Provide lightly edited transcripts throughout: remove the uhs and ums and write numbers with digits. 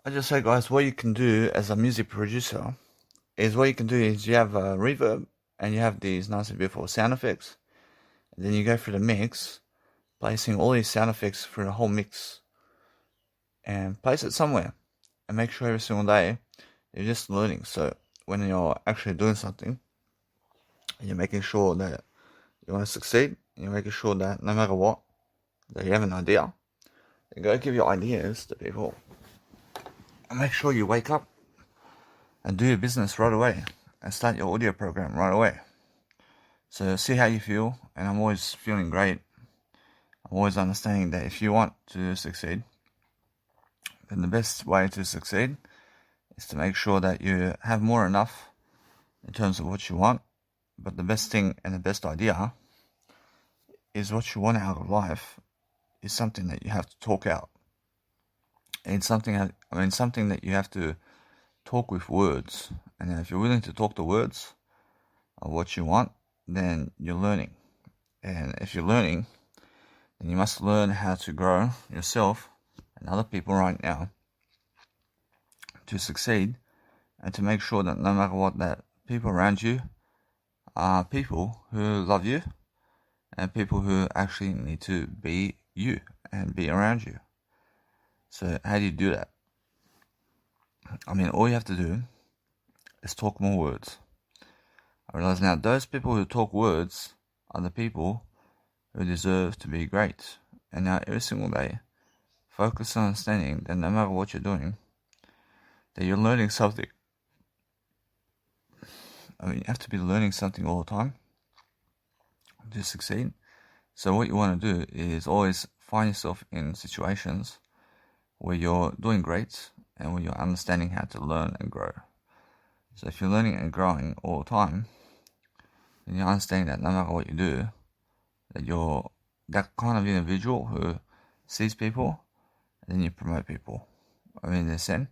I just say, guys, what you can do as a music producer is you have a reverb and you have these nice and beautiful sound effects. And then you go through the mix, placing all these sound effects through the whole mix and place it somewhere. And make sure every single day you're just learning. So when you're actually doing something, you're making sure that you want to succeed, you're making sure that no matter what, that you have an idea, and go give your ideas to people. And make sure you wake up and do your business right away and start your audio program right away. So see how you feel, and I'm always feeling great. I'm always understanding that if you want to succeed, then the best way to succeed is to make sure that you have more enough in terms of what you want. But the best thing and the best idea is what you want out of life is something that you have to talk out. It's something that you have to talk with words. And if you're willing to talk the words of what you want, then you're learning. And if you're learning, then you must learn how to grow yourself and other people right now to succeed, and to make sure that no matter what, that people around you are people who love you and people who actually need to be you and be around you. So how do you do that? All you have to do is talk more words. I realize now those people who talk words are the people who deserve to be great. And now every single day, focus on understanding that no matter what you're doing, that you're learning something. You have to be learning something all the time to succeed. So what you want to do is always find yourself in situations where you're doing great and where you're understanding how to learn and grow. So if you're learning and growing all the time, then you're understanding that no matter what you do, that you're that kind of individual who sees people and then you promote people. In a sense,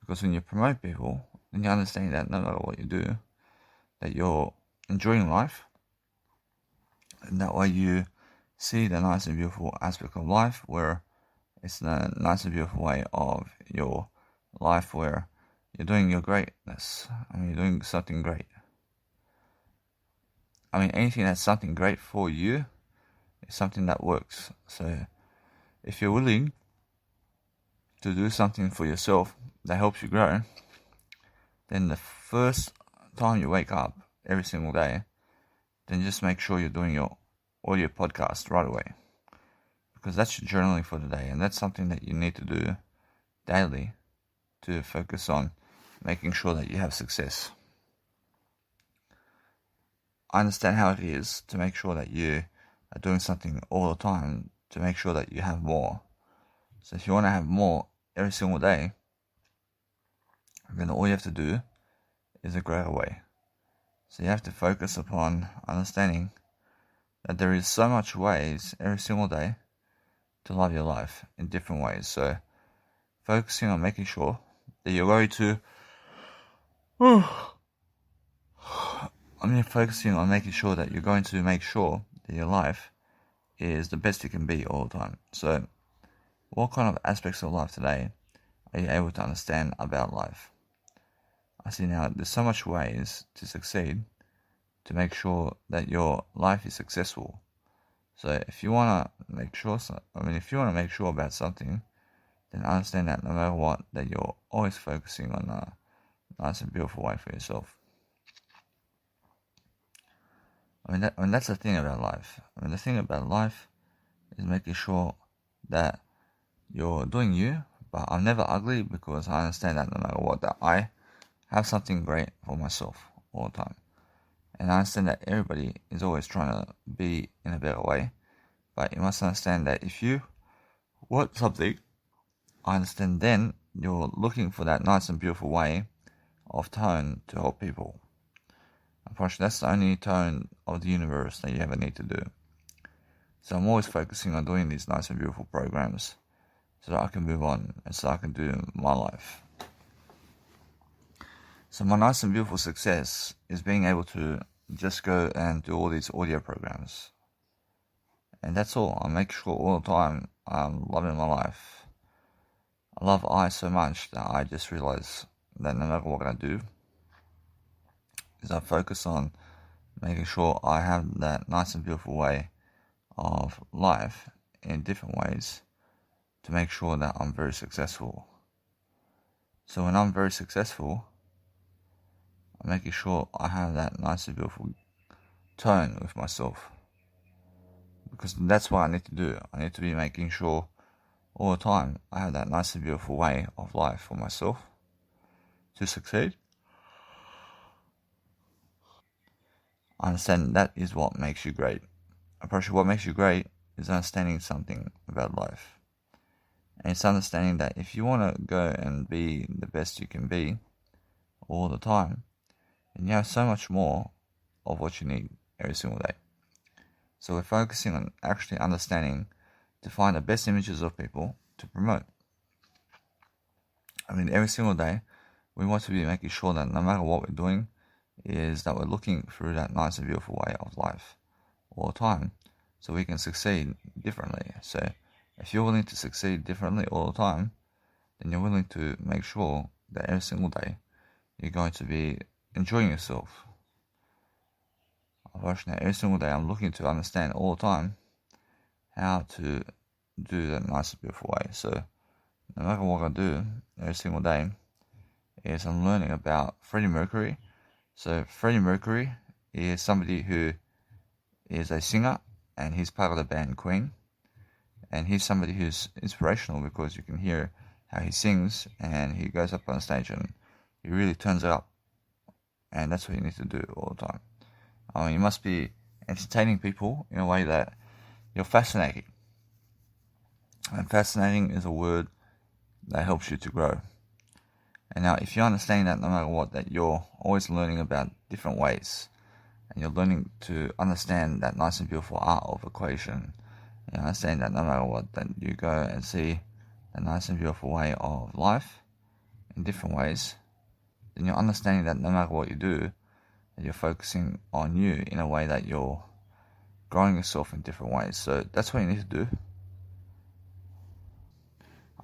because when you promote people, then you understand that no matter what you do, that you're enjoying life, and that way you see the nice and beautiful aspect of life, where it's the nice and beautiful way of your life where you're doing your greatness. You're doing something great. Anything that's something great for you is something that works. So if you're willing to do something for yourself that helps you grow, then the first time you wake up every single day, then just make sure you're doing your audio podcast right away, because that's your journaling for the day, and that's something that you need to do daily to focus on making sure that you have success. I understand how it is to make sure that you are doing something all the time to make sure that you have more. So if you want to have more every single day, then all you have to do is a greater way. So you have to focus upon understanding that there is so much ways every single day to love your life in different ways. So focusing on making sure that you're going to focusing on making sure that you're going to make sure that your life is the best it can be all the time. So what kind of aspects of life today are you able to understand about life? I see now there's so much ways to succeed to make sure that your life is successful. So if you want to make sure, about something, then understand that no matter what, that you're always focusing on a nice and beautiful way for yourself. That's the thing about life. The thing about life is making sure that you're doing you, but I'm never ugly, because I understand that no matter what, that I have something great for myself all the time. And I understand that everybody is always trying to be in a better way, but you must understand that if you want something, I understand then you're looking for that nice and beautiful way of tone to help people. Unfortunately, that's the only tone of the universe that you ever need to do. So I'm always focusing on doing these nice and beautiful programs so that I can move on and so I can do my life. So my nice and beautiful success is being able to just go and do all these audio programs. And that's all. I make sure all the time I'm loving my life. I love I so much that I just realize that no matter what I do, is I focus on making sure I have that nice and beautiful way of life in different ways to make sure that I'm very successful. So when I'm very successful, I'm making sure I have that nice and beautiful tone with myself. Because that's what I need to do. I need to be making sure all the time I have that nice and beautiful way of life for myself to succeed. I understand that is what makes you great. Approaching what makes you great is understanding something about life. And it's understanding that if you want to go and be the best you can be all the time, then you have so much more of what you need every single day. So we're focusing on actually understanding to find the best images of people to promote. I mean, every single day, we want to be making sure that no matter what we're doing, is that we're looking through that nice and beautiful way of life all the time, so we can succeed differently. So if you're willing to succeed differently all the time, then you're willing to make sure that every single day you're going to be enjoying yourself. Unfortunately, every single day I'm looking to understand all the time how to do that nice and beautiful way. So no matter what I do every single day is I'm learning about Freddie Mercury. So Freddie Mercury is somebody who is a singer, and he's part of the band Queen. And he's somebody who's inspirational because you can hear how he sings, and he goes up on stage and he really turns it up. And that's what you need to do all the time. You must be entertaining people in a way that you're fascinating. And fascinating is a word that helps you to grow. And now, if you understand that no matter what, that you're always learning about different ways, and you're learning to understand that nice and beautiful art of equation, you understand that no matter what, that you go and see the nice and beautiful way of life in different ways, then you're understanding that no matter what you do, that you're focusing on you in a way that you're growing yourself in different ways. So that's what you need to do.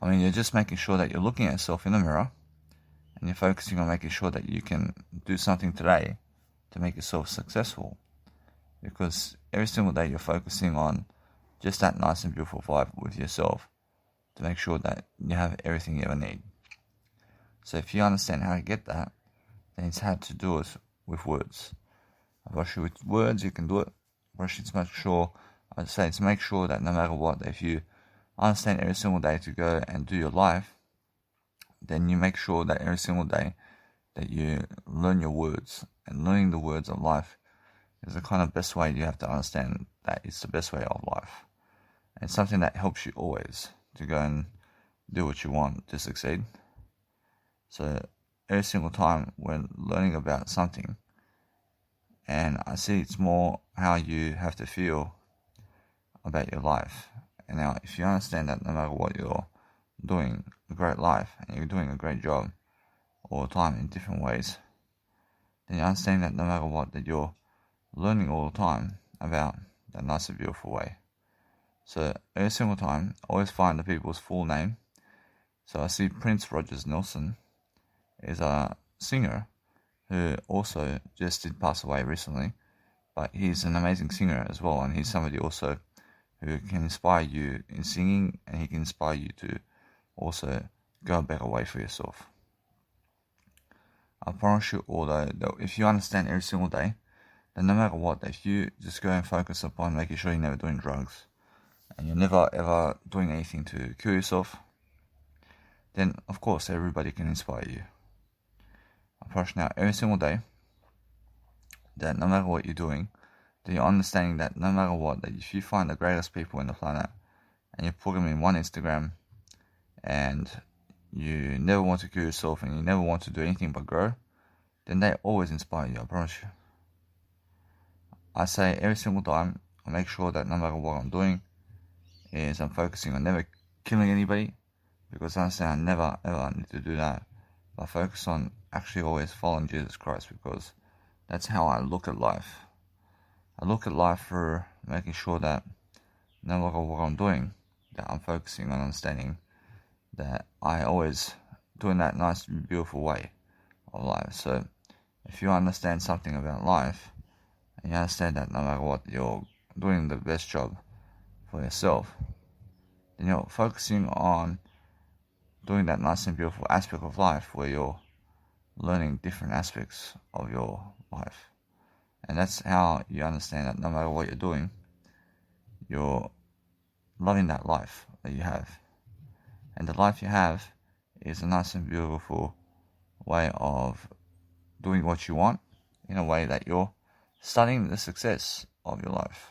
I mean, you're just making sure that you're looking at yourself in the mirror, and you're focusing on making sure that you can do something today to make yourself successful. Because every single day you're focusing on just that nice and beautiful vibe with yourself to make sure that you have everything you ever need. So if you understand how to get that, then it's how to do it with words. Obviously with words you can do it. Obviously to make sure, I'd say to make sure that no matter what, if you understand every single day to go and do your life, then you make sure that every single day that you learn your words. And learning the words of life is the kind of best way you have to understand that it's the best way of life. And it's something that helps you always to go and do what you want to succeed. So every single time when learning about something, and I see it's more how you have to feel about your life. And now if you understand that no matter what, you're doing a great life and you're doing a great job all the time in different ways, then you understand that no matter what, that you're learning all the time about that nice and beautiful way. So every single time, always find the people's full name. So I see Prince Rogers Nelson is a singer who also just did pass away recently, but he's an amazing singer as well, and he's somebody also who can inspire you in singing, and he can inspire you to also go a better way for yourself. I promise you all that if you understand every single day, then no matter what, if you just go and focus upon making sure you're never doing drugs, and you're never ever doing anything to kill yourself, then of course everybody can inspire you. I promise now every single day that no matter what you're doing, then you're understanding that no matter what, that if you find the greatest people in the planet and you put them in one Instagram and you never want to kill yourself and you never want to do anything but grow, then they always inspire you, I promise you. I say every single time, I make sure that no matter what I'm doing, is I'm focusing on never killing anybody, because I understand I never ever need to do that. But I focus on actually always following Jesus Christ, because that's how I look at life. I look at life for making sure that no matter what I'm doing, that I'm focusing on understanding that I always do in that nice, beautiful way of life. So if you understand something about life, and you understand that no matter what, you're doing the best job for yourself, then you're focusing on doing that nice and beautiful aspect of life where you're learning different aspects of your life. And that's how you understand that no matter what you're doing, you're loving that life that you have. And the life you have is a nice and beautiful way of doing what you want in a way that you're studying the success of your life.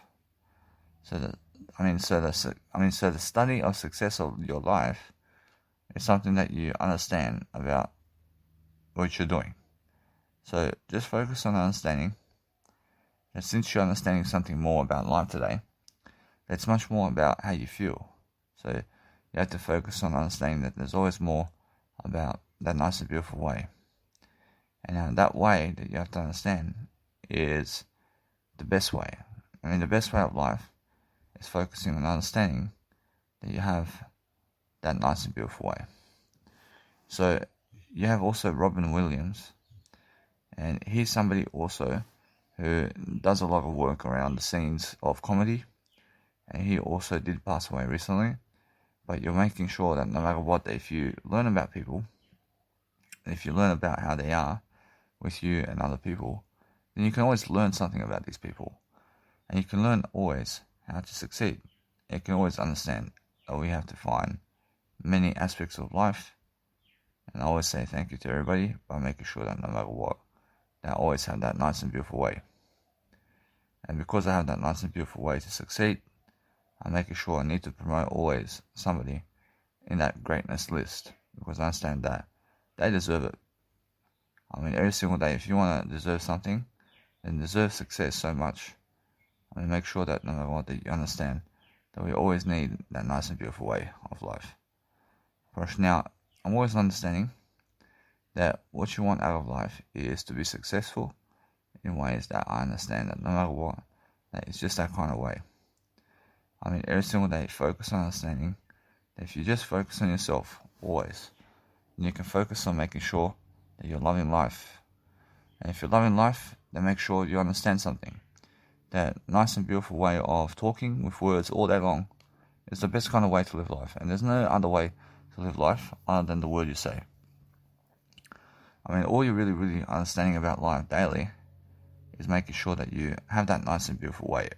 So the study of success of your life is something that you understand about what you're doing. So just focus on understanding. And since you're understanding something more about life today, it's much more about how you feel. So you have to focus on understanding that there's always more about that nice and beautiful way. And that way that you have to understand is the best way. The best way of life is focusing on understanding that you have that nice and beautiful way. So you have also Robin Williams, and he's somebody also who does a lot of work around the scenes of comedy, and he also did pass away recently. But you're making sure that no matter what, if you learn about people, if you learn about how they are with you and other people, then you can always learn something about these people. And you can learn always how to succeed. You can always understand that we have to find many aspects of life. And I always say thank you to everybody by making sure that no matter what, they always have that nice and beautiful way. And because I have that nice and beautiful way to succeed, I'm making sure I need to promote always somebody in that greatness list, because I understand that they deserve it. Every single day, if you want to deserve something, then deserve success so much. Make sure that no matter what, that you understand that we always need that nice and beautiful way of life. First, now, I'm always understanding that what you want out of life is to be successful in ways that I understand that no matter what, that it's just that kind of way. Every single day, focus on understanding that if you just focus on yourself, always, then you can focus on making sure that you're loving life. And if you're loving life, then make sure you understand something. That nice and beautiful way of talking with words all day long is the best kind of way to live life. And there's no other way to live life other than the word you say. All you're really, really understanding about life daily is making sure that you have that nice and beautiful way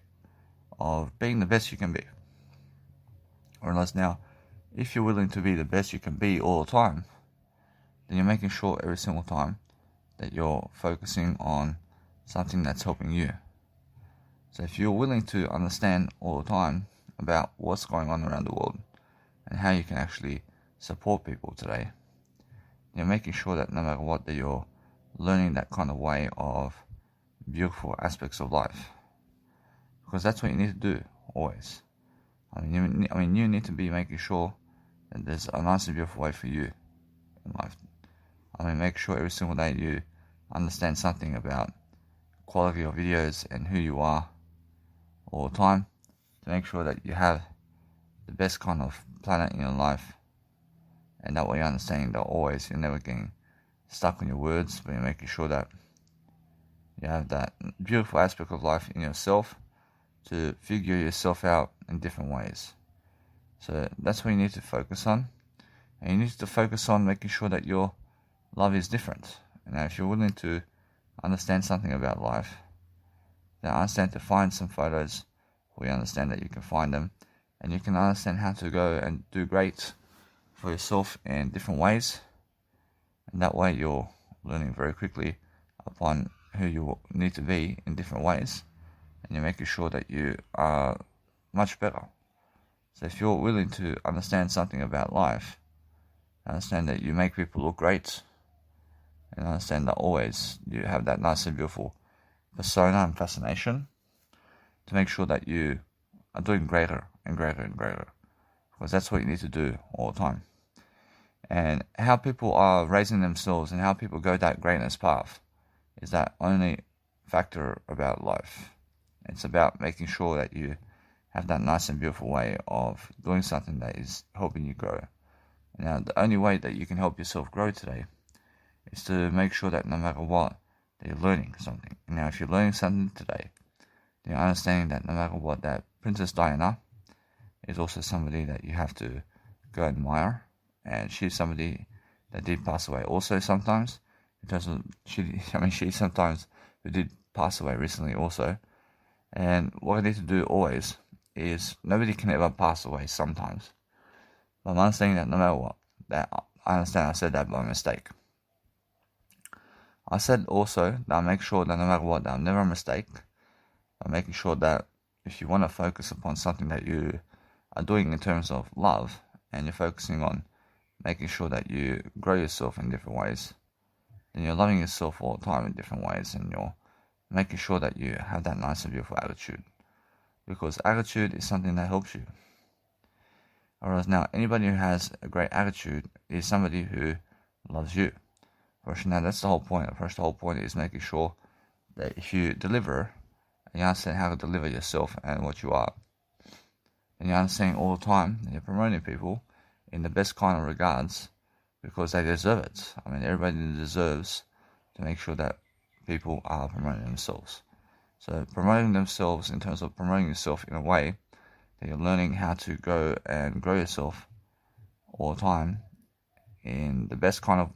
of being the best you can be. Whereas now, if you're willing to be the best you can be all the time, then you're making sure every single time that you're focusing on something that's helping you. So if you're willing to understand all the time about what's going on around the world and how you can actually support people today, you're making sure that no matter what, that you're learning that kind of way of beautiful aspects of life. Because that's what you need to do, always. You need to be making sure that there's a nice and beautiful way for you in life. Make sure every single day you understand something about quality of videos and who you are all the time, to make sure that you have the best kind of planet in your life. And that way you're understanding that always you're never getting stuck on your words, but you're making sure that you have that beautiful aspect of life in yourself to figure yourself out in different ways. So that's what you need to focus on. And you need to focus on making sure that your love is different. And if you're willing to understand something about life, then understand to find some photos where you understand that you can find them, and you can understand how to go and do great for yourself in different ways. And that way you're learning very quickly upon who you need to be in different ways, and you're making sure that you are much better. So if you're willing to understand something about life, understand that you make people look great, and understand that always you have that nice and beautiful persona and fascination, to make sure that you are doing greater and greater and greater, because that's what you need to do all the time. And how people are raising themselves and how people go that greatness path is that only factor about life. It's about making sure that you have that nice and beautiful way of doing something that is helping you grow. Now, the only way that you can help yourself grow today is to make sure that no matter what, that you're learning something. Now, if you're learning something today, then you're understanding that no matter what, that Princess Diana is also somebody that you have to go admire, and she's somebody that did pass away also sometimes. In terms of she sometimes who did pass away recently also. And what I need to do always is nobody can ever pass away sometimes. But I'm understanding that no matter what, that I understand I said that by mistake. I said also that I make sure that no matter what, that I'm never a mistake. I'm making sure that if you want to focus upon something that you are doing in terms of love, and you're focusing on making sure that you grow yourself in different ways, then you're loving yourself all the time in different ways, and you're making sure that you have that nice and beautiful attitude. Because attitude is something that helps you. Whereas now, anybody who has a great attitude is somebody who loves you. First, now that's the whole point. First, the whole point is making sure that if you deliver, and you understand how to deliver yourself and what you are, and you understand all the time that you're promoting people in the best kind of regards, because they deserve it. I mean, everybody deserves to make sure that people are promoting themselves. So promoting themselves in terms of promoting yourself in a way that you're learning how to go and grow yourself all the time in the best kind of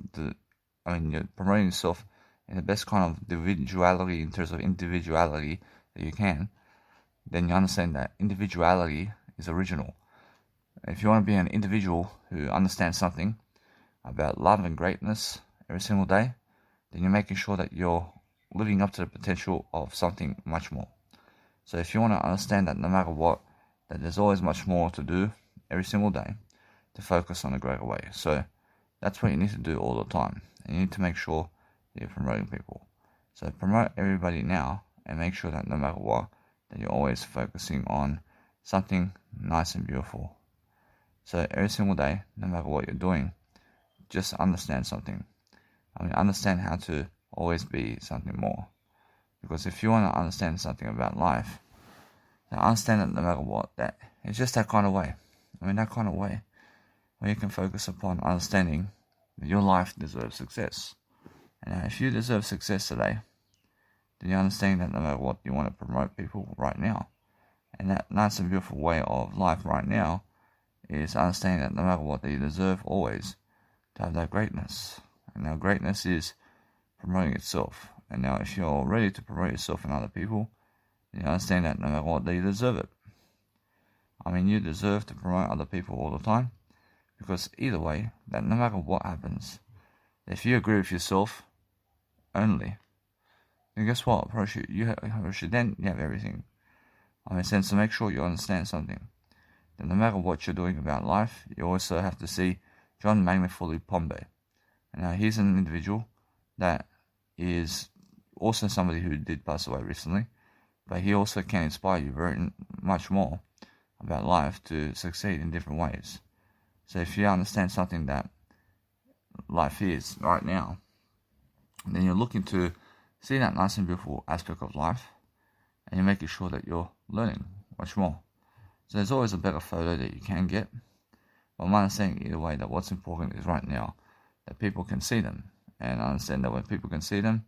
you're promoting yourself in the best kind of individuality, in terms of individuality that you can. Then you understand that individuality is original. If you want to be an individual who understands something about love and greatness every single day, then you're making sure that you're living up to the potential of something much more. So if you want to understand that no matter what, that there's always much more to do every single day to focus on a greater way. So that's what you need to do all the time. And you need to make sure that you're promoting people. So promote everybody now, and make sure that no matter what, that you're always focusing on something nice and beautiful. So every single day, no matter what you're doing, just understand something. Understand how to always be something more. Because if you want to understand something about life, then understand that no matter what, that it's just that kind of way. That kind of way where you can focus upon understanding that your life deserves success. And if you deserve success today, then you understand that no matter what, you want to promote people right now. And that nice and beautiful way of life right now is understanding that no matter what, that you deserve always to have that greatness. And now greatness is promoting itself. And now if you're ready to promote yourself and other people, then you understand that no matter what, that you deserve it. You deserve to promote other people all the time. Because either way, that no matter what happens, if you agree with yourself only, then guess what? Then you have everything. So make sure you understand something. That no matter what you're doing about life, you also have to see John Magnifoldi Pombe. And now he's an individual that is also somebody who did pass away recently, but he also can inspire you very much more about life to succeed in different ways. So if you understand something that life is right now, then you're looking to see that nice and beautiful aspect of life, and you're making sure that you're learning much more. So there's always a better photo that you can get. But I'm understanding either way that what's important is right now that people can see them. And I understand that when people can see them,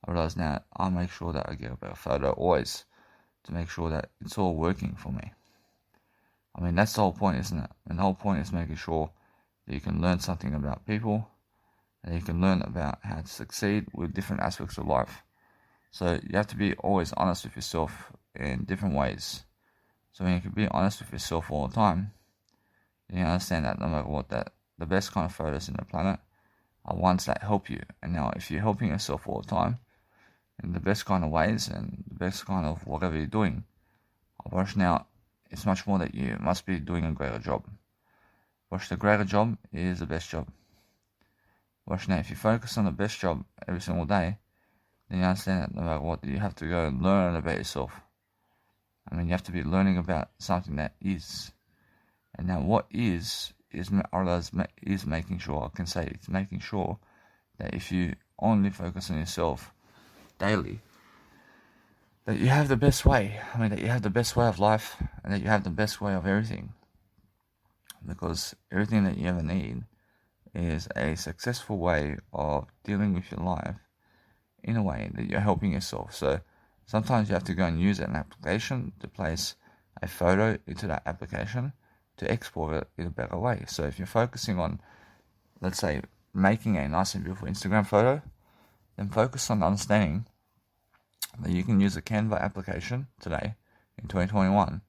I realize now I'll make sure that I get a better photo always to make sure that it's all working for me. That's the whole point, isn't it? And the whole point is making sure that you can learn something about people, and you can learn about how to succeed with different aspects of life. So you have to be always honest with yourself in different ways. So when you can be honest with yourself all the time, then you understand that no matter what, that the best kind of photos in the planet are ones that help you. And now if you're helping yourself all the time in the best kind of ways and the best kind of whatever you're doing, now it's much more that you must be doing a greater job. The greater job is the best job. Now if you focus on the best job every single day, then you understand that no matter what, you have to go and learn about yourself. You have to be learning about something that is. And now what is making sure, it's making sure that if you only focus on yourself daily, that you have the best way. That you have the best way of life, and that you have the best way of everything. Because everything that you ever need is a successful way of dealing with your life in a way that you're helping yourself. So sometimes you have to go and use an application to place a photo into that application to export it in a better way. So if you're focusing on, let's say, making a nice and beautiful Instagram photo, then focus on understanding that you can use a Canva application today in 2021,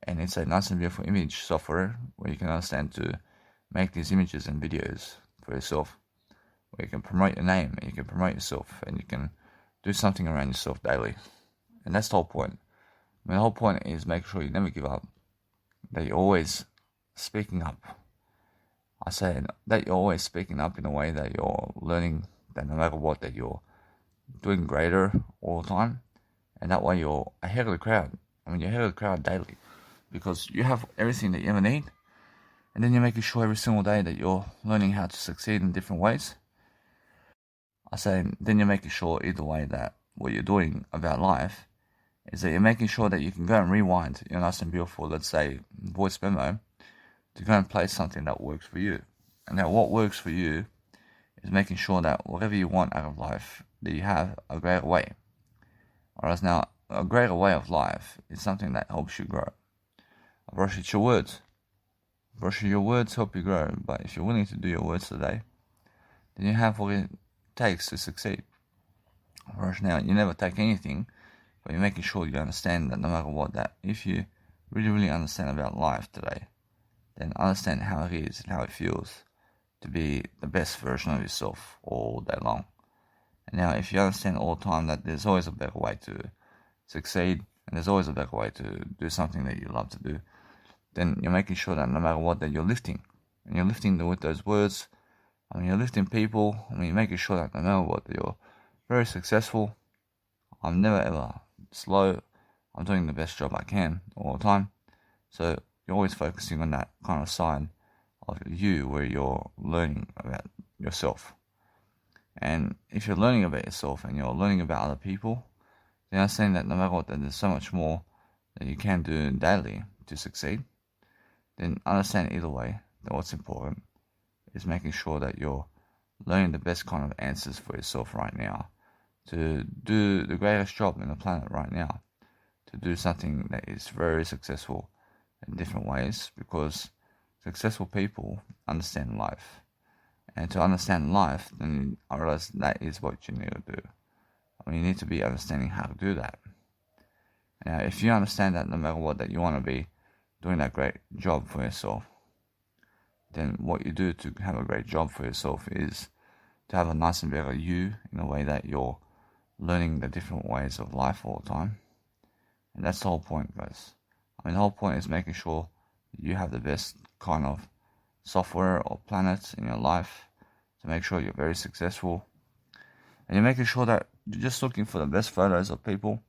and it's a nice and beautiful image software where you can understand to make these images and videos for yourself, where you can promote your name and you can promote yourself and you can do something around yourself daily. And that's the whole point. I mean, the whole point is make sure you never give up, that you're always speaking up. I say that you're always speaking up in a way that you're learning, that no matter what, that you're doing greater all the time, and that way you're ahead of the crowd. I mean, you're ahead of the crowd daily because you have everything that you ever need, and then you're making sure every single day that you're learning how to succeed in different ways. I say then you're making sure either way that what you're doing about life is that you're making sure that you can go and rewind your nice and beautiful, let's say, voice memo to go and play something that works for you. And now what works for you is making sure that whatever you want out of life, that you have a greater way. Whereas now, a greater way of life is something that helps you grow. Brush it your words. Brush your words help you grow, but if you're willing to do your words today, then you have what it takes to succeed. Whereas now, you never take anything, but you're making sure you understand that no matter what, that if you really understand about life today, then understand how it is and how it feels to be the best version of yourself all day long. And now, if you understand all the time that there's always a better way to succeed, and there's always a better way to do something that you love to do, then you're making sure that no matter what, that you're lifting. And you're lifting with those words. I mean, you're lifting people. I mean, you're making sure that no matter what, that you're very successful. I'm never ever slow. I'm doing the best job I can all the time. So you're always focusing on that kind of side of you where you're learning about yourself. And if you're learning about yourself and you're learning about other people, then I'm saying that no matter what, that there's so much more that you can do daily to succeed. Then understand either way that what's important is making sure that you're learning the best kind of answers for yourself right now, to do the greatest job in the planet right now, to do something that is very successful in different ways, because successful people understand life. And to understand life, then I realize that is what you need to do. I mean, you need to be understanding how to do that. Now, if you understand that no matter what, that you want to be doing that great job for yourself, then what you do to have a great job for yourself is to have a nice and better you in a way that you're learning the different ways of life all the time. And that's the whole point, guys. I mean, the whole point is making sure you have the best kind of software or planet in your life to make sure you're very successful. And you're making sure that you're just looking for the best photos of people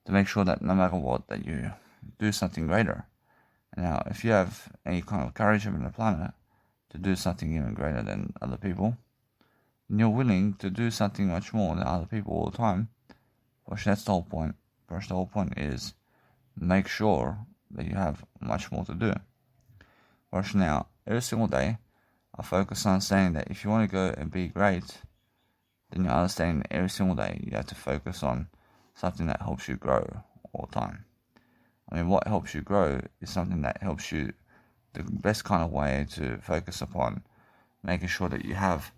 to make sure that no matter what, that you do something greater. Now, if you have any kind of courage in the planet to do something even greater than other people, and you're willing to do something much more than other people all the time, well, that's the whole point. First, the whole point is make sure that you have much more to do. Whereas now, every single day, I focus on saying that if you want to go and be great, then you're understanding that every single day you have to focus on something that helps you grow all the time. I mean, what helps you grow is something that helps you the best kind of way to focus upon making sure that you have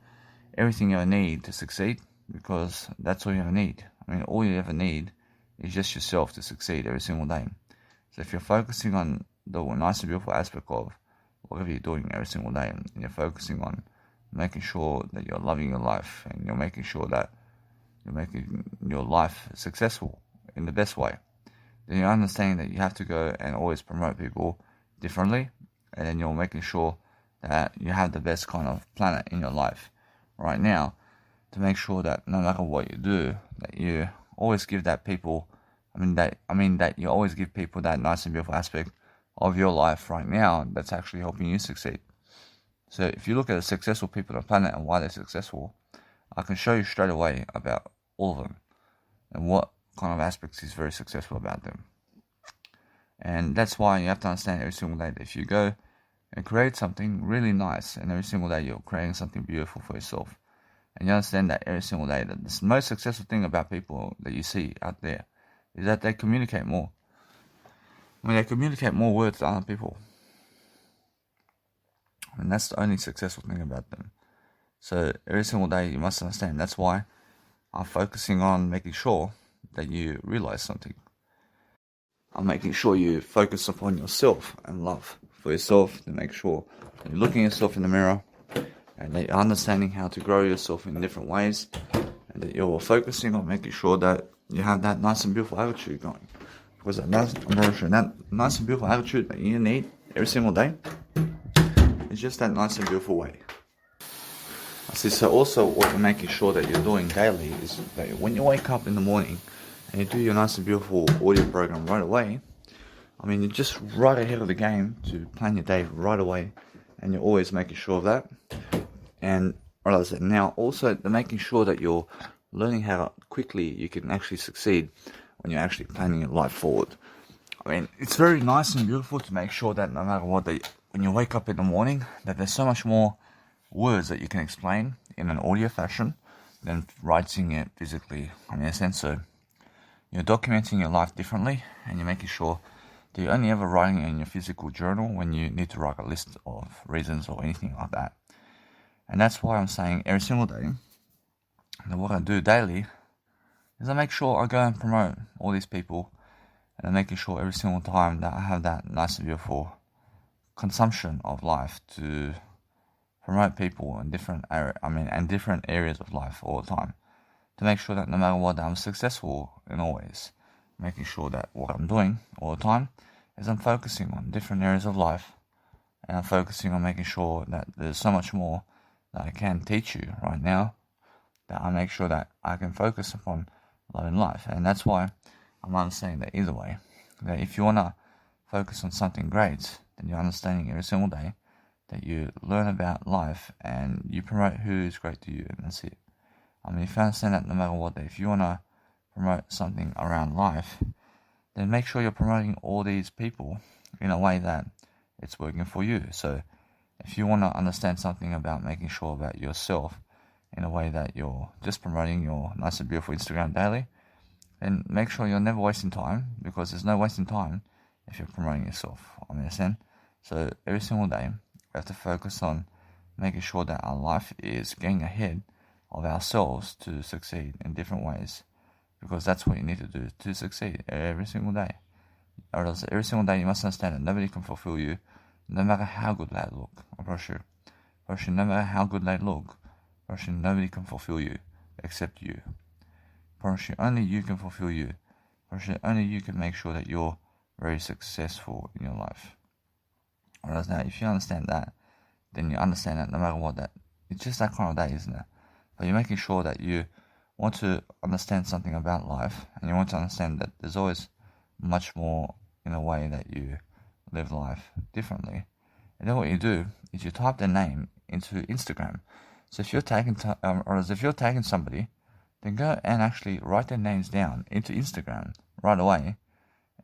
everything you need to succeed, because that's all you ever need. I mean, all you ever need is just yourself to succeed every single day. So if you're focusing on the nice and beautiful aspect of whatever you're doing every single day, and you're focusing on making sure that you're loving your life and you're making sure that you're making your life successful in the best way, then you're understanding that you have to go and always promote people differently, and then you're making sure that you have the best kind of planet in your life right now to make sure that no matter what you do, that you always give that people, that you always give people that nice and beautiful aspect of your life right now that's actually helping you succeed. So if you look at the successful people on the planet and why they're successful, I can show you straight away about all of them and what kind of aspects is very successful about them. And that's why you have to understand every single day that if you go and create something really nice, and every single day you're creating something beautiful for yourself. And you understand that every single day, that the most successful thing about people that you see out there is that they communicate more. They communicate more words to other people. And that's the only successful thing about them. So every single day you must understand. That's why I'm focusing on making sure that you realize something. I'm making sure you focus upon yourself and love for yourself, to make sure that you're looking at yourself in the mirror and that you're understanding how to grow yourself in different ways, and that you're focusing on making sure that you have that nice and beautiful attitude going. Because that nice and beautiful attitude that you need every single day is just that nice and beautiful way. So also what you're making sure that you're doing daily is that when you wake up in the morning and you do your nice and beautiful audio program right away, you're just right ahead of the game to plan your day right away, and you're always making sure of that. And what I said now, also the making sure that you're learning how quickly you can actually succeed when you're actually planning your life forward. It's very nice and beautiful to make sure that no matter what, when you wake up in the morning, that there's so much more words that you can explain in an audio fashion than writing it physically. In a sense, so you're documenting your life differently, and you're making sure that you're only ever writing it in your physical journal when you need to write a list of reasons or anything like that. And that's why I'm saying every single day that what I do daily is I make sure I go and promote all these people, and I'm making sure every single time that I have that nice and beautiful consumption of life to promote people in different areas of life all the time, to make sure that no matter what, I'm successful in always. Making sure that what I'm doing all the time is I'm focusing on different areas of life, and I'm focusing on making sure that there's so much more that I can teach you right now, that I make sure that I can focus upon loving life. And that's why I'm understanding that either way, that if you want to focus on something great, then you're understanding every single day that you learn about life and you promote who is great to you, and that's it. If you understand that no matter what, that if you want to promote something around life, then make sure you're promoting all these people in a way that it's working for you. So if you want to understand something about making sure about yourself in a way that you're just promoting your nice and beautiful Instagram daily, then make sure you're never wasting time, because there's no wasting time if you're promoting yourself. Understand? So every single day we have to focus on making sure that our life is getting ahead of ourselves to succeed in different ways, because that's what you need to do to succeed every single day. Or else every single day you must understand that nobody can fulfill you, no matter how good they look. I promise you, no matter how good they look, nobody can fulfill you except you. Only you can fulfill you. Only you can make sure that you're very successful in your life. Whereas now, if you understand that, then you understand that no matter what, that it's just that kind of day, isn't it? But you're making sure that you want to understand something about life, and you want to understand that there's always much more in a way that you live life differently. And then what you do is you type their name into Instagram. So if you're tagging somebody, then go and actually write their names down into Instagram right away.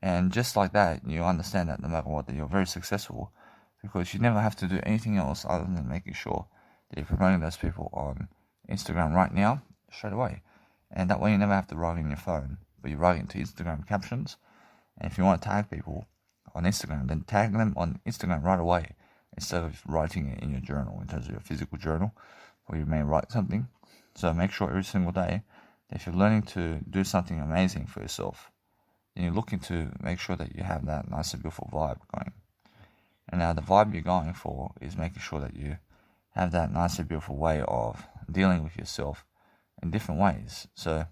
And just like that, you understand that no matter what, that you're very successful, because you never have to do anything else other than making sure that you're promoting those people on Instagram right now, straight away. And that way you never have to write it in your phone, but you write it into Instagram captions. And if you want to tag people on Instagram, then tag them on Instagram right away, instead of writing it in your journal, in terms of your physical journal, where you may write something. So make sure every single day that if you're learning to do something amazing for yourself, then you're looking to make sure that you have that nice and beautiful vibe going. And now the vibe you're going for is making sure that you have that nice and beautiful way of dealing with yourself in different ways. So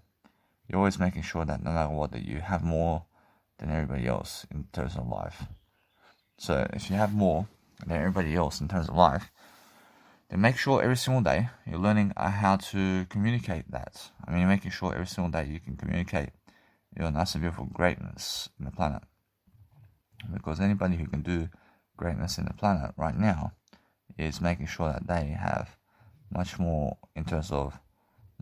you're always making sure that no matter what, that you have more than everybody else in terms of life. So if you have more than everybody else in terms of life, then make sure every single day you're learning how to communicate that. You're making sure every single day you can communicate your nice and beautiful greatness in the planet. Because anybody who can do greatness in the planet right now is making sure that they have much more in terms of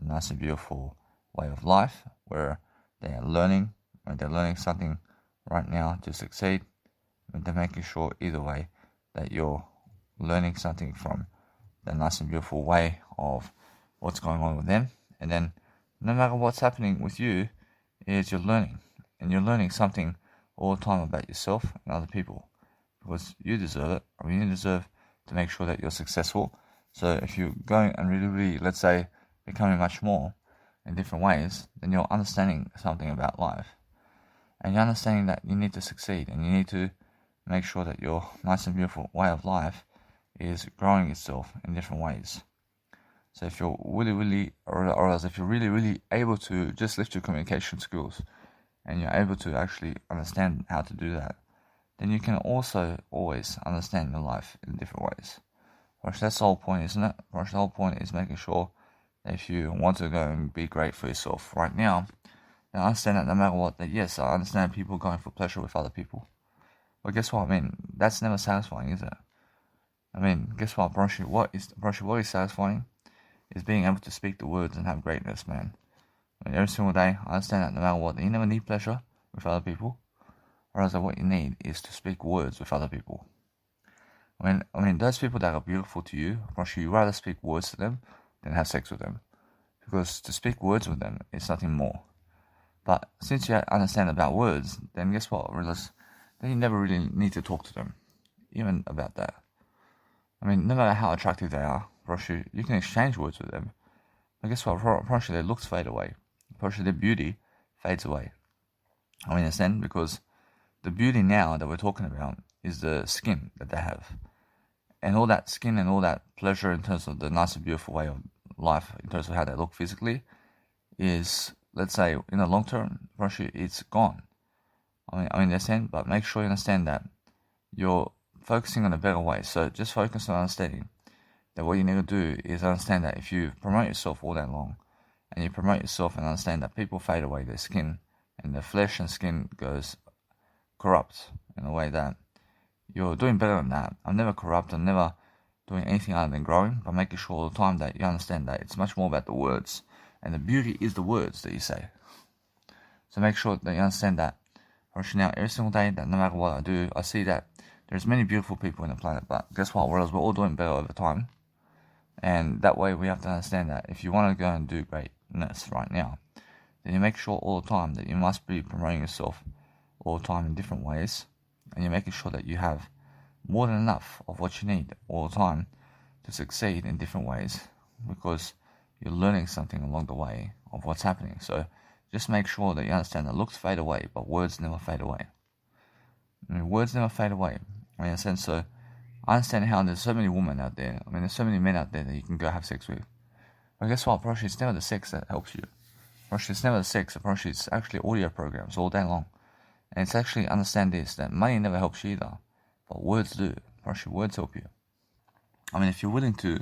nice and beautiful way of life, where they are learning, when they're learning something right now to succeed, and they're making sure either way that you're learning something from the nice and beautiful way of what's going on with them. And then no matter what's happening with you, is you're learning. And you're learning something all the time about yourself and other people. Because you deserve it. I mean, you deserve to make sure that you're successful. So if you're going and really, let's say, becoming much more in different ways, then you're understanding something about life. And you're understanding that you need to succeed and you need to make sure that your nice and beautiful way of life is growing itself in different ways. So if you're really, or else if you're really able to just lift your communication skills and you're able to actually understand how to do that, then you can also always understand your life in different ways. That's the whole point, isn't it? The whole point is making sure that if you want to go and be great for yourself right now, then understand that no matter what, that yes, I understand people going for pleasure with other people. But guess what? I mean, that's never satisfying, is it? I mean, guess what, Broshy? What is satisfying is being able to speak the words and have greatness, man. I mean, every single day, I understand that no matter what, you never need pleasure with other people. Whereas what you need is to speak words with other people. I mean, those people that are beautiful to you, Broshy, you rather speak words to them than have sex with them. Because to speak words with them is nothing more. But since you understand about words, then guess what, realize then you never really need to talk to them, even about that. I mean, no matter how attractive they are, Broshy, you can exchange words with them. But guess what, Broshy, their looks fade away. Broshy, their beauty fades away. I mean, understand? Because the beauty now that we're talking about is the skin that they have. And all that skin and all that pleasure in terms of the nice and beautiful way of life, in terms of how they look physically, is, let's say, in the long term, Broshy, it's gone. I mean, understand? But make sure you understand that you're focusing on a better way. So just focus on understanding that what you need to do is understand that if you promote yourself all day long, and you promote yourself and understand that people fade away, their skin and their flesh and skin goes corrupt in a way that you're doing better than that. I'm never corrupt, I'm never doing anything other than growing, but making sure all the time that you understand that it's much more about the words, and the beauty is the words that you say. So make sure that you understand that. Now, every single day, that no matter what I do, I see that there's many beautiful people in the planet, but guess what? Whereas we're all doing better over time, and that way we have to understand that if you want to go and do greatness right now, then you make sure all the time that you must be promoting yourself all the time in different ways, and you're making sure that you have more than enough of what you need all the time to succeed in different ways, because you're learning something along the way of what's happening. So just make sure that you understand that looks fade away, but words never fade away. I mean, words never fade away. I mean, in a sense, so I understand how there's so many women out there. I mean, there's so many men out there that you can go have sex with. But guess what, Broshy, it's never the sex that helps you. Broshy, it's never the sex. Broshy, it's actually audio programs all day long. And it's actually, understand this, that money never helps you either, but words do. Broshy, words help you. I mean, if you're willing to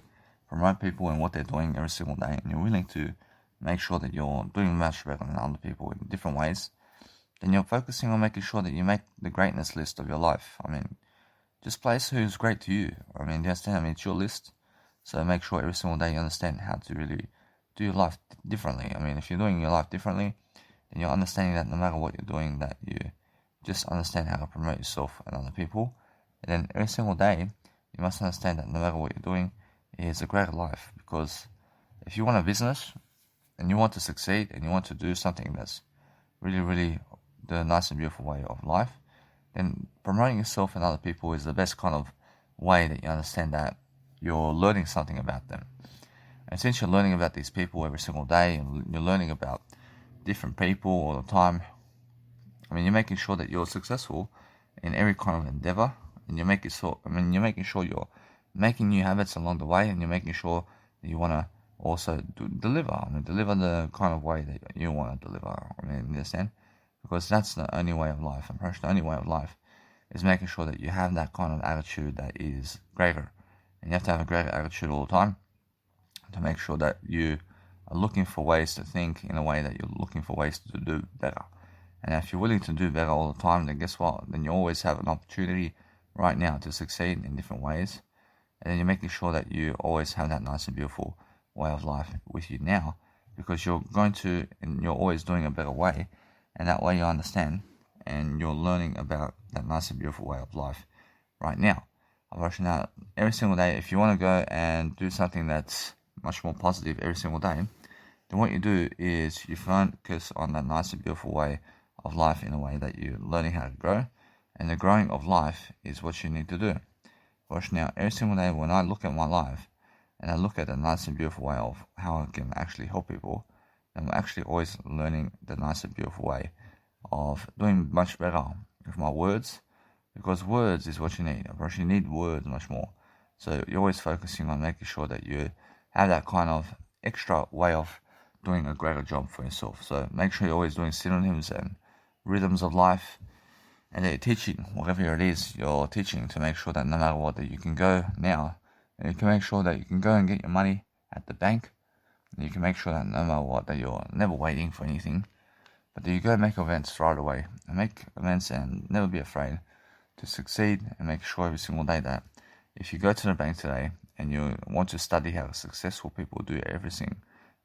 promote people and what they're doing every single day, and you're willing to make sure that you're doing much better than other people in different ways, then you're focusing on making sure that you make the greatness list of your life. I mean, just place who's great to you. I mean, you understand? I mean, it's your list. So make sure every single day you understand how to really do your life differently. I mean, if you're doing your life differently, then you're understanding that no matter what you're doing, that you just understand how to promote yourself and other people. And then every single day, you must understand that no matter what you're doing, is a greater life. Because if you want a business, and you want to succeed, and you want to do something that's really the nice and beautiful way of life, then promoting yourself and other people is the best kind of way that you understand that you're learning something about them. And since you're learning about these people every single day, and you're learning about different people all the time, I mean, you're making sure that you're successful in every kind of endeavor, and you're making sure you're making new habits along the way, and you're making sure that you want to also deliver. I mean, deliver the kind of way that you want to deliver. I mean, you understand? Because that's the only way of life. And perhaps the only way of life is making sure that you have that kind of attitude that is greater. And you have to have a greater attitude all the time to make sure that you are looking for ways to think in a way that you're looking for ways to do better. And if you're willing to do better all the time, then guess what? Then you always have an opportunity right now to succeed in different ways. And then you're making sure that you always have that nice and beautiful way of life with you now, because you're always doing a better way, and that way you understand and you're learning about that nice and beautiful way of life right now. Now, every single day, if you want to go and do something that's much more positive every single day, then what you do is you focus on that nice and beautiful way of life in a way that you're learning how to grow. And the growing of life is what you need to do. Now, every single day when I look at my life and I look at the nice and beautiful way of how I can actually help people, I'm actually always learning the nice and beautiful way of doing much better with my words, because words is what you need. You need words much more. So you're always focusing on making sure that you have that kind of extra way of doing a greater job for yourself. So make sure you're always doing synonyms and rhythms of life, and that you're teaching whatever it is you're teaching, to make sure that no matter what, that you can go now and you can make sure that you can go and get your money at the bank. And you can make sure that no matter what, that you're never waiting for anything, but that you go make events right away and make events and never be afraid to succeed, and make sure every single day that if you go to the bank today and you want to study how successful people do everything,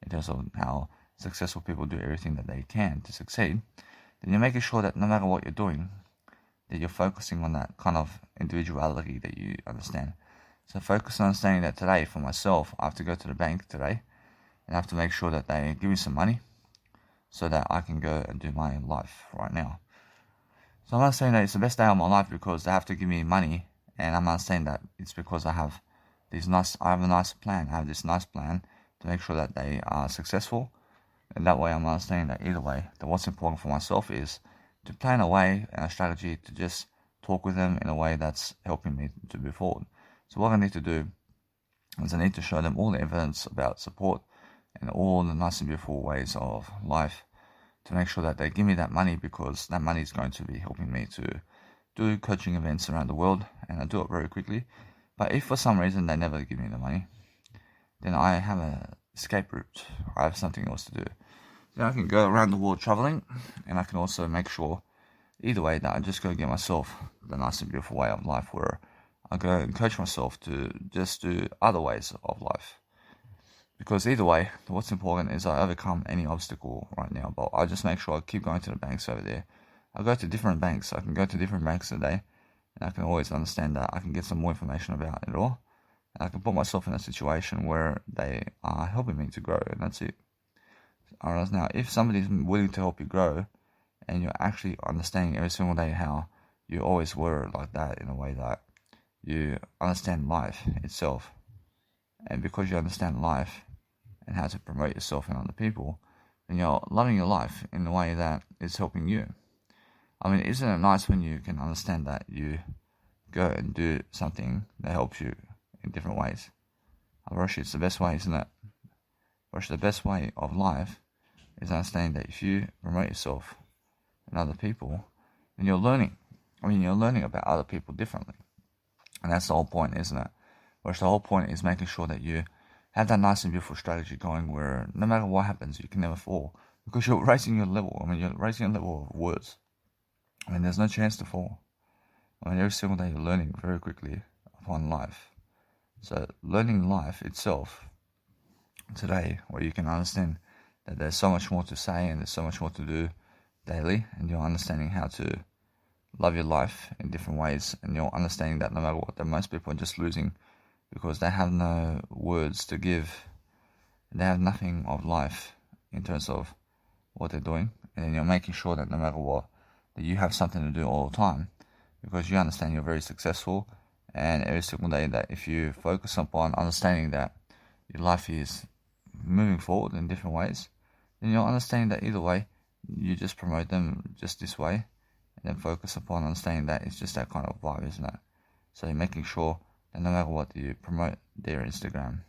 in terms of how successful people do everything that they can to succeed, then you're making sure that no matter what you're doing, that you're focusing on that kind of individuality that you understand. So focus on understanding that today, for myself, I have to go to the bank today and I have to make sure that they give me some money so that I can go and do my life right now. So I'm not saying that it's the best day of my life because they have to give me money, and I'm not saying that it's because I have a nice plan. I have this nice plan to make sure that they are successful, and that way I'm understanding that either way, that what's important for myself is to plan a way and a strategy to just talk with them in a way that's helping me to move forward. So what I need to do is I need to show them all the evidence about support and all the nice and beautiful ways of life, to make sure that they give me that money, because that money is going to be helping me to do coaching events around the world, and I do it very quickly. But if for some reason they never give me the money, then I have an escape route. I have something else to do. Then I can go around the world traveling, and I can also make sure, either way, that I just go get myself the nice and beautiful way of life, where I go and coach myself to just do other ways of life. Because either way, what's important is I overcome any obstacle right now, but I just make sure I keep going to the banks over there. I go to different banks. I can go to different banks a day, and I can always understand that I can get some more information about it all. And I can put myself in a situation where they are helping me to grow, and that's it. Alright, now, if somebody's willing to help you grow, and you're actually understanding every single day how you always were like that, in a way that you understand life itself, and because you understand life and how to promote yourself and other people, then you're loving your life in a way that is helping you. I mean, isn't it nice when you can understand that you go and do something that helps you in different ways? It's the best way, isn't it? The best way of life is understanding that if you promote yourself and other people, then you're learning. You're learning about other people differently. And that's the whole point, isn't it? The whole point is making sure that you have that nice and beautiful strategy going, where no matter what happens, you can never fall, because you're raising your level. You're raising your level of words. There's no chance to fall. Every single day you're learning very quickly upon life. So learning life itself today, where you can understand that there's so much more to say and there's so much more to do daily, and you're understanding how to love your life in different ways, and you're understanding that no matter what, that most people are just losing because they have no words to give. They have nothing of life in terms of what they're doing, and then you're making sure that no matter what, that you have something to do all the time, because you understand you're very successful, and every single day that if you focus upon understanding that your life is moving forward in different ways, then you're understanding that either way, you just promote them just this way, and then focus upon understanding that it's just that kind of vibe, isn't it? So you're making sure that no matter what, you promote their Instagram,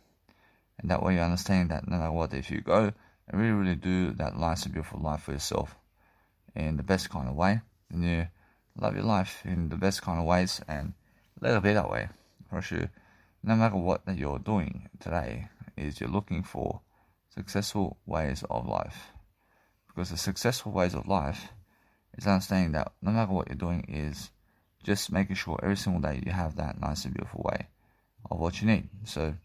and that way you understand that no matter what, if you go and really do that nice and beautiful life for yourself in the best kind of way, then you love your life in the best kind of ways, and let it be that way. For sure, no matter what that you're doing today, is you're looking for successful ways of life, because the successful ways of life is understanding that no matter what you're doing, is just making sure every single day you have that nice and beautiful way of what you need. So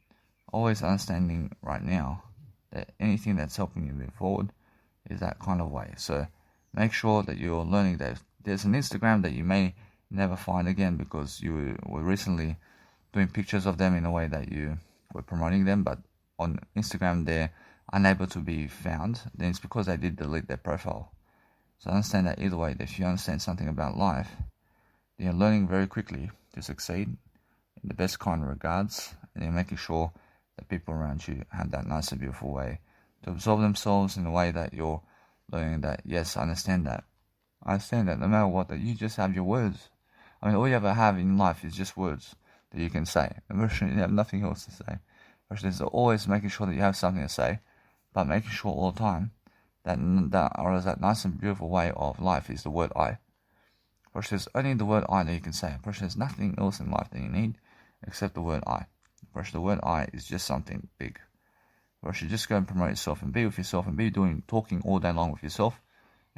always understanding right now that anything that's helping you move forward is that kind of way. So make sure that you're learning that there's an Instagram that you may never find again, because you were recently doing pictures of them in a way that you were promoting them, but on Instagram they're unable to be found, then it's because they did delete their profile. So understand that either way, that if you understand something about life, then you're learning very quickly to succeed in the best kind of regards, and you're making sure that people around you have that nice and beautiful way to absorb themselves in a way that you're learning that, yes, I understand that. I understand that no matter what, that you just have your words. I mean, all you ever have in life is just words that you can say. You have nothing else to say. There's always making sure that you have something to say, but making sure all the time that nice and beautiful way of life is the word I. First, there's only the word I that you can say. First, there's nothing else in life that you need except the word I. First, the word I is just something big. First, you just go and promote yourself and be with yourself and be talking all day long with yourself,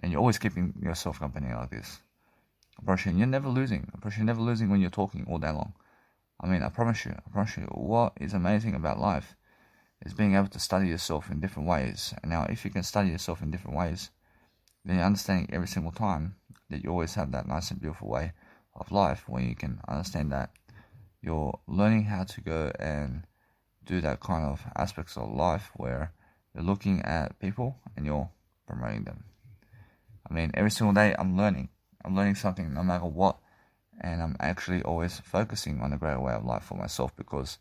and you're always keeping yourself company like this. You're never losing. You're never losing when you're talking all day long. I mean, I promise you, what is amazing about life is being able to study yourself in different ways. And now, if you can study yourself in different ways, then you're understanding every single time that you always have that nice and beautiful way of life where you can understand that you're learning how to go and do that kind of aspects of life where you're looking at people and you're promoting them. I mean, every single day I'm learning something no matter what, and I'm actually always focusing on a greater way of life for myself because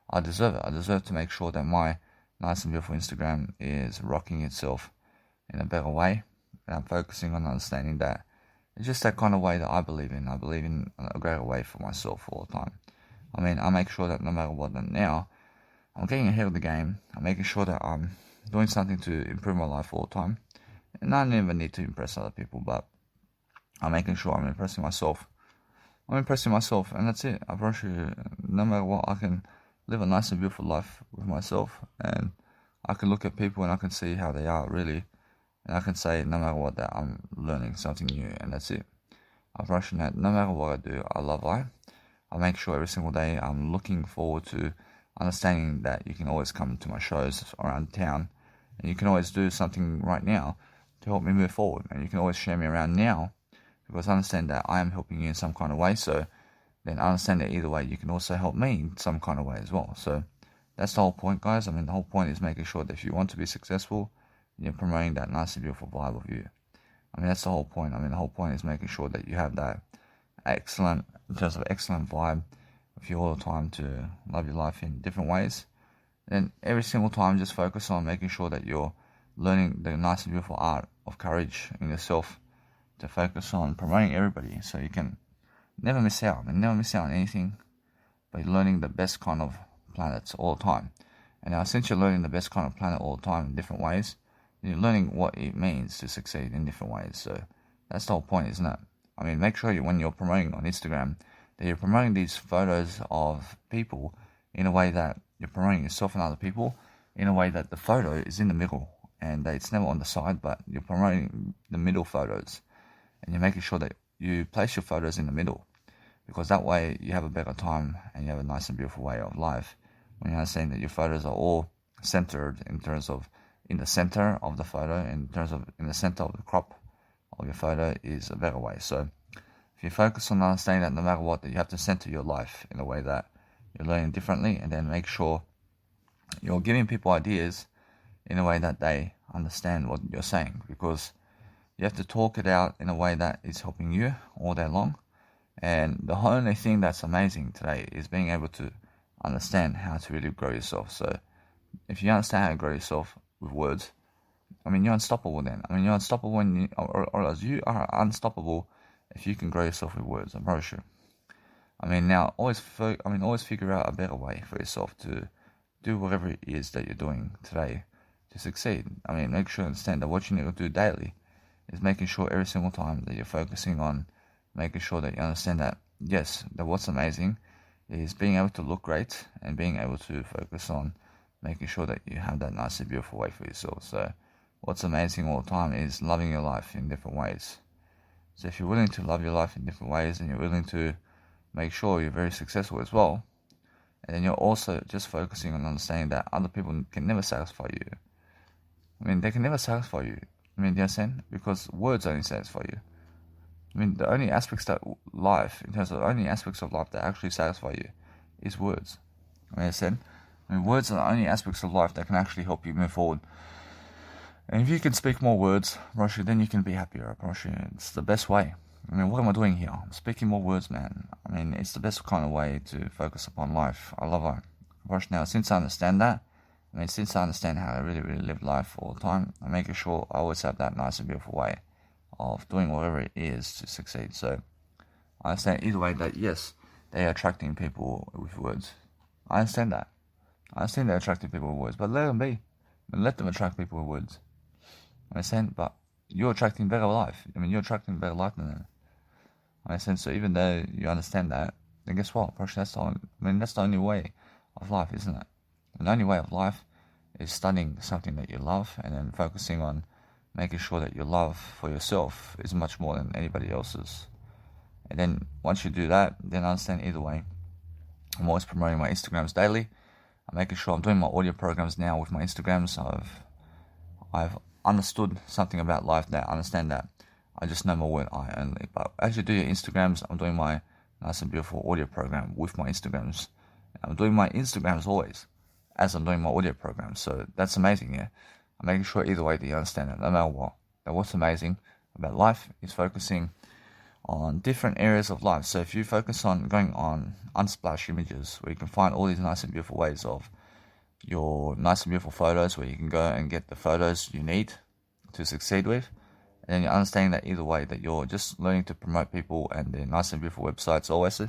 I deserve it. I deserve to make sure that my nice and beautiful Instagram is rocking itself in a better way, and I'm focusing on understanding that it's just that kind of way that I believe in. I believe in a greater way for myself all the time. I mean, I make sure that no matter what, that now I'm getting ahead of the game. I'm making sure that I'm doing something to improve my life all the time, and I never need to impress other people, but I'm making sure I'm impressing myself. And that's it. I promise you, no matter what, I can live a nice and beautiful life with myself, and I can look at people and I can see how they are really, and I can say no matter what that I'm learning something new, and that's it. I promise you that no matter what I do, I love life. I make sure every single day I'm looking forward to understanding that you can always come to my shows around town, and you can always do something right now to help me move forward, and you can always share me around now, because I understand that I am helping you in some kind of way, so then I understand that either way you can also help me in some kind of way as well. So that's the whole point, guys. I mean, the whole point is making sure that if you want to be successful, you're promoting that nice and beautiful vibe of you. I mean, that's the whole point. I mean, the whole point is making sure that you have that excellent vibe of you all the time to love your life in different ways. And every single time, just focus on making sure that you're learning the nice and beautiful art of courage in yourself, to focus on promoting everybody so you can never miss out. I mean, never miss out on anything, but you're learning the best kind of planets all the time. And now, since you're learning the best kind of planet all the time in different ways, you're learning what it means to succeed in different ways. So that's the whole point, isn't it? I mean, make sure when you're promoting on Instagram that you're promoting these photos of people in a way that you're promoting yourself and other people in a way that the photo is in the middle and that it's never on the side, but you're promoting the middle photos. And you're making sure that you place your photos in the middle, because that way you have a better time and you have a nice and beautiful way of life when you're saying that your photos are all centered in terms of in the center of the photo, in terms of in the center of the crop of your photo is a better way. So if you focus on understanding that no matter what, that you have to center your life in a way that you're learning differently, and then make sure you're giving people ideas in a way that they understand what you're saying, because you have to talk it out in a way that is helping you all day long. And the only thing that's amazing today is being able to understand how to really grow yourself. So if you understand how to grow yourself with words, I mean, you're unstoppable then. I mean, you're unstoppable when you, or else you are unstoppable if you can grow yourself with words, I promise you. I mean, now, always figure out a better way for yourself to do whatever it is that you're doing today to succeed. I mean, make sure you understand that what you need to do daily is making sure every single time that you're focusing on making sure that you understand that, yes, that what's amazing is being able to look great and being able to focus on making sure that you have that nice and beautiful way for yourself. So what's amazing all the time is loving your life in different ways. So if you're willing to love your life in different ways and you're willing to make sure you're very successful as well, and then you're also just focusing on understanding that other people can never satisfy you. I mean, they can never satisfy you. I mean, do you understand? Because words only satisfy you. I mean, the only aspects of life that actually satisfy you is words. I said, words are the only aspects of life that can actually help you move forward. And if you can speak more words, Roshi, then you can be happier. Roshi, it's the best way. What am I doing here? I'm speaking more words, man. It's the best kind of way to focus upon life. I love it. Roshi, now, since I understand that, since I understand how I really, really live life all the time, I'm making sure I always have that nice and beautiful way of doing whatever it is to succeed. So I understand either way that, yes, they are attracting people with words. I understand that. I understand they're attracting people with words, but let them be. Let them attract people with words. I understand, but you're attracting better life. You're attracting better life than them. I understand, so even though you understand that, then guess what? That's the only way of life, isn't it? The only way of life is studying something that you love and then focusing on making sure that your love for yourself is much more than anybody else's. And then once you do that, then I understand either way. I'm always promoting my Instagrams daily. I'm making sure I'm doing my audio programs now with my Instagrams. I've understood something about life that I understand that. I just know my word I only. But as you do your Instagrams, I'm doing my nice and beautiful audio program with my Instagrams. I'm doing my Instagrams always as I'm doing my audio program. So that's amazing, yeah. I'm making sure either way that you understand it, no matter what. That what's amazing about life is focusing on different areas of life. So if you focus on going on Unsplash images, where you can find all these nice and beautiful ways of your nice and beautiful photos, where you can go and get the photos you need to succeed with, and then you're understanding that either way, that you're just learning to promote people and their nice and beautiful websites always.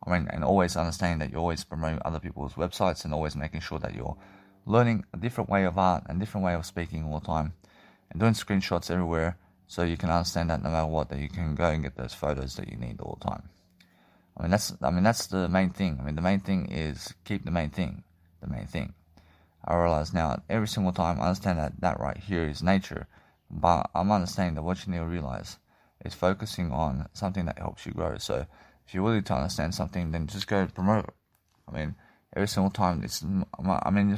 And always understanding that you're always promoting other people's websites and always making sure that you're learning a different way of art and different way of speaking all the time and doing screenshots everywhere, so you can understand that no matter what, that you can go and get those photos that you need all the time. That's the main thing. The main thing is keep the main thing. I realize now every single time I understand that right here is nature, but I'm understanding that what you need to realize is focusing on something that helps you grow. So if you're willing to understand something, then just go promote it. Every single time, it's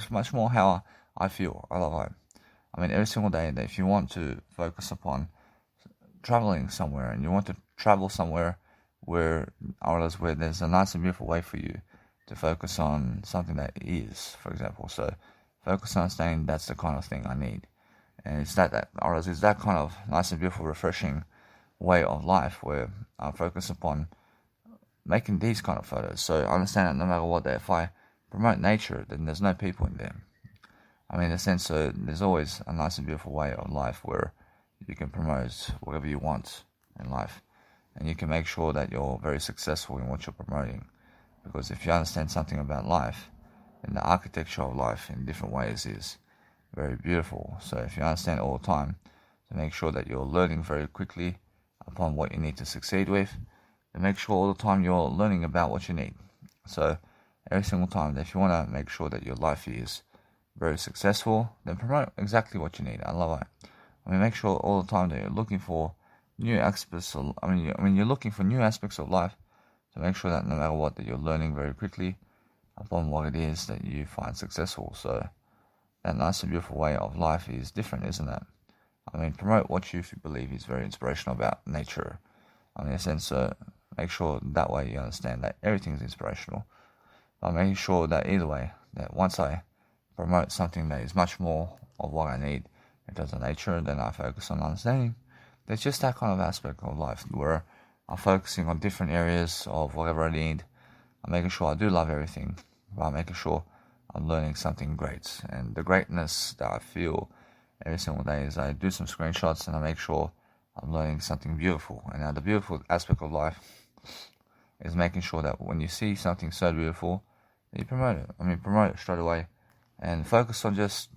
much more how I feel. I love it. Every single day, that if you want to focus upon traveling somewhere and you want to travel somewhere where there's a nice and beautiful way for you to focus on something that is, for example. So focus on understanding that's the kind of thing I need. And it's that kind of nice and beautiful, refreshing way of life where I focus upon making these kind of photos. So I understand that no matter what, that if I promote nature, then there's no people in there. In a sense, so there's always a nice and beautiful way of life where you can promote whatever you want in life. And you can make sure that you're very successful in what you're promoting. Because if you understand something about life, then the architecture of life in different ways is very beautiful. So if you understand it all the time, to make sure that you're learning very quickly upon what you need to succeed with, and make sure all the time you're learning about what you need. So every single time, if you want to make sure that your life is very successful, then promote exactly what you need. I love it. Make sure all the time that you're looking for new aspects of, you're looking for new aspects of life, to make sure that no matter what, that you're learning very quickly upon what it is that you find successful. So that nice and beautiful way of life is different, isn't it? Promote what you believe is very inspirational about nature. In a sense, make sure that way you understand that everything is inspirational. But making sure that either way, that once I promote something that is much more of what I need in terms of nature, then I focus on understanding. There's just that kind of aspect of life where I'm focusing on different areas of whatever I need. I'm making sure I do love everything, but I'm making sure I'm learning something great. And the greatness that I feel every single day is I do some screenshots and I make sure I'm learning something beautiful. And now the beautiful aspect of life is making sure that when you see something so beautiful, that you promote it. Promote it straight away and focus on just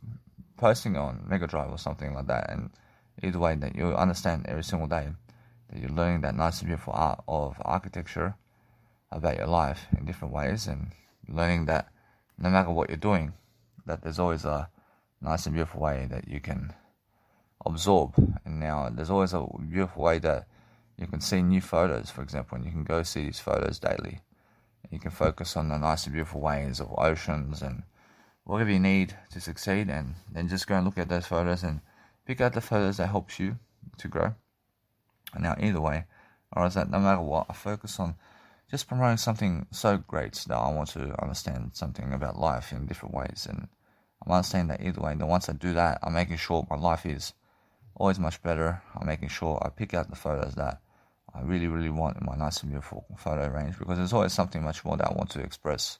posting on Mega Drive or something like that. And either way, that you understand every single day that you're learning that nice and beautiful art of architecture about your life in different ways, and learning that no matter what you're doing, that there's always a nice and beautiful way that you can absorb. And now there's always a beautiful way that you can see new photos, for example, and you can go see these photos daily. And you can focus on the nice and beautiful ways of oceans and whatever you need to succeed, and then just go and look at those photos and pick out the photos that helps you to grow. And now either way, or is that no matter what, I focus on just promoting something so great that I want to understand something about life in different ways. And I'm understanding that either way. And then once I do that, I'm making sure my life is always much better. I'm making sure I pick out the photos that I really, really want in my nice and beautiful photo range, because there's always something much more that I want to express.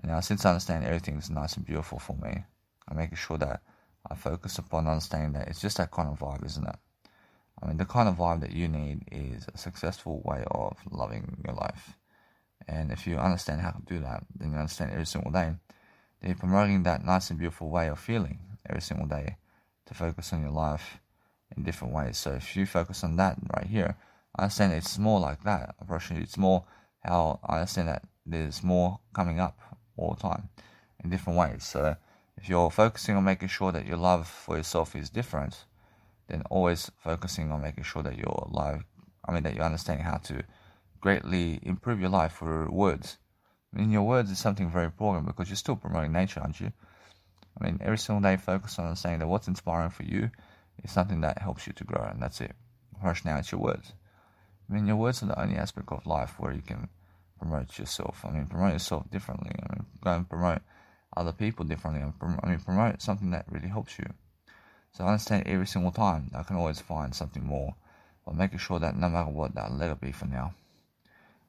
And now, since I understand everything's nice and beautiful for me, I'm making sure that I focus upon understanding that it's just that kind of vibe, isn't it? I mean, the kind of vibe that you need is a successful way of loving your life. And if you understand how to do that, then you understand every single day that you're promoting that nice and beautiful way of feeling every single day to focus on your life in different ways. So if you focus on that right here, I understand it's more like that. Approximately, it's more how I understand that there's more coming up all the time in different ways. So if you're focusing on making sure that your love for yourself is different, then always focusing on making sure that your life, that you're understanding how to greatly improve your life through words. I mean, your words is something very important because you're still promoting nature, aren't you? I mean, every single day focus on saying that what's inspiring for you is something that helps you to grow, and that's it. First, now it's your words. I mean, your words are the only aspect of life where you can promote yourself. I mean, promote yourself differently. I mean, go and promote other people differently. Promote something that really helps you. So I understand every single time I can always find something more, but making sure that no matter what, that let it be for now.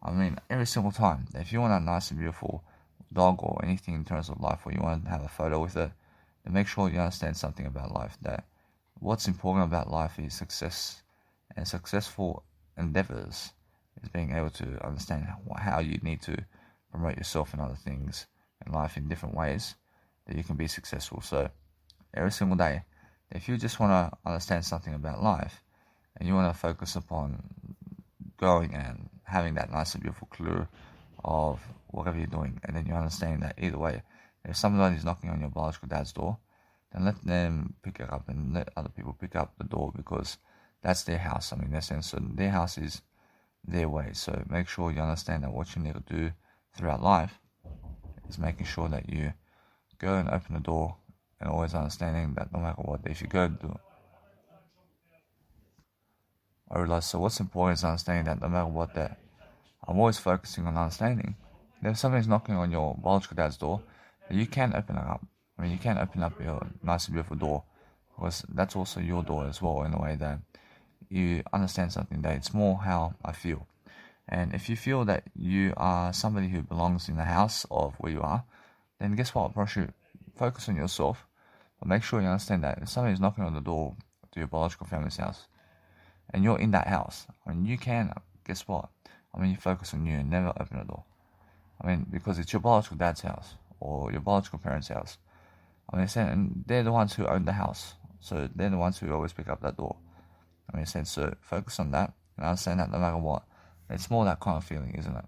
I mean, every single time, if you want a nice and beautiful dog or anything in terms of life, or you want to have a photo with it, then make sure you understand something about life, that what's important about life is success, and successful endeavors is being able to understand how you need to promote yourself and other things in life in different ways that you can be successful. So every single day, if you just want to understand something about life and you want to focus upon going and having that nice and beautiful clue of whatever you're doing, and then you understand that either way, if somebody is knocking on your biological dad's door, then let them pick it up and let other people pick up the door, because that's their house. I mean, in that sense, so their house is their way. So make sure you understand that what you need to do throughout life is making sure that you go and open the door, and always understanding that no matter what, if you go do, I realize, so what's important is understanding that no matter what, that I'm always focusing on understanding that if somebody's knocking on your biological dad's door, that you can open it up. I mean, you can open up your nice and beautiful door, because that's also your door as well, in a way that you understand something, that it's more how I feel. And if you feel that you are somebody who belongs in the house of where you are, then guess what? Focus on yourself, but make sure you understand that if somebody is knocking on the door to your biological family's house, and you're in that house, I mean, you can, guess what? I mean, you focus on you and never open the door. I mean, because it's your biological dad's house or your biological parents' house. I mean, and they're the ones who own the house, so they're the ones who always pick up that door. I mean, so focus on that and understand that no matter what, it's more that kind of feeling, isn't it?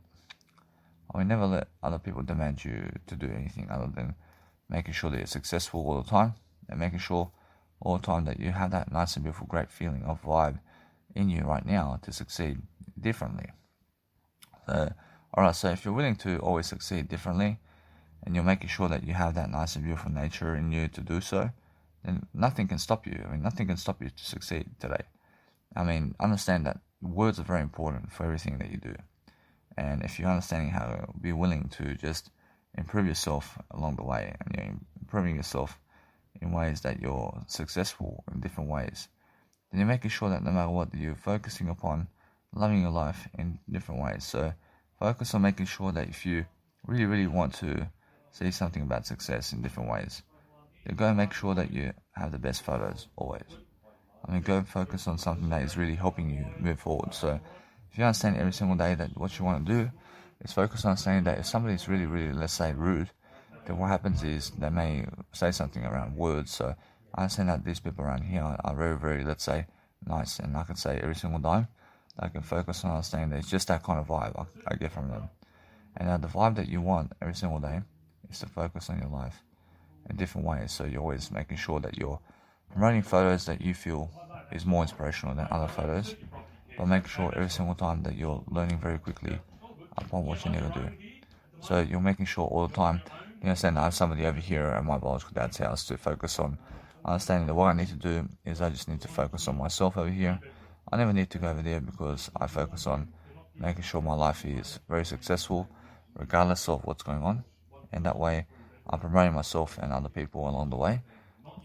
I mean, never let other people demand you to do anything other than making sure that you're successful all the time, and making sure all the time that you have that nice and beautiful, great feeling of vibe in you right now to succeed differently. Alright, so if you're willing to always succeed differently, and you're making sure that you have that nice and beautiful nature in you to do so, then nothing can stop you. I mean, nothing can stop you to succeed today. I mean, understand that words are very important for everything that you do. And if you're understanding how to be willing to just improve yourself along the way, and you're improving yourself in ways that you're successful in different ways, then you're making sure that no matter what, you're focusing upon loving your life in different ways. So focus on making sure that if you really, really want to see something about success in different ways, then go and make sure that you have the best photos always. I mean, go and focus on something that is really helping you move forward. So if you understand every single day that what you want to do is focus on saying that if somebody is really, really, let's say, rude, then what happens is they may say something around words. So I understand that these people around here are very, very, let's say, nice, and I can say every single time I can focus on understanding that it's just that kind of vibe I get from them. And the vibe that you want every single day is to focus on your life in different ways. So you're always making sure that you're promoting photos that you feel is more inspirational than other photos, but make sure every single time that you're learning very quickly upon what you need to do. So you're making sure all the time, you understand, I have somebody over here at my biological dad's house to focus on understanding that what I need to do is I just need to focus on myself over here. I never need to go over there because I focus on making sure my life is very successful regardless of what's going on, and that way I'm promoting myself and other people along the way,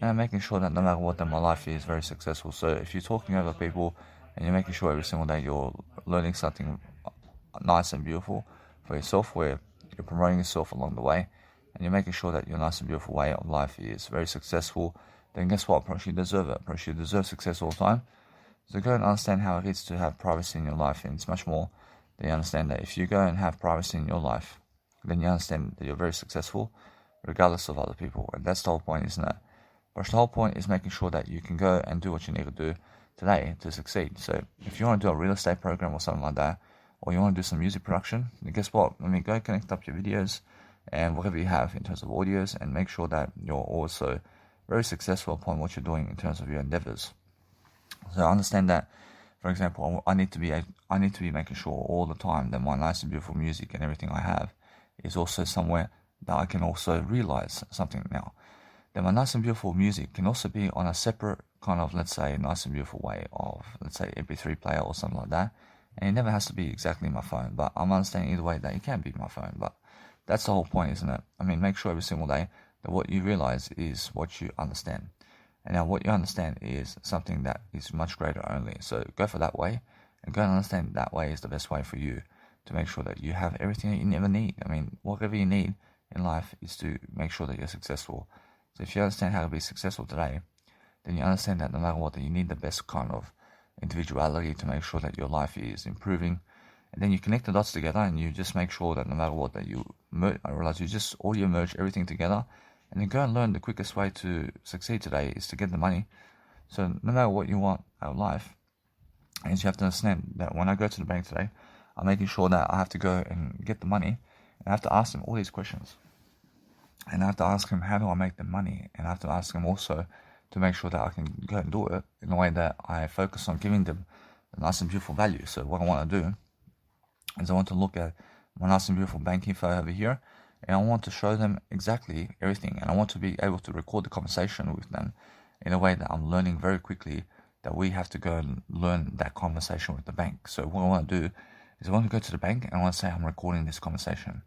and I'm making sure that no matter what, that my life is very successful. So if you're talking over people and you're making sure every single day you're learning something nice and beautiful for yourself, where you're promoting yourself along the way, and you're making sure that your nice and beautiful way of life is very successful, then guess what? Perhaps you deserve it. Perhaps you deserve success all the time. So go and understand how it is to have privacy in your life, and it's much more that you understand that if you go and have privacy in your life, then you understand that you're very successful regardless of other people. And that's the whole point, isn't it? But the whole point is making sure that you can go and do what you need to do today to succeed. So if you want to do a real estate program or something like that, or you want to do some music production, then guess what? I mean, go connect up your videos and whatever you have in terms of audios, and make sure that you're also very successful upon what you're doing in terms of your endeavors. So I understand that, for example, I need to be making sure all the time that my nice and beautiful music and everything I have is also somewhere that I can also realize something now. That my nice and beautiful music can also be on a separate kind of, let's say, nice and beautiful way of, let's say, MP3 player or something like that. And it never has to be exactly my phone, but I'm understanding either way that it can be my phone. But that's the whole point, isn't it? I mean, make sure every single day that what you realize is what you understand. And now what you understand is something that is much greater only. So go for that way, and go and understand that way is the best way for you to make sure that you have everything that you never need. I mean, whatever you need in life is to make sure that you're successful. So if you understand how to be successful today, then you understand that no matter what, that you need the best kind of individuality to make sure that your life is improving. And then you connect the dots together, and you just make sure that no matter what, that I realize you just audio merge everything together, and then go and learn the quickest way to succeed today is to get the money. So no matter what you want out of life, is you have to understand that when I go to the bank today, I'm making sure that I have to go and get the money, and I have to ask them all these questions. And I have to ask them, how do I make the money? And I have to ask them also to make sure that I can go and do it in a way that I focus on giving them a nice and beautiful value. So what I want to do is I want to look at my nice and beautiful bank info over here, and I want to show them exactly everything, and I want to be able to record the conversation with them in a way that I'm learning very quickly that we have to go and learn that conversation with the bank. So what I want to do is I want to go to the bank and I want to say I'm recording this conversation.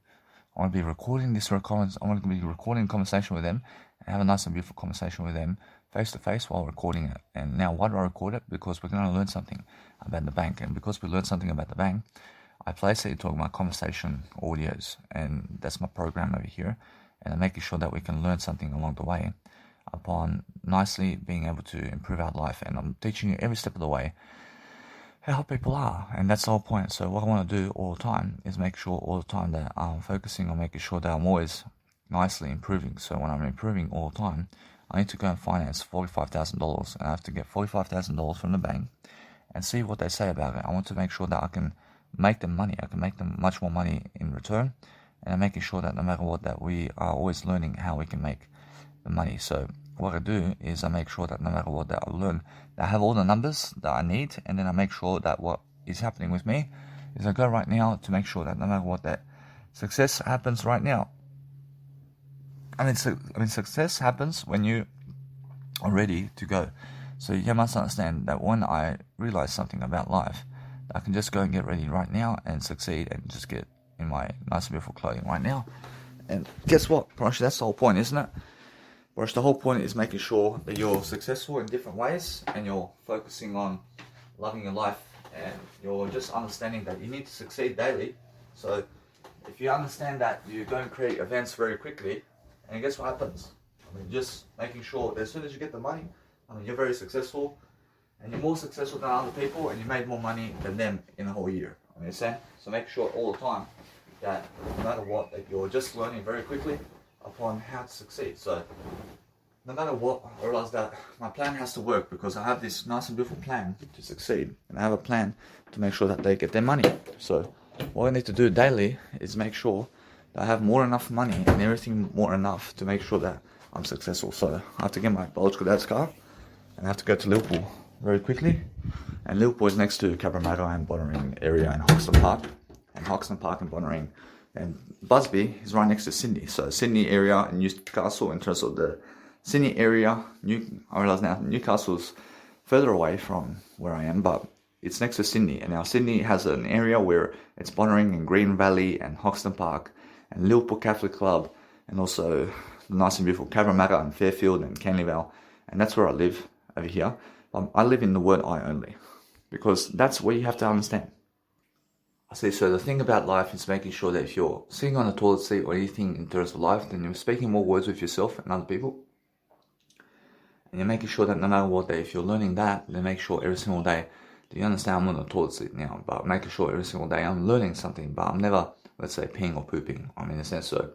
I want to be recording this I want to be recording a conversation with them and have a nice and beautiful conversation with them face to face while recording it. And now why do I record it? Because we're going to learn something about the bank, and because we learn something about the bank, I place it into my conversation audios, and that's my program over here, and I'm making sure that we can learn something along the way upon nicely being able to improve our life. And I'm teaching you every step of the way how people are, and that's the whole point. So what I want to do all the time is make sure all the time that I'm focusing on making sure that I'm always nicely improving. So when I'm improving all the time, I need to go and finance $45,000, and I have to get $45,000 from the bank and see what they say about it. I want to make sure that I can make them money. I can make them much more money in return, and I'm making sure that no matter what, that we are always learning how we can make the money. So what I do is I make sure that no matter what, that I learn, that I have all the numbers that I need, and then I make sure that what is happening with me is I go right now to make sure that no matter what, that success happens right now. I mean, success happens when you are ready to go. So you must understand that when I realize something about life, I can just go and get ready right now and succeed and just get in my nice and beautiful clothing right now. And guess what, Parash, that's the whole point, isn't it? Whereas the whole point is making sure that you're successful in different ways, and you're focusing on loving your life, and you're just understanding that you need to succeed daily. So if you understand that, you go and create events very quickly, and guess what happens? I mean, just making sure that as soon as you get the money, I mean, you're very successful, and you're more successful than other people, and you made more money than them in a whole year. I mean, so make sure all the time that no matter what, that you're just learning very quickly upon how to succeed. So no matter what, I realize that my plan has to work, because I have this nice and beautiful plan to succeed, and I have a plan to make sure that they get their money. So what I need to do daily is make sure that I have more enough money and everything more enough to make sure that I'm successful. So I have to get my biological dad's car, and I have to go to Liverpool very quickly. And Liverpool is next to Cabramatta and Bonnering area, and Hoxton Park. And Hoxton Park and Bonnering. And Busby is right next to Sydney. So Sydney area and Newcastle, in terms of the Sydney area, I realise now Newcastle's further away from where I am, but It's next to Sydney, and now Sydney has an area where it's bordering in Green Valley and Hoxton Park and Liverpool Catholic Club, and also the nice and beautiful Cabramatta and Fairfield and Canley Vale, and that's where I live over here. I live in the word I only, because that's what you have to understand. I see, so the thing about life is making sure that if you're sitting on a toilet seat or anything in terms of life, then you're speaking more words with yourself and other people. And you're making sure that no matter what day, if you're learning that, then make sure every single day that you understand I'm on a toilet seat now, but making sure every single day I'm learning something, but I'm never, let's say, peeing or pooping. I mean, in a sense, so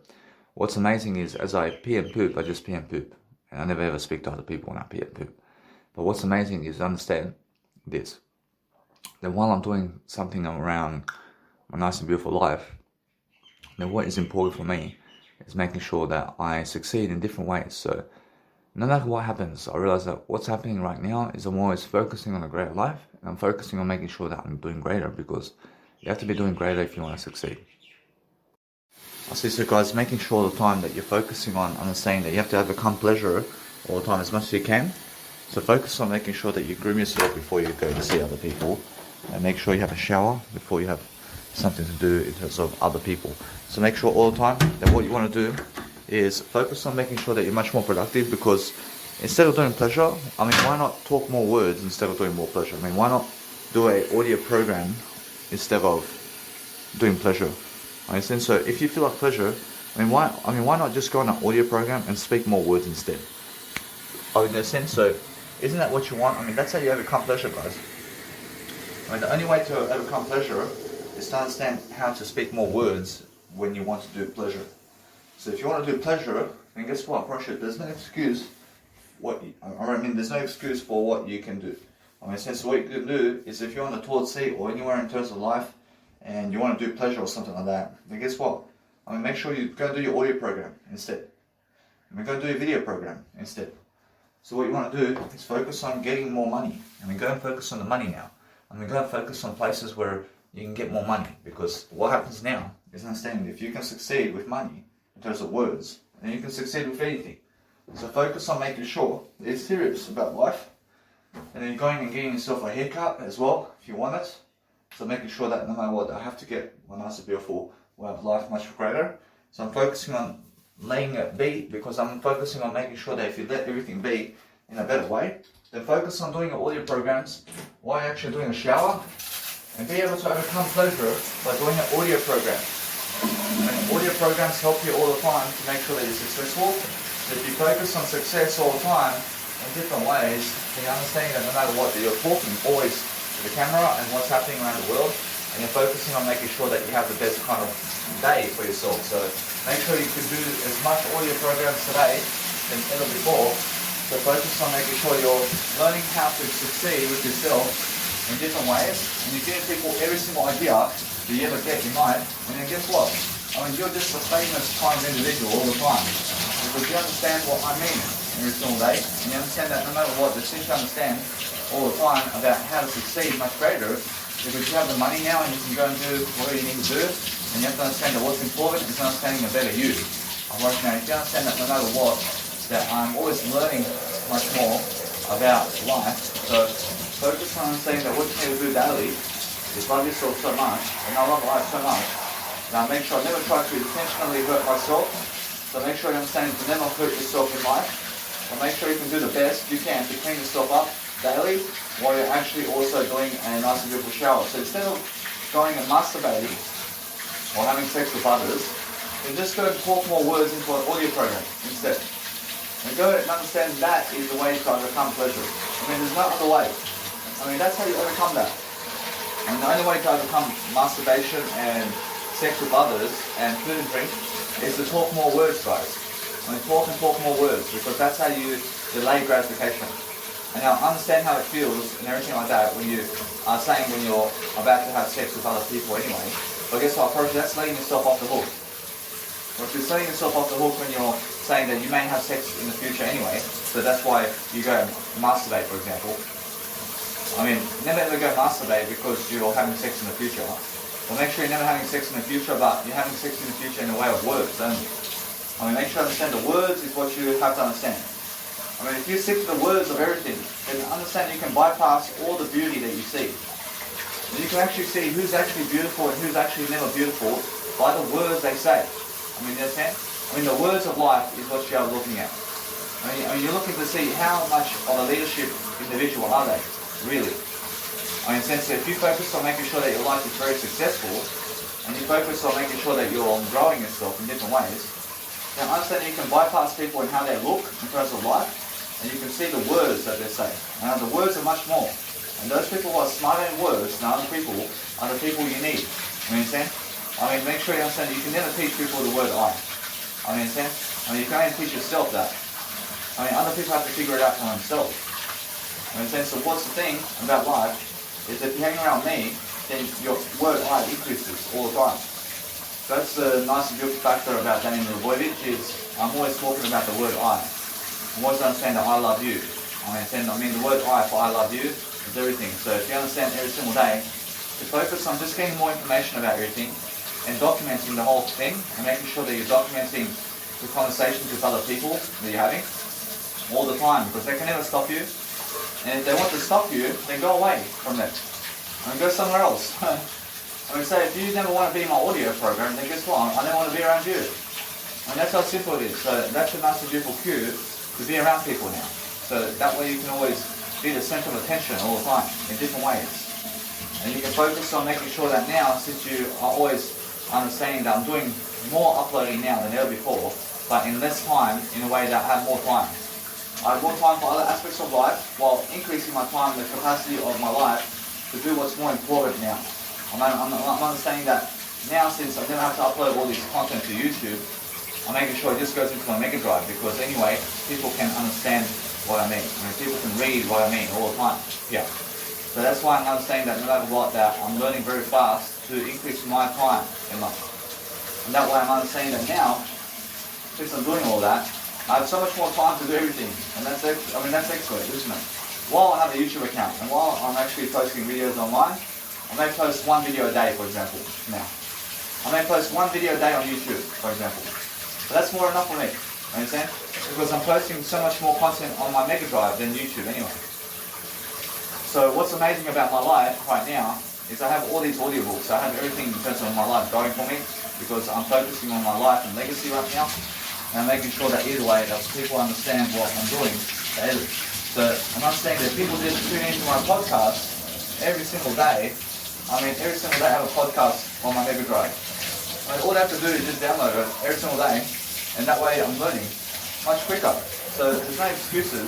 what's amazing is as I pee and poop, I just pee and poop. And I never ever speak to other people when I pee and poop. But what's amazing is understand this, that while I'm doing something around my nice and beautiful life, then what is important for me is making sure that I succeed in different ways. So no matter what happens, I realize that what's happening right now is I'm always focusing on a greater life, and I'm focusing on making sure that I'm doing greater, because you have to be doing greater if you want to succeed. I see, so guys, making sure all the time that you're focusing on understanding that you have to overcome pleasure all the time as much as you can. So focus on making sure that you groom yourself before you go to see other people, and make sure you have a shower before you have something to do in terms of other people. So make sure all the time that what you want to do is focus on making sure that you're much more productive, because instead of doing pleasure, I mean, why not talk more words instead of doing more pleasure? I mean, why not do an audio program instead of doing pleasure? I mean, so if you feel like pleasure, why not just go on an audio program and speak more words instead? Oh, in a sense, so isn't that what you want? I mean, that's how you overcome pleasure, guys. I mean, the only way to overcome pleasure is to understand how to speak more words when you want to do pleasure. So if you want to do pleasure, then guess what? There's no excuse. There's no excuse for what you can do. I mean, since what you can do is if you're on the toilet seat or anywhere in terms of life, and you want to do pleasure or something like that, then guess what? I mean, make sure you go and do your audio program instead. I mean, go and do your video program instead. So what you want to do is focus on getting more money. I mean, go and focus on the money now. I mean, go and focus on places where you can get more money, because what happens now is understanding if you can succeed with money in terms of words, then you can succeed with anything. So focus on making sure that you're serious about life, and then going and getting yourself a haircut as well if you want it. So making sure that no matter what, I have to get my nice and beautiful way of life much greater. So I'm focusing on letting it be, because I'm focusing on making sure that if you let everything be in a better way, then focus on doing your audio programs while you're actually doing a shower, and be able to overcome pleasure by doing an audio program. And audio programs help you all the time to make sure that you're successful. So if you focus on success all the time in different ways, then you understand that no matter what, that you're talking always to the camera and what's happening around the world, and you're focusing on making sure that you have the best kind of day for yourself. So make sure you can do as much audio programs today than ever before. So focus on making sure you're learning how to succeed with yourself in different ways, and you're giving people every single idea that you ever get in life, and then guess what? I mean, you're just a famous kind of individual all the time, because you understand what I mean every single day, and you understand that no matter what, the things you understand all the time about how to succeed much greater, because you have the money now and you can go and do whatever you need to do, and you have to understand that what's important is understanding a better you. Otherwise, now, if you understand that no matter what, that I'm always learning much more about life, so focus on understanding that what you need to do daily is love yourself so much, and I love life so much. Now make sure I never try to intentionally hurt myself, so make sure you understand to never hurt yourself in life, and make sure you can do the best you can to clean yourself up daily, while you're actually also doing a nice and beautiful shower. So instead of going and masturbating or having sex with others, then just go and talk more words into an audio program instead. And go and understand that is the way to overcome pleasure. I mean, there's no other way. I mean, that's how you overcome that. And the only way to overcome masturbation and sex with others and food and drink is to talk more words, guys. I mean, talk more words, because that's how you delay gratification. And now understand how it feels and everything like that when you are saying when you're about to have sex with other people anyway. But guess what, approach that's letting yourself off the hook. Or if you're letting yourself off the hook when you're saying that you may have sex in the future anyway, so that's why you go masturbate, for example. I mean, never ever go masturbate because you're having sex in the future. Well, make sure you're never having sex in the future, but you're having sex in the future in the way of words only. I mean, make sure you understand the words is what you have to understand. I mean, if you stick to the words of everything, then understand you can bypass all the beauty that you see. You can actually see who's actually beautiful and who's actually never beautiful by the words they say. I mean, you understand? I mean, the words of life is what you are looking at. I mean, you're looking to see how much of a leadership individual are they, really. I mean, since if you focus on making sure that your life is very successful, and you focus on making sure that you're growing yourself in different ways, then understand you can bypass people and how they look in terms of life, and you can see the words that they say. Now, the words are much more. And those people who are smarter in words than other people are the people you need. You understand? I mean, make sure you understand that you can never teach people the word I. I mean, understand? I mean, you can only teach yourself that. I mean, other people have to figure it out for themselves. I mean, so what's the thing about life is if you hang around me, then your word I increases all the time. So that's the nice and beautiful factor about Daniel Milivojevic is I'm always talking about the word I. I'm always understand that I love you. I mean, the word I for I love you is everything. So if you understand every single day, to focus on just getting more information about everything and documenting the whole thing and making sure that you're documenting the conversations with other people that you're having all the time, because they can never stop you. And if they want to stop you, then go away from them. I mean, go somewhere else. I mean, say if you never want to be in my audio program, then guess what? I don't want to be around you. And that's how simple it is. So that's a nice and beautiful cue to be around people now. So that way you can always be the center of attention all the time in different ways. And you can focus on making sure that now, since you are always understanding that I'm doing more uploading now than ever before, but in less time, in a way that I have more time. I have more time for other aspects of life while increasing my time, the capacity of my life to do what's more important now. I'm understanding that now, since I don't have to upload all this content to YouTube, I'm making sure it just goes into my Mega Drive, because anyway, people can understand what I mean. I mean, people can read what I mean all the time. Yeah. So that's why I'm understanding that no matter what, that I'm learning very fast to increase my time in life. And that way I'm understanding that now, since I'm doing all that, I have so much more time to do everything. And that's excellent, isn't it? While I have a YouTube account, and while I'm actually posting videos online, I may post one video a day, for example, now. I may post one video a day on YouTube, for example. But that's more enough for me, understand? Because I'm posting so much more content on my Mega Drive than YouTube anyway. So what's amazing about my life right now is I have all these audiobooks. I have everything in terms of my life going for me, because I'm focusing on my life and legacy right now. And I'm making sure that either way that people understand what I'm doing daily. So I'm understanding that people just tune into my podcast every single day. I mean, every single day I have a podcast on my Mega Drive. I mean, all they have to do is just download it every single day, and that way I'm learning much quicker. So there's no excuses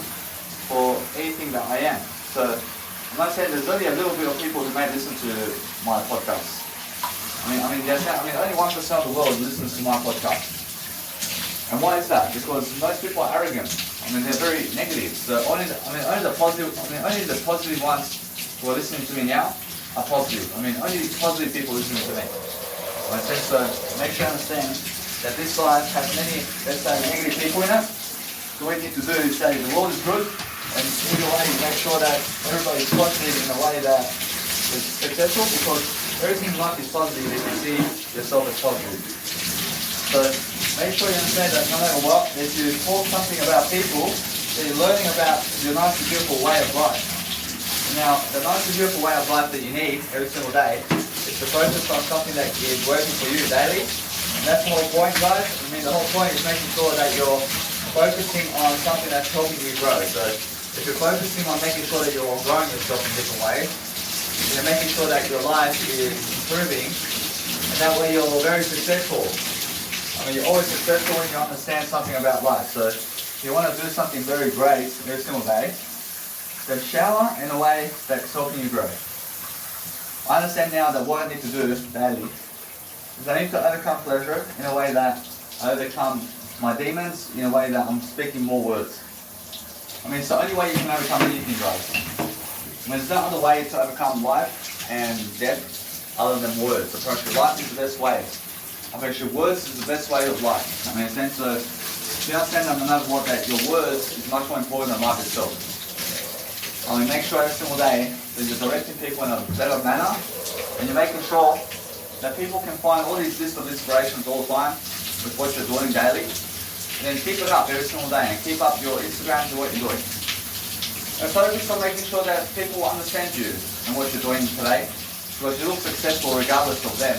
for anything that I am. So I'm not saying there's only a little bit of people who may listen to my podcast. I mean, only 1% of the world listens to my podcast. And why is that? Because most people are arrogant. I mean, they're very negative. So only the positive ones who are listening to me now are positive. I mean, only positive people listening to me. So make sure you understand that this life has many, let's say, negative people in it. So what you need to do is say the world is good, and either way you make sure that everybody's positive in a way that is successful, because everything in life is positive if you see yourself as positive. So make sure you understand that no matter what, if you talk something about people, that you're learning about your nice and beautiful way of life. Now, the nice and beautiful way of life that you need every single day is to focus on something that is working for you daily. And that's the whole point, guys. I mean, the whole point is making sure that you're focusing on something that's helping you grow. So if you're focusing on making sure that you're growing yourself in different ways, you're making sure that your life is improving, and that way you're very successful. I mean, you're always successful when you understand something about life. So if you want to do something very great every single day, then shower in a way that's helping you grow. I understand now that what I need to do daily is I need to overcome pleasure in a way that I overcome my demons, in a way that I'm speaking more words. I mean, it's the only way you can overcome anything, guys. I mean, there's no other way to overcome life and death other than words. Approach life is the best way. Approach words is the best way of life. I mean, so you understand that no matter what, that your words is much more important than life itself. I mean, make sure every single day that you're directing people in a better manner, and you're making sure that people can find all these lists of inspirations all the time with what you're doing daily. And then keep it up every single day, and keep up your Instagram to what you're doing. And focus on making sure that people understand you and what you're doing today. because you look successful regardless of them.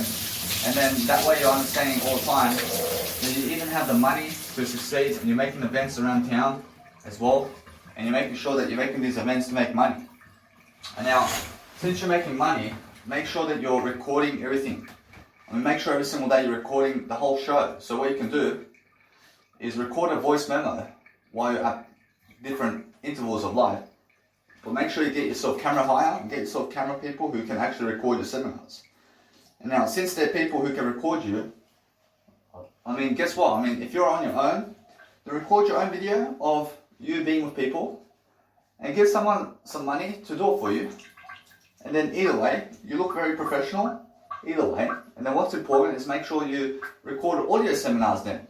And then that way you're understanding all the time that you even have the money to succeed, and you're making events around town as well, and you're making sure that you're making these events to make money. And now, since you're making money, make sure that you're recording everything. I mean, make sure every single day you're recording the whole show. So what you can do is record a voice memo while you're at different intervals of life. But make sure you get yourself camera hire and get yourself camera people who can actually record your seminars. And now, since there are people who can record you, I mean, guess what? I mean, if you're on your own, then record your own video of you being with people and give someone some money to do it for you. And then either way, you look very professional, either way. And then what's important is make sure you record all your seminars then.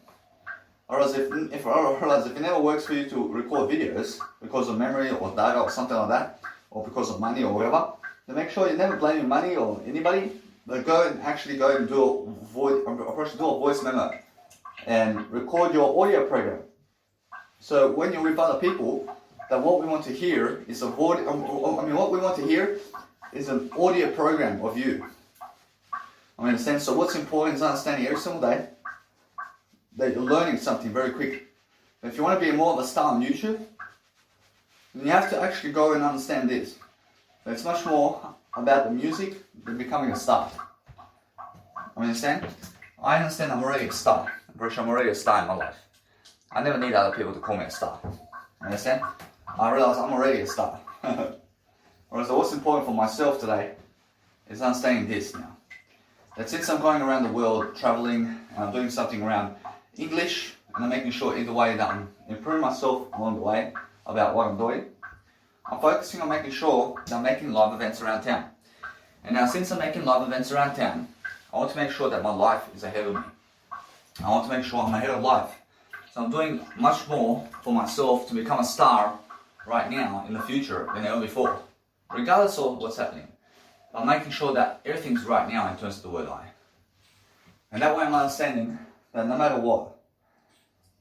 Or else if it never works for you to record videos because of memory or data or something like that, or because of money or whatever, then make sure you never blame your money or anybody, but go and do a voice memo and record your audio program. So when you're with other people, that what we want to hear is an audio program of you. I understand. So what's important is understanding every single day that you're learning something very quick. If you want to be more of a star on YouTube, then you have to actually go and understand this. It's much more about the music than becoming a star. I understand? I understand I'm already a star. I'm pretty sure I'm already a star in my life. I never need other people to call me a star. Understand? I realize I'm already a star. Whereas what's important for myself today is understanding this now. That since I'm going around the world, traveling, and I'm doing something around English, and I'm making sure either way that I'm improving myself along the way about what I'm doing, I'm focusing on making sure that I'm making live events around town. And now since I'm making live events around town, I want to make sure that my life is ahead of me. I want to make sure I'm ahead of life. So I'm doing much more for myself to become a star right now in the future than ever before, regardless of what's happening. I'm making sure that everything's right now in terms of the word I. And that way I'm understanding that no matter what,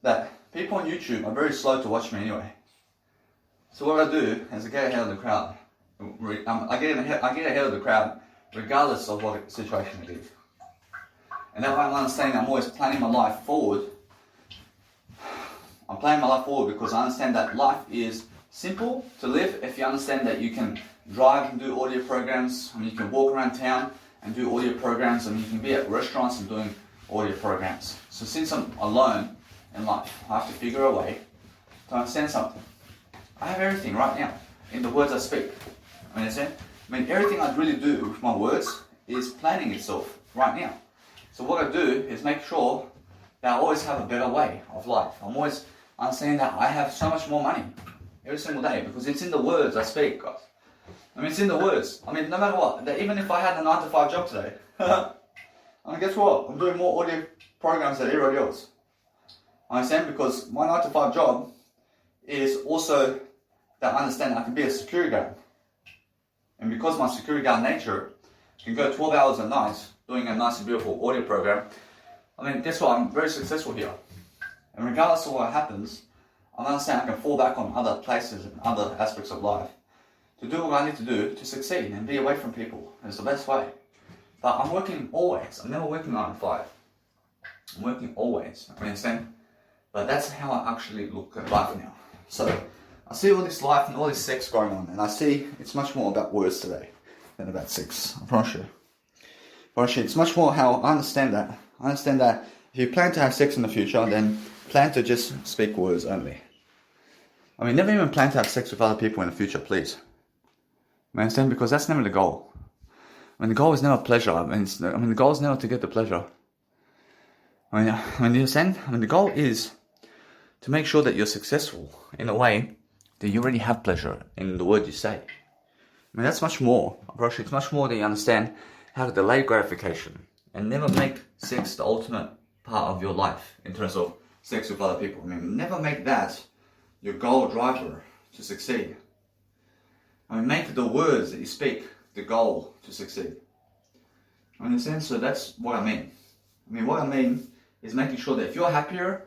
that people on YouTube are very slow to watch me anyway. So what I do is I get ahead of the crowd. I get ahead of the crowd regardless of what situation it is. And that way I'm understanding I'm always planning my life forward. I'm planning my life forward because I understand that life is simple to live if you understand that you can drive and do audio programs, and you can walk around town and do audio programs, and you can be at restaurants and doing audio programs. So since I'm alone in life, I have to figure a way to understand something. I have everything right now in the words I speak. Understand? I mean, everything I really do with my words is planning itself right now. So what I do is make sure that I always have a better way of life. I'm always understanding that I have so much more money every single day because it's in the words I speak, guys. I mean, it's in the words. I mean, no matter what, that even if I had a 9-to-5 job today, I mean, guess what? I'm doing more audio programs than everybody else. I understand because my 9-to-5 job is also that I understand I can be a security guard. And because my security guard nature can go 12 hours a night doing a nice and beautiful audio program, I mean, guess what? I'm very successful here. And regardless of what happens, I understand I can fall back on other places and other aspects of life to do what I need to do to succeed and be away from people. It's the best way. But I'm working always. I'm never working 9 to 5. I'm working always. You understand? But that's how I actually look at life now. So I see all this life and all this sex going on, and I see it's much more about words today than about sex. I promise you. It's much more how I understand that. I understand that if you plan to have sex in the future, then plan to just speak words only. I mean, never even plan to have sex with other people in the future, please. You understand? Because that's never the goal. I mean, the goal is never pleasure. I mean, the goal is never to get the pleasure. I mean, you understand? I mean, the goal is to make sure that you're successful in a way that you already have pleasure in the word you say. I mean, that's much more. It's much more that you understand how to delay gratification and never make sex the ultimate part of your life in terms of sex with other people. I mean, never make that your goal driver to succeed. I mean, make the words that you speak the goal to succeed. I understand? So that's what I mean. I mean, what I mean is making sure that if you're happier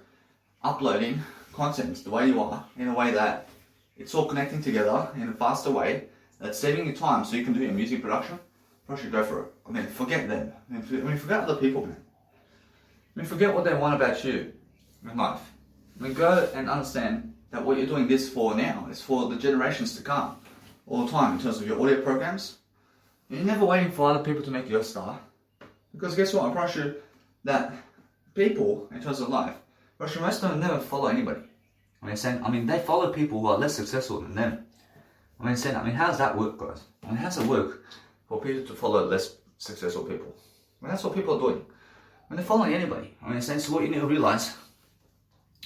uploading content the way you are, in a way that it's all connecting together in a faster way, that's saving you time so you can do your music production, I should go for it. I mean, forget them. I mean, forget other people, man. I mean, forget what they want about you in life. I mean, go and understand that what you're doing this for now is for the generations to come. All the time, in terms of your audio programs. You're never waiting for other people to make you a star. Because guess what? I promise you that people, in terms of life, most of them never follow anybody. I mean, they follow people who are less successful than them. how does that work, guys? How does it work for people to follow less successful people? That's what people are doing. They're following anybody. So what you need to realize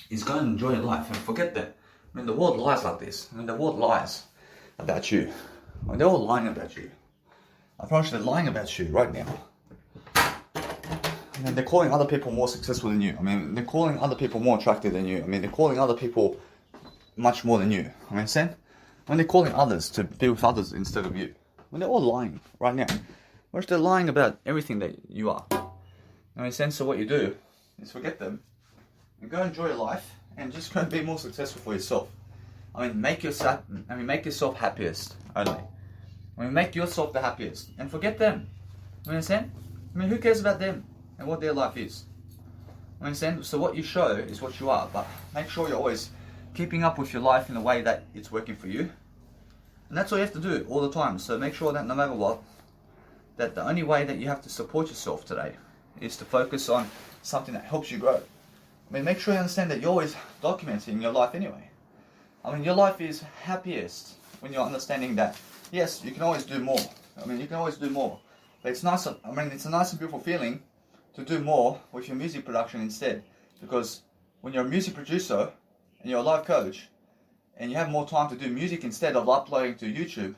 is go and enjoy your life and forget that. The world lies like this. The world lies about you. They're all lying about you. I promise you, they're lying about you right now. They're calling other people more successful than you. They're calling other people more attractive than you. They're calling other people much more than you. They're calling others to be with others instead of you. They're all lying right now. They're lying about everything that you are. So what you do is forget them and go enjoy your life and just go and be more successful for yourself. Make yourself happiest only. Make yourself the happiest and forget them. You understand? Who cares about them and what their life is? You understand? So what you show is what you are, but make sure you're always keeping up with your life in a way that it's working for you. And that's all you have to do all the time. So make sure that no matter what, that the only way that you have to support yourself today is to focus on something that helps you grow. Make sure you understand that you're always documenting your life anyway. Your life is happiest when you're understanding that, yes, you can always do more. You can always do more. But it's nice, it's a nice and beautiful feeling to do more with your music production instead. Because when you're a music producer and you're a life coach and you have more time to do music instead of uploading to YouTube,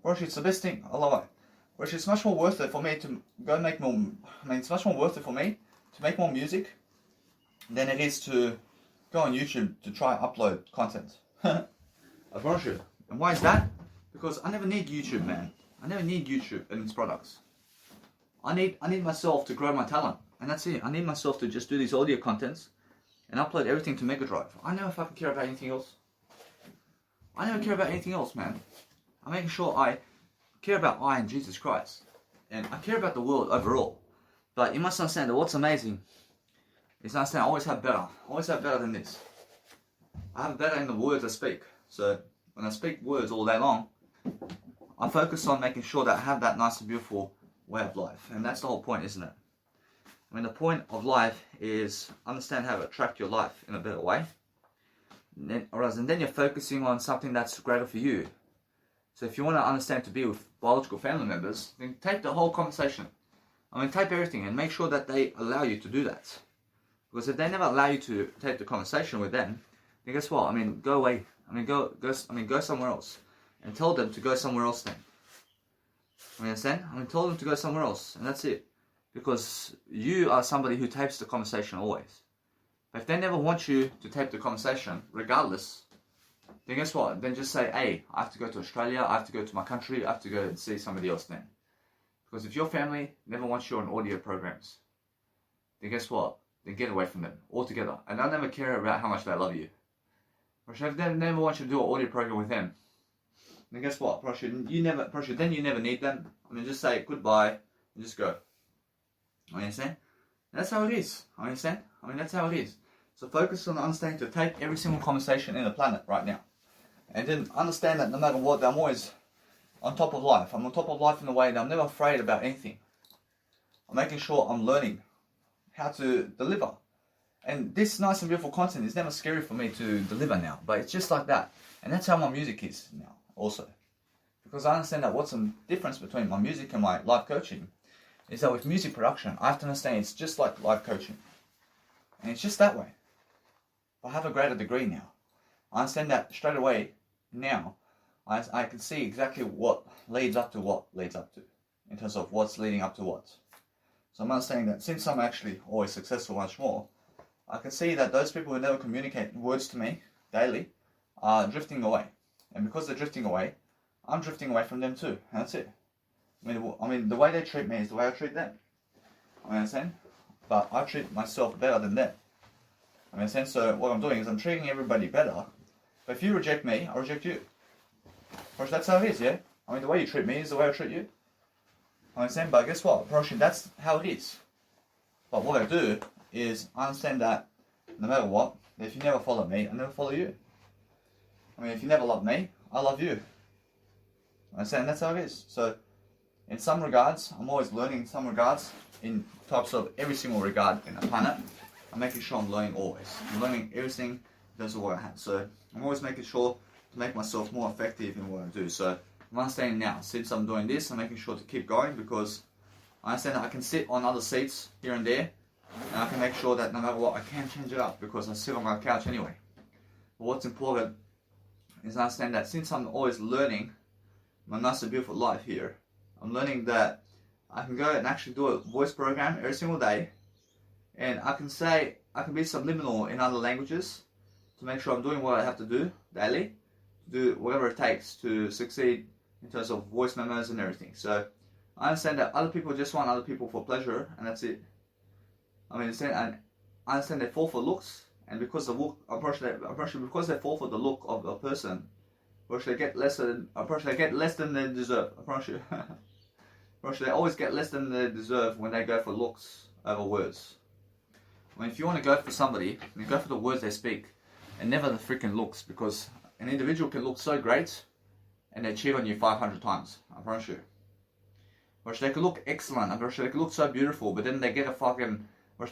well, it's the best thing. I love it. Which is much more worth it for me to go make more. It's much more worth it for me to make more music than it is to go on YouTube to try and upload content. I promise you. And why is that? Because I never need YouTube, man. I never need YouTube and its products. I need myself to grow my talent, and that's it. I need myself to just do these audio contents and upload everything to Megadrive. I never fucking care about anything else. I never care about anything else, man. I'm making sure I care about I and Jesus Christ, and I care about the world overall. But you must understand that what's amazing is I always have better than this. I have better in the words I speak. So when I speak words all day long, I focus on making sure that I have that nice and beautiful way of life, and that's the whole point, isn't it? The point of life is understand how to attract your life in a better way, and then you're focusing on something that's greater for you. So if you want to understand to be with biological family members, then tape the whole conversation. Tape everything and make sure that they allow you to do that. Because if they never allow you to tape the conversation with them, then guess what? Go away. Go somewhere else, and tell them to go somewhere else then. You understand? Tell them to go somewhere else, and that's it. Because you are somebody who tapes the conversation always. But if they never want you to tape the conversation, regardless, then guess what? Then just say, hey, I have to go to Australia, I have to go to my country, I have to go and see somebody else then. Because if your family never wants you on audio programs, then guess what? Then get away from them altogether. And they'll never care about how much they love you. But if they never want you to do an audio program with them, then guess what? You never need them. Just say goodbye and just go. You understand? That's how it is. You understand? That's how it is. So focus on understanding to take every single conversation in the planet right now. And then understand that no matter what, I'm always on top of life. I'm on top of life in a way that I'm never afraid about anything. I'm making sure I'm learning how to deliver. And this nice and beautiful content is never scary for me to deliver now. But it's just like that. And that's how my music is now also. Because I understand that what's the difference between my music and my life coaching is that with music production, I have to understand it's just like life coaching. And it's just that way. I have a greater degree now. I understand that straight away now. I can see exactly what leads up to what leads up to. In terms of what's leading up to what. So I'm understanding that since I'm actually always successful much more, I can see that those people who never communicate words to me daily are drifting away. And because they're drifting away, I'm drifting away from them too. And that's it. The way they treat me is the way I treat them. You understand? But I treat myself better than them. You understand? So what I'm doing is I'm treating everybody better. But if you reject me, I reject you. Of course, that's how it is, yeah? The way you treat me is the way I treat you. I understand, but guess what? Approaching, that's how it is. But what I do is I understand that no matter what, if you never follow me, I never follow you. I mean, if you never love me, I love you. I understand that's how it is. So, in some regards, I'm always learning in some regards, in types of every single regard in the planet. I'm making sure I'm learning always. I'm learning everything that's what I have. So, I'm always making sure to make myself more effective in what I do. So, I'm understanding now, since I'm doing this, I'm making sure to keep going because I understand that I can sit on other seats here and there, and I can make sure that no matter what, I can change it up because I sit on my couch anyway. But what's important is I understand that since I'm always learning my nice and beautiful life here, I'm learning that I can go and actually do a voice program every single day, and I can be subliminal in other languages to make sure I'm doing what I have to do daily, to do whatever it takes to succeed in terms of voice memos and everything. So I understand that other people just want other people for pleasure, and that's it. I mean, I understand they fall for looks, and because the look, because they fall for the look of a person, they get less than they deserve. I promise you. They always get less than they deserve when they go for looks over words. I mean, if you want to go for somebody, you go for the words they speak, and never the freaking looks, because an individual can look so great, and they cheat on you 500 times. I promise you. They could look excellent. I'm sure they could look so beautiful, but then they get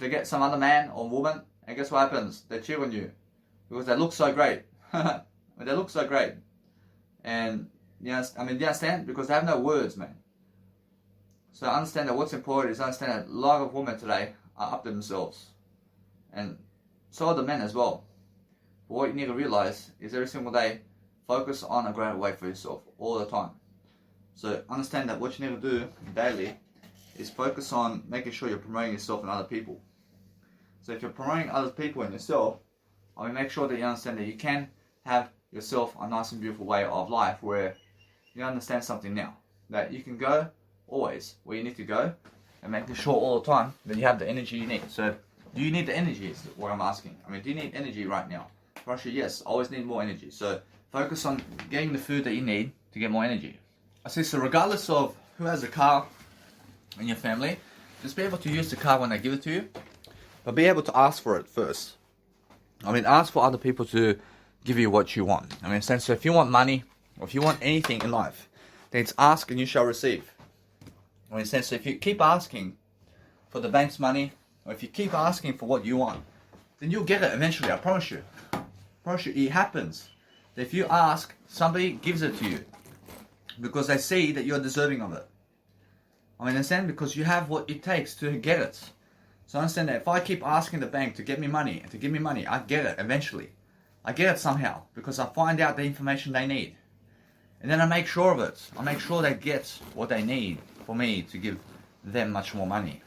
they get some other man or woman, and guess what happens? They cheat on you because they look so great. They look so great, and do you understand? Because they have no words, man. So I understand that what's important is understand that a lot of women today are up to themselves, and so are the men as well. But what you need to realize is every single day, focus on a greater way for yourself all the time. So understand that what you need to do daily is focus on making sure you're promoting yourself and other people. So if you're promoting other people and yourself, I mean, make sure that you understand that you can have yourself a nice and beautiful way of life where you understand something now. That you can go always where you need to go and making sure all the time that you have the energy you need. So do you need the energy is what I'm asking. I mean, do you need energy right now? Russia, yes, always need more energy. So focus on getting the food that you need to get more energy. I see, so regardless of who has a car in your family, just be able to use the car when they give it to you, but be able to ask for it first. I mean, ask for other people to give you what you want. I mean, so if you want money, or if you want anything in life, then it's ask and you shall receive. I mean, so if you keep asking for the bank's money, or if you keep asking for what you want, then you'll get it eventually, I promise you. I promise you, it happens. If you ask, somebody gives it to you. Because they see that you're deserving of it. I mean, understand? Because you have what it takes to get it. So understand that if I keep asking the bank to get me money, and to give me money, I get it eventually. I get it somehow, because I find out the information they need. And then I make sure of it. I make sure they get what they need for me to give them much more money.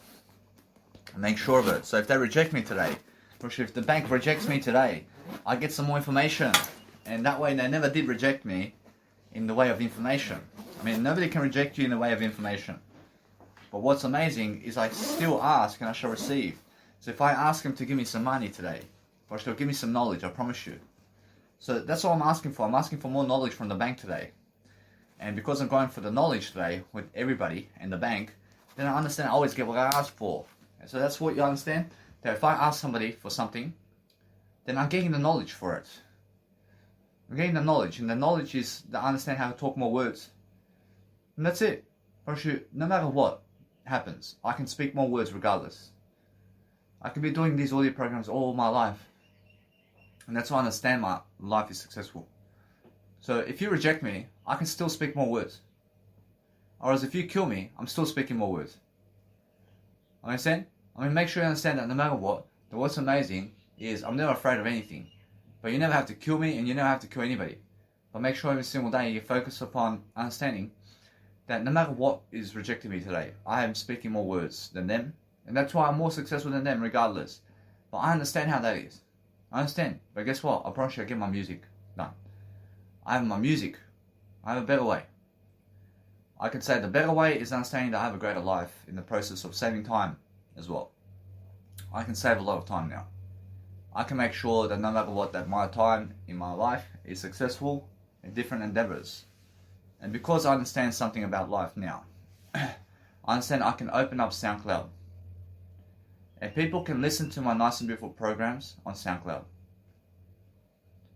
I make sure of it. So if they reject me today, or if the bank rejects me today, I get some more information. And that way they never did reject me in the way of information. I mean, nobody can reject you in the way of information. But what's amazing is I still ask and I shall receive. So if I ask him to give me some money today, or she'll give me some knowledge, I promise you. So that's all I'm asking for. I'm asking for more knowledge from the bank today. And because I'm going for the knowledge today with everybody and the bank, then I understand I always get what I ask for. And so that's what you understand. That if I ask somebody for something, then I'm getting the knowledge for it. I'm getting the knowledge, and the knowledge is to understand how to talk more words. And that's it. No matter what happens, I can speak more words regardless. I could be doing these audio programs all my life. And that's why I understand my life is successful. So if you reject me, I can still speak more words. Or as if you kill me, I'm still speaking more words. Understand? I mean, make sure you understand that no matter what, what's amazing is I'm never afraid of anything. But you never have to kill me, and you never have to kill anybody. But make sure every single day you focus upon understanding that no matter what is rejecting me today, I am speaking more words than them. And that's why I'm more successful than them regardless. But I understand how that is. I understand. But guess what? I promise you I get my music done. I have my music. I have a better way. I can say the better way is understanding that I have a greater life in the process of saving time as well. I can save a lot of time now. I can make sure that no matter what, that my time in my life is successful in different endeavors. And because I understand something about life now, I I understand I can open up SoundCloud. And people can listen to my Nice and Beautiful programs on SoundCloud.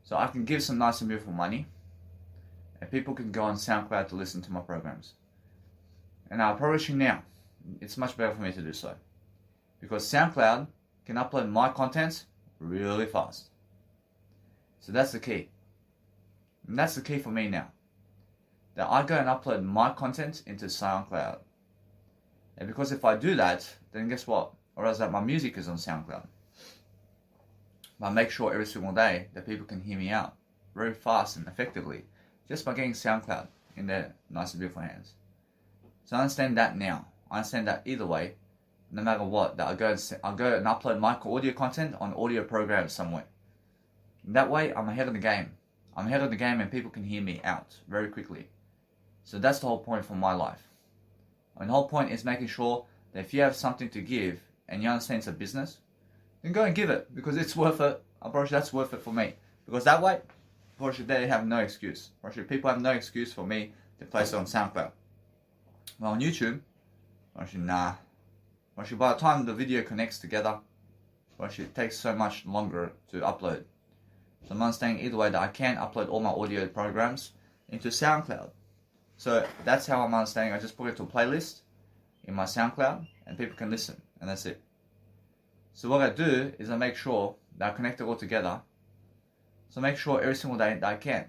So I can give some Nice and Beautiful money, and people can go on SoundCloud to listen to my programs. And I'm publishing now. It's much better for me to do so, because SoundCloud can upload my contents really fast. So that's the key. And that's the key for me now. That I go and upload my content into SoundCloud. And because if I do that, then guess what? Or else that my music is on SoundCloud. But I make sure every single day that people can hear me out very fast and effectively just by getting SoundCloud in their Nice and Beautiful hands. So I understand that now. I understand that either way, no matter what, that I'll go and upload my audio content on audio programs somewhere. And that way, I'm ahead of the game. I'm ahead of the game and people can hear me out very quickly. So that's the whole point for my life. And the whole point is making sure that if you have something to give and you understand it's a business, then go and give it, because it's worth it. I promise you that's worth it for me. Because that way, they have no excuse. People have no excuse for me to place it on SoundCloud. Well, on YouTube, nah. By the time the video connects together, it takes so much longer to upload. So I'm understanding either way that I can upload all my audio programs into SoundCloud. So that's how I'm understanding. I just put it to a playlist in my SoundCloud and people can listen, and that's it. So what I do is I make sure that I connect it all together. So I make sure every single day that I can,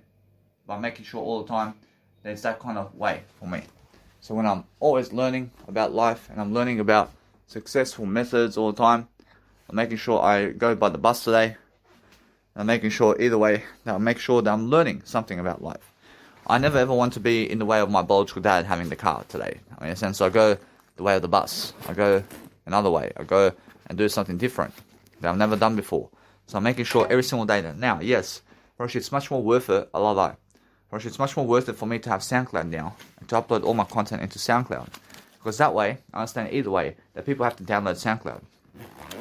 by making sure all the time that it's that kind of way for me. So when I'm always learning about life and I'm learning about successful methods all the time, I'm making sure I go by the bus today. I'm making sure either way that I make sure that I'm learning something about life. I never ever want to be in the way of my biological dad having the car today. I mean, in a sense, so I go the way of the bus. I go another way. I go and do something different that I've never done before. So I'm making sure every single day that now, yes, Roshi, it's much more worth it. I love that. Roshi, it's much more worth it for me to have SoundCloud now and to upload all my content into SoundCloud. Because that way, I understand either way that people have to download SoundCloud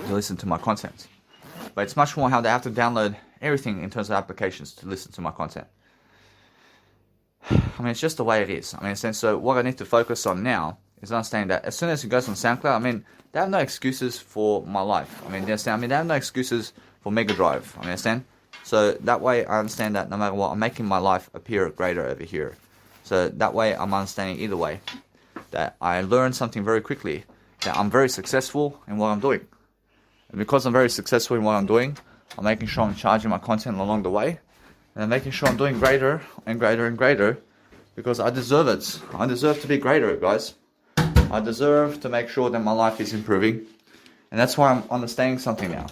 to listen to my content. But it's much more how they have to download everything in terms of applications to listen to my content. I mean, it's just the way it is. I mean, in a sense, so what I need to focus on now is understanding that as soon as it goes on SoundCloud, I mean, they have no excuses for my life. I mean, they have no excuses for Mega Drive. I understand. So that way, I understand that no matter what, I'm making my life appear greater over here. So that way, I'm understanding either way that I learn something very quickly, that I'm very successful in what I'm doing. And because I'm very successful in what I'm doing, I'm making sure I'm charging my content along the way. And I'm making sure I'm doing greater and greater and greater, because I deserve it. I deserve to be greater, guys. I deserve to make sure that my life is improving. And that's why I'm understanding something now.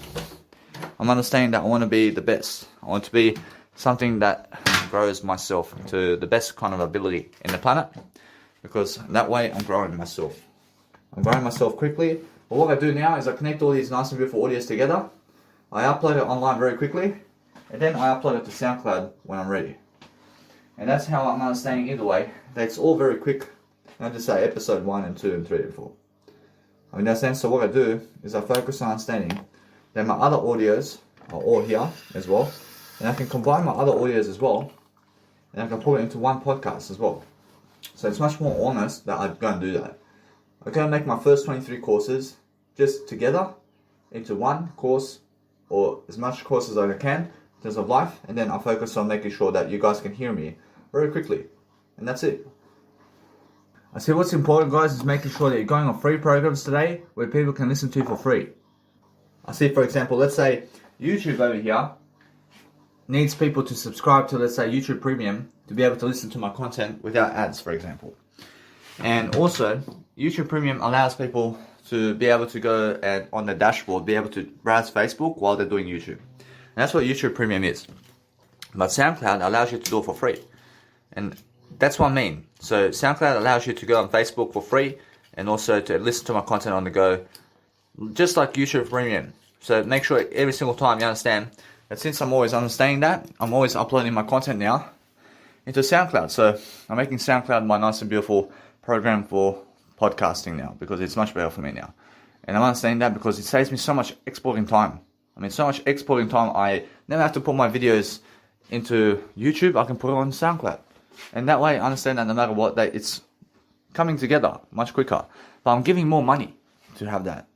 I'm understanding that I want to be the best. I want to be something that grows myself to the best kind of ability in the planet, because that way I'm growing myself. I'm growing myself quickly. But what I do now is I connect all these nice and beautiful audios together. I upload it online very quickly, and then I upload it to SoundCloud when I'm ready. And that's how I'm understanding either way, that it's all very quick. I just say episode 1 and 2 and 3 and 4. I mean, in that sense, so what I do is I focus on understanding that my other audios are all here as well. And I can combine my other audios as well, and I can put it into one podcast as well. So it's much more honest that I go and do that. I go and make my first 23 courses just together into one course, or as much courses as I can in terms of life, and then I focus on making sure that you guys can hear me very quickly. And that's it. I see what's important, guys, is making sure that you're going on free programs today where people can listen to you for free. I see, for example, let's say YouTube over here needs people to subscribe to, let's say, YouTube Premium to be able to listen to my content without ads, for example. And also, YouTube Premium allows people to be able to go and on the dashboard, be able to browse Facebook while they're doing YouTube. And that's what YouTube Premium is. But SoundCloud allows you to do it for free. And that's what I mean. So SoundCloud allows you to go on Facebook for free and also to listen to my content on the go, just like YouTube Premium. So make sure every single time you understand that since I'm always understanding that, I'm always uploading my content now into SoundCloud. So I'm making SoundCloud my nice and beautiful program for podcasting now, because it's much better for me now. And I'm understanding that because it saves me so much exporting time. I mean, so much exporting time. I never have to put my videos into YouTube. I can put it on SoundCloud. And that way, I understand that no matter what, that it's coming together much quicker. But I'm giving more money to have that.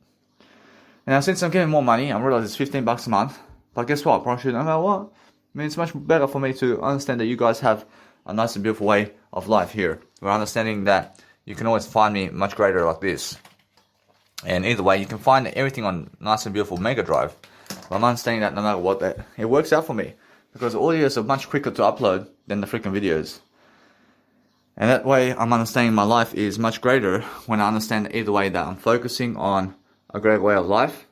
Now, since I'm giving more money, I realize it's $15 a month. But guess what? Probably no matter what. I mean, it's much better for me to understand that you guys have a nice and beautiful way of life here. We're understanding that you can always find me much greater like this. And either way, you can find everything on nice and beautiful Mega Drive. But I'm understanding that no matter what, that it works out for me. Because audios are much quicker to upload than the freaking videos. And that way, I'm understanding my life is much greater when I understand either way that I'm focusing on a great way of life.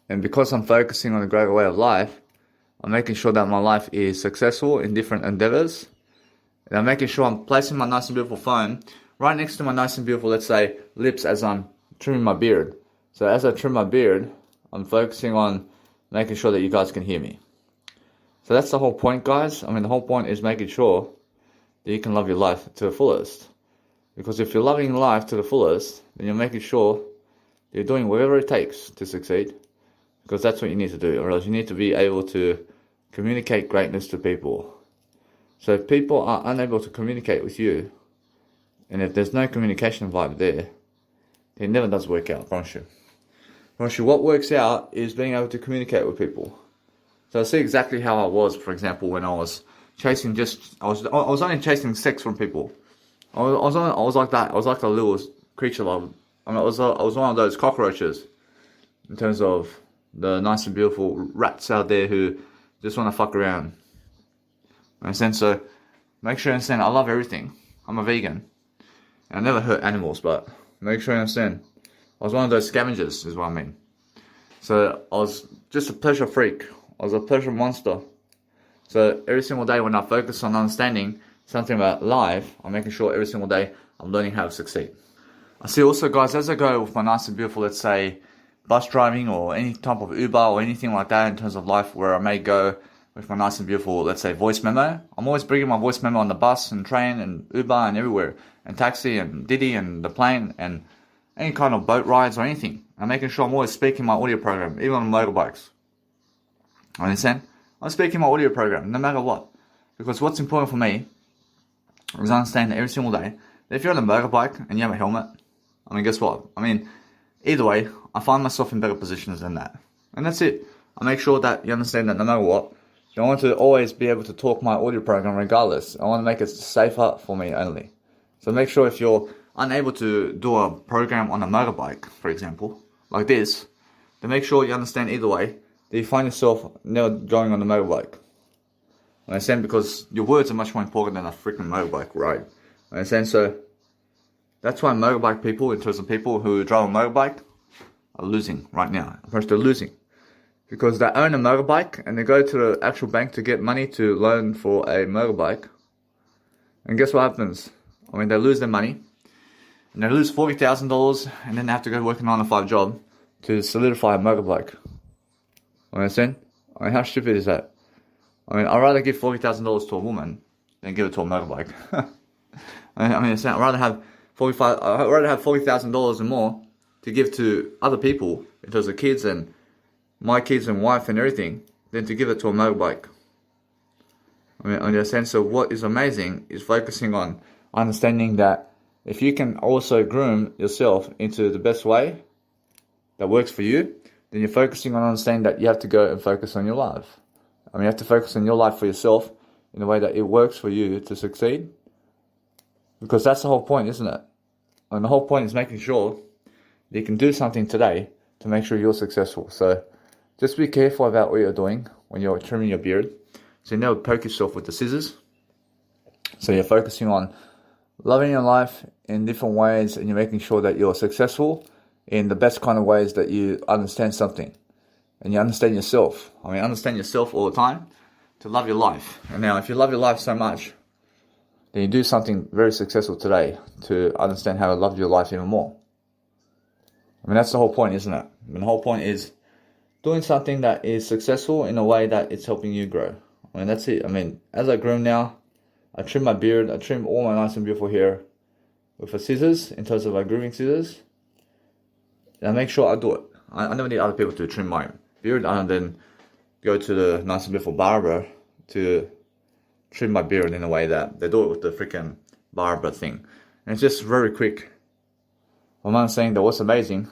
And because I'm focusing on a great way of life, I'm making sure that my life is successful in different endeavors. And I'm making sure I'm placing my nice and beautiful phone right next to my nice and beautiful, let's say, lips as I'm trimming my beard. So as I trim my beard, I'm focusing on making sure that you guys can hear me. So that's the whole point, guys. I mean, the whole point is making sure that you can love your life to the fullest. Because if you're loving life to the fullest, then you're making sure that you're doing whatever it takes to succeed. Because that's what you need to do. Or else you need to be able to communicate greatness to people. So if people are unable to communicate with you, and if there's no communication vibe there, it never does work out, I promise you. I promise you, what works out is being able to communicate with people. So I see exactly how I was, for example, when I was chasing I was only chasing sex from people. I was like that. I was like a little creature. I mean, I was one of those cockroaches in terms of the nice and beautiful rats out there who just want to fuck around. And so make sure you understand, I love everything. I'm a vegan. And I never hurt animals, but make sure you understand, I was one of those scavengers, is what I mean. So I was just a pleasure freak. I was a pleasure monster. So every single day when I focus on understanding something about life, I'm making sure every single day I'm learning how to succeed. I see also, guys, as I go with my nice and beautiful, let's say, bus driving or any type of Uber or anything like that in terms of life where I may go with my nice and beautiful, let's say, voice memo. I'm always bringing my voice memo on the bus and train and Uber and everywhere, and taxi and Didi and the plane and any kind of boat rides or anything. I'm making sure I'm always speaking my audio program, even on motorbikes. Understand? I'm speaking my audio program, no matter what. Because what's important for me is understand that every single day, that if you're on a motorbike and you have a helmet, I mean, guess what? I mean, either way, I find myself in better positions than that. And that's it. I make sure that you understand that no matter what, I want to always be able to talk my audio program regardless. I want to make it safer for me only. So make sure if you're unable to do a program on a motorbike, for example, like this, then make sure you understand either way that you find yourself never going on the motorbike. Understand? Because your words are much more important than a freaking motorbike ride. Understand? So that's why motorbike people, in terms of people who drive a motorbike, are losing right now. First, they're losing because they own a motorbike and they go to the actual bank to get money to loan for a motorbike. And guess what happens? I mean, they lose their money and they lose $40,000 and then they have to go work a 9-to-5 job to solidify a motorbike. Understand? I mean, how stupid is that? I mean, I'd rather give $40,000 to a woman than give it to a motorbike. I'd rather have $40,000 and more to give to other people in terms of kids and my kids and wife and everything than to give it to a motorbike. I mean, in a sense, so what is amazing is focusing on understanding that if you can also groom yourself into the best way that works for you, then you're focusing on understanding that you have to go and focus on your life. I mean, you have to focus on your life for yourself in a way that it works for you to succeed. Because that's the whole point, isn't it? And the whole point is making sure that you can do something today to make sure you're successful. So just be careful about what you're doing when you're trimming your beard. So you never poke yourself with the scissors. So you're focusing on loving your life in different ways and you're making sure that you're successful in the best kind of ways that you understand something. And you understand yourself. I mean, understand yourself all the time to love your life. And now, if you love your life so much, then you do something very successful today to understand how to love your life even more. I mean, that's the whole point, isn't it? I mean, the whole point is doing something that is successful in a way that it's helping you grow. I mean, that's it. I mean, as I groom now, I trim my beard, I trim all my nice and beautiful hair with a scissors, in terms of my grooming scissors. And I make sure I do it. I never need other people to trim my beard and then go to the nice and beautiful barber to trim my beard in a way that they do it with the freaking barber thing. And it's just very quick. I'm understanding that what's amazing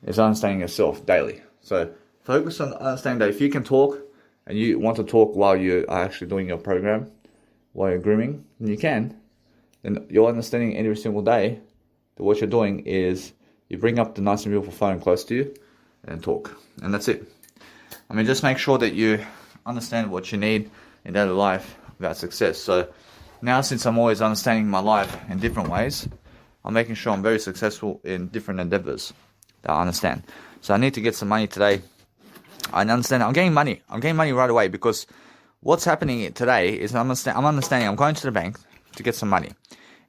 is understanding yourself daily. So focus on understanding that if you can talk and you want to talk while you are actually doing your program, while you're grooming, and you can, then you're understanding every single day that what you're doing is you bring up the nice and beautiful phone close to you and talk. And that's it. I mean, just make sure that you understand what you need in daily life about success. So now, since I'm always understanding my life in different ways, I'm making sure I'm very successful in different endeavors that I understand. So I need to get some money today. I understand I'm getting money. I'm getting money right away because what's happening today is I'm understanding I'm going to the bank to get some money.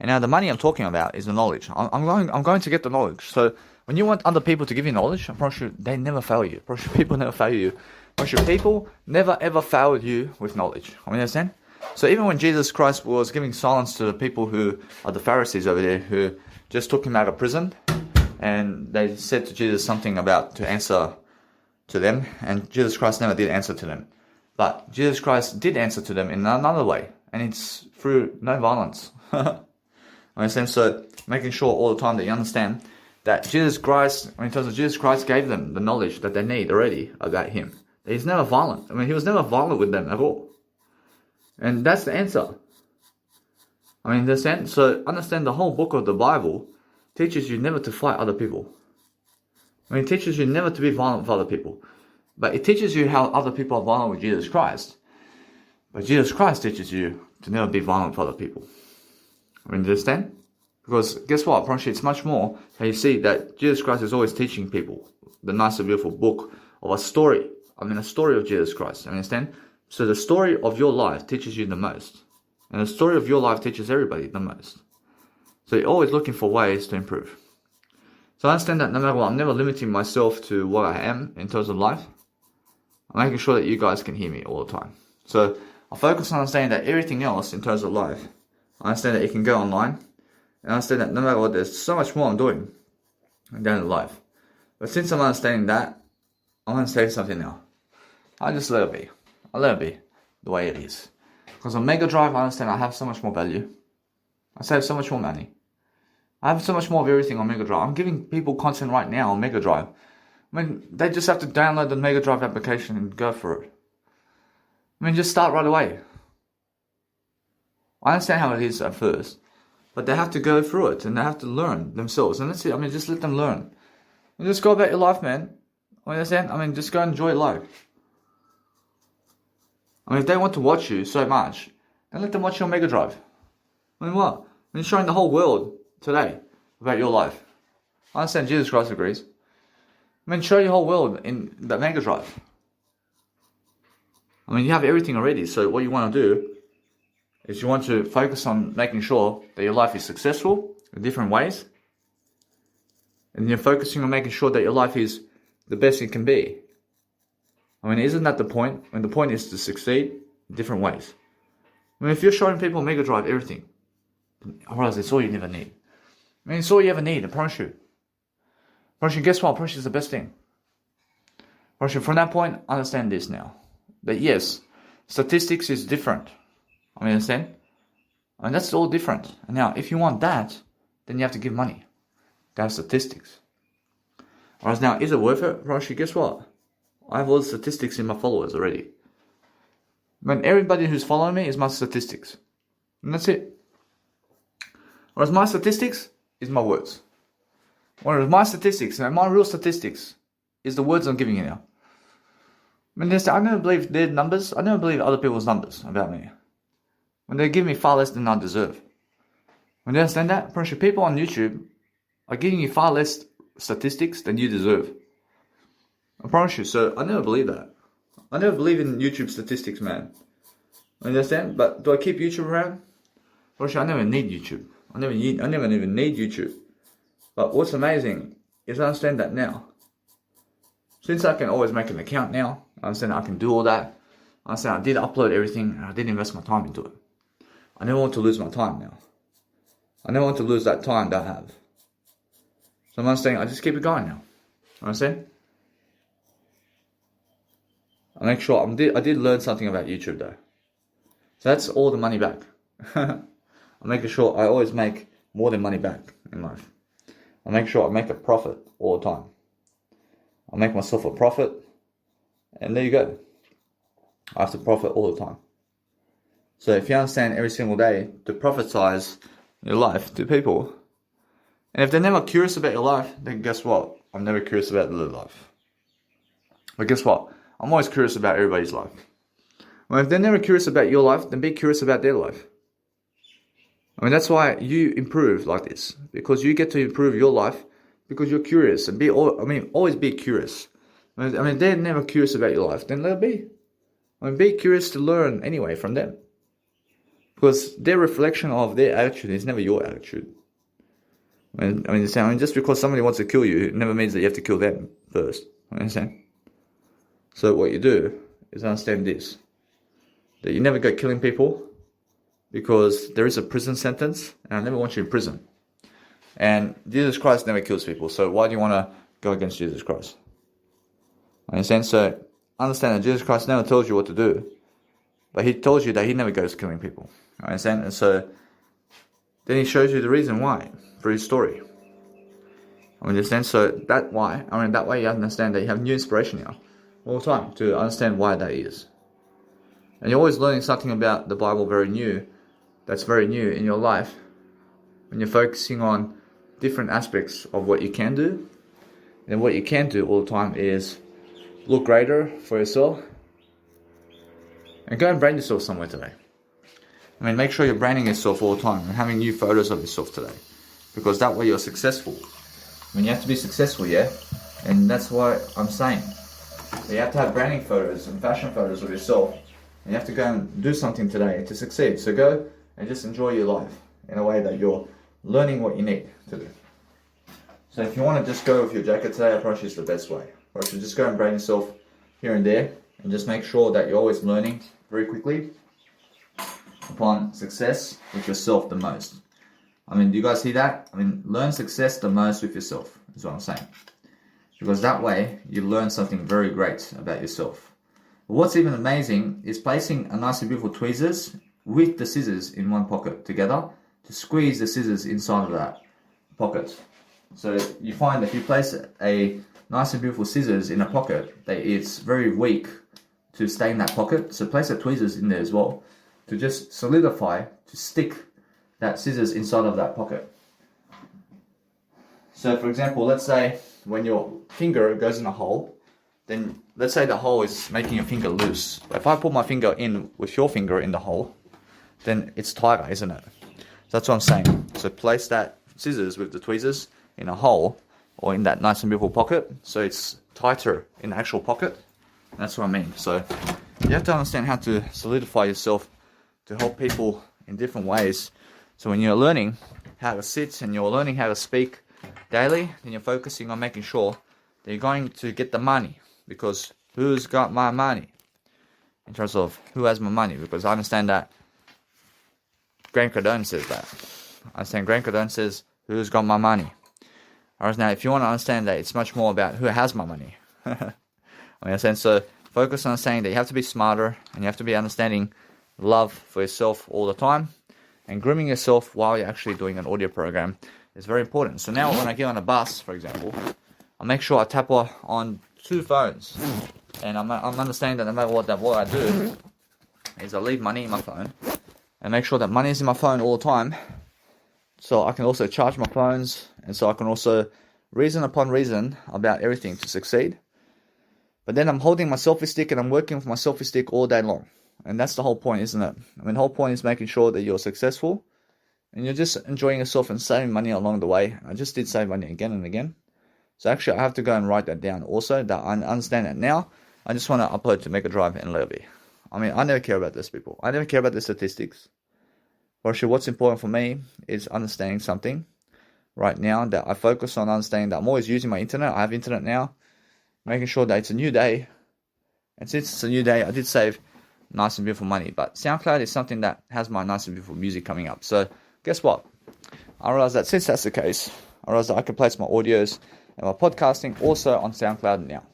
And now the money I'm talking about is the knowledge. I'm going to get the knowledge. So when you want other people to give you knowledge, I promise you, they never fail you. I promise you, people never fail you. I promise you, people never ever fail you with knowledge. I mean, understand? So even when Jesus Christ was giving silence to the people who are the Pharisees over there, who just took him out of prison, and they said to Jesus something about to answer to them, and Jesus Christ never did answer to them. But Jesus Christ did answer to them in another way, and it's through no violence. Understand? So making sure all the time that you understand that Jesus Christ, in terms of Jesus Christ, gave them the knowledge that they need already about him. He's never violent. I mean, he was never violent with them at all. And that's the answer. I mean, understand? So understand the whole book of the Bible teaches you never to fight other people. I mean, it teaches you never to be violent with other people. But it teaches you how other people are violent with Jesus Christ. But Jesus Christ teaches you to never be violent with other people. I mean, understand? Because guess what? I promise you, it's much more. And you see that Jesus Christ is always teaching people the nice and beautiful book of a story. I mean, a story of Jesus Christ. Understand? So the story of your life teaches you the most. And the story of your life teaches everybody the most. So you're always looking for ways to improve. So I understand that no matter what, I'm never limiting myself to what I am in terms of life. I'm making sure that you guys can hear me all the time. So I focus on understanding that everything else in terms of life, I understand that it can go online. And I understand that no matter what, there's so much more I'm doing down in life. But since I'm understanding that, I'm going to say something now. I just let it be. I let it be the way it is. Because on Mega Drive, I understand I have so much more value. I save so much more money. I have so much more of everything on Mega Drive. I'm giving people content right now on Mega Drive. I mean, they just have to download the Mega Drive application and go for it. I mean, just start right away. I understand how it is at first, but they have to go through it and they have to learn themselves. And that's it. I mean, just let them learn. And just go about your life, man. I understand? I mean, just go enjoy life. I mean, if they want to watch you so much, then let them watch you on Mega Drive. I mean, what? I mean, showing the whole world today about your life. I understand Jesus Christ agrees. I mean, show your whole world in the Mega Drive. I mean, you have everything already, so what you want to do is you want to focus on making sure that your life is successful in different ways. And you're focusing on making sure that your life is the best it can be. I mean, isn't that the point? I mean, the point is to succeed in different ways. I mean, if you're showing people Mega Drive everything, I realize it's all you never need. I mean, it's all you ever need, I promise you. I promise you, guess what? I promise you, it's the best thing. I promise you, from that point, understand this now. That yes, statistics is different. I mean, understand? I mean, that's all different. And now, if you want that, then you have to give money to have statistics. Whereas now, is it worth it? I promise you, guess what? I have all the statistics in my followers already. I mean, everybody who's following me is my statistics. And that's it. Whereas my statistics is my words. Whereas my statistics, and my real statistics, is the words I'm giving you now. I mean, I never believe their numbers. I never believe other people's numbers about me. When they give me far less than I deserve. When you understand that, pressure people on YouTube are giving you far less statistics than you deserve. I promise you. So I never believe that. I never believe in YouTube statistics, man. You understand? But do I keep YouTube around? I never need YouTube. I never even need YouTube. But what's amazing is I understand that now. Since I can always make an account now, I understand I can do all that. I understand I did upload everything and I did invest my time into it. I never want to lose my time now. I never want to lose that time that I have. So I'm understanding I just keep it going now. Understand? I make sure I did learn something about YouTube though. So that's all the money back. I'm making sure I always make more than money back in life. I make sure I make a profit all the time. I make myself a profit, and there you go. I have to profit all the time. So if you understand every single day to prophesize your life to people, and if they're never curious about your life, then guess what? I'm never curious about their life. But guess what? I'm always curious about everybody's life. Well, if they're never curious about your life, then be curious about their life. I mean, that's why you improve like this, because you get to improve your life because you're curious, and always be curious. I mean, if they're never curious about your life, then let it be. I mean, be curious to learn anyway from them, because their reflection of their attitude is never your attitude. I mean, just because somebody wants to kill you, it never means that you have to kill them first. Understand? So what you do is understand this, that you never go killing people, because there is a prison sentence, and I never want you in prison. And Jesus Christ never kills people, so why do you want to go against Jesus Christ? Understand? So understand that Jesus Christ never tells you what to do, but he tells you that he never goes killing people. Understand? And so then he shows you the reason why through his story. Understand? So that way you understand that you have new inspiration now all the time to understand why that is. And you're always learning something about the Bible that's very new in your life, when you're focusing on different aspects of what you can do. And what you can do all the time is look greater for yourself, and go and brand yourself somewhere today. I mean, make sure you're branding yourself all the time and having new photos of yourself today, because that way you're successful. I mean, you have to be successful, yeah? And that's what I'm saying. You have to have branding photos and fashion photos of yourself, and you have to go and do something today to succeed. So go and just enjoy your life in a way that you're learning what you need to do. So if you want to just go with your jacket today, I promise you it's the best way. Or you just go and brand yourself here and there, and just make sure that you're always learning very quickly upon success with yourself the most. I mean, do you guys see that? I mean, learn success the most with yourself, is what I'm saying. Because that way, you learn something very great about yourself. But what's even amazing is placing a nice and beautiful tweezers with the scissors in one pocket together to squeeze the scissors inside of that pocket. So you find that if you place a nice and beautiful scissors in a pocket, that it's very weak to stay in that pocket. So place the tweezers in there as well to just solidify, to stick that scissors inside of that pocket. So for example, let's say when your finger goes in a hole, then let's say the hole is making your finger loose. If I put my finger in with your finger in the hole, then it's tighter, isn't it? So that's what I'm saying. So place that scissors with the tweezers in a hole, or in that nice and beautiful pocket, so it's tighter in the actual pocket. That's what I mean. So you have to understand how to solidify yourself to help people in different ways. So when you're learning how to sit and you're learning how to speak daily, then you're focusing on making sure that you're going to get the money. Because who's got my money? In terms of who has my money. Because I understand that Grant Cardone says that. I understand Grant Cardone says, who's got my money? Whereas now, if you want to understand that, it's much more about who has my money. So focus on saying that you have to be smarter, and you have to be understanding love for yourself all the time, and grooming yourself while you're actually doing an audio program is very important. So now when I get on a bus, for example, I make sure I tap on 2 phones, and I'm understanding that no matter what I do is I leave money in my phone, and make sure that money is in my phone all the time, so I can also charge my phones, and so I can also reason upon reason about everything to succeed. But then I'm holding my selfie stick and I'm working with my selfie stick all day long. And that's the whole point, isn't it? I mean, the whole point is making sure that you're successful and you're just enjoying yourself and saving money along the way. I just did save money again and again. So actually, I have to go and write that down also, that I understand that now. I just want to upload to Mega Drive and let it be. I mean, I never care about those people. I never care about the statistics. For sure, what's important for me is understanding something right now, that I focus on understanding that I'm always using my internet. I have internet now, making sure that it's a new day. And since it's a new day, I did save nice and beautiful money. But SoundCloud is something that has my nice and beautiful music coming up. So guess what? I realized that since that's the case, I realized that I can place my audios and my podcasting also on SoundCloud now.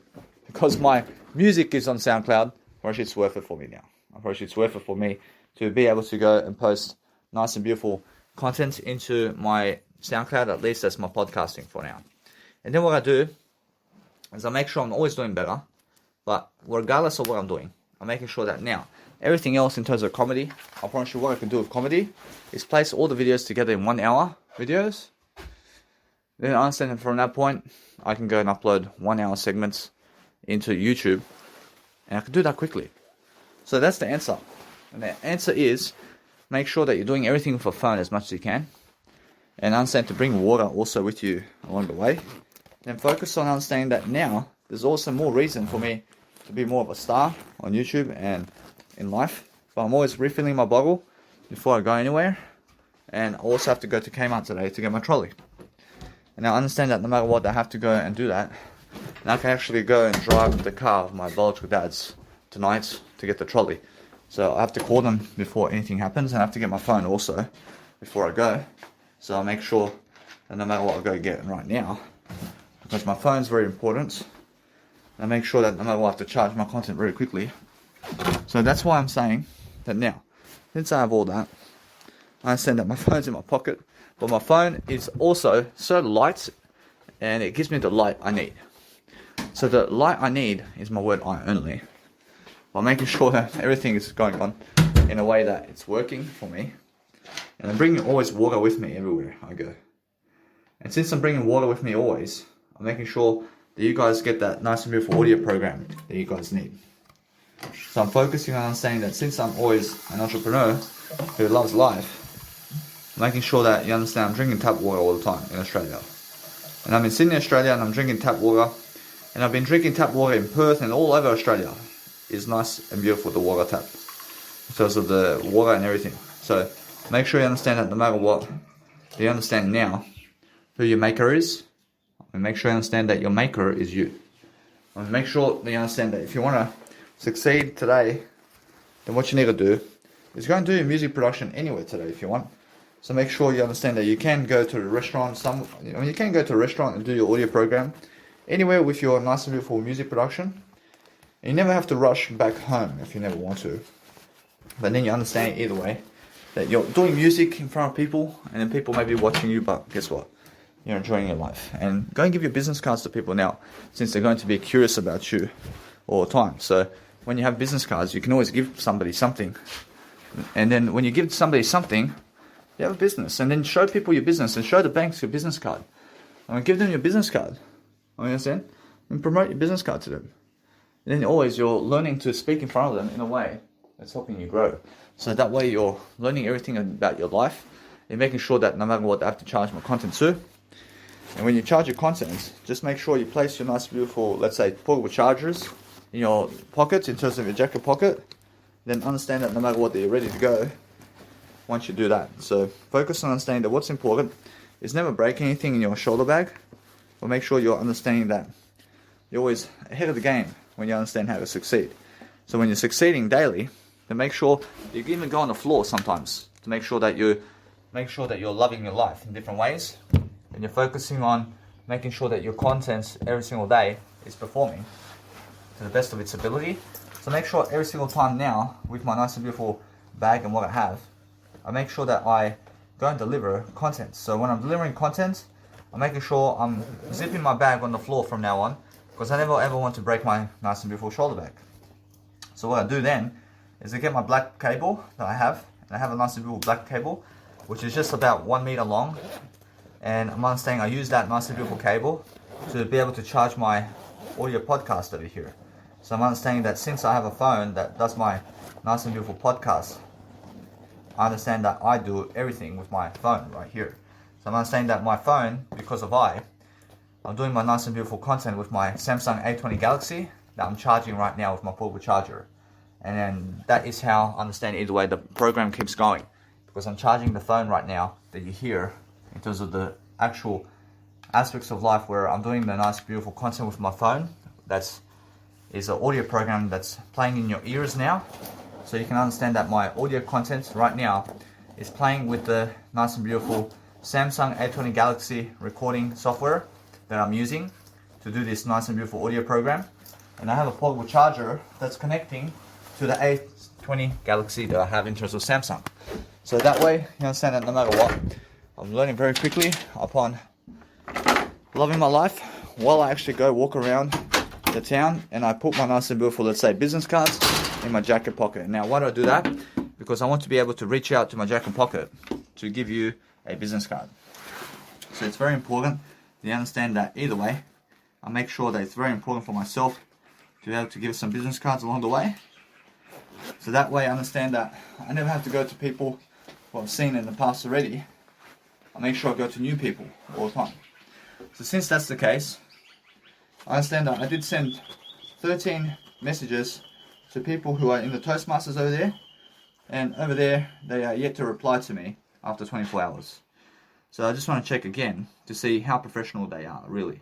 Because my music is on SoundCloud, actually it's worth it for me now. It's worth it for me to be able to go and post nice and beautiful content into my SoundCloud, at least that's my podcasting for now. And then what I do is I make sure I'm always doing better, but regardless of what I'm doing, I'm making sure that now, everything else in terms of comedy, I promise you what I can do with comedy is place all the videos together in 1 hour videos. Then I understand that from that point, I can go and upload 1 hour segments into YouTube, and I can do that quickly. So that's the answer. And the answer is, make sure that you're doing everything with a phone as much as you can, and understand to bring water also with you along the way. Then focus on understanding that now, there's also more reason for me to be more of a star on YouTube and in life. But I'm always refilling my bottle before I go anywhere. And I also have to go to Kmart today to get my trolley. And I understand that no matter what, I have to go and do that. And I can actually go and drive the car of my biological dad's tonight to get the trolley. So I have to call them before anything happens, and I have to get my phone also before I go. So I'll make sure that no matter what I go get right now, because my phone's very important, I make sure that no matter what I have to charge my content very quickly. So that's why I'm saying that now, since I have all that, I understand that my phone's in my pocket, but my phone is also so light, and it gives me the light I need. So the light I need is my word I only. By making sure that everything is going on in a way that it's working for me. And I'm bringing always water with me everywhere I go. And since I'm bringing water with me always, I'm making sure that you guys get that nice and beautiful audio program that you guys need. So I'm focusing on understanding that since I'm always an entrepreneur who loves life, I'm making sure that you understand I'm drinking tap water all the time in Australia. And I'm in Sydney, Australia, and I'm drinking tap water. And I've been drinking tap water in Perth and all over Australia. It's nice and beautiful, the water tap, because of the water and everything. So make sure you understand that no matter what, you understand now who your maker is, and make sure you understand that your maker is you. And make sure that you understand that if you want to succeed today, then what you need to do is go and do your music production anywhere today if you want. So make sure you understand that you can go to a restaurant, you can go to a restaurant and do your audio program anywhere with your nice and beautiful music production. And you never have to rush back home if you never want to. But then you understand either way that you're doing music in front of people, and then people may be watching you, but guess what? You're enjoying your life. And go and give your business cards to people now, since they're going to be curious about you all the time. So when you have business cards, you can always give somebody something. And then when you give somebody something, you have a business. And then show people your business and show the banks your business card. And give them your business card. You understand? And promote your business card to them. And then always you're learning to speak in front of them in a way that's helping you grow. So that way you're learning everything about your life. You're making sure that no matter what, I have to charge my content too. And when you charge your content, just make sure you place your nice beautiful, let's say, portable chargers in your pockets, in terms of your jacket pocket. Then understand that no matter what, that you're ready to go once you do that. So focus on understanding that what's important is never break anything in your shoulder bag. But make sure you're understanding that you're always ahead of the game when you understand how to succeed. So when you're succeeding daily, then make sure you can even go on the floor sometimes to make sure that you're loving your life in different ways. And you're focusing on making sure that your content every single day is performing to the best of its ability. So make sure every single time now, with my nice and beautiful bag and what I have, I make sure that I go and deliver content. So when I'm delivering content, I'm making sure I'm zipping my bag on the floor from now on, because I never ever want to break my nice and beautiful shoulder bag. So what I do then is I get my black cable that I have, and I have a nice and beautiful black cable, which is just about 1 meter long. And I'm understanding I use that nice and beautiful cable to be able to charge my audio podcast over here. So I'm understanding that since I have a phone that does my nice and beautiful podcast, I understand that I do everything with my phone right here. So I'm understanding that my phone, because of I'm doing my nice and beautiful content with my Samsung A20 Galaxy that I'm charging right now with my portable charger. And then that is how I understand either way the program keeps going. Because I'm charging the phone right now that you hear in terms of the actual aspects of life where I'm doing the nice beautiful content with my phone. Is an audio program that's playing in your ears now. So you can understand that my audio content right now is playing with the nice and beautiful Samsung A20 Galaxy recording software that I'm using to do this nice and beautiful audio program. And I have a portable charger that's connecting to the A20 Galaxy that I have in terms of Samsung. So that way, you understand that no matter what, I'm learning very quickly upon loving my life while I actually go walk around the town and I put my nice and beautiful, let's say, business cards in my jacket pocket. Now, why do I do that? Because I want to be able to reach out to my jacket pocket to give you a business card. So it's very important that you understand that either way, I make sure that it's very important for myself to be able to give some business cards along the way. So that way I understand that I never have to go to people who I've seen in the past already. I make sure I go to new people all the time. So since that's the case, I understand that I did send 13 messages to people who are in the Toastmasters over there, and over there they are yet to reply to me after 24 hours. So I just want to check again to see how professional they are, really.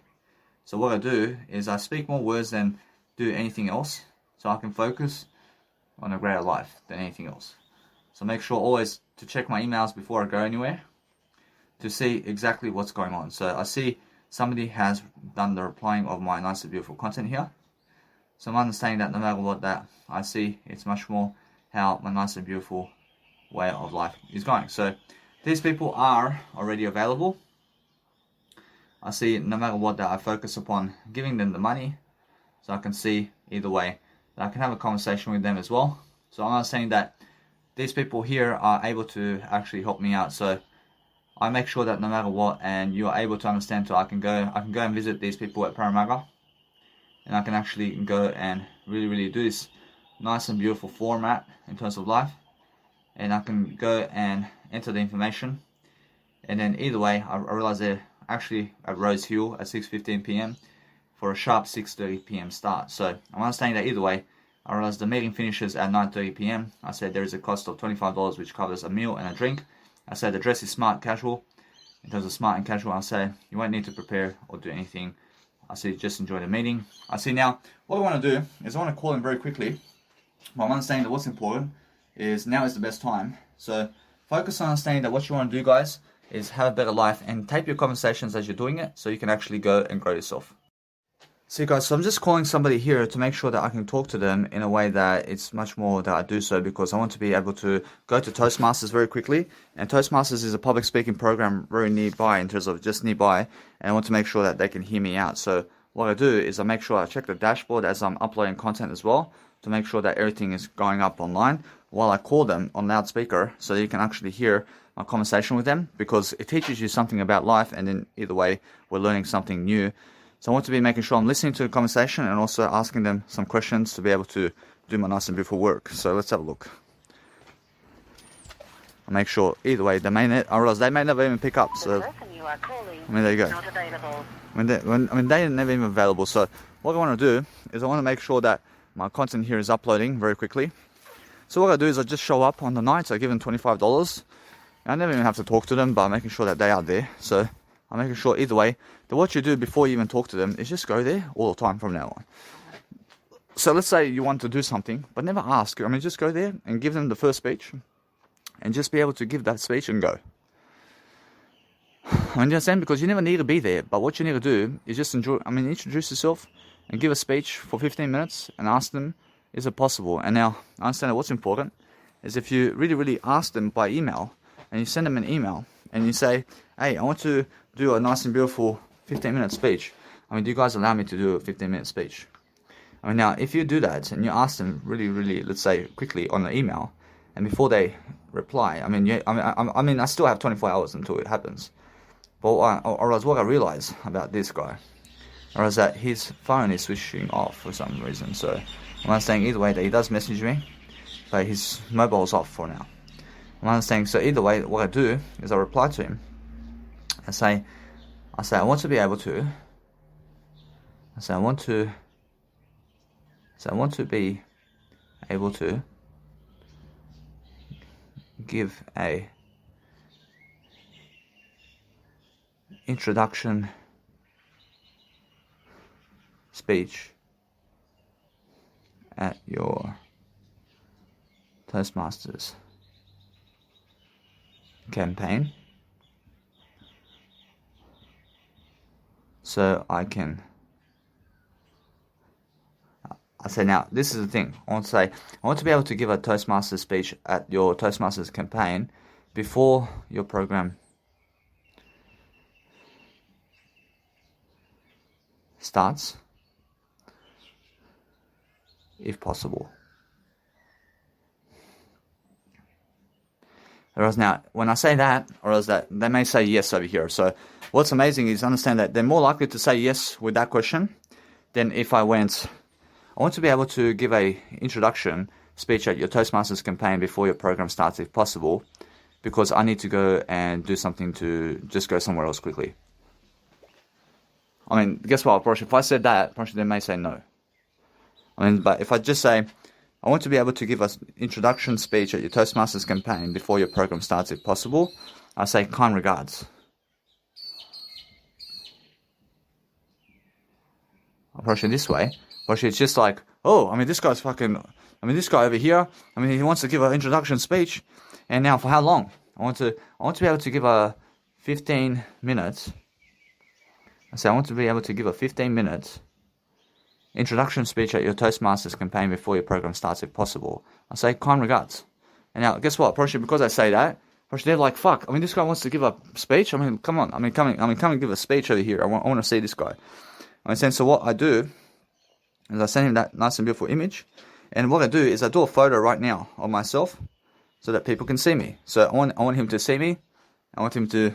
So what I do is I speak more words than do anything else, so I can focus on a greater life than anything else. So make sure always to check my emails before I go anywhere to see exactly what's going on. So I see somebody has done the replying of my nice and beautiful content here. So I'm understanding that no matter what that I see, it's much more how my nice and beautiful way of life is going. So these people are already available. I see no matter what that I focus upon giving them the money, so I can see either way that I can have a conversation with them as well. So I'm not saying that these people here are able to actually help me out. So I make sure that no matter what, and you are able to understand, so I can go and visit these people at Parramatta, and I can actually go and really do this nice and beautiful format in terms of life, and I can go and enter the information, and then either way I realize they're actually at Rose Hill at 6:15 p.m. for a sharp 6:30 p.m. start. So I'm understanding that either way, I realize the meeting finishes at 9:30 p.m. I said there is a cost of $25 which covers a meal and a drink. I said the dress is smart casual. In terms of smart and casual, I say you won't need to prepare or do anything. I say just enjoy the meeting. I see now what I want to do is I want to call him very quickly. But I'm understanding that what's important is now is the best time. So focus on understanding that what you want to do, guys, is have a better life and tape your conversations as you're doing it so you can actually go and grow yourself. See guys, so I'm just calling somebody here to make sure that I can talk to them in a way that it's much more that I do so, because I want to be able to go to Toastmasters very quickly. And Toastmasters is a public speaking program very nearby, in terms of just nearby, and I want to make sure that they can hear me out. So what I do is I make sure I check the dashboard as I'm uploading content as well, to make sure that everything is going up online while I call them on loudspeaker, so that you can actually hear my conversation with them, because it teaches you something about life, and then either way we're learning something new. So I want to be making sure I'm listening to the conversation and also asking them some questions to be able to do my nice and beautiful work. So let's have a look. I'll make sure either way I realize they may never even pick up. So there you go. They're never even available. So what I want to do is I want to make sure that my content here is uploading very quickly. So what I do is I just show up on the night. So I give them $25. I never even have to talk to them, but I'm making sure that they are there. So I'm making sure either way that what you do before you even talk to them is just go there all the time from now on. So let's say you want to do something, but never ask. Just go there and give them the first speech, and just be able to give that speech and go. You understand? Because you never need to be there, but what you need to do is just introduce yourself and give a speech for 15 minutes and ask them, is it possible? And now, I understand that what's important is if you really ask them by email, and you send them an email, and you say, hey, I want to do a nice and beautiful 15-minute speech. Do you guys allow me to do a 15-minute speech? Now, if you do that, and you ask them really, let's say, quickly on the email, and before they reply, I still have 24 hours until it happens. But what I realize about this guy, is that his phone is switching off for some reason. So I'm understanding either way that he does message me, but his mobile's off for now. I'm understanding. So either way, what I do is I reply to him. I say I want to be able to. I want to be able to give a introduction speech at your Toastmasters campaign, so I say now, this is the thing. I want to be able to give a Toastmasters speech at your Toastmasters campaign, before your program starts, if possible. Whereas now, when I say that, or else that, they may say yes over here. So what's amazing is understand that they're more likely to say yes with that question than if I want to be able to give a introduction speech at your Toastmasters campaign before your program starts, if possible, because I need to go and do something to just go somewhere else quickly. I mean, guess what, Porsche? If I said that, Porsche, they may say no. I mean, but if I just say, I want to be able to give an introduction speech at your Toastmasters campaign before your program starts, if possible, I say kind regards. Approach it this way. Approach it's just like, oh, I mean, this guy's fucking, I mean, this guy over here, I mean, he wants to give an introduction speech, and now for how long? I want to be able to give a 15 minutes. I say I want to be able to give a 15 minutes introduction speech at your Toastmasters campaign before your program starts, if possible. I say kind regards. And now, guess what? Probably because I say that, probably they're like, fuck. I mean, this guy wants to give a speech. I mean, come on. Come and give a speech over here. I want to see this guy. I mean, so what I do is I send him that nice and beautiful image, and what I do is I do a photo right now of myself, so that people can see me. So I want him to see me. I want him to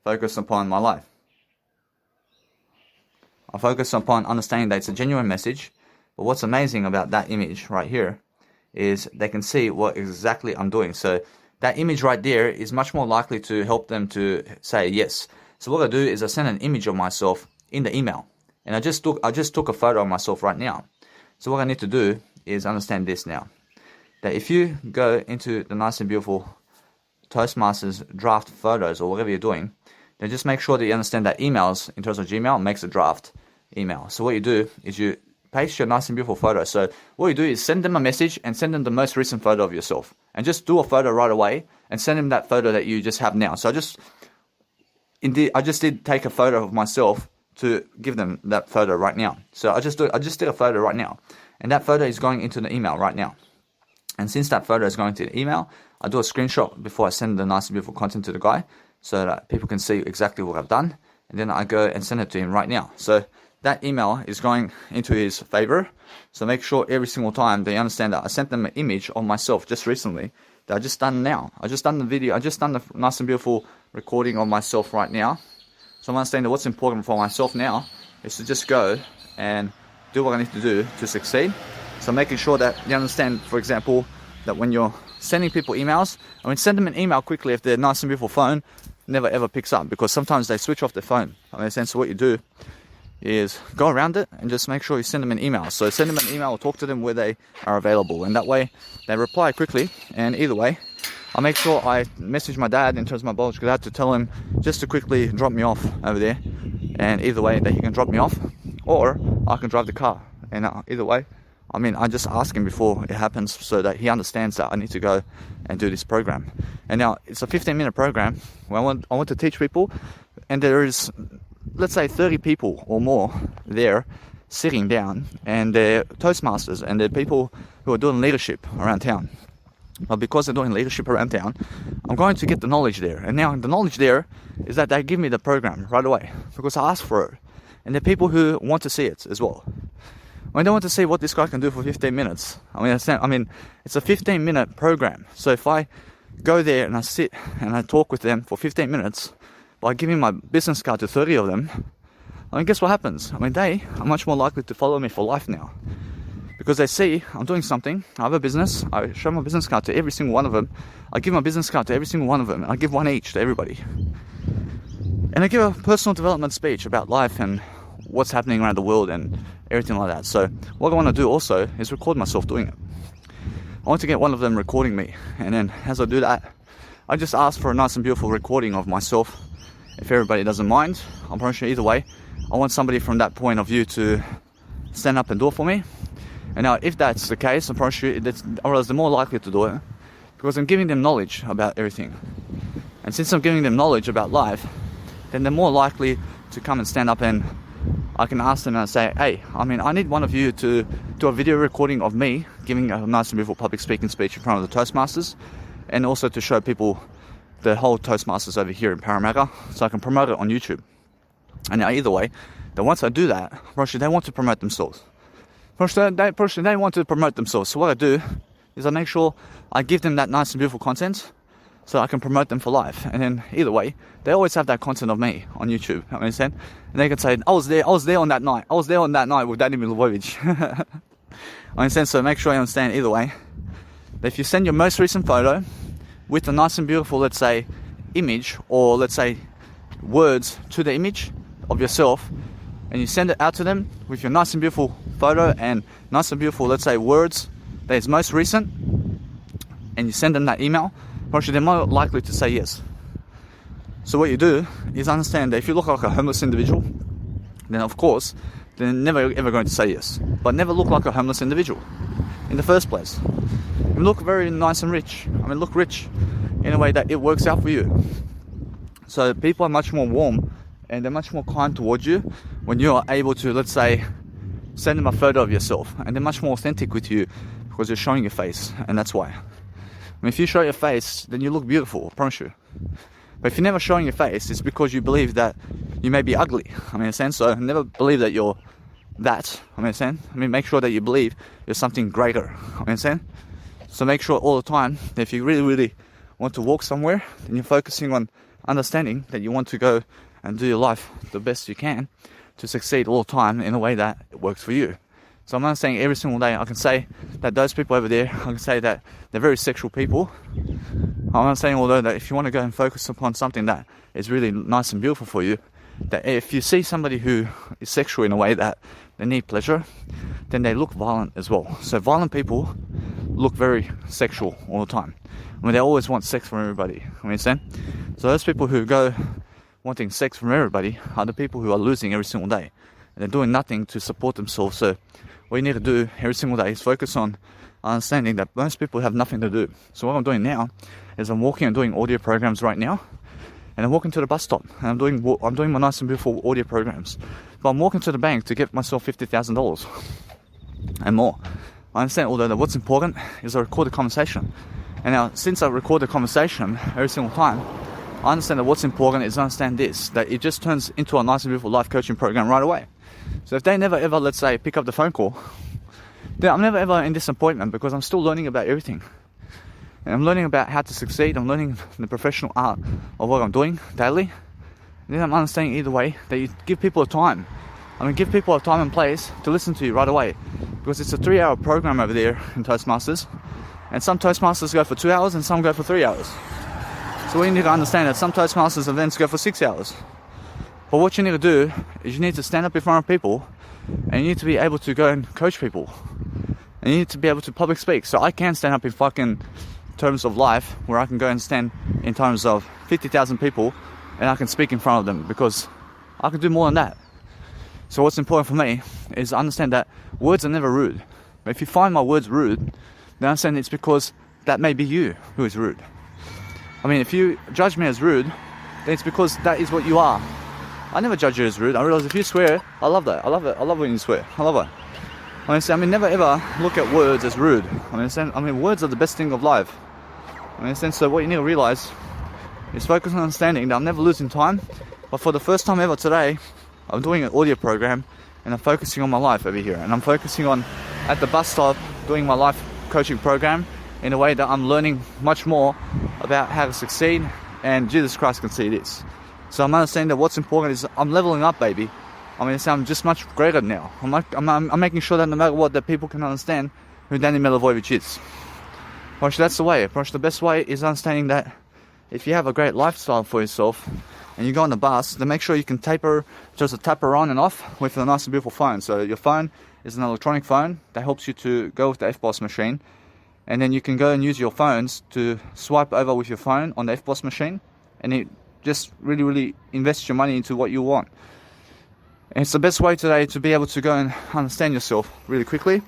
focus upon my life. I focus upon understanding that it's a genuine message. But what's amazing about that image right here is they can see what exactly I'm doing. So that image right there is much more likely to help them to say yes. So what I do is I send an image of myself in the email. And I just took a photo of myself right now. So what I need to do is understand this now. That if you go into the nice and beautiful Toastmasters draft photos or whatever you're doing, then just make sure that you understand that emails, in terms of Gmail, makes a draft email. So what you do is you paste your nice and beautiful photo. So what you do is send them a message and send them the most recent photo of yourself. And just do a photo right away and send them that photo that you just have now. So I just did take a photo of myself to give them that photo right now. So I just did a photo right now. And that photo is going into the email right now. And since that photo is going to the email, I do a screenshot before I send the nice and beautiful content to the guy so that people can see exactly what I've done. And then I go and send it to him right now. So that email is going into his favor. So make sure every single time they understand that I sent them an image of myself just recently that I just done now. I just done the video. I just done the nice and beautiful recording of myself right now. So I'm understanding that what's important for myself now is to just go and do what I need to do to succeed. So making sure that you understand, for example, that when you're sending people emails, I mean, send them an email quickly if their nice and beautiful phone never ever picks up, because sometimes they switch off their phone. I mean, so what you do is go around it and just make sure you send them an email. So send them an email or talk to them where they are available, and that way they reply quickly. And either way, I make sure I message my dad in terms of my biological dad to tell him just to quickly drop me off over there, and either way that he can drop me off, or I can drive the car. And either way, I mean, I just ask him before it happens so that he understands that I need to go and do this program. And now it's a 15-minute program where I want to teach people, and there is, let's say, 30 people or more there sitting down, and they're Toastmasters, and they're people who are doing leadership around town. But because they're doing leadership around town, I'm going to get the knowledge there. And now the knowledge there is that they give me the program right away because I asked for it. And there are people who want to see it as well. I don't want to see what this guy can do for 15 minutes. I mean, it's a 15-minute program. So if I go there and I sit and I talk with them for 15 minutes by giving my business card to 30 of them, I mean, guess what happens? I mean, they are much more likely to follow me for life now. Because they see I'm doing something, I have a business, I show my business card to every single one of them, I give my business card to every single one of them, and I give one each to everybody. And I give a personal development speech about life and what's happening around the world and everything like that. So what I want to do also is record myself doing it. I want to get one of them recording me, and then as I do that, I just ask for a nice and beautiful recording of myself. If everybody doesn't mind, I'm pretty sure either way, I want somebody from that point of view to stand up and do it for me. And now, if that's the case, I'm pretty sure or else they're more likely to do it, because I'm giving them knowledge about everything. And since I'm giving them knowledge about life, then they're more likely to come and stand up, and I can ask them and say, hey, I mean, I need one of you to do a video recording of me giving a nice and beautiful public speaking speech in front of the Toastmasters, and also to show people the whole Toastmasters over here in Parramatta, so I can promote it on YouTube. And now either way, then once I do that, they want to promote themselves. They want to promote themselves. So what I do is I make sure I give them that nice and beautiful content so I can promote them for life. And then either way, they always have that content of me on YouTube. You understand? And they can say, I was there on that night. I was there on that night with Danny Milivojevic. I understand? So make sure you understand either way. That if you send your most recent photo with a nice and beautiful, let's say, image, or let's say words to the image of yourself, and you send it out to them with your nice and beautiful photo and nice and beautiful, let's say, words that is most recent, and you send them that email, they're more likely to say yes. So what you do is understand that if you look like a homeless individual, then of course they're never ever going to say yes. But never look like a homeless individual in the first place. You look very nice and rich. Look rich in a way that it works out for you. So people are much more warm and they're much more kind towards you when you are able to, let's say, send them a photo of yourself, and they're much more authentic with you because you're showing your face, and that's why. If you show your face, then you look beautiful, I promise you. But if you're never showing your face, it's because you believe that you may be ugly. So never believe that you're that. Make sure that you believe you're something greater. So make sure all the time that if you really, really want to walk somewhere, then you're focusing on understanding that you want to go and do your life the best you can to succeed all the time in a way that it works for you. So I'm not saying every single day I can say that those people over there, I can say that they're very sexual people. I'm not saying, although, that if you want to go and focus upon something that is really nice and beautiful for you, that if you see somebody who is sexual in a way that they need pleasure, then they look violent as well. So violent people look very sexual all the time. They always want sex from everybody. So those people who go wanting sex from everybody are the people who are losing every single day. And they're doing nothing to support themselves. So what you need to do every single day is focus on understanding that most people have nothing to do. So what I'm doing now is I'm walking and doing audio programs right now. And I'm walking to the bus stop and I'm doing my nice and beautiful audio programs. But I'm walking to the bank to get myself $50,000 and more. I understand, although, that what's important is I record the conversation. And now, since I record the conversation every single time, I understand that what's important is understand this, that it just turns into a nice and beautiful life coaching program right away. So if they never ever, let's say, pick up the phone call, then I'm never ever in disappointment because I'm still learning about everything. And I'm learning about how to succeed. I'm learning the professional art of what I'm doing daily. And then I'm understanding either way that you give people a time. Give people a time and place to listen to you right away. Because it's a 3-hour program over there in Toastmasters. And some Toastmasters go for 2 hours and some go for 3 hours. So what you need to understand that some Toastmasters events go for 6 hours. But what you need to do is you need to stand up in front of people and you need to be able to go and coach people. And you need to be able to public speak. So I can stand up in fucking terms of life where I can go and stand in terms of 50,000 people and I can speak in front of them because I can do more than that. So what's important for me is understand that words are never rude. But if you find my words rude, then understand it's because that may be you who is rude. If you judge me as rude, then it's because that is what you are. I never judge you as rude. I realize if you swear, I love that. I love it. I love when you swear. I love it. Never ever look at words as rude. Words are the best thing of life. So what you need to realize is focus on understanding that I'm never losing time. But for the first time ever today, I'm doing an audio program and I'm focusing on my life over here. And I'm focusing on, at the bus stop, doing my life coaching program in a way that I'm learning much more about how to succeed, and Jesus Christ can see this. So I'm understanding that what's important is I'm leveling up, baby. I'm just much greater now. I'm making sure that no matter what, that people can understand who Danny Milivojevic is. That's the way. The best way is understanding that if you have a great lifestyle for yourself and you go on the bus, then make sure you can tap her on and off with a nice and beautiful phone. So your phone is an electronic phone that helps you to go with the FBOSS machine. And then you can go and use your phones to swipe over with your phone on the FBOSS machine. And it just really, really invests your money into what you want. And it's the best way today to be able to go and understand yourself really quickly.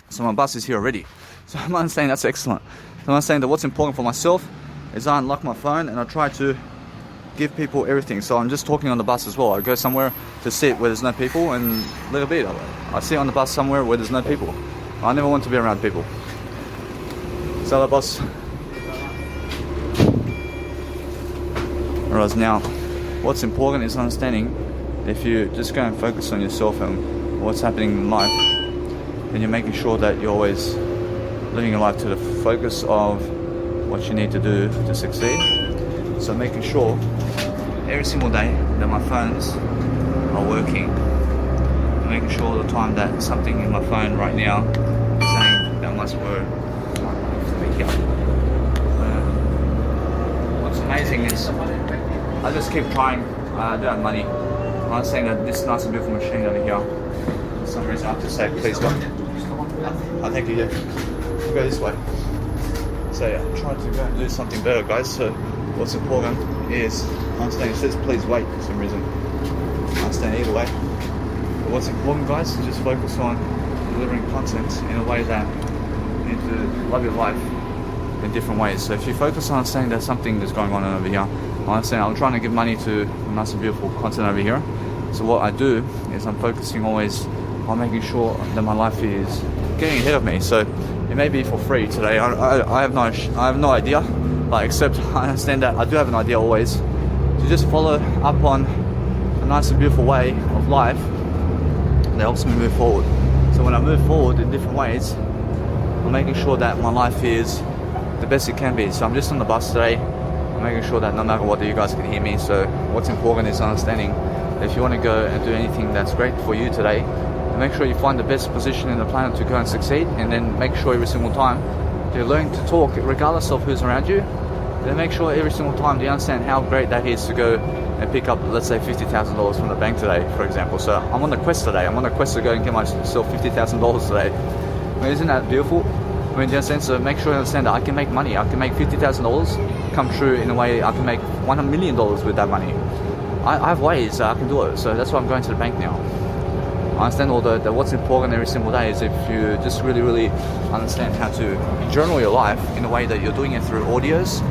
So my bus is here already. So I'm understanding that's excellent. So I'm saying that what's important for myself is I unlock my phone and I try to give people everything. So I'm just talking on the bus as well. I go somewhere to sit where there's no people and let it be. I sit on the bus somewhere where there's no people. I never want to be around people. So, boss. Whereas now, what's important is understanding if you just go and focus on yourself and what's happening in life, then you're making sure that you're always living your life to the focus of what you need to do to succeed. So making sure every single day that my phones are working, I'm making sure all the time that something in my phone right now is saying that must work. What's amazing is I just keep trying. I don't have money. I'm saying that this nice and beautiful machine over here, for some reason I have to say, please go. I think you go this way. So yeah, I'm trying to go and do something better, guys. So what's important is understand it says please wait for some reason. I understand either way. But what's important, guys, is just focus on delivering content in a way that you need to love your life in different ways. So if you focus on saying there's something that's going on over here, I understand I'm trying to give money to nice and beautiful content over here. So what I do is I'm focusing always on making sure that my life is getting ahead of me. So it may be for free today. I have no idea, but except I understand that I do have an idea always to just follow up on a nice and beautiful way of life that helps me move forward. So when I move forward in different ways, I'm making sure that my life is the best it can be. So I'm just on the bus today. I'm making sure that no matter what, that you guys can hear me. So what's important is understanding that if you want to go and do anything that's great for you today, make sure you find the best position in the planet to go and succeed, and then make sure every single time you learn to talk regardless of who's around you. Then make sure every single time you understand how great that is to go and pick up, let's say, $50,000 from the bank today, for example. So I'm on the quest today. I'm on the quest to go and get myself $50,000 today. I mean, isn't that beautiful? I mean, in a sense, so make sure you understand that I can make money. I can make $50,000 come true in a way I can make $100 million with that money. I have ways I can do it. So that's why I'm going to the bank now. I understand all that what's important every single day is if you just really understand how to journal your life in a way that you're doing it through audios,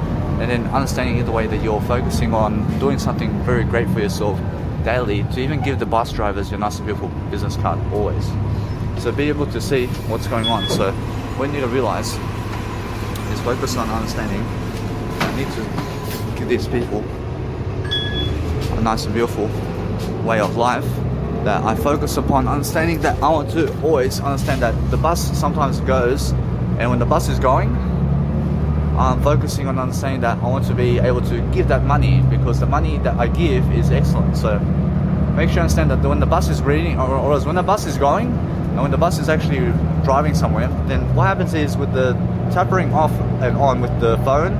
and then understanding it the way that you're focusing on doing something very great for yourself daily, to even give the bus drivers your nice and beautiful business card always. So be able to see what's going on. So what you need to realize is focus on understanding I need to give these people a nice and beautiful way of life, that I focus upon understanding that I want to always understand that the bus sometimes goes, and when the bus is going, I'm focusing on understanding that I want to be able to give that money, because the money that I give is excellent. So make sure you understand that when the bus is reading, or when the bus is going, and when the bus is actually driving somewhere, then what happens is with the tappering off and on with the phone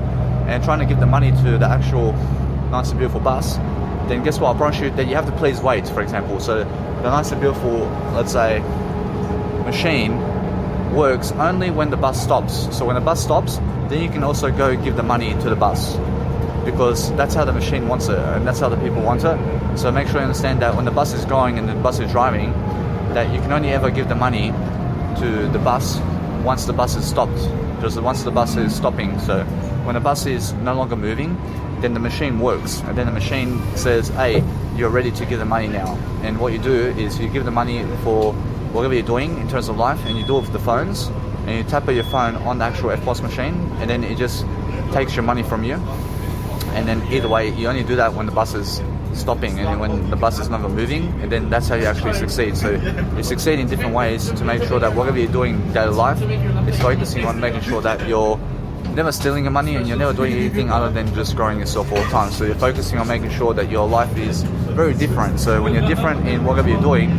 and trying to give the money to the actual nice and beautiful bus, then guess what? I promise you that you have to please wait, for example. So the nice and beautiful, let's say, machine works only when the bus stops. So when the bus stops, then you can also go give the money to the bus, because that's how the machine wants it, and that's how the people want it. So make sure you understand that when the bus is going and the bus is driving, that you can only ever give the money to the bus once the bus is stopped, because once the bus is stopping, so when the bus is no longer moving, then the machine works, and then the machine says, hey, you're ready to give the money now. And what you do is you give the money for whatever you're doing in terms of life, and you do it with the phones, and you tap your phone on the actual EFTPOS machine, and then it just takes your money from you. And then either way, you only do that when the bus is stopping and when the bus is no longer moving, and then that's how you actually succeed. So you succeed in different ways to make sure that whatever you're doing in daily life is focusing on making sure that you're never stealing your money and you're never doing anything other than just growing yourself all the time. So you're focusing on making sure that your life is very different. So when you're different in whatever you're doing,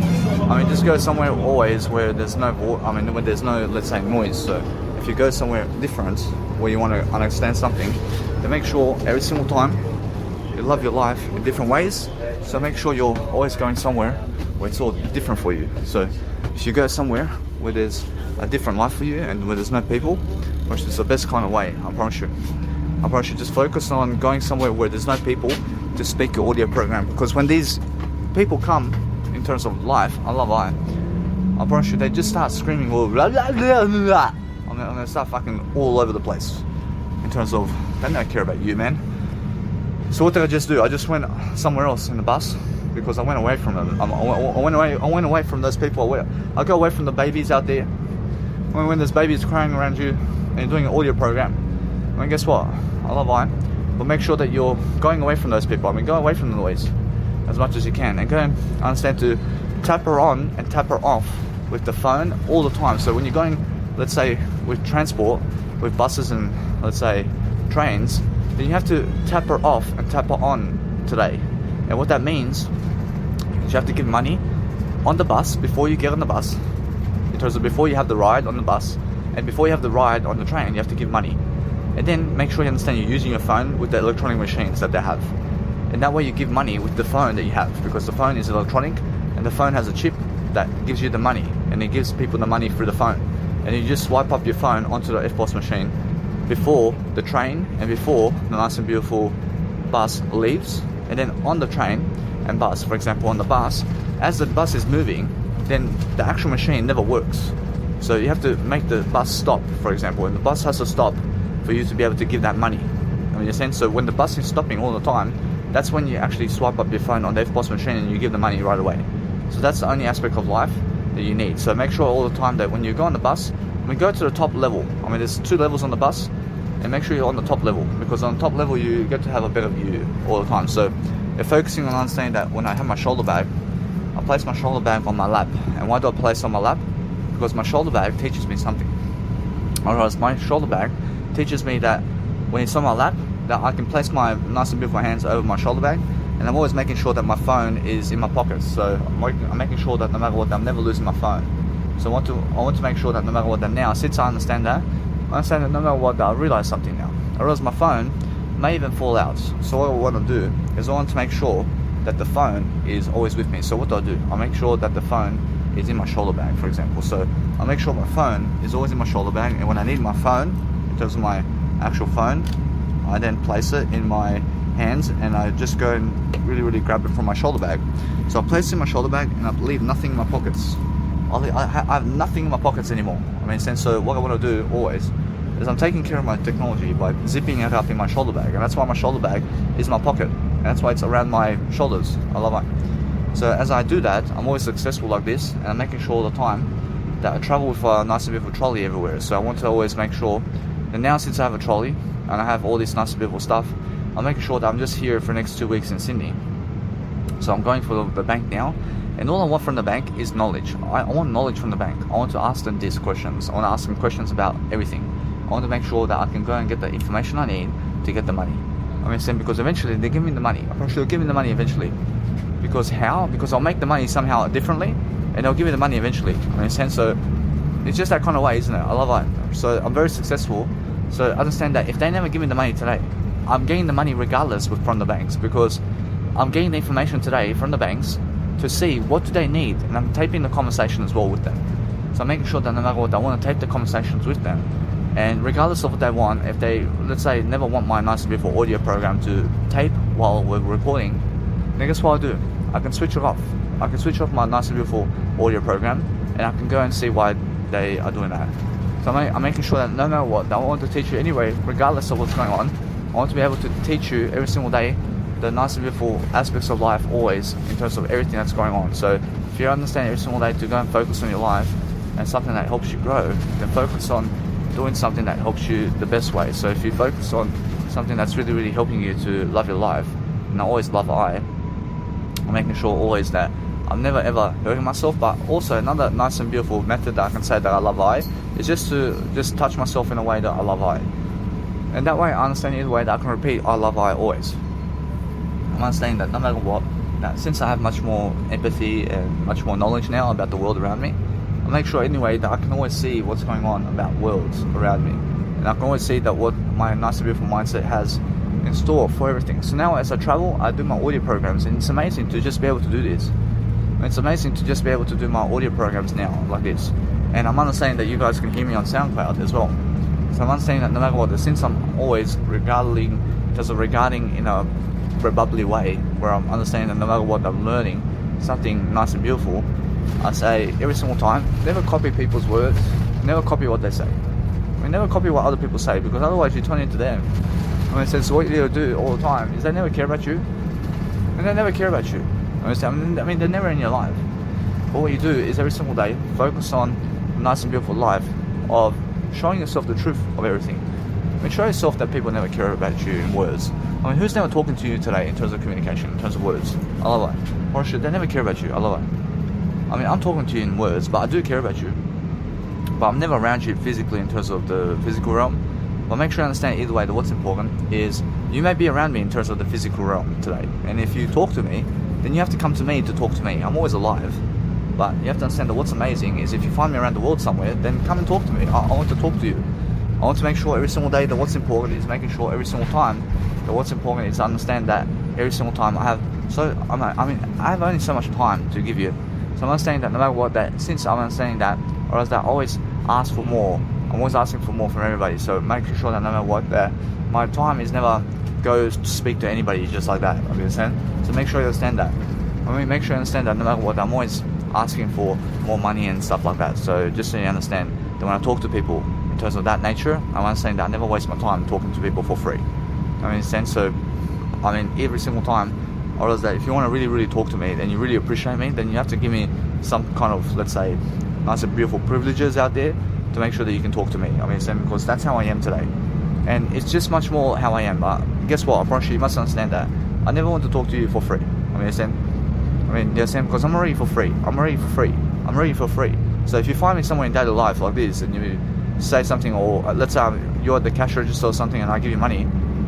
I mean, just go somewhere always where there's no, when there's no, let's say, noise. So if you go somewhere different where you want to understand something, then make sure every single time you love your life in different ways. So make sure you're always going somewhere where it's all different for you. So if you go somewhere where there's a different life for you and where there's no people, which is the best kind of way, I promise you. I promise you, just focus on going somewhere where there's no people to speak your audio program. Because when these people come, in terms of life, I love life, I promise you, they just start screaming, blah, blah, blah, blah. I'm gonna start fucking all over the place. In terms of, they don't care about you, man. So what did I just do? I just went somewhere else in the bus, because I went away from them. I went away from those people. I go away from the babies out there. When there's babies crying around you and you're doing an audio program, I mean, guess what? I love Iron. but make sure that you're going away from those people. I mean, go away from the noise as much as you can, and go and understand to tap her on and tap her off with the phone all the time. So when you're going, let's say with transport, with buses and let's say trains, then you have to tap her off and tap her on today. And what that means is you have to give money on the bus before you get on the bus, in terms of before you have the ride on the bus, and before you have the ride on the train, you have to give money. And then make sure you understand you're using your phone with the electronic machines that they have. And that way you give money with the phone that you have, because the phone is electronic and the phone has a chip that gives you the money, and it gives people the money through the phone. And you just swipe up your phone onto the EFTPOS machine before the train and before the nice and beautiful bus leaves. And then on the train and bus, for example, on the bus, as the bus is moving, then the actual machine never works. So you have to make the bus stop, for example, and the bus has to stop for you to be able to give that money. I mean, in a sense, so when the bus is stopping all the time, that's when you actually swipe up your phone on the EFTPOS machine and you give the money right away. So that's the only aspect of life that you need. So make sure all the time that when you go on the bus, go to the top level. I mean, there's 2 levels on the bus, and make sure you're on the top level, because on the top level you get to have a better view all the time. So you're focusing on understanding that when I have my shoulder bag, I place my shoulder bag on my lap. And why do I place it on my lap? Because my shoulder bag teaches me something. Otherwise, my shoulder bag teaches me that when it's on my lap, that I can place my nice and beautiful hands over my shoulder bag, and I'm always making sure that my phone is in my pocket. So I'm making sure that no matter what, I'm never losing my phone. So I want to make sure that no matter what, that now, since I understand that no matter what, that I realize something now. I realize my phone may even fall out. So what I want to do is I want to make sure that the phone is always with me. So what do? I make sure that the phone is in my shoulder bag, for example. So I make sure my phone is always in my shoulder bag, and when I need my phone, in terms of my actual phone, I then place it in my hands and I just go and really grab it from my shoulder bag. So I place it in my shoulder bag and I leave nothing in my pockets. I have nothing in my pockets anymore. I mean, so what I want to do always is I'm taking care of my technology by zipping it up in my shoulder bag, and that's why my shoulder bag is my pocket, and that's why it's around my shoulders. I love it. So as I do that, I'm always successful like this, and I'm making sure all the time that I travel with a nice and beautiful trolley everywhere. So I want to always make sure that now, since I have a trolley and I have all this nice and beautiful stuff, I'm making sure that I'm just here for the next 2 weeks in Sydney. So I'm going for the bank now, and all I want from the bank is knowledge. I want knowledge from the bank. I want to ask them these questions. I want to ask them questions about everything. I want to make sure that I can go and get the information I need to get the money. I mean, because eventually they give me the money. I'm sure they'll give me the money eventually. Because how? Because I'll make the money somehow differently, and they'll give me the money eventually. I mean, so it's just that kind of way, isn't it? I love it. So I'm very successful. So understand that if they never give me the money today, I'm getting the money regardless from the banks, because I'm getting the information today from the banks to see what do they need, and I'm taping the conversation as well with them. So I'm making sure that no matter what, I want to tape the conversations with them, and regardless of what they want, if they, let's say, never want my nice and beautiful audio program to tape while we're recording, then guess what I do? I can switch it off. I can switch off my nice and beautiful audio program, and I can go and see why they are doing that. So I'm making sure that no matter what, I want to teach you anyway, regardless of what's going on. I want to be able to teach you every single day the nice and beautiful aspects of life, always, in terms of everything that's going on. So if you understand every single day to go and focus on your life and something that helps you grow, then focus on doing something that helps you the best way. So if you focus on something that's really helping you to love your life, and I always love I'm making sure always that I'm never ever hurting myself. But also another nice and beautiful method that I can say that I love is just to touch myself in a way that I love and that way I understand either way that I can repeat I love always. I'm understanding that no matter what, that since I have much more empathy and much more knowledge now about the world around me, I make sure anyway that I can always see what's going on about worlds around me, and I can always see that what my nice and beautiful mindset has in store for everything. So now as I travel, I do my audio programs, and it's amazing to just be able to do this. It's amazing to just be able to do my audio programs now like this, and I'm understanding that you guys can hear me on SoundCloud as well. So I'm understanding that no matter what, since I'm always regarding in a bubbly way, where I'm understanding that no matter what, I'm learning something nice and beautiful, I say every single time, never copy people's words, never copy what they say. I mean, never copy what other people say, because otherwise you turn into them. I mean, so what you do all the time is they never care about you, and they never care about you. I mean, they're never in your life. But what you do is every single day, focus on a nice and beautiful life of showing yourself the truth of everything. I mean, show yourself that people never care about you in words. I mean, who's never talking to you today in terms of communication, in terms of words? I love it. Or should they never care about you? I love it. I mean, I'm talking to you in words, but I do care about you. But I'm never around you physically in terms of the physical realm. But make sure you understand either way that what's important is you may be around me in terms of the physical realm today. And if you talk to me, then you have to come to me to talk to me. I'm always alive. But you have to understand that what's amazing is if you find me around the world somewhere, then come and talk to me. I want to talk to you. I want to make sure every single day that what's important is making sure every single time that what's important is to understand that every single time I have only so much time to give you. So I'm understanding that no matter what, that since I'm understanding that, or else that I always ask for more. I'm always asking for more from everybody. So making sure that no matter what, that my time is never goes to speak to anybody just like that. You understand? So make sure you understand that. I mean, make sure you understand that no matter what, I'm always asking for more money and stuff like that. So just so you understand that when I talk to people in terms of that nature, I'm understanding that I never waste my time talking to people for free. I mean, so I mean, every single time, or else that if you want to really, really talk to me, then you really appreciate me, then you have to give me some kind of, let's say, nice and beautiful privileges out there to make sure that you can talk to me. I mean, because that's how I am today. And it's just much more how I am. But guess what? I promise you must understand that I never want to talk to you for free. I mean, because I'm already for free. I'm already for free. So if you find me somewhere in daily life like this and you say something, or let's say you're at the cash register or something and I give you money,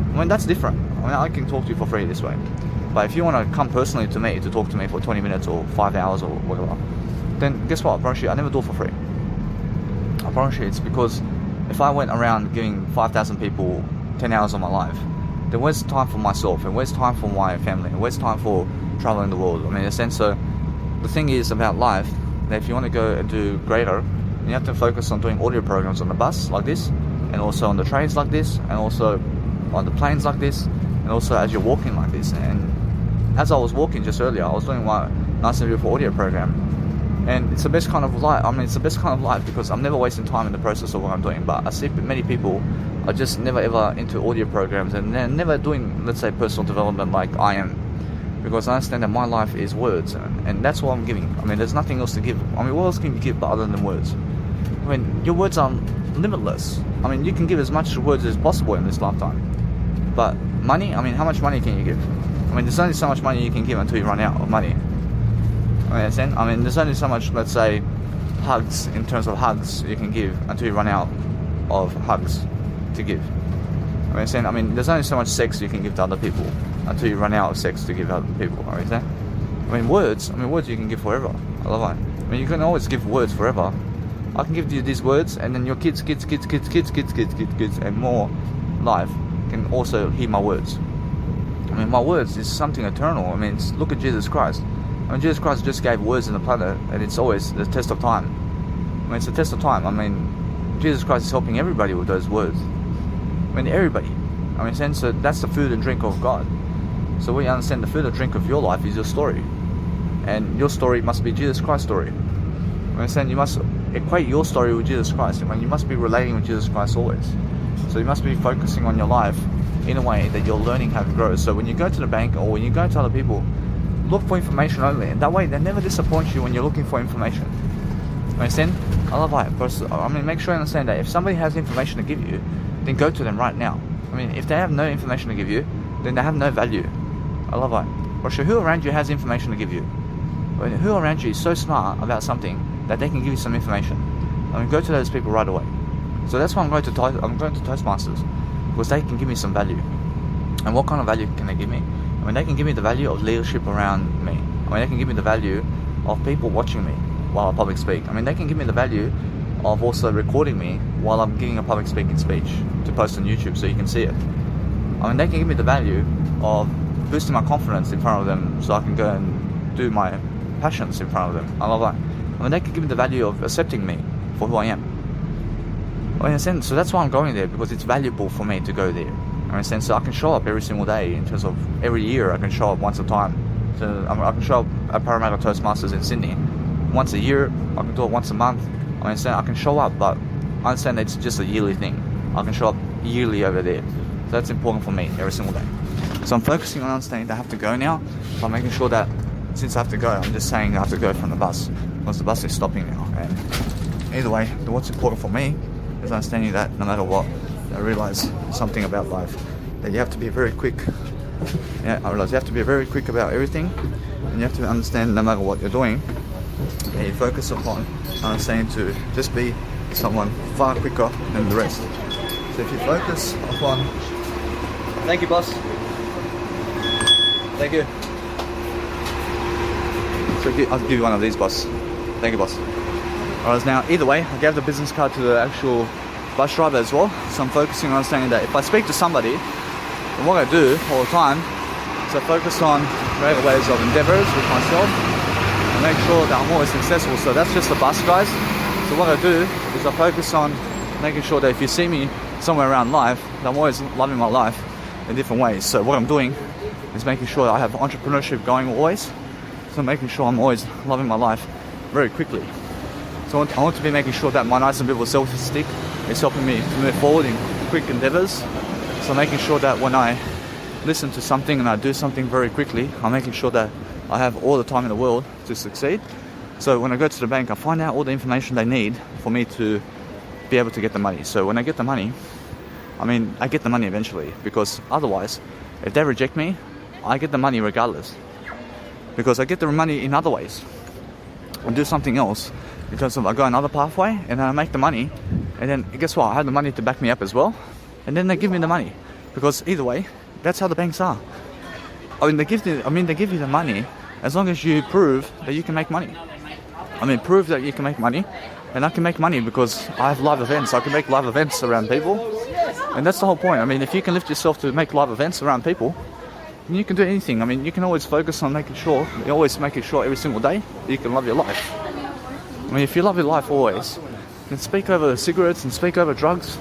I mean, that's different. I mean, I can talk to you for free this way. But if you want to come personally to me to talk to me for 20 minutes or 5 hours or whatever, then guess what? I promise you, I never do it for free. I promise you, it's because if I went around giving 5,000 people 10 hours of my life, then where's time for myself, and where's time for my family, and where's time for traveling the world? I mean, in a sense, so the thing is about life, that if you want to go and do greater, you have to focus on doing audio programs on the bus like this, and also on the trains like this, and also on the planes like this, and also as you're walking like this. And as I was walking just earlier, I was doing my nice and beautiful audio program. And it's the best kind of life. I mean, it's the best kind of life because I'm never wasting time in the process of what I'm doing. But I see many people are just never ever into audio programs, and they're never doing, let's say, personal development like I am. Because I understand that my life is words, and that's what I'm giving. I mean, there's nothing else to give. I mean, what else can you give other than words? I mean, your words are limitless. I mean, you can give as much words as possible in this lifetime. But money, I mean, how much money can you give? I mean, there's only so much money you can give until you run out of money. I mean, there's only so much, let's say, hugs, in terms of hugs, you can give until you run out of hugs to give. I mean, there's only so much sex you can give to other people until you run out of sex to give other people. I mean, words you can give forever. I love it. I mean, you can always give words forever. I can give you these words, and then your kids, and more life can also hear my words. I mean, my words is something eternal. I mean, look at Jesus Christ. I mean, Jesus Christ just gave words in the planet, and it's always the test of time. I mean, it's a test of time. I mean, Jesus Christ is helping everybody with those words. I mean, everybody. I mean, so that's the food and drink of God. So when you understand the food and drink of your life is your story. And your story must be Jesus Christ's story. I mean, you must equate your story with Jesus Christ. I mean, you must be relating with Jesus Christ always. So you must be focusing on your life in a way that you're learning how to grow. So when you go to the bank or when you go to other people, look for information only, and that way they never disappoint you when you're looking for information. Understand? I love that. I mean, make sure you understand that if somebody has information to give you, then go to them right now. I mean, if they have no information to give you, then they have no value. I love that. Or sure, who around you has information to give you? I mean, who around you is so smart about something that they can give you some information? I mean, go to those people right away. So that's why I'm going to Toastmasters, because they can give me some value. And what kind of value can they give me? I mean, they can give me the value of leadership around me. I mean, they can give me the value of people watching me while I public speak. I mean, they can give me the value of also recording me while I'm giving a public speaking speech to post on YouTube so you can see it. I mean, they can give me the value of boosting my confidence in front of them so I can go and do my passions in front of them. I love that. I mean, they can give me the value of accepting me for who I am. I understand. So that's why I'm going there, because it's valuable for me to go there. I understand. So I can show up every single day in terms of every year. I can show up once a time. So I can show up at Parramatta Toastmasters in Sydney once a year. I can do it once a month. I understand. I can show up, but I understand it's just a yearly thing. I can show up yearly over there. So that's important for me every single day. So I'm focusing on understanding that I have to go now. I'm making sure that since I have to go, I'm just saying I have to go from the bus, because the bus is stopping now. And either way, what's important for me is understanding that no matter what, I realize something about life, that you have to be very quick Yeah, I realize you have to be very quick about everything, and you have to understand no matter what you're doing, and you focus upon understanding to just be someone far quicker than the rest. So if you focus upon... Thank you, boss. Thank you. So I'll give you one of these, boss. Thank you, boss. Alright, now either way, I gave the business card to the actual bus driver as well. So I'm focusing on understanding that if I speak to somebody, then what I do all the time is I focus on greater ways of endeavours with myself and make sure that I'm always successful. So that's just the bus, guys. So what I do is I focus on making sure that if you see me somewhere around life, that I'm always loving my life in different ways. So what I'm doing is making sure that I have entrepreneurship going always. So making sure I'm always loving my life very quickly. So I want to be making sure that my nice and beautiful self-esteem is helping me to move forward in quick endeavours. So making sure that when I listen to something and I do something very quickly, I'm making sure that I have all the time in the world to succeed. So when I go to the bank, I find out all the information they need for me to be able to get the money. So when I get the money, I get the money eventually, because otherwise, if they reject me, I get the money regardless. Because I get the money in other ways. I do something else. In terms of I go another pathway and then I make the money, and then guess what? I have the money to back me up as well, and then they give me the money. Because either way, that's how the banks are. They give you the money as long as you prove that you can make money. Prove that you can make money, and I can make money because I have live events. I can make live events around people, and that's the whole point. If you can lift yourself to make live events around people, then you can do anything. You can always focus on making sure every single day that you can love your life. If you love your life always, then speak over cigarettes and speak over drugs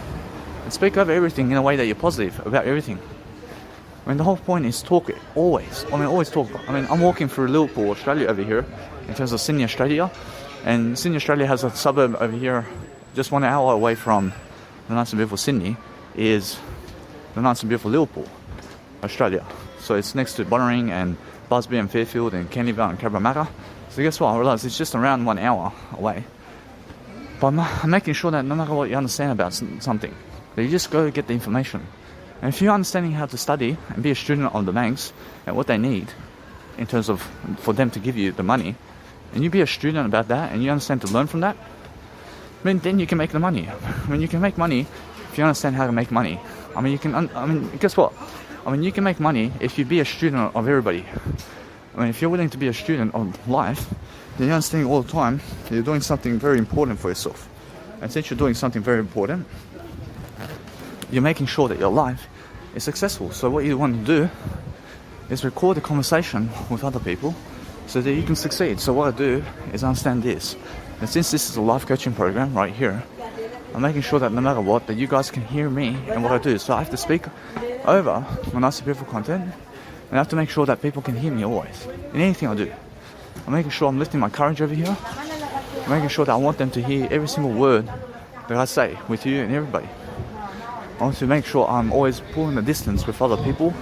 and speak over everything in a way that you're positive about everything. The whole point is talk it, always. Always talk. I'm walking through Liverpool, Australia over here, in terms of Sydney, Australia. And Sydney, Australia has a suburb over here, just 1 hour away from the nice and beautiful Sydney, is the nice and beautiful Liverpool, Australia. So it's next to Bonnering and Busby and Fairfield and Canterbury and Cabramatta. So guess what? I realised it's just around 1 hour away. But I'm making sure that no matter what you understand about something, that you just go get the information. And if you're understanding how to study and be a student of the banks and what they need in terms of for them to give you the money, and you be a student about that and you understand to learn from that, then you can make the money. You can make money if you understand how to make money. Guess what? You can make money if you be a student of everybody. If you're willing to be a student of life, then you're understanding all the time that you're doing something very important for yourself. And since you're doing something very important, you're making sure that your life is successful. So what you want to do is record a conversation with other people so that you can succeed. So what I do is understand this. And since this is a life coaching program right here, I'm making sure that no matter what, that you guys can hear me and what I do. So I have to speak over my nice and beautiful content, and I have to make sure that people can hear me always, in anything I do. I'm making sure I'm lifting my courage over here. I'm making sure that I want them to hear every single word that I say with you and everybody. I want to make sure I'm always pulling the distance with other people.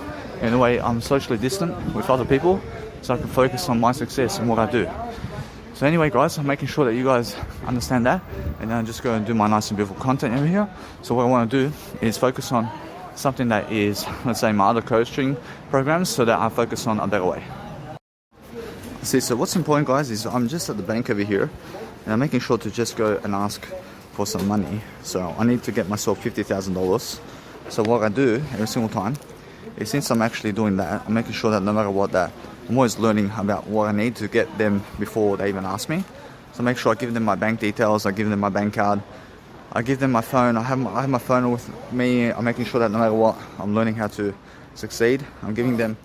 In a way, I'm socially distant with other people, so I can focus on my success and what I do. So anyway, guys, I'm making sure that you guys understand that, and then I just go and do my nice and beautiful content over here. So what I want to do is focus on something that is, let's say, my other coaching programs, so that I focus on a better way. See, so what's important, guys, is I'm just at the bank over here, and I'm making sure to just go and ask for some money. So I need to get myself $50,000. So what I do every single time is, since I'm actually doing that, I'm making sure that no matter what, that I'm always learning about what I need to get them before they even ask me. So I make sure I give them my bank details, I give them my bank card, I give them my phone, I have my phone with me. I'm making sure that no matter what, I'm learning how to succeed. I'm giving them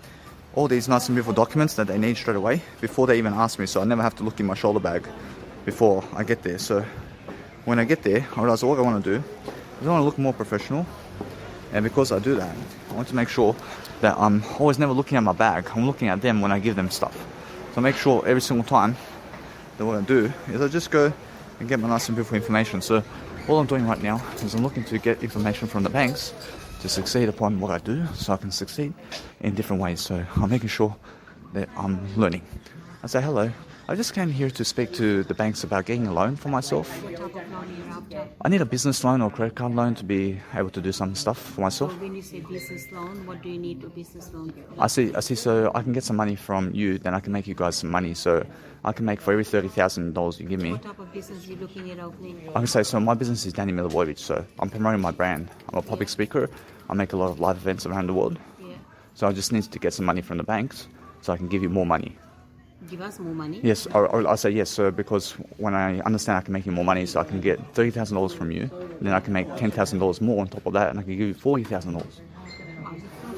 all these nice and beautiful documents that they need straight away before they even ask me, so I never have to look in my shoulder bag before I get there. So when I get there, I realize what I want to do is I want to look more professional, and because I do that, I want to make sure that I'm always never looking at my bag. I'm looking at them when I give them stuff. So I make sure every single time that what I do is I just go and get my nice and beautiful information. So all I'm doing right now is I'm looking to get information from the banks to succeed upon what I do, so I can succeed in different ways. So I'm making sure that I'm learning. I say hello. I just came here to speak to the banks about getting a loan for myself. What type of loan are you after? I need a business loan or credit card loan to be able to do some stuff for myself. So when you say business loan, what do you need a business loan? I see. So I can get some money from you, then I can make you guys some money. So I can make for every $30,000 you give me. What type of business are you looking at opening? I can say, so my business is Danny Milivojevic, so I'm promoting my brand. I'm a public speaker. I make a lot of live events around the world. Yeah. So I just need to get some money from the banks so I can give you more money. Give us more money? Yes, I'll say yes, sir, because when I understand I can make you more money, so I can get $30,000 from you, then I can make $10,000 more on top of that, and I can give you $40,000. That's not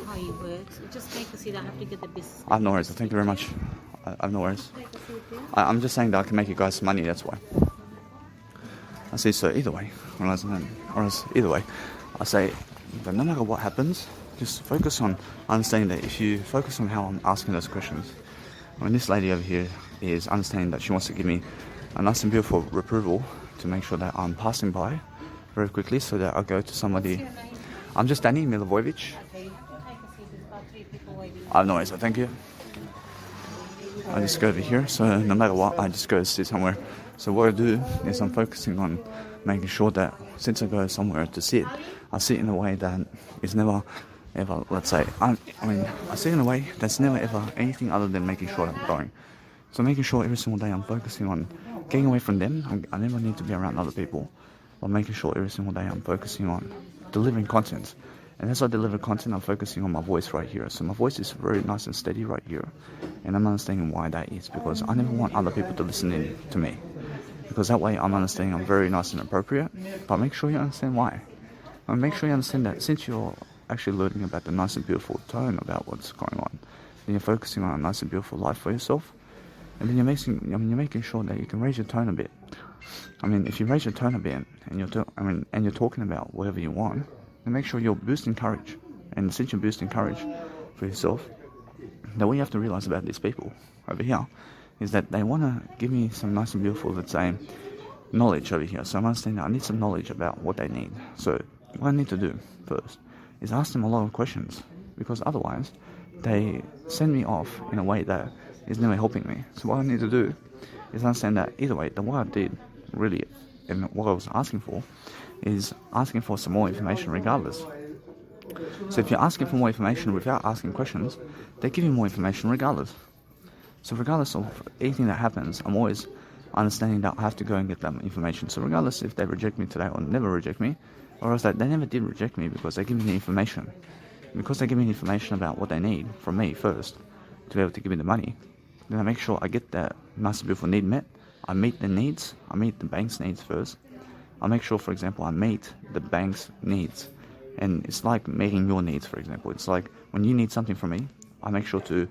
how it works. Just take a seat. I have to get the business. I have no worries. Thank you very much. I have no worries. I'm just saying that I can make you guys some money, that's why. I see, so either way, either way, I say that no matter what happens, just focus on understanding that if you focus on how I'm asking those questions. I mean, this lady over here is understanding that she wants to give me a nice and beautiful approval to make sure that I'm passing by very quickly so that I go to somebody. I'm just Danny Milivojevic. I have no worries, so thank you. I just go over here, so no matter what, I just go sit somewhere. So what I do is I'm focusing on making sure that since I go somewhere to sit, I sit in a way that is never ever, let's say, I sit in a way that's never ever anything other than making sure that I'm going. So making sure every single day I'm focusing on getting away from them. I never need to be around other people. But making sure every single day I'm focusing on delivering content. And as I deliver content, I'm focusing on my voice right here. So my voice is very nice and steady right here. And I'm understanding why that is, because I never want other people to listen in to me. Because that way I'm understanding I'm very nice and appropriate. But make sure you understand why. And make sure you understand that since you're actually learning about the nice and beautiful tone about what's going on, then you're focusing on a nice and beautiful life for yourself. And then you're making sure that you can raise your tone a bit. I mean, if you raise your tone a bit and you're talking about whatever you want, then make sure you're boosting courage. And since you're boosting courage for yourself, then what you have to realize about these people over here is that they want to give me some nice and beautiful, let's say, knowledge over here. So I'm understanding I need some knowledge about what they need. So what I need to do first is ask them a lot of questions, because otherwise they send me off in a way that is never helping me. So what I need to do is understand that either way, what I did really, and what I was asking for, is asking for some more information regardless. So if you're asking for more information without asking questions, they give you more information regardless. So regardless of anything that happens, I'm always understanding that I have to go and get that information. So regardless if they reject me today or never reject me, or else that they never did reject me because they give me the information. Because they give me the information about what they need from me first to be able to give me the money, then I make sure I get that nice and beautiful need met. I meet the needs. I meet the bank's needs first. I make sure, for example, I meet the bank's needs. And it's like meeting your needs, for example. It's like when you need something from me, I make sure to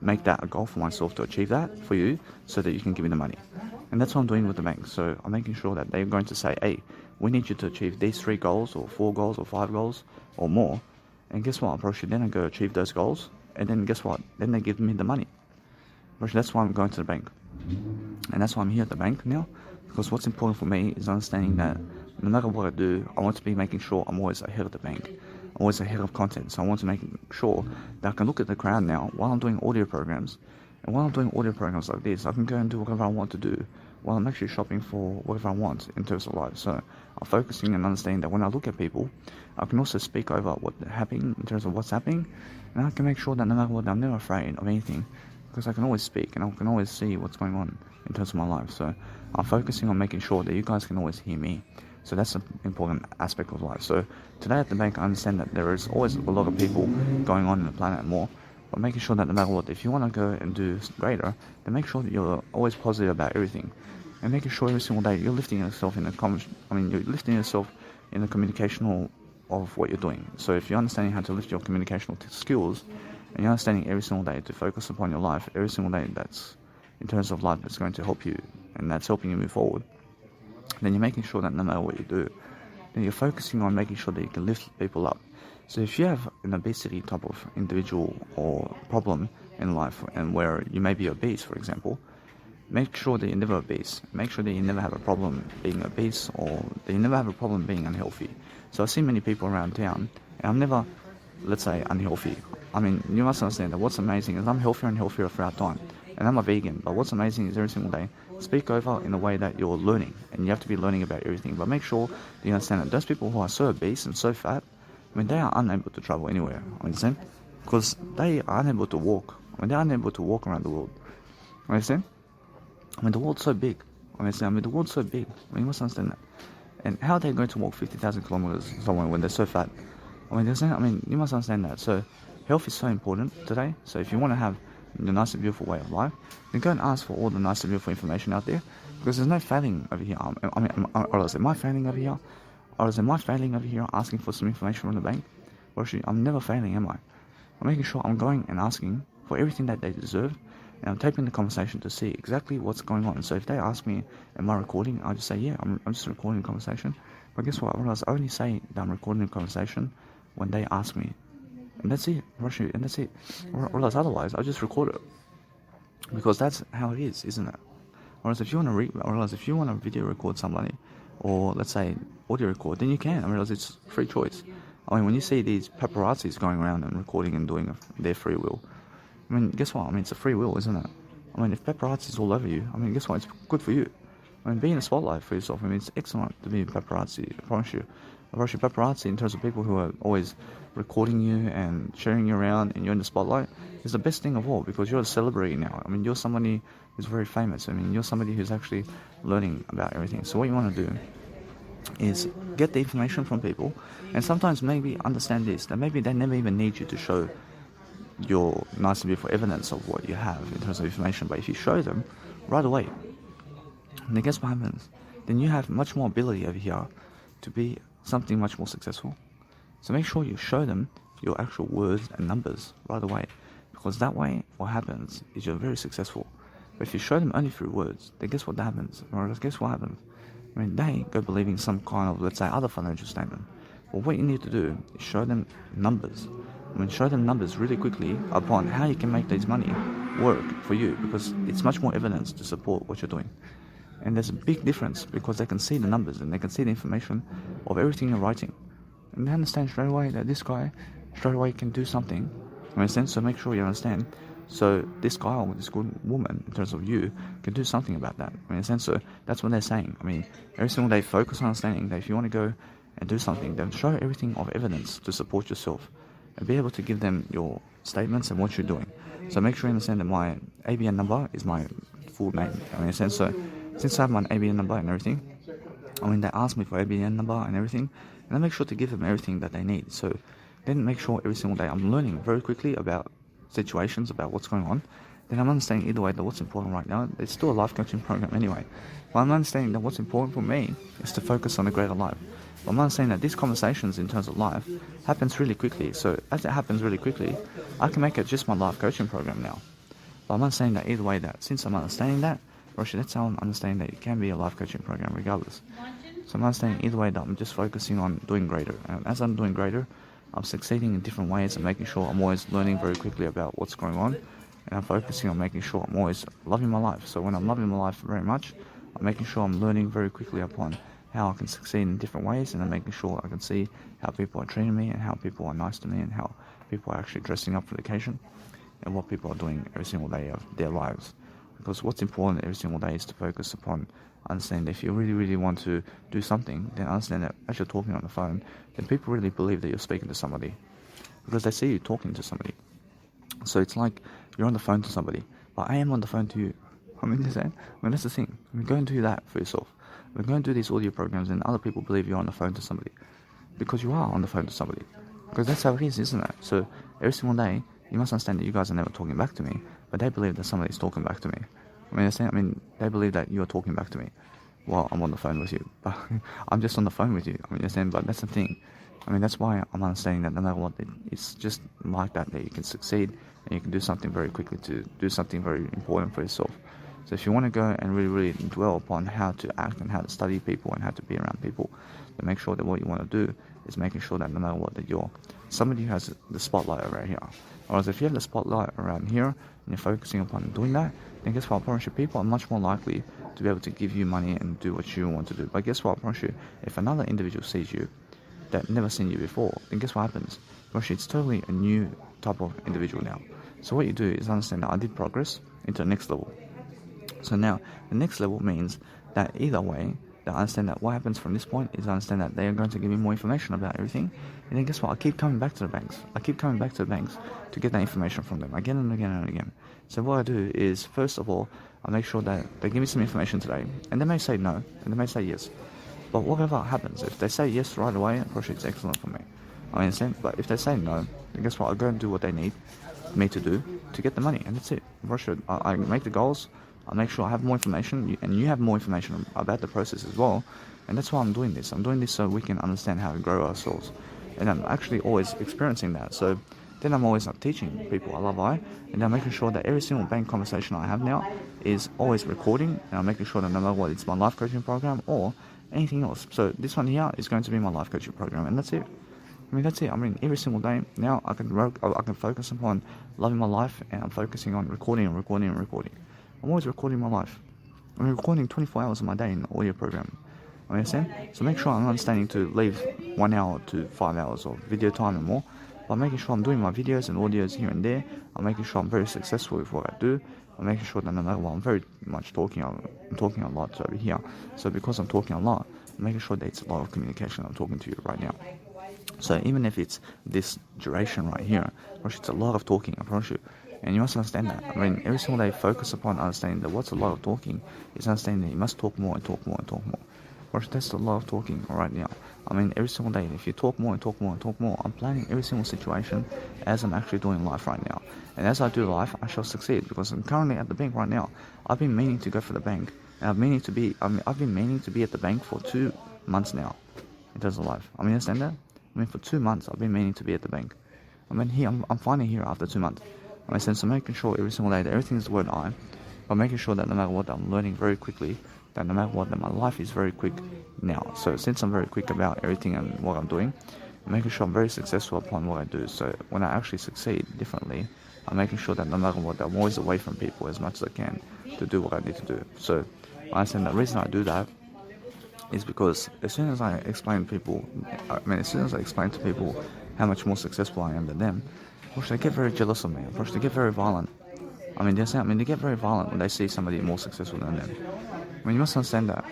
make that a goal for myself to achieve that for you so that you can give me the money. And that's what I'm doing with the bank. So I'm making sure that they're going to say, hey, we need you to achieve these 3 goals or 4 goals or 5 goals or more. And guess what? I'll then I go achieve those goals. And then guess what? Then they give me the money. That's why I'm going to the bank. And that's why I'm here at the bank now. Because what's important for me is understanding that no matter what I do, I want to be making sure I'm always ahead of the bank. I'm always ahead of content. So I want to make sure that I can look at the crowd now while I'm doing audio programs. And while I'm doing audio programs like this, I can go and do whatever I want to do while I'm actually shopping for whatever I want in terms of life. So I'm focusing and understanding that when I look at people, I can also speak over what's happening in terms of what's happening. And I can make sure that no matter what, I'm never afraid of anything. Because I can always speak and I can always see what's going on in terms of my life. So I'm focusing on making sure that you guys can always hear me. So that's an important aspect of life. So today at the bank, I understand that there is always a lot of people going on in the planet more. But making sure that no matter what, if you want to go and do greater, then make sure that you're always positive about everything. And making sure every single day you're lifting yourself in you're lifting yourself in the communicational of what you're doing. So if you're understanding how to lift your communicational skills, and you're understanding every single day to focus upon your life, every single day that's in terms of life that's going to help you and that's helping you move forward, then you're making sure that no matter what you do, then you're focusing on making sure that you can lift people up. So if you have an obesity type of individual or problem in life, and where you may be obese, for example, make sure that you're never obese. Make sure that you never have a problem being obese, or that you never have a problem being unhealthy. So I see many people around town, and I'm never, let's say, unhealthy. I mean, you must understand that what's amazing is I'm healthier and healthier throughout time. And I'm a vegan, but what's amazing is every single day, speak over in a way that you're learning, and you have to be learning about everything. But make sure that you understand that those people who are so obese and so fat, I mean, they are unable to travel anywhere. Understand? Because they are unable to walk. I mean, they're unable to walk around the world. Understand? I mean, the world's so big. Honestly, I mean, the world's so big. I mean, you must understand that. And how are they going to walk 50,000 kilometers somewhere when they're so fat? I mean, you must understand that. So, health is so important today. So, if you want to have the nice and beautiful way of life, then go and ask for all the nice and beautiful information out there. Because there's no failing over here. Am I failing over here? Or am I failing over here asking for some information from the bank? Or actually, I'm never failing, am I? I'm making sure I'm going and asking for everything that they deserve. And I'm taking the conversation to see exactly what's going on. So if they ask me, am I recording? I'll just say, yeah, I'm just recording the conversation. But guess what? I realize I only say that I'm recording the conversation when they ask me. And that's it. And that's it. I realize otherwise, I'll just record it. Because that's how it is, isn't it? Whereas if you want to video record somebody, or let's say audio record, then you can. I realize it's free choice. I mean, when you see these paparazzis going around and recording and doing their free will, I mean, guess what? I mean, it's a free will, isn't it? I mean, if paparazzi's all over you, I mean, guess what? It's good for you. I mean, be in the spotlight for yourself. I mean, it's excellent to be a paparazzi. I promise you. Paparazzi, in terms of people who are always recording you and sharing you around and you're in the spotlight, is the best thing of all, because you're a celebrity now. I mean, you're somebody who's very famous. I mean, you're somebody who's actually learning about everything. So what you want to do is get the information from people, and sometimes maybe understand this, that maybe they never even need you to show your nice and beautiful evidence of what you have in terms of information. But if you show them right away, then guess what happens? Then you have much more ability over here to be something much more successful. So make sure you show them your actual words and numbers right away, because that way what happens is you're very successful. But if you show them only through words, then guess what happens? Or guess what happens? I mean, they go believing some kind of, let's say, other financial statement. Well, what you need to do is show them numbers. I mean, show them numbers really quickly upon how you can make this money work for you, because it's much more evidence to support what you're doing. And there's a big difference, because they can see the numbers and they can see the information of everything you're writing. And they understand straight away that this guy straight away can do something. Understand? So make sure you understand. So this guy or this good woman, in terms of you, can do something about that. Understand? So that's what they're saying. I mean, every single day, focus on understanding that if you want to go and do something, then show everything of evidence to support yourself, and be able to give them your statements and what you're doing. So make sure you understand that my ABN number is my full name. Understand? So since I have my ABN number and everything, I mean, they ask me for ABN number and everything, and I make sure to give them everything that they need. So then make sure every single day I'm learning very quickly about situations, about what's going on. Then I'm understanding either way that what's important right now, it's still a life coaching program anyway. But I'm understanding that what's important for me is to focus on a greater life. But I'm understanding that these conversations in terms of life happens really quickly. So as it happens really quickly, I can make it just my life coaching program now. But I'm understanding that either way, that since I'm understanding that, Roshi, that's how I'm understanding that it can be a life coaching program regardless. So I'm understanding either way that I'm just focusing on doing greater. And as I'm doing greater, I'm succeeding in different ways and making sure I'm always learning very quickly about what's going on. And I'm focusing on making sure I'm always loving my life. So when I'm loving my life very much, I'm making sure I'm learning very quickly upon how I can succeed in different ways, and I'm making sure I can see how people are treating me and how people are nice to me and how people are actually dressing up for the occasion and what people are doing every single day of their lives. Because what's important every single day is to focus upon understanding that if you really, really want to do something, then understand that as you're talking on the phone, then people really believe that you're speaking to somebody, because they see you talking to somebody. So it's like you're on the phone to somebody, but I am on the phone to you. I mean, that's the thing. I mean, go and do that for yourself. We're going to do these audio programs and other people believe you're on the phone to somebody, because you are on the phone to somebody, because that's how it is, isn't it? So every single day, you must understand that you guys are never talking back to me, but they believe that somebody's talking back to me. I mean, they believe that you're talking back to me while I'm on the phone with you, but I'm just on the phone with you. I mean, but that's the thing. I mean, that's why I'm understanding that no matter what, it's just like that you can succeed and you can do something very quickly, to do something very important for yourself. So if you want to go and really, really dwell upon how to act and how to study people and how to be around people, then make sure that what you want to do is making sure that no matter what, that you're somebody who has the spotlight around here. Whereas if you have the spotlight around here and you're focusing upon doing that, then guess what? I promise you, people are much more likely to be able to give you money and do what you want to do. But guess what? I promise you, if another individual sees you that never seen you before, then guess what happens? I promise you, it's totally a new type of individual now. So what you do is understand that I did progress into the next level. So now the next level means that either way, that I understand that what happens from this point is I understand that they are going to give me more information about everything. And then guess what? I keep coming back to the banks. I keep coming back to the banks to get that information from them again and again and again. So what I do is, first of all, I make sure that they give me some information today. And they may say no, and they may say yes. But whatever happens, if they say yes right away, approach it's excellent for me. I understand. But if they say no, then guess what? I go and do what they need me to do to get the money, and that's it. I make the goals. I make sure I have more information, and you have more information about the process as well. And that's why I'm doing this. I'm doing this so we can understand how to grow ourselves. And I'm actually always experiencing that. So then I'm always teaching people I love I, and I'm making sure that every single bank conversation I have now is always recording, and I'm making sure that no matter what, it's my life coaching program or anything else. So this one here is going to be my life coaching program, and that's it. I mean, that's it. I mean, every single day now I can focus upon loving my life, and I'm focusing on recording and recording and recording. I'm always recording my life. I'm recording 24 hours of my day in the audio program. I understand? So make sure I'm understanding to leave 1 hour to 5 hours of video time and more. By making sure I'm doing my videos and audios here and there, I'm making sure I'm very successful with what I do. I'm making sure that no matter what, I'm very much talking. I'm talking a lot over here. So because I'm talking a lot, I'm making sure that it's a lot of communication. I'm talking to you right now. So even if it's this duration right here, it's a lot of talking, I promise you. And you must understand that. I mean, every single day, focus upon understanding that what's a lot of talking is understanding that you must talk more and talk more and talk more. That's a lot of talking right now. I mean, every single day, if you talk more and talk more and talk more, I'm planning every single situation as I'm actually doing life right now. And as I do life, I shall succeed, because I'm currently at the bank right now. I've been meaning to go for the bank, and I've been meaning to be at the bank for 2 months now in terms of life. I mean, understand that? I mean, for 2 months, I've been meaning to be at the bank. I mean, I'm finally here after 2 months. I mean, so making sure every single day that everything is the word I, but making sure that no matter what, I'm learning very quickly, that no matter what, that my life is very quick now. So since I'm very quick about everything and what I'm doing, I'm making sure I'm very successful upon what I do. So when I actually succeed differently, I'm making sure that no matter what, I'm always away from people as much as I can to do what I need to do. So I understand the reason I do that is because as soon as I explain to people how much more successful I am than them, they get very jealous of me. They get very violent. I mean, they get very violent when they see somebody more successful than them. I mean, you must understand that.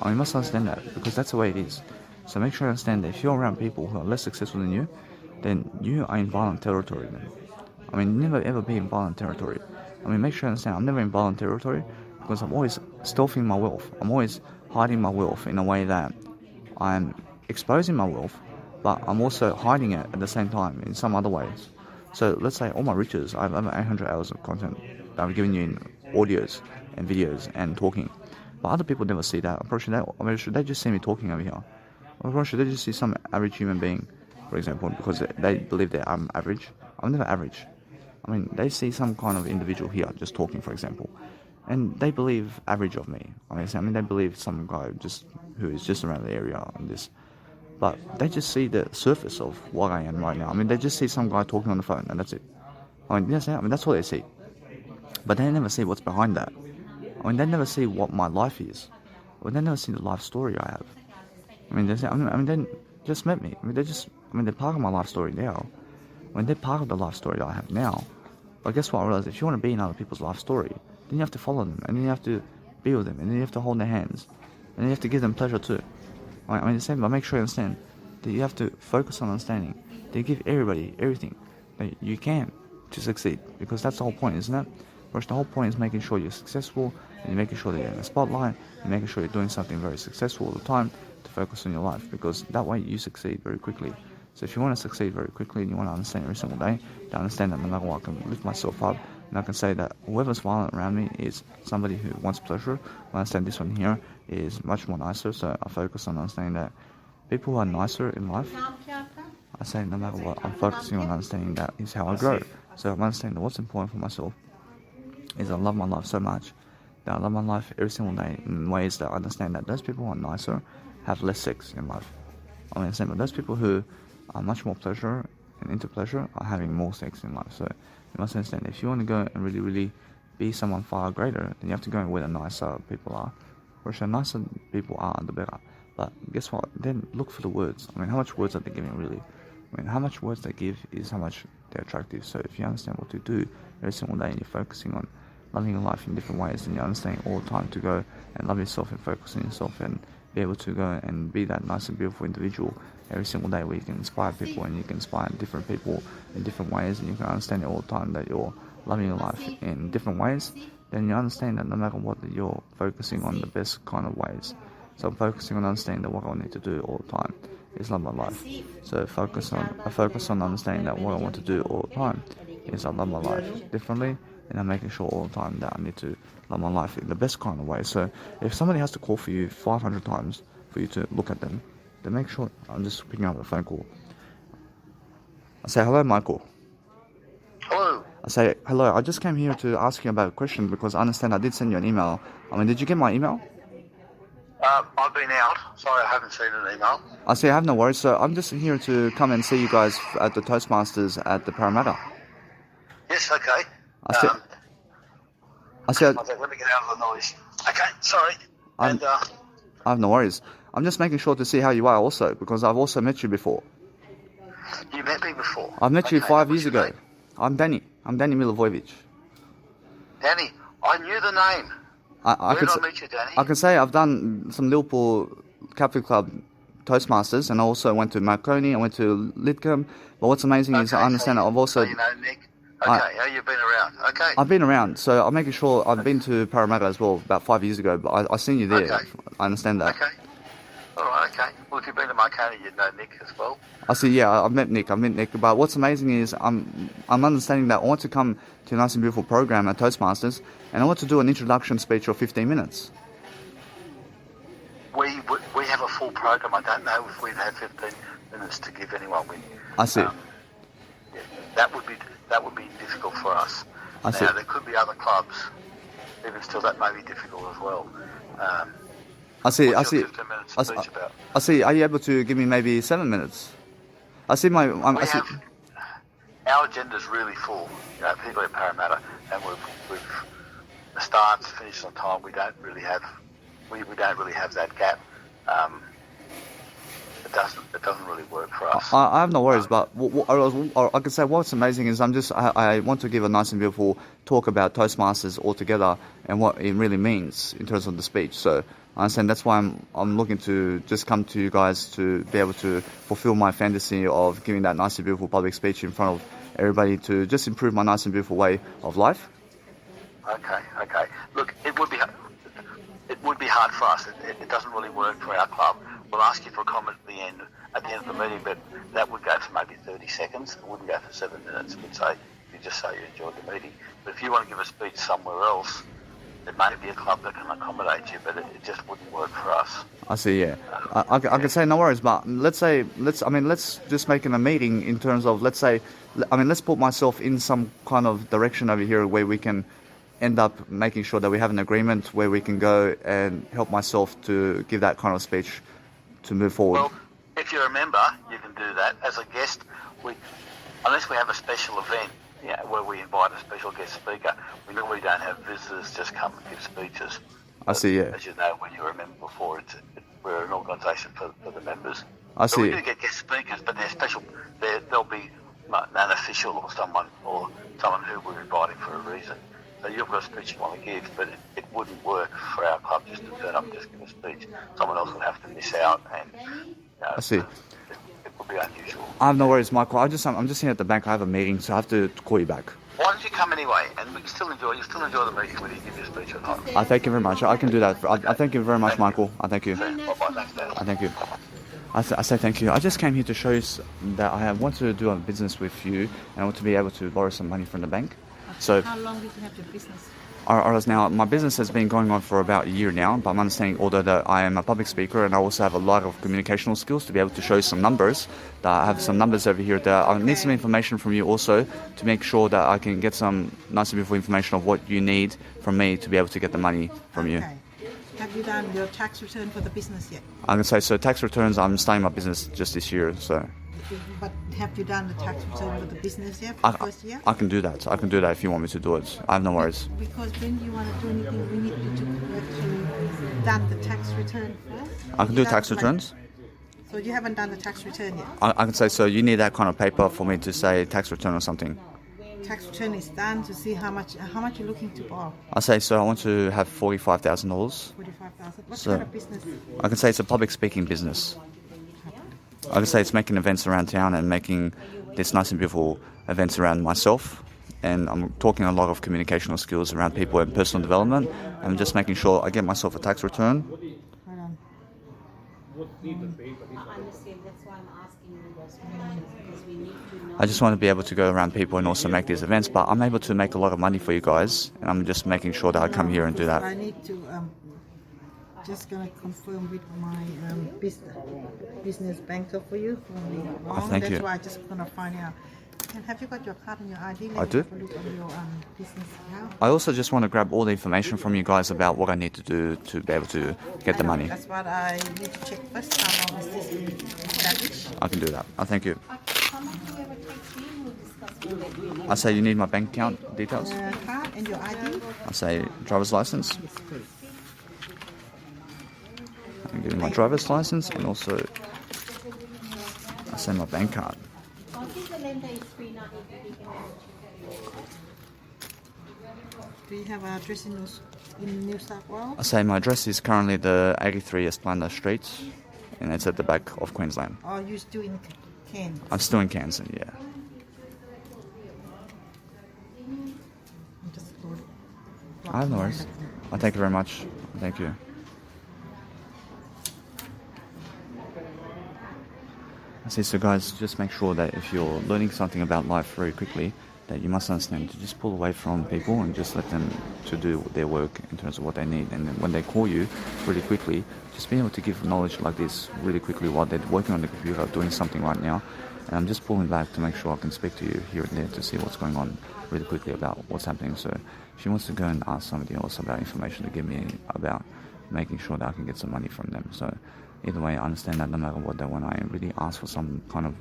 You must understand that, because that's the way it is. So make sure you understand that if you're around people who are less successful than you, then you are in violent territory then. I mean, never ever be in violent territory. I mean, make sure you understand, I'm never in violent territory, because I'm always stealthing my wealth. I'm always hiding my wealth in a way that I'm exposing my wealth, but I'm also hiding it at the same time in some other ways. So let's say all my riches, I have over 800 hours of content that I've given you in audios and videos and talking. But other people never see that. Should they just see me talking over here? Or should they just see some average human being, for example, because they believe that I'm average? I'm never average. I mean, they see some kind of individual here just talking, for example, and they believe average of me. I mean, they believe some guy who is just around the area and this. But they just see the surface of what I am right now. I mean, they just see some guy talking on the phone, and that's it. I mean, that's what they see. But they never see what's behind that. I mean, they never see what my life is. Or they never see the life story I have. I mean, they just met me. They're part of my life story now. They're part of the life story that I have now. But guess what? I realized if you want to be in other people's life story, then you have to follow them, and then you have to be with them, and then you have to hold their hands, and then you have to give them pleasure too. I mean, the same, but make sure you understand that you have to focus on understanding. They give everybody everything that you can to succeed, because that's the whole point, isn't it? Whereas the whole point is making sure you're successful, and you're making sure that you're in the spotlight, and making sure you're doing something very successful all the time to focus on your life, because that way you succeed very quickly. So if you want to succeed very quickly and you want to understand every single day, to understand that no matter what, I can lift myself up, and I can say that whoever's violent around me is somebody who wants pleasure. I understand this one here is much more nicer, so I focus on understanding that people who are nicer in life, I say no matter what, I'm focusing on understanding that is how I grow. So I'm understanding that what's important for myself is I love my life so much that I love my life every single day in ways that I understand that those people who are nicer have less sex in life. I understand, but those people who are much more pleasure and into pleasure are having more sex in life. So you must understand, if you want to go and really, really be someone far greater, then you have to go where the nicer people are. Whereas the nicer people are, the better. But guess what? Then look for the words. I mean, how much words are they giving really? I mean, how much words they give is how much they're attractive. So if you understand what to do every single day and you're focusing on loving your life in different ways, and you're understanding all the time to go and love yourself and focus on yourself and be able to go and be that nice and beautiful individual every single day where you can inspire people and you can inspire different people in different ways, and you can understand it all the time that you're loving your life in different ways, then you understand that no matter what, that you're focusing on the best kind of ways. So I'm focusing on understanding that what I need to do all the time is love my life. So I focus on understanding that what I want to do all the time is I love my life differently, and I'm making sure all the time that I need to love my life in the best kind of way. So if somebody has to call for you 500 times for you to look at them, then make sure I'm just picking up a phone call. I say, hello, Michael. Hello. I say, hello, I just came here to ask you about a question because I understand I did send you an email. I mean, did you get my email? I've been out. Sorry, I haven't seen an email. I say, I have no worries. So I'm just here to come and see you guys at the Toastmasters at the Parramatta. Yes, okay. I said, Let me get out of the noise. Okay, sorry. I have no worries. I'm just making sure to see how you are also, because I've also met you before. You met me before? I've met you 5 what's years your ago. name? I'm Danny. I'm Danny Milivojevic. Danny, I knew the name. I Where did I meet you, Danny? I can say I've done some Liverpool Catholic Club Toastmasters, and I also went to Marconi, I went to Lidcombe. But what's amazing is I understand that I've also... So you know Nick? Okay, how you've been around? Okay. I've been around, so I'm making sure I've been to Parramatta as well about 5 years ago, but I seen you there. Okay. I understand that. Okay. All right, okay. Well, if you've been to Marconi, you'd know Nick as well. I see, yeah, I've met Nick, but what's amazing is I'm understanding that I want to come to a nice and beautiful program at Toastmasters, and I want to do an introduction speech of 15 minutes. We have a full program. I don't know if we've had 15 minutes to give anyone. I see. Yeah, that would be difficult for us. I see. Now, there could be other clubs. Even still, that may be difficult as well. I see. What's your 15 minutes speech about? I see. Are you able to give me maybe 7 minutes? I see my. Our agenda's really full. You know, people at Parramatta, and we've the starts, finish on time. We don't really have that gap. It doesn't really work for us. I have no worries, but I can say what's amazing is I want to give a nice and beautiful talk about Toastmasters altogether and what it really means in terms of the speech. So I understand that's why I'm looking to just come to you guys to be able to fulfill my fantasy of giving that nice and beautiful public speech in front of everybody to just improve my nice and beautiful way of life. Okay. Look, it would be hard for us. It doesn't really work for our club. We'll ask you for a comment at the end of the meeting, but that would go for maybe 30 seconds. It wouldn't go for 7 minutes. We'd say, you just say you enjoyed the meeting. But if you want to give a speech somewhere else, there may be a club that can accommodate you, but it just wouldn't work for us. I see, yeah. I can say no worries, but let's just make it a meeting in terms of, let's put myself in some kind of direction over here where we can end up making sure that we have an agreement where we can go and help myself to give that kind of speech to move forward. Well, if you're a member, you can do that. As a guest, unless we have a special event where we invite a special guest speaker, we normally don't have visitors just come and give speeches. I see, yeah. As you know, when you were a member before, we're an organisation for the members. I see. So we do get guest speakers, but they're special. They'll be an official or someone who we're inviting for a reason. So you've got a speech you want to give, but it wouldn't work for our club just to turn up and just give a speech. Someone else would have to miss out, and I see. It would be unusual. I have no worries, Michael. I'm just here at the bank. I have a meeting, so I have to call you back. Why don't you come anyway, and we can still enjoy the meeting whether you give your speech or not. I thank you very much. I can do that. I thank you very much, Michael. I thank you. Bye-bye. Thanks, Dan. I thank you. I say thank you. I just came here to show you that I want to do a business with you, and I want to be able to borrow some money from the bank. So how long did you have your business? Now, my business has been going on for about a year now, but I'm understanding, although that I am a public speaker and I also have a lot of communicational skills to be able to show you some numbers, that I have some numbers over here that I need some information from you also to make sure that I can get some nice and beautiful information of what you need from me to be able to get the money from you. Have you done your tax return for the business yet? I'm going to say, so tax returns, I'm starting my business just this year, so... But have you done the tax return for the business yet for the first year? I can do that. I can do that if you want me to do it. I have no worries. Because when you want to do anything, we need you to actually done the tax return first. I can do tax returns? So you haven't done the tax return yet? I can say, so you need that kind of paper for me to say tax return or something. Tax return is done to see how much you're looking to borrow. I say, so I want to have $45,000. 45,000. What So- kind of business? I can say it's a public speaking business. I can say it's making events around town and making this nice and beautiful events around myself. And I'm talking a lot of communicational skills around people and personal development. And just making sure I get myself a tax return. Hold on. I understand. That's why I'm asking you those questions because we need to know. I just want to be able to go around people and also make these events. But I'm able to make a lot of money for you guys. And I'm just making sure that I come here and do I that. need to just gonna confirm with my business banker for you. thank That's you. why I just gonna find out. And have you got your card and your ID? I do. Have a look on your business account. I also just want to grab all the information from you guys about what I need to do to be able to get the money. That's what I need to check first. How long is this been established? I can do that. I thank you. How much do you ever take in? We'll discuss when we I say you need my bank account details. Card and your ID. I say driver's license. Yes, please. I'm giving my driver's license and also I say my bank card. I think the lender is free now. Do you have an address in New South Wales? I say my address is currently the 83 Esplanda Street and it's at the back of Queensland. Or you still in Cairns? I'm still in Kansas, yeah. I'm just load- I have no worries. Thank you very much. Thank you. I see, so guys, just make sure that if you're learning something about life very quickly, that you must understand to just pull away from people and just let them to do their work in terms of what they need. And then when they call you really quickly, just being able to give knowledge like this really quickly while they're working on the computer, doing something right now. And I'm just pulling back to make sure I can speak to you here and there to see what's going on really quickly about what's happening. So she wants to go and ask somebody else about information to give me about making sure that I can get some money from them. So either way, I understand that no matter what, that when I really ask for some kind of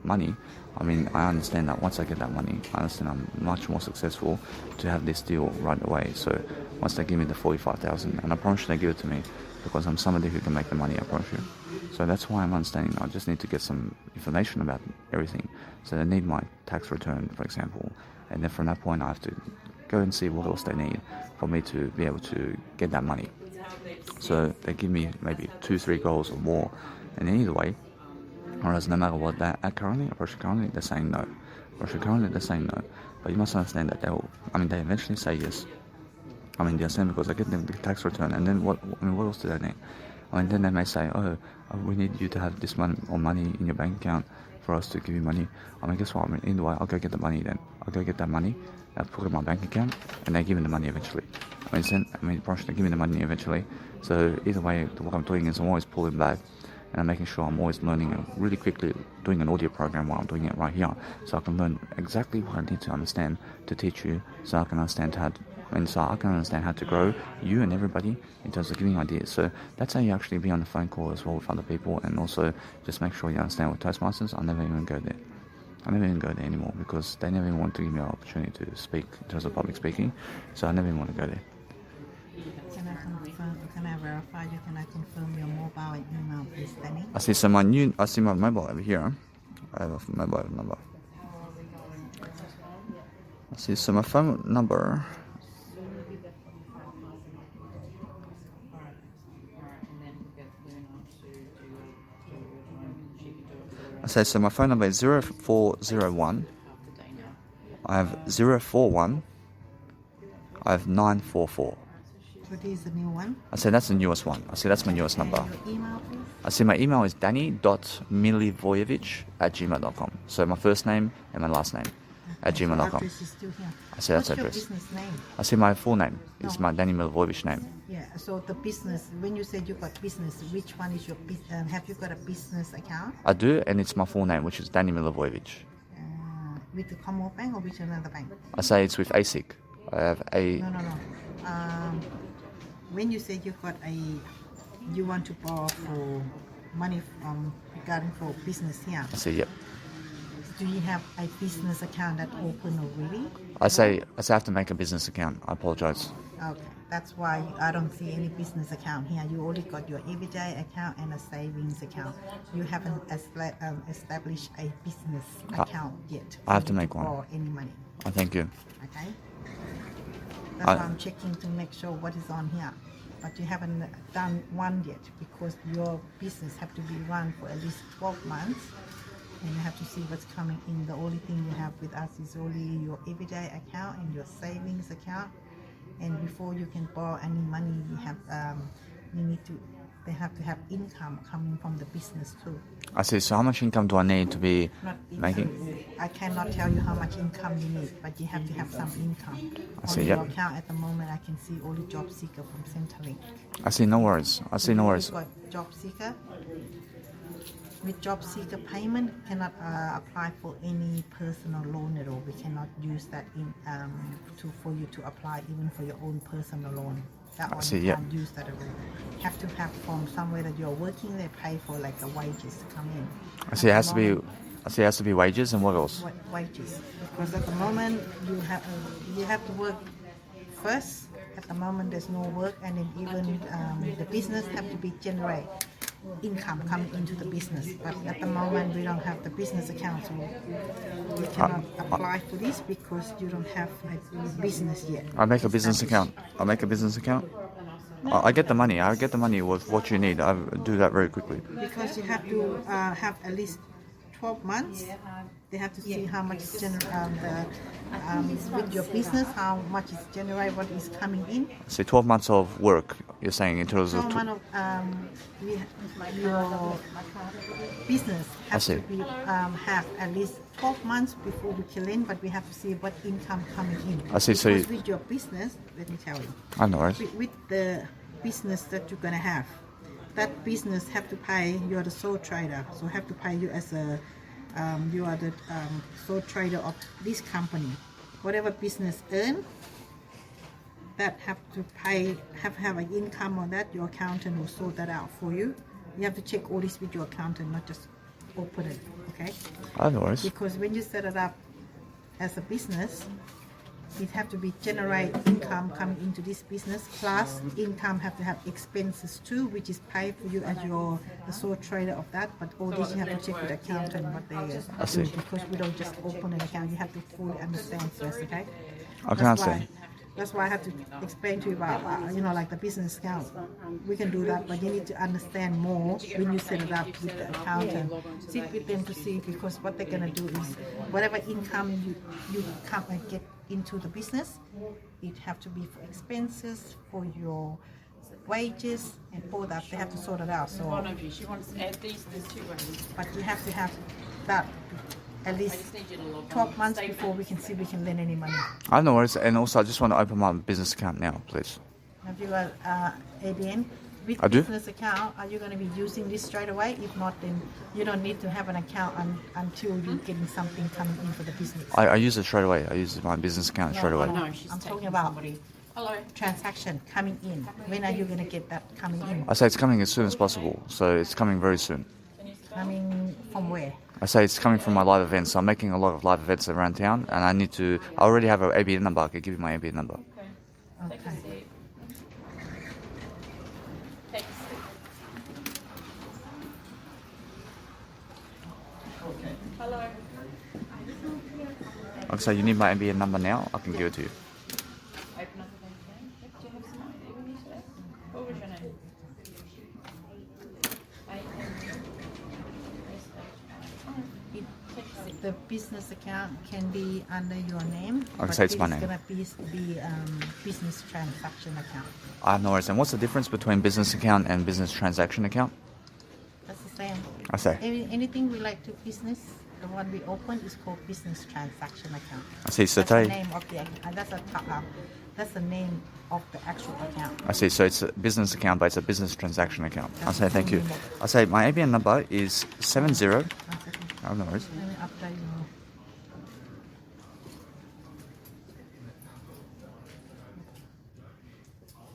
money, I mean, I understand that once I get that money, I understand I'm much more successful to have this deal right away. So once they give me the 45,000, and I promise you they give it to me because I'm somebody who can make the money, I promise you. So that's why I'm understanding. I just need to get some information about everything. So they need my tax return, for example, and then from that point I have to go and see what else they need for me to be able to get that money. So they give me maybe 2-3 goals or more, and then either way, whereas no matter what they're at currently, they're saying no. They're saying no. But you must understand that they eventually say yes. I mean, they're saying because I get them the tax return, and then what else do they need? I mean, then they may say, we need you to have this money in your bank account for us to give you money. I mean, guess what? I mean, either way, I'll go get the money then. I'll go get that money, I'll put it in my bank account, and they give me the money eventually. They give me the money eventually. So either way, what I'm doing is I'm always pulling back, and I'm making sure I'm always learning really quickly, doing an audio program while I'm doing it right here, so I can learn exactly what I need to understand to teach you, so I can understand how to grow you and everybody in terms of giving ideas. So that's how you actually be on the phone call as well with other people, and also just make sure you understand with Toastmasters. I never even go there. I never even go there anymore because they never even want to give me an opportunity to speak in terms of public speaking. So I never even want to go there. Can I verify you? Can I confirm your mobile and email, please, Danny? I see my mobile over here. I have a mobile number. I see, so my phone number. I say, so my phone number is 0401. I have 041. I have 944. So this is the new one. I say that's the newest one. I say that's my newest number. And your email, please. I see my email is danny.milivojevic@gmail.com. So my first name and my last name at Your gmail.com. address is still here. I say that's What's address. your business name? I see my full name is my Danny Milivojevic name. Yeah. So the business. When you said you got business, which one is your business? Have you got a business account I do, and it's my full name, which is Danny Milivojevic. with the Commonwealth Bank or with another bank? I say it's with ASIC. I have a. No. When you said you want to borrow for money regarding for business here, I say yep. do you have a business account that open already? I say I have to make a business account. I apologize. Okay. That's why I don't see any business account here. You only got your everyday account and a savings account. You haven't established a business account yet. I have for to you make one. borrow any money. Oh, thank you. Okay. That's why I'm checking to make sure what is on here. But you haven't done one yet because your business have to be run for at least 12 months. And you have to see what's coming in. The only thing you have with us is only your everyday account and your savings account. And before you can borrow any money, they have to have income coming from the business too. I see. So how much income do I need to be Not making? I cannot tell you how much income you need, but you have to have some income. I see, On yep. your account at the moment, I can see only job seeker from Centrelink. I see, no worries. I see, no worries. You've got job seeker. With job seeker payment, cannot apply for any personal loan at all. We cannot use that for you to apply even for your own personal loan. That one see, you yeah. can't use that at all. Have to have from somewhere that you're working. They pay for like the wages to come in. I see, it At has the to be. moment, I see, it has to be wages and what else? wages, because at the moment you have to work first. At the moment there's no work, and then even the business have to be generate income coming into the business. But at the moment we don't have the business account, so you cannot apply for this because you don't have a business yet. I make a business account. I make a business account. I get the money. I get the money with what you need. I do that very quickly. Because you have to have at least 12 months. They have to see how much is with your business, how much is generated, what is coming in. See, 12 months of work, you're saying, in terms of... So one of your business has see. to be have at least 12 months before we can lend, but we have to see what income coming in. I see, so Because with your business, let me tell you, I know, right? with the business that you're gonna have, that business have to pay. You're the sole trader, so have to pay you as a you are the sole trader of this company. Whatever business earn, that have to pay, have an income on that. Your accountant will sort that out for you. You have to check all this with your accountant, not just open it. Okay? I know, right? Because when you set it up as a business, it have to be generate income coming into this business, plus income have to have expenses too, which is paid for you as the sole trader of that. But all this you have to check with the accountant what they see. do, because we don't just open an account. You have to fully understand first, okay? I can understand. That's why I have to explain to you about, like the business account. We can do that, but you need to understand more when you set it up with the accountant. Sit with them to see, because what they're going to do is whatever income you come and get into the business, it have to be for expenses, for your wages, and all that. They have to sort it out. So, One of you, she wants to add these two ones. but you have to have that at least 12 months before we can see we can lend any money. I know, worries. And also, I just want to open my business account now, please. Have you got ABN? With I do. business account, are you going to be using this straight away? If not, then you don't need to have an account until you're getting something coming in for the business. I use it straight away. I use my business account straight away. No, she's I'm taking talking about somebody. Hello. transaction coming in. When are you going to get that coming in? I say it's coming as soon as possible, so it's coming very soon. Coming from where? I say it's coming from my live events. I'm making a lot of live events around town, and I already have an ABN number. I can give you my ABN number. Okay. Hello. Like I say, you need my ABN number now. I can give it to you. Open up the bank account. Do you have some money with you today? What was your name? The business account can be under your name. I can say it's my name. It's going to be business transaction account. I know, worries. And what's the difference between business account and business transaction account? That's the same. I say. Anything related to business, the one we open is called business transaction account. I see. So That's the today, name of the account. That's the name of the actual account. I see. So it's a business account, but it's a business transaction account. I say thank you. I say my ABN number is 70. One second. Oh, no worries. Let me update you now.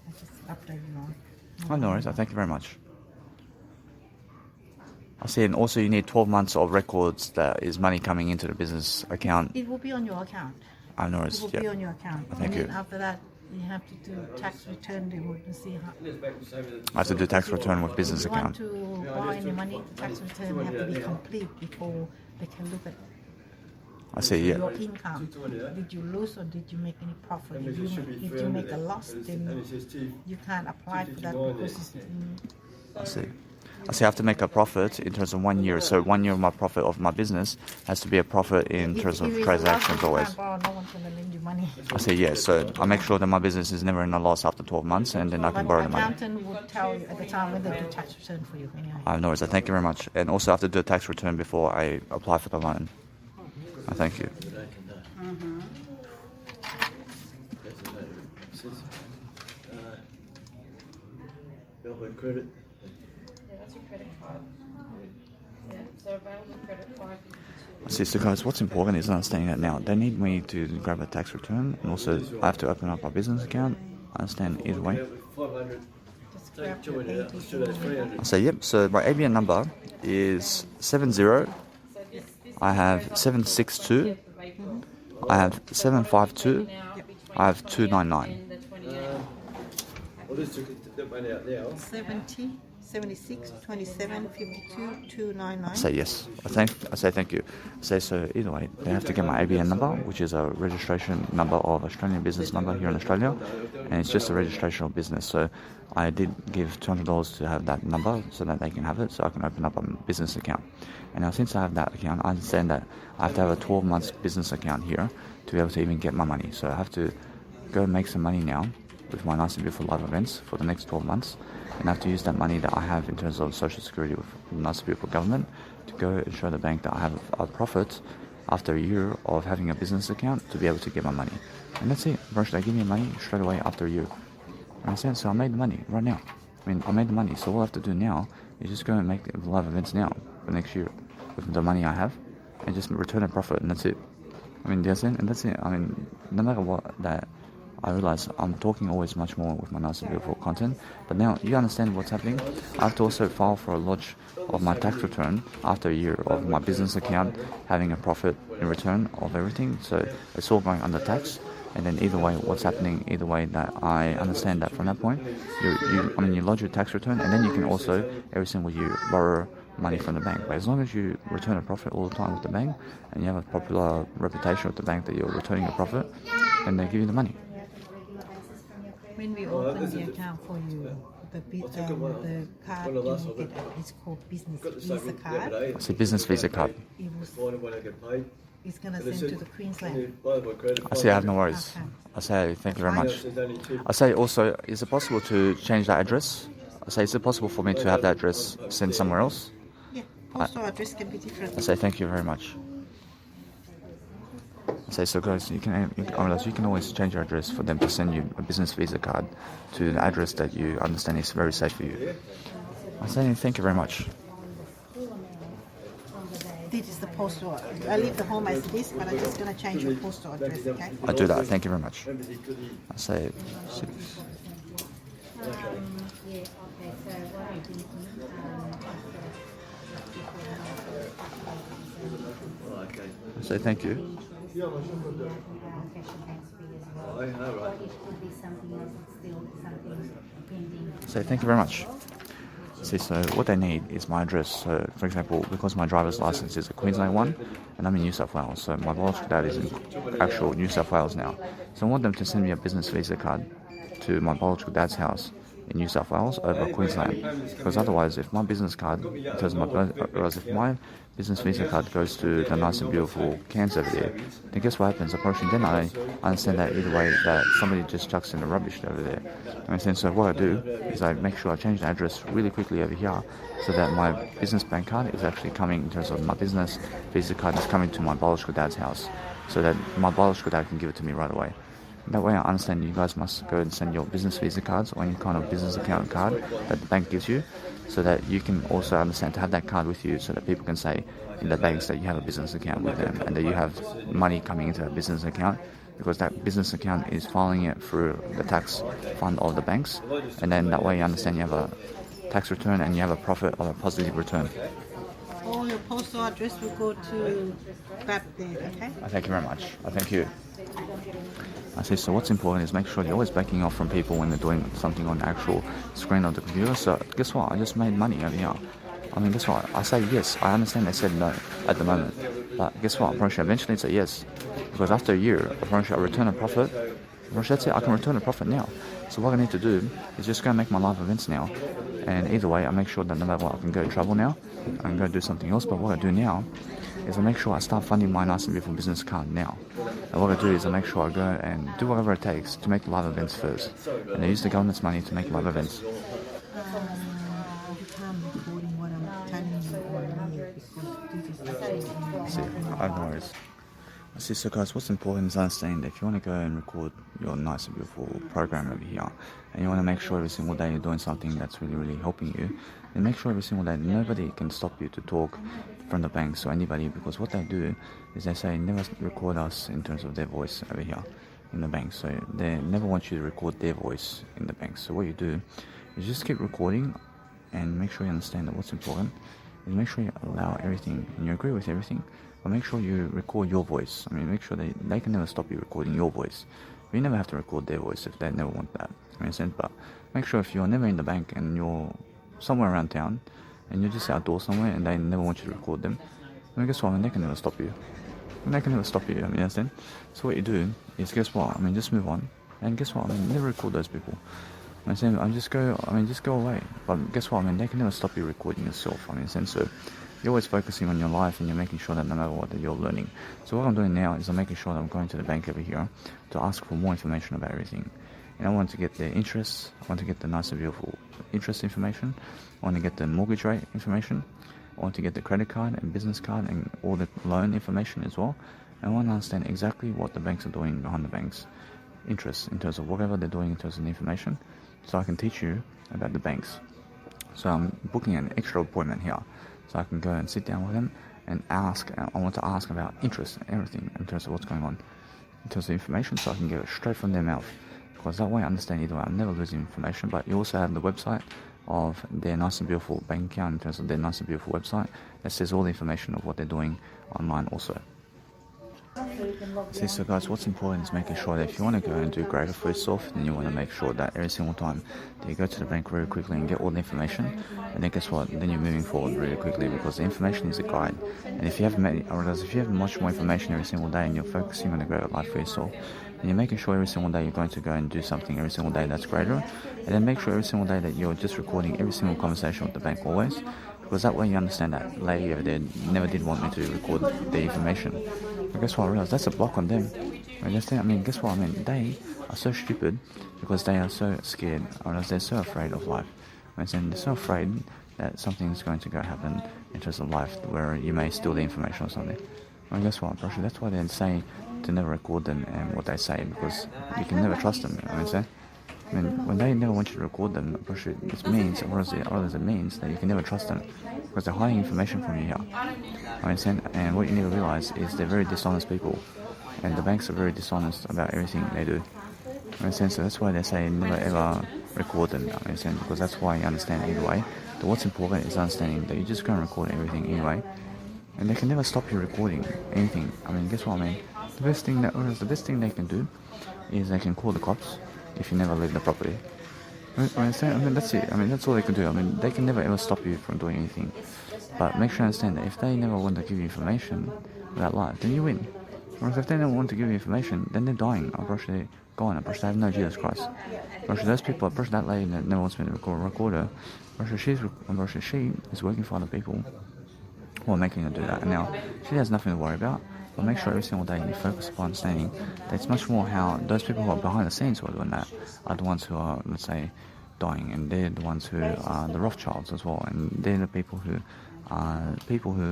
I just update you now. Oh, no worries. Thank you very much. I see. And also, you need 12 months of records that is money coming into the business account. It will be on your account. I know. It will be on your account. Thank and then you. after that, You have to do tax return. They want to see how. I have to do tax return with business If you account. want to borrow any money, tax return have to be complete before they can look at I see, yeah. your income. Did you lose or did you make any profit? If you make a loss, then you can't apply for that because it's I see. I see I have to make a profit in terms of 1 year. So 1 year of my profit of my business has to be a profit in terms of if it's transactions a loss, always. you can't borrow, no one's going to lend you money. I see, yes. So I make sure that my business is never in a loss after 12 months and then I can But borrow the the money. accountant would tell you at the time when they do tax return for you anyway. I have no worries. I thank you very much. And also I have to do a tax return before I apply for the loan. I thank you. Credit. Yeah, that's your credit card. Yeah, so available credit card. I see, so guys, what's important is understanding that now they need me to grab a tax return and also I have to open up my business account. I understand either way. 500. Just grab Take your 200 out. Let's do that 80. 300. I say, yep, so my ABN number is 70. I have 762. I have 752. I have 299. Well, this took that money out now. 70, 76, 27, 52, 299. I say yes. I say thank you. I say so either way, they have to get my ABN number, which is a registration number of Australian business number here in Australia, and it's just a registration of business. So I did give $200 to have that number so that they can have it, so I can open up a business account. And now since I have that account, I understand that I have to have a 12 months business account here to be able to even get my money. So I have to go make some money now with my Nice and Beautiful live events for the next 12 months. And I have to use that money that I have in terms of social security with the Nice and Beautiful government to go and show the bank that I have a profit after a year of having a business account to be able to get my money. And that's it. They give me money straight away after a year. Understand? So I made the money right now. I made the money. So all I have to do now is just go and make the live events now for next year with the money I have and just return a profit, and that's it. Do you understand? And that's it. No matter what, that I realize I'm talking always much more with my Nice and Beautiful content, but now you understand what's happening. I have to also file for a lodge of my tax return after a year of my business account having a profit in return of everything. So it's all going under tax. And then either way, what's happening, either way that I understand that from that point, you lodge your tax return, and then you can also, every single year, borrow money from the bank. But as long as you return a profit all the time with the bank, and you have a popular reputation with the bank that you're returning a profit, then they give you the money. When we open the account for you, the card you will get, it's called business visa card. It's a business visa card. It's going to send to the Queensland. I say I have no worries. I say thank you very much. I say also, is it possible to change that address? I say, is it possible for me to have that address sent somewhere else? Yeah, postal address can be different. I say thank you very much. I say, so guys, you can always change your address for them to send you a business visa card to an address that you understand is very safe for you. I say thank you very much. This is the postal. I leave the home as this, but I'm just going to change your postal address, okay? I do that. Thank you very much. I say 6. Yeah, okay, so what I'm thinking, I say thank you. cash advance fee as well. Or it could be something else, it's still something pending. So thank you very much. See, so what they need is my address. So, for example, because my driver's license is a Queensland one, and I'm in New South Wales, so my biological dad is in actual New South Wales now. So I want them to send me a business visa card to my biological dad's house in New South Wales over Queensland. Because otherwise, if my business card, if my business visa card goes to the Nice and Beautiful Cairns over there, then guess what happens? Approaching then I understand that either way that somebody just chucks in the rubbish over there. And so what I do is I make sure I change the address really quickly over here so that my business bank card is actually coming in terms of my business visa card is coming to my biological dad's house so that my biological dad can give it to me right away. That way I understand you guys must go and send your business visa cards or any kind of business account card that the bank gives you so that you can also understand to have that card with you so that people can say in the banks that you have a business account with them and that you have money coming into a business account because that business account is filing it through the tax fund of the banks, and then that way you understand you have a tax return and you have a profit of a positive return. All your postal address will go to that date, okay? Thank you very much. Thank you. I see. So what's important is make sure you're always backing off from people when they're doing something on the actual screen of the computer. So guess what? I just made money over here. I mean, guess what? I say yes. I understand they said no at the moment. But guess what? I promise you, eventually it's a yes. Because after a year, I promise you, I return a profit. I promise you, that's it. I can return a profit now. So what I need to do is just go and make my live events now. And either way, I make sure that no matter what, I can go travel now. I can go do something else. But what I do now is I make sure I start funding my Nice and Beautiful business card now. And what I do is I make sure I go and do whatever it takes to make live events first. And I use the government's money to make live events. You can't recording what I'm telling you on here because this is actually See, I have no worries. See, so guys, what's important is understanding that if you want to go and record your Nice and Beautiful program over here, and you want to make sure every single day you're doing something that's really, really helping you, then make sure every single day nobody can stop you to talk from the banks or anybody, because what they do is they say never record us in terms of their voice over here in the bank. So they never want you to record their voice in the bank. So what you do is just keep recording and make sure you understand that what's important is make sure you allow everything and you agree with everything, but make sure you record your voice. I mean, make sure they can never stop you recording your voice. You never have to record their voice if they never want that. I mean, but make sure if you're never in the bank and you're somewhere around town and you're just outdoors somewhere and they never want you to record them, I mean, guess what? I mean, they can never stop you. They can never stop you. I mean, understand? So what you do is, guess what? I mean, just move on. And guess what? I mean, never record those people. I'm saying, just go away. But guess what? I mean, they can never stop you recording yourself. I mean, so you're always focusing on your life and you're making sure that no matter what that you're learning. So what I'm doing now is I'm making sure that I'm going to the bank over here to ask for more information about everything. And I want to get the interest. I want to get the Nice and Beautiful interest information. I want to get the mortgage rate information. I want to get the credit card and business card and all the loan information as well. And I want to understand exactly what the banks are doing behind the banks' interest in terms of whatever they're doing in terms of the information, so I can teach you about the banks. So I'm booking an extra appointment here, so I can go and sit down with them and ask. I want to ask about interest and everything in terms of what's going on, in terms of information, so I can get it straight from their mouth. Because that way I understand either way. I'm never losing information. But you also have the website of their Nice and Beautiful bank account in terms of their Nice and Beautiful website that says all the information of what they're doing online also. See, so guys, what's important is making sure that if you want to go and do greater for yourself, then you want to make sure that every single time that you go to the bank very quickly and get all the information, and then guess what? Then you're moving forward really quickly, because the information is a guide. And if you have much more information every single day and you're focusing on a greater life for yourself, and you're making sure every single day you're going to go and do something every single day that's greater, and then make sure every single day that you're just recording every single conversation with the bank always, because that way you understand that lady over there never did want me to record the information. But guess what? I realized that's a block on them. I mean, guess what? I mean, they are so stupid because they are so scared, or they're so afraid of life. I mean, they're so afraid that something's going to go happen in terms of life where you may steal the information or something. I mean, guess what? That's why they say to never record them and what they say, because you can never trust them. I mean, when they never want you to record them, it means, it means that you can never trust them, because they're hiding information from you here. And what you need to realize is they're very dishonest people, and the banks are very dishonest about everything they do. So that's why they say never ever record them. Because that's why you understand either way. But what's important is understanding that you just go and record everything anyway, and they can never stop you recording anything. I mean, guess what? I mean, the best thing they can do is they can call the cops if you never leave the property. That's it. I mean, that's all they can do. I mean, they can never ever stop you from doing anything. But make sure you understand that if they never want to give you information about life, then you win. Or if they never want to give you information, then they're dying. They're gone. They have no Jesus Christ. Those people, that lady that never wants me to record her, she is working for other people who are making her do that. And now, she has nothing to worry about. But make sure every single day you focus upon understanding that it's much more how those people who are behind the scenes who are doing that are the ones who are, let's say, dying, and they're the ones who are the Rothschilds as well, and they're the people who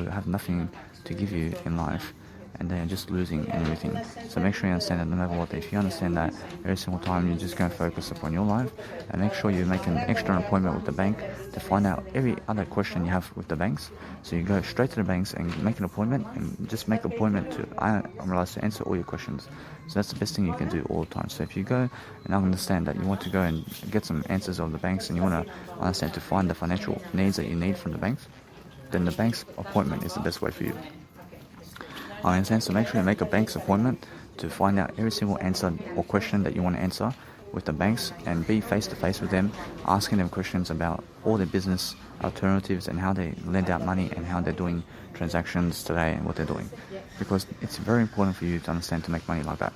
have nothing to give you in life, and they are just losing everything. So make sure you understand that no matter what, if you understand that every single time you just go and focus upon your life, and make sure you make an extra appointment with the bank to find out every other question you have with the banks. So you go straight to the banks and make an appointment, and just make an appointment to answer all your questions. So that's the best thing you can do all the time. So if you go and understand that you want to go and get some answers of the banks, and you want to understand to find the financial needs that you need from the banks, then the bank's appointment is the best way for you. I understand, so make sure you make a bank's appointment to find out every single answer or question that you want to answer with the banks, and be face to face with them, asking them questions about all their business alternatives and how they lend out money and how they're doing transactions today and what they're doing. Because it's very important for you to understand to make money like that.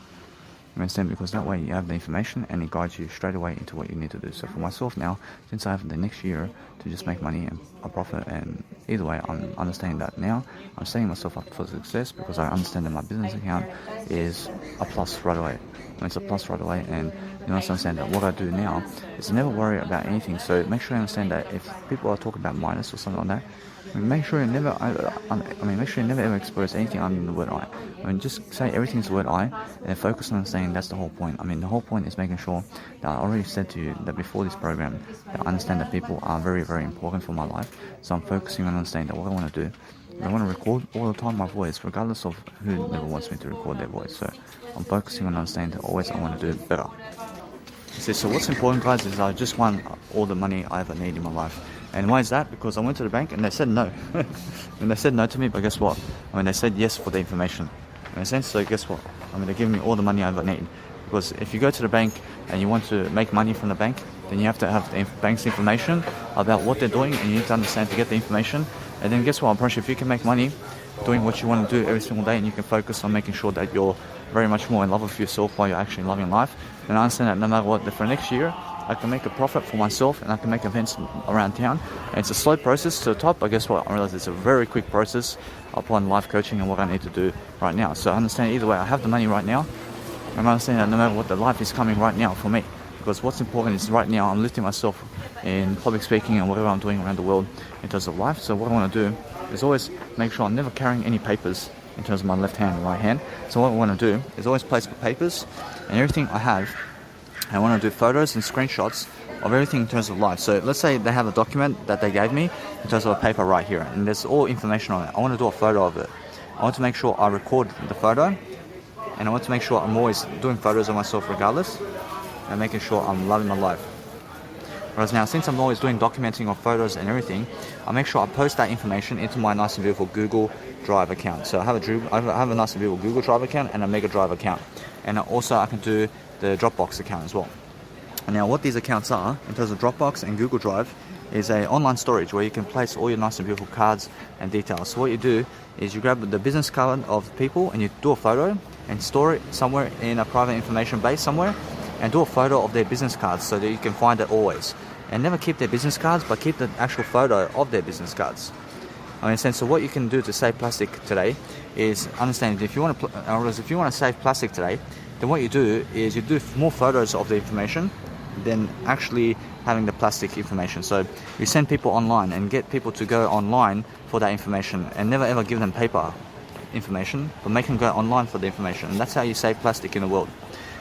You understand? Because that way you have the information and it guides you straight away into what you need to do. So for myself now, since I have the next year to just make money and a profit, and either way I'm understanding that now, I'm setting myself up for success because I understand that my business account is a plus right away. It's a plus right away, and you also understand that what I do now is never worry about anything. So make sure you understand that if people are talking about minus or something like that, make sure you never ever expose anything under the word I. Just say everything's the word I, and then focus on saying that's the whole point. The whole point is making sure that I already said to you that before this program, that I understand that people are very, very important for my life. So I'm focusing on understanding that what I want to do, I want to record all the time my voice, regardless of who never wants me to record their voice. So I'm focusing on understanding that always I want to do better. So what's important, guys, is I just want all the money I ever need in my life. And why is that? Because I went to the bank and they said no. And they said no to me, but guess what? They said yes for the information. In a sense, so guess what? They're giving me all the money I ever need. Because if you go to the bank and you want to make money from the bank, then you have to have the bank's information about what they're doing, and you need to understand to get the information. And then guess what? I promise you, if you can make money doing what you want to do every single day, and you can focus on making sure that you're very much more in love with yourself while you're actually loving life, then I understand that no matter what, for next year, I can make a profit for myself and I can make events around town. And it's a slow process to the top, but guess what? I realize it's a very quick process upon life coaching and what I need to do right now. So I understand either way, I have the money right now, and I understand that no matter what, the life is coming right now for me. Because what's important is right now I'm lifting myself in public speaking and whatever I'm doing around the world in terms of life. So what I want to do is always make sure I'm never carrying any papers in terms of my left hand and right hand. So what I want to do is always place the papers and everything I have. I want to do photos and screenshots of everything in terms of life. So let's say they have a document that they gave me in terms of a paper right here, and there's all information on it. I want to do a photo of it. I want to make sure I record the photo, and I want to make sure I'm always doing photos of myself regardless, and making sure I'm loving my life. Whereas now, since I'm always doing documenting of photos and everything, I make sure I post that information into my nice and beautiful Google Drive account. So I have a nice and beautiful Google Drive account and a Mega Drive account. And also I can do the Dropbox account as well. And now what these accounts are, in terms of Dropbox and Google Drive, is a online storage where you can place all your nice and beautiful cards and details. So what you do is you grab the business card of people and you do a photo and store it somewhere in a private information base somewhere, and do a photo of their business cards so that you can find it always. And never keep their business cards, but keep the actual photo of their business cards. So what you can do to save plastic today is understand if you want to save plastic today, then what you do is you do more photos of the information than actually having the plastic information. So you send people online and get people to go online for that information, and never ever give them paper information, but make them go online for the information. And that's how you save plastic in the world.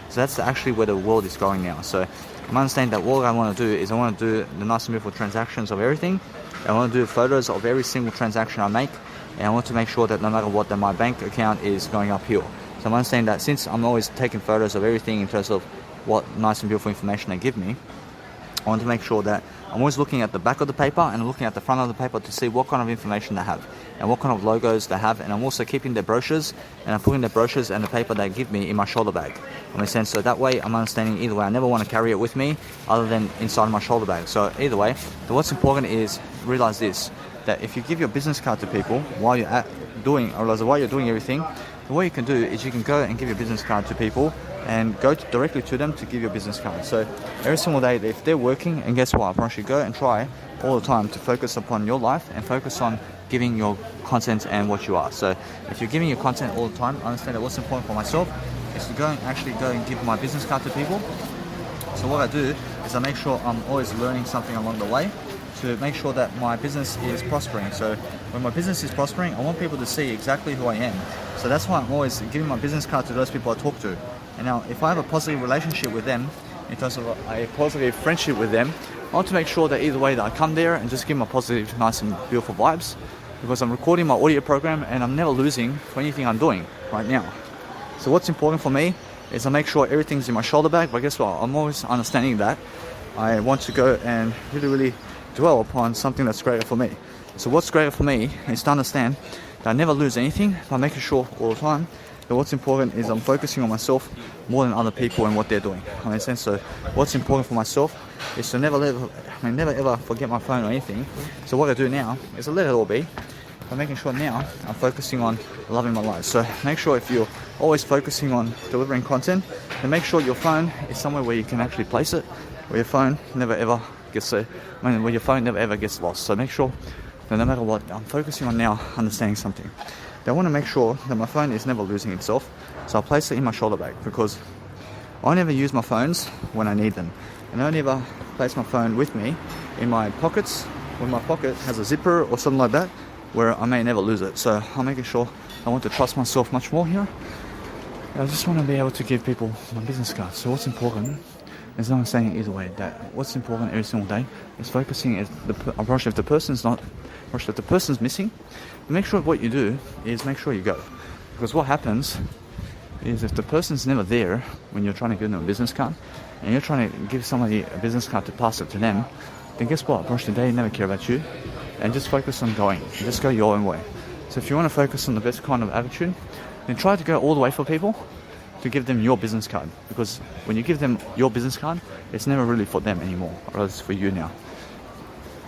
So that's actually where the world is going now. So I'm understanding that what I want to do is I want to do the nice and beautiful transactions of everything. I want to do photos of every single transaction I make, and I want to make sure that no matter what, that my bank account is going uphill. So I'm understanding that since I'm always taking photos of everything in terms of what nice and beautiful information they give me, I want to make sure that I'm always looking at the back of the paper and looking at the front of the paper to see what kind of information they have and what kind of logos they have. And I'm also keeping their brochures, and I'm putting the brochures and the paper they give me in my shoulder bag. So that way I'm understanding either way, I never want to carry it with me other than inside my shoulder bag. So either way, what's important is realize this, that if you give your business card to people while you're doing everything, what you can do is you can go and give your business card to people and go directly to them to give your business card. So every single day, if they're working, and guess what, I promise you, go and try all the time to focus upon your life and focus on giving your content and what you are. So if you're giving your content all the time, I understand that what's important for myself is to go and give my business card to people. So what I do is I make sure I'm always learning something along the way to make sure that my business is prospering. So when my business is prospering, I want people to see exactly who I am. So that's why I'm always giving my business card to those people I talk to. And now, if I have a positive relationship with them, in terms of a positive friendship with them, I want to make sure that either way that I come there and just give them a positive, nice and beautiful vibes, because I'm recording my audio program and I'm never losing for anything I'm doing right now. So what's important for me is I make sure everything's in my shoulder bag, but guess what? I'm always understanding that I want to go and really, really dwell upon something that's greater for me. So what's great for me is to understand that I never lose anything by making sure all the time that what's important is I'm focusing on myself more than other people and what they're doing. I mean, sense. So what's important for myself is to never ever forget my phone or anything. So what I do now is I let it all be. By making sure now I'm focusing on loving my life. So make sure if you're always focusing on delivering content, then make sure your phone is somewhere where you can actually place it, where your phone never ever gets where your phone never ever gets lost. So make sure that no matter what, I'm focusing on now understanding something. I want to make sure that my phone is never losing itself, so I'll place it in my shoulder bag, because I never use my phones when I need them, and I never place my phone with me in my pockets when my pocket has a zipper or something like that, where I may never lose it. So I'm making sure I want to trust myself much more here. I just want to be able to give people my business card. So what's important is I'm saying either way that what's important every single day is focusing if the person's missing, make sure what you do is make sure you go. Because what happens is if the person's never there when you're trying to give them a business card and you're trying to give somebody a business card to pass it to them, then guess what? They never care about you, and just focus on going. Just go your own way. So if you want to focus on the best kind of attitude, then try to go all the way for people to give them your business card, because when you give them your business card, it's never really for them anymore, or it's for you now.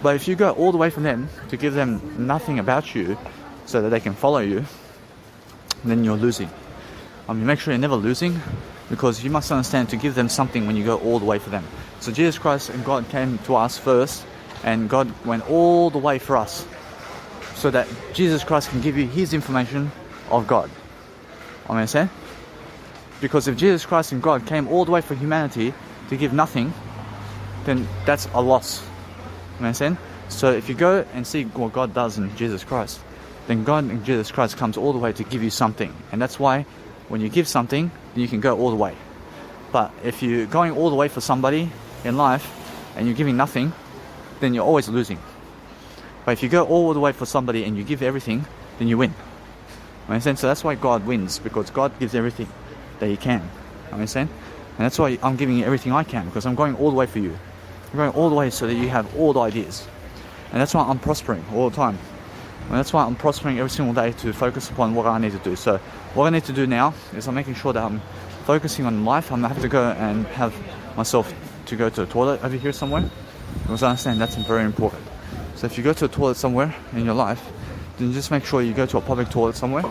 But if you go all the way for them to give them nothing about you so that they can follow you, then you're losing. I mean, make sure you're never losing, because you must understand to give them something when you go all the way for them. So Jesus Christ and God came to us first, and God went all the way for us so that Jesus Christ can give you his information of God. I understand? Because if Jesus Christ and God came all the way for humanity to give nothing, then that's a loss. You understand? So if you go and see what God does in Jesus Christ, then God in Jesus Christ comes all the way to give you something. And that's why when you give something, then you can go all the way. But if you're going all the way for somebody in life and you're giving nothing, then you're always losing. But if you go all the way for somebody and you give everything, then you win. You understand? So that's why God wins, because God gives everything that he can. You understand? And that's why I'm giving you everything I can, because I'm going all the way for you. I'm going all the way so that you have all the ideas. And that's why I'm prospering all the time. And that's why I'm prospering every single day, to focus upon what I need to do. So what I need to do now is I'm making sure that I'm focusing on life. I'm going to have to go and have myself to go to the toilet over here somewhere, because I understand that's very important. So if you go to a toilet somewhere in your life, then just make sure you go to a public toilet somewhere.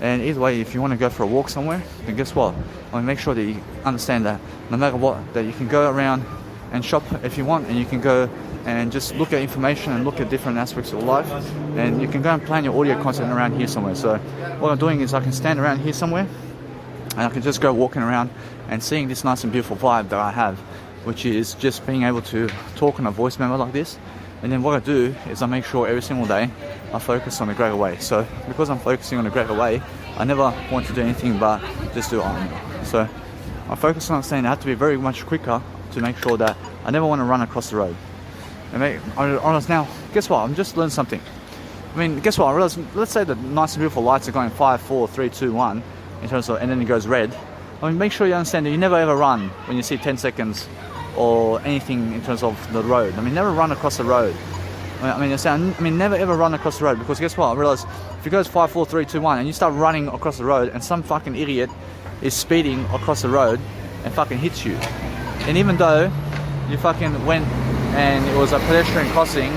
And either way, if you want to go for a walk somewhere, then guess what? I mean, make sure that you understand that no matter what, that you can go around and shop if you want, and you can go and just look at information and look at different aspects of life, and you can go and plan your audio content around here somewhere. So what I'm doing is I can stand around here somewhere, and I can just go walking around and seeing this nice and beautiful vibe that I have, which is just being able to talk on a voice memo like this. And then what I do is I make sure every single day I focus on a greater way. So because I'm focusing on a greater way, I never want to do anything but just do it on me. So I focus on saying I have to be very much quicker to make sure that I never want to run across the road. And I realize now, guess what? I'm just learned something. I mean, guess what? I realize, let's say the nice and beautiful lights are going 5, 4, 3, 2, 1 in terms of, and then it goes red. I mean, make sure you understand that you never ever run when you see 10 seconds or anything in terms of the road. I mean, never run across the road. Never ever run across the road, because guess what? I realize if it goes 5, 4, 3, 2, 1 and you start running across the road and some fucking idiot is speeding across the road and fucking hits you. And even though you fucking went and it was a pedestrian crossing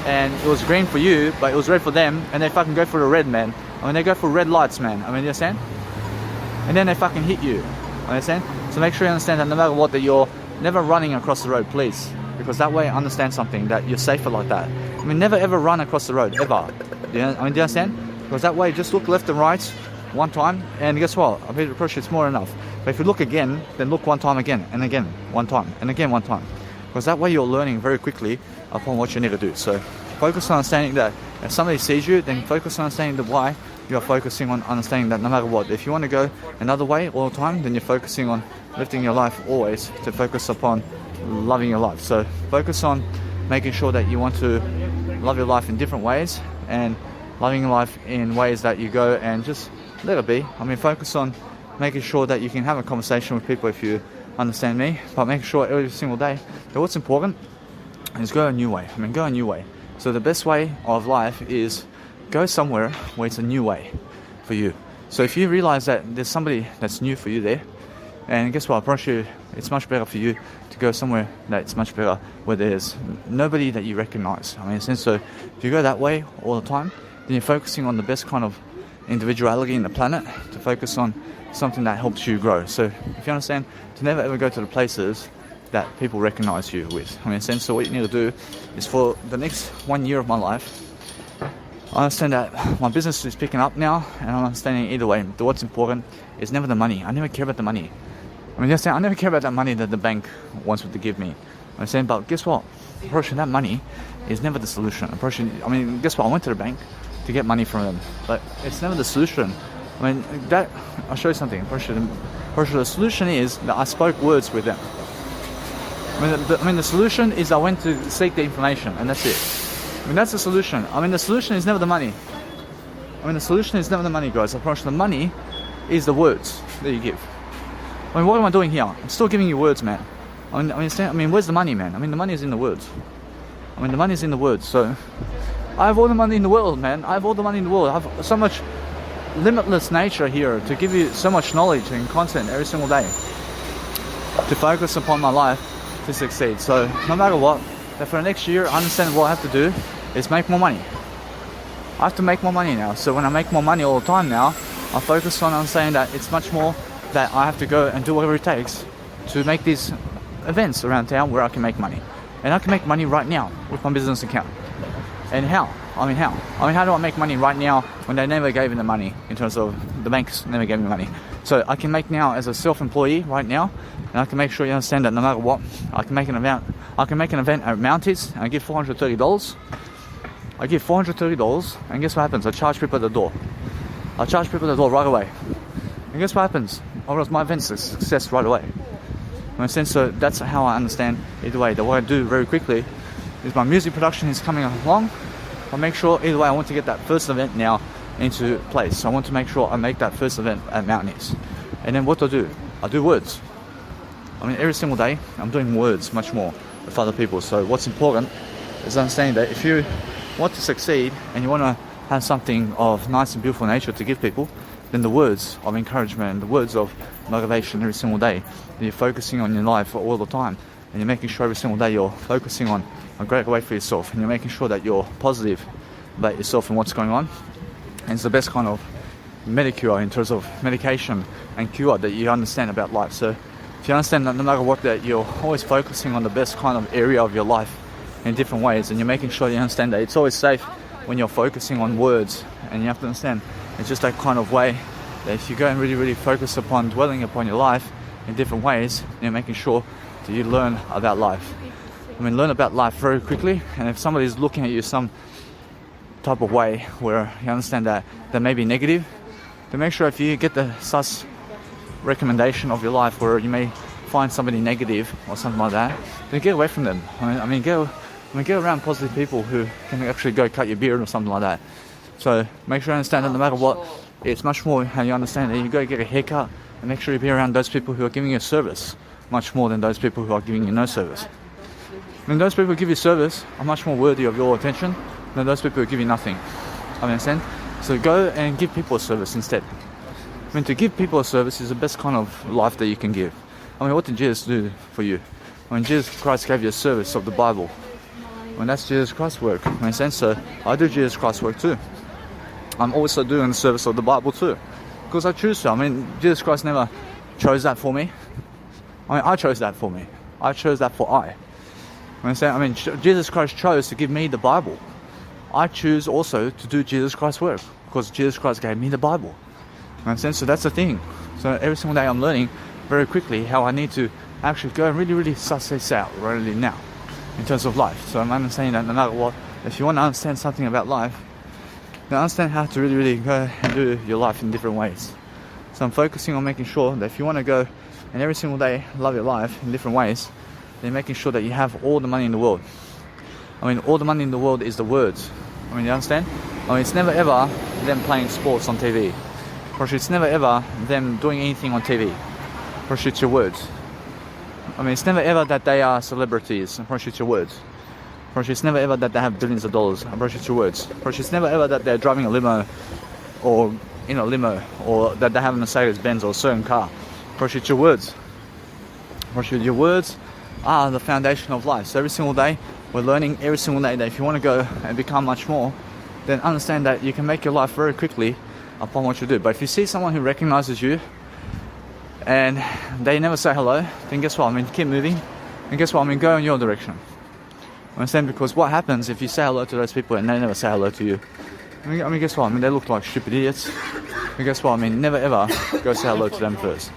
and it was green for you, but it was red for them, and they fucking go for the red, man. I mean, they go for red lights, man. I mean, you understand? And then they fucking hit you. Understand? So make sure you understand that no matter what, that you're never running across the road, please. Because that way I understand something, that you're safer like that. I mean, never ever run across the road, ever. Do you understand? Because that way, just look left and right one time, and guess what? I mean, approach it's more enough. But if you look again, then look one time again, and again, one time, and again, one time. Because that way you're learning very quickly upon what you need to do. So focus on understanding that if somebody sees you, then focus on understanding the why. You are focusing on understanding that no matter what, if you want to go another way all the time, then you're focusing on lifting your life always to focus upon loving your life. So focus on making sure that you want to love your life in different ways, and loving your life in ways that you go and just let it be. I mean, focus on making sure that you can have a conversation with people if you understand me, but making sure every single day that what's important is go a new way. I mean, go a new way. So the best way of life is go somewhere where it's a new way for you. So if you realize that there's somebody that's new for you there, and guess what, I promise you, it's much better for you to go somewhere that's much better, where there's nobody that you recognize. I mean, so if you go that way all the time, then you're focusing on the best kind of individuality in the planet, to focus on something that helps you grow. So if you understand, to never ever go to the places that people recognize you with. I mean, so what you need to do is, for the next 1 year of my life, I understand that my business is picking up now, and I'm understanding either way, what's important is never the money. I never care about the money. I mean, I never care about that money that the bank wants to give me. I'm saying, but guess what? Approaching that money is never the solution. Guess what? I went to the bank to get money from them, but it's never the solution. I mean, that I'll show you something. The solution is that I spoke words with them. The solution is I went to seek the information, and that's it. I mean, that's the solution. I mean, the solution is never the money. The solution is never the money, guys. I promise you, the money is the words that you give. I mean, what am I doing here? I'm still giving you words, man. I mean, where's the money, man? I mean, the money is in the words. The money is in the words. So, I have all the money in the world, man. I have all the money in the world. I have so much limitless nature here to give you so much knowledge and content every single day to focus upon my life to succeed. So, no matter what, that for the next year, I understand what I have to do is make more money. I have to make more money now. So when I make more money all the time now, I focus on saying that it's much more that I have to go and do whatever it takes to make these events around town where I can make money. And I can make money right now with my business account. And how? How do I make money right now when they never gave me the money, in terms of the banks never gave me money? So I can make now as a self-employee right now, and I can make sure you understand that no matter what, I can make an event at Mounties, and I give $430. I give $430, and guess what happens? I charge people at the door. Right away. And guess what happens? My event's a success right away. So that's how I understand either way. That what I do very quickly is my music production is coming along. I make sure either way I want to get that first event now into place. So I want to make sure I make that first event at Mounties. And then what do? I do words. Every single day I'm doing words much more with other people. So what's important is understanding that if you want to succeed and you want to have something of nice and beautiful nature to give people, then the words of encouragement and the words of motivation every single day, you're focusing on your life all the time, and you're making sure every single day you're focusing on a great way for yourself, and you're making sure that you're positive about yourself and what's going on. And it's the best kind of medicure in terms of medication and cure that you understand about life. So if you understand that no matter what, that you're always focusing on the best kind of area of your life in different ways, and you're making sure you understand that it's always safe when you're focusing on words. And you have to understand it's just that kind of way that if you go and really, really focus upon dwelling upon your life in different ways, you're making sure that you learn about life. Learn about life very quickly. And if somebody's looking at you some type of way where you understand that they may be negative, then make sure if you get the sus recommendation of your life where you may find somebody negative or something like that, then get away from them. Get around positive people who can actually go cut your beard or something like that. So make sure you understand that no matter what, it's much more how you understand that you go get a haircut, and make sure you be around those people who are giving you service much more than those people who are giving you no service. Those people who give you service are much more worthy of your attention than those people who give you nothing. Understand? So go and give people a service instead. To give people a service is the best kind of life that you can give. What did Jesus do for you? Jesus Christ gave you a service of the Bible. That's Jesus Christ's work. So I do Jesus Christ's work too. I'm also doing the service of the Bible too, because I choose to. Jesus Christ never chose that for me. I chose that for me. I chose that for I. Jesus Christ chose to give me the Bible. I choose also to do Jesus Christ's work because Jesus Christ gave me the Bible. So that's the thing. So every single day I'm learning very quickly how I need to actually go and really, really suss this out really now in terms of life. So I'm understanding that no matter what, if you want to understand something about life, then understand how to really, really go and do your life in different ways. So I'm focusing on making sure that if you want to go and every single day love your life in different ways, then making sure that you have all the money in the world. All the money in the world is the words. You understand? It's never ever them playing sports on TV. It's never ever them doing anything on TV. It's your words. It's never ever that they are celebrities. It's your words. Bro, it's never ever that they have billions of dollars. I broach it's your words. Bro, it's never ever that they're driving a limo or in a limo or that they have a Mercedes Benz or a certain car. Bro, it's your words. Bro, your words are the foundation of life. So every single day, we're learning every single day that if you want to go and become much more, then understand that you can make your life very quickly upon what you do. But if you see someone who recognizes you and they never say hello, then guess what? I mean, keep moving. And guess what? I mean, go in your direction. Understand? Because what happens if you say hello to those people and they never say hello to you? I mean, guess what? I mean, they look like stupid idiots. And guess what? I mean, never ever go say hello to them first.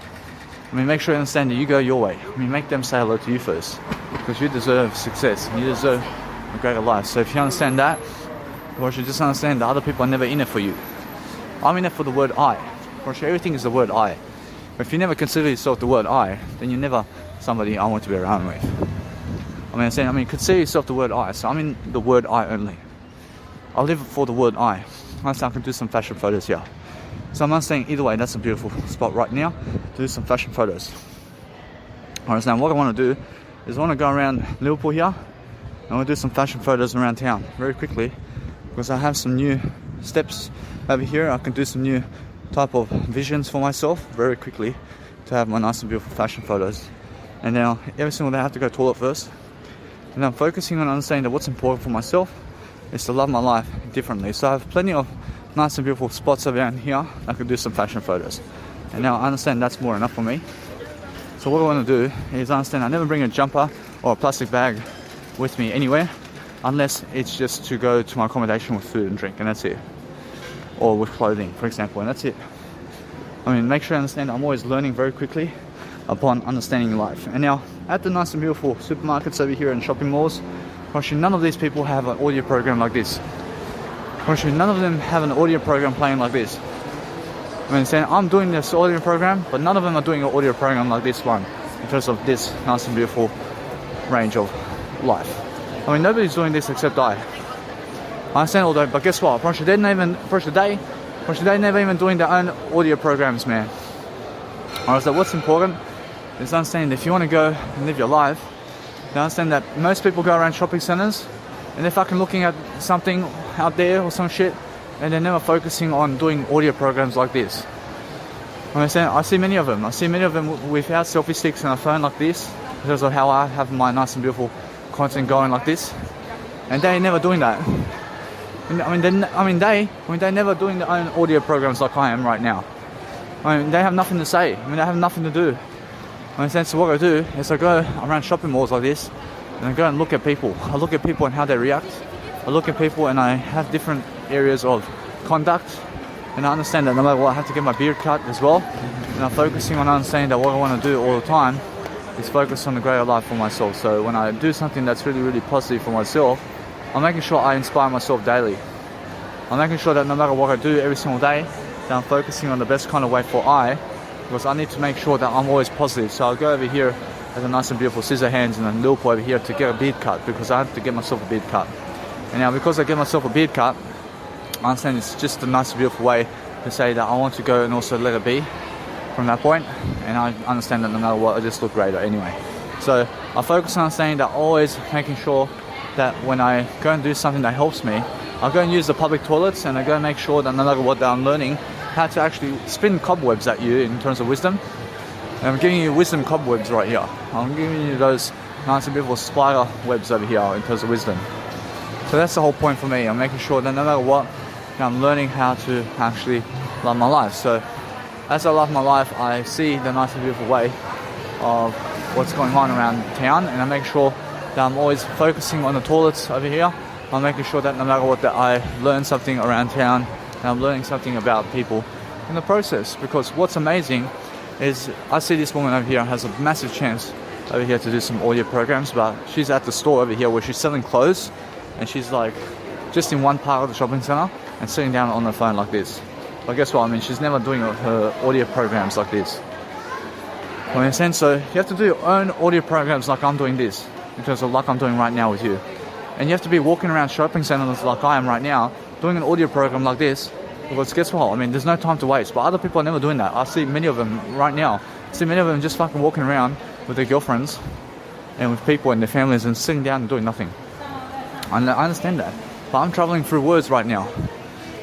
I mean, make sure you understand that you go your way. I mean, make them say hello to you first. Because you deserve success. And you deserve a greater life. So if you understand that, or you just understand that other people are never in it for you. I'm in it for the word I. Or everything is the word I. But if you never consider yourself the word I, then you're never somebody I want to be around with. I mean, consider yourself the word I. So I'm in the word I only. I live for the word I. I can do some fashion photos here. So I'm not saying either way, that's a beautiful spot right now to do some fashion photos. Alright, so now what I want to do is I want to go around Liverpool here. I want to do some fashion photos around town very quickly because I have some new steps over here. I can do some new type of visions for myself very quickly to have my nice and beautiful fashion photos. And now every single day I have to go to the toilet first. And I'm focusing on understanding that what's important for myself is to love my life differently. So I have plenty of nice and beautiful spots around here. I can do some fashion photos. And now I understand that's more enough for me. So what I want to do is understand I never bring a jumper or a plastic bag with me anywhere unless it's just to go to my accommodation with food and drink, and that's it. Or with clothing, for example, and that's it. I mean, make sure you understand I'm always learning very quickly upon understanding life. And now, at the nice and beautiful supermarkets over here and shopping malls, actually none of these people have an audio program like this. Actually, none of them have an audio program playing like this. I mean, saying I'm doing this audio program, but none of them are doing an audio program like this one in terms of this nice and beautiful range of life. I mean, nobody's doing this except I understand all that, but guess what? They're never even doing their own audio programs, man. Alright, so what's important is understanding that if you want to go and live your life, you understand that most people go around shopping centers and they're fucking looking at something out there or some shit and they're never focusing on doing audio programs like this. I see many of them. I see many of them without selfie sticks and a phone like this because of how I have my nice and beautiful content going like this, and they're never doing that. They're never doing their own audio programs like I am right now. I mean, they have nothing to say. I mean, they have nothing to do. So what I do is I go around shopping malls like this, and I go and look at people. I look at people and how they react. I look at people and I have different areas of conduct, and I understand that no matter what, I have to get my beard cut as well. And I'm focusing on understanding that what I want to do all the time is focus on the greater life for myself. So when I do something that's really, really positive for myself, I'm making sure I inspire myself daily. I'm making sure that no matter what I do every single day, that I'm focusing on the best kind of way for because I need to make sure that I'm always positive. So I'll go over here at a nice and beautiful scissor hands and a Liverpool over here to get a beard cut because I have to get myself a beard cut. And now because I get myself a beard cut, I understand it's just a nice and beautiful way to say that I want to go and also let it be from that point. And I understand that no matter what, I just look greater anyway. So I focus on understanding that always making sure that when I go and do something that helps me, I'll go and use the public toilets and I go and make sure that no matter what that I'm learning, how to actually spin cobwebs at you in terms of wisdom. And I'm giving you wisdom cobwebs right here. I'm giving you those nice and beautiful spider webs over here in terms of wisdom. So that's the whole point for me. I'm making sure that no matter what, I'm learning how to actually love my life. So as I love my life, I see the nice and beautiful way of what's going on around town, and I make sure that I'm always focusing on the toilets over here. I'm making sure that no matter what, that I learn something around town, and I'm learning something about people in the process. Because what's amazing is I see this woman over here has a massive chance over here to do some audio programs, but she's at the store over here where she's selling clothes, and she's like just in one part of the shopping center and sitting down on the phone like this. But guess what? I mean, she's never doing her audio programs like this. So you have to do your own audio programs like I'm doing this, in terms of like I'm doing right now with you. And you have to be walking around shopping centers like I am right now, doing an audio program like this, because guess what? I mean, there's no time to waste. But other people are never doing that. I see many of them right now. I see many of them just fucking walking around with their girlfriends and with people and their families and sitting down and doing nothing. I understand that. But I'm traveling through words right now.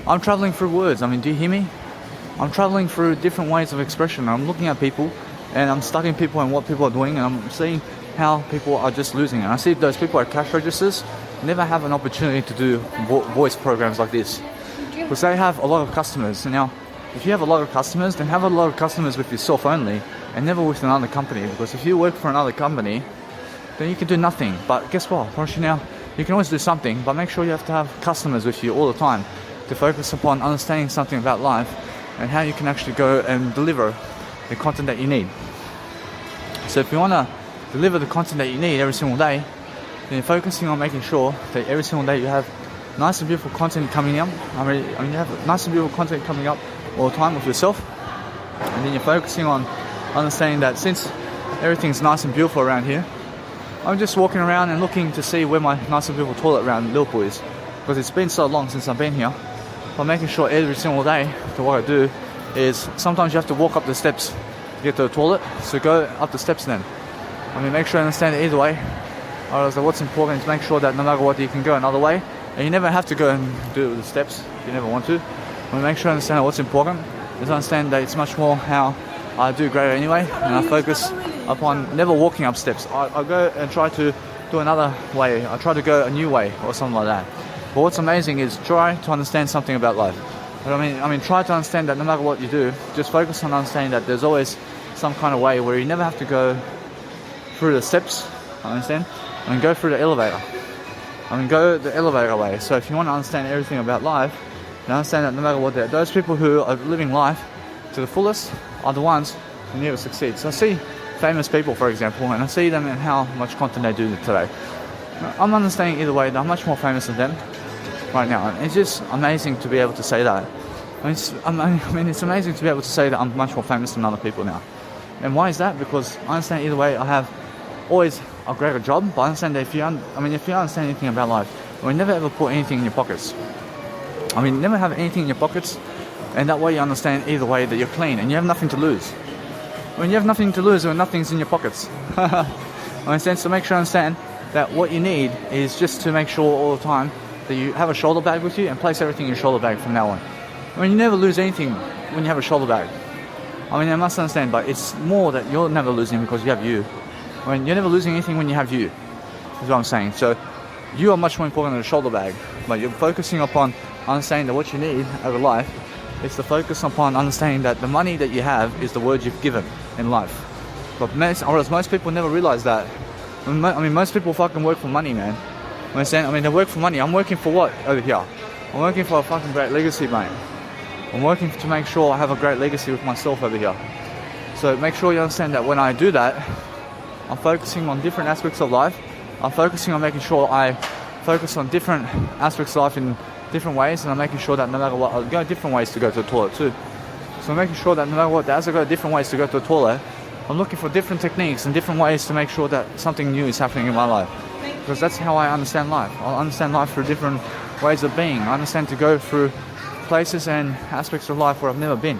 I'm traveling through words. I mean, do you hear me? I'm traveling through different ways of expression. I'm looking at people and I'm studying people and what people are doing, and I'm seeing how people are just losing it. And I see those people at cash registers never have an opportunity to do voice programs like this because they have a lot of customers. Now, if you have a lot of customers, then have a lot of customers with yourself only and never with another company, because if you work for another company, then you can do nothing. But guess what? Now, you can always do something, but make sure you have to have customers with you all the time to focus upon understanding something about life and how you can actually go and deliver the content that you need. So if you want to deliver the content that you need every single day, then you're focusing on making sure that every single day you have nice and beautiful content coming up. I mean you have nice and beautiful content coming up all the time with yourself, and then you're focusing on understanding that since everything's nice and beautiful around here, I'm just walking around and looking to see where my nice and beautiful toilet around Liverpool is, because it's been so long since I've been here. But making sure every single day that what I do is sometimes you have to walk up the steps to get to the toilet, so go up the steps then. I mean, make sure you understand it either way. Otherwise, what's important is make sure that no matter what, you can go another way, and you never have to go and do it with the steps if you never want to. I mean, make sure you understand that what's important is understand that it's much more how I do greater anyway, and I focus upon never walking up steps. I go and try to do another way. I try to go a new way or something like that. But what's amazing is try to understand something about life. But I mean, try to understand that no matter what you do, just focus on understanding that there's always some kind of way where you never have to go through the steps, understand? I mean, go through the elevator. I mean, go the elevator way. So if you want to understand everything about life, you understand that no matter what, those people who are living life to the fullest are the ones who never succeed. So I see famous people, for example, and I see them and how much content they do today. I'm understanding either way that I'm much more famous than them right now. And it's just amazing to be able to say that. I mean, it's amazing to be able to say that I'm much more famous than other people now. And why is that? Because I understand either way I have always a greater job, but I understand that if you understand anything about life, I mean, never ever put anything in your pockets. I mean, never have anything in your pockets, and that way you understand either way that you're clean and you have nothing to lose. When you have nothing to lose, when nothing's in your pockets. Understand? So make sure you understand that what you need is just to make sure all the time that you have a shoulder bag with you and place everything in your shoulder bag from now on. I mean, you never lose anything when you have a shoulder bag. I mean, I must understand, but it's more that you're never losing because you have you. I mean, you're never losing anything when you have you, is what I'm saying. So you are much more important than a shoulder bag, but you're focusing upon understanding that what you need over life is to focus upon understanding that the money that you have is the word you've given in life. But most people never realize that. I mean, most people fucking work for money, man. Understand? I mean, they work for money. I'm working for what over here? I'm working for a fucking great legacy, mate. I'm working to make sure I have a great legacy with myself over here. So make sure you understand that when I do that, I'm focusing on different aspects of life. I'm focusing on making sure I focus on different aspects of life in different ways, and I'm making sure that no matter what, I'll go different ways to go to the toilet too. So I'm making sure that no matter what, as I go different ways to go to the toilet, I'm looking for different techniques and different ways to make sure that something new is happening in my life. Because that's how I understand life. I understand life through different ways of being. I understand to go through places and aspects of life where I've never been.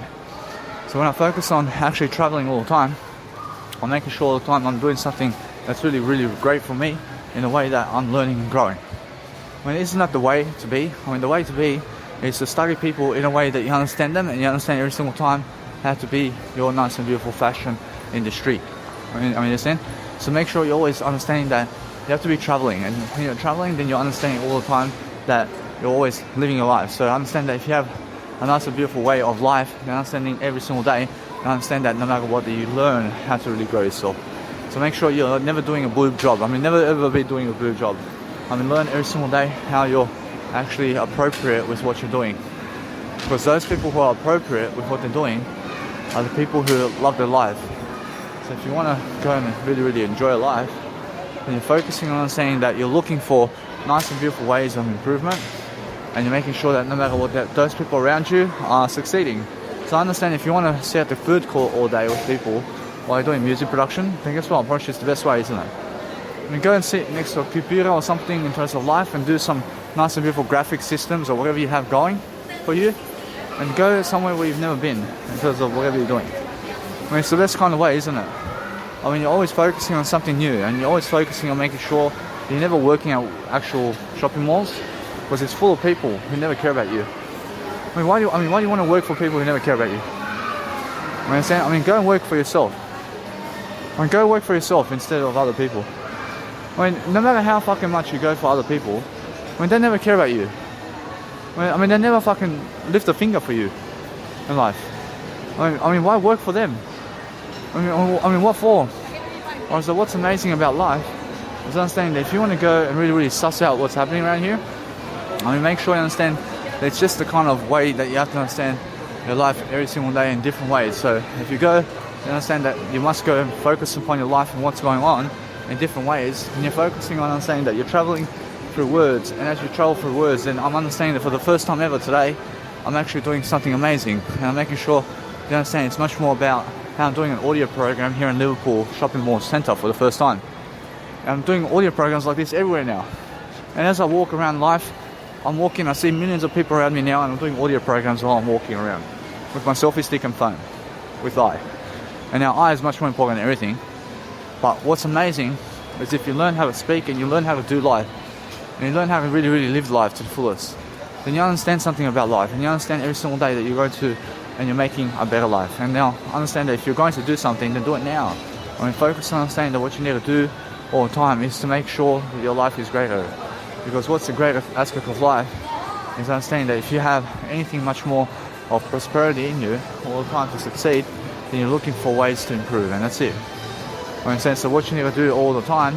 So when I focus on actually traveling all the time, I'm making sure all the time I'm doing something that's really, really great for me in a way that I'm learning and growing. I mean, isn't that the way to be? I mean, the way to be is to study people in a way that you understand them, and you understand every single time how to be your nice and beautiful fashion industry. I mean, understand? So make sure you're always understanding that you have to be traveling, and when you're traveling, then you're understanding all the time that you're always living your life. So understand that if you have a nice and beautiful way of life, you're understanding every single day, you understand that no matter what, that you learn how to really grow yourself. So make sure you're never doing a boob job. I mean, never ever be doing a boob job. I mean, learn every single day how you're actually appropriate with what you're doing. Because those people who are appropriate with what they're doing are the people who love their life. So if you want to go and really, really enjoy life, then you're focusing on saying that you're looking for nice and beautiful ways of improvement, and you're making sure that no matter what, that those people around you are succeeding. So I understand if you want to sit at the food court all day with people while you're doing music production, then guess what? Approach is the best way, isn't it? I mean, go and sit next to a computer or something in terms of life and do some nice and beautiful graphic systems or whatever you have going for you, and go somewhere where you've never been in terms of whatever you're doing. I mean, it's the best kind of way, isn't it? I mean, you're always focusing on something new, and you're always focusing on making sure you're never working at actual shopping malls because it's full of people who never care about you. I mean, why do you want to work for people who never care about you? You understand? I mean, go and work for yourself. I mean, go work for yourself instead of other people. I mean, no matter how fucking much you go for other people, I mean, they never care about you. I mean, they never fucking lift a finger for you in life. I mean, why work for them? I mean, what for? Or so what's amazing about life is understanding that if you want to go and really suss out what's happening around here, I mean, make sure you understand that it's just the kind of way that you have to understand your life every single day in different ways. So if you go, you understand that you must go and focus upon your life and what's going on in different ways, and you're focusing on understanding that you're traveling through words, and as you travel through words, then I'm understanding that for the first time ever today, I'm actually doing something amazing, and I'm making sure you understand it's much more about how I'm doing an audio program here in Liverpool Shopping Mall Centre for the first time. And I'm doing audio programs like this everywhere now, and as I walk around life, I see millions of people around me now, and I'm doing audio programs while I'm walking around with my selfie stick and phone with I. And now I is much more important than everything. But what's amazing is if you learn how to speak and you learn how to do life, and you learn how to really live life to the fullest, then you understand something about life, and you understand every single day that you're going to and you're making a better life. And now understand that if you're going to do something, then do it now. I mean, focus on understanding that what you need to do all the time is to make sure that your life is greater. Because what's the greatest aspect of life is understanding that if you have anything much more of prosperity in you all the time to succeed, then you're looking for ways to improve, and that's it. In a sense, so what you need to do all the time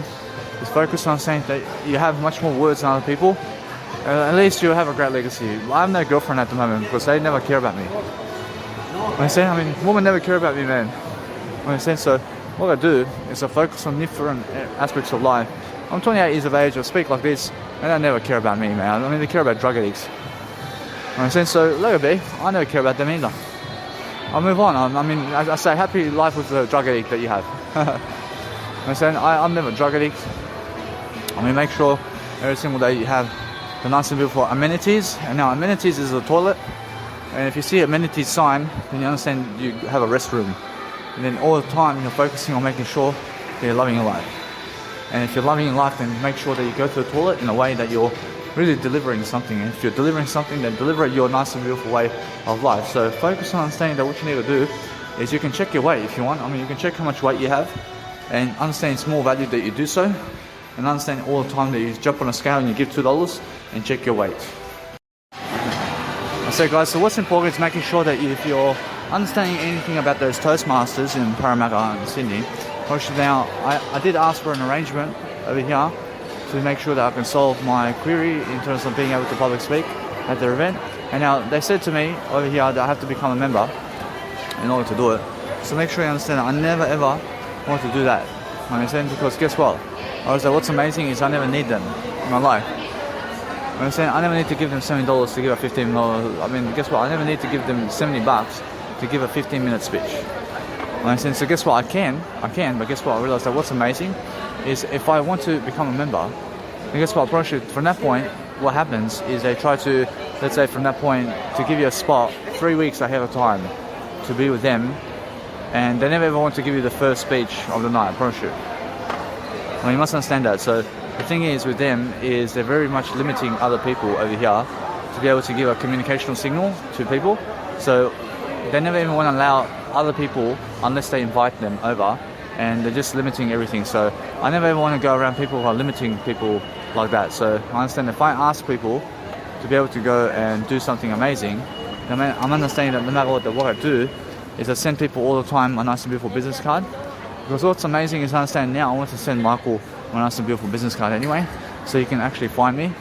is focus on saying that you have much more words than other people. At least you have a great legacy. I have no girlfriend at the moment because they never care about me. I mean, women never care about me, man. In a sense, so what I do is I focus on different aspects of life. I'm 28 years of age, I speak like this, and they never care about me, man. I mean, they care about drug addicts. In a sense, so let it be. I never care about them either. I'll move on. I mean, I say happy life with the drug addict that you have. I'm never a drug addict. I mean, make sure every single day you have the nice and beautiful amenities. And now amenities is a toilet. And if you see amenities sign, then you understand you have a restroom. And then all the time you're focusing on making sure that you're loving your life. And if you're loving your life, then make sure that you go to the toilet in a way that you're really delivering something. And if you're delivering something, then deliver it your nice and beautiful way of life. So focus on understanding that what you need to do is you can check your weight if you want. I mean, you can check how much weight you have and understand it's more valued that you do so. And understand all the time that you jump on a scale and you give $2 and check your weight. So guys, so what's important is making sure that if you're understanding anything about those Toastmasters in Parramatta and Sydney, now I did ask for an arrangement over here to make sure that I can solve my query in terms of being able to public speak at their event. And now they said to me over here that I have to become a member in order to do it. So make sure you understand that I never ever want to do that. I understand, because guess what? What's amazing is I never need them in my life. I understand, I never need to give them $70 to give a $15. I mean, guess what? I never need to give them $70 to give a 15-minute speech. I understand, so guess what? I can, but guess what? I realized that what's amazing is if I want to become a member, then guess what? From that point, what happens is they try to, let's say from that point, to give you a spot 3 weeks ahead of time to be with them, and they never ever want to give you the first speech of the night, I promise you. Well, you must understand that. So the thing is with them is they're very much limiting other people over here to be able to give a communicational signal to people. So they never even want to allow other people unless they invite them over, and they're just limiting everything. So I never ever want to go around people who are limiting people like that. So I understand if I ask people to be able to go and do something amazing, then I'm understanding that no matter what I do is I send people all the time a nice and beautiful business card. Because what's amazing is I understand now I want to send Michael my nice and beautiful business card anyway, so you can actually find me.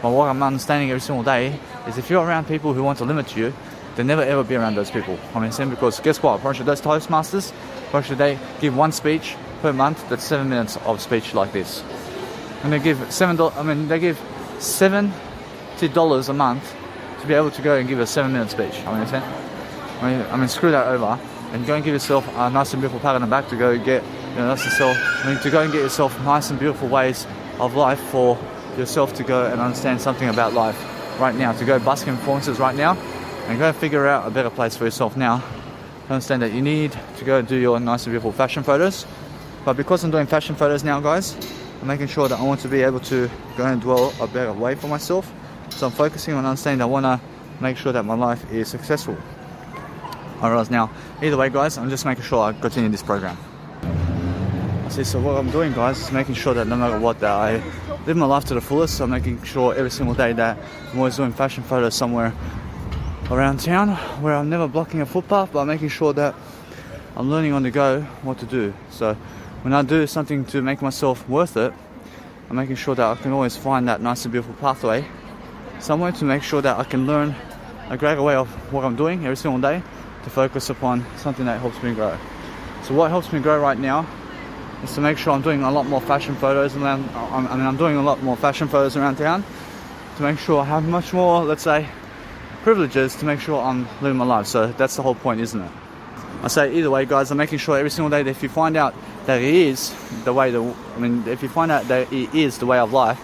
But what I'm understanding every single day is if you're around people who want to limit you, then never ever be around those people. I mean, because guess what? Those Toastmasters, they give one speech per month. That's 7 minutes of speech like this, and they give they give $70 a month to be able to go and give a 7-minute speech. I mean, screw that over and go and give yourself a nice and beautiful pat on the back to go get, to go and get yourself nice and beautiful ways of life for yourself to go and understand something about life right now, to go busk influences right now and go figure out a better place for yourself now. Understand that you need to go do your nice and beautiful fashion photos. But because I'm doing fashion photos now, guys, I'm making sure that I want to be able to go and dwell a better way for myself. So I'm focusing on understanding that I want to make sure that my life is successful. Alright, now, either way guys, I'm just making sure I continue this program. So what I'm doing guys is making sure that no matter what, that I live my life to the fullest. So I'm making sure every single day that I'm always doing fashion photos somewhere around town where I'm never blocking a footpath, but I'm making sure that I'm learning on the go what to do. So when I do something to make myself worth it, I'm making sure that I can always find that nice and beautiful pathway somewhere to make sure that I can learn a greater way of what I'm doing every single day to focus upon something that helps me grow. So what helps me grow right now is to make sure I'm doing a lot more fashion photos around. I'm doing a lot more fashion photos around town to make sure I have much more, let's say, privileges to make sure I'm living my life. So that's the whole point, isn't it? I say either way, guys, I'm making sure every single day that if you find out that it is the way, if you find out that it is the way of life,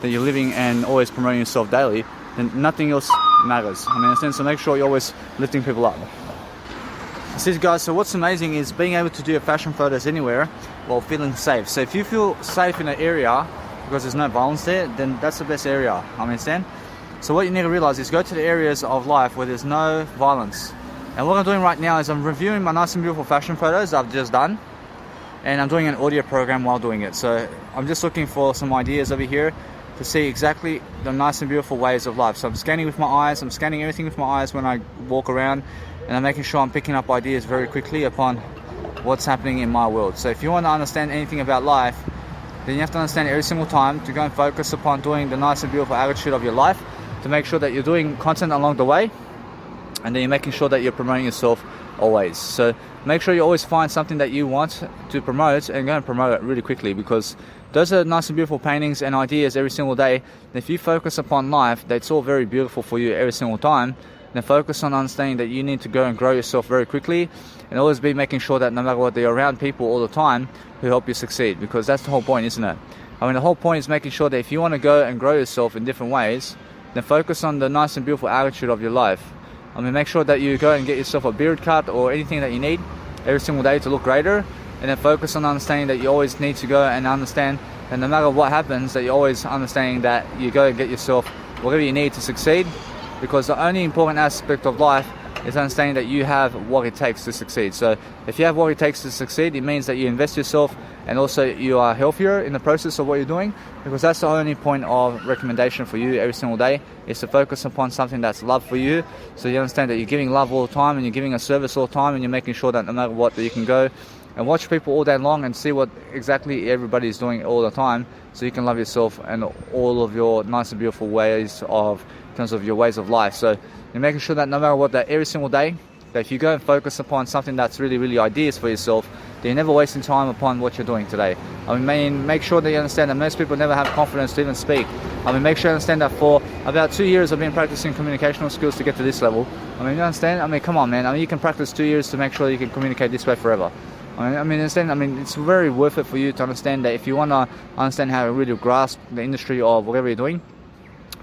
that you're living and always promoting yourself daily, then nothing else matters. In a sense, so make sure you're always lifting people up. See guys, so what's amazing is being able to do your fashion photos anywhere while feeling safe. So if you feel safe in an area because there's no violence there, then that's the best area. Understand? So what you need to realize is go to the areas of life where there's no violence. And what I'm doing right now is I'm reviewing my nice and beautiful fashion photos I've just done, and I'm doing an audio program while doing it. So I'm just looking for some ideas over here to see exactly the nice and beautiful ways of life. So I'm scanning with my eyes, I'm scanning everything with my eyes when I walk around, and I'm making sure I'm picking up ideas very quickly upon what's happening in my world. So if you want to understand anything about life, then you have to understand every single time to go and focus upon doing the nice and beautiful attitude of your life, to make sure that you're doing content along the way, and then you're making sure that you're promoting yourself always. So make sure you always find something that you want to promote and go and promote it really quickly, because those are nice and beautiful paintings and ideas every single day. If you focus upon life, that's all very beautiful for you every single time. Then focus on understanding that you need to go and grow yourself very quickly, and always be making sure that no matter what, you're around people all the time who help you succeed, because that's the whole point, isn't it? The whole point is making sure that if you want to go and grow yourself in different ways, then focus on the nice and beautiful attitude of your life. Make sure that you go and get yourself a beard cut or anything that you need every single day to look greater, and then focus on understanding that you always need to go and understand, and no matter what happens, that you're always understanding that you go and get yourself whatever you need to succeed, because the only important aspect of life is understanding that you have what it takes to succeed. So if you have what it takes to succeed, it means that you invest yourself, and also you are healthier in the process of what you're doing, because that's the only point of recommendation for you every single day, is to focus upon something that's love for you. So you understand that you're giving love all the time, and you're giving a service all the time, and you're making sure that no matter what, that you can go and watch people all day long and see what exactly everybody is doing all the time, so you can love yourself and all of your nice and beautiful ways of, in terms of your ways of life. So you're making sure that no matter what, that every single day, that if you go and focus upon something that's really, really ideas for yourself, then you're never wasting time upon what you're doing today. Make sure that you understand that most people never have confidence to even speak. Make sure you understand that for about 2 years I've been practicing communicational skills to get to this level. You understand? Come on, man. You can practice 2 years to make sure you can communicate this way forever. It's very worth it for you to understand that if you want to understand how to really grasp the industry of whatever you're doing,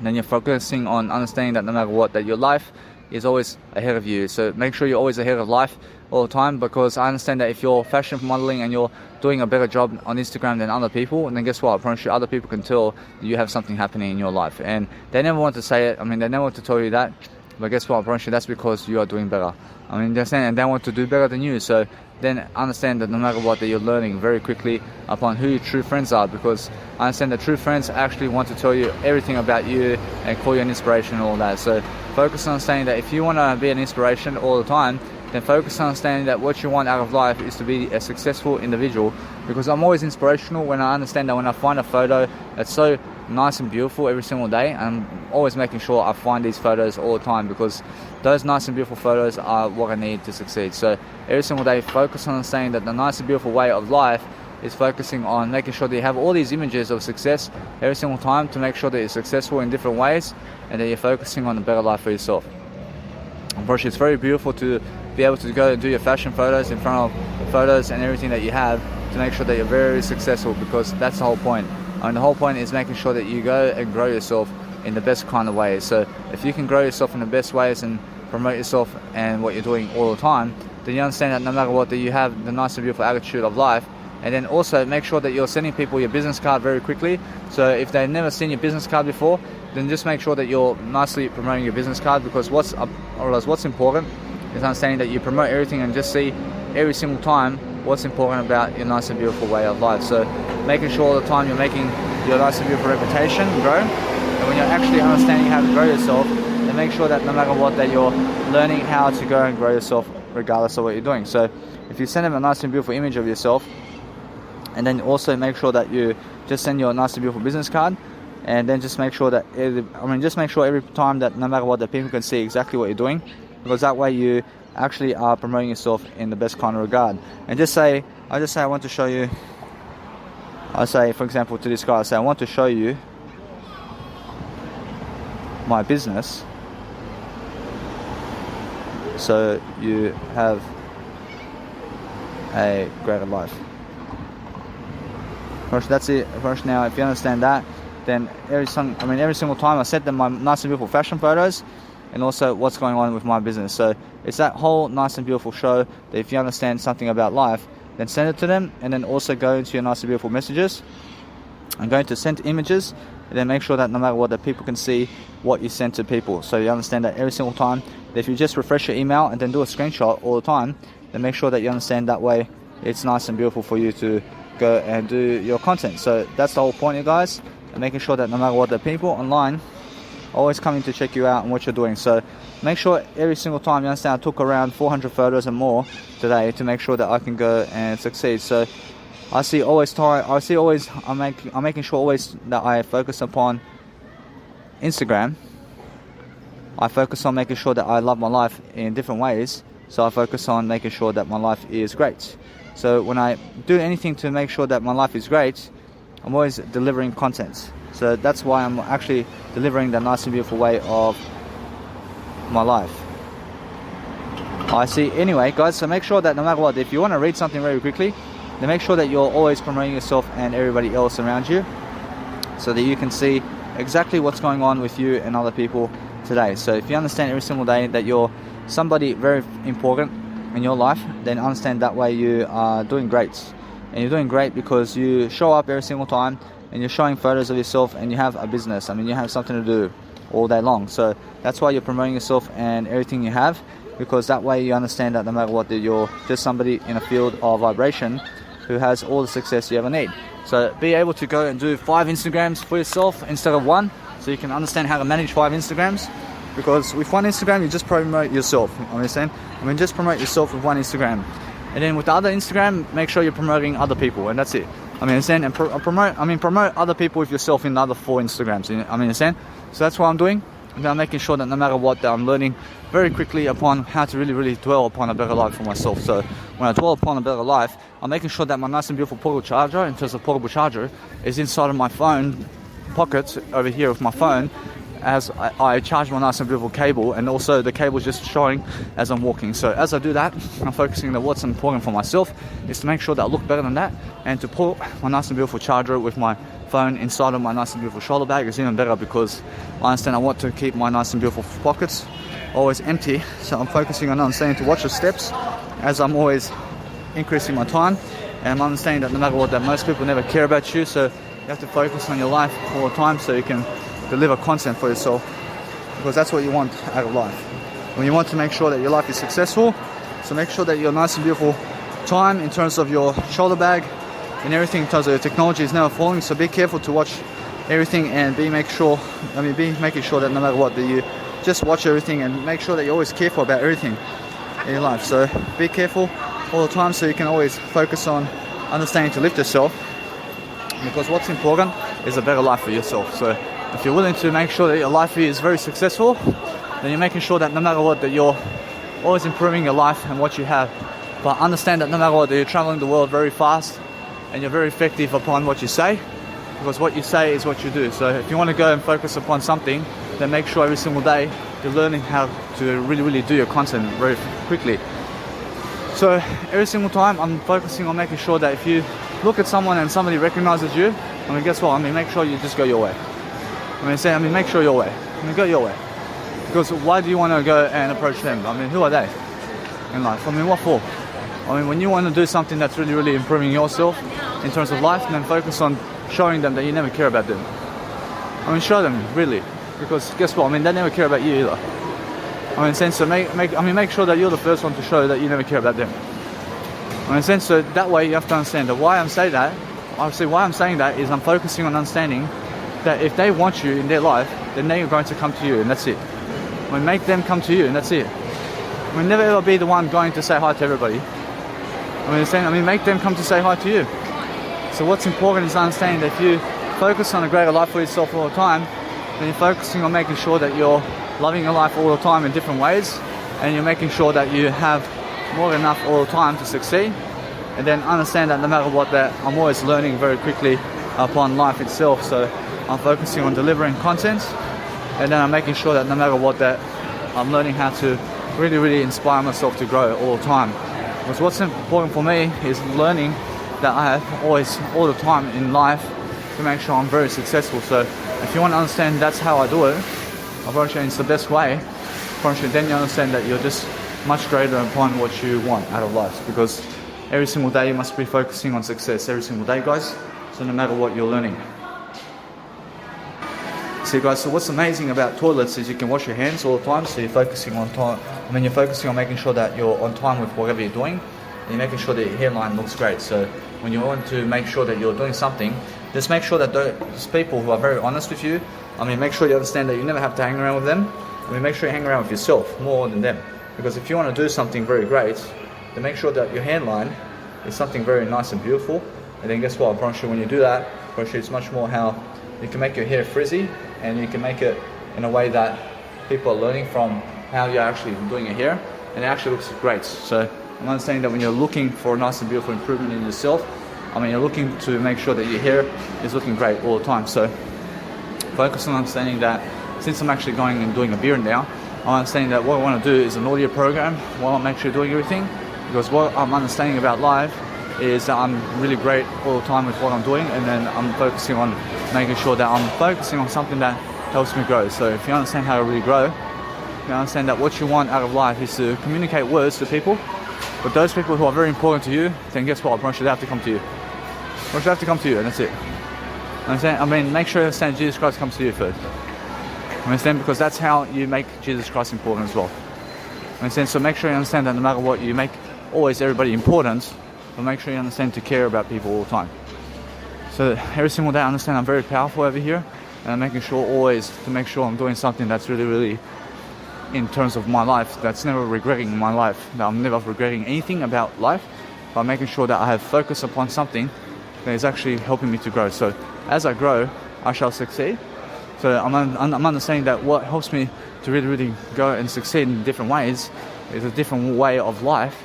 then you're focusing on understanding that no matter what, that your life is always ahead of you. So make sure you're always ahead of life all the time, because I understand that if you're fashion modeling and you're doing a better job on Instagram than other people, then guess what? I promise you, other people can tell that you have something happening in your life, and they never want to say it. They never want to tell you that, but guess what? I promise you, that's because you are doing better. They're saying, and they want to do better than you. So then understand that no matter what, that you're learning very quickly upon who your true friends are, because I understand that true friends actually want to tell you everything about you and call you an inspiration and all that. So focus on understanding that if you want to be an inspiration all the time, then focus on understanding that what you want out of life is to be a successful individual, because I'm always inspirational when I understand that when I find a photo that's so nice and beautiful every single day, I'm always making sure I find these photos all the time, because those nice and beautiful photos are what I need to succeed. So every single day, focus on understanding that the nice and beautiful way of life is focusing on making sure that you have all these images of success every single time to make sure that you're successful in different ways, and that you're focusing on a better life for yourself. Unfortunately, it's very beautiful to be able to go and do your fashion photos in front of photos and everything that you have, to make sure that you're very successful, because that's the whole point. The whole point is making sure that you go and grow yourself in the best kind of ways. So if you can grow yourself in the best ways and promote yourself and what you're doing all the time, then you understand that no matter what, that you have the nice and beautiful attitude of life, And then also make sure that you're sending people your business card very quickly. So if they've never seen your business card before, then just make sure that you're nicely promoting your business card, because what's important is understanding that you promote everything and just see every single time what's important about your nice and beautiful way of life. So making sure all the time you're making your nice and beautiful reputation grow, and when you're actually understanding how to grow yourself, then make sure that no matter what, that you're learning how to go and grow yourself regardless of what you're doing. So if you send them a nice and beautiful image of yourself, and then also make sure that you just send your nice and beautiful business card, and then just make sure that just make sure every time that no matter what, that people can see exactly what you're doing, because that way you actually are promoting yourself in the best kind of regard. And I want to show you. I say, for example, to this guy, I say, I want to show you my business, so you have a greater life. First, that's it. First, now, if you understand that, then every single time I send them my nice and beautiful fashion photos, and also what's going on with my business. So it's that whole nice and beautiful show that if you understand something about life, then send it to them, and then also go into your nice and beautiful messages and go into send images, and then make sure that no matter what, that people can see what you send to people. So you understand that every single time, that if you just refresh your email and then do a screenshot all the time, then make sure that you understand that way it's nice and beautiful for you to go and do your content. So that's the whole point, you guys, and making sure that no matter what, the people online always coming to check you out and what you're doing. So make sure every single time, you understand, I took around 400 photos and more today to make sure that I can go and succeed. So I'm making sure always that I focus upon Instagram. I focus on making sure that I love my life in different ways. So I focus on making sure that my life is great. So when I do anything to make sure that my life is great, I'm always delivering content. So that's why I'm actually delivering the nice and beautiful way of my life. I see. Anyway, guys, so make sure that no matter what, if you want to read something very quickly, then make sure that you're always promoting yourself and everybody else around you, so that you can see exactly what's going on with you and other people today. So if you understand every single day that you're somebody very important in your life, then understand that way you are doing great. And you're doing great because you show up every single time and you're showing photos of yourself, and you have a business. You have something to do all day long. So that's why you're promoting yourself and everything you have, because that way you understand that no matter what, that you're just somebody in a field of vibration who has all the success you ever need. So be able to go and do 5 Instagrams for yourself instead of 1, so you can understand how to manage 5 Instagrams. Because with 1 Instagram, you just promote yourself. Just promote yourself with 1 Instagram. And then with the other Instagram, make sure you're promoting other people, and that's it. And promote other people with yourself in the other 4 Instagrams. So that's what I'm doing. And I'm making sure that no matter what, that I'm learning very quickly upon how to really, really dwell upon a better life for myself. So when I dwell upon a better life, I'm making sure that my nice and beautiful portable charger, in terms of portable charger, is inside of my phone pocket over here with my phone, as I charge my nice and beautiful cable, and also the cable is just showing as I'm walking. So as I do that, I'm focusing on what's important for myself is to make sure that I look better than that, and to put my nice and beautiful charger with my phone inside of my nice and beautiful shoulder bag is even better, because I understand I want to keep my nice and beautiful pockets always empty. So I'm focusing on understanding to watch the steps as I'm always increasing my time, and I'm understanding that no matter what, that most people never care about you, so you have to focus on your life all the time so you can deliver content for yourself, because that's what you want out of life. When you want to make sure that your life is successful, so make sure that your nice and beautiful time in terms of your shoulder bag and everything in terms of your technology is never falling. So be careful to watch everything, and be making sure that no matter what, that you just watch everything and make sure that you're always careful about everything in your life. So be careful all the time so you can always focus on understanding to lift yourself, because what's important is a better life for yourself. So if you're willing to make sure that your life is very successful, then you're making sure that no matter what, that you're always improving your life and what you have. But understand that no matter what, that you're traveling the world very fast, and you're very effective upon what you say, because what you say is what you do. So if you want to go and focus upon something, then make sure every single day you're learning how to really, really do your content very quickly. So every single time I'm focusing on making sure that if you look at someone and somebody recognizes you, guess what? Make sure you just go your way. Make sure your way. Go your way. Because why do you want to go and approach them? Who are they in life? What for? I mean, when you want to do something that's really, really improving yourself in terms of life, then focus on showing them that you never care about them. I mean, show them, really. Because guess what? I mean, they never care about you either. I mean, so make sure that you're the first one to show that you never care about them. I mean, so that way you have to understand that why I'm saying that. Obviously, why I'm saying that is I'm focusing on understanding that if they want you in their life, then they're going to come to you, and that's it. I mean, make them come to you, and that's it. I mean, never ever be the one going to say hi to everybody. I mean, make them come to say hi to you. So what's important is understanding that if you focus on a greater life for yourself all the time, then you're focusing on making sure that you're loving your life all the time in different ways, and you're making sure that you have more than enough all the time to succeed. And then understand that no matter what, that I'm always learning very quickly upon life itself. So I'm focusing on delivering content, and then I'm making sure that no matter what, that I'm learning how to really, really inspire myself to grow all the time. Because what's important for me is learning that I have always, all the time in life, to make sure I'm very successful. So if you want to understand that's how I do it, I promise you it's the best way. I promise you, then you understand that you're just much greater upon what you want out of life. Because every single day you must be focusing on success, every single day, guys. So no matter what you're learning. See, guys, so what's amazing about toilets is you can wash your hands all the time. So you're focusing on time. I mean, you're focusing on making sure that you're on time with whatever you're doing. And you're making sure that your hairline looks great. So when you want to make sure that you're doing something, just make sure that those people who are very honest with you, I mean, make sure you understand that you never have to hang around with them. I mean, make sure you hang around with yourself more than them. Because if you want to do something very great, then make sure that your hairline is something very nice and beautiful. And then guess what? I promise you, when you do that, I promise you it's much more how you can make your hair frizzy, and you can make it in a way that people are learning from how you're actually doing your hair, and it actually looks great. So I'm understanding that when you're looking for a nice and beautiful improvement in yourself, I mean, you're looking to make sure that your hair is looking great all the time. So focus on understanding that since I'm actually going and doing a beard now, I'm understanding that what I want to do is an audio program while I'm actually doing everything. Because what I'm understanding about life is that I'm really great all the time with what I'm doing, and then I'm focusing on making sure that I'm focusing on something that helps me grow. So if you understand how to really grow, you understand that what you want out of life is to communicate words to people, but those people who are very important to you, then guess what? I promise you they have to come to you. Or should have to come to you, and that's it. Understand? I mean, make sure you understand Jesus Christ comes to you first. Understand? Because that's how you make Jesus Christ important as well. Understand? So make sure you understand that no matter what, you make always everybody important, but make sure you understand to care about people all the time. So every single day I understand I'm very powerful over here, and I'm making sure always to make sure I'm doing something that's really, really in terms of my life, that's never regretting my life, that I'm never regretting anything about life, but making sure that I have focus upon something that is actually helping me to grow. So as I grow, I shall succeed. So I'm understanding that what helps me to really, really go and succeed in different ways is a different way of life,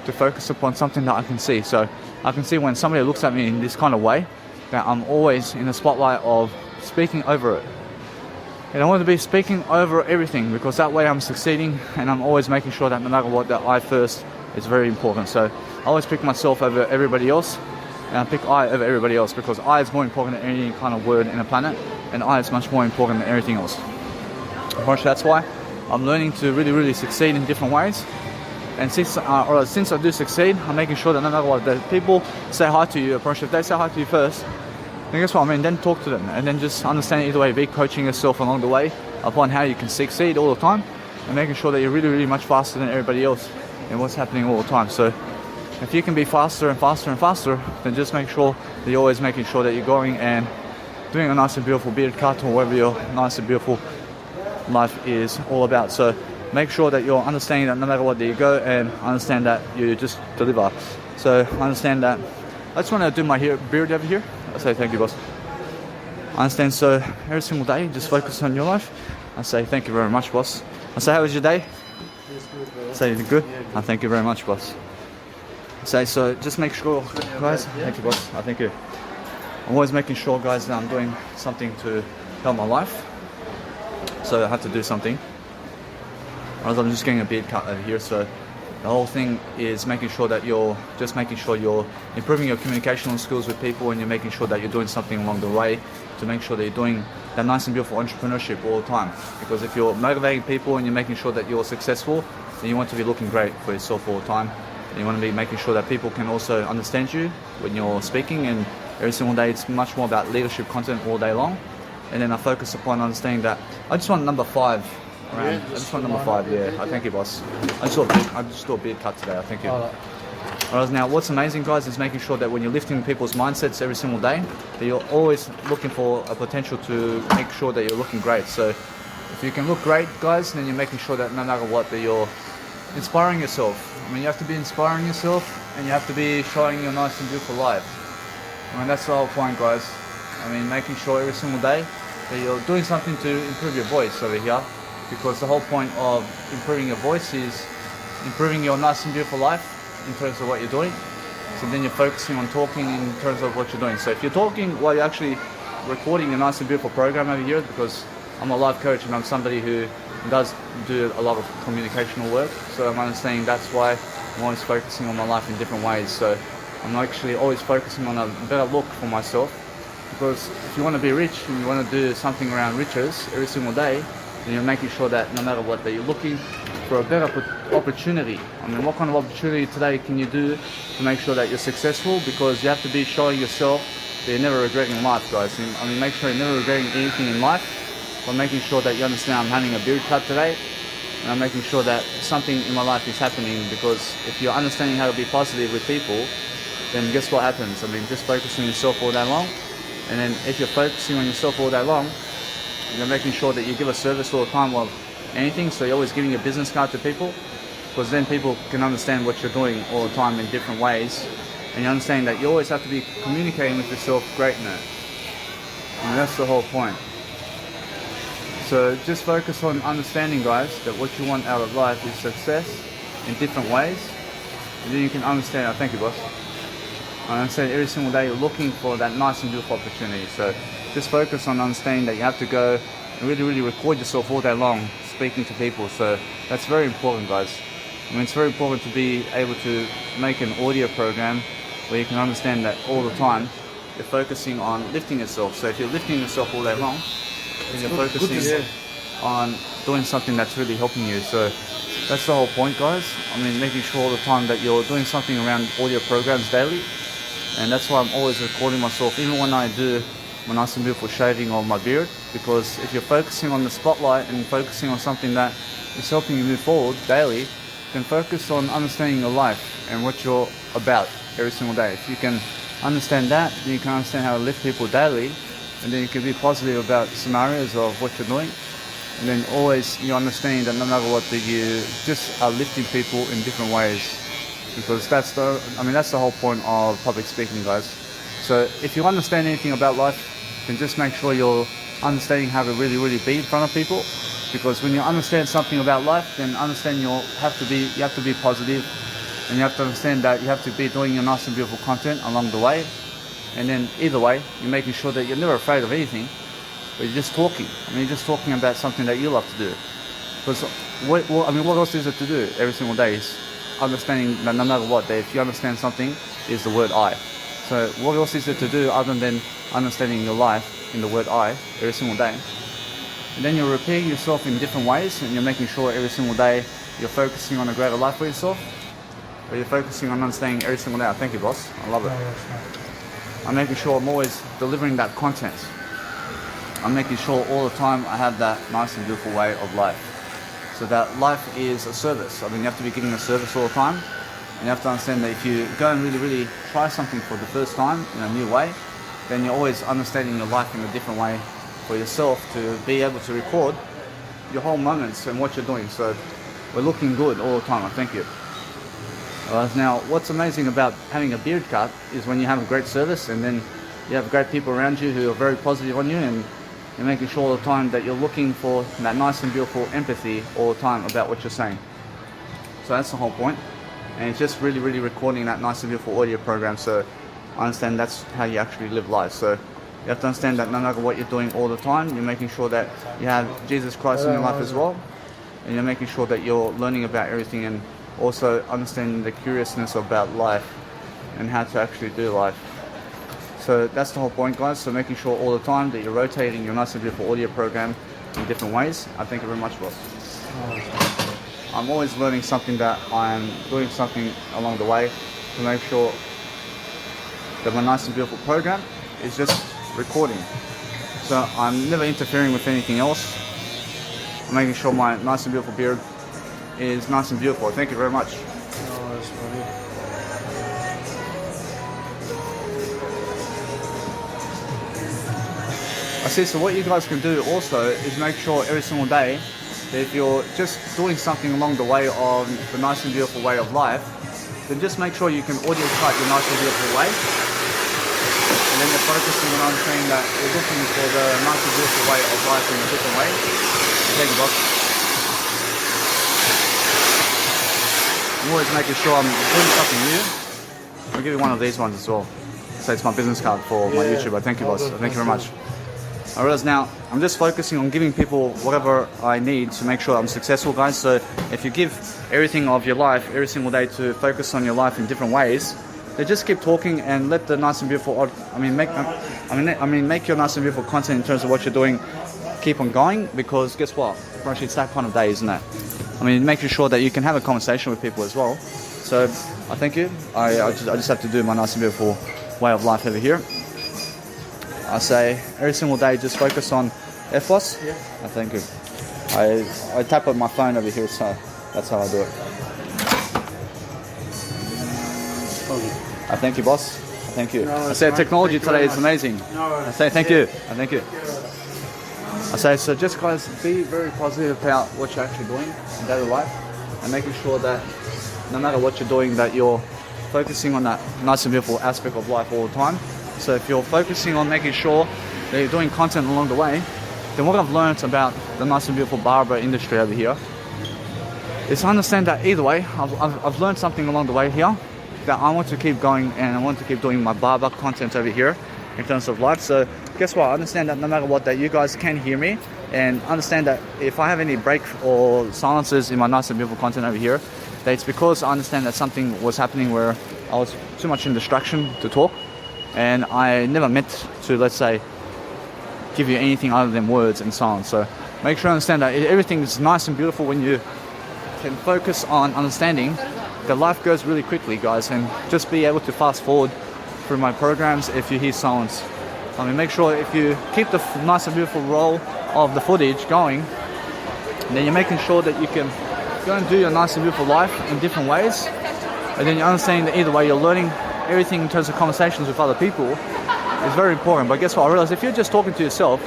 to focus upon something that I can see. So I can see when somebody looks at me in this kind of way, that I'm always in the spotlight of speaking over it. And I want to be speaking over everything, because that way I'm succeeding, and I'm always making sure that no matter what, that I first is very important. So I always pick myself over everybody else, and I pick I over everybody else, because I is more important than any kind of word in the planet, and I is much more important than everything else. That's why I'm learning to really, really succeed in different ways. And since I do succeed, I'm making sure that no matter what, that people say hi to you. If they say hi to you first, then guess what? I mean, then talk to them, and then just understand either way, be coaching yourself along the way upon how you can succeed all the time, and making sure that you're really, really much faster than everybody else in what's happening all the time. So if you can be faster and faster and faster, then just make sure that you're always making sure that you're going and doing a nice and beautiful beard cut, or whatever your nice and beautiful life is all about. So make sure that you're understanding that no matter what, there you go, and understand that you just deliver. So understand that I just want to do my beard over here. I say thank you, boss. I understand. So every single day, just focus on your life. I say thank you very much, boss. I say, how was your day? I say good. I thank you very much, boss. I say, so just make sure, guys. Thank you, boss. I thank you. I'm always making sure, guys, that I'm doing something to help my life. So I have to do something. Otherwise, I'm just getting a beard cut over here. So the whole thing is making sure that you're improving your communicational skills with people, and you're making sure that you're doing something along the way to make sure that you're doing that nice and beautiful entrepreneurship all the time. Because if you're motivating people and you're making sure that you're successful, then you want to be looking great for yourself all the time. And you want to be making sure that people can also understand you when you're speaking, and every single day it's much more about leadership content all day long. And then I focus upon understanding that I just want number 5 around. I just want number 5, yeah. I thank you, boss. I just do a beard cut today, I thank you. Alright, now what's amazing, guys, is making sure that when you're lifting people's mindsets every single day, that you're always looking for a potential to make sure that you're looking great. So if you can look great, guys, then you're making sure that no matter what, that you're inspiring yourself. I mean, you have to be inspiring yourself, and you have to be showing your nice and beautiful life. I mean, that's the whole point, guys. I mean, making sure every single day that you're doing something to improve your voice over here, because the whole point of improving your voice is improving your nice and beautiful life in terms of what you're doing. So then you're focusing on talking in terms of what you're doing. So if you're talking while you're actually recording a nice and beautiful program over here, because I'm a life coach and I'm somebody who does do a lot of communicational work, so I'm understanding that's why I'm always focusing on my life in different ways. So I'm actually always focusing on a better look for myself, because if you want to be rich and you want to do something around riches every single day, then you're making sure that no matter what, that you're looking for a better opportunity. I mean, what kind of opportunity today can you do to make sure that you're successful? Because you have to be showing yourself that you're never regretting life, guys. I mean, make sure you're never regretting anything in life, by making sure that you understand I'm having a beard cut today, and I'm making sure that something in my life is happening. Because if you're understanding how to be positive with people, then guess what happens? I mean, just focusing on yourself all day long. And then if you're focusing on yourself all day long, you're making sure that you give a service all the time of anything. So you're always giving a business card to people, because then people can understand what you're doing all the time in different ways. And you understand that you always have to be communicating with yourself great in it. And that's the whole point. So just focus on understanding, guys, that what you want out of life is success in different ways. And then you can understand, oh, thank you, boss. I understand every single day you're looking for that nice and beautiful opportunity. So just focus on understanding that you have to go and really, really record yourself all day long speaking to people. So that's very important, guys. I mean, it's very important to be able to make an audio program where you can understand that all the time you're focusing on lifting yourself. So if you're lifting yourself all day long, then you're focusing on doing something that's really helping you. So that's the whole point, guys. I mean, making sure all the time that you're doing something around audio programs daily. And that's why I'm always recording myself, even when I do my nice and beautiful shaving of my beard. Because if you're focusing on the spotlight and focusing on something that is helping you move forward daily, then focus on understanding your life and what you're about every single day. If you can understand that, then you can understand how to lift people daily, and then you can be positive about scenarios of what you're doing. And then always you understand that no matter what, that you just are lifting people in different ways. Because that's the whole point of public speaking, guys. So if you understand anything about life, then just make sure you're understanding how to really, really be in front of people. Because when you understand something about life, then understand you have to be positive, and you have to understand that you have to be doing your nice and beautiful content along the way. And then either way, you're making sure that you're never afraid of anything, but you're just talking. I mean, you're just talking about something that you love to do. Because what else is it to do every single day? Is understanding that no matter what, that if you understand something, is the word I. So what else is it to do other than understanding your life in the word I every single day? And then you're repeating yourself in different ways, and you're making sure every single day you're focusing on a greater life for yourself, or you're focusing on understanding every single day. Thank you, boss. I love it. I'm making sure I'm always delivering that content. I'm making sure all the time I have that nice and beautiful way of life. So that life is a service. I mean, you have to be giving a service all the time. And you have to understand that if you go and really, really try something for the first time in a new way, then you're always understanding your life in a different way for yourself to be able to record your whole moments and what you're doing. So we're looking good all the time. I thank you. Now, what's amazing about having a beard cut is when you have a great service and then you have great people around you who are very positive on you, and you're making sure all the time that you're looking for that nice and beautiful empathy all the time about what you're saying. So that's the whole point. And it's just really, really recording that nice and beautiful audio program. So I understand that's how you actually live life. So you have to understand that no matter what you're doing all the time, you're making sure that you have Jesus Christ in your life as well. And you're making sure that you're learning about everything, and also understanding the curiousness about life and how to actually do life. So that's the whole point, guys. So making sure all the time that you're rotating your nice and beautiful audio program in different ways. I thank you very much, boss. I'm always learning something, that I'm doing something along the way to make sure that my nice and beautiful program is just recording. So I'm never interfering with anything else. I'm making sure my nice and beautiful beard is nice and beautiful. Thank you very much. I see, so what you guys can do also is make sure every single day that if you're just doing something along the way of the nice and beautiful way of life, then just make sure you can audio type your nice and beautiful way. And then you're focusing on saying that you're looking for the nice and beautiful way of life in a different way. Thank you, boss. I'm always making sure I'm doing something new. I'll give you one of these ones as well. So it's my business card for my YouTuber. Thank you, boss. Thank you very much. I realize now I'm just focusing on giving people whatever I need to make sure I'm successful, guys. So if you give everything of your life every single day to focus on your life in different ways, they just keep talking and let the nice and beautiful, make your nice and beautiful content in terms of what you're doing keep on going, because guess what? Actually, it's that kind of day, isn't it? I mean, making sure that you can have a conversation with people as well. So I thank you. I just have to do my nice and beautiful way of life over here. I say every single day just focus on FOS. Yeah. I thank you. I tap on my phone over here, so that's how I do it. I thank you, boss. I thank you. I say technology today is amazing. I say thank you. I thank you. I say, so just guys, be very positive about what you're actually doing in daily life, and making sure that no matter what you're doing, that you're focusing on that nice and beautiful aspect of life all the time. So if you're focusing on making sure that you're doing content along the way, then what I've learned about the nice and beautiful barber industry over here is to understand that either way, I've learned something along the way here, that I want to keep going and I want to keep doing my barber content over here in terms of life. So guess what? I understand that no matter what, that you guys can hear me, and understand that if I have any break or silences in my nice and beautiful content over here, that it's because I understand that something was happening where I was too much in distraction to talk, and I never meant to, let's say, give you anything other than words and silence. So make sure you understand that everything is nice and beautiful when you can focus on understanding that life goes really quickly, guys, and just be able to fast forward through my programs if you hear silence. I mean, make sure if you keep the nice and beautiful roll of the footage going, then you're making sure that you can go and do your nice and beautiful life in different ways, and then you're understanding that either way you're learning everything in terms of conversations with other people is very important. But guess what? I realize if you're just talking to yourself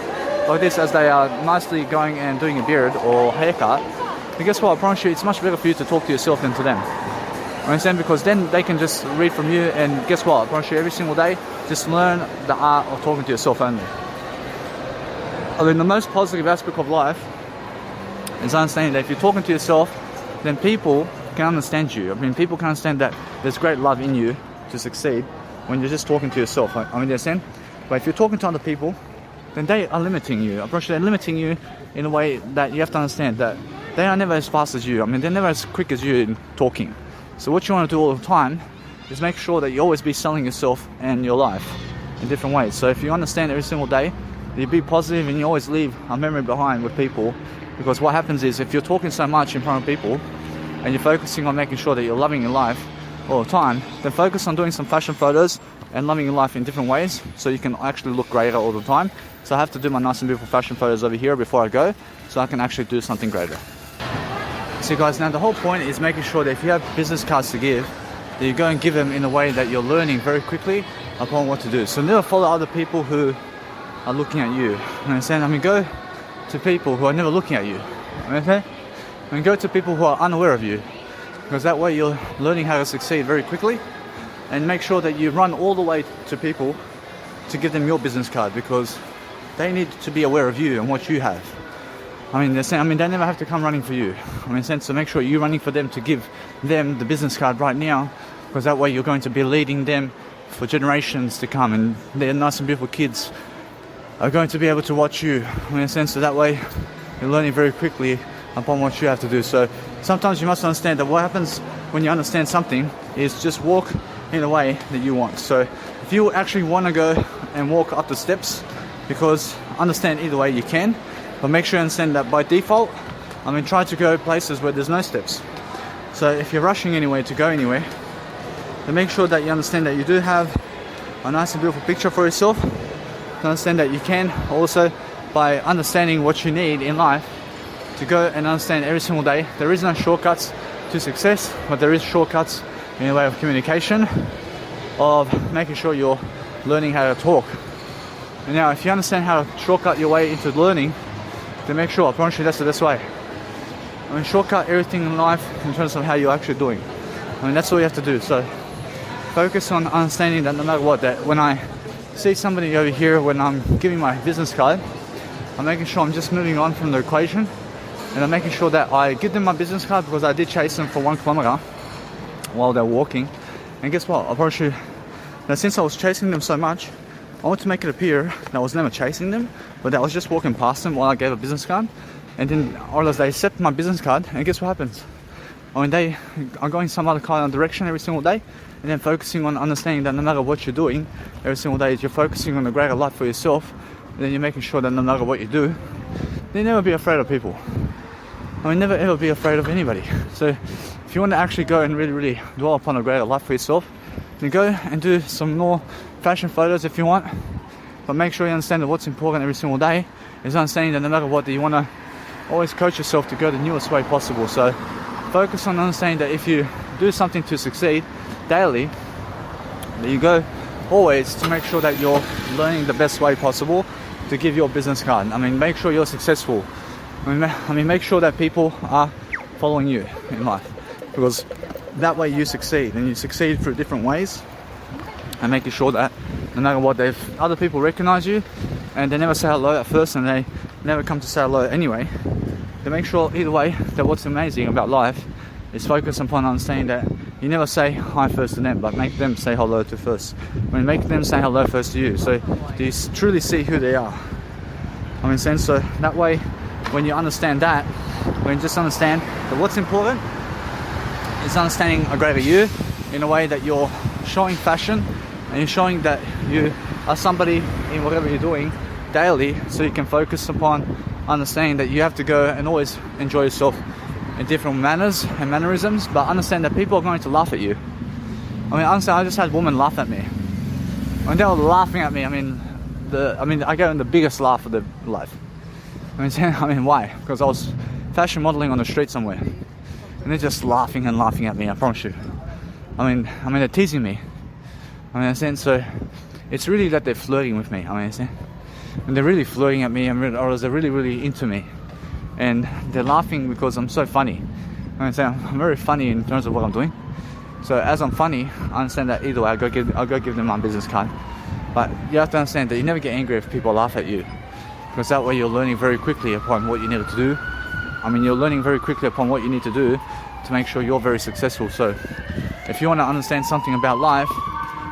like this as they are nicely going and doing a beard or haircut, then guess what? I promise you it's much better for you to talk to yourself than to them. I understand, because then they can just read from you, and guess what? I promise you every single day, just learn the art of talking to yourself only. I mean, the most positive aspect of life is understanding that if you're talking to yourself, then people can understand you. I mean, people can understand that there's great love in you to succeed when you're just talking to yourself. I mean, you understand? But if you're talking to other people, then they are limiting you. I promise you, they're limiting you in a way that you have to understand that they are never as fast as you. I mean, they're never as quick as you in talking. So what you want to do all the time is make sure that you always be selling yourself and your life in different ways. So if you understand every single day, you be positive and you always leave a memory behind with people, because what happens is if you're talking so much in front of people and you're focusing on making sure that you're loving your life all the time, then focus on doing some fashion photos and loving your life in different ways so you can actually look greater all the time. So I have to do my nice and beautiful fashion photos over here before I go, so I can actually do something greater. So guys, now the whole point is making sure that if you have business cards to give, that you go and give them in a way that you're learning very quickly upon what to do. So never follow other people who are looking at you. Understand? I mean, go to people who are never looking at you. Okay? I mean, go to people who are unaware of you, because that way you're learning how to succeed very quickly. And make sure that you run all the way to people to give them your business card, because they need to be aware of you and what you have. I mean, they never have to come running for you. I mean, so make sure you're running for them to give them the business card right now, because that way you're going to be leading them for generations to come, and their nice and beautiful kids are going to be able to watch you. I mean, so that way you're learning very quickly upon what you have to do. So sometimes you must understand that what happens when you understand something is just walk in a way that you want. So if you actually want to go and walk up the steps, because understand either way you can, but make sure you understand that by default I mean, try to go places where there's no steps. So if you're rushing anywhere to go anywhere, then make sure that you understand that you do have a nice and beautiful picture for yourself. To understand that you can also, by understanding what you need in life, to go and understand every single day. There is no shortcuts to success, but there is shortcuts in the way of communication, of making sure you're learning how to talk. And now, if you understand how to shortcut your way into learning, then make sure, I promise you that's the best way. I mean, shortcut everything in life in terms of how you're actually doing. I mean, that's all you have to do. So focus on understanding that no matter what, that when I see somebody over here, when I'm giving my business card, I'm making sure I'm just moving on from the equation, and I'm making sure that I give them my business card, because I did chase them for 1 kilometer while they're walking. And guess what? I promise you that since I was chasing them so much, I want to make it appear that I was never chasing them, but that I was just walking past them while I gave a business card. And then all of they accept my business card, and guess what happens? I mean, they are going some other kind of direction every single day, and then focusing on understanding that no matter what you're doing every single day, you're focusing on a greater life for yourself, and then you're making sure that no matter what you do, you never be afraid of people. I mean, never ever be afraid of anybody. So if you want to actually go and really, really dwell upon a greater life for yourself, then go and do some more fashion photos if you want, but make sure you understand that what's important every single day is understanding that no matter what, that you want to always coach yourself to go the newest way possible. So focus on understanding that if you do something to succeed daily, that you go always to make sure that you're learning the best way possible to give your business card. I mean, make sure you're successful. I mean, make sure that people are following you in life, because that way you succeed, and you succeed through different ways, and making sure that no matter what, other people recognize you, and they never say hello at first, and they never come to say hello anyway. They make sure either way that what's amazing about life is focus upon understanding that you never say hi first to them, but make them say hello to first. I mean, make them say hello first to you. So do you truly see who they are? I mean, so that way, when you understand that, when you just understand that what's important is understanding a greater you in a way that you're showing fashion, and you're showing that you are somebody in whatever you're doing daily, so you can focus upon understanding that you have to go and always enjoy yourself in different manners and mannerisms, but understand that people are going to laugh at you. I mean, honestly, I just had women laugh at me. When they were laughing at me, I gave them the biggest laugh of their life. I mean, why? Because I was fashion modeling on the street somewhere, and they're just laughing and laughing at me, I promise you. I mean, they're teasing me. I mean, in a sense, so it's really that they're flirting with me. I mean, and they're really flirting at me, or they're really, really into me, and they're laughing because I'm so funny. I mean, I'm very funny in terms of what I'm doing. So as I'm funny, I understand that either way, I'll go give them my business card. But you have to understand that you never get angry if people laugh at you, because that way you're learning very quickly upon what you need to do. I mean, you're learning very quickly upon what you need to do to make sure you're very successful. So if you want to understand something about life,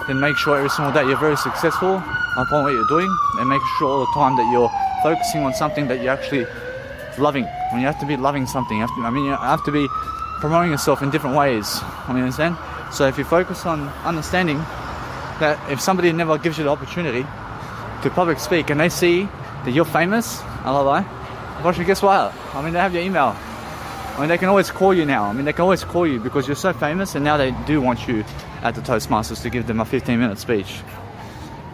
then make sure every single day you're very successful upon what you're doing, and make sure all the time that you're focusing on something that you're actually loving. I mean, you have to be loving something. You have to be promoting yourself in different ways. I mean, understand? So if you focus on understanding that if somebody never gives you the opportunity to public speak, and they see that you're famous, actually, guess what? I mean, they have your email. I mean, they can always call you now. I mean, they can always call you because you're so famous, and now they do want you at the Toastmasters to give them a 15-minute speech.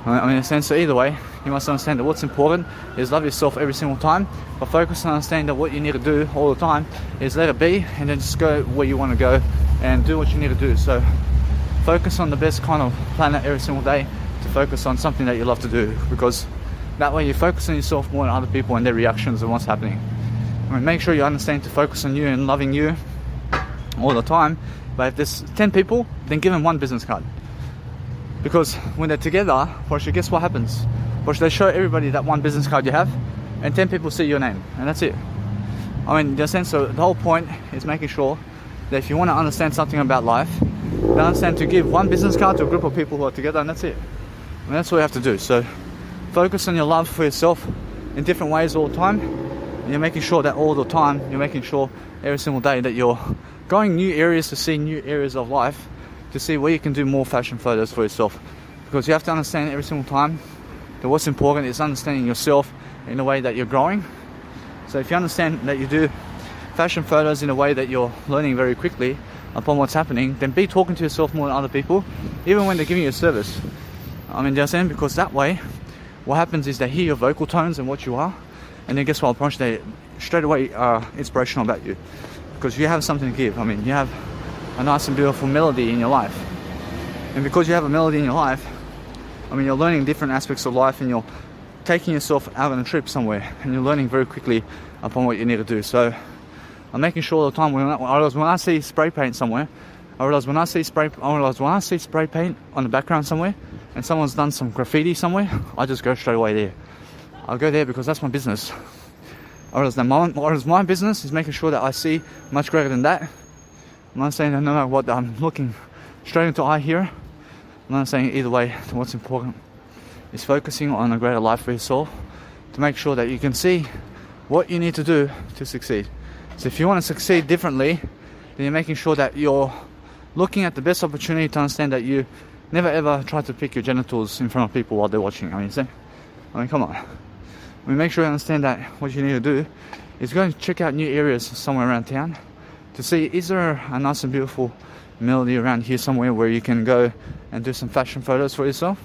I mean, in a sense, so either way, you must understand that what's important is love yourself every single time, but focus on understanding that what you need to do all the time is let it be, and then just go where you want to go and do what you need to do. So focus on the best kind of planet every single day, to focus on something that you love to do, because that way you focus on yourself more than other people and their reactions and what's happening. I mean, make sure you understand to focus on you and loving you all the time. But if there's 10 people, then give them one business card. Because when they're together, guess what happens? They show everybody that one business card you have, and 10 people see your name, and that's it. I mean, in a sense, so the whole point is making sure that if you want to understand something about life, then understand to give one business card to a group of people who are together, and that's it. And that's what you have to do. So focus on your love for yourself in different ways all the time, and you're making sure that all the time, you're making sure every single day that you're going new areas to see new areas of life, to see where you can do more fashion photos for yourself. Because you have to understand every single time that what's important is understanding yourself in a way that you're growing. So if you understand that you do fashion photos in a way that you're learning very quickly upon what's happening, then be talking to yourself more than other people, even when they're giving you a service. I mean, do you understand? Because that way, what happens is they hear your vocal tones and what you are, and then guess what? They straight away are inspirational about you, because you have something to give. I mean, you have a nice and beautiful melody in your life, and because you have a melody in your life, I mean, you're learning different aspects of life, and you're taking yourself out on a trip somewhere, and you're learning very quickly upon what you need to do. So I'm making sure all the time when I see spray paint somewhere, I realize when I see spray paint on the background somewhere, and someone's done some graffiti somewhere, I just go straight away there. I'll go there because that's my business. I realize that my business is making sure that I see much greater than that. I'm not saying that no matter what, I'm looking straight into eye here. I'm not saying either way. What's important is focusing on a greater life for your soul, to make sure that you can see what you need to do to succeed. So if you want to succeed differently, then you're making sure that you're looking at the best opportunity to understand that you never ever try to pick your genitals in front of people while they're watching. I mean, come on. I mean, make sure you understand that what you need to do is go and check out new areas somewhere around town to see, is there a nice and beautiful melody around here somewhere where you can go and do some fashion photos for yourself.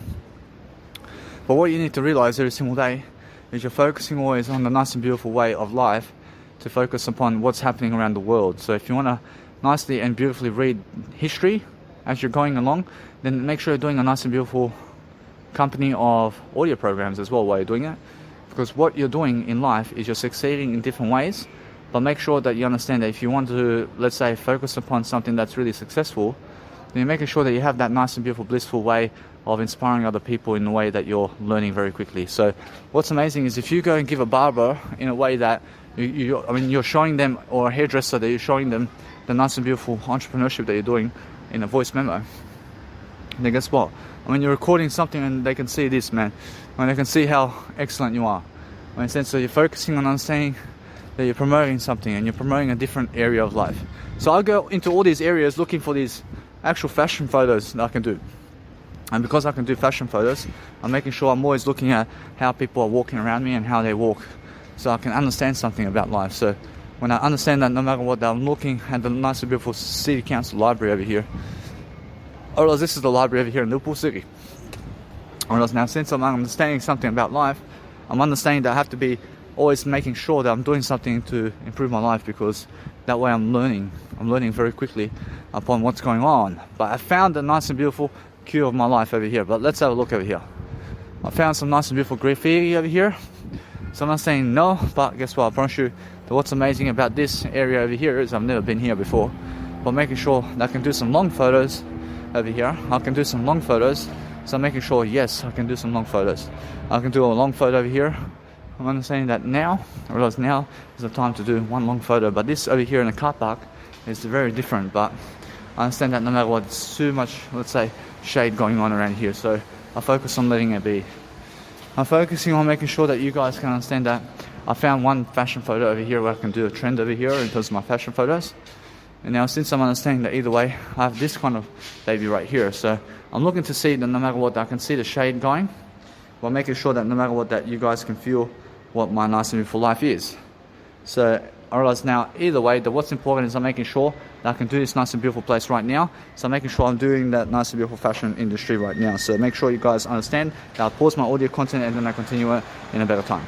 But what you need to realize every single day is you're focusing always on the nice and beautiful way of life, to focus upon what's happening around the world. So if you want to nicely and beautifully read history as you're going along, then make sure you're doing a nice and beautiful company of audio programs as well while you're doing it. Because what you're doing in life is you're succeeding in different ways, but make sure that you understand that if you want to, let's say, focus upon something that's really successful, then you're making sure that you have that nice and beautiful, blissful way of inspiring other people in a way that you're learning very quickly. So what's amazing is if you go and give a barber in a way that you're showing them, or a hairdresser, that you're showing them the nice and beautiful entrepreneurship that you're doing in a voice memo, then guess what? I mean, you're recording something and they can see this, man. And they can see how excellent you are. I mean, so you're focusing on understanding that you're promoting something, and you're promoting a different area of life. So I'll go into all these areas looking for these actual fashion photos that I can do. And because I can do fashion photos, I'm making sure I'm always looking at how people are walking around me and how they walk, so I can understand something about life. So when I understand that, no matter what, I'm looking at the nice and beautiful City Council Library over here. I realize this is the library over here in Liverpool City. I realize now, since I'm understanding something about life, I'm understanding that I have to be always making sure that I'm doing something to improve my life, because that way I'm learning very quickly upon what's going on. But I found a nice and beautiful cue of my life over here. But let's have a look over here. I found some nice and beautiful graffiti over here. So I'm not saying no, but guess what? I promise you that what's amazing about this area over here is I've never been here before. But making sure that I can do some long photos over here. I can do some long photos. So I'm making sure, yes, I can do some long photos. I can do a long photo over here. I'm understanding that now, I realize now is the time to do one long photo. But this over here in the car park is very different. But I understand that no matter what, it's too much, let's say, shade going on around here. So I focus on letting it be. I'm focusing on making sure that you guys can understand that I found one fashion photo over here where I can do a trend over here in terms of my fashion photos. And now, since I'm understanding that either way, I have this kind of baby right here. So I'm looking to see that no matter what, I can see the shade going, while making sure that no matter what, that you guys can feel what my nice and beautiful life is. So I realize now, either way, that what's important is I'm making sure that I can do this nice and beautiful place right now. So I'm making sure I'm doing that nice and beautiful fashion industry right now. So make sure you guys understand that I'll pause my audio content and then I continue it in a better time.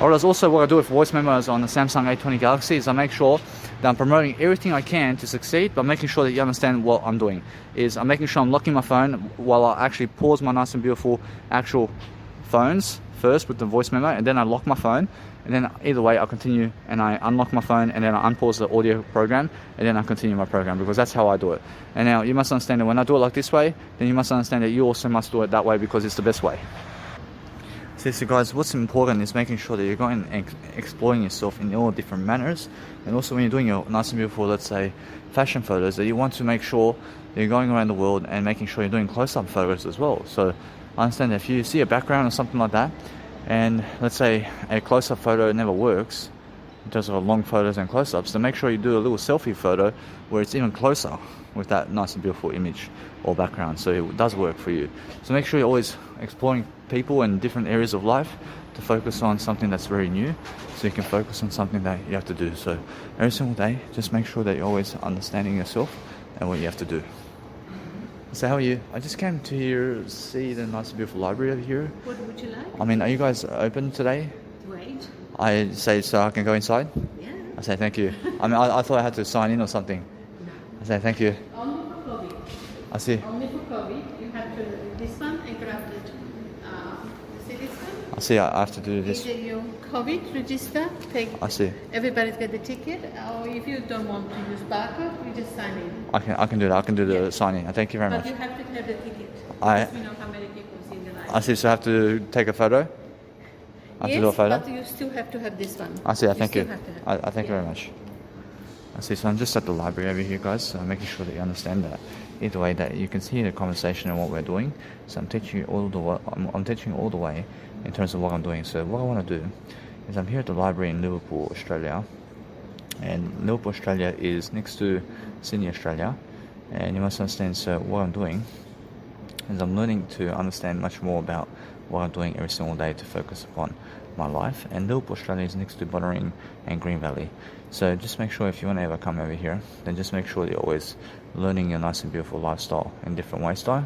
I realize also what I do with voice memos on the Samsung A20 Galaxy is I make sure that I'm promoting everything I can to succeed, but making sure that you understand what I'm doing. Is I'm making sure I'm locking my phone while I actually pause my nice and beautiful actual phones first with the voice memo, and then I lock my phone, and then either way I'll continue and I unlock my phone, and then I unpause the audio program, and then I continue my program, because that's how I do it. And now you must understand that when I do it like this way, then you must understand that you also must do it that way, because it's the best way. So guys, what's important is making sure that you're going and exploring yourself in all different manners, and also when you're doing your nice and beautiful, let's say, fashion photos, that you want to make sure that you're going around the world and making sure you're doing close-up photos as well. So I understand that if you see a background or something like that, and let's say a close-up photo never works in terms of long photos and close-ups, then make sure you do a little selfie photo where it's even closer with that nice and beautiful image or background, so it does work for you. So make sure you're always exploring people and different areas of life to focus on something that's very new, so you can focus on something that you have to do. So every single day, just make sure that you're always understanding yourself and what you have to do. So how are you? I just came to here see the nice beautiful library over here. What would you like? I mean, are you guys open today? Wait. I say so I can go inside? Yeah. I say thank you. I mean, I thought I had to sign in or something. I say thank you. Only for COVID. I see. Only for COVID. You have to this one and grab it. See this one? I see. I have to do this. Either your COVID register, take. I see. Everybody's got the ticket, or if you don't want to use barcode, you just sign in. I can do that. I can do the signing. Thank you very But much. you have to have the ticket. I- Because we know how many people is in the line. I see. So I have to take a photo. I have to do a photo. But you still have to have this one. I see. Thank you. still have to have I thank you very much. I see. So I'm just at the library over here, guys. So I'm making sure that you understand that. Either way, that you can see the conversation and what we're doing. So I'm teaching you all the way. I'm teaching you all the way in terms of what I'm doing. So what I want to do is I'm here at the library in Liverpool, Australia, and Liverpool, Australia is next to Sydney, Australia. And you must understand. So what I'm doing is I'm learning to understand much more about what I'm doing every single day to focus upon my life. And Liverpool, Australia is next to Buttering and Green Valley. So just make sure if you want to ever come over here, then just make sure that you're always learning your nice and beautiful lifestyle in different ways. I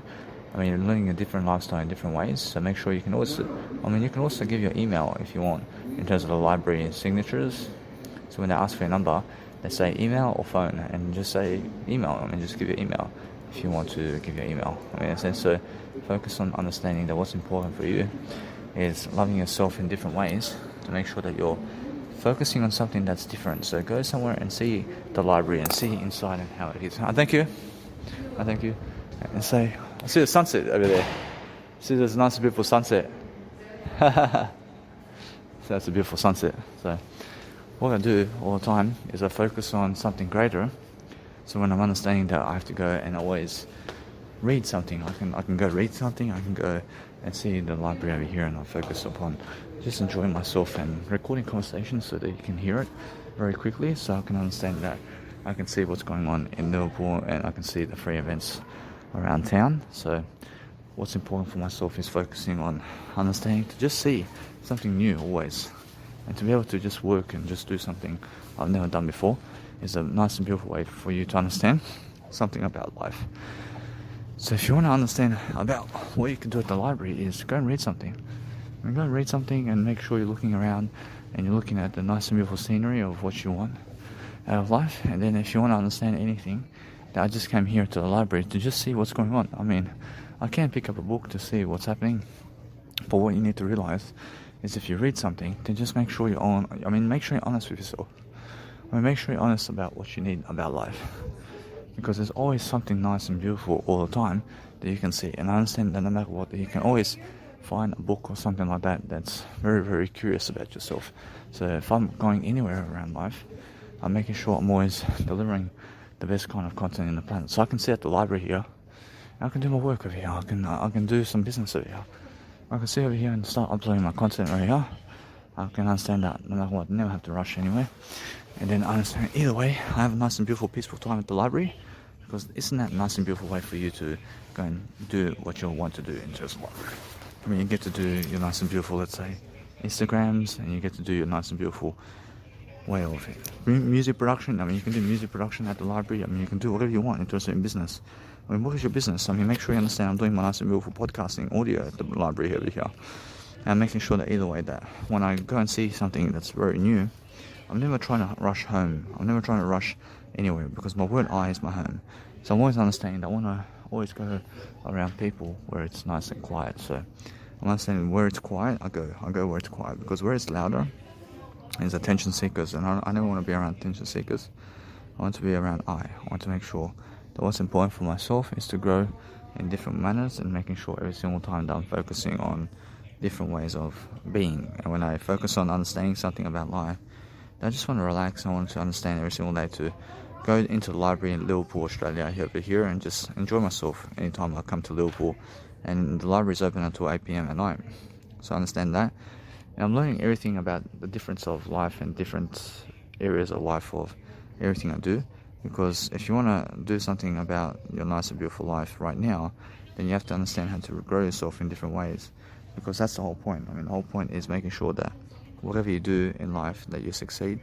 mean, you're learning a different lifestyle in different ways. So make sure you can also, you can also give your email if you want in terms of the library signatures. So when they ask for your number, they say email or phone, and just say email. Just give your email if you want to give your email. In a sense, so focus on understanding that what's important for you is loving yourself in different ways to make sure that you're focusing on something that's different. So go somewhere and see the library and see inside and how it is. Thank you. Thank you. And say, I see the sunset over there. See, there's a nice beautiful sunset. So that's a beautiful sunset. So what I do all the time is I focus on something greater. So when I'm understanding that I have to go and always read something, I can go read something, I can go and see the library over here, and I focus upon just enjoying myself and recording conversations so that you can hear it very quickly, so I can understand that I can see what's going on in Liverpool and I can see the free events around town. So what's important for myself is focusing on understanding to just see something new always, and to be able to just work and just do something I've never done before is a nice and beautiful way for you to understand something about life. So if you want to understand about what you can do at the library, is go and read something. Go and read something and make sure you're looking around and you're looking at the nice and beautiful scenery of what you want out of life. And then if you want to understand anything, I just came here to the library to just see what's going on. I can't pick up a book to see what's happening, but what you need to realize is if you read something, then just make sure make sure you're honest with yourself. Make sure you're honest about what you need about life, because there's always something nice and beautiful all the time that you can see. And I understand that no matter what, you can always find a book or something like that that's very, very curious about yourself. So if I'm going anywhere around life, I'm making sure I'm always delivering the best kind of content in the planet. So I can sit at the library here, I can do my work over here, I can do some business over here. I can sit over here and start uploading my content over here. I can understand that no matter what, never have to rush anyway. And then I understand either way, I have a nice and beautiful, peaceful time at the library, because isn't that a nice and beautiful way for you to go and do what you want to do in terms of life? You get to do your nice and beautiful, let's say, Instagrams, and you get to do your nice and beautiful way of it. Music production, you can do music production at the library. You can do whatever you want in terms of business. What is your business? Make sure you understand I'm doing my nice and beautiful podcasting audio at the library over here. And I'm making sure that either way, that when I go and see something that's very new, I'm never trying to rush home. I'm never trying to rush anywhere, because my word eye is my home. So I'm always understanding that I want to always go around people where it's nice and quiet. So I'm understanding where it's quiet, I go where it's quiet, because where it's louder is attention seekers, and I never want to be around attention seekers. I want to be around I want to make sure that what's important for myself is to grow in different manners, and making sure every single time that I'm focusing on different ways of being. And when I focus on understanding something about life, I just want to relax. I want to understand every single day to go into the library in Liverpool, Australia, over here, and just enjoy myself anytime I come to Liverpool. And the library is open until 8 p.m. at night. So I understand that. And I'm learning everything about the difference of life and different areas of life of everything I do. Because if you want to do something about your nice and beautiful life right now, then you have to understand how to grow yourself in different ways. because that's the whole point. I mean, the whole point is making sure that whatever you do in life, that you succeed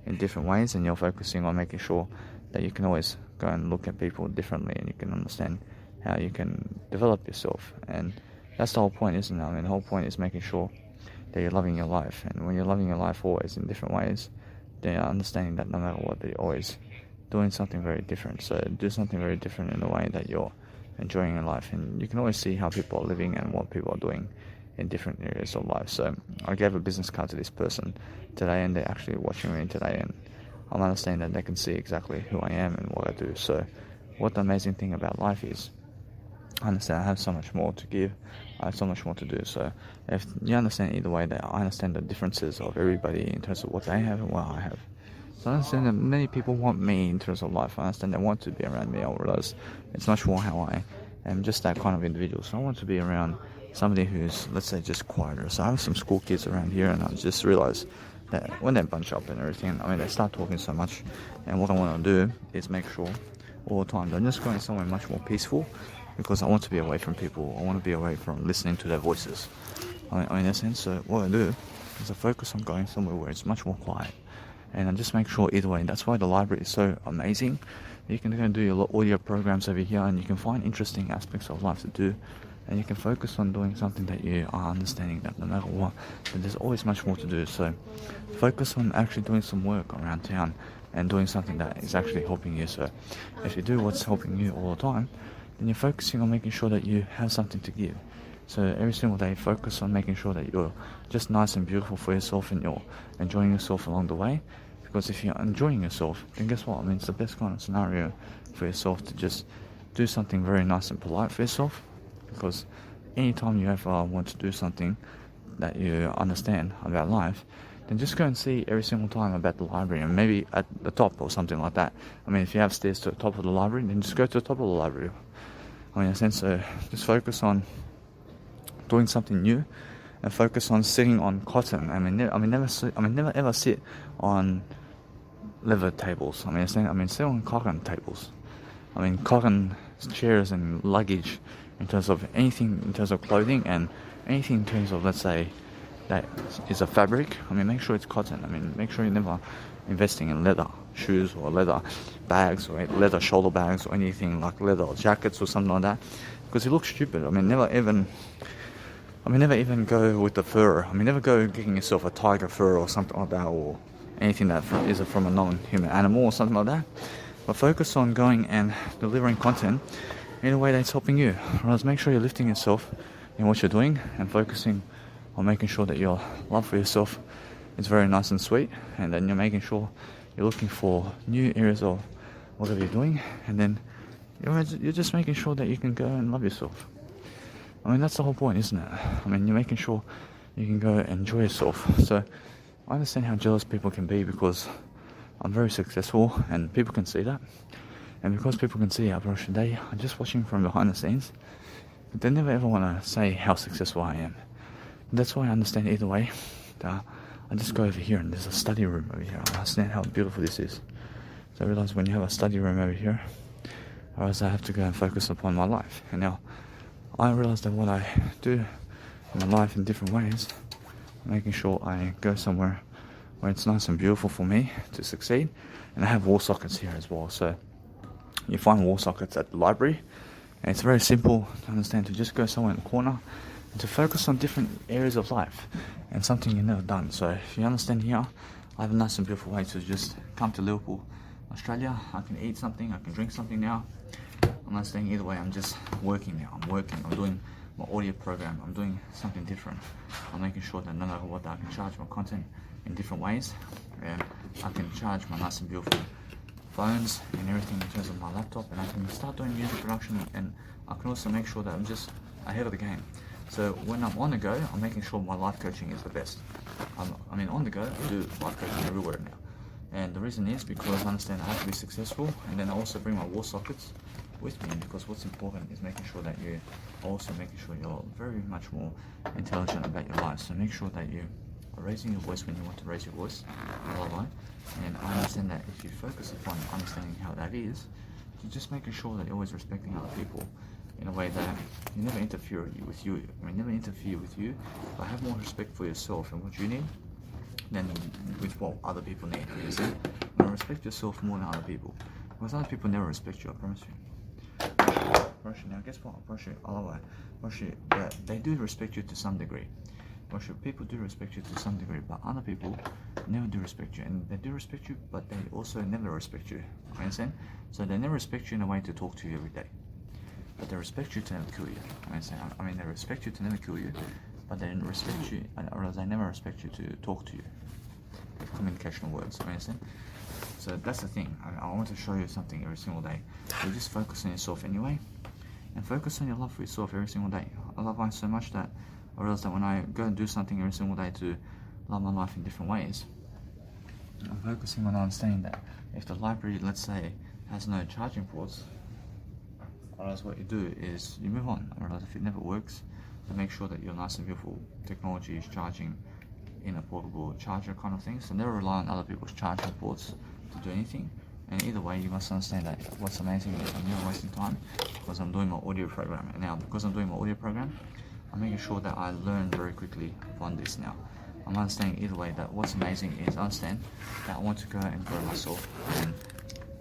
in different ways, and you're focusing on making sure that you can always go and look at people differently, and you can understand how you can develop yourself. And that's the whole point, isn't it? I mean, the whole point is making sure that you're loving your life, and when you're loving your life always in different ways, then you're understanding that no matter what, that you're always doing something very different. So do something very different in the way that you're enjoying your life, and you can always see how people are living and what people are doing in different areas of life. So I gave a business card to this person today, and they're actually watching me today, and I'm understanding that they can see exactly who I am and what I do. So what the amazing thing about life is, I understand I have so much more to give, I have so much more to do. So if you understand either way, that I understand the differences of everybody in terms of what they have and what I have. So I understand that many people want me in terms of life. I understand they want to be around me. I realize it's much more how I am, just that kind of individual. So I want to be around somebody who's, let's say, just quieter. So I have some school kids around here, and I just realized that when they bunch up and everything, I mean, they start talking so much, and what I want to do is make sure all the time that I'm just going somewhere much more peaceful, because I want to be away from people. I want to be away from listening to their voices. I mean, in a sense, so what I do is I focus on going somewhere where it's much more quiet, and I just make sure either way. That's why the library is so amazing. You can go and do your audio programs over here, and you can find interesting aspects of life to do, and you can focus on doing something that you are understanding that no matter what, that there's always much more to do. So focus on actually doing some work around town and doing something that is actually helping you. So if you do what's helping you all the time, then you're focusing on making sure that you have something to give. So every single day, focus on making sure that you're just nice and beautiful for yourself, and you're enjoying yourself along the way. Because if you're enjoying yourself, then guess what? I mean, it's the best kind of scenario for yourself to just do something very nice and polite for yourself. Because anytime you ever want to do something that you understand about life, then just go and see every single time about the library, and maybe at the top or something like that. I mean, if you have stairs to the top of the library, then just go to the top of the library. I mean, in a sense, just focus on doing something new, and focus on sitting on cotton. Never ever sit on leather tables. Sit on cotton tables. Cotton chairs and luggage, in terms of anything, in terms of clothing, and anything in terms of, let's say, that is a fabric. Make sure it's cotton. Make sure you're never investing in leather shoes or leather bags or leather shoulder bags or anything like leather jackets or something like that, because it looks stupid. Never even go with the fur. Never go getting yourself a tiger fur or something like that, or anything that is from a non-human animal or something like that. But focus on going and delivering content in a way that's helping you. Whereas make sure you're lifting yourself in what you're doing, and focusing on making sure that your love for yourself is very nice and sweet, and then you're making sure you're looking for new areas of whatever you're doing, and then you're just making sure that you can go and love yourself. That's the whole point, isn't it? You're making sure you can go and enjoy yourself. So I understand how jealous people can be, because I'm very successful and people can see that. And because people can see they are just watching from behind the scenes, but they never ever want to say how successful I am. That's why I understand either way. I just go over here, and there's a study room over here. I understand how beautiful this is. So I realize when you have a study room over here, I realize I have to go and focus upon my life. And now I realize that what I do in my life in different ways, making sure I go somewhere where it's nice and beautiful for me to succeed. And I have wall sockets here as well. So you find wall sockets at the library, and it's very simple to understand, to just go somewhere in the corner and to focus on different areas of life and something you've never done. So if you understand here, I have a nice and beautiful way to just come to Liverpool, Australia. I can eat something, I can drink something now. I'm not staying either way, I'm just working now. I'm doing my audio program, I'm doing something different. I'm making sure that no matter what, I can charge my content in different ways, and I can charge my nice and beautiful phones and everything in terms of my laptop, and I can start doing music production, and I can also make sure that I'm just ahead of the game. So when I'm on the go, I'm making sure my life coaching is the best. On the go, I do life coaching everywhere now. And the reason is because I understand I have to be successful, and then I also bring my wall sockets with me, because what's important is making sure that you're also making sure you're very much more intelligent about your life. So make sure that you are raising your voice when you want to raise your voice. And I understand that if you focus upon understanding how that is, you're just making sure that you're always respecting other people, in a way that you never interfere with you. I mean, never interfere with you, but have more respect for yourself and what you need than with what other people need. You see? Respect yourself more than other people, because other people never respect you. I promise you. I promise you. Now, guess what? I promise you. I promise you that they do respect you to some degree. People do respect you to some degree, but other people never do respect you, and they do respect you, but they also never respect you. You understand? So they never respect you in a way to talk to you every day, but they respect you to never kill you. You understand? I mean, they respect you to never kill you, but they didn't respect you, or they never respect you to talk to you. Communication words. You understand? So that's the thing. I want to show you something every single day. So just focus on yourself anyway, and focus on your love for yourself every single day. I love life so much that I realize that when I go and do something every single day to love my life in different ways, I'm focusing on understanding that if the library, let's say, has no charging ports, I realize what you do is you move on. I realize if it never works, to make sure that your nice and beautiful technology is charging in a portable charger kind of thing. So never rely on other people's charging ports to do anything. And either way, you must understand that what's amazing is I'm never wasting time, because I'm doing my audio program. And now, because I'm doing my audio program, I'm making sure that I learn very quickly on this now. I'm understanding either way that what's amazing is understand that I want to go and grow myself. And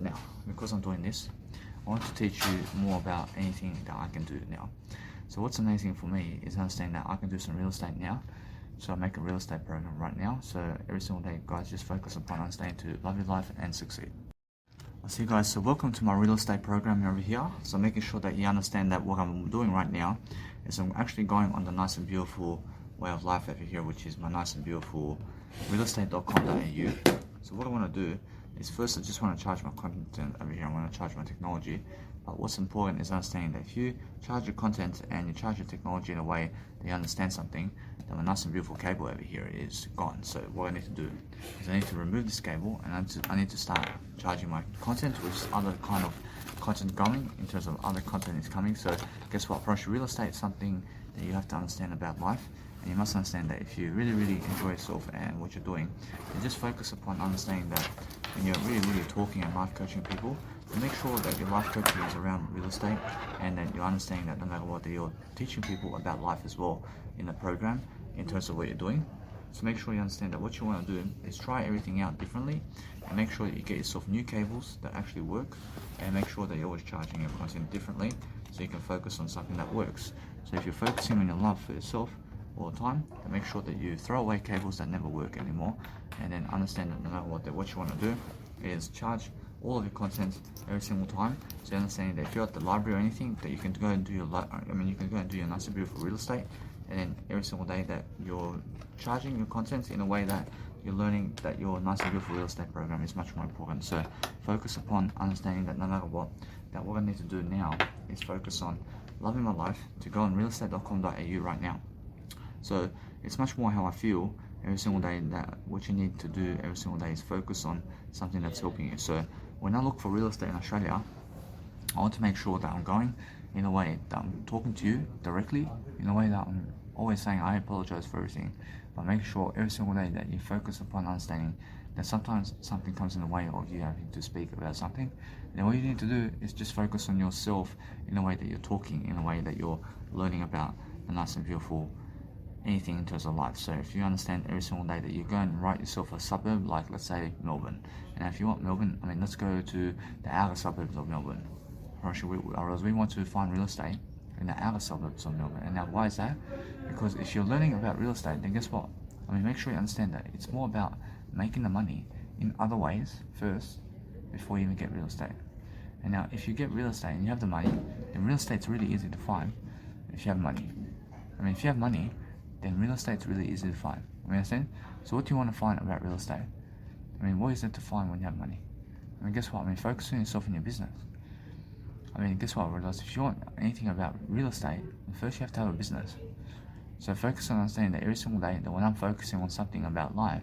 now, because I'm doing this, I want to teach you more about anything that I can do now. So what's amazing for me is understanding that I can do some real estate now. So I make a real estate program right now. So every single day, guys, just focus upon understanding to love your life and succeed. I see, guys, so welcome to my real estate program over here. So making sure that you understand that what I'm doing right now is I'm actually going on the nice and beautiful way of life over here, which is my nice and beautiful realestate.com.au. So what I want to do is first I just want to charge my content over here. I want to charge my technology. But what's important is understanding that if you charge your content and you charge your technology in a way that you understand something, then my nice and beautiful cable over here is gone. So what I need to do is I need to remove this cable, and I need to start charging my content, which is other kind of content coming, in terms of other content is coming. So guess what? For real estate is something that you have to understand about life. And you must understand that if you really, really enjoy yourself and what you're doing, you just focus upon understanding that when you're really, really talking and life coaching people, to make sure that your life coaching is around real estate, and that you're understanding that no matter what, that you're teaching people about life as well in the program in terms of what you're doing. So make sure you understand that what you want to do is try everything out differently, and make sure that you get yourself new cables that actually work, and make sure that you're always charging your content differently so you can focus on something that works. So if you're focusing on your love for yourself all the time, then make sure that you throw away cables that never work anymore, and then understand that no matter what, that what you want to do is charge all of your content every single time. So understanding that if you're at the library or anything, that you can go and do your you can go and do your nice and beautiful real estate, and then every single day that you're charging your content in a way that you're learning that your nice and beautiful real estate program is much more important. So focus upon understanding that no matter what, that what I need to do now is focus on loving my life, to go on realestate.com.au right now. So it's much more how I feel every single day, that what you need to do every single day is focus on something that's helping you. So when I look for real estate in Australia, I want to make sure that I'm going in a way that I'm talking to you directly, in a way that I'm always saying I apologize for everything, but make sure every single day that you focus upon understanding that sometimes something comes in the way of you having to speak about something. And what you need to do is just focus on yourself in a way that you're talking, in a way that you're learning about the nice and beautiful anything in terms of life. So if you understand every single day that you go and write yourself a suburb, like let's say Melbourne, and if you want Melbourne, let's go to the outer suburbs of Melbourne. We want to find real estate in the outer suburbs of Melbourne. And now why is that? Because if you're learning about real estate, then guess what? Make sure you understand that it's more about making the money in other ways first before you even get real estate. And now if you get real estate and you have the money, then real estate's really easy to find if you have money. If you have money, then real estate's really easy to find. Understand? So what do you want to find about real estate? What is it to find when you have money? Guess what? Focus on yourself in your business. Guess what? If you want anything about real estate, first you have to have a business. So focus on understanding that every single day that when I'm focusing on something about life,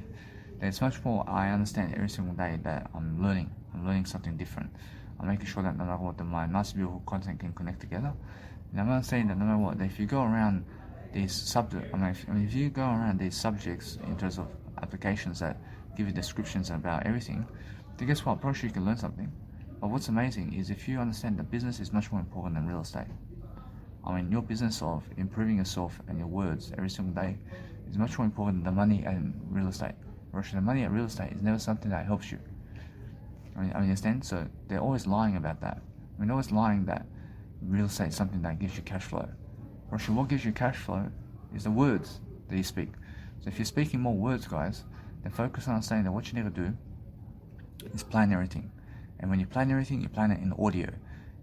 then it's much more, I understand every single day that I'm learning something different. I'm making sure that no matter what, my nice beautiful content can connect together. And I'm understanding that no matter what, that if you go around these subjects, if you go around these subjects in terms of applications that give you descriptions about everything, then guess what? Probably you can learn something. But what's amazing is if you understand that business is much more important than real estate. I mean, your business of improving yourself and your words every single day is much more important than the money and real estate. The money and real estate is never something that helps you. I mean, understand? So they're always lying about that. I mean, always lying that real estate is something that gives you cash flow. What gives you cash flow is the words that you speak. So if you're speaking more words, guys, then focus on understanding that what you need to do is plan everything. And when you plan everything, you plan it in audio.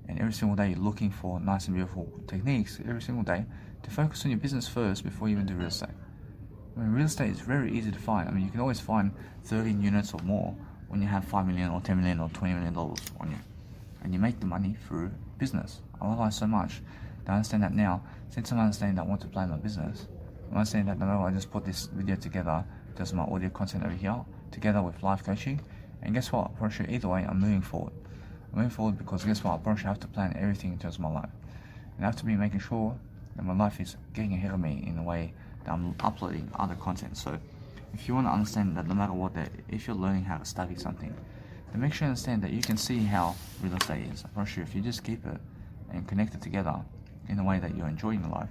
And every single day you're looking for nice and beautiful techniques every single day to focus on your business first before you even do real estate. I mean, real estate is very easy to find. I mean, you can always find 13 units or more when you have 5 million or 10 million or 20 million dollars on you. And you make the money through business. I realize so much to understand that now. Since I'm understanding that I want to plan my business, I'm understanding that no matter what, I just put this video together, just my audio content over here, together with live coaching. And guess what? For sure, either way, I'm moving forward. I'm moving forward because guess what? I have to plan everything in terms of my life. And I have to be making sure that my life is getting ahead of me in a way that I'm uploading other content. So if you want to understand that no matter what, that if you're learning how to study something, then make sure you understand that you can see how real estate is. I'm sure if you just keep it and connect it together in a way that you're enjoying your life.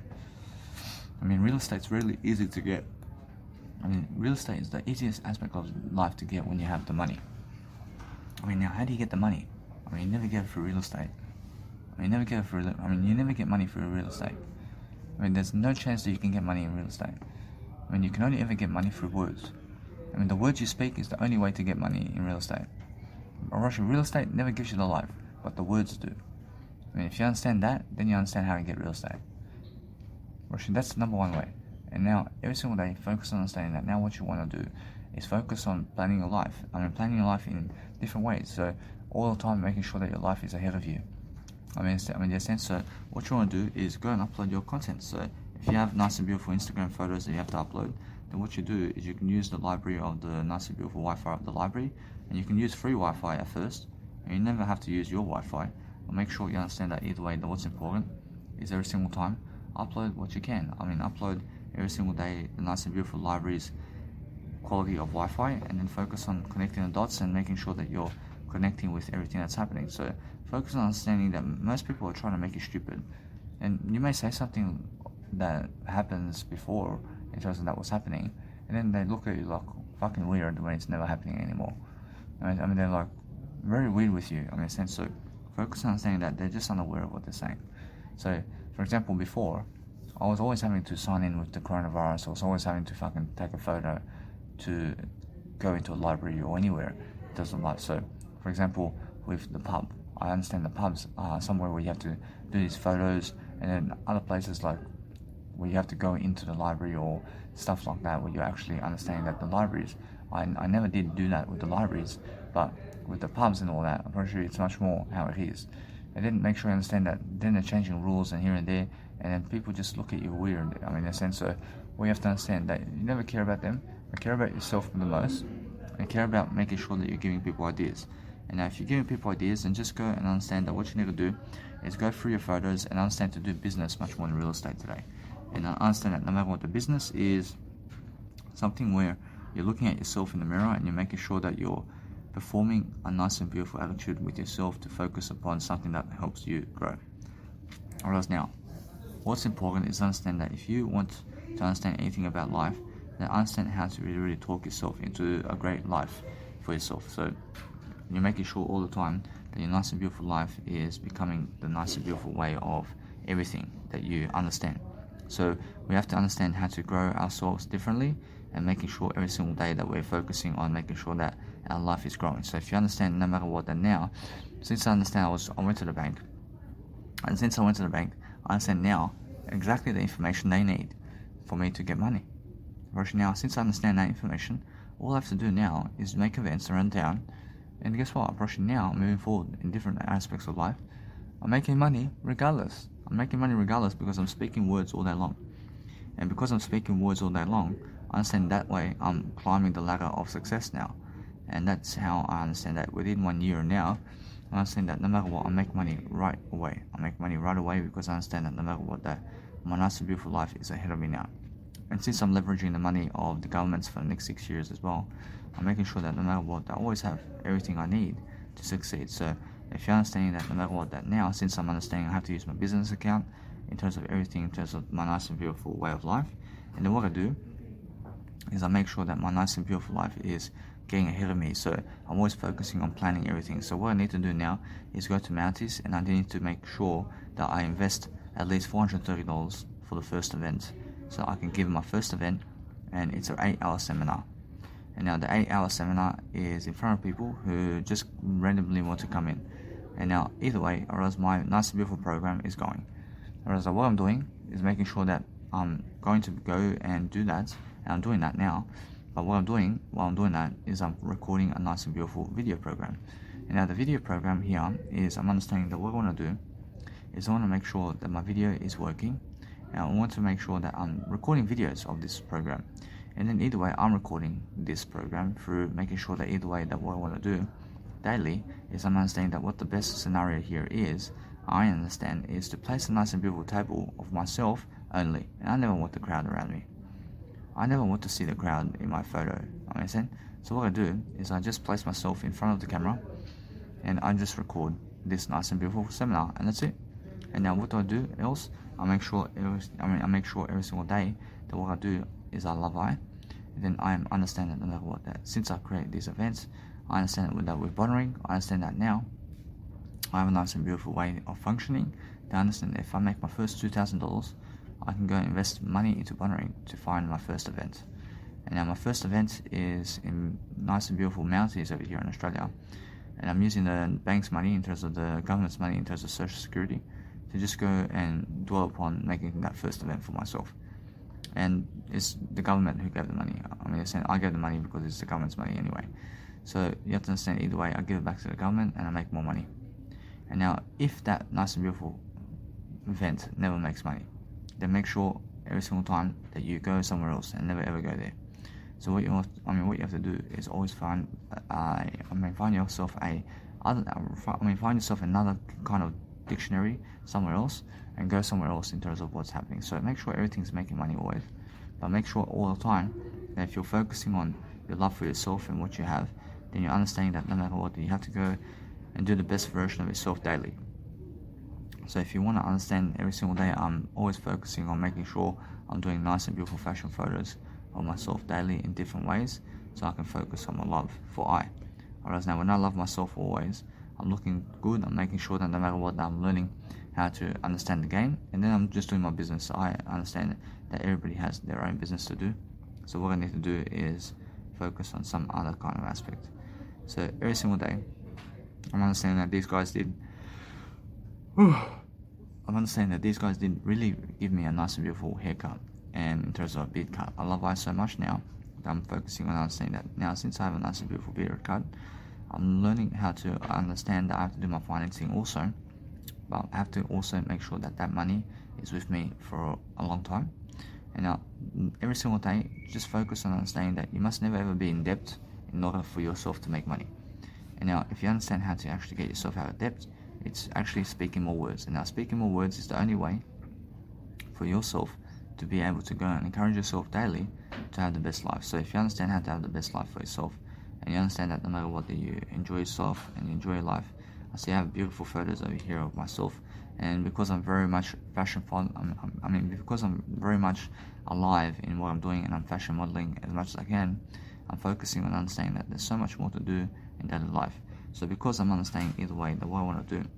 I mean, real estate's really easy to get. I mean, real estate is the easiest aspect of life to get when you have the money. I mean, now how do you get the money? I mean, you never get it through real estate. You never get money through real estate. I mean, there's no chance that you can get money in real estate. I mean, you can only ever get money through words. I mean, the words you speak is the only way to get money in real estate. Real estate never gives you the life, but the words do. I mean, if you understand that, then you understand how to get real estate. That's the number one way. And now, every single day, focus on understanding that. Now what you want to do is focus on planning your life. I mean, planning your life in different ways. So, all the time making sure that your life is ahead of you. So what you want to do is go and upload your content. So if you have nice and beautiful Instagram photos that you have to upload, then what you do is you can use the library of the nice and beautiful Wi-Fi of the library, and you can use free Wi-Fi at first, and you never have to use your Wi-Fi. But make sure you understand that either way, that what's important is every single time, upload what you can. I mean, upload every single day the nice and beautiful libraries quality of Wi-Fi, and then focus on connecting the dots and making sure that you're connecting with everything that's happening. So focus on understanding that most people are trying to make you stupid, and you may say something that happens before in terms of that was happening, and then they look at you like fucking weird when it's never happening anymore. I mean they're like very weird with you. I mean, so focus on understanding that they're just unaware of what they're saying. So for example, before I was always having to sign in with the coronavirus. I was always having to fucking take a photo to go into a library or anywhere. It doesn't like so. For example, with the pub, I understand the pubs are somewhere where you have to do these photos, and then other places like where you have to go into the library or stuff like that, where you actually understand that the libraries, I never did do that with the libraries, but with the pubs and all that, I'm pretty sure it's much more how it is. And then make sure you understand that then they're changing rules and here and there, and then people just look at you weird. I mean, in a sense, so we have to understand that you never care about them, but care about yourself the most, and care about making sure that you're giving people ideas. And now if you're giving people ideas, then just go and understand that what you need to do is go through your photos and understand to do business much more than real estate today. And understand that no matter what the business is, something where you're looking at yourself in the mirror and you're making sure that you're performing a nice and beautiful attitude with yourself to focus upon something that helps you grow. Alright, now, what's important is understand that if you want to understand anything about life, then understand how to really talk yourself into a great life for yourself. So you're making sure all the time that your nice and beautiful life is becoming the nice and beautiful way of everything that you understand. So we have to understand how to grow ourselves differently, and making sure every single day that we're focusing on making sure that our life is growing. So if you understand no matter what, then now, since I understand I went to the bank, and since I went to the bank, I understand now exactly the information they need for me to get money. Whereas now, since I understand that information, all I have to do now is make events around town, and guess what? I'm now moving forward in different aspects of life. I'm making money regardless. I'm making money regardless because I'm speaking words all day long. And because I'm speaking words all day long, I understand that way I'm climbing the ladder of success now. And that's how I understand that within 1 year now, I understand that no matter what, I make money right away. I make money right away because I understand that no matter what, that my nice and beautiful life is ahead of me now. And since I'm leveraging the money of the governments for the next 6 years as well, I'm making sure that no matter what, I always have everything I need to succeed. So if you're understanding that no matter what, that now, since I'm understanding I have to use my business account, in terms of everything, in terms of my nice and beautiful way of life. And then what I do is I make sure that my nice and beautiful life is getting ahead of me. So I'm always focusing on planning everything. So what I need to do now is go to Mounties, and I need to make sure that I invest at least $430 for the first event, so I can give my first event, and it's an 8-hour seminar. And now the 8-hour seminar is in front of people who just randomly want to come in. And now either way, or else my nice and beautiful program is going. Or else what I'm doing is making sure that I'm going to go and do that, and I'm doing that now. But what I'm doing while I'm doing that is I'm recording a nice and beautiful video program. And now the video program here is I'm understanding that what I want to do is I want to make sure that my video is working, and I want to make sure that I'm recording videos of this program. And then either way, I'm recording this program through making sure that either way that what I want to do daily is I'm understanding that what the best scenario here is, I understand, is to place a nice and beautiful table of myself only. And I never want the crowd around me. I never want to see the crowd in my photo. I understand? So what I do is I just place myself in front of the camera, and I just record this nice and beautiful seminar, and that's it. And now what do I do else? I make sure every single day that what I do is I love I. And then I understand that no matter what, that since I create these events, I understand that with Bonnering, I understand that now I have a nice and beautiful way of functioning. I understand that if I make my first $2,000, I can go invest money into Bonnering to find my first event. And now my first event is in nice and beautiful Mounties over here in Australia. And I'm using the bank's money, in terms of the government's money, in terms of Social Security, to just go and dwell upon making that first event for myself. And it's the government who gave the money. I mean, I gave the money because it's the government's money anyway. So you have to understand, either way, I give it back to the government and I make more money. And now, if that nice and beautiful event never makes money, then make sure every single time that you go somewhere else and never ever go there. So what you have to do is always find yourself another kind of dictionary somewhere else, and go somewhere else in terms of what's happening. So make sure everything's making money always, but make sure all the time that if you're focusing on your love for yourself and what you have, then you're understanding that no matter what, you have to go and do the best version of yourself daily. So if you want to understand, every single day I'm always focusing on making sure I'm doing nice and beautiful fashion photos of myself daily in different ways, so I can focus on my love for I. Whereas now when I love myself always, I'm looking good, I'm making sure that no matter what, I'm learning how to understand the game, and then I'm just doing my business. I understand that everybody has their own business to do, so what I need to do is focus on some other kind of aspect. So every single day I'm understanding that these guys did really give me a nice and beautiful haircut, and in terms of a beard cut. I love I so much now that I'm focusing on understanding that now, since I have a nice and beautiful beard cut, I'm learning how to understand that I have to do my financing also, but I have to also make sure that that money is with me for a long time. And now every single day, just focus on understanding that you must never ever be in debt in order for yourself to make money. And now if you understand how to actually get yourself out of debt, it's actually speaking more words. And now speaking more words is the only way for yourself to be able to go and encourage yourself daily to have the best life. So if you understand how to have the best life for yourself, and you understand that no matter what, that you enjoy yourself and you enjoy your life. I see I have beautiful photos over here of myself, and because I'm very much fashion fond, because I'm very much alive in what I'm doing and I'm fashion modeling as much as I can, I'm focusing on understanding that there's so much more to do in daily life. So because I'm understanding either way that what I want to do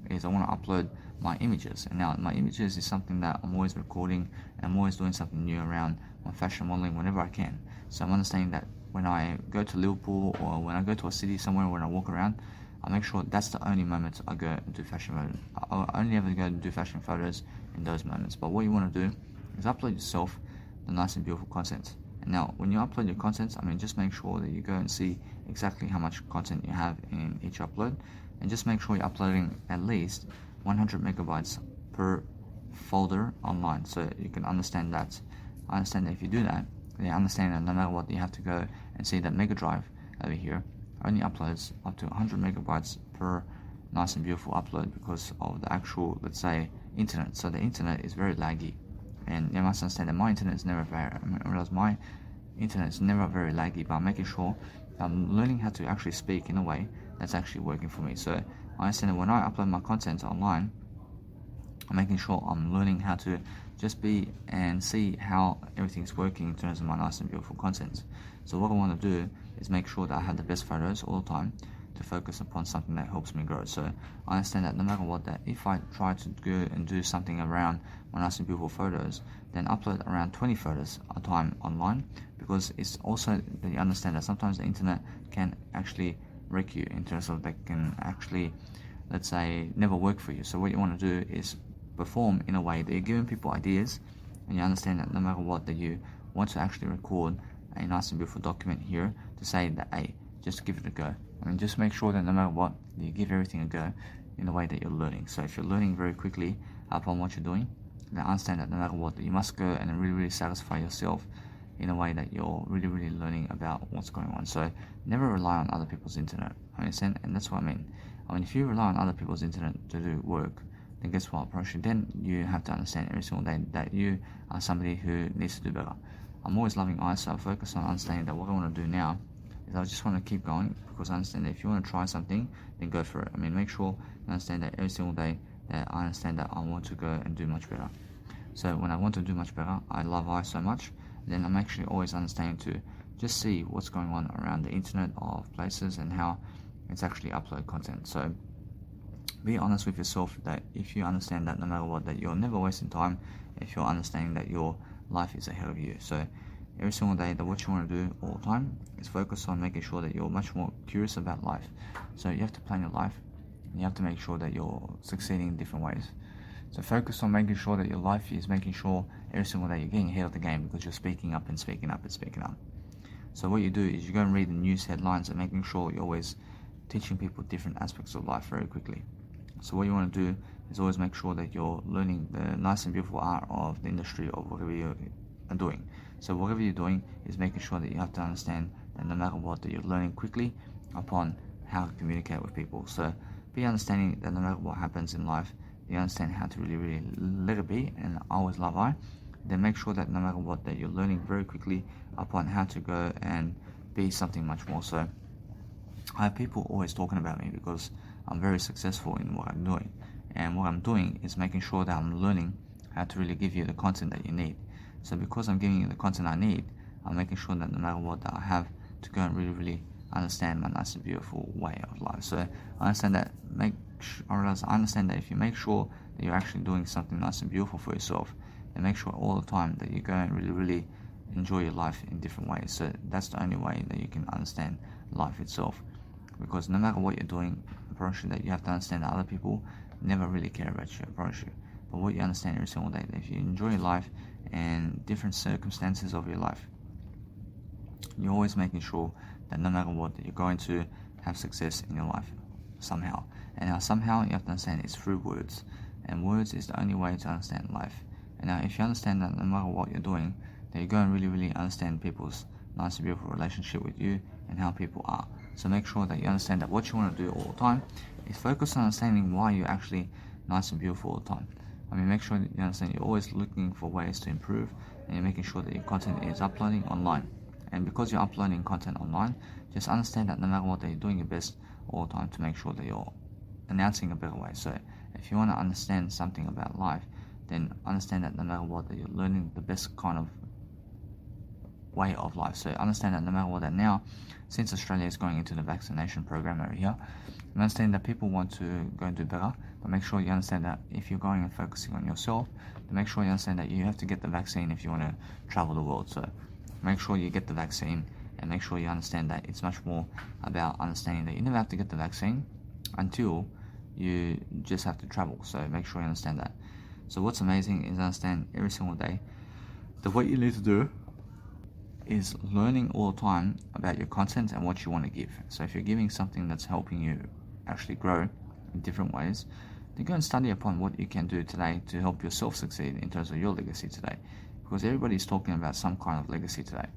is I want to upload my images, and now my images is something that I'm always recording, and I'm always doing something new around my fashion modeling whenever I can. So I'm understanding that when I go to Liverpool or when I go to a city somewhere, when I walk around, I make sure that's the only moment I go and do fashion photos. I only ever go and do fashion photos in those moments. But what you want to do is upload yourself the nice and beautiful content. And now when you upload your content, just make sure that you go and see exactly how much content you have in each upload, and just make sure you're uploading at least 100 megabytes per folder online, so you can understand that. I understand that if you do that, they understand that no matter what, you have to go and see that Mega Drive over here only uploads up to 100 megabytes per nice and beautiful upload because of the actual, let's say, internet. So the internet is very laggy, and you must understand that my internet is never very, my internet is never very laggy, but I'm making sure I'm learning how to actually speak in a way that's actually working for me. So I understand that when I upload my content online, making sure I'm learning how to just be and see how everything's working in terms of my nice and beautiful content. So what I want to do is make sure that I have the best photos all the time to focus upon something that helps me grow. So I understand that no matter what, that if I try to go and do something around my nice and beautiful photos, then upload around 20 photos a time online, because it's also that you understand that sometimes the internet can actually wreck you in terms of that can actually, let's say, never work for you. So what you want to do is perform in a way that you're giving people ideas, and you understand that no matter what, that you want to actually record a nice and beautiful document here to say that, hey, just give it a go. I mean, just make sure that no matter what, you give everything a go in the way that you're learning. So if you're learning very quickly upon what you're doing, then understand that no matter what, that you must go and really satisfy yourself in a way that you're really learning about what's going on. So never rely on other people's internet. I understand, and that's what I mean. I mean, if you rely on other people's internet to do work, then guess what, approaching, then you have to understand every single day that you are somebody who needs to do better. I'm always loving ice, so I focus on understanding that what I want to do now is I just want to keep going, because I understand that if you want to try something, then go for it. I mean, make sure you understand that every single day that I understand that I want to go and do much better. So when I want to do much better, I love ice so much, then I'm actually always understanding to just see what's going on around the internet of places and how it's actually upload content. So be honest with yourself that if you understand that no matter what, that you're never wasting time, if you're understanding that your life is ahead of you. So every single day, that what you want to do all the time is focus on making sure that you're much more curious about life. So you have to plan your life, and you have to make sure that you're succeeding in different ways. So focus on making sure that your life is making sure every single day you're getting ahead of the game, because you're speaking up and speaking up and speaking up. So what you do is you go and read the news headlines and making sure you're always teaching people different aspects of life very quickly. So what you want to do is always make sure that you're learning the nice and beautiful art of the industry of whatever you are doing. So whatever you're doing is making sure that you have to understand that no matter what, that you're learning quickly upon how to communicate with people. So be understanding that no matter what happens in life, you understand how to really let it be, and I always love I. Then make sure that no matter what, that you're learning very quickly upon how to go and be something much more. So I have people always talking about me because I'm very successful in what I'm doing, and what I'm doing is making sure that I'm learning how to really give you the content that you need. So because I'm giving you the content I need, I'm making sure that no matter what, that I have to go and really understand my nice and beautiful way of life. So I understand that I understand that if you make sure that you're actually doing something nice and beautiful for yourself, then make sure all the time that you go and really enjoy your life in different ways. So that's the only way that you can understand life itself. Because no matter what you're doing, approaching, that you have to understand that other people never really care about you, approach you. But what you understand every single day, that if you enjoy your life and different circumstances of your life, you're always making sure that no matter what, that you're going to have success in your life somehow. And now somehow you have to understand it's through words, and words is the only way to understand life. And now if you understand that no matter what you're doing, that you go and really understand people's nice and beautiful relationship with you and how people are. So make sure that you understand that what you want to do all the time is focus on understanding why you're actually nice and beautiful all the time. I mean, make sure that you understand you're always looking for ways to improve, and you're making sure that your content is uploading online. And because you're uploading content online, just understand that no matter what, that you're doing your best all the time to make sure that you're announcing a better way. So if you want to understand something about life, then understand that no matter what, that you're learning the best kind of way of life. So understand that no matter what, that now, since Australia is going into the vaccination program over here, you understand that people want to go and do better, but make sure you understand that if you're going and focusing on yourself, then make sure you understand that you have to get the vaccine if you want to travel the world. So make sure you get the vaccine, and make sure you understand that it's much more about understanding that you never have to get the vaccine until you just have to travel. So make sure you understand that. So what's amazing is understand every single day that what you need to do is learning all the time about your content and what you want to give. So if you're giving something that's helping you actually grow in different ways, then go and study upon what you can do today to help yourself succeed in terms of your legacy today. Because everybody's talking about some kind of legacy today.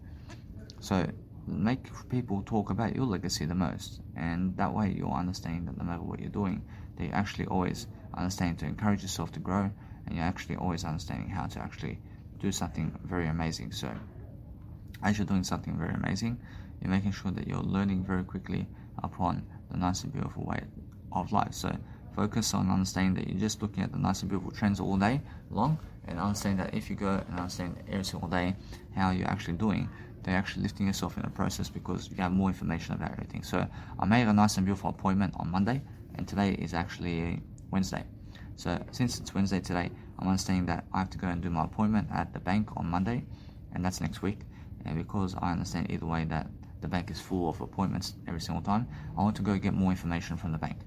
So make people talk about your legacy the most, and that way you'll understand that no matter what you're doing, that you're actually always understanding to encourage yourself to grow, and you're actually always understanding how to actually do something very amazing. So as you're doing something very amazing, you're making sure that you're learning very quickly upon the nice and beautiful way of life. So focus on understanding that you're just looking at the nice and beautiful trends all day long, and understand that if you go and understand every single day how you're actually doing, they're actually lifting yourself in the process because you have more information about everything. So I made a nice and beautiful appointment on Monday, and today is actually Wednesday. So since it's Wednesday today, I'm understanding that I have to go and do my appointment at the bank on Monday, and that's next week. And because I understand either way that the bank is full of appointments every single time, I want to go get more information from the bank.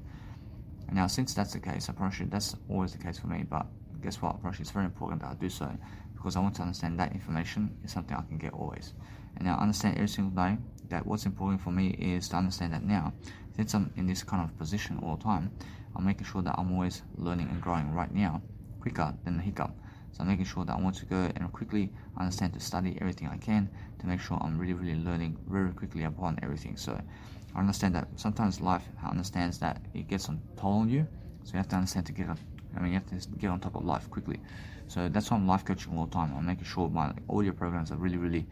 And now, since that's the case, I promise you that's always the case for me, but guess what? I promise you it's very important that I do so, because I want to understand that information is something I can get always. And now, understand every single day that what's important for me is to understand that now, since I'm in this kind of position all the time, I'm making sure that I'm always learning and growing right now quicker than the hiccup. So I'm making sure that I want to go and quickly understand to study everything I can to make sure I'm really learning very quickly upon everything. So I understand that sometimes life understands that it gets on toll on you, so you have to understand to you have to get on top of life quickly. So that's why I'm life coaching all the time. I'm making sure my audio programs are really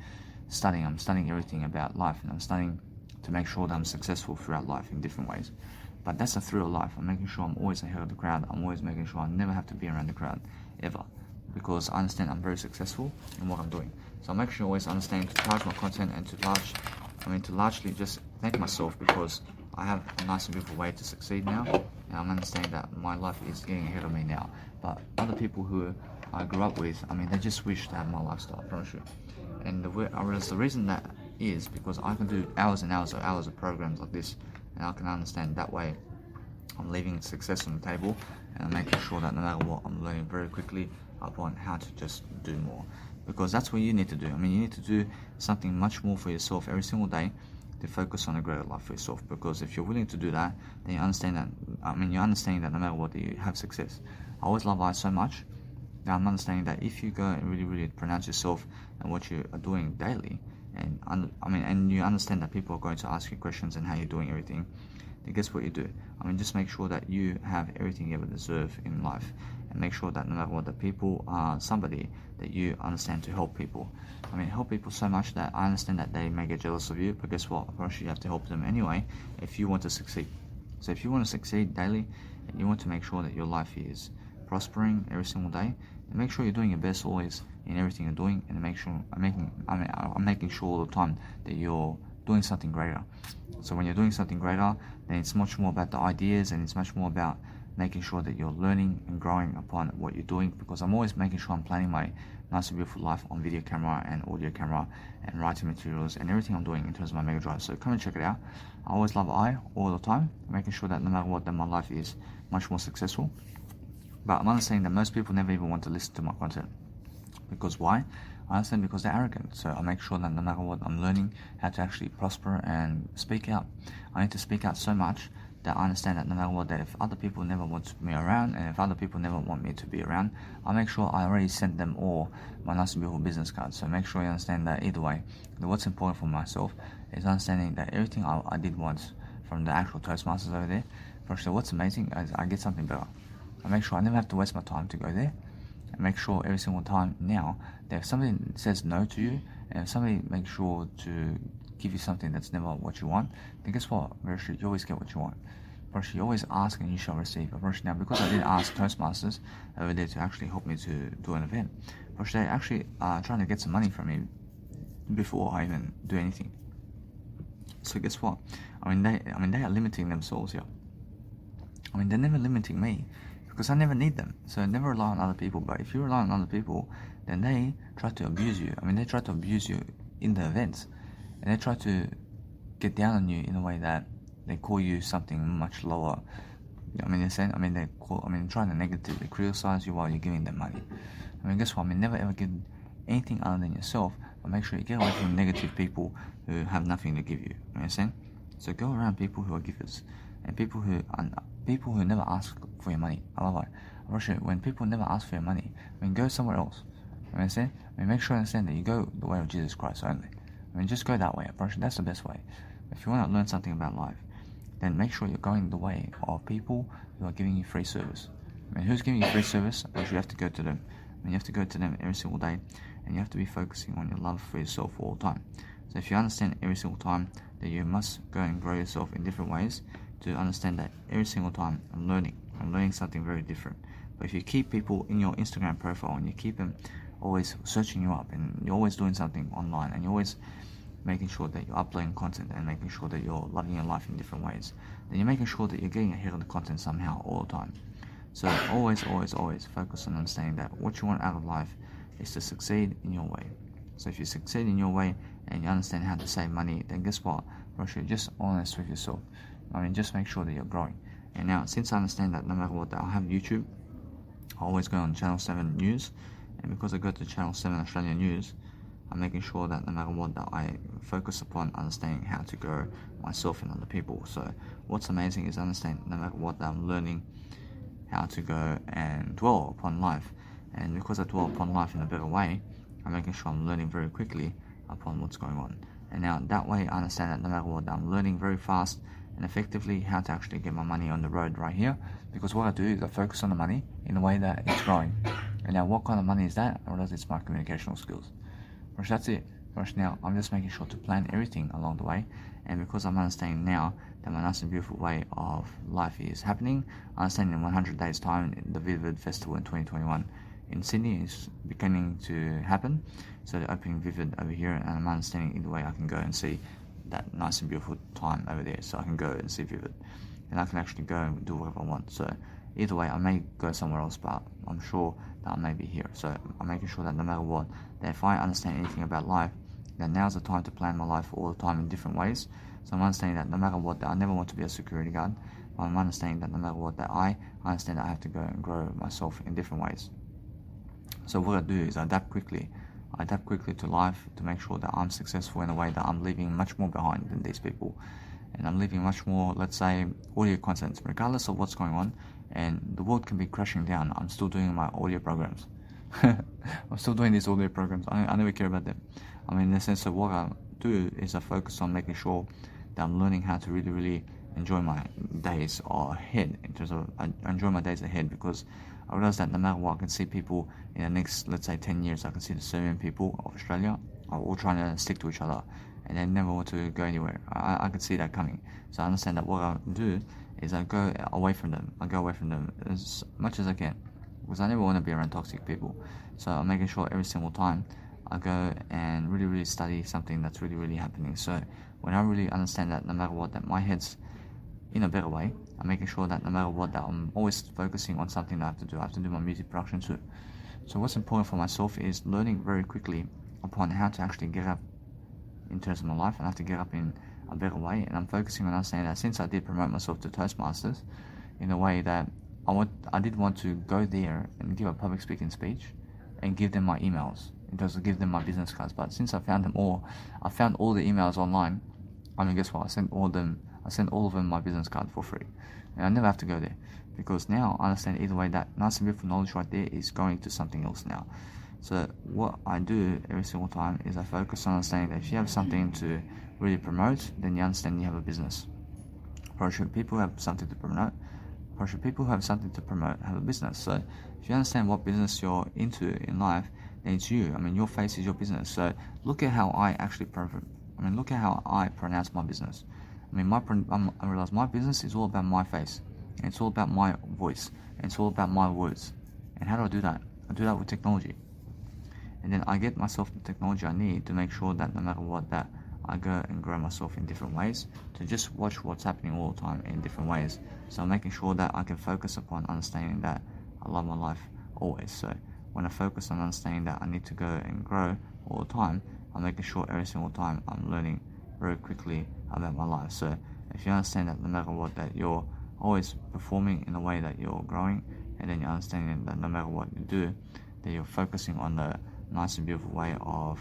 studying. I'm studying everything about life, and I'm studying to make sure that I'm successful throughout life in different ways. But that's the thrill of life. I'm making sure I'm always ahead of the crowd. I'm always making sure I never have to be around the crowd, ever. Because I understand I'm very successful in what I'm doing. So I'm actually always understanding to charge my content and to largely just thank myself, because I have a nice and beautiful way to succeed now, and I'm understanding that my life is getting ahead of me now. But other people who I grew up with, they just wish to have my lifestyle, I promise you. And the reason that is because I can do hours and hours of programs like this, and I can understand that way I'm leaving success on the table, and I'm making sure that no matter what, I'm learning very quickly upon how to just do more. Because that's what you need to do. You need to do something much more for yourself every single day to focus on a greater life for yourself. Because if you're willing to do that, then you understand that, you're understanding that no matter what, you have success. I always love life so much that I'm understanding that if you go and really pronounce yourself and what you are doing daily, and you understand that people are going to ask you questions and how you're doing everything, then guess what you do? Just make sure that you have everything you ever deserve in life, and make sure that no matter what, the people are somebody that you understand to help people. Help people so much that I understand that they may get jealous of you, but guess what? Of course, you have to help them anyway if you want to succeed. So if you want to succeed daily, and you want to make sure that your life is prospering every single day, then make sure you're doing your best always in everything you're doing, and I'm making sure all the time that you're doing something greater. So when you're doing something greater, then it's much more about the ideas, and it's much more about making sure that you're learning and growing upon what you're doing, because I'm always making sure I'm planning my nice and beautiful life on video camera and audio camera and writing materials and everything I'm doing in terms of my Mega Drive. So come and check it out. I always love I all the time, making sure that no matter what, that my life is much more successful. But I'm understanding that most people never even want to listen to my content. Because why? I understand because they're arrogant. So I make sure that no matter what, I'm learning how to actually prosper and speak out. I need to speak out so much that I understand that no matter what, that if other people never want me around, and if other people never want me to be around, I make sure I already sent them all my nice and beautiful business cards. So make sure you understand that either way, that what's important for myself is understanding that everything I did once from the actual Toastmasters over there, first what's amazing is I get something better. I make sure I never have to waste my time to go there. And make sure every single time now that if somebody says no to you, and if somebody makes sure to give you something that's never what you want, then guess what? Virtually, you always get what you want. Virtually, you always ask and you shall receive. Virtually, now, because I didn't ask Toastmasters over there to actually help me to do an event, virtually, they actually are trying to get some money from me before I even do anything. So guess what? They are limiting themselves here. They're never limiting me, because I never need them. So never rely on other people. But if you rely on other people, then they try to abuse you. They try to abuse you in the events, and they try to get down on you in a way that they call you something much lower. They try to negatively criticize you while you're giving them money. Guess what? Never ever give anything other than yourself. But make sure you get away from negative people who have nothing to give you. You understand? So go around people who are givers, and people who never ask for your money. I love it. When people never ask for your money, go somewhere else. You understand? Make sure you understand that you go the way of Jesus Christ only. Just go that way. That's the best way. If you want to learn something about life, then make sure you're going the way of people who are giving you free service. Who's giving you free service? Well, you have to go to them. You have to go to them every single day, and you have to be focusing on your love for yourself all the time. So if you understand every single time that you must go and grow yourself in different ways, to understand that every single time I'm learning. and learning something very different. But if you keep people in your Instagram profile and you keep them always searching you up and you're always doing something online and you're always making sure that you're uploading content and making sure that you're loving your life in different ways, then you're making sure that you're getting ahead of the content somehow all the time. So always focus on understanding that what you want out of life is to succeed in your way. So if you succeed in your way and you understand how to save money, then guess what? You're just honest with yourself. Just make sure that you're growing. And now, since I understand that no matter what, that I have YouTube, I always go on Channel 7 News, and because I go to Channel 7 Australian News, I'm making sure that no matter what, that I focus upon understanding how to grow myself and other people. So what's amazing is understand no matter what, that I'm learning how to go and dwell upon life. And because I dwell upon life in a better way, I'm making sure I'm learning very quickly upon what's going on. And now that way I understand that no matter what, I'm learning very fast and effectively how to actually get my money on the road right here. Because what I do is I focus on the money in a way that it's growing. And now what kind of money is that? Well, it's my communicational skills. That's it. Now I'm just making sure to plan everything along the way. And because I'm understanding now that my nice and beautiful way of life is happening, I understand in 100 days time the Vivid Festival in 2021 in Sydney is beginning to happen. So they're opening Vivid over here, and I'm understanding either way I can go and see that nice and beautiful time over there. So I can go and see Vivid, and I can actually go and do whatever I want. So either way, I may go somewhere else, but I'm sure that I may be here. So I'm making sure that no matter what, that if I understand anything about life, then now's the time to plan my life all the time in different ways. So I'm understanding that no matter what, that I never want to be a security guard. But I'm understanding that no matter what, that I understand that I have to go and grow myself in different ways. So what I do is I adapt quickly. I adapt quickly to life to make sure that I'm successful in a way that I'm leaving much more behind than these people. And I'm leaving much more, let's say, audio content, regardless of what's going on. And the world can be crashing down. I'm still doing my audio programs. I'm still doing these audio programs. I never care about them. In the sense of what I do is I focus on making sure that I'm learning how to really enjoy my days ahead. In terms of, I enjoy my days ahead because I realize that no matter what, I can see people in the next, let's say, 10 years, I can see the Serbian people of Australia are all trying to stick to each other and they never want to go anywhere. I can see that coming. So I understand that what I do is I go away from them. I go away from them as much as I can because I never want to be around toxic people. So I'm making sure every single time I go and really study something that's really happening. So when I really understand that no matter what, that my head's in a better way, I'm making sure that no matter what, that I'm always focusing on something that I have to do. I have to do my music production too. So what's important for myself is learning very quickly upon how to actually get up in terms of my life, and I have to get up in a better way. And I'm focusing on understanding that since I did promote myself to Toastmasters in a way that I did want to go there and give a public speaking speech and give them my emails. It does give them my business cards. But since I found all the emails online, guess what? I sent all of them my business card for free. And I never have to go there. Because now I understand either way that nice and beautiful knowledge right there is going to something else now. So what I do every single time is I focus on understanding that if you have something to really promote, then you understand you have a business. People have something to promote. People who have something to promote have a business. So if you understand what business you're into in life, then it's you. Your face is your business. So look at how I actually look at how I pronounce my business. I realize my business is all about my face. And it's all about my voice. And it's all about my words. And how do I do that? I do that with technology. And then I get myself the technology I need to make sure that no matter what, that I go and grow myself in different ways, to just watch what's happening all the time in different ways. So I'm making sure that I can focus upon understanding that I love my life always. So when I focus on understanding that I need to go and grow all the time, I'm making sure every single time I'm learning very quickly about my life. So if you understand that no matter what, that you're always performing in a way that you're growing, and then you're understanding that no matter what you do, that you're focusing on the nice and beautiful way of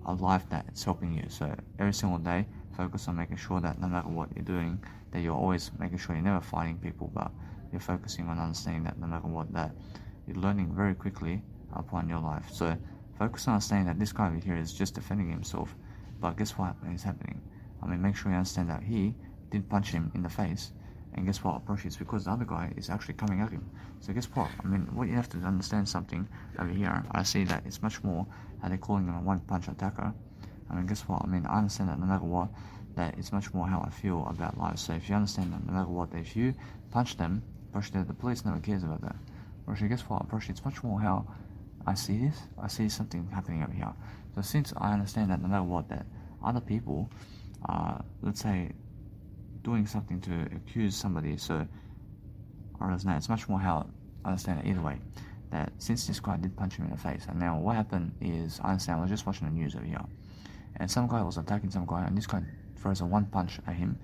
a life that's helping you. So every single day, focus on making sure that no matter what you're doing, that you're always making sure you're never fighting people, but you're focusing on understanding that no matter what, that you're learning very quickly upon your life. So focus on understanding that this guy over here is just defending himself, but guess what is happening? Make sure you understand that he did punch him in the face, and guess what? Approach it's because the other guy is actually coming at him. So guess what? What you have to understand something over here. I see that it's much more how they're calling him a one-punch attacker. Guess what? I understand that no matter what, that it's much more how I feel about life. So if you understand that no matter what, if you punch them But the police never cares about that. But guess what? But it's much more how I see this. I see something happening over here. So since I understand that no matter what, that other people are, let's say, doing something to accuse somebody, so I understand it's much more how I understand it either way. That since this guy did punch him in the face, and now what happened is, I understand, I was just watching the news over here, and some guy was attacking some guy, and this guy throws a one punch at him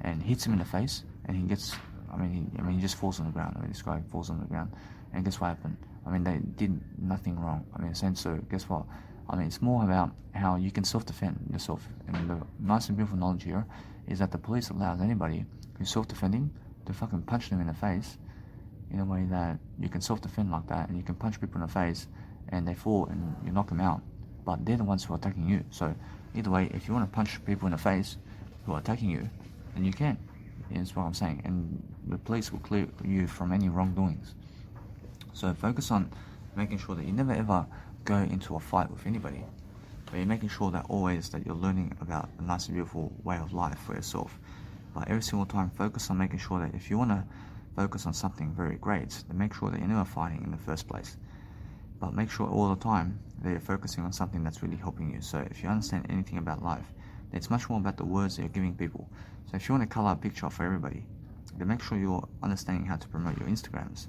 and hits him in the face, and he gets, he just falls on the ground. This guy falls on the ground, and guess what happened? They did nothing wrong. So guess what? It's more about how you can self-defend yourself. And the nice and beautiful knowledge here is that the police allows anybody who's self-defending to fucking punch them in the face in a way that you can self-defend like that, and you can punch people in the face and they fall and you knock them out. But they're the ones who are attacking you. So either way, if you want to punch people in the face who are attacking you, then you can. Is what I'm saying. And the police will clear you from any wrongdoings. So focus on making sure that you never ever go into a fight with anybody, but you're making sure that always that you're learning about a nice and beautiful way of life for yourself. But every single time, focus on making sure that if you want to focus on something very great, then make sure that you're never fighting in the first place. But make sure all the time that you're focusing on something that's really helping you. So if you understand anything about life, then it's much more about the words that you're giving people. So if you want to color a picture for everybody, then make sure you're understanding how to promote your Instagrams.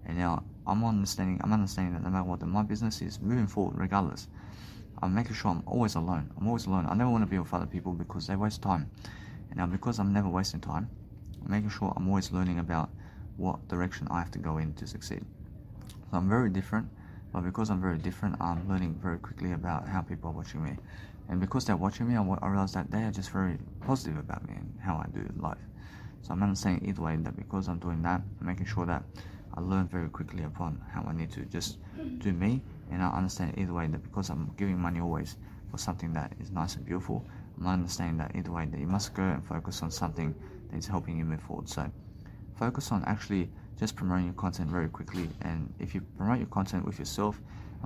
And now I'm understanding that no matter what, my business is moving forward regardless. I'm making sure I'm always alone. I never want to be with other people because they waste time. And now because I'm never wasting time, I'm making sure I'm always learning about what direction I have to go in to succeed. So I'm very different, but because I'm very different, I'm learning very quickly about how people are watching me. And because they're watching me, I realize that they are just very positive about me and how I do life. So I'm understanding either way that because I'm doing that, I'm making sure that I learn very quickly upon how I need to just do me, and I understand either way that because I'm giving money always for something that is nice and beautiful, I'm understanding that either way that you must go and focus on something that is helping you move forward. So focus on actually just promoting your content very quickly, and if you promote your content with yourself,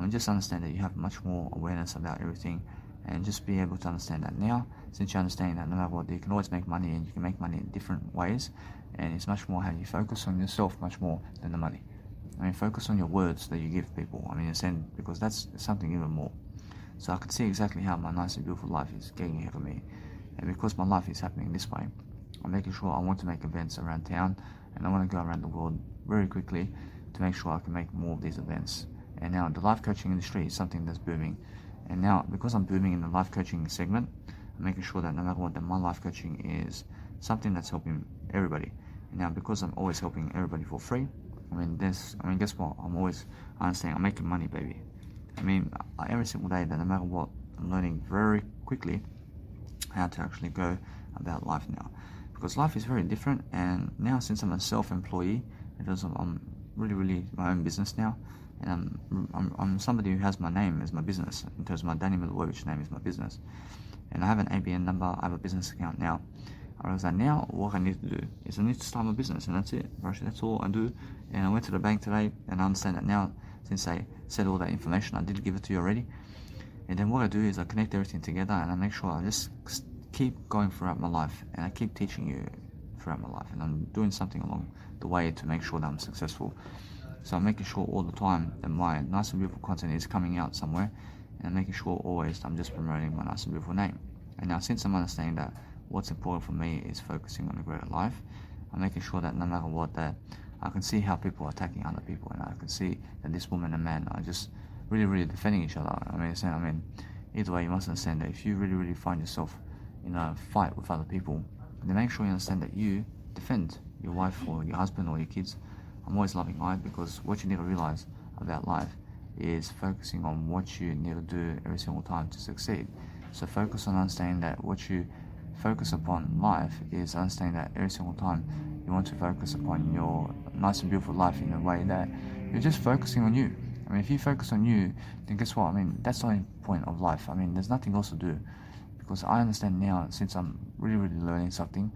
just understand that you have much more awareness about everything, and just be able to understand that now, since you understand that no matter what, you can always make money, and you can make money in different ways, and it's much more how you focus on yourself much more than the money. Focus on your words that you give people, because that's something even more. So I can see exactly how my nice and beautiful life is getting ahead of me, and because my life is happening this way, I'm making sure I want to make events around town, and I want to go around the world very quickly to make sure I can make more of these events. And now the life coaching industry is something that's booming, and now because I'm booming in the life coaching segment, I'm making sure that no matter what, that my life coaching is something that's helping everybody. And now because I'm always helping everybody for free, guess what? I understand I'm making money, baby. Every single day, that no matter what, I'm learning very quickly how to actually go about life now, because life is very different. And now, since I'm a self-employee, because I'm really my own business now, and I'm somebody who has my name as my business, in terms of my Danny Milivojevic name is my business, and I have an ABN number, I have a business account now. I realized that now what I need to do is I need to start my business, and that's it. That's all I do. And I went to the bank today, and I understand that now, since I said all that information, I did give it to you already. And then what I do is I connect everything together, and I make sure I just keep going throughout my life, and I keep teaching you throughout my life, and I'm doing something along the way to make sure that I'm successful. So I'm making sure all the time that my nice and beautiful content is coming out somewhere, and I'm making sure always I'm just promoting my nice and beautiful name. And now, since I'm understanding that what's important for me is focusing on a greater life, I'm making sure that no matter what, that I can see how people are attacking other people, and I can see that this woman and man are just really defending each other. Either way, you must understand that if you really find yourself in a fight with other people, then make sure you understand that you defend your wife or your husband or your kids. I'm always loving life, because what you need to realize about life is focusing on what you need to do every single time to succeed. So focus on understanding that what you focus upon life is understanding that every single time you want to focus upon your nice and beautiful life in a way that you're just focusing on you. If you focus on you, then guess what? That's the only point of life. There's nothing else to do, because I understand now, since I'm really learning something,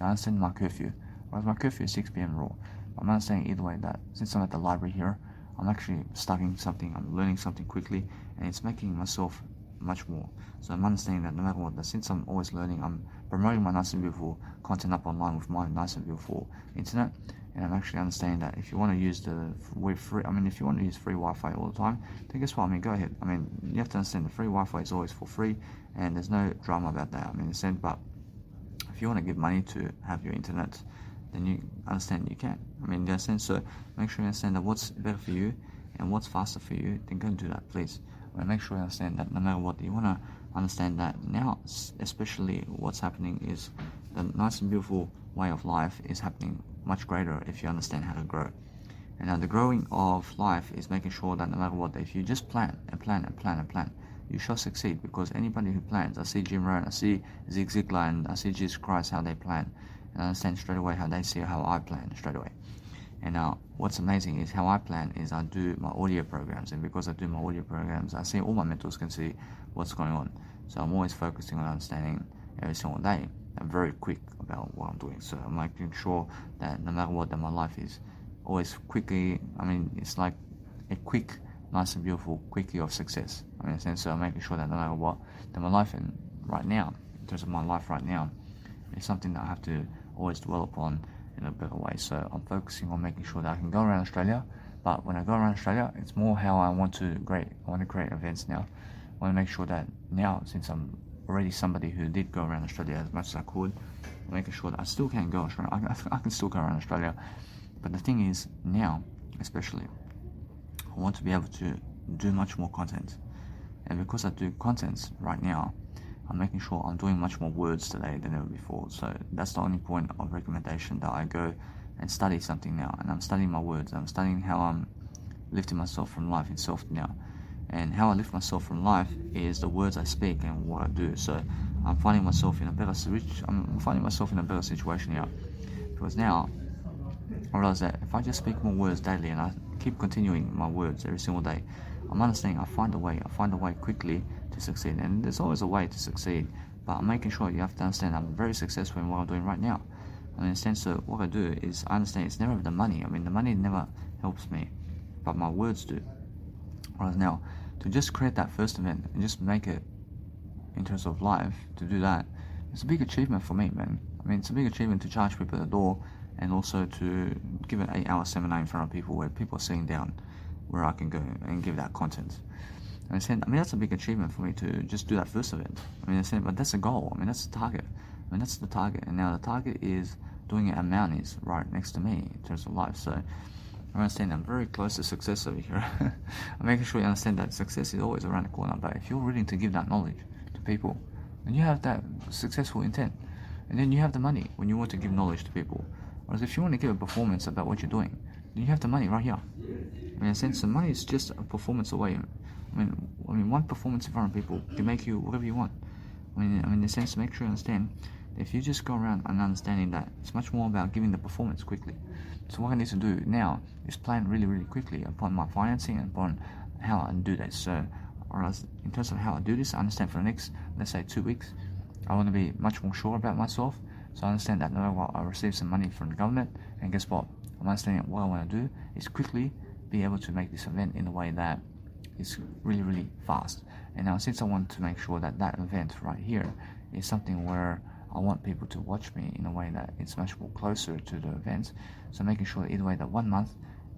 I understand my curfew. Whereas my curfew is 6 p.m. raw. I'm understanding either way that since I'm at the library here, I'm actually studying something, I'm learning something quickly, and it's making myself much more. So I'm understanding that no matter what, that since I'm always learning, I'm promoting my nice and beautiful content up online with my nice and beautiful internet, And I'm actually understanding that if you want to use if you want to use free Wi-Fi all the time, then guess what? I mean, go ahead. I mean, you have to understand the free Wi-Fi is always for free, and there's no drama about that. I mean, but if you want to give money to have your internet, then you understand you can. I mean, in that sense, so make sure you understand that what's better for you and what's faster for you, then go and do that, please. But make sure you understand that no matter what, you want to understand that now, especially what's happening is the nice and beautiful way of life is happening much greater if you understand how to grow. And now the growing of life is making sure that no matter what, if you just plan and plan and plan and plan, you shall succeed, because anybody who plans, I see Jim Rohn, I see Zig Ziglar, and I see Jesus Christ, how they plan, and I understand straight away how they see how I plan straight away. And now what's amazing is how I plan is I do my audio programs, and because I do my audio programs, I see all my mentors can see what's going on. So I'm always focusing on understanding every single day. I'm very quick about what I'm doing, so I'm making sure that no matter what, that my life is always quickly, I mean, it's like a quick, nice and beautiful quickie of success. I mean, so I'm making sure that no matter what, that my life right now, in terms of my life right now, is something that I have to always dwell upon in a better way. So I'm focusing on making sure that I can go around Australia, but when I go around Australia, it's more how I want to create events now. I want to make sure that now, since I'm already somebody who did go around Australia as much as I could, I'm making sure that I still can go Australia. I can still go around Australia, but the thing is now, especially, I want to be able to do much more content. And because I do content right now, I'm making sure I'm doing much more words today than ever before. So that's the only point of recommendation, that I go and study something now. And I'm studying my words. I'm studying how I'm lifting myself from life itself now. And how I lift myself from life is the words I speak and what I do. So I'm finding myself in a better situation here. Because now I realize that if I just speak more words daily and I keep continuing my words every single day, I'm understanding I find a way quickly to succeed. And there's always a way to succeed, but I'm making sure you have to understand I'm very successful in what I'm doing right now. I mean, in the sense that what I do is I understand it's never the money. I mean, the money never helps me, but my words do. Whereas now, to just create that first event and just make it in terms of life, to do that, it's a big achievement for me, man. I mean, it's a big achievement to charge people at the door, and also to give an 8-hour seminar in front of people where people are sitting down, where I can go and give that content. And that's a big achievement for me to just do that first event. I mean, but that's a goal. I mean, that's the target. That's the target. And now the target is doing it at Mounties right next to me in terms of life. So I understand I'm very close to success over here. I'm making sure you understand that success is always around the corner. But if you're willing to give that knowledge to people, then you have that successful intent. And then you have the money when you want to give knowledge to people. Whereas if you want to give a performance about what you're doing, then you have the money right here. I mean, in a sense, the money is just a performance away. I mean, one performance in front of people can make you whatever you want. I mean, in a sense, make sure you understand that if you just go around and understanding that it's much more about giving the performance quickly. So what I need to do now is plan really, really quickly upon my financing and upon how I do this. So, or else in terms of how I do this, I understand for the next, let's say, 2 weeks, I want to be much more sure about myself. So I understand that no matter what, I receive some money from the government, and guess what? I'm understanding what I want to do is quickly be able to make this event in a way that is really, really fast. And now, since I want to make sure that that event right here is something where I want people to watch me in a way that it's much more closer to the event, so making sure that either way that 1 month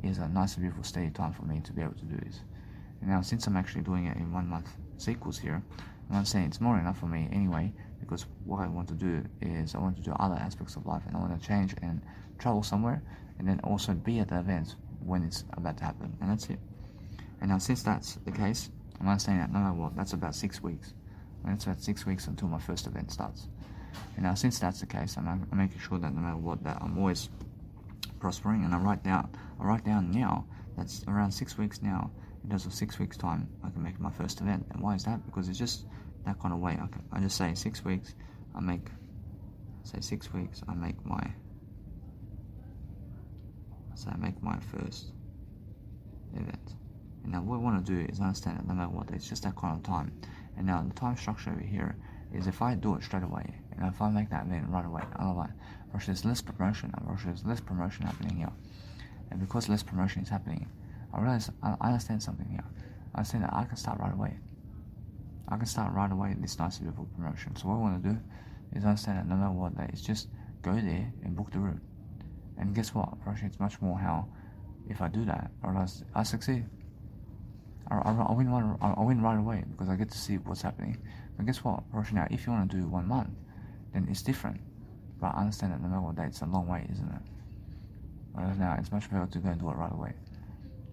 is a nice and beautiful steady time for me to be able to do this. And now, since I'm actually doing it in 1 month sequels here, I'm saying it's more enough for me anyway, because what I want to do is I want to do other aspects of life, and I want to change and travel somewhere, and then also be at the event when it's about to happen, and that's it. And now, since that's the case, I'm understanding that no matter what, that's about 6 weeks. And that's about 6 weeks until my first event starts. And now, since that's the case, I'm making sure that no matter what, that I'm always prospering. And I write down now, that's around 6 weeks now. In terms of 6 weeks time, I can make my first event. And why is that? Because it's just that kind of way. I just say 6 weeks, I make my first event. And now what I want to do is understand that no matter what, it's just that kind of time. And now the time structure over here is if I do it straight away, and if I make that event right away, otherwise, there's less promotion. There's less promotion happening here. And because less promotion is happening, I realize I understand something here. I understand that I can start right away. This nice beautiful promotion. So what I want to do is understand that no matter what, that it's just go there and book the room. And guess what? It's much more how if I do that, I succeed. I win right away because I get to see what's happening. But guess what? Now, if you want to do 1 month, then it's different. But I understand that no matter what, it's a long way, isn't it? Whereas now, it's much better to go and do it right away.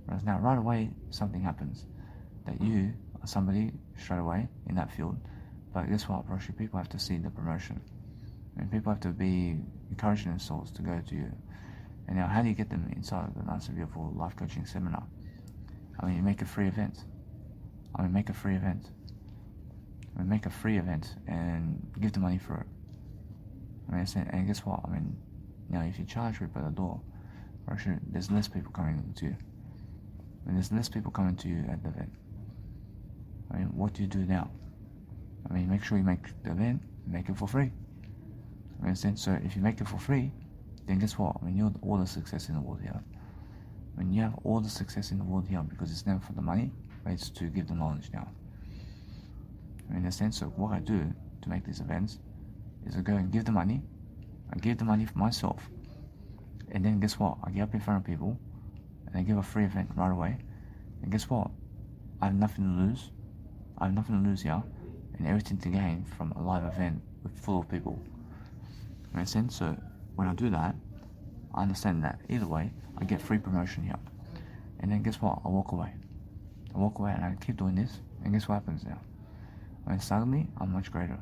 Whereas now, right away, something happens that you are somebody straight away in that field. But guess what? People have to see the promotion. And people have to be encouraging themselves to go to you. And now, how do you get them inside of the Nice and Beautiful Life Coaching Seminar? I mean, you make a free event. Make a free event and give the money for it. And guess what? Now if you charge people at the door, there's less people coming to you. When there's less people coming to you at the event, what do you do now? Make sure you make the event, make it for free. So if you make it for free, then guess what? You have all the success in the world here. You have all the success in the world here because it's never for the money, but it's to give the knowledge now. In the sense of what I do to make these events is I go and give the money. I give the money for myself. And then guess what? I get up in front of people and I give a free event right away. And guess what? I have nothing to lose. I have nothing to lose here and everything to gain from a live event full of people. Makes sense? So when I do that, I understand that either way, I get free promotion here. And then guess what? I walk away and I keep doing this. And guess what happens now? Suddenly, I'm much greater.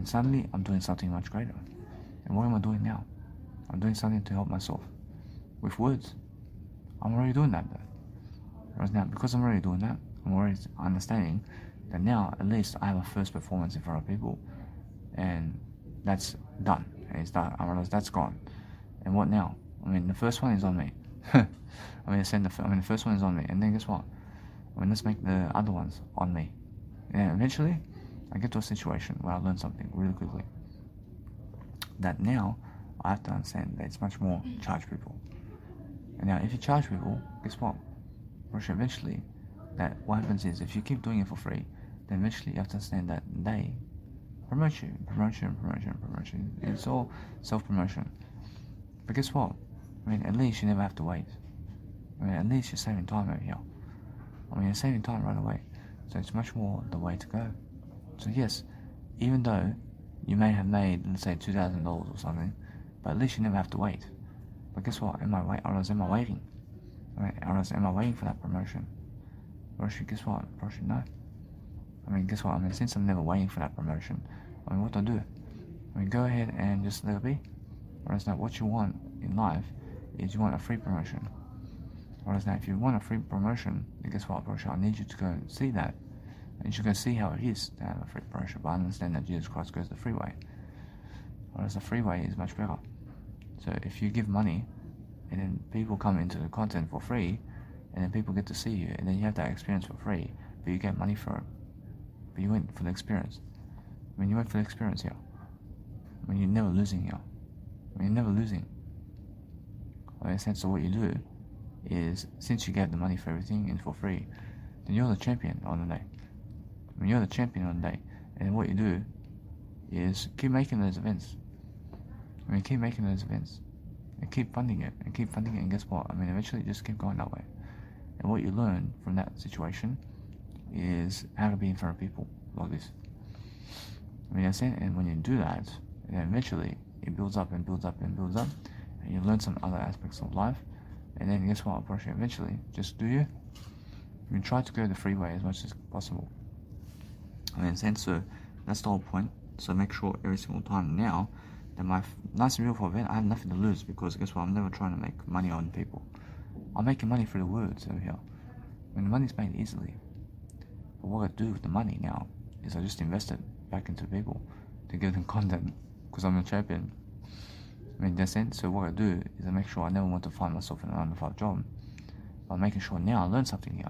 Suddenly, I'm doing something much greater. And what am I doing now? I'm doing something to help myself. With words. I'm already doing that though. Whereas now, because I'm already doing that, I'm already understanding that now, at least I have a first performance in front of people. And that's done. And it's done. I realize that's gone. And what now? The first one is on me. The first one is on me. And then guess what? Let's make the other ones on me. And eventually, I get to a situation where I learn something really quickly. That now, I have to understand that it's much more charge people. And now, if you charge people, guess what? Eventually, that what happens is, if you keep doing it for free, then eventually you have to understand that they promote you. It's all self-promotion. But guess what? At least you never have to wait. At least you're saving time over here. You're saving time right away. So it's much more the way to go. So yes, even though you may have made, let's say, $2,000 or something, but at least you never have to wait. But guess what? Am I waiting? Am I waiting for that promotion? Or guess what? No. Guess what? Since I'm never waiting for that promotion, what do I do? Go ahead and just let it be. Whereas now, what you want in life is you want a free promotion. Whereas now, if you want a free promotion, then guess what, I need you to go and see that. And you can see how it is to have a free promotion. But I understand that Jesus Christ goes the free way. Whereas the free way is much better. So if you give money, and then people come into the content for free, and then people get to see you, and then you have that experience for free, but you get money for it. But you went for the experience. You went for the experience here. You're never losing here. You're never losing. In a sense of what you do is, since you gave the money for everything and for free, then you're the champion on the day. You're the champion on the day. And what you do is keep making those events. Keep making those events. And keep funding it. And guess what? Eventually just keep going that way. And what you learn from that situation is how to be in front of people like this. And when you do that, then eventually it builds up. And you learn some other aspects of life. And then guess what? Eventually, just do you. Try to go the free way as much as possible. So that's the whole point. So make sure every single time now that my Nice and Beautiful event, I have nothing to lose, because guess what? I'm never trying to make money on people. I'm making money through the words over here. The money's made easily. But what I do with the money now is I just invest it back into people to give them content, because I'm a champion. In that sense, so what I do is I make sure I never want to find myself in a 9-to-5 job. By making sure now I learn something here.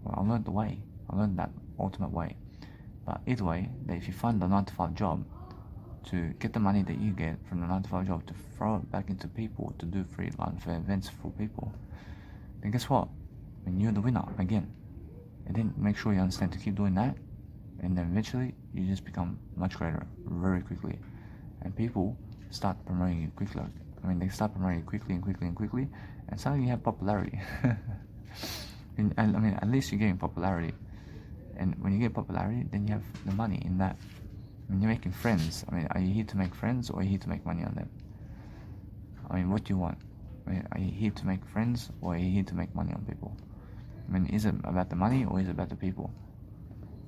Well, I learned the way. I learned that ultimate way. But either way, that if you find the 9-to-5 job, to get the money that you get from the 9-to-5 job to throw it back into people, to do free live events for people, then guess what? You're the winner again. And then make sure you understand to keep doing that, and then eventually you just become much greater very quickly. And people start promoting you quickly. I mean, they start promoting you quickly and quickly and quickly, and suddenly you have popularity. And I mean, at least you're getting popularity. And when you get popularity, then you have the money in that. I mean, you're making friends. I mean, are you here to make friends or are you here to make money on them? I mean, what do you want? I mean, are you here to make friends or are you here to make money on people? I mean, is it about the money or is it about the people?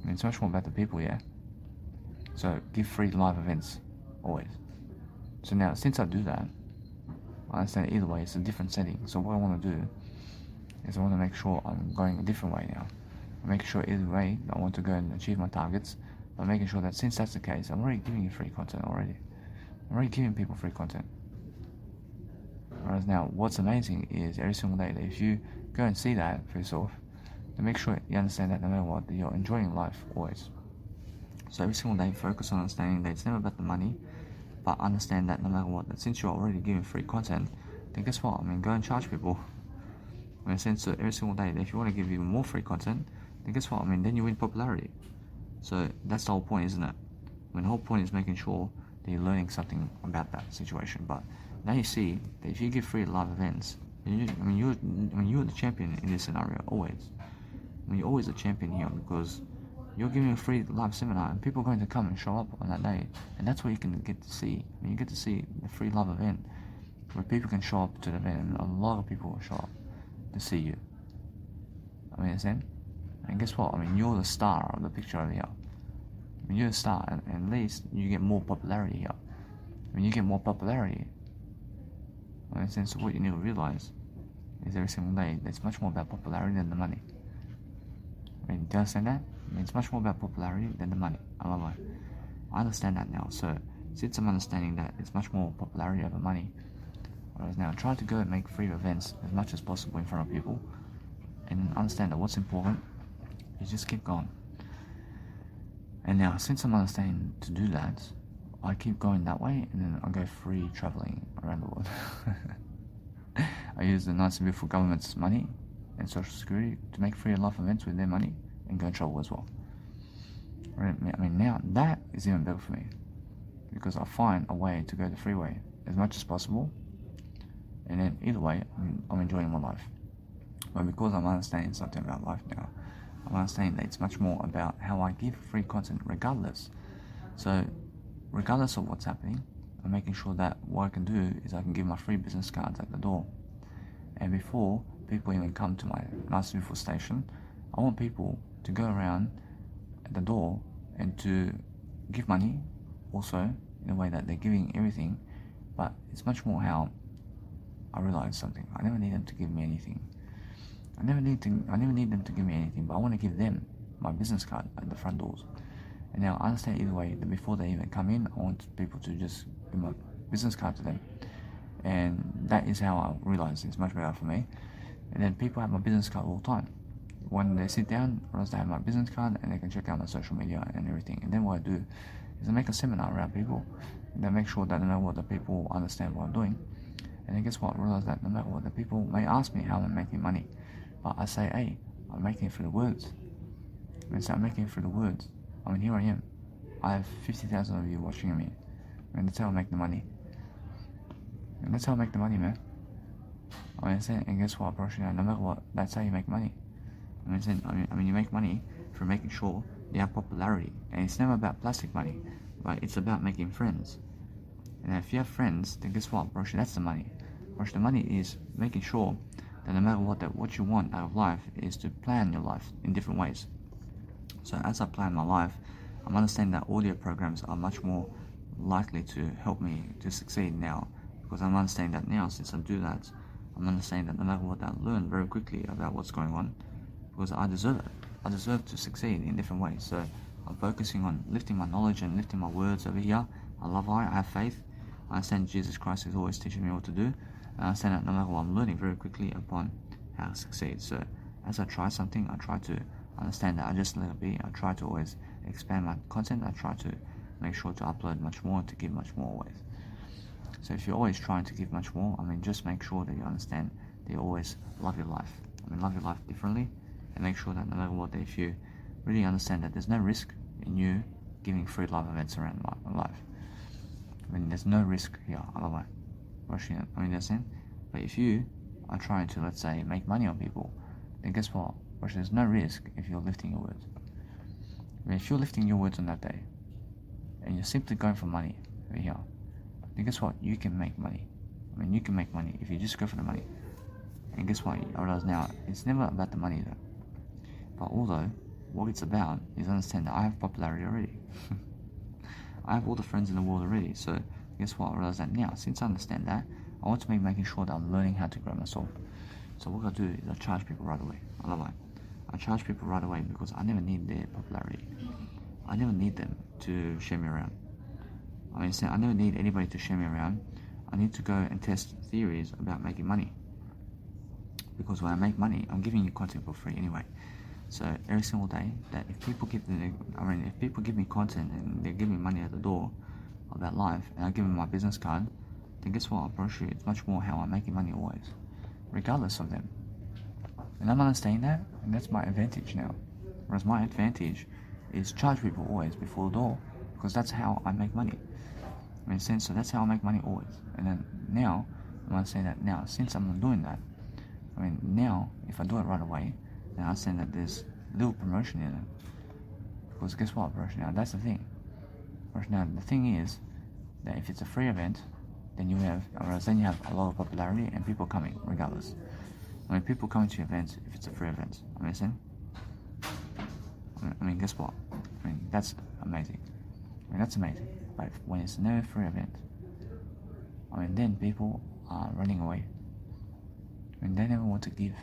I mean, it's much more about the people, yeah? So, give free live events, always. So now, since I do that, I understand either way, it's a different setting. So what I want to do is I want to make sure I'm going a different way now. I make sure either way I want to go and achieve my targets, but making sure that since that's the case, I'm already giving you free content already. I'm already giving people free content. Whereas now, what's amazing is every single day that if you go and see that for yourself, then make sure you understand that no matter what, that you're enjoying life always. So every single day, focus on understanding that it's never about the money, but understand that no matter what, that since you're already giving free content, then guess what? I mean, go and charge people. I mean, since every single day, if you want to give even more free content, then guess what? I mean, then you win popularity. So that's the whole point, isn't it? I mean, the whole point is making sure that you're learning something about that situation. But now you see that if you give free live events, you're the champion in this scenario always. I mean, you're always a champion here because you're giving a free live seminar and people are going to come and show up on that day, and that's what you can get to see. I mean, you get to see the free live event where people can show up to the event, and a lot of people will show up to see you. I mean, understand? And guess what? I mean, you're the star of the picture over here. I mean, you're the star, and at least you get more popularity here. When you get more popularity, I mean, so what you need to realize is every single day, it's much more about popularity than the money. I mean, do you understand that? I mean, it's much more about popularity than the money. I understand that now. So, since I'm understanding that it's much more popularity over money, whereas now try to go and make free events as much as possible in front of people, and understand that what's important is just keep going. And now, since I'm understanding to do that, I keep going that way, and then I go free traveling around the world. I use the nice and beautiful government's money and social security to make free life events with their money and go and travel as well. I mean, now that is even better for me because I find a way to go the free way as much as possible, and then either way, I'm enjoying my life. But because I'm understanding something about life now, I'm understanding that it's much more about how I give free content regardless. So, regardless of what's happening, I'm making sure that what I can do is I can give my free business cards at the door. And before people even come to my nice beautiful station, I want people to go around at the door and to give money also in a way that they're giving everything, but it's much more how I realize something. I never need them to give me anything. I never need them to give me anything, but I want to give them my business card at the front doors. And now I understand either way that before they even come in, I want people to just give my business card to them. And that is how I realize it's much better for me. And then people have my business card all the time. When they sit down, they have my business card and they can check out my social media and everything. And then what I do is I make a seminar around people, and then make sure that no matter what, the people understand what I'm doing. And then guess what? I realize that no matter what, the people may ask me how I'm making money, but I say, hey, I'm making it through the words. And so I'm making it through the words. I mean, here I am. I have 50,000 of you watching me, and that's how I make the money. And that's how I make the money, man. I mean, and guess what, bro? No matter what, that's how you make money. I mean, you make money from making sure you have popularity, and it's never about plastic money, but it's about making friends. And if you have friends, then guess what, bro? That's the money. Bro, the money is making sure that no matter what, that what you want out of life is to plan your life in different ways. So as I plan my life, I'm understanding that audio programs are much more likely to help me to succeed now, because I'm understanding that now. Since I do that, I'm understanding that no matter what, I learn very quickly about what's going on, because I deserve it. I deserve to succeed in different ways. So I'm focusing on lifting my knowledge and lifting my words over here. I love I have faith. I understand Jesus Christ is always teaching me what to do. I understand that no matter what, I'm learning very quickly upon how to succeed. So as I try something, I try to understand that I just let it be. I try to always expand my content. I try to make sure to upload much more, to give much more away. So if you're always trying to give much more, I mean, just make sure that you understand that you always love your life. I mean, love your life differently, and make sure that no matter what, that if you really understand that there's no risk in you giving free live events around life. I mean, there's no risk here otherwise. I mean, that's it. But if you are trying to, let's say, make money on people, then guess what? There's no risk if you're lifting your words. I mean, if you're lifting your words on that day, and you're simply going for money over here, then guess what? You can make money. I mean, you can make money if you just go for the money. And guess what? I realize now, it's never about the money though. But although, what it's about is understand that I have popularity already. I have all the friends in the world already. So guess what? I realize that now, since I understand that, I want to be making sure that I'm learning how to grow myself. So what I do is I charge people right away. I love it. I charge people right away because I never need their popularity. I never need them to share me around. I mean, I never need anybody to share me around. I need to go and test theories about making money. Because when I make money, I'm giving you content for free anyway. So every single day, that if people give me content and they give me money at the door about life, and I give them my business card, then guess what? I promise you, it's much more how I'm making money always, regardless of them. And I'm understanding that, and that's my advantage now. Whereas my advantage is charge people always before the door, because that's how I make money. I mean, so that's how I make money always. And then now, I'm understanding that now, since I'm not doing that, I mean, now, if I do it right away, then I understand that there's little promotion in it. Because guess what, promotion now, that's the thing. Now, the thing is that if it's a free event, then you have a lot of popularity and people coming, regardless. I mean, people coming to your events if it's a free event. I mean, guess what? I mean, that's amazing. That's amazing. But when it's no free event, I mean, then people are running away. I mean, they never want to give.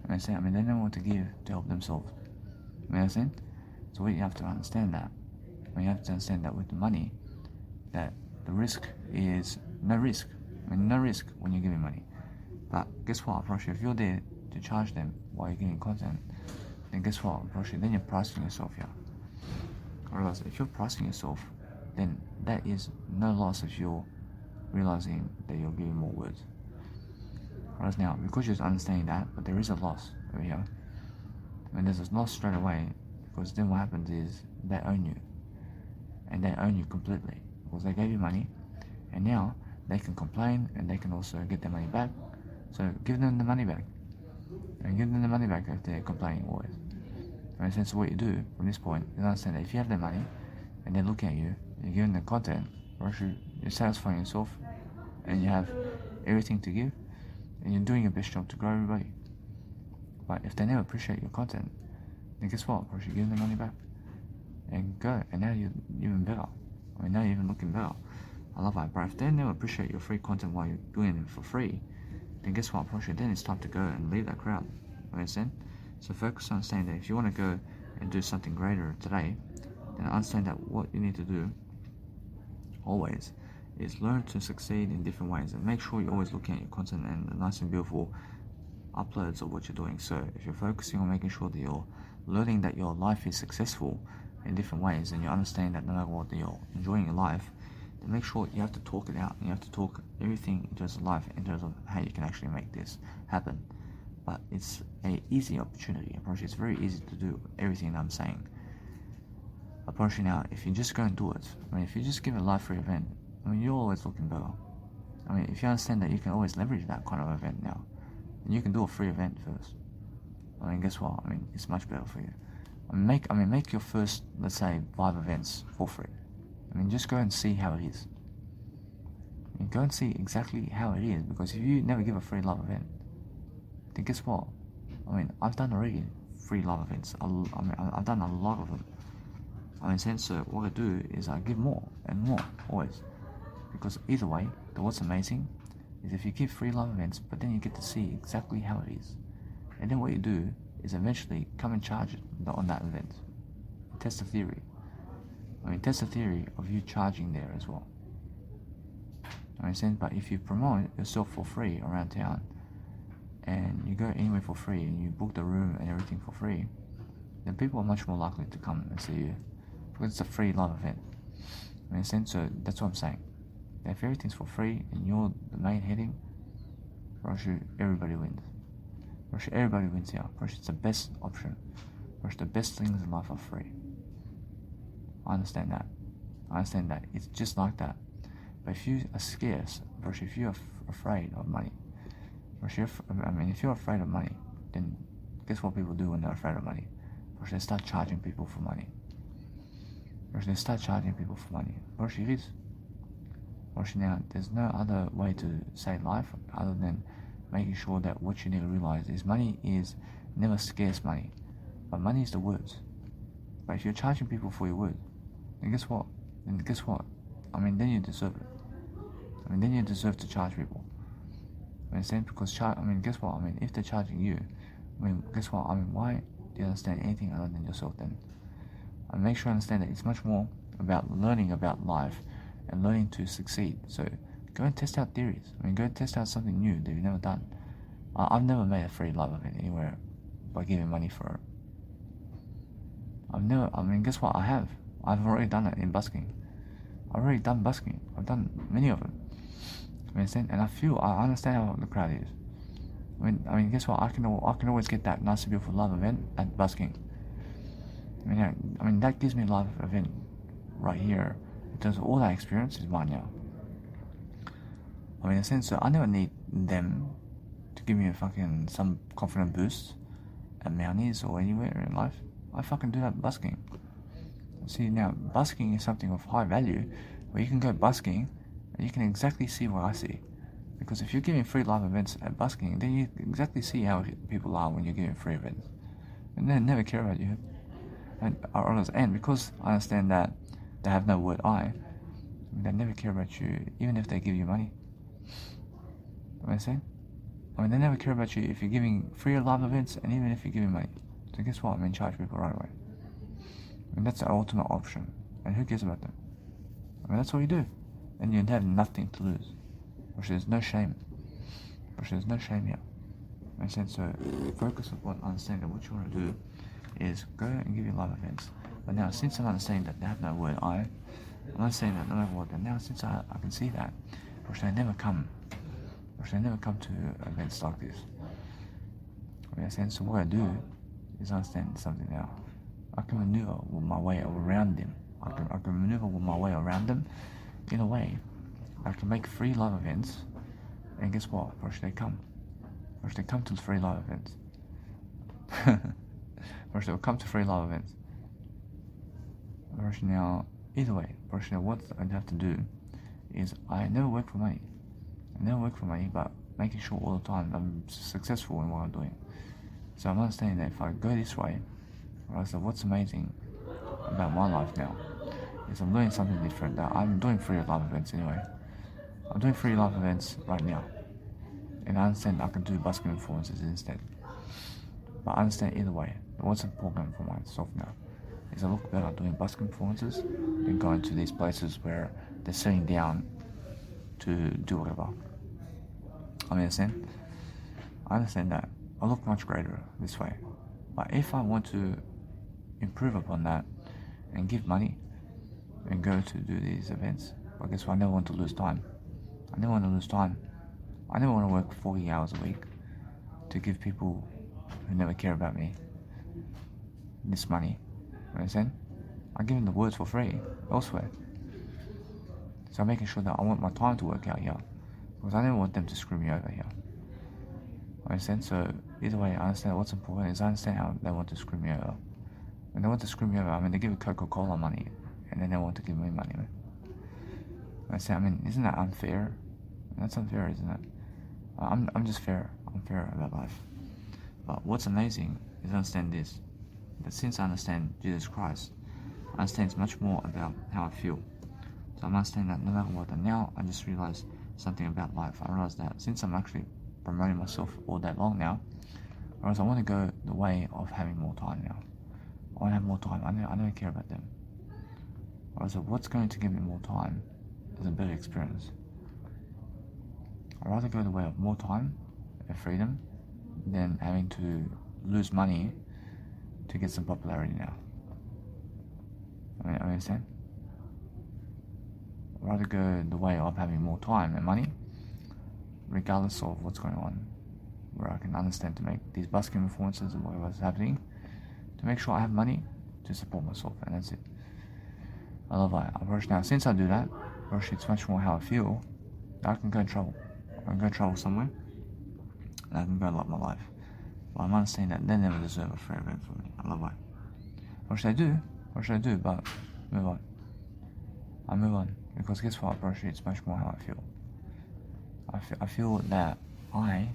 They never want to give to help themselves. So you have to understand that. You have to understand that with the money, that the risk is no risk. No risk when you're giving money. But guess what? If you're there to charge them while you're giving content, then guess what? Then you're pricing yourself here. I realize if you're pricing yourself, then that is no loss if you're realizing that you're giving more words. Whereas now, because you're understanding that, but there is a loss over here. There's a loss straight away, because then what happens is they own you. And they own you completely, because they gave you money, and now they can complain, and they can also get their money back. So give them the money back. And give them the money back if they're complaining always. So what you do from this point is understand that if you have their money, and they're looking at you, you're giving them content, you're satisfying yourself, and you have everything to give, and you're doing your best job to grow everybody. But if they never appreciate your content, then guess what? You give them the money back. And go, and now you're even better. Now you're even looking better. I love that. But if they never appreciate your free content while you're doing it for free, then guess what? Then it's time to go and leave that crowd. Understand? So focus on understanding that if you want to go and do something greater today, then understand that what you need to do always is learn to succeed in different ways, and make sure you're always looking at your content and the nice and beautiful uploads of what you're doing. So if you're focusing on making sure that you're learning that your life is successful in different ways, and you understand that no matter what, that you're enjoying your life, then make sure you have to talk it out. You have to talk everything in terms of life, in terms of how you can actually make this happen. But it's an easy opportunity. It's very easy to do everything that I'm saying. Approaching now, if you just go and do it, if you just give a live free event, you're always looking better. If you understand that you can always leverage that kind of event now, then you can do a free event first. Guess what? It's much better for you. Make your first, let's say, 5 events for free. Just go and see how it is. Go and see exactly how it is, because if you never give a free live event, then guess what? I've done already free live events. I've done a lot of them. So what I do is I give more and more, always. Because either way, what's amazing is if you give free live events, but then you get to see exactly how it is. And then what you do is eventually come and charge it on that event. Test the theory. Test the theory of you charging there as well. But if you promote yourself for free around town, and you go anywhere for free, and you book the room and everything for free, then people are much more likely to come and see you, because it's a free live event. So that's what I'm saying. If everything's for free and you're the main heading, everybody wins. Everybody wins here. It's the best option. The best things in life are free. I understand that. It's just like that. But if you are scarce, versus if you're afraid of money, if you're afraid of money, then guess what people do when they're afraid of money? Versus they start charging people for money. Versus they start charging people for money. Versus it is. Versus now, there's no other way to save life other than making sure that what you need to realize is money is never scarce money, but money is the words. But if you're charging people for your words, then guess what? Then you deserve it. Then you deserve to charge people. Understand? Because guess what? If they're charging you, guess what? Why do you understand anything other than yourself then? And make sure you understand that it's much more about learning about life and learning to succeed. So go and test out theories. Go and test out something new that you've never done. I've never made a free love event anywhere by giving money for it. Guess what? I've already done it in busking. I've already done busking. I've done many of them. Understand? And I understand how the crowd is. Guess what? I can always get that nice beautiful love event at busking. That gives me a love event right here. In terms of all that experience is mine now. In a sense, so I never need them to give me some confident boost at Mounties or anywhere in life. I fucking do that busking. See, now busking is something of high value, where you can go busking and you can exactly see what I see. Because if you're giving free live events at busking, then you exactly see how people are when you're giving free events, and they never care about you. And because I understand that they have no word I, they never care about you, even if they give you money. You know what I'm saying? They never care about you if you're giving free live events, and even if you're giving money. So guess what? Charge people right away. That's the ultimate option. And who cares about them? That's all you do. And you have nothing to lose. Which there's no shame. There's no shame here. So focus on understanding what you want to do is go and give your live events. But now, since I'm understanding that they have no word I'm understanding that no matter what, and now since I can see that, which they never come to events like this. So what I do is understand something now. I can maneuver my way around them. I can maneuver my way around them in a way. I can make free live events, and guess what? First they come. First they come to the free live events. First they'll come to free live events. First now, either way, first now what I have to do is I never work for money. But making sure all the time I'm successful in what I'm doing. So I'm understanding that if I go this way, so what's amazing about my life now is I'm doing something different. That I'm doing free live events anyway. I'm doing free live events right now, and I understand I can do busking performances instead. But I understand either way. What's important for myself now is I look better doing busking performances than going to these places where they're sitting down to do whatever. I understand that I look much greater this way. But if I want to improve upon that and give money and go to do these events, I guess I never want to lose time. I never want to work 40 hours a week to give people who never care about me this money. You understand? I give them the words for free elsewhere. So I'm making sure that I want my time to work out here, because I never want them to screw me over here. Understand? So either way, I understand what's important is I understand how they want to screw me over. When they want to screw me over, they give Coca-Cola money, and then they want to give me money. Isn't that unfair? That's unfair, isn't it? I'm just fair. I'm fair about life. But what's amazing is I understand this, that since I understand Jesus Christ, I understand much more about how I feel. So I'm understanding that no matter what, and now I just realized something about life. I realized that since I'm actually promoting myself all day long now, whereas I want to go the way of having more time now. I want to have more time. I don't care about them. Whereas what's going to give me more time is a better experience. I'd rather go the way of more time and freedom than having to lose money to get some popularity now. I understand? I'd rather go the way of having more time and money, regardless of what's going on, where I can understand to make these busking performances and whatever's happening, to make sure I have money to support myself, and that's it. I love that approach now. Since I do that, or it's much more how I feel, I can go and travel. I can go travel somewhere, and I can go like my life. But I'm understanding that they never deserve a free event for me. I love life. What should I do? What should I do? But move on. I move on, because guess what, bro? It's much more how I feel. I feel that I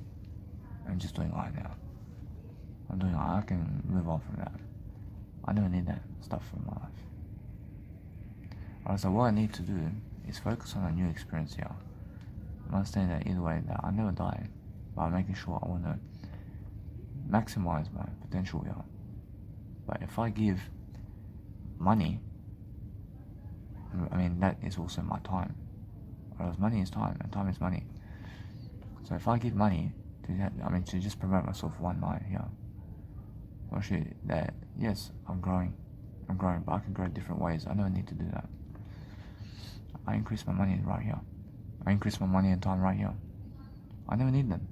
am just doing life now. I'm doing life. I can move on from that. I don't need that stuff in my life. Alright, so what I need to do is focus on a new experience here. I'm understanding that either way that I never die, but I'm making sure I want to maximize my potential here. But if I give money, I mean, that is also my time. Whereas money is time, and time is money. So if I give money to just promote myself one night here, actually, that yes, I'm growing, but I can grow different ways. I don't need to do that. I increase my money right here. I increase my money and time right here. I never need them.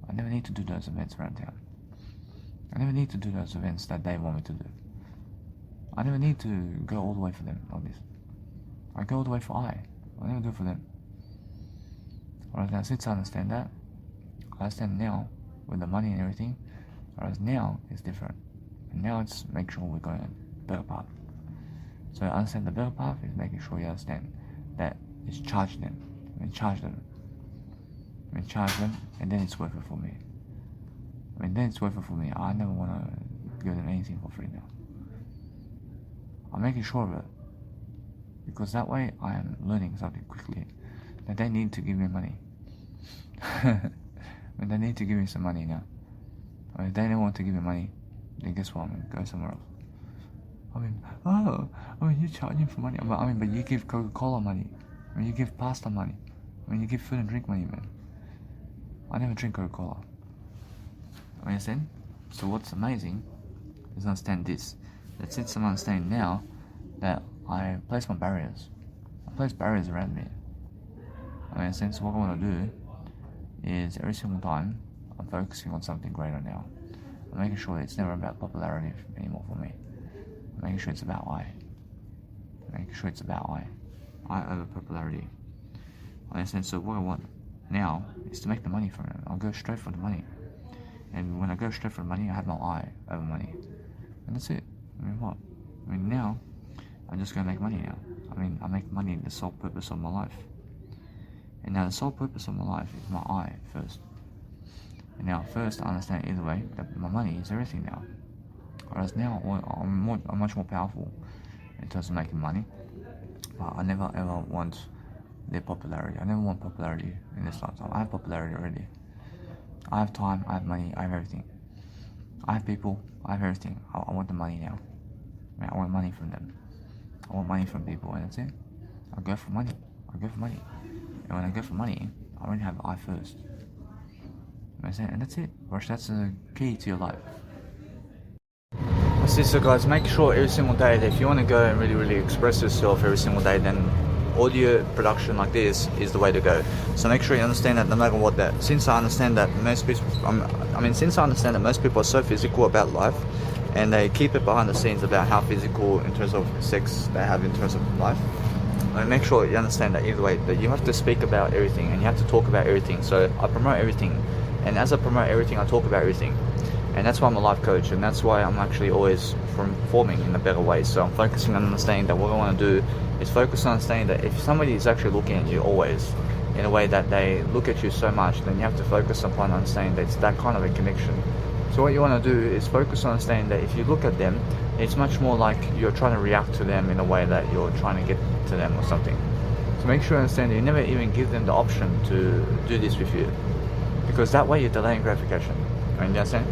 I never need to do those events around town. I never need to do those events that they want me to do. I never need to go all the way for them like this. I go all the way for I never do it for them. Alright, now since I understand that, I understand now with the money and everything, whereas now it's different. And now it's make sure we're going a better path. So I understand the better path is making sure you understand that it's charge them. Charge them, and then it's worth it for me. Then it's worth it for me. I never want to give them anything for free now. I'm making sure of it, because that way I am learning something quickly that they need to give me money. They need to give me some money now. If they don't want to give me money, then guess what? I'm going to go somewhere else. You're charging for money. But you give Coca-Cola money. You give pasta money. You give food and drink money, man. I never drink Coca-Cola. Understand? So what's amazing is understand this. That since I'm understanding now that I place my barriers. I place barriers around me. Since what I want to do is every single time I'm focusing on something greater now. I'm making sure that it's never about popularity anymore for me. I'm making sure it's about I. I over popularity. So what I want now is to make the money from it. I'll go straight for the money. And when I go straight for the money, I have my I over money. And that's it. Now, I'm just going to make money now. I make money the sole purpose of my life. And now the sole purpose of my life is my I first. And now first, I understand either way that my money is everything now. Whereas now, I'm much more powerful in terms of making money. But I never ever want their popularity. I never want popularity in this lifetime. I have popularity already. I have time, I have money, I have everything. I have people, I have everything. I want the money now. I want money from them. I want money from people, and that's it. I go for money. And when I go for money, I already have I first. And that's it. That's the key to your life. So guys, make sure every single day that if you want to go and really express yourself every single day, then audio production like this is the way to go. So make sure you understand that no matter what that. Since I understand that most people are so physical about life, and they keep it behind the scenes about how physical in terms of sex they have in terms of life. Make sure you understand that either way, that you have to speak about everything and you have to talk about everything. So I promote everything, and as I promote everything, I talk about everything. And that's why I'm a life coach, and that's why I'm actually always forming in a better way. So I'm focusing on understanding that what I want to do is focus on understanding that if somebody is actually looking at you always in a way that they look at you so much, then you have to focus upon understanding that it's that kind of a connection. So what you want to do is focus on understanding that if you look at them, it's much more like you're trying to react to them in a way that you're trying to get to them or something. So make sure you understand that you never even give them the option to do this with you, because that way you're delaying gratification. You understand?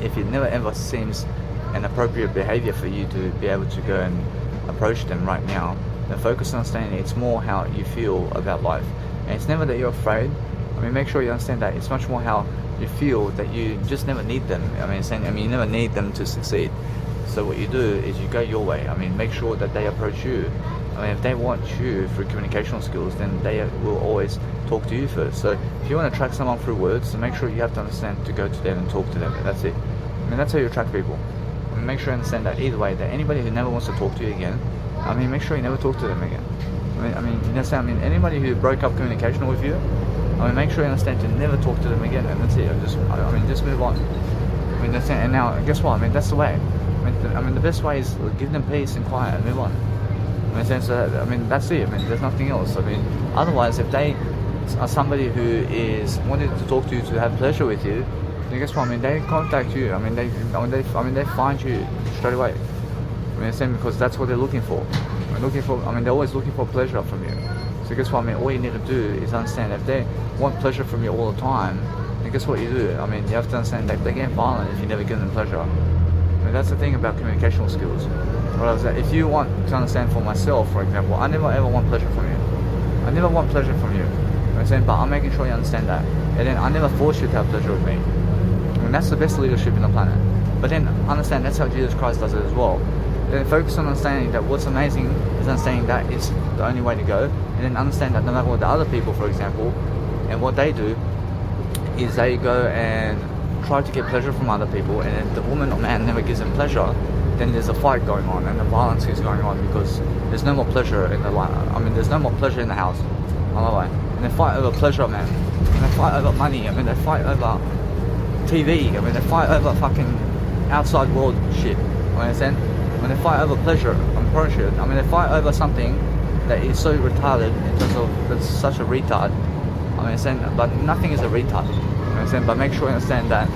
If it never ever seems an appropriate behavior for you to be able to go and approach them right now, then focus on understanding it's more how you feel about life. And it's never that you're afraid. Make sure you understand that it's much more how you feel that you just never need them. You never need them to succeed. So what you do is you go your way. Make sure that they approach you. If they want you through communicational skills, then they will always talk to you first. So if you want to attract someone through words, then make sure you have to understand to go to them and talk to them. That's it. That's how you attract people. Make sure you understand that either way, that anybody who never wants to talk to you again, I mean, make sure you never talk to them again. I mean, you understand? I mean, anybody who broke up communication with you, I mean, make sure you understand to never talk to them again, and that's it. Just move on. I mean, that's it. And now, guess what? I mean, that's the way. I mean, the best way is give them peace and quiet and move on. I mean, that's it. I mean, there's nothing else. I mean, otherwise, if they are somebody who is wanting to talk to you to have pleasure with you, then guess what? I mean, they contact you. I mean, they find you straight away. I mean, because that's what they're looking for. They're always looking for pleasure from you. So guess what? I mean, all you need to do is understand if they want pleasure from you all the time, then guess what you do? I mean, you have to understand that they get violent if you never give them pleasure. I mean, that's the thing about communicational skills. If you want to understand for myself, for example, I never ever want pleasure from you. I never want pleasure from you. But I'm making sure you understand that. And then I never force you to have pleasure with me. I mean, that's the best leadership in the planet. But then understand that's how Jesus Christ does it as well. Then focus on understanding that what's amazing is understanding that it's the only way to go. And then understand that no matter what the other people, for example, and what they do is they go and try to get pleasure from other people, and if the woman or man never gives them pleasure, then there's a fight going on and the violence is going on because there's no more pleasure in the life. I mean, there's no more pleasure in the house. And they fight over pleasure, man. And they fight over money. I mean, they fight over TV. I mean, they fight over fucking outside world shit. You understand? When they fight over pleasure and parachute, I mean, they fight over something that is so retarded in terms of that's such a retard. I mean, but nothing is a retard. You understand? But make sure you understand that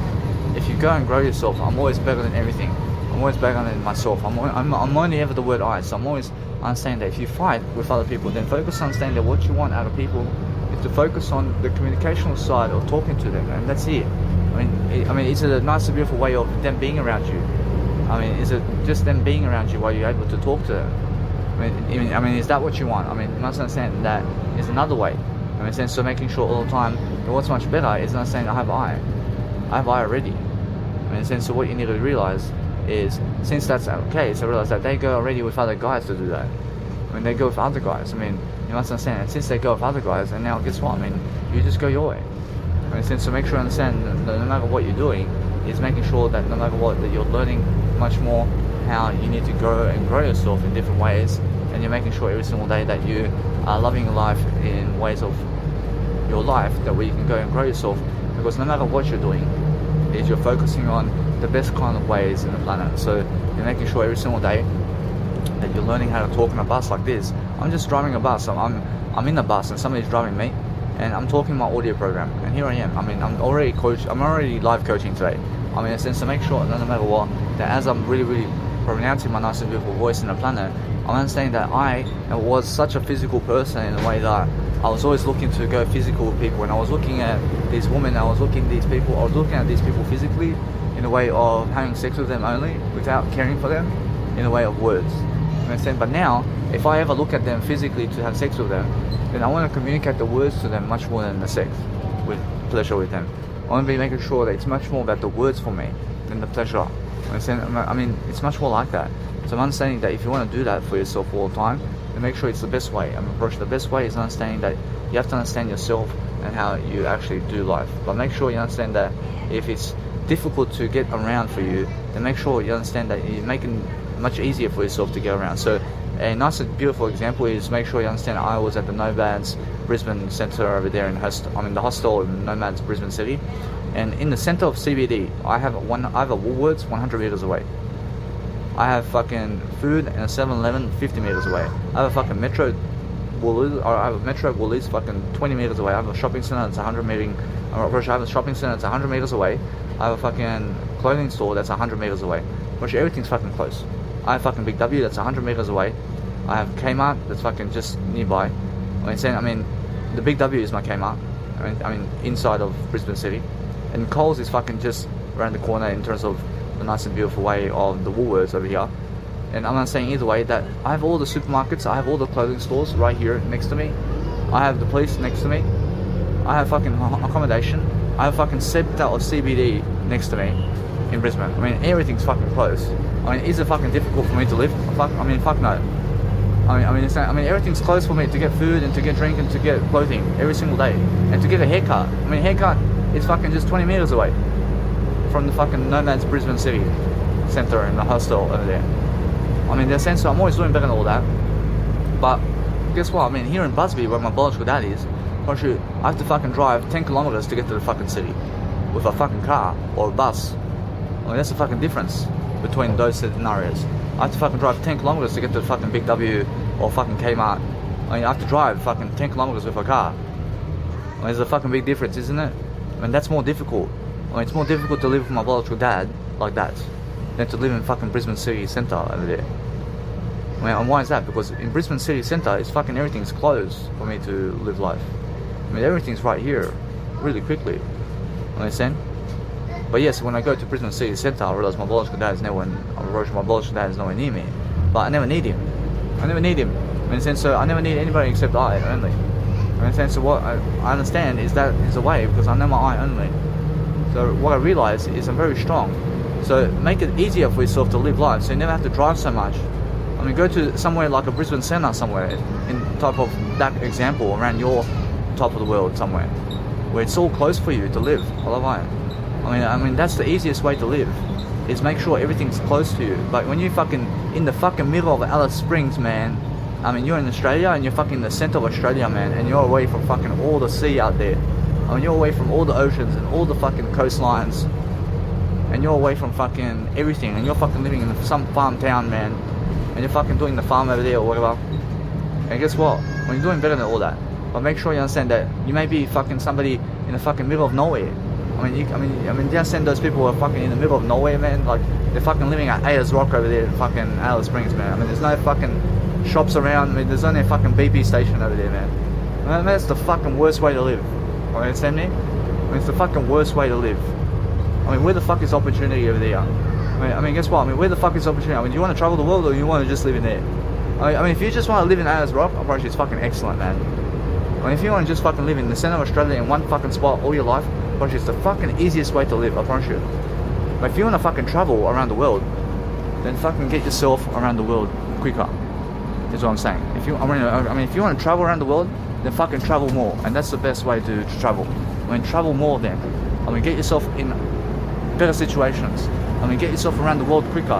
if you go and grow yourself, I'm always better than everything. I'm always better than myself. I'm only ever the word I. So I'm always understanding that if you fight with other people, then focus on understanding that what you want out of people is to focus on the communicational side of talking to them, and that's it. I mean, is it a nice and beautiful way of them being around you? I mean, is it just them being around you while you're able to talk to them? I mean, is that what you want? I mean, you must understand that is another way. I mean, so making sure all the time that what's much better is understanding I have I already. I mean, so what you need to realize is, since that's okay, so realize that they go already with other guys to do that. I mean, they go with other guys. I mean, you must understand that since they go with other guys, and now guess what? I mean, you just go your way. I mean, so make sure you understand that no matter what you're doing, is making sure that no matter what, that you're learning much more how you need to grow yourself in different ways, and you're making sure every single day that you are loving your life in ways of your life that where you can go and grow yourself, because no matter what you're doing, is you're focusing on the best kind of ways in the planet. So you're making sure every single day that you're learning how to talk on a bus like this. I'm just driving a bus. I'm in a bus and somebody's driving me, and I'm talking my audio program, and here I am. I mean, I'm already live coaching today. I mean, in a sense, to make sure that no matter what, that as I'm really pronouncing my nice and beautiful voice in the planet, I'm understanding that I was such a physical person in a way that I was always looking to go physical with people. And I was looking at these women, I was looking at these people physically in a way of having sex with them only, without caring for them, in a way of words. You understand? But now, if I ever look at them physically to have sex with them, then I want to communicate the words to them much more than the sex, with pleasure with them. I want to be making sure that it's much more about the words for me than the pleasure. You understand? I mean, it's much more like that. So I'm understanding that if you want to do that for yourself all the time, then make sure it's the best way. The best way is understanding that you have to understand yourself and how you actually do life. But make sure you understand that if it's difficult to get around for you, then make sure you understand that you're making it much easier for yourself to get around. So a nice and beautiful example is, make sure you understand I was at the Nomads Brisbane Centre over there the hostel in Nomads Brisbane City, and in the centre of CBD I have a Woolworths 100 metres away. I have fucking food and a 7-Eleven 50 metres away. I have a fucking Metro Woolies fucking 20 metres away. I have a shopping centre that's 100 metres away. I have a fucking clothing store that's 100 metres away. Virtually everything's fucking close. I have fucking Big W that's 100 metres away. I have Kmart that's fucking just nearby. I mean, the Big W is my Kmart. I mean, inside of Brisbane City. And Coles is fucking just around the corner in terms of the nice and beautiful way of the Woolworths over here. And I'm not saying either way that I have all the supermarkets, I have all the clothing stores right here next to me. I have the police next to me. I have fucking accommodation. I have fucking sector of CBD next to me in Brisbane. I mean, everything's fucking close. I mean, is it fucking difficult for me to live? Fuck no. I mean, everything's close for me to get food and to get drink and to get clothing every single day. And to get a haircut. I mean, haircut is fucking just 20 metres away from the fucking Nomads Brisbane City Centre and the hostel over there. I mean, in a sense, so I'm always doing better than all that. But guess what? I mean, here in Busby, where my biological dad is, I have to fucking drive 10 kilometers to get to the fucking city with a fucking car or a bus. I mean, that's the fucking difference between those scenarios. I have to fucking drive 10 kilometers to get to the fucking Big W or fucking Kmart. I mean, I have to drive fucking 10 kilometers with a car. I mean, there's a fucking big difference, isn't it? I mean, that's more difficult. I mean, it's more difficult to live with my biological dad like that than to live in fucking Brisbane City Centre over there. I mean, and why is that? Because in Brisbane City Centre, it's fucking everything's closed for me to live life. I mean, everything's right here, really quickly. Understand? But yes, when I go to Brisbane City Centre, I realise my biological dad is nowhere near me. But I never need him. I never need him. In a sense, so I never need anybody except I only. In a sense, so what I understand is that is a way, because I know my I only. So what I realise is I'm very strong. So make it easier for yourself to live life, so you never have to drive so much. I mean, go to somewhere like a Brisbane Centre somewhere, in type of that example, around your top of the world somewhere, where it's all close for you to live. I mean, that's the easiest way to live, is make sure everything's close to you. But when you're fucking in the fucking middle of Alice Springs, man, I mean, you're in Australia and you're fucking in the centre of Australia, man, and you're away from fucking all the sea out there. I mean, you're away from all the oceans and all the fucking coastlines, and you're away from fucking everything, and you're fucking living in some farm town, man, and you're fucking doing the farm over there or whatever. And guess what? When you're doing better than all that, but make sure you understand that you may be fucking somebody in the fucking middle of nowhere. I mean, you understand those people who are fucking in the middle of nowhere, man? Like, they're fucking living at Ayers Rock over there in fucking Alice Springs, man. I mean, there's no fucking shops around. I mean, there's only a fucking BP station over there, man. I mean, that's the fucking worst way to live. You understand me? I mean, it's the fucking worst way to live. I mean, where the fuck is opportunity over there? I mean, guess what? I mean, where the fuck is opportunity? I mean, do you want to travel the world or you want to just live in there? I mean, if you just want to live in Ayers Rock, I promise you it's fucking excellent, man. I mean, if you want to just fucking live in the centre of Australia in one fucking spot all your life, I promise you it's the fucking easiest way to live, I promise you. But if you want to fucking travel around the world, then fucking get yourself around the world quicker. Is what I'm saying. If you want to travel around the world, then fucking travel more, and that's the best way to travel. I mean, travel more then. I mean, get yourself in better situations. I mean, get yourself around the world quicker.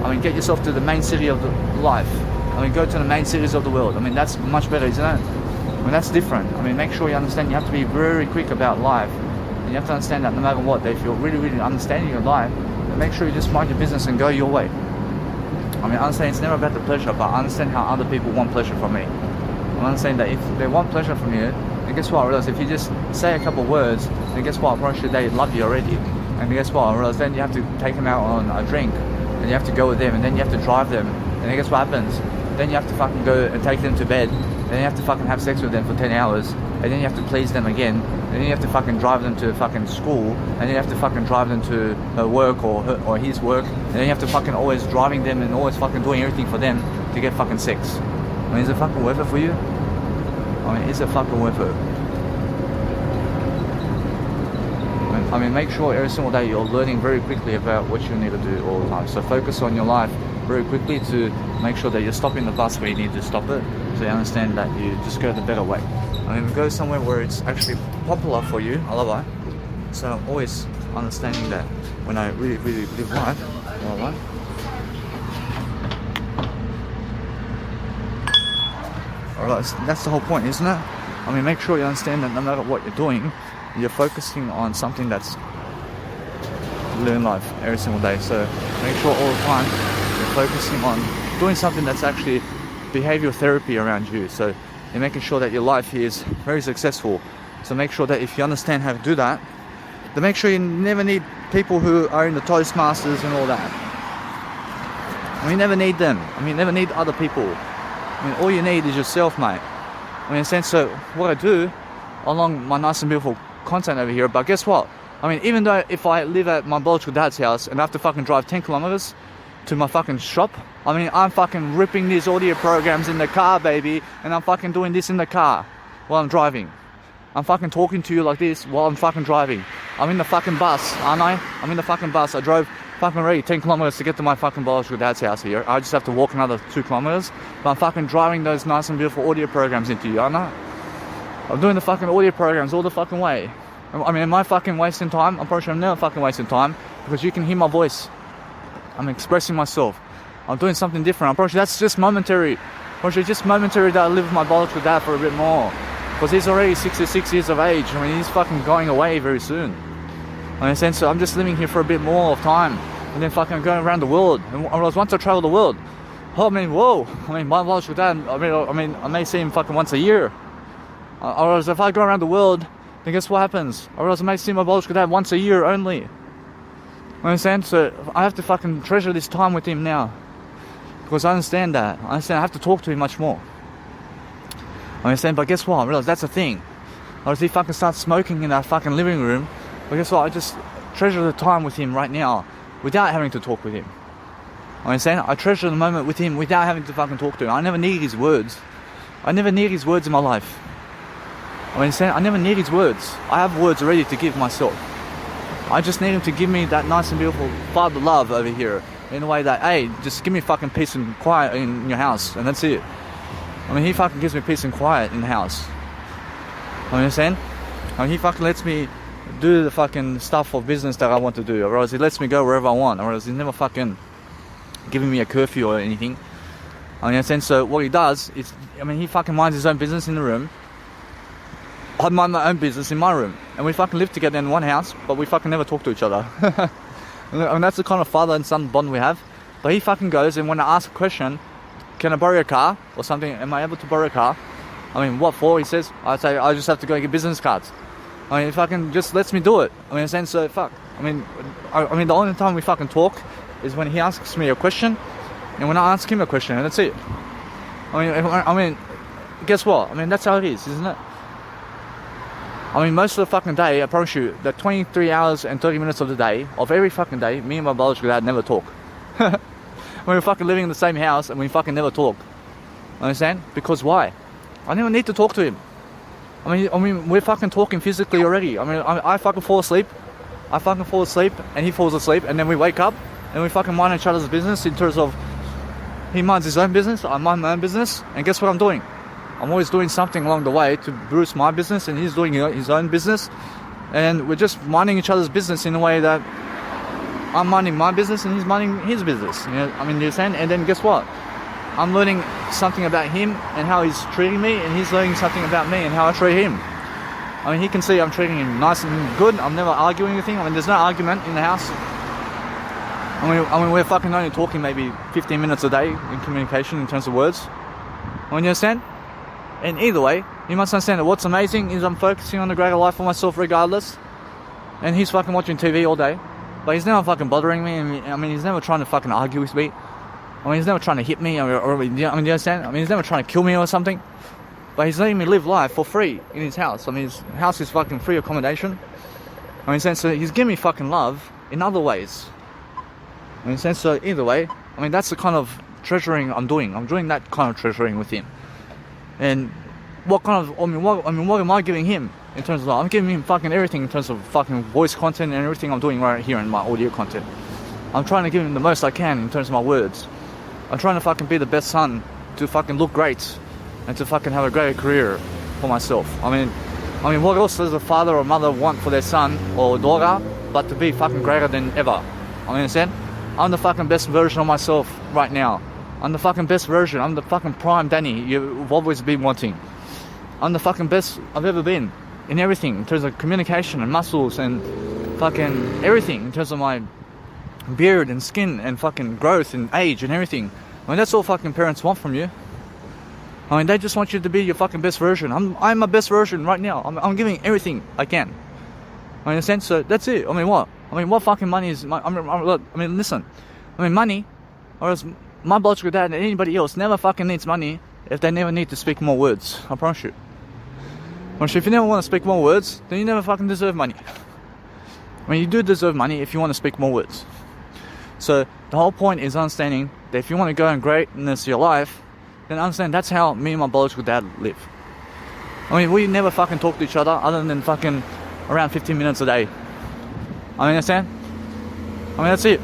I mean, get yourself to the main city of the life. I mean, go to the main cities of the world. I mean, that's much better, isn't it? I mean, that's different. I mean, make sure you understand you have to be very quick about life. And you have to understand that no matter what, if you're really, really understanding your life, then make sure you just mind your business and go your way. I mean, I understand it's never about the pleasure, but I understand how other people want pleasure from me. I understand that if they want pleasure from you, then guess what? I realize if you just say a couple of words, then guess what? I promise you they love you already. And guess what? I realize then you have to take them out on a drink, and you have to go with them, and then you have to drive them. And then guess what happens? Then you have to fucking go and take them to bed, and then you have to fucking have sex with them for 10 hours, and then you have to please them again, and then you have to fucking drive them to fucking school, and then you have to fucking drive them to her work or his work, and then you have to fucking always driving them and always fucking doing everything for them to get fucking sex. I mean, is it fucking worth it for you? I mean, is it fucking worth it? I mean, make sure every single day you're learning very quickly about what you need to do all the time. So focus on your life very quickly to make sure that you're stopping the bus where you need to stop it, so you understand that you just go the better way. I mean, go somewhere where it's actually popular for you. I love it. So I'm always understanding that when I really, really live life, I love it. Alright, that's the whole point, isn't it? I mean, make sure you understand that no matter what you're doing, you're focusing on something that's living life every single day. So make sure all the time you're focusing on doing something that's actually behavioral therapy around you. So you're making sure that your life is very successful. So make sure that if you understand how to do that, then make sure you never need people who are in the Toastmasters and all that. I mean, you never need them. I mean, you never need other people. I mean, all you need is yourself, mate. I mean, in a sense, so what I do along my nice and beautiful content over here, but guess what? I mean, even though if I live at my biological dad's house and I have to fucking drive 10 kilometers to my fucking shop, I mean, I'm fucking ripping these audio programs in the car, baby, and I'm fucking doing this in the car while I'm driving. I'm fucking talking to you like this while I'm fucking driving. I'm in the fucking bus, aren't I? I'm in the fucking bus. I drove fucking already 10 kilometers to get to my fucking biological dad's house here. I just have to walk another 2 kilometers, but I'm fucking driving those nice and beautiful audio programs into you, aren't I? I'm doing the fucking audio programs all the fucking way. I mean, am I fucking wasting time? I'm pretty sure I'm never fucking wasting time, because you can hear my voice. I'm expressing myself. I'm doing something different. I'm pretty sure that's just momentary. Or it's just momentary that I live with my biological dad for a bit more. Because he's already 66 years of age. I mean, he's fucking going away very soon. I mean, so I'm just living here for a bit more of time. And then fucking going around the world. And once I travel the world, oh, I mean, whoa. I mean, my biological dad, I may see him fucking once a year. Or else if I go around the world, then guess what happens? Or else I may see my biological dad once a year only. You understand? So I have to fucking treasure this time with him now. Because I understand that. I understand I have to talk to him much more. I understand, but guess what? I realize that's the thing. Or if he fucking starts smoking in that fucking living room, but guess what? I just treasure the time with him right now without having to talk with him. I understand? I treasure the moment with him without having to fucking talk to him. I never need his words. I never need his words in my life. I understand? I never need his words. I have words already to give myself. I just need him to give me that nice and beautiful father love over here. In a way that, hey, just give me fucking peace and quiet in your house, and that's it. I mean, he fucking gives me peace and quiet in the house. You understand? I mean, he fucking lets me do the fucking stuff of business that I want to do, or else he lets me go wherever I want, or else he's never fucking giving me a curfew or anything. I mean, understand? So what he does is, I mean, he fucking minds his own business in the room. I mind my own business in my room, and we fucking live together in one house, but we fucking never talk to each other. I mean, that's the kind of father and son bond we have. But he fucking goes, and when I ask a question, can I borrow a car or something? Am I able to borrow a car? I mean, what for? He says. I say, I just have to go get business cards. I mean, he fucking just lets me do it. I mean, and so fuck. I mean, the only time we fucking talk is when he asks me a question, and when I ask him a question, and that's it. I mean, guess what? I mean, that's how it is, isn't it? I mean, most of the fucking day, I promise you, the 23 hours and 30 minutes of the day, of every fucking day, me and my biological dad never talk. We're fucking living in the same house and we fucking never talk. Understand? Because why? I never need to talk to him. I mean, we're fucking talking physically already. I mean, I fucking fall asleep. I fucking fall asleep and he falls asleep, and then we wake up and we fucking mind each other's business in terms of he minds his own business, I mind my own business, and guess what I'm doing? I'm always doing something along the way to boost my business, and he's doing his own business, and we're just minding each other's business in a way that I'm minding my business and he's minding his business. You know, I mean, you understand? And then guess what? I'm learning something about him and how he's treating me, and he's learning something about me and how I treat him. I mean, he can see I'm treating him nice and good. I'm never arguing anything. I mean, there's no argument in the house. I mean, we're fucking only talking maybe 15 minutes a day in communication in terms of words. I mean, you understand? And either way, you must understand that what's amazing is I'm focusing on the greater life for myself regardless. And he's fucking watching TV all day. But he's never fucking bothering me. I mean, he's never trying to fucking argue with me. I mean, he's never trying to hit me or I mean, do you understand? I mean, he's never trying to kill me or something. But he's letting me live life for free in his house. I mean, his house is fucking free accommodation. I mean, so he's giving me fucking love in other ways. I mean, so either way, I mean, that's the kind of treasuring I'm doing. I'm doing that kind of treasuring with him. And what am I giving him in terms of, I'm giving him fucking everything in terms of fucking voice content and everything I'm doing right here in my audio content. I'm trying to give him the most I can in terms of my words. I'm trying to fucking be the best son, to fucking look great, and to fucking have a great career for myself. I mean, what else does a father or mother want for their son or daughter but to be fucking greater than ever? I mean, understand? I'm the fucking best version of myself right now. I'm the fucking best version. I'm the fucking prime Danny you've always been wanting. I'm the fucking best I've ever been in everything, in terms of communication and muscles and fucking everything, in terms of my beard and skin and fucking growth and age and everything. I mean, that's all fucking parents want from you. I mean, they just want you to be your fucking best version. I'm my best version right now. I'm giving everything I can. I mean, in a sense, so that's it. I mean, what? I mean, what fucking money is... I mean, listen. I mean, money, or else my biological dad and anybody else never fucking needs money if they never need to speak more words. I promise you. If you never want to speak more words, then you never fucking deserve money. I mean, you do deserve money if you want to speak more words. So, the whole point is understanding that if you want to go in greatness of your life, then understand that's how me and my biological dad live. I mean, we never fucking talk to each other other than fucking around 15 minutes a day. I mean, understand? I mean, that's it.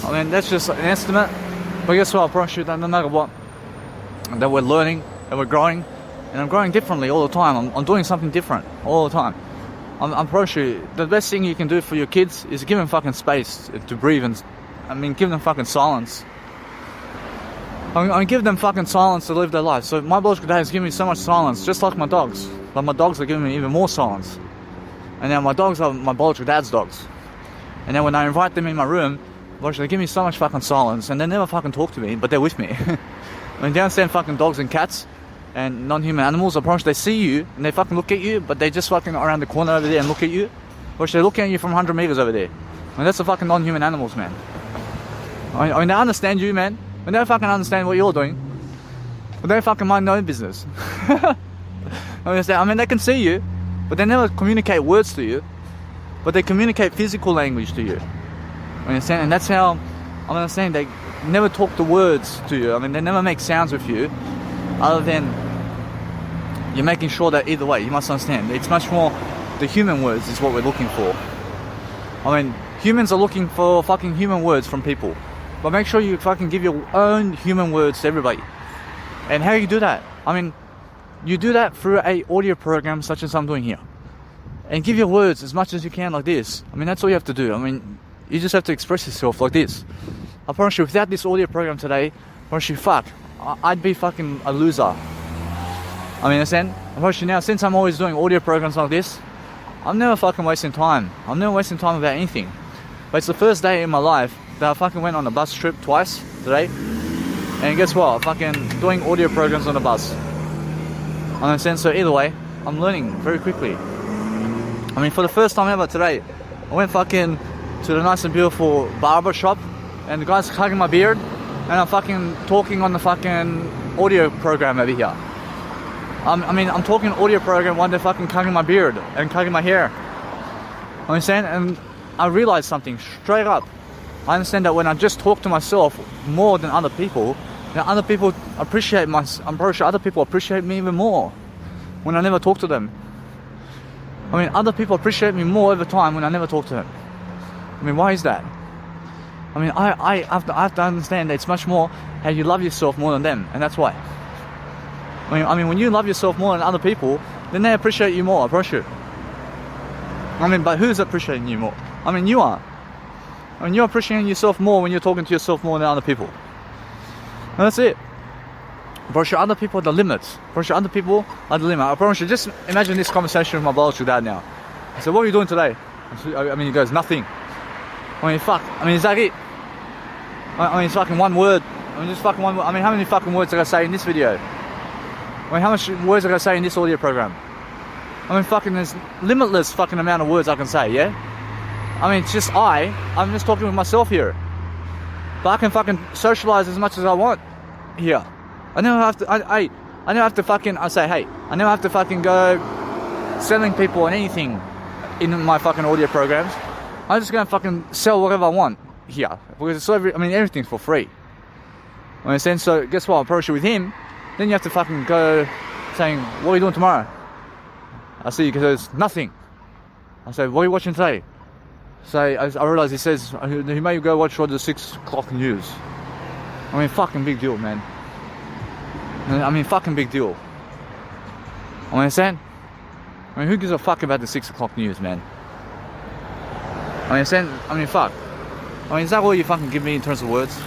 I mean, that's just an estimate. But guess what? I promise you that no matter what, that we're learning, that we're growing, and I'm growing differently all the time. I'm doing something different all the time. I promise you, the best thing you can do for your kids is give them fucking space to breathe and, I mean, give them fucking silence. I give them fucking silence to live their life. So my biological dad has given me so much silence, just like my dogs. But my dogs are giving me even more silence. And now my dogs are my biological dad's dogs. And then when I invite them in my room, they give me so much fucking silence, and they never fucking talk to me, but they're with me. I mean, they understand fucking dogs and cats and non-human animals. I promise they see you and they fucking look at you, but they just fucking around the corner over there and look at you. Or they're looking at you from 100 meters over there. I mean, that's the fucking non-human animals, man. I mean, they understand you, man. When they fucking understand what you're doing, but they fucking mind their own business. I mean, they can see you, but they never communicate words to you, but they communicate physical language to you. Understand? And that's how I'm understanding. They never talk the words to you. I mean, they never make sounds with you, other than you're making sure that either way, you must understand. It's much more the human words is what we're looking for. I mean, humans are looking for fucking human words from people. But make sure you fucking give your own human words to everybody. And how you do that? I mean, you do that through a audio program such as I'm doing here. And give your words as much as you can like this. I mean, that's all you have to do. I mean, you just have to express yourself like this. I promise you, without this audio program today, I promise you, I'd be fucking a loser. I mean, understand? I promise you now, since I'm always doing audio programs like this, I'm never fucking wasting time. I'm never wasting time about anything. But it's the first day in my life that I fucking went on a bus trip twice today. And guess what? I'm fucking doing audio programs on the bus. I understand? So either way, I'm learning very quickly. I mean, for the first time ever today, I went fucking to the nice and beautiful barber shop, and the guy's cutting my beard, and I'm fucking talking on the fucking audio program over here. I mean, I'm talking audio program while they're fucking cutting my beard and cutting my hair. Understand? And I realized something straight up. I understand that when I just talk to myself more than other people, then other people appreciate I'm pretty sure other people appreciate me even more when I never talk to them. I mean, other people appreciate me more over time when I never talk to them. I mean, why is that? I mean, I have to understand that it's much more how you love yourself more than them, and that's why. I mean, when you love yourself more than other people, then they appreciate you more, I promise you. I mean, but who's appreciating you more? I mean, you are. I mean, you're appreciating yourself more when you're talking to yourself more than other people. And that's it. I promise you, other people are the limits. I promise you, other people are the limit. I promise you, just imagine this conversation with my biological dad now. I said, what are you doing today? I mean, he goes, nothing. I mean, fuck. I mean, is that it? I mean, it's fucking one word. I mean, just fucking one word. I mean, how many fucking words did I say in this video? I mean, how much words did I say in this audio program? I mean, fucking, there's limitless fucking amount of words I can say, yeah? I mean, it's just I'm just talking with myself here. But I can fucking socialize as much as I want here. I never have to, I never have to fucking, I never have to fucking go selling people on anything in my fucking audio programs. I'm just gonna fucking sell whatever I want here. Because it's everything's for free. You understand? So guess what? I approach you with him, then you have to fucking go saying, what are you doing tomorrow? I see he goes, nothing. I say, what are you watching today? So I realise he says, he may go watch all the 6 o'clock news. I mean, fucking big deal, man. I mean, fucking big deal. I understand? I mean, who gives a fuck about the 6 o'clock news, man? I understand? I mean, fuck. I mean, is that all you fucking give me in terms of words?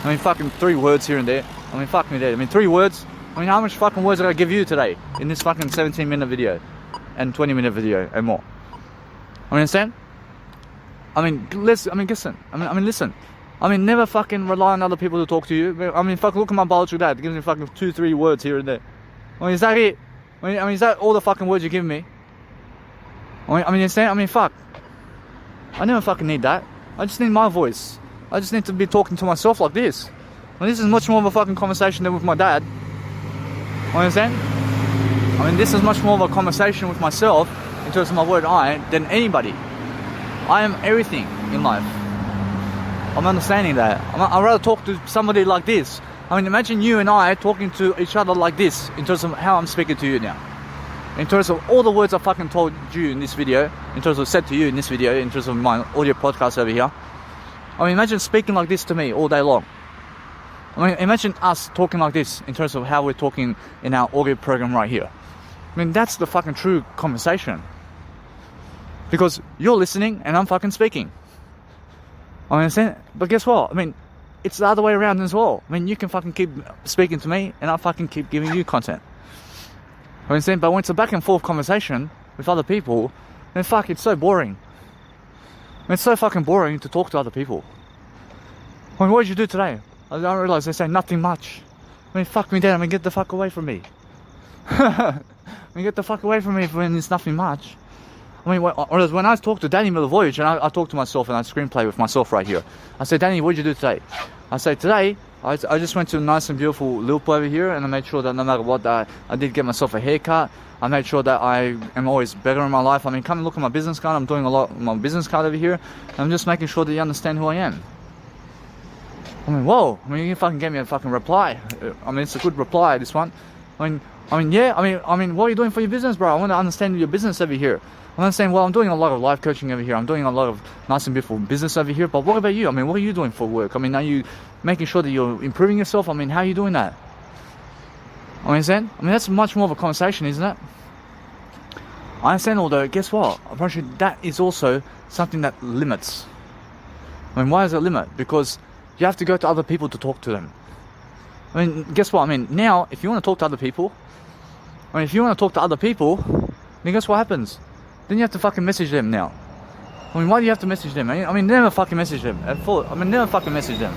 I mean, fucking 3 words here and there. I mean, fuck me there. I mean, 3 words. I mean, how much fucking words did I give you today in this fucking 17-minute video and 20-minute video and more? I understand? I mean, listen. I mean, listen. I mean, never fucking rely on other people to talk to you. I mean, fucking look at my biological dad. Gives me fucking 2-3 words here and there. I mean, is that it? I mean, is that all the fucking words you're giving me? I mean, understand? I mean, fuck. I never fucking need that. I just need my voice. I just need to be talking to myself like this. I mean, this is much more of a fucking conversation than with my dad. You understand? I mean, this is much more of a conversation with myself in terms of my word I than anybody. I am everything in life. I'm understanding that. I'd rather talk to somebody like this. I mean, imagine you and I talking to each other like this in terms of how I'm speaking to you now. In terms of all the words I fucking told you in this video, in terms of said to you in this video, in terms of my audio podcast over here. I mean, imagine speaking like this to me all day long. I mean, imagine us talking like this in terms of how we're talking in our audio program right here. I mean, that's the fucking true conversation. Because you're listening and I'm fucking speaking. I understand. But guess what? I mean, it's the other way around as well. I mean, you can fucking keep speaking to me, and I'll fucking keep giving you content. I mean, but when it's a back and forth conversation with other people, then fuck, it's so boring. I mean, it's so fucking boring to talk to other people. I mean, what did you do today? I don't realise they say nothing much. I mean, fuck me dead. I mean, get the fuck away from me. I mean, get the fuck away from me when it's nothing much. I mean, when I talk to Danny Milivojevic, and I talk to myself and I screenplay with myself right here. I say, Danny, what did you do today? I say, today, I just went to a nice and beautiful Loop over here, and I made sure that no matter what, I did get myself a haircut. I made sure that I am always better in my life. I mean, come and look at my business card. I'm doing a lot on my business card over here. I'm just making sure that you understand who I am. I mean, whoa. I mean, you fucking gave me a fucking reply. I mean, it's a good reply, this one. I mean, yeah. I mean, what are you doing for your business, bro? I want to understand your business over here. I'm saying, well, I'm doing a lot of life coaching over here. I'm doing a lot of nice and beautiful business over here. But what about you? I mean, what are you doing for work? I mean, are you making sure that you're improving yourself? I mean, how are you doing that? I mean, that's much more of a conversation, isn't it? I understand, although, guess what? Apparently, that is also something that limits. I mean, why is it limit? Because you have to go to other people to talk to them. I mean, guess what? I mean, now, if you want to talk to other people, then guess what happens? Then you have to fucking message them now. I mean, why do you have to message them? I mean, never fucking message them. Never fucking message them.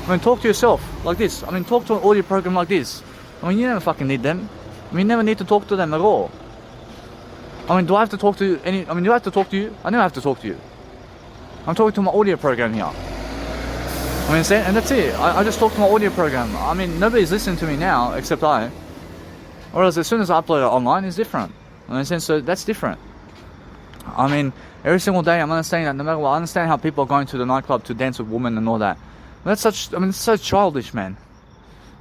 I mean, talk to yourself like this. I mean, talk to an audio program like this. I mean, you never fucking need them. I mean, you never need to talk to them at all. I mean, do I have to talk to you? Do I have to talk to you? I never have to talk to you. I'm talking to my audio program here. I mean, and that's it. I just talk to my audio program. I mean, nobody's listening to me now except I. Whereas as soon as I upload it online, it's different. I mean, so that's different. I mean, every single day I'm understanding that no matter what, I understand how people are going to the nightclub to dance with women and all that. But that's such, I mean, it's so childish, man.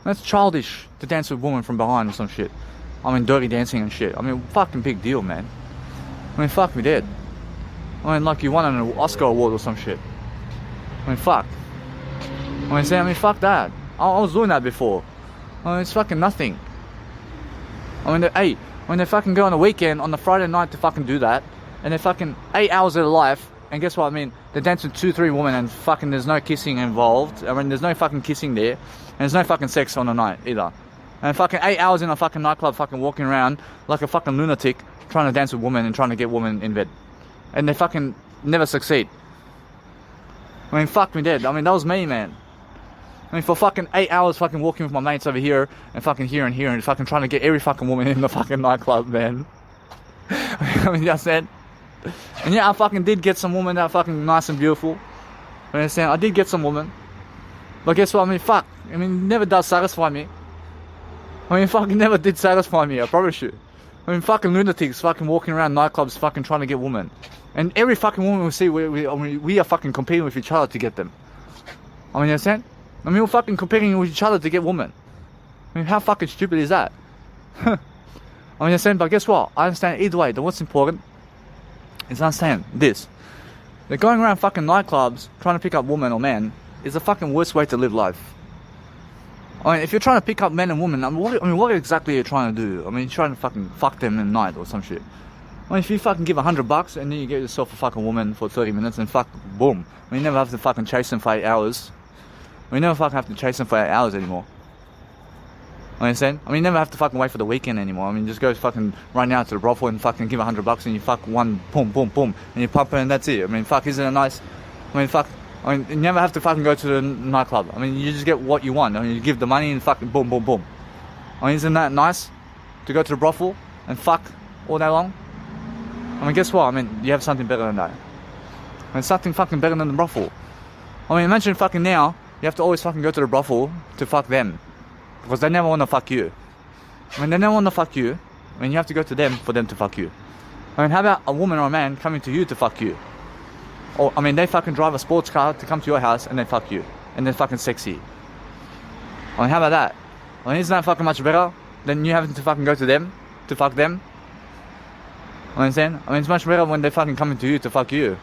That's childish to dance with women from behind or some shit. I mean, dirty dancing and shit. I mean, fucking big deal, man. I mean, fuck me dead. I mean, like you won an Oscar award or some shit. I mean, fuck. I mean, fuck that. I was doing that before. I mean, it's fucking nothing. I mean, when they fucking go on the weekend, on the Friday night to fucking do that, and they're fucking 8 hours of their life, and guess what? I mean, they dance with 2-3 women, and fucking there's no kissing involved. I mean, there's no fucking kissing there, and there's no fucking sex on the night either. And fucking 8 hours in a fucking nightclub, fucking walking around like a fucking lunatic, trying to dance with women and trying to get women in bed, and they fucking never succeed. I mean, fuck me dead. I mean, that was me, man. I mean, for fucking 8 hours fucking walking with my mates over here and fucking here and fucking trying to get every fucking woman in the fucking nightclub, man. I mean, that's it. And yeah, I fucking did get some woman that are fucking nice and beautiful. You understand? I did get some woman. But guess what? I mean, fuck. I mean, it never does satisfy me. I mean, fucking never did satisfy me, I promise you. I mean, fucking lunatics fucking walking around nightclubs fucking trying to get women. And every fucking woman we see, we are fucking competing with each other to get them. I mean, you understand? I mean, we're fucking competing with each other to get women. I mean, how fucking stupid is that? I mean, you understand? But guess what? I understand either way that what's important is understand this. That going around fucking nightclubs trying to pick up women or men is the fucking worst way to live life. I mean, if you're trying to pick up men and women, what exactly are you trying to do? I mean, you're trying to fucking fuck them in the night or some shit. I mean, if you fucking give $100 and then you get yourself a fucking woman for 30 minutes and fuck, boom. I mean, you never have to fucking chase them for 8 hours. I mean, you never fucking have to chase them for 8 hours anymore. I understand? I mean, you never have to fucking wait for the weekend anymore. I mean, just go fucking right now to the brothel and fucking give $100 and you fuck one, boom, boom, boom, and you pump her and that's it. I mean, fuck, isn't it nice? I mean, fuck. I mean, you never have to fucking go to the nightclub. I mean, you just get what you want. I mean, you give the money and fucking boom, boom, boom. I mean, isn't that nice? To go to the brothel and fuck all day long? I mean, guess what? I mean, you have something better than that. I mean, something fucking better than the brothel. I mean, imagine fucking now, you have to always fucking go to the brothel to fuck them. Because they never want to fuck you. I mean, they never want to fuck you. I mean, you have to go to them for them to fuck you. I mean, how about a woman or a man coming to you to fuck you? Or, I mean, they fucking drive a sports car to come to your house and they fuck you. And they're fucking sexy. I mean, how about that? I mean, isn't that fucking much better than you having to fucking go to them to fuck them? I understand? I mean, it's much better when they're fucking coming to you to fuck you.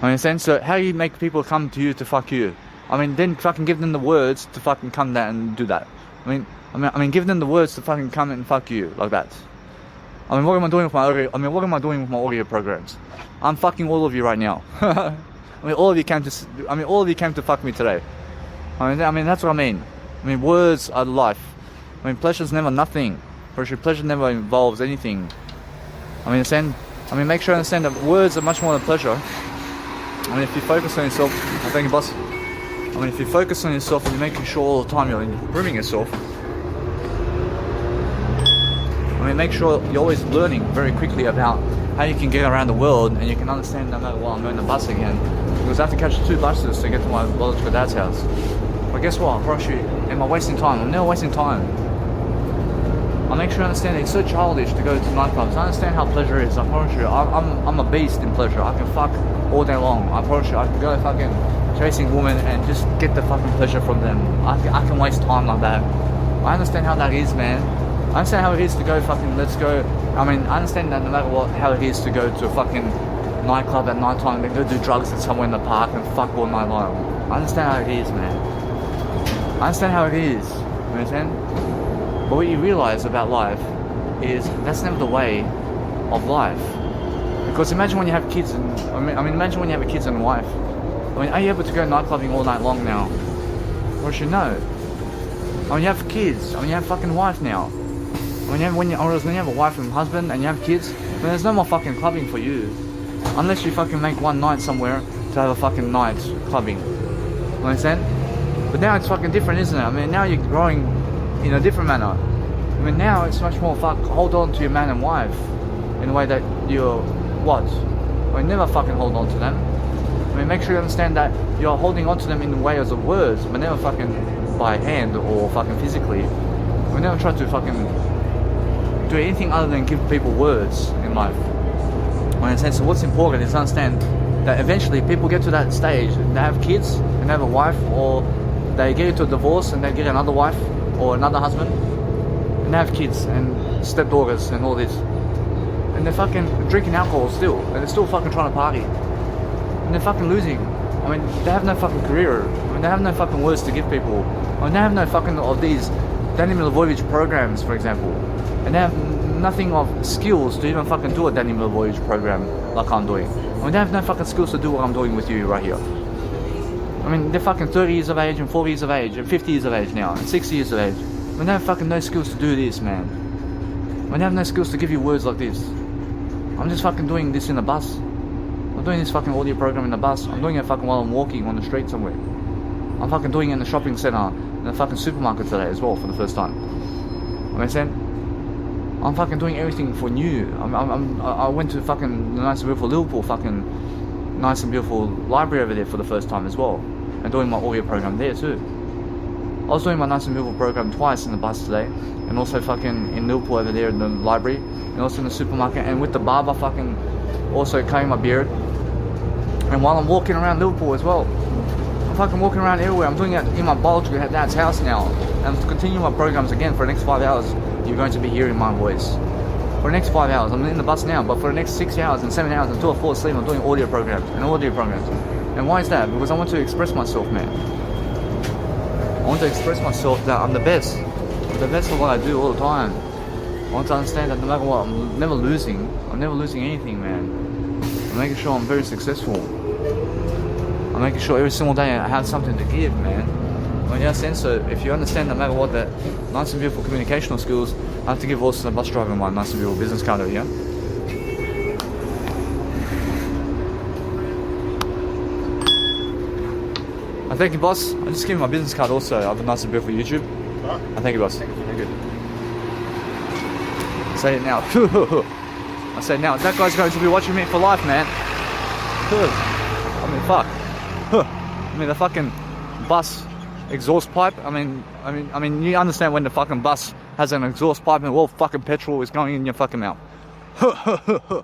I understand? So, how do you make people come to you to fuck you? I mean, then fucking give them the words to fucking come there and do that. I mean, give them the words to fucking come and fuck you like that. I mean, what am I doing with my audio? What am I doing with my audio programs? I'm fucking all of you right now. I mean, all of you came to fuck me today. I mean, that's what I mean. I mean, words are life. I mean, pleasure's never nothing. Pleasure never involves anything. I mean, make sure you understand that words are much more than pleasure. I mean, if you focus on yourself, thank you, boss. I mean, if you focus on yourself and you're making sure all the time you're improving yourself, I mean, make sure you're always learning very quickly about how you can get around the world, and you can understand no matter what. I'm going to the bus again because I have to catch 2 buses to get to my biological dad's house. But guess what? I promise you, am I wasting time? I'm never wasting time. I make sure you understand that it's so childish to go to nightclubs. I understand how pleasure is. I promise you, I'm a beast in pleasure. I can fuck all day long. I promise you, I can go fucking chasing women and just get the fucking pleasure from them. I can waste time like that. I understand how that is, man. I understand how it is to go fucking, let's go. I mean, I understand that no matter what, how it is to go to a fucking nightclub at night time and go do drugs at somewhere in the park and fuck all night long. I understand how it is, man. I understand how it is. You understand? But what you realize about life is that's never the way of life. Because imagine when you have kids and I mean imagine when you have a kids and a wife. I mean, are you able to go night clubbing all night long now? Or should no? I mean, you have kids. I mean, you have fucking wife now. When you have a wife and husband and you have kids, then there's no more fucking clubbing for you, unless you fucking make one night somewhere to have a fucking night clubbing. You understand? But now it's fucking different, isn't it? I mean, now you're growing in a different manner. I mean, now it's much more hold on to your man and wife in a way that you're what? I mean, never fucking hold on to them. I mean, make sure you understand that you're holding on to them in the way of words, but never fucking by hand or fucking physically. I mean, never try to fucking do anything other than give people words in life. In a sense, so what's important is to understand that eventually people get to that stage and they have kids and they have a wife, or they get into a divorce and they get another wife or another husband and they have kids and stepdaughters and all this, and they're fucking drinking alcohol still, and they're still fucking trying to party, and they're fucking losing. I mean, they have no fucking career. I mean, they have no fucking words to give people. I mean, they have no fucking of these Danny Milivojevic programs, for example, and they have nothing of skills to even fucking do a Danny Milivojevic program like I'm doing. I mean, they have no fucking skills to do what I'm doing with you right here. I mean, they're fucking 30 years of age and 40 years of age and 50 years of age now and 60 years of age. I mean, they have fucking no skills to do this, man. I mean, they have no skills to give you words like this. I'm just fucking doing this in the bus. I'm doing this fucking audio program in the bus. I'm doing it fucking while I'm walking on the street somewhere. I'm fucking doing it in the shopping center, in the fucking supermarket today as well for the first time. You understand? I'm fucking doing everything for you. I went to fucking the nice and beautiful Liverpool fucking nice and beautiful library over there for the first time as well, and doing my audio program there too. I was doing my nice and beautiful program twice in the bus today, and also fucking in Liverpool over there in the library, and also in the supermarket, and with the barber fucking also cutting my beard. And while I'm walking around Liverpool as well, I'm fucking walking around everywhere. I'm doing it in my biological dad's house now, and to continue my programs again for the next 5 hours. You're going to be hearing my voice for the next 5 hours. I'm in the bus now, but for the next 6 hours and 7 hours until I fall asleep, I'm doing audio programs. And why is that? Because I want to express myself, man. I want to express myself that I'm the best. I'm the best of what I do all the time. I want to understand that no matter what, I'm never losing. I'm never losing anything, man. I'm making sure I'm very successful. I'm making sure every single day I have something to give, man. I mean, in a sense, so if you understand no matter what that nice and beautiful communicational skills, I have to give also the bus driver my nice and beautiful business card over here. I thank you, boss. I just give you my business card also. I have a nice and beautiful YouTube. I thank you, boss. Thank you. Say it now. I say it now. That guy's going to be watching me for life, man. I mean, fuck. I mean, the fucking bus exhaust pipe. I mean, you understand when the fucking bus has an exhaust pipe and all fucking petrol is going in your fucking mouth. I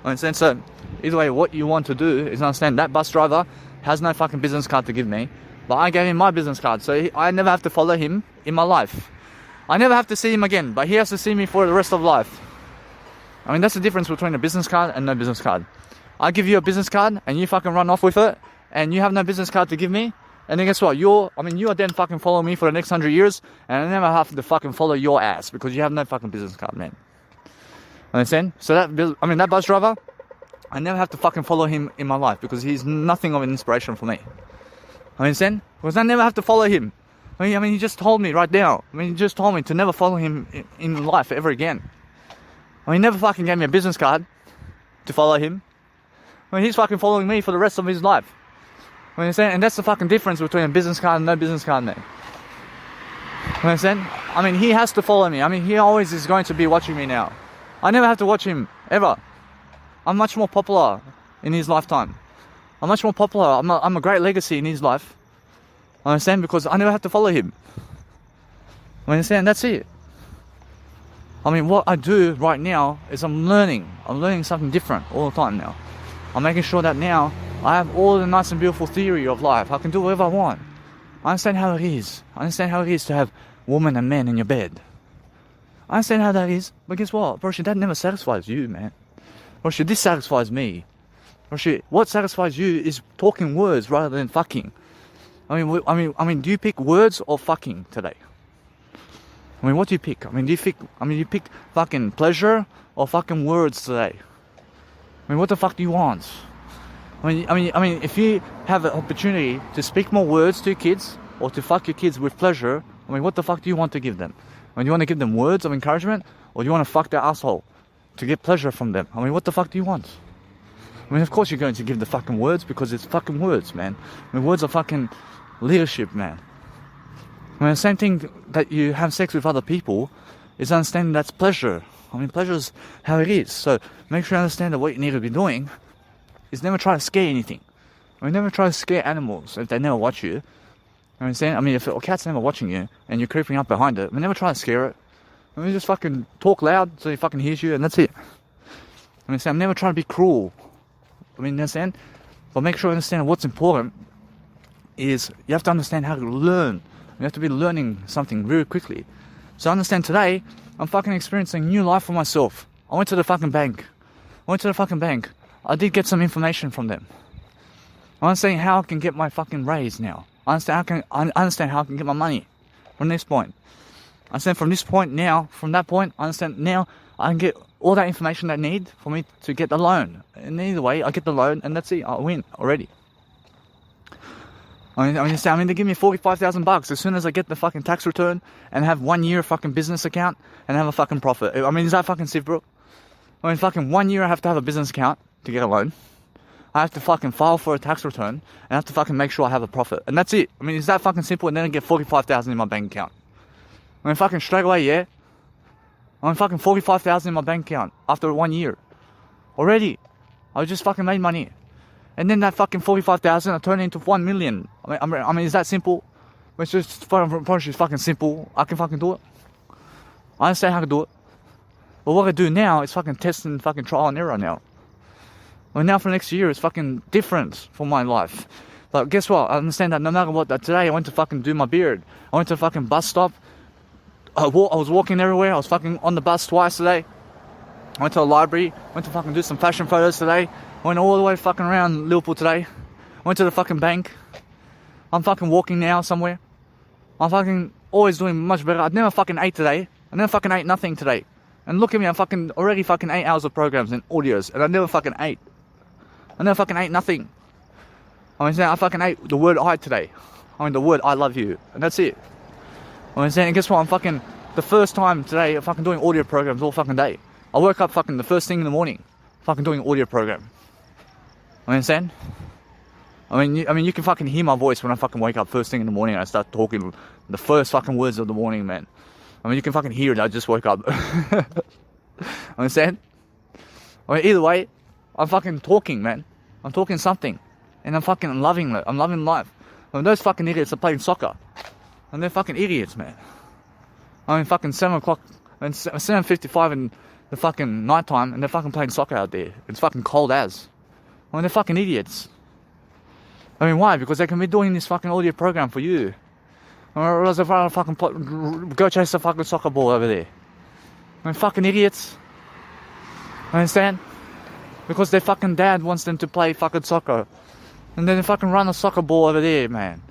understand. So, either way, what you want to do is understand that bus driver has no fucking business card to give me, but I gave him my business card, so I never have to follow him in my life. I never have to see him again, but he has to see me for the rest of life. I mean, that's the difference between a business card and no business card. I give you a business card and you fucking run off with it, and you have no business card to give me. And then guess what? You are then fucking following me for the next 100 years, and I never have to fucking follow your ass because you have no fucking business card, man. Understand? So that bus driver, I never have to fucking follow him in my life because he's nothing of an inspiration for me. I understand? Because I never have to follow him. I mean, he just told me right now. I mean, he just told me to never follow him in life ever again. I mean, he never fucking gave me a business card to follow him. I mean, he's fucking following me for the rest of his life. I understand? And that's the fucking difference between a business card and no business card, man. You understand? I mean, he has to follow me. I mean, he always is going to be watching me now. I never have to watch him, ever. I'm much more popular in his lifetime. I'm much more popular. I'm a great legacy in his life. I understand? Because I never have to follow him. I understand? That's it. I mean, what I do right now is I'm learning. I'm learning something different all the time now. I'm making sure that now I have all the nice and beautiful theory of life. I can do whatever I want. I understand how it is. I understand how it is to have women and men in your bed. I understand how that is. But guess what? Broshi, that never satisfies you, man. Broshi, this satisfies me. Broshi, what satisfies you is talking words rather than fucking. I mean, do you pick words or fucking today? I mean, what do you pick? I mean, do you pick fucking pleasure or fucking words today? I mean, what the fuck do you want? I mean, if you have an opportunity to speak more words to your kids or to fuck your kids with pleasure, I mean, what the fuck do you want to give them? I mean, do you want to give them words of encouragement or do you want to fuck their asshole to get pleasure from them? I mean, what the fuck do you want? I mean, of course you're going to give the fucking words because it's fucking words, man. I mean, words are fucking leadership, man. I mean, the same thing that you have sex with other people is understanding that's pleasure. I mean, pleasure is how it is. So make sure you understand that what you need to be doing is never try to scare anything. I mean, never try to scare animals if they never watch you. I understand? I mean, if a cat's never watching you and you're creeping up behind it, I mean, never try to scare it. I mean, just fucking talk loud so it fucking hears you and that's it. I mean, I'm never trying to be cruel. I mean, you understand? But make sure you understand what's important is you have to understand how to learn. You have to be learning something very quickly. So understand today, I'm fucking experiencing new life for myself. I went to the fucking bank. I did get some information from them. I understand how I can get my fucking raise now. I understand how I can get my money from this point. I understand from this point now, from that point, I understand now I can get all that information that I need for me to get the loan. And either way, I get the loan and that's it. I win already. I mean, they give me $45,000 as soon as I get the fucking tax return and have 1 year fucking business account and have a fucking profit. I mean, is that fucking sick, bro? I mean, fucking 1 year I have to have a business account to get a loan. I have to fucking file for a tax return and I have to fucking make sure I have a profit. And that's it. I mean, is that fucking simple? And then I get $45,000 in my bank account. I mean, fucking straight away, yeah? I mean, fucking $45,000 in my bank account after 1 year. Already. I just fucking made money. And then that fucking $45,000 I turned into $1 million. I mean, is that simple? It's just fucking simple. I can fucking do it. I understand how to do it. But what I do now is fucking test and fucking trial and error now. Well, now for next year, it's fucking different for my life. But guess what? I understand that no matter what, that today I went to fucking do my beard. I went to a fucking bus stop. I was walking everywhere. I was fucking on the bus twice today. I went to a library. Went to fucking do some fashion photos today. Went all the way fucking around Liverpool today. Went to the fucking bank. I'm fucking walking now somewhere. I'm fucking always doing much better. I never fucking ate today. I never fucking ate nothing today. And look at me, I'm fucking already fucking 8 hours of programs and audios. And I never fucking ate. I never fucking ate nothing. I mean, I fucking ate the word I today. I mean, the word I love you. And that's it. I mean, and guess what? I'm fucking, the first time today, I'm fucking doing audio programs all fucking day. I woke up fucking the first thing in the morning. Fucking doing audio program. I understand? I mean, you can fucking hear my voice when I fucking wake up first thing in the morning and I start talking the first fucking words of the morning, man. I mean, you can fucking hear it. I just woke up. Understand? I mean, either way, I'm fucking talking, man. I'm talking something. And I'm fucking loving it. I'm loving life. I mean, those fucking idiots are playing soccer. And they're fucking idiots, man. I mean, fucking 7 o'clock and 7:55 in the fucking nighttime and they're fucking playing soccer out there. It's fucking cold as. I mean, they're fucking idiots. I mean, why? Because they can be doing this fucking audio program for you. Or else if I fucking go chase a fucking soccer ball over there. I mean, fucking idiots. Understand? Because their fucking dad wants them to play fucking soccer. And then they fucking run a soccer ball over there, man.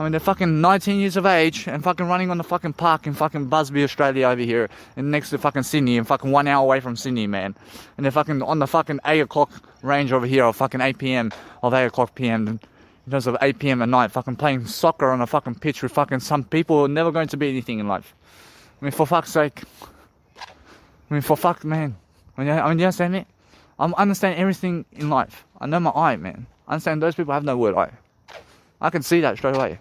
I mean, they're fucking 19 years of age and fucking running on the fucking park in fucking Busby, Australia over here, and next to fucking Sydney, and fucking 1 hour away from Sydney, man. And they're fucking on the fucking 8 o'clock range over here, or fucking 8 p.m. of 8 o'clock p.m. in terms of 8 p.m. at night, fucking playing soccer on a fucking pitch with fucking some people who are never going to be anything in life. I mean, for fuck's sake. I mean, for fuck, man. I mean, you understand me? I understand everything in life. I know my eye, man. I understand those people have no word eye. I can see that straight away.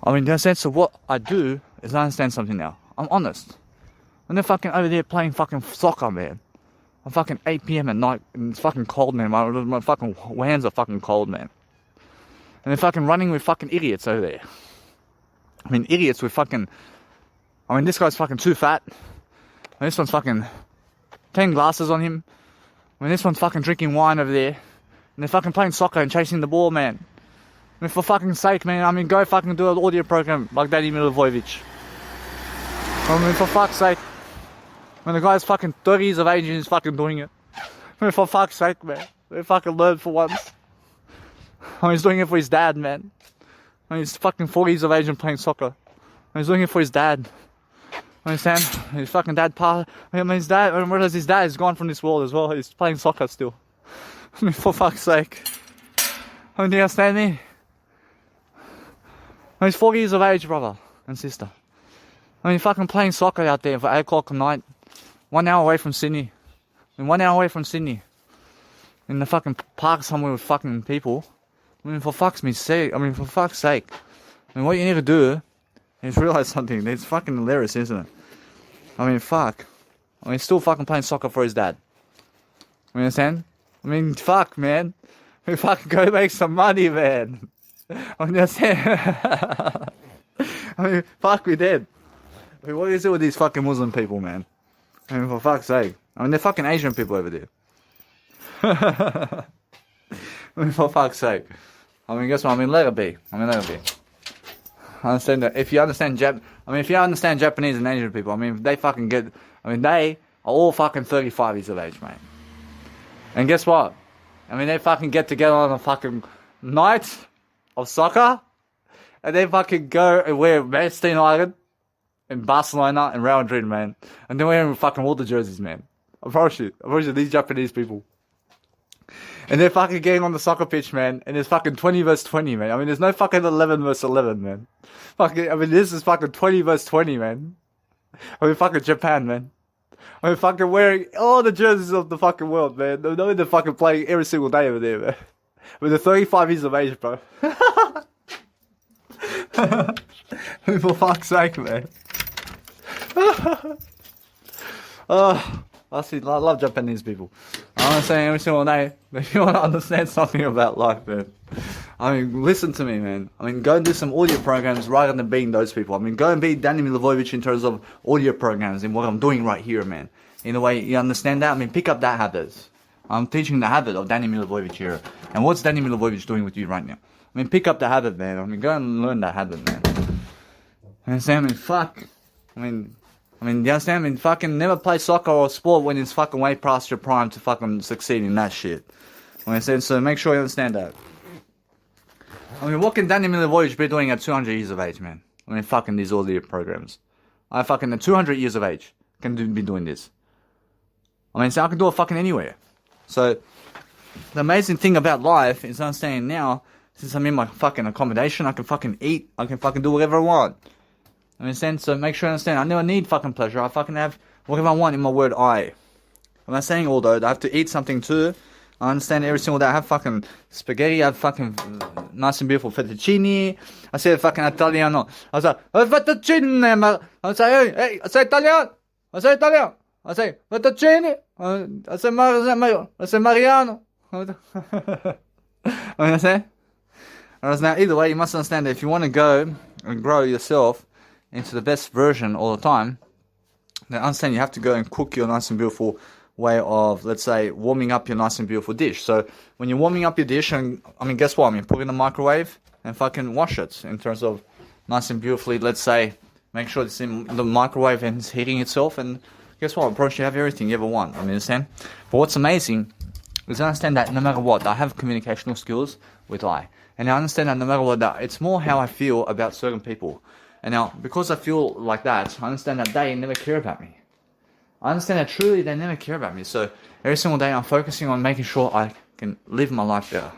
I mean, the sense of what I do is I understand something now. I'm honest. When they're fucking over there playing fucking soccer, man. At fucking 8 p.m. at night, and it's fucking cold, man. My fucking hands are fucking cold, man. And they're fucking running with fucking idiots over there. I mean, idiots with fucking... I mean, this guy's fucking too fat. And this one's fucking 10 glasses on him. I mean, this one's fucking drinking wine over there. And they're fucking playing soccer and chasing the ball, man. I mean, for fucking sake, man. I mean, go fucking do an audio program like Danny Milivojevic. I mean, for fuck's sake. When the guy's fucking 30 years of age and he's fucking doing it. I mean, for fuck's sake, man. They fucking learn for once. I mean, he's doing it for his dad, man. I mean, he's fucking 40 years of age and playing soccer. I mean, he's doing it for his dad. Understand? His fucking dad I mean, his dad, whereas his dad is gone from this world as well. He's playing soccer still. I mean, for fuck's sake. I mean, do you understand me? I mean, he's 40 years of age, brother and sister. I mean, fucking playing soccer out there for 8 o'clock at night. 1 hour away from Sydney. I mean, 1 hour away from Sydney. In the fucking park somewhere with fucking people. I mean, for fuck's sake. I mean, what you need to do is realize something. It's fucking hilarious, isn't it? I mean, fuck. I mean, he's still fucking playing soccer for his dad. You understand? I mean, fuck, man. We fucking go make some money, man. I mean, I mean, fuck, we did. I mean, what do you do with these fucking Muslim people, man? I mean, for fuck's sake. I mean, they're fucking Asian people over there. I mean, for fuck's sake. I mean, guess what? I mean, let it be. I understand that. If you understand Japanese and Asian people, I mean, they fucking get... I mean, they are all fucking 35 years of age, mate. And guess what? I mean, they fucking get together on a fucking night of soccer, and they fucking go and wear Manchester United and Barcelona and Real Madrid, man. And they're wearing fucking all the jerseys, man. I promise you, these Japanese people. And they're fucking getting on the soccer pitch, man. And it's fucking 20 versus 20, man. I mean, there's no fucking 11 versus 11, man. Fucking, I mean, this is fucking 20 versus 20, man. I mean, fucking Japan, man. I mean, fucking wearing all the jerseys of the fucking world, man. They're fucking playing every single day over there, man. I mean, they're 35 years of age, bro. I mean, for fuck's sake, man. Oh, I love Japanese people. I understand every single day. If you want to understand something about life, man, I mean, listen to me, man. I mean, go and do some audio programs rather than being those people. I mean, go and be Danny Milivojevic in terms of audio programs and what I'm doing right here, man. In a way, you understand that? I mean, pick up that habit. I'm teaching the habit of Danny Milivojevic here. And what's Danny Milivojevic doing with you right now? I mean, pick up the habit, man. I mean, go and learn that habit, man. You understand? I mean, fuck. I mean, you understand? I mean, fucking never play soccer or sport when it's fucking way past your prime to fucking succeed in that shit. You understand? So make sure you understand that. I mean, what can Danny Milivojevic be doing at 200 years of age, man? I mean, fucking these audio programs. I fucking at 200 years of age can be doing this. I mean, so I can do it fucking anywhere. So, the amazing thing about life is understanding now, since I'm in my fucking accommodation, I can fucking eat, I can fucking do whatever I want. Understand? So make sure you understand, I never need fucking pleasure, I fucking have whatever I want in my word I. I'm not saying all though, I have to eat something too. I understand every single day, I have fucking spaghetti, I have fucking nice and beautiful fettuccine. I say fucking Italiano. I say, fettuccine, I say, hey, I say Italiano. I say Italiano. I say, fettuccine. I say Mariano. Understand? Now, either way, you must understand that if you want to go and grow yourself into the best version all the time, then understand you have to go and cook your nice and beautiful way of, let's say, warming up your nice and beautiful dish. So, when you're warming up your dish, and I mean, guess what? I mean, put it in the microwave and fucking wash it in terms of nice and beautifully, let's say, make sure it's in the microwave and it's heating itself, and guess what? Of course, you have everything you ever want. I mean, understand? But what's amazing is I understand that no matter what, I have communicational skills with I. And I understand that no matter what, that it's more how I feel about certain people. And now, because I feel like that, I understand that they never care about me. I understand that truly they never care about me. So every single day I'm focusing on making sure I can live my life better.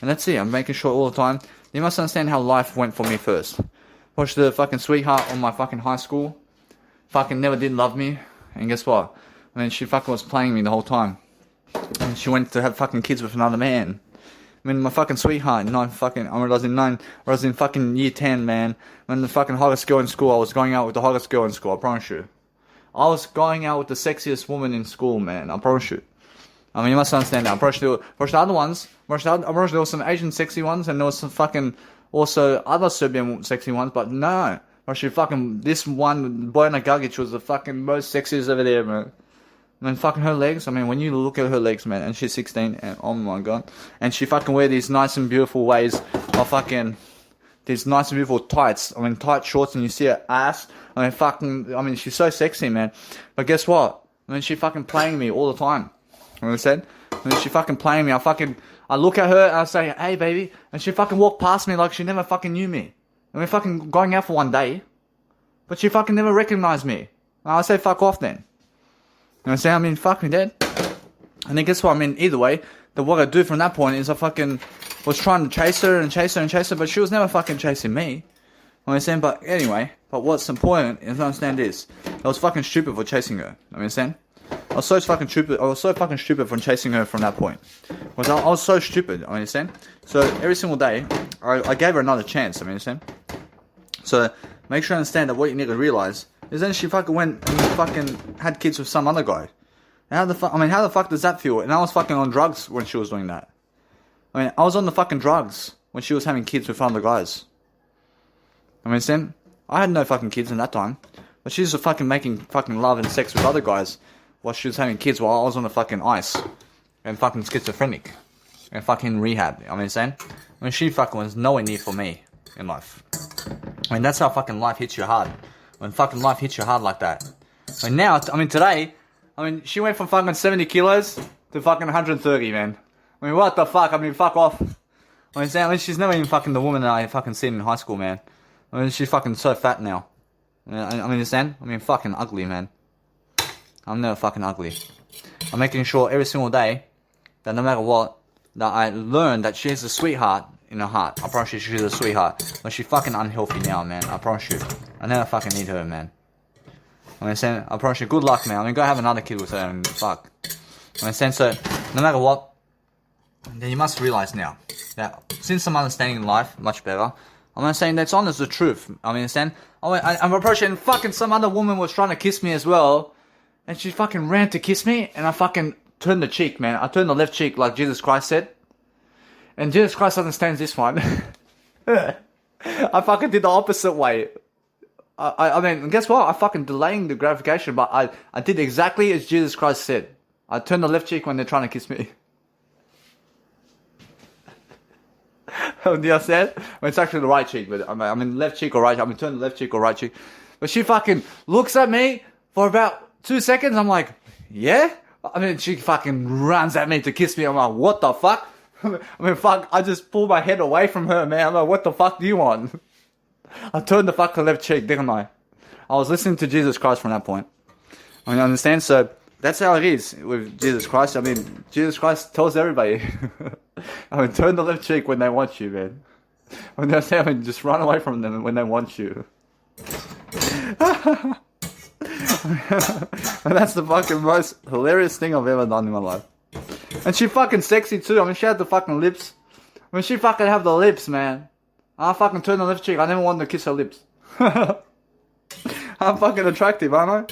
And that's it, I'm making sure all the time. You must understand how life went for me first. Watch the fucking sweetheart on my fucking high school. Fucking never did love me. And guess what? I mean, she fucking was playing me the whole time. And she went to have fucking kids with another man. I mean, my fucking sweetheart, I was in fucking year 10, man. When the fucking hottest girl in school, I was going out with the hottest girl in school, I promise you. I was going out with the sexiest woman in school, man, I promise you. I mean, you must understand that. I promise you, the other ones, there were some Asian sexy ones, and there was some fucking, also other Serbian sexy ones, but no. Actually, fucking, this one, Bojana Gagic was the fucking most sexiest over there, man. I mean, fucking her legs, I mean, when you look at her legs, man, and she's 16, and oh my god. And she fucking wear these nice and beautiful ways of fucking, these nice and beautiful tights. I mean, tight shorts, and you see her ass. I mean, she's so sexy, man. But guess what? I mean, she fucking playing me all the time. You know what I said? I mean, she fucking playing me. I look at her, and I say, hey, baby. And she fucking walk past me like she never fucking knew me. I mean, fucking going out for one day. But she fucking never recognized me. I say, fuck off then. You know what I'm saying? I mean, fuck me dead. And then guess what? I mean, either way, what I do from that point is I fucking was trying to chase her, but she was never fucking chasing me. You know what I'm saying? But anyway, but what's important is to understand this. I was fucking stupid for chasing her. You know what I'm saying? I was so fucking stupid from chasing her from that point. I was so stupid, you understand? So every single day, I gave her another chance, you understand? So make sure you understand that what you need to realize is then she fucking went and fucking had kids with some other guy. And how the fuck does that feel? And I was fucking on drugs when she was doing that. I mean, I was on the fucking drugs when she was having kids with other guys. I mean, Sam, I had no fucking kids in that time. But she was fucking making fucking love and sex with other guys while she was having kids while I was on the fucking ice. And fucking schizophrenic. And fucking rehab. I mean, Sam, I mean, she fucking was nowhere near for me in life. I mean, that's how fucking life hits you hard. When fucking life hits you hard like that. I mean, today, she went from fucking 70 kilos to fucking 130, man. I mean, what the fuck? I mean, fuck off. I mean, she's never even fucking the woman that I fucking seen in high school, man. I mean, she's fucking so fat now. I mean, understand? I mean, fucking ugly, man. I'm never fucking ugly. I'm making sure every single day that no matter what, that I learn that she's a sweetheart in her heart. I promise you she's a sweetheart. But she's fucking unhealthy now, man. I promise you. I never fucking need her, man. I promise you, good luck, man. I mean, go have another kid with her and fuck. I mean, so, no matter what, then you must realize now that since I'm understanding life much better, I'm saying that's honest, the truth. I mean, understand? I'm approaching fucking some other woman was trying to kiss me as well, and she fucking ran to kiss me, and I fucking turned the cheek, man. I turned the left cheek like Jesus Christ said. And Jesus Christ understands this one. I fucking did the opposite way. I mean, guess what? I fucking delaying the gratification, but I did exactly as Jesus Christ said. I turned the left cheek when they're trying to kiss me. Do you understand? Well, it's actually the right cheek, but I mean left cheek or right. I mean turn the left cheek or right cheek. But she fucking looks at me for about 2 seconds. I'm like, yeah? I mean, she fucking runs at me to kiss me. I'm like, what the fuck? I mean, fuck, I just pulled my head away from her, man. I'm like, what the fuck do you want? I turned the fucking left cheek, didn't I? I was listening to Jesus Christ from that point. I mean, understand? So, that's how it is with Jesus Christ. I mean, Jesus Christ tells everybody. I mean, turn the left cheek when they want you, man. When they say, I mean, just run away from them when they want you. And that's the fucking most hilarious thing I've ever done in my life. And she fucking sexy too. I mean, she had the fucking lips. I mean, she fucking have the lips, man. I fucking turned the left cheek. I never wanted to kiss her lips. I'm fucking attractive, aren't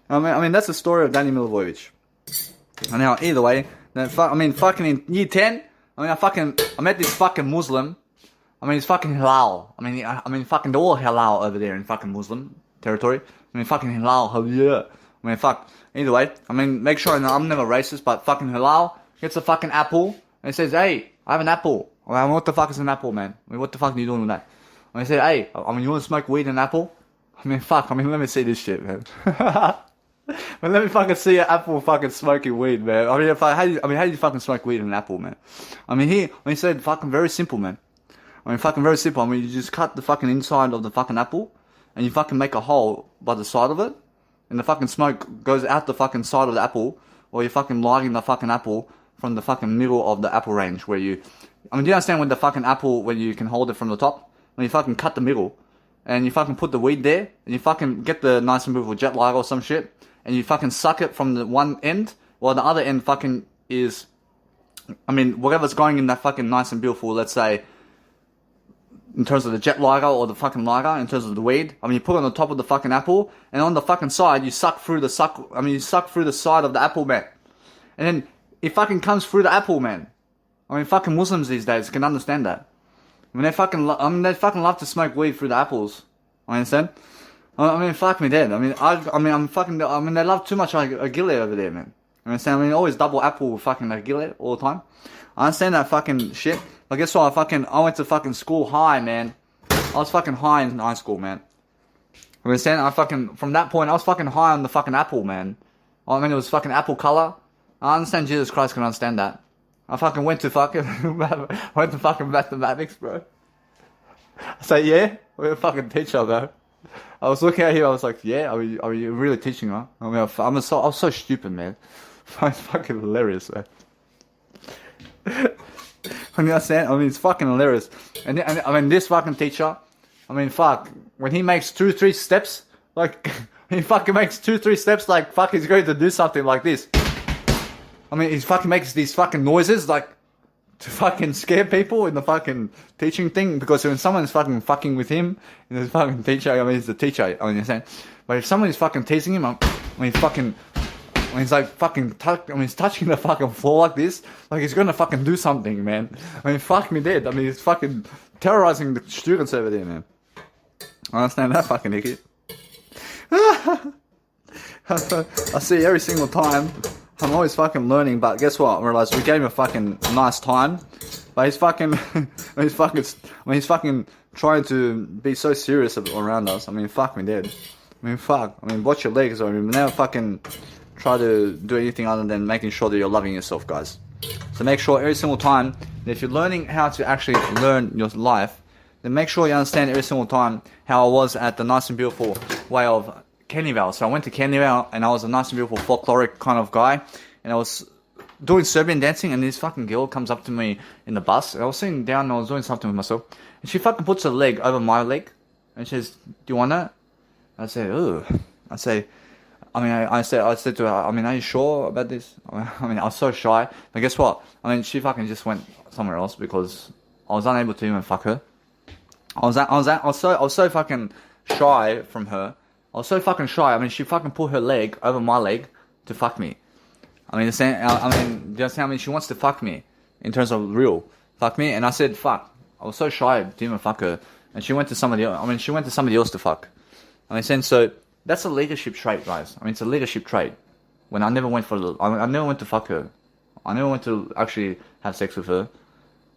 I? I mean, that's the story of Danny Milivojevic. And now, either way, fucking in year 10, I met this fucking Muslim. I mean, he's fucking halal. I mean, fucking they're all halal over there in fucking Muslim territory. I mean, fucking halal, yeah. I mean, fuck. Either way, I mean, make sure I'm never racist, but fucking halal gets a fucking apple and says, hey, I have an apple. I mean, what the fuck is an apple, man? I mean, what the fuck are you doing with that? I mean, say, hey, I mean, you want to smoke weed and apple? I mean, fuck. I mean, let me see this shit, man. Man, let me fucking see an apple fucking smoking weed, man. I mean, how do you fucking smoke weed in an apple, man? I mean, he said fucking very simple, man. I mean, fucking very simple. I mean, you just cut the fucking inside of the fucking apple, and you fucking make a hole by the side of it, and the fucking smoke goes out the fucking side of the apple, or you're fucking lighting the fucking apple from the fucking middle of the apple range, where you... I mean, do you understand when the fucking apple, when you can hold it from the top? When you fucking cut the middle, and you fucking put the weed there, and you fucking get the nice and beautiful jet lighter or some shit, and you fucking suck it from the one end, while the other end fucking is... I mean, whatever's going in that fucking nice and beautiful, let's say, in terms of the jet lighter or the fucking lighter, in terms of the weed, I mean, you put it on the top of the fucking apple, and on the fucking side, you suck through the side of the apple, man. And then, it fucking comes through the apple, man. I mean, fucking Muslims these days can understand that. I mean, they fucking love to smoke weed through the apples. I understand? I mean, fuck me dead. I mean, they love too much a gillet over there, man. I understand? I mean, always double apple with fucking a gillet all the time. I understand that fucking shit. But guess what? I went to fucking school high, man. I was fucking high in high school, man. I understand? From that point, I was fucking high on the fucking apple, man. I mean, it was fucking apple color. I understand Jesus Christ can understand that. I fucking went to fucking mathematics, bro. I say, yeah? We're a fucking teacher, bro. I was looking at him, I was like, yeah, are you really teaching, huh? I mean, I was so stupid, man. It's fucking hilarious, man. You understand? I mean, it's fucking hilarious. And I mean, this fucking teacher, I mean, fuck, when he makes 2-3 steps, like, he fucking makes 2-3 steps, like, fuck, he's going to do something like this. I mean, he fucking makes these fucking noises, like, to fucking scare people in the fucking teaching thing, because when someone's fucking with him, and the fucking teacher, I mean, he's the teacher, I understand. But if someone is fucking teasing him, he's like fucking he's touching the fucking floor like this, like he's gonna fucking do something, man. I mean, fuck me dead. I mean, he's fucking terrorizing the students over there, man. I understand that fucking idiot. I see every single time. I'm always fucking learning, but guess what? I realized we gave him a fucking nice time, but he's fucking, he's fucking trying to be so serious around us. I mean, fuck me dead. I mean, fuck. I mean, watch your legs. I mean, never fucking try to do anything other than making sure that you're loving yourself, guys. So make sure every single time that if you're learning how to actually learn your life, then make sure you understand every single time how I was at the nice and beautiful way of Kennyvale. So I went to Kennyvale and I was a nice and beautiful folkloric kind of guy, and I was doing Serbian dancing, and this fucking girl comes up to me in the bus, and I was sitting down and I was doing something with myself, and she fucking puts her leg over my leg and she says, do you want that? I say, ugh. I said to her, I mean, are you sure about this? I mean, I was so shy, but guess what? I mean, she fucking just went somewhere else because I was unable to even fuck her. I was so fucking shy from her. I was so fucking shy. I mean, she fucking put her leg over my leg to fuck me. I mean, do you understand? I mean, she wants to fuck me in terms of real fuck me, and I said fuck. I was so shy to even fuck her, and she went to somebody else. I mean, she went to somebody else to fuck. I mean, so that's a leadership trait, guys. I mean, it's a leadership trait. When I never went to fuck her. I never went to actually have sex with her.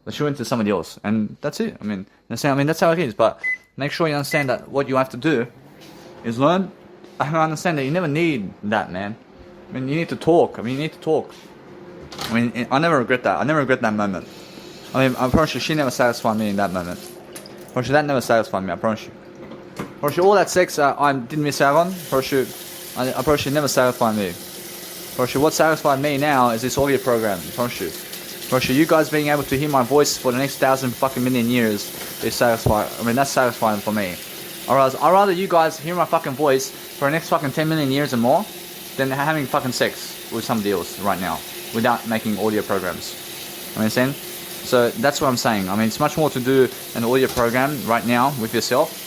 But she went to somebody else, and that's it. I mean, that's how it is. But make sure you understand that what you have to do is learn. I understand that you never need that, man. I mean, you need to talk. I mean, I never regret that. I never regret that moment. I mean, I promise you, she never satisfied me in that moment. I promise you, that never satisfied me. I promise you. I promise you, all that sex I didn't miss out on. I promise you, never satisfied me. I promise you, what satisfied me now is this audio program. I promise you. I promise you, you guys being able to hear my voice for the next 1,000 fucking million years is satisfying. I mean, that's satisfying for me. I'd rather you guys hear my fucking voice for the next fucking 10 million years and more than having fucking sex with somebody else right now without making audio programs. You understand? So that's what I'm saying. I mean, it's much more to do an audio program right now with yourself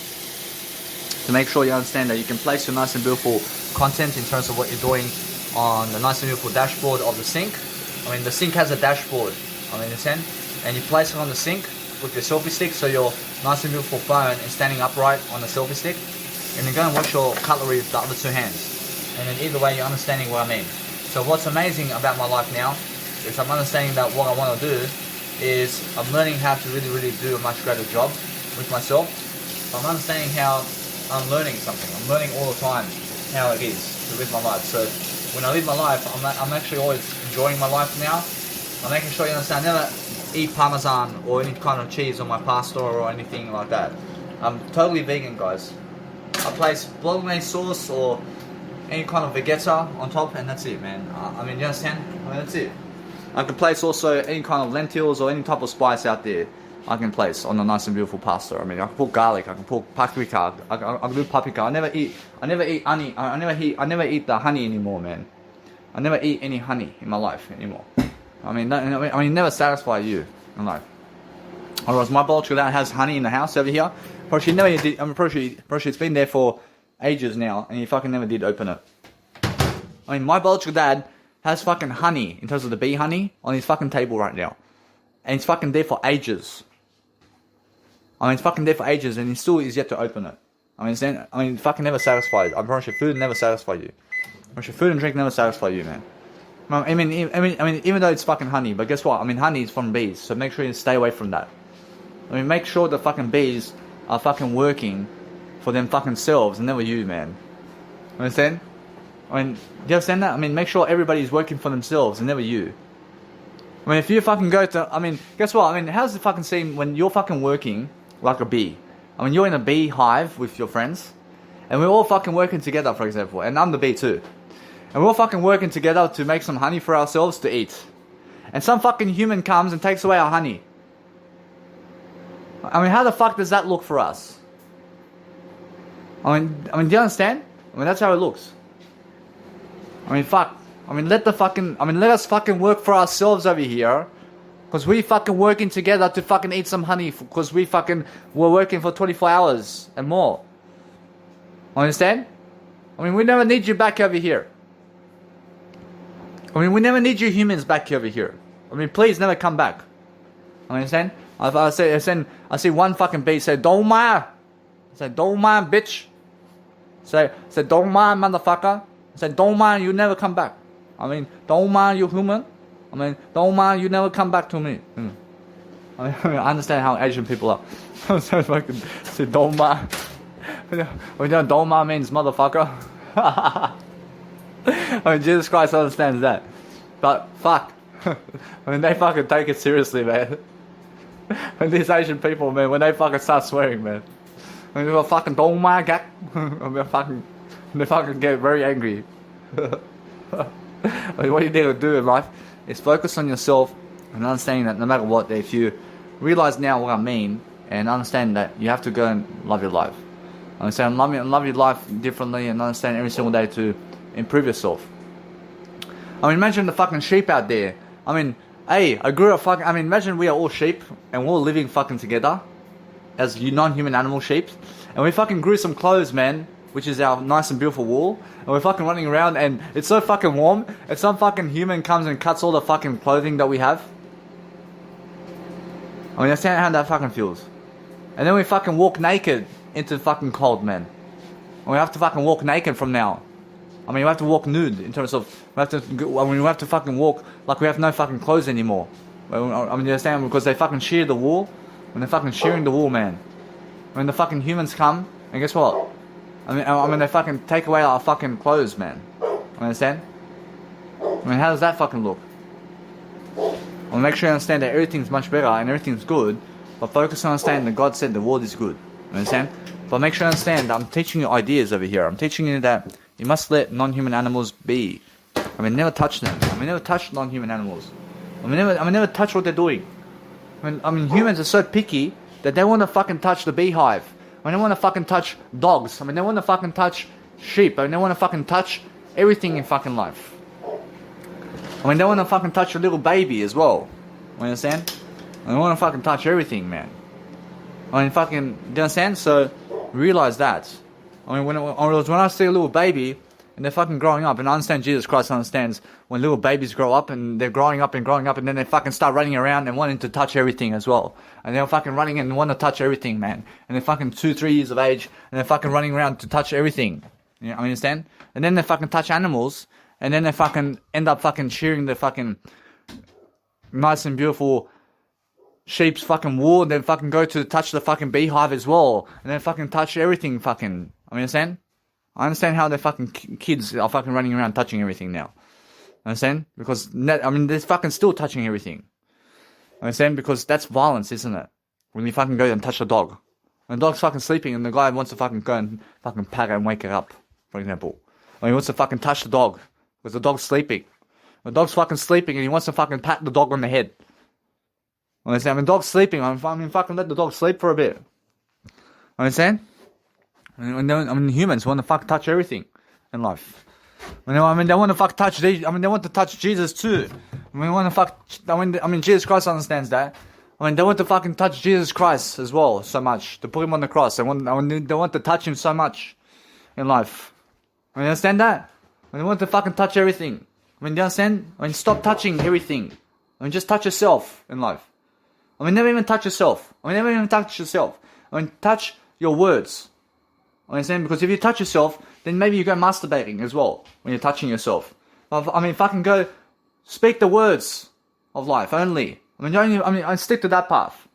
to make sure you understand that you can place your nice and beautiful content in terms of what you're doing on the nice and beautiful dashboard of the sink. I mean, the sink has a dashboard, I mean, understand? And you place it on the sink with your selfie stick, so your nice and beautiful phone is standing upright on the selfie stick, and then go and wash your cutlery with the other two hands. And then either way, you're understanding what I mean. So what's amazing about my life now is I'm understanding that what I want to do is I'm learning how to really, really do a much greater job with myself. I'm understanding how I'm learning something. I'm learning all the time. how it is to live my life. So when I live my life, I'm actually always enjoying my life now. I'm making sure you understand. I never eat parmesan or any kind of cheese on my pasta or anything like that. I'm totally vegan, guys. I place bolognese sauce or any kind of vegeta on top, and that's it, man. I mean, you understand? I mean, that's it. I can place also any kind of lentils or any type of spice out there. I can place on a nice and beautiful pasta. I mean, I can put garlic. I can put paprika. I can do paprika. I never eat honey. I never eat the honey anymore, man. I never eat any honey in my life anymore. I mean, never satisfy you in life. Otherwise, my biological dad has honey in the house over here. Probably never did. I'm probably it's been there for ages now, and he fucking never did open it. I mean, my biological dad has fucking honey in terms of the bee honey on his fucking table right now, and it's fucking there for ages. I mean, it's fucking there for ages, and he still is yet to open it. I mean, fucking never satisfied. I promise you, food never satisfy you. I promise you, food and drink never satisfy you, man. I mean, even though it's fucking honey, but guess what? I mean, honey is from bees, so make sure you stay away from that. I mean, make sure the fucking bees are fucking working for them fucking selves, and never you, man. Understand? I mean, do you understand that? I mean, make sure everybody's working for themselves, and never you. I mean, if you fucking go to, I mean, guess what? I mean, how does it fucking seem when you're fucking working like a bee? I mean, you're in a bee hive with your friends, and we're all fucking working together, for example, and I'm the bee too. And we're all fucking working together to make some honey for ourselves to eat. And some fucking human comes and takes away our honey. I mean, how the fuck does that look for us? I mean, do you understand? I mean, that's how it looks. I mean, fuck. I mean, let us fucking work for ourselves over here. Because we fucking working together to fucking eat some honey. Because we're working for 24 hours and more. Understand? I mean, we never need you back over here. I mean, we never need you humans back over here. I mean, please never come back. Understand? I see one fucking bee say, "Don't mind." I say, "Don't mind, bitch." Say, "Don't mind, motherfucker." I say, "Don't mind, you never come back." I mean, don't mind, you human. I mean, don't mind, you never come back to me. I mean, I understand how Asian people are. So fucking say, "Don't mind." Don't mind means motherfucker. I mean, Jesus Christ understands that. But fuck. I mean, they fucking take it seriously, man. And these Asian people, man, when they fucking start swearing, man. I mean, fucking don't mind, gak. I mean, they fucking get very angry. I mean, what you need to do in life is focus on yourself and understanding that no matter what, if you realize now what I mean and understand that you have to go and love your life. Understand, love your life differently and understand every single day to improve yourself. I mean, imagine the fucking sheep out there. I mean, hey, imagine we are all sheep and we're all living fucking together as non-human animal sheep. And we fucking grew some clothes, man, which is our nice and beautiful wool. And we're fucking running around and it's so fucking warm. And some fucking human comes and cuts all the fucking clothing that we have. I mean, understand how that fucking feels. And then we fucking walk naked into fucking cold, man. And we have to fucking walk naked from now. I mean, we have to walk nude in terms of, we have to fucking walk like we have no fucking clothes anymore. I mean, you understand? Because they fucking shear the wool. When they're fucking shearing the wool, man. When the fucking humans come, and guess what? I mean, they fucking take away our fucking clothes, man. Understand? I mean, how does that fucking look? Well, make sure you understand that everything's much better and everything's good, but focus on understanding that God said the world is good. Understand? But make sure you understand that I'm teaching you ideas over here. I'm teaching you that you must let non-human animals be. I mean, never touch them. I mean, never touch non-human animals. I mean, never touch what they're doing. I mean, humans are so picky that they want to fucking touch the beehive. I mean, they want to fucking touch dogs. I mean, they want to fucking touch sheep. I mean, they want to fucking touch everything in fucking life. I mean, they want to fucking touch a little baby as well. You understand? They want to fucking touch everything, man. I mean, fucking, do you understand? So, realize that. I mean, when I see a little baby, and they're fucking growing up, and I understand Jesus Christ understands when little babies grow up, and they're growing up, and then they fucking start running around and wanting to touch everything as well. And they're fucking running and want to touch everything, man. And they're fucking 2-3 years of age, and they're fucking running around to touch everything. You know, I understand? And then they fucking touch animals, and then they fucking end up fucking shearing the fucking nice and beautiful sheep's fucking wool, and then fucking go to touch the fucking beehive as well, and then fucking touch everything fucking, I understand? I understand how their fucking kids are fucking running around touching everything now. Understand? Because, they're fucking still touching everything. Understand? Because that's violence, isn't it? When you fucking go and touch a dog. When the dog's fucking sleeping and the guy wants to fucking go and fucking pat it and wake it up, for example. Or he wants to fucking touch the dog because the dog's sleeping. The dog's fucking sleeping and he wants to fucking pat the dog on the head. Understand? When the dog's sleeping, fucking let the dog sleep for a bit. Understand? Humans want to fucking touch everything in life. They want to fuck touch. They want to touch Jesus too. Jesus Christ understands that. They want to fucking touch Jesus Christ as well so much to put him on the cross. They want to touch him so much in life. You understand that? They want to fucking touch everything. You understand? Stop touching everything. Just touch yourself in life. Never even touch yourself. Never even touch yourself. Touch your words. Understand? Because if you touch yourself, then maybe you go masturbating as well when you're touching yourself. Fucking go speak the words of life only. I stick to that path.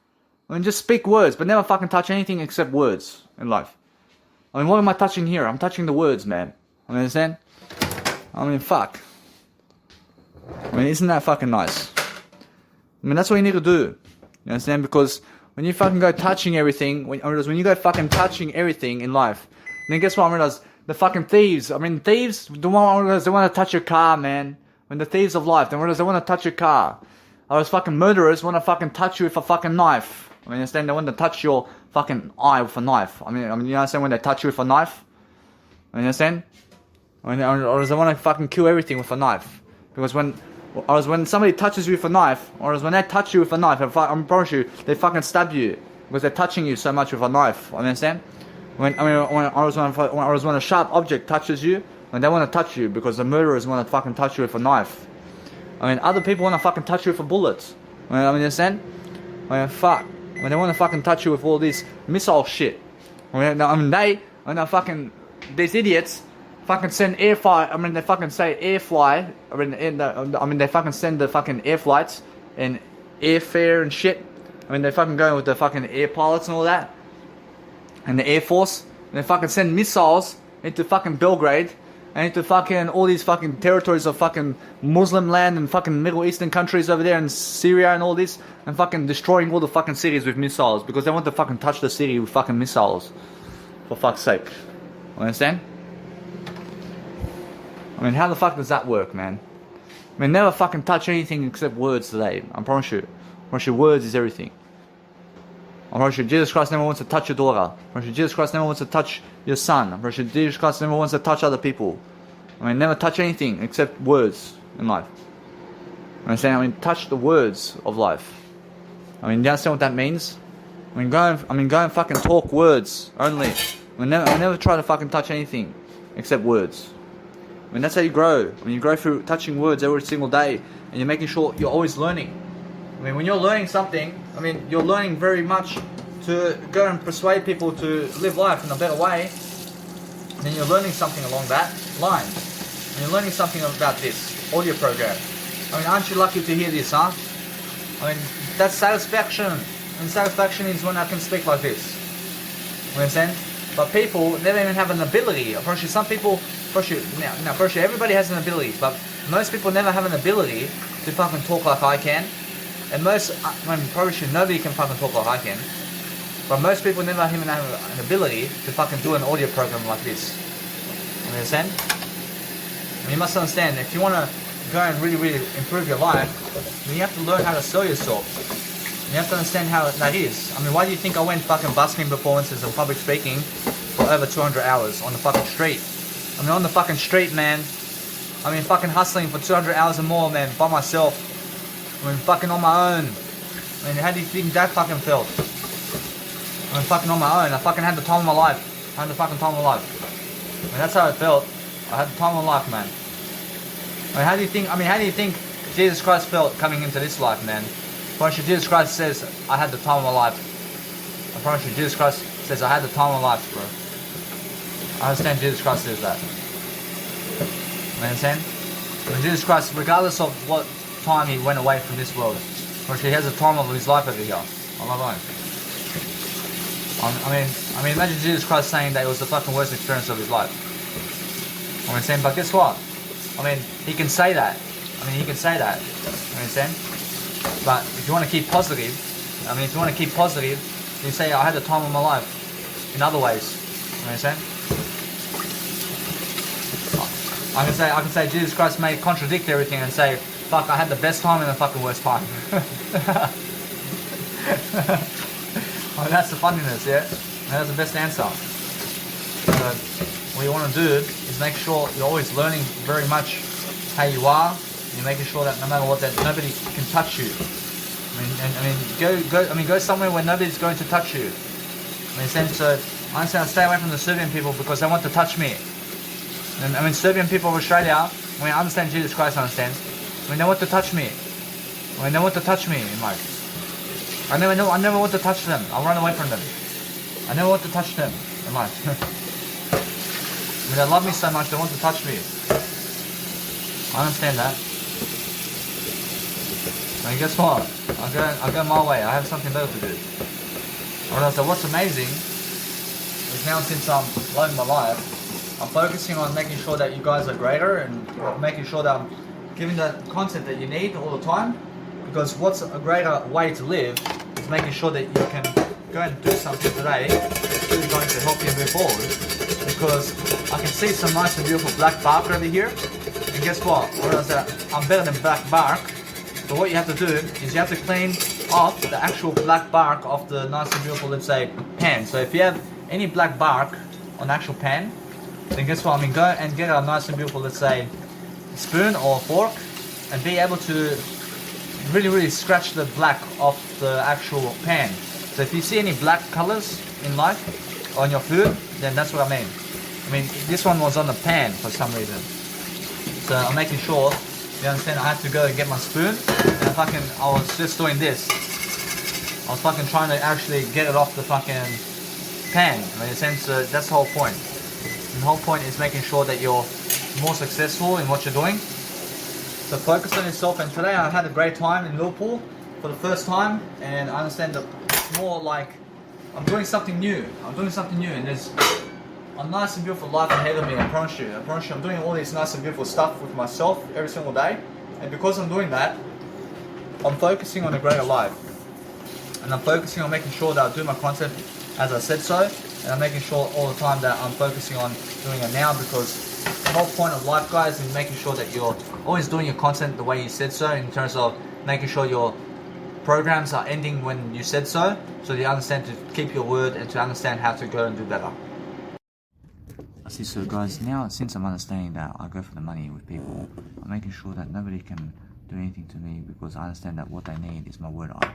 Just speak words, but never fucking touch anything except words in life. What am I touching here? I'm touching the words, man. Understand? Fuck. Isn't that fucking nice? That's what you need to do. You understand? Because when you fucking go touching everything, when you go fucking touching everything in life, then guess what? I realize the fucking thieves. Thieves, they want to touch your car, man. When the thieves of life, they want to touch your car. Those fucking murderers want to fucking touch you with a fucking knife. You understand? They want to touch your fucking eye with a knife. You understand when they touch you with a knife? You understand? Or they want to fucking kill everything with a knife. Because when somebody touches you with a knife, or when they touch you with a knife, I promise you, they fucking stab you because they're touching you so much with a knife. Understand? When a sharp object touches you, they want to touch you because the murderers want to fucking touch you with a knife. Other people want to fucking touch you with a bullet. Understand? Fuck. When they want to fucking touch you with all this missile shit. These idiots fucking send they fucking say air fly. They fucking send the fucking air flights and airfare and shit. They fucking go with the fucking air pilots and all that. And the Air Force. And they fucking send missiles into fucking Belgrade. And into fucking all these fucking territories of fucking Muslim land and fucking Middle Eastern countries over there and Syria and all this. And fucking destroying all the fucking cities with missiles. Because they want to fucking touch the city with fucking missiles. For fuck's sake. Understand? How the fuck does that work, man? Never fucking touch anything except words today. I promise you. Words is everything. I promise you, Jesus Christ never wants to touch your daughter. I promise you, Jesus Christ never wants to touch your son. I promise you, Jesus Christ never wants to touch other people. Never touch anything except words in life. Touch the words of life. You understand what that means? Go and fucking talk words only. Never try to fucking touch anything except words. That's how you grow. You grow through touching words every single day, and you're making sure you're always learning. When you're learning something, you're learning very much to go and persuade people to live life in a better way. And then you're learning something along that line. And you're learning something about this audio program. Aren't you lucky to hear this, huh? That's satisfaction. And satisfaction is when I can speak like this. You understand? But people never even have an ability. Firstly, some people, everybody has an ability, but most people never have an ability to fucking talk like I can. And nobody can fucking talk like I can. But most people never even have an ability to fucking do an audio program like this. You understand? You must understand, if you want to go and really, really improve your life, then you have to learn how to sell yourself. You have to understand how that is. Why do you think I went fucking busking performances and public speaking for over 200 hours on the fucking street? On the fucking street, man. Fucking hustling for 200 hours or more, man, by myself. Fucking on my own. How do you think that fucking felt? Fucking on my own. I fucking had the time of my life. I had the fucking time of my life. That's how it felt. I had the time of my life, man. How do you think Jesus Christ felt coming into this life, man? I promise you, Jesus Christ says, I had the time of my life. I promise you, Jesus Christ says, I had the time of my life, bro. I understand Jesus Christ says that. You understand? Jesus Christ, regardless of what time he went away from this world, he has a time of his life over here. I'm not lying. Imagine Jesus Christ saying that it was the fucking worst experience of his life. You understand? But guess what? I mean, he can say that. You understand? But if you want to keep positive, you say, I had the time of my life in other ways. You understand? I can say Jesus Christ may contradict everything and say, fuck, I had the best time and the fucking worst time. That's the funniness, yeah? And that's the best answer. What you want to do is make sure you're always learning very much how you are. You're making sure that no matter what, that nobody can touch you. Go somewhere where nobody's going to touch you. So I understand, stay away from the Serbian people because they want to touch me. Serbian people of Australia, I understand Jesus Christ understands. They want to touch me. They want to touch me in life. I never want to touch them. I'll run away from them. I never want to touch them in life. They love me so much, they want to touch me. I understand that. And guess what? I'll go my way. I have something better to do. So what's amazing is now since I'm loving my life, I'm focusing on making sure that you guys are greater and making sure that I'm giving the content that you need all the time. Because what's a greater way to live is making sure that you can go and do something today that's really going to help you move forward. Because I can see some nice and beautiful black bark over here. And guess what? I'm better than black bark. So what you have to do is you have to clean off the actual black bark of the nice and beautiful, let's say, pan. So if you have any black bark on the actual pan, then guess what? Go and get a nice and beautiful, let's say, spoon or fork and be able to really scratch the black off the actual pan. So if you see any black colors in life on your food, then that's what I mean. This one was on the pan for some reason. So I'm making sure, you understand, I had to go and get my spoon and I was just doing this. I was fucking trying to actually get it off the fucking pan. In a sense, that's the whole point. And the whole point is making sure that you're more successful in what you're doing. So focus on yourself. And today I had a great time in Liverpool for the first time, and I understand that it's more like I'm doing something new. And there's a nice and beautiful life ahead of me, I promise you. I'm doing all this nice and beautiful stuff with myself every single day. And because I'm doing that, I'm focusing on a greater life. And I'm focusing on making sure that I do my content as I said so. And I'm making sure all the time that I'm focusing on doing it now, because the whole point of life, guys, is making sure that you're always doing your content the way you said so, in terms of making sure your programs are ending when you said so you understand to keep your word and to understand how to go and do better. I see, so guys, now since I'm understanding that I go for the money with people, I'm making sure that nobody can do anything to me, because I understand that what they need is my word eye.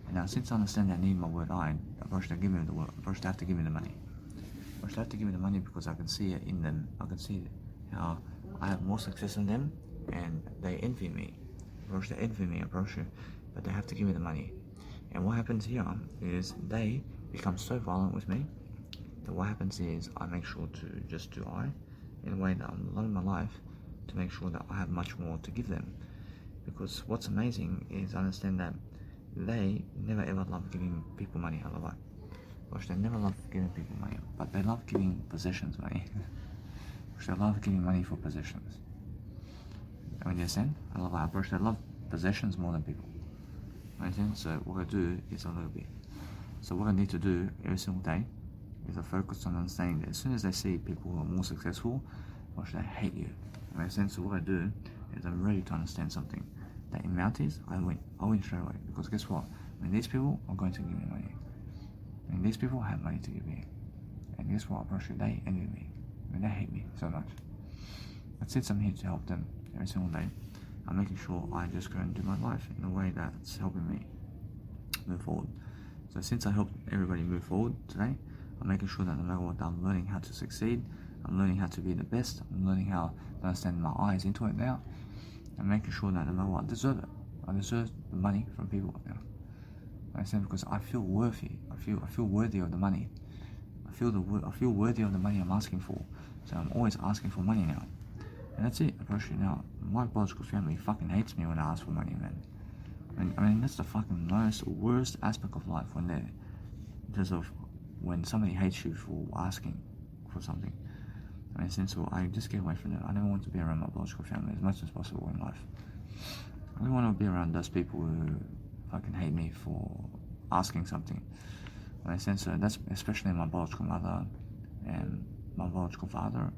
And now since I understand they need my word eye, first they have to give me the money. First they have to give me the money because I can see it in them. I can see how I have more success than them and they envy me. First they envy me, but they have to give me the money. And what happens here is they become so violent with me that what happens is I make sure to just do I, in a way that I'm loving my life, to make sure that I have much more to give them. Because what's amazing is I understand that they never ever love giving people money out of life. Which they never love giving people money, but they love giving possessions money. Which they love giving money for possessions. You understand? They love possessions more than people. You understand? So what I do is a little bit. So what I need to do every single day is I focus on understanding that as soon as they see people who are more successful, or should they hate you? In a sense, so what I do is I'm ready to understand something. That in Mounties, I win straight away. Because guess what? These people are going to give me money. These people have money to give me. And guess what? They envy me. They hate me so much. But since I'm here to help them every single day, I'm making sure I just go and do my life in a way that's helping me move forward. So since I helped everybody move forward today, I'm making sure that no matter what, I'm learning how to succeed. I'm learning how to be the best. I'm learning how to understand my eyes into it now. I'm making sure that no matter what, I deserve it. I deserve the money from people now. I understand, because I feel worthy. I feel worthy of the money. I feel worthy of the money I'm asking for. So I'm always asking for money now. And that's it. Approaching now, my biological family fucking hates me when I ask for money, man. That's the fucking worst aspect of life, when when somebody hates you for asking for something. In a sense, I just get away from them. I don't want to be around my biological family as much as possible in life. I don't want to be around those people who fucking hate me for asking something. In a sense, that's especially my biological mother and my biological father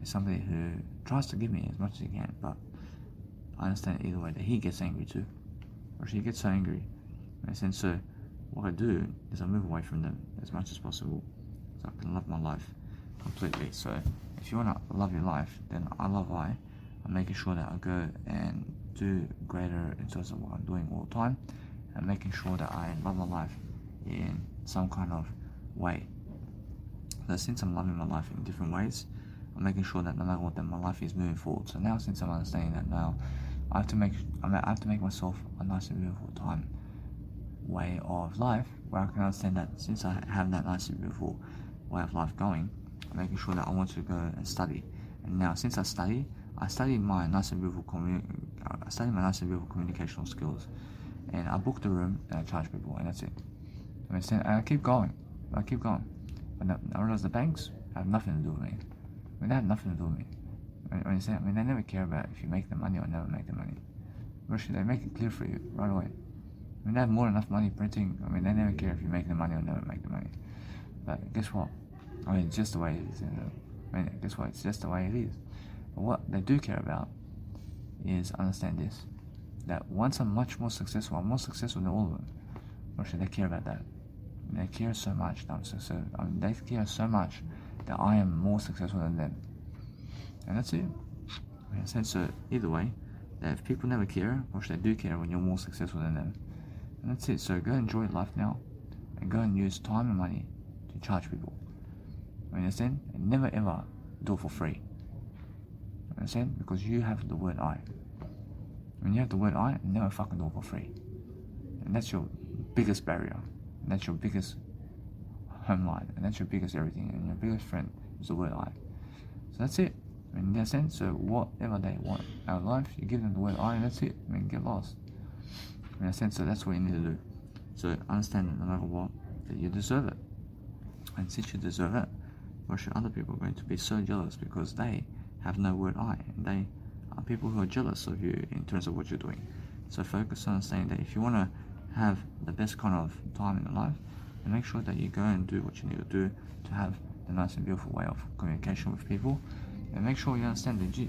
is somebody who tries to give me as much as he can, but I understand either way that he gets angry too, or she gets so angry. In a sense, so what I do is I move away from them as much as possible, so I can love my life completely. So if you want to love your life, then I'm making sure that I go and do greater in terms of what I'm doing all the time, and making sure that I love my life in some kind of way. So since I'm loving my life in different ways, I'm making sure that no matter what, that my life is moving forward. So now, since I'm understanding that now, I have to make myself a nice and beautiful way of life, where I can understand that since I have that nice and beautiful way of life going, I'm making sure that I want to go and study. And now, since I study my nice and beautiful communicational skills, and I book the room and I charge people, and that's it. And I keep going. And I realize the banks have nothing to do with me. They have nothing to do with me. They never care about if you make the money or never make the money. Actually, they make it clear for you right away. They have more than enough money printing. They never care if you make the money or never make the money. But guess what? It's just the way it is. Guess what? It's just the way it is. But what they do care about is, understand this, that once I'm much more successful, I'm more successful than all of them. Actually, they care about that. They care so much that they care so much that I am more successful than them. And that's it. So either way, that if people never care, or they do care when you're more successful than them. And that's it. So go enjoy life now, and go and use time and money to charge people. Understand? And never ever do it for free. Understand? Because you have the word I. When you have the word I, never fucking do it for free. And that's your biggest barrier. And that's your biggest home line. And that's your biggest everything. And your biggest friend is the word I. So that's it. In that sense, so whatever they want out of life, you give them the word I, and that's it. Get lost. In that sense, so that's what you need to do. So understand that no matter what, that you deserve it. And since you deserve it, why should other people going to be so jealous because they have no word I, and they are people who are jealous of you in terms of what you're doing. So focus on saying that if you want to have the best kind of time in your life, then make sure that you go and do what you need to do to have the nice and beautiful way of communication with people, and make sure you understand that you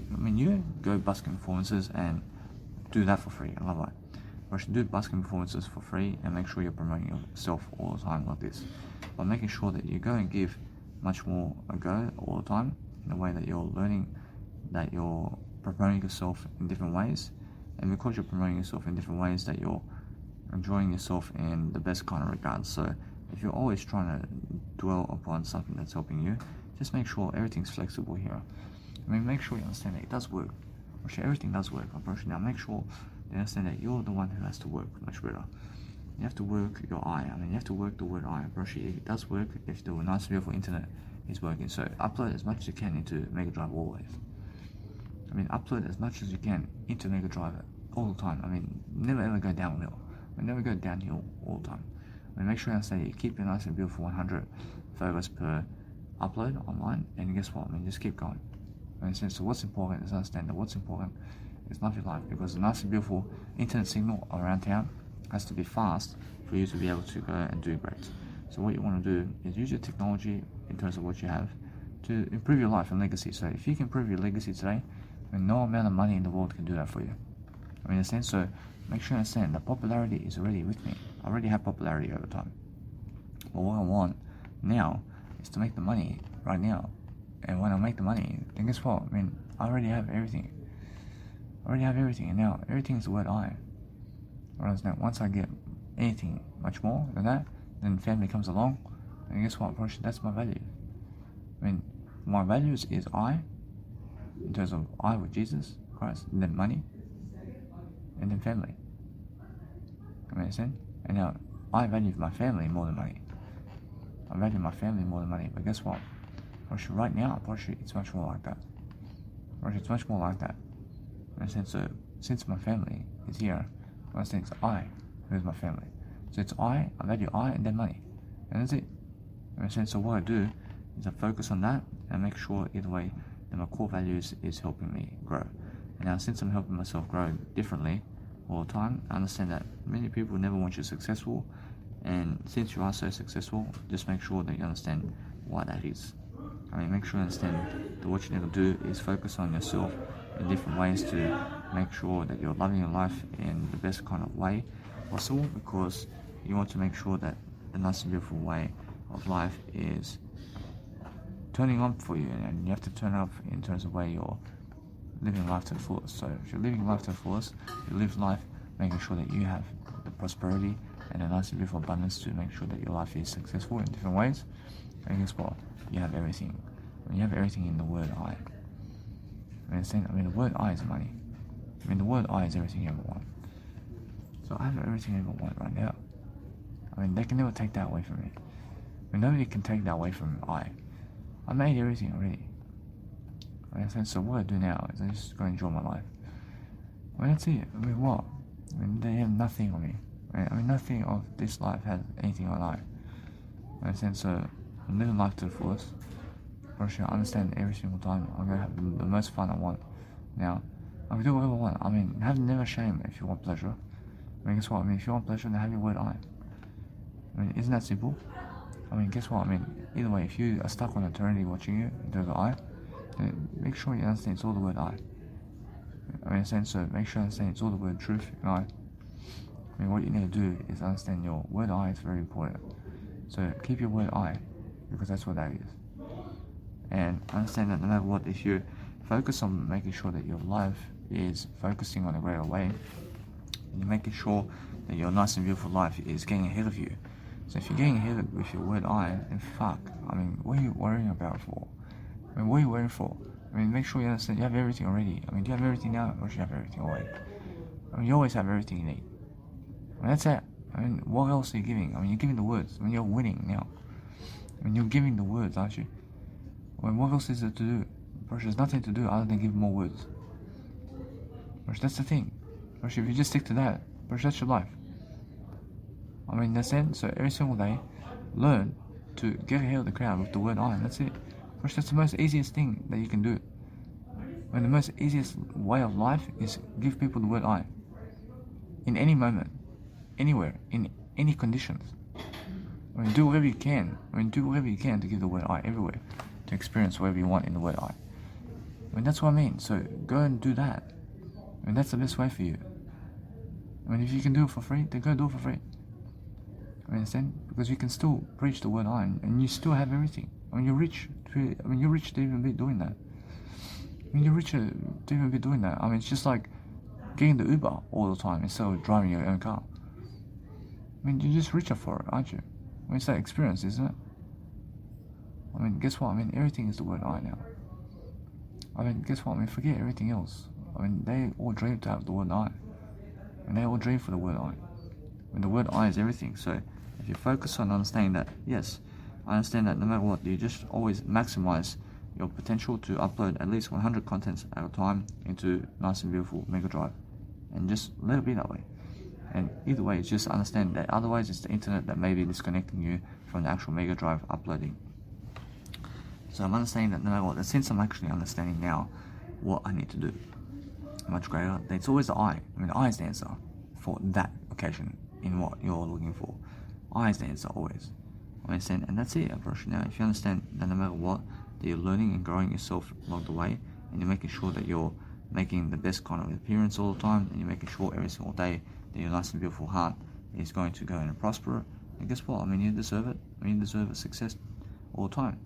go busking performances and do that for free. I love that. Or you should do busking performances for free and make sure you're promoting yourself all the time like this, but making sure that you go and give much more a go all the time in the way that you're learning, that you're promoting yourself in different ways, and because you're promoting yourself in different ways, that you're enjoying yourself in the best kind of regards. So if you're always trying to dwell upon something that's helping you, just make sure everything's flexible here. Make sure you understand that it does work. Actually, everything does work. Now make sure you understand that you're the one who has to work much better. You have to work your eye. You have to work the word I. Actually, it does work if the nice beautiful internet is working. So upload as much as you can into Mega Drive always. Upload as much as you can into Mega Drive all the time. Never ever go downhill. Never go downhill all the time. Make sure you understand you keep it nice and beautiful 100 photos per upload online, and guess what? Just keep going. So what's important is understand that what's important is love your life, because the nice and beautiful internet signal around town has to be fast for you to be able to go and do great. So what you want to do is use your technology in terms of what you have to improve your life and legacy. So if you can improve your legacy today, no amount of money in the world can do that for you. Understand? So make sure you understand that popularity is already with me. I already have popularity over time. But what I want now is to make the money right now. And when I make the money, then guess what? I already have everything. And now everything is the word I. Whereas now, once I get anything much more than that, then family comes along, and guess what? That's my value. My values is I, in terms of I with Jesus Christ, and then money, and then family. Understand? And now I value my family more than money. I value my family more than money. But guess what? Right now, it's much more like that. It's much more like that. So since my family is here, it's I who is my family. So it's I value I, and then money. And that's it. So what I do is I focus on that and make sure either way then my core values is helping me grow. And now since I'm helping myself grow differently all the time, I understand that many people never want you successful, and since you are so successful, just make sure that you understand why that is. I mean, make sure you understand that what you need to do is focus on yourself in different ways to make sure that you're loving your life in the best kind of way possible, because you want to make sure that the nice and beautiful way of life is turning on for you, and you have to turn up in terms of where you're living life to the fullest. So if you're living life to the fullest, you live life making sure that you have the prosperity and a nice and beautiful abundance to make sure that your life is successful in different ways. And guess what? You have everything. When you have everything in the word I. I mean, the word I is money. I mean, the word I is everything you ever want. So I have everything I ever want right now. I mean, they can never take that away from me. I mean, nobody can take that away from I. I made everything already. So what I do now is I just go enjoy my life. I mean, that's it. I mean, what? I mean, they have nothing on me. I mean, nothing of this life has anything I like. So I'm living life to the fullest. For sure, I understand every single time I'm gonna have the most fun I want. Now, I can do whatever I want. I mean, have never shame if you want pleasure. I mean, guess what? I mean, if you want pleasure, then have your word I. I mean, isn't that simple? I mean, guess what? I mean, either way, if you are stuck on eternity watching you, do the I, then make sure you understand it's all the word I. I mean, so make sure you understand it's all the word truth and I. I mean, what you need to do is understand your word I is very important. So keep your word I, because that's what that is. And understand that no matter what, if you focus on making sure that your life is focusing on a greater way, and you're making sure that your nice and beautiful life is getting ahead of you. So if you're getting ahead with your word I, then fuck. I mean, what are you worrying about for? I mean, what are you worrying for? I mean, make sure you understand you have everything already. I mean, do you have everything now, or do you have everything already? I mean, you always have everything you need. I mean, that's it. I mean, what else are you giving? I mean, you're giving the words. I mean, you're winning now. I mean, you're giving the words, aren't you? I mean, what else is there to do? There's nothing to do other than give more words. That's the thing. If you just stick to that, that's your life. I mean, that's it. So every single day, learn to get ahead of the crowd with the word I, and that's it. That's the most easiest thing that you can do. I mean, the most easiest way of life is give people the word I. In any moment, anywhere, in any conditions. I mean, do whatever you can. I mean, do whatever you can to give the word I everywhere. To experience whatever you want in the word I. I mean, that's what I mean. So go and do that. I mean, that's the best way for you. I mean, if you can do it for free, then go do it for free. I understand? Because you can still preach the word I, and you still have everything. I mean, you're rich. You're rich to even be doing that. I mean, you're richer to even be doing that. I mean, it's just like getting the Uber all the time instead of driving your own car. I mean, you're just richer for it, aren't you? I mean, it's that experience, isn't it? I mean, guess what? I mean, everything is the word I now. I mean, guess what? I mean, forget everything else. I mean, they all dream to have the word I. And they all dream for the word I. I mean, the word I is everything. So if you focus on understanding that, yes, I understand that no matter what, you just always maximize your potential to upload at least 100 contents at a time into nice and beautiful Mega Drive. And just let it be that way. And either way, just understand that otherwise it's the internet that may be disconnecting you from the actual Mega Drive uploading. So I'm understanding that no matter what, since I'm actually understanding now what I need to do much greater, it's always the I. I mean, the I is the answer for that occasion in what you're looking for. I is the answer always. I understand, and that's it, approach. Now, if you understand that no matter what, that you're learning and growing yourself along the way, and you're making sure that you're making the best kind of appearance all the time, and you're making sure every single day that your nice and beautiful heart is going to go and prosper, and guess what? I mean, you deserve it. I mean, you deserve a success all the time.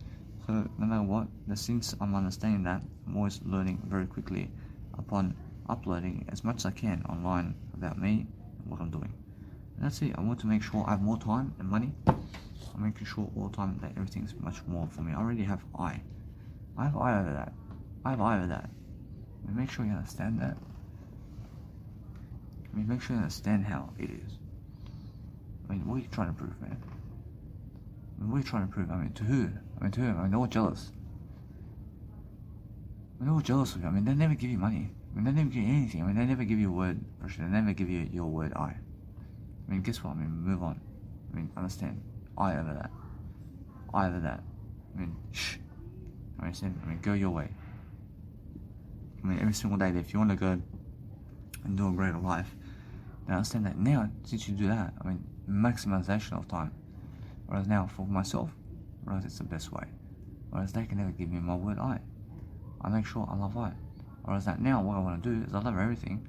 So no matter what, since I'm understanding that, I'm always learning very quickly upon uploading as much as I can online about me and what I'm doing. And that's it. I want to make sure I have more time and money. I'm making sure all the time that everything is much more for me. I already have I. I have I over that. I have I over that. I mean, make sure you understand that. I mean, make sure you understand how it is. I mean, what are you trying to prove, man? I mean, what are you trying to prove? I mean, to who? I mean, to who? I mean, they're all jealous. I mean, they're all jealous of you. I mean, they never give you money. I mean, they never give you anything. I mean, they never give you a word. They never give you your word I. I mean, guess what? I mean, move on. I mean, understand. I over that. I over that. I mean, shh. I understand. I mean, go your way. I mean, every single day, if you want to go and do a greater life, then understand that now, since you do that, I mean, maximization of time. Whereas now, for myself, whereas it's the best way. Whereas they can never give me my word I make sure I love I. Whereas that now, what I want to do is I love everything,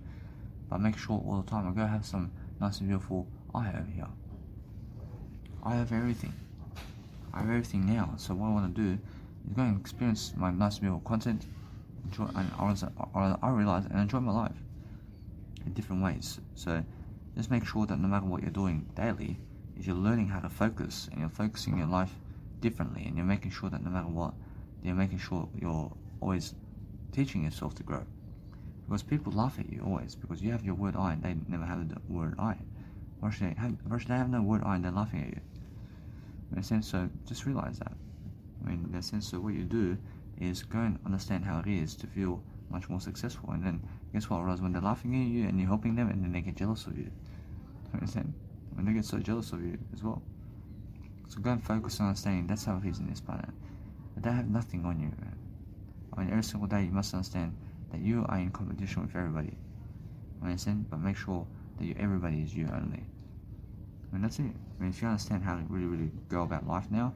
but I make sure all the time I go have some nice and beautiful I over here. I have everything. I have everything now. So what I want to do is go and experience my nice and beautiful content, enjoy, and I realize and enjoy my life in different ways. So just make sure that no matter what you're doing daily, is you're learning how to focus and you're focusing your life differently, and you're making sure that no matter what, you're making sure you're always teaching yourself to grow. Because people laugh at you always because you have your word I and they never have the word I. Or should they have no word I and they're laughing at you. In a sense, so just realize that. I mean, in a sense, so what you do is go and understand how it is to feel much more successful, and then guess what? Whereas when they're laughing at you and you're helping them, and then they get jealous of you. You understand? When they get so jealous of you as well. So go and focus on understanding that's how it is in this planet. But they have nothing on you, man. I mean, every single day you must understand that you are in competition with everybody. You understand? But make sure that everybody is you only. I mean, that's it. I mean, if you understand how to really go about life now,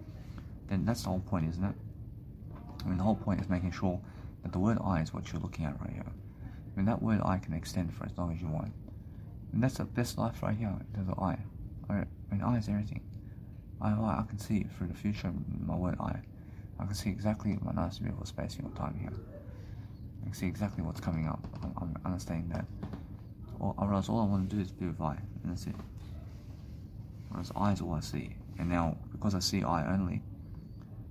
then that's the whole point, isn't it? I mean, the whole point is making sure that the word I is what you're looking at right here. I mean, that word I can extend for as long as you want. And that's the best life right here, in terms of I. I mean, I is everything. I can see through the future in my word I. I can see exactly my nice beautiful spacing of time here. I can see exactly what's coming up. I'm understanding that. Or else all I want to do is be with I, and that's it. Whereas I is all I see. And now, because I see I only,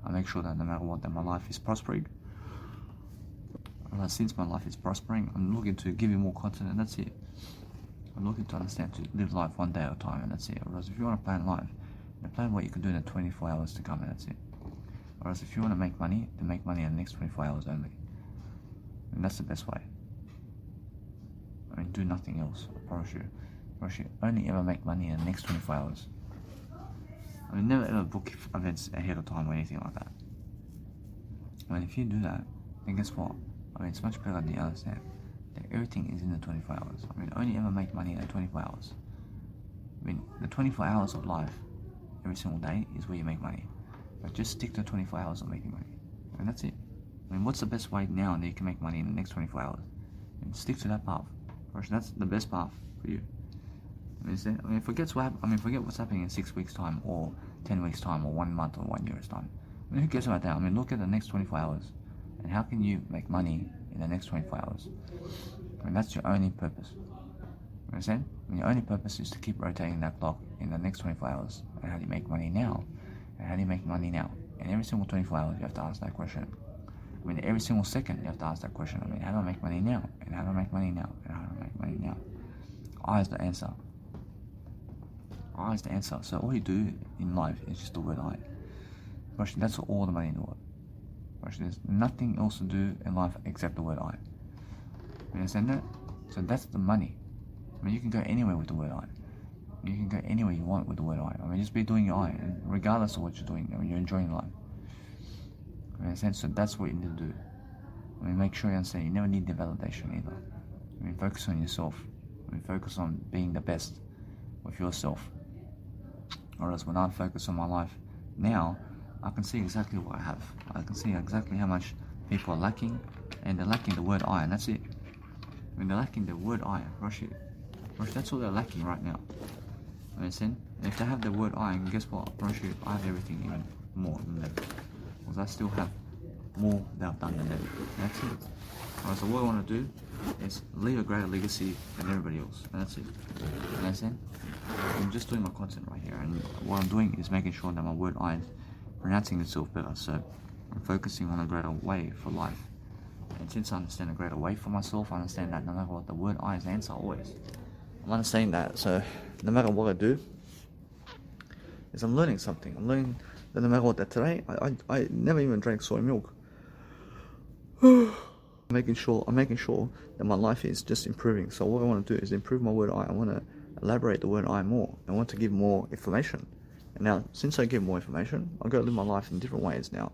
I make sure that no matter what, that my life is prospering. And since my life is prospering, I'm looking to give you more content, and that's it. I'm looking to understand to live life one day at a time, and that's it. Whereas if you want to plan life, then plan what you can do in the 24 hours to come, and that's it. Whereas if you want to make money, then make money in the next 24 hours only. And that's the best way. I mean, do nothing else, I promise you. Only ever make money in the next 24 hours. I mean, never ever book events ahead of time or anything like that. I mean, if you do that, then guess what? I mean, it's much better than you understand that everything is in the 24 hours. I mean, only ever make money in the 24 hours. I mean, the 24 hours of life, every single day, is where you make money. But just stick to 24 hours of making money. And that's it. I mean, what's the best way now that you can make money in the next 24 hours? And stick to that path. That's the best path for you. I mean, forget what's happening in 6 weeks' time, or 10 weeks' time, or 1 month, or 1 year's time. I mean, who cares about that? I mean, look at the next 24 hours. And how can you make money in the next 24 hours? I mean, that's your only purpose. You understand? I mean, your only purpose is to keep rotating that clock in the next 24 hours. And how do you make money now? And how do you make money now? And every single 24 hours, you have to ask that question. I mean, every single second, you have to ask that question. I mean, how do I make money now? And how do I make money now? And how do I make money now? I is the answer. I is the answer. So all you do in life is just the word I. Actually, that's all the money in the world. Actually, there's nothing else to do in life except the word I. You understand that? So that's the money. I mean, you can go anywhere with the word I. You can go anywhere you want with the word I. I mean, just be doing your I, and regardless of what you're doing, I mean, you're enjoying life. You understand? So that's what you need to do. I mean, make sure you understand you never need the validation either. I mean, focus on yourself. I mean, focus on being the best with yourself. Whereas when I focus on my life now, I can see exactly what I have. I can see exactly how much people are lacking, and they're lacking the word I, and that's it. I mean, they're lacking the word I. That's all they're lacking right now. You understand? And if they have the word I, and guess what? I have everything even more than them. Because I still have more that I've done than them. And that's it. Alright, so what I want to do is leave a greater legacy than everybody else. And that's it. You understand? I'm just doing my content right here, and what I'm doing is making sure that my word I is pronouncing itself better. So I'm focusing on a greater way for life. And since I understand a greater way for myself, I understand that no matter what, the word I is the answer always. I'm understanding that, so no matter what I do, is I'm learning something. I'm learning that no matter what, that today, I never even drank soy milk. I'm making sure that my life is just improving. So what I want to do is improve my word I want to elaborate the word I more. I want to give more information. And now, since I give more information, I'll go live my life in different ways now.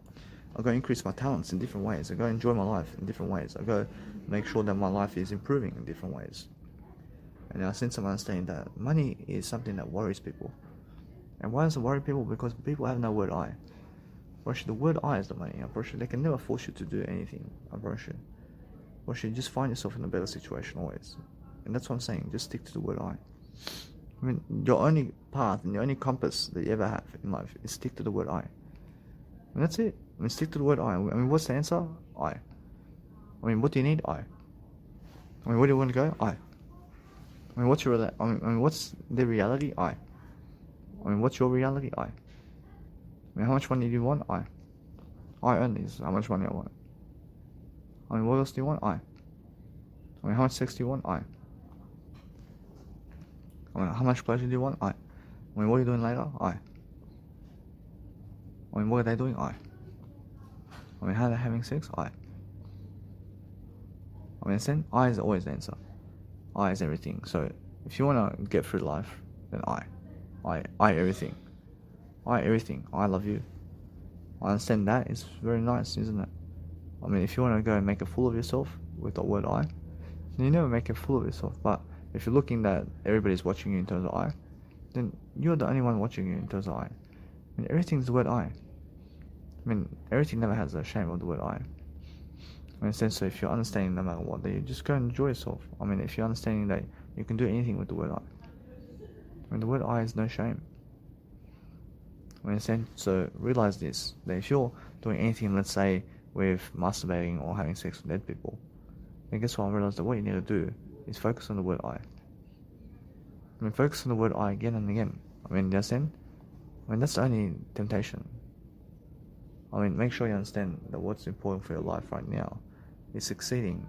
I'll go increase my talents in different ways. I'll go enjoy my life in different ways. I'll go make sure that my life is improving in different ways. And now since I'm understanding that money is something that worries people. And why does it worry people? Because people have no word I. The word I is the money. They can never force you to do anything. You just find yourself in a better situation always. And that's what I'm saying. Just stick to the word I. I mean, your only path and your only compass that you ever have in life is stick to the word I. And that's it. I mean, stick to the word I. I mean, what's the answer? I. I mean, what do you need? I. I mean, where do you want to go? I. I mean, what's the reality? I. I mean, what's your reality? I. I mean, how much money do you want? I only is how much money I want. I mean, what else do you want? I mean, how much sex do you want? I mean, how much pleasure do you want? I mean, what are you doing later? I mean, what are they doing? I mean, how are they having sex? I mean, then I is always the answer. I is everything. So if you want to get through life, then I everything. I everything. I love you. I understand that. It's very nice, isn't it? I mean, if you want to go and make a fool of yourself with the word I, then you never make a fool of yourself. But if you're looking that everybody's watching you in terms of I, then you're the only one watching you in terms of I. I mean, everything's the word I. I mean, everything never has a shame of the word I. I mean, so if you're understanding no matter what, then you just go and enjoy yourself. I mean, if you're understanding that you can do anything with the word I. I mean, the word I is no shame. I mean, so realize this, that if you're doing anything, let's say, with masturbating or having sex with dead people, then guess what? I realize that what you need to do is focus on the word I. I mean, focus on the word I again and again. I mean, that's the only temptation. I mean, make sure you understand that what's important for your life right now is succeeding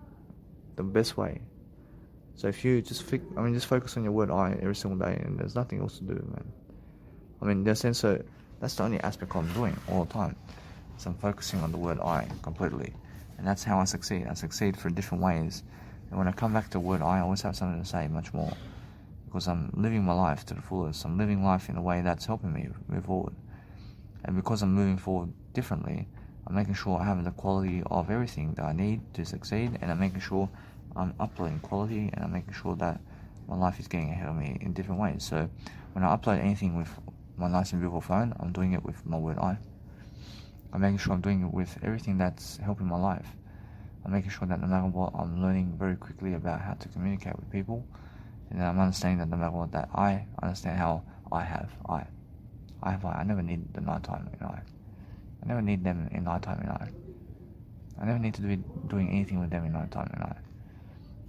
the best way. So if you just focus on your word I every single day, and there's nothing else to do, man. I mean, in that sense, so that's the only aspect I'm doing all the time. So I'm focusing on the word I completely. And that's how I succeed. I succeed for different ways. And when I come back to the word I always have something to say much more. Because I'm living my life to the fullest. I'm living life in a way that's helping me move forward. And because I'm moving forward differently, I'm making sure I have the quality of everything that I need to succeed. And I'm making sure I'm uploading quality. And I'm making sure that my life is getting ahead of me in different ways. So when I upload anything with my nice and beautiful phone, I'm doing it with my word I. I'm making sure I'm doing it with everything that's helping my life. I'm making sure that no matter what, I'm learning very quickly about how to communicate with people. And I'm understanding that no matter what, that I understand how I have I. I never need the nighttime in I. I never need them in nighttime in I. I never need to be doing anything with them in nighttime in I.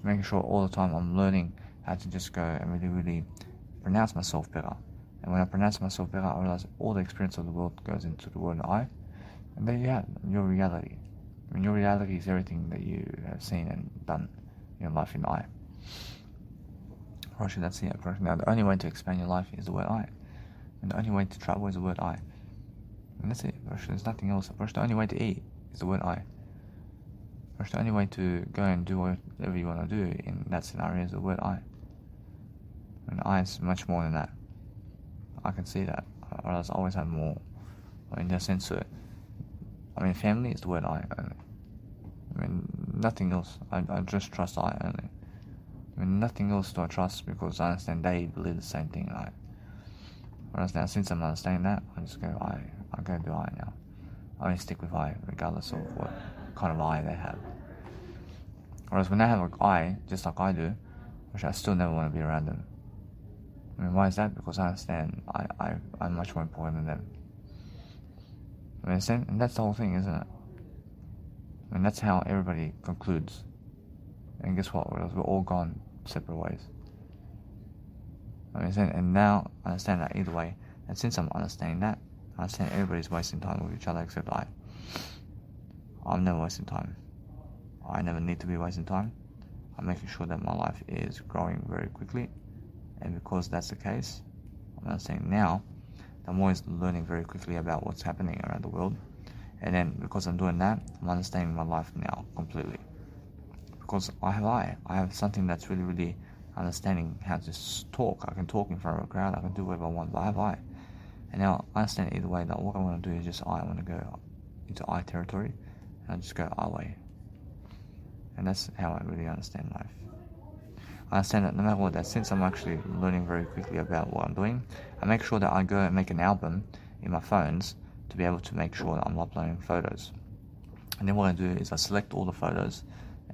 Making sure all the time I'm learning how to just go and really, really pronounce myself better. And when I pronounce myself better, I realize all the experience of the world goes into the word I. And there you have your reality. I mean, your reality is everything that you have seen and done in your life in I. Actually, that's it. Now, the only way to expand your life is the word I. And the only way to travel is the word I. And that's it. Actually, there's nothing else. Actually, the only way to eat is the word I. Actually, the only way to go and do whatever you want to do in that scenario is the word I. And I is much more than that. I can see that. Or else I always have more. In that sense, I mean, family is the word I only. I mean, nothing else. I just trust I only. I mean, nothing else do I trust because I understand they believe the same thing I. Whereas now, since I'm understanding that, I just go I go do I now. I only stick with I regardless of what kind of I they have. Whereas when they have an I, just like I do, which I still never want to be around them. I mean, why is that? Because I understand I'm much more important than them. I mean, and that's the whole thing, isn't it? I mean, that's how everybody concludes. And guess what? We're all gone separate ways. I mean, and now I understand that either way. And since I'm understanding that, I understand everybody's wasting time with each other except I. I'm never wasting time. I never need to be wasting time. I'm making sure that my life is growing very quickly. And because that's the case, I'm understanding now, I'm always learning very quickly about what's happening around the world. And then because I'm doing that, I'm understanding my life now completely. Because I have something that's really, really understanding how to talk. I can talk in front of a crowd, I can do whatever I want, but I have I. And now I understand either way that what I want to do is just I want to go into I territory, and I just go I way. And that's how I really understand life. I understand that no matter what, that since I'm actually learning very quickly about what I'm doing, I make sure that I go and make an album in my phones to be able to make sure that I'm uploading photos. And then what I do is I select all the photos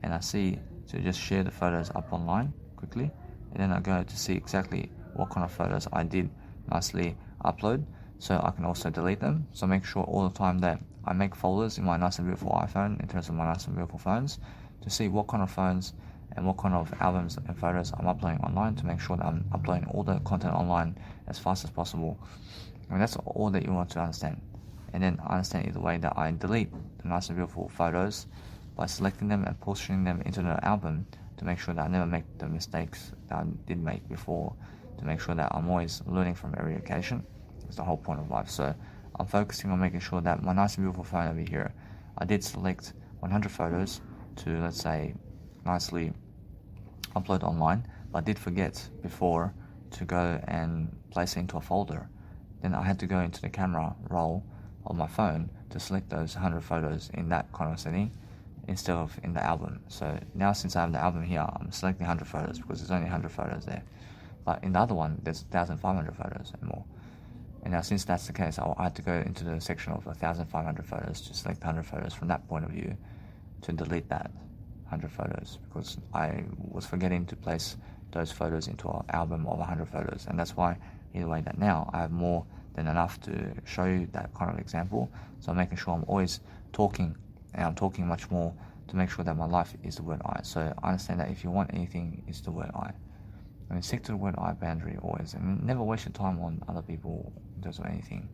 and I see to just share the photos up online quickly, and then I go to see exactly what kind of photos I did nicely upload, so I can also delete them. So make sure all the time that I make folders in my nice and beautiful iPhone, in terms of my nice and beautiful phones, to see what kind of phones and what kind of albums and photos I'm uploading online, to make sure that I'm uploading all the content online as fast as possible. And that's all that you want to understand. And then I understand either way that I delete the nice and beautiful photos by selecting them and pushing them into the album, to make sure that I never make the mistakes that I did make before, to make sure that I'm always learning from every occasion. It's the whole point of life. So I'm focusing on making sure that my nice and beautiful phone over here, I did select 100 photos to, let's say, nicely upload online, but I did forget before to go and place it into a folder. Then I had to go into the camera roll of my phone to select those 100 photos in that kind of setting instead of in the album. So now since I have the album here, I'm selecting 100 photos because there's only 100 photos there. But in the other one, there's 1,500 photos and more. And now since that's the case, I had to go into the section of 1,500 photos to select 100 photos from that point of view, to delete that 100 photos, because I was forgetting to place those photos into an album of 100 photos. And that's why either way that now I have more than enough to show you that kind of example. So I'm making sure I'm always talking, and I'm talking much more to make sure that my life is the word I. So I understand that if you want anything, it's the word I. I mean, stick to the word I boundary always, and never waste your time on other people in terms of anything.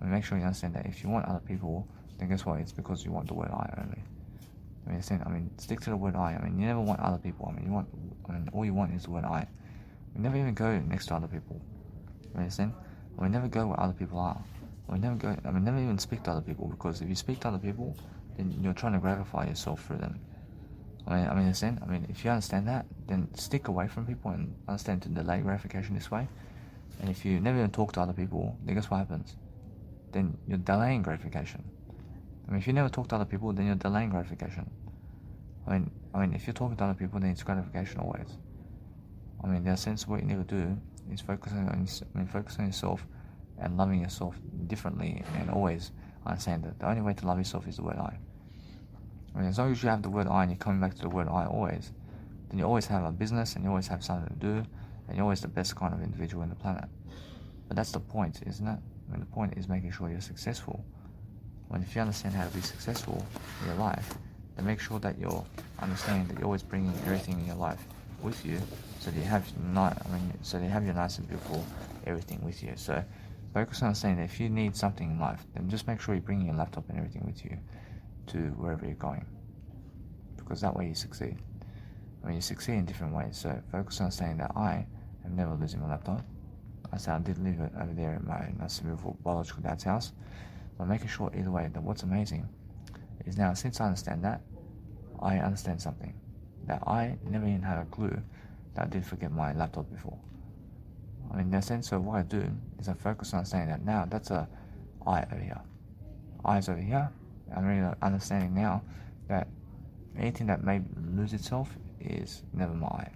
I mean, make sure you understand that if you want other people, then guess what? It's because you want the word I only. I mean, stick to the word I. I mean, you never want other people. All you want is the word I. You never even go next to other people. You understand? We never go where other people are. Never even speak to other people, because if you speak to other people, then you're trying to gratify yourself through them. Understand? If you understand that, then stick away from people and understand to delay gratification this way. And if you never even talk to other people, then guess what happens? Then you're delaying gratification. If you never talk to other people, then you're delaying gratification. If you're talking to other people, then it's gratification always. In that sense, what you need to do is focus on yourself and loving yourself differently, and always understand that the only way to love yourself is the word I. As long as you have the word I and you're coming back to the word I always, then you always have a business and you always have something to do, and you're always the best kind of individual on the planet. But that's the point, isn't it? The point is making sure you're successful. If you understand how to be successful in your life, then make sure that you're understanding that you're always bringing everything in your life with you, so that you have your nice and beautiful everything with you. So focus on understanding that if you need something in life, then just make sure you're bringing your laptop and everything with you to wherever you're going, because that way you succeed. You succeed in different ways. So focus on understanding that I am never losing my laptop. I said I did leave it over there at my nice and beautiful biological dad's house. But making sure either way that what's amazing is now, since I understand that, I understand something that I never even had a clue that I did forget my laptop before. In that sense, so what I do is I focus on understanding that now that's a I over here. I is over here. I'm really understanding now that anything that may lose itself is never my I.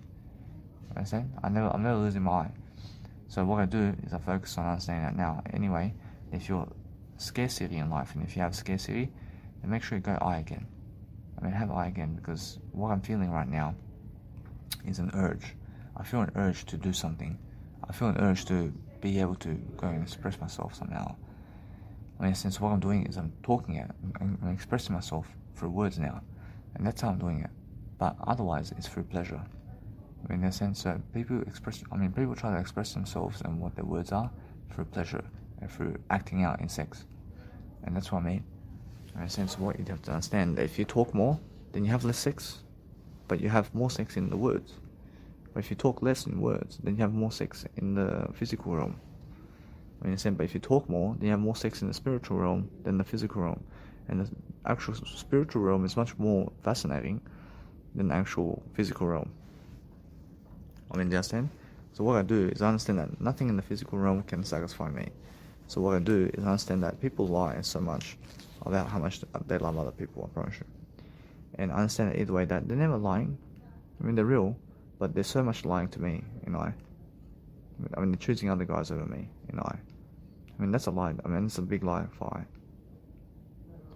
Understand? I'm never losing my I. So what I do is I focus on understanding that now. Anyway, if you're scarcity in life, and if you have scarcity, then make sure you go I again. Have I again, because what I'm feeling right now is an urge. I feel an urge to do something. I feel an urge to be able to go and express myself somehow. Since what I'm doing is I'm talking it, I'm expressing myself through words now, and that's how I'm doing it. But otherwise, it's through pleasure. In that sense, so people try to express themselves and what their words are through pleasure and through acting out in sex, and that's what I mean. In a sense, what you have to understand, that if you talk more, then you have less sex, but you have more sex in the words. But if you talk less in words, then you have more sex in the physical realm. But if you talk more, then you have more sex in the spiritual realm than the physical realm. And the actual spiritual realm is much more fascinating than the actual physical realm. Do you understand? So what I do is I understand that nothing in the physical realm can satisfy me. So what I do is I understand that people lie so much about how much they love other people, I promise you. and understand it either way that they're never lying. I mean, they're real, but there's so much lying to me, you know. I mean, they're choosing other guys over me, you know. I mean, that's a lie. I mean, it's a big lie for I.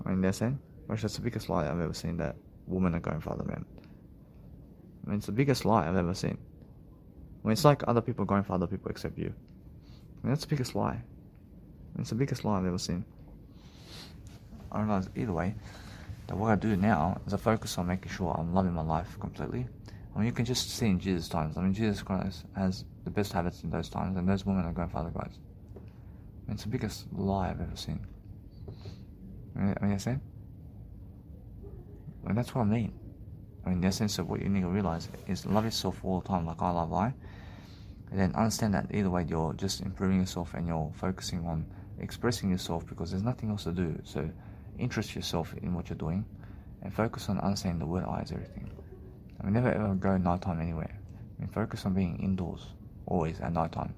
I mean, they're saying, gosh, that's the biggest lie I've ever seen, that women are going for other men. I mean, it's the biggest lie I've ever seen. I mean, it's like other people going for other people except you. I mean, that's the biggest lie. I mean, it's the biggest lie I've ever seen. I realize either way that what I do now is I focus on making sure I'm loving my life completely. I mean, you can just see in Jesus' times. I mean, Jesus Christ has the best habits in those times, and those women are going for other guys. I mean, it's the biggest lie I've ever seen. I mean, I say? I mean, that's what I mean. I mean, the essence of what you need to realize is love yourself all the time like I love I. And then understand that either way you're just improving yourself and you're focusing on expressing yourself because there's nothing else to do. So interest yourself in what you're doing and focus on understanding the word I is everything. I mean, never ever go nighttime anywhere. I mean, focus on being indoors always at nighttime.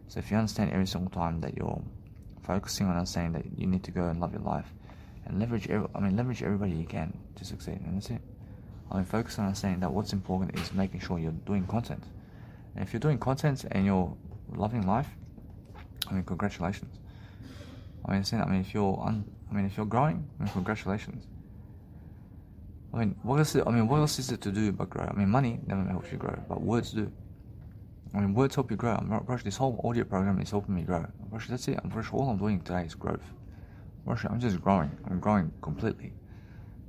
So if you understand every single time that you're focusing on understanding that you need to go and love your life and leverage everybody you can to succeed, and that's it. I mean, focus on understanding that what's important is making sure you're doing content. And if you're doing content and you're loving life, I mean, congratulations. I mean, if you're growing, I mean, congratulations. I mean, what else is there to do but grow? I mean, money never helps you grow, but words do. I mean, words help you grow. This whole audio program is helping me grow. That's it. All I'm doing today is growth. I'm just growing. I'm growing completely.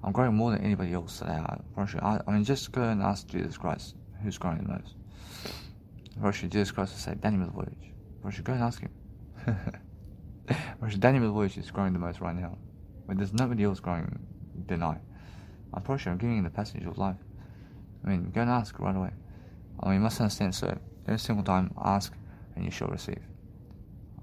I'm growing more than anybody else today. I mean, just go and ask Jesus Christ who's growing the most. Jesus Christ will say, Danny Milivojevic. Go and ask him. Danny Milivojevic is growing the most right now. But there's nobody else growing than I. I'm giving you the passage of life. I mean, go and ask right away. I mean, you must understand, so every single time, ask and you shall receive.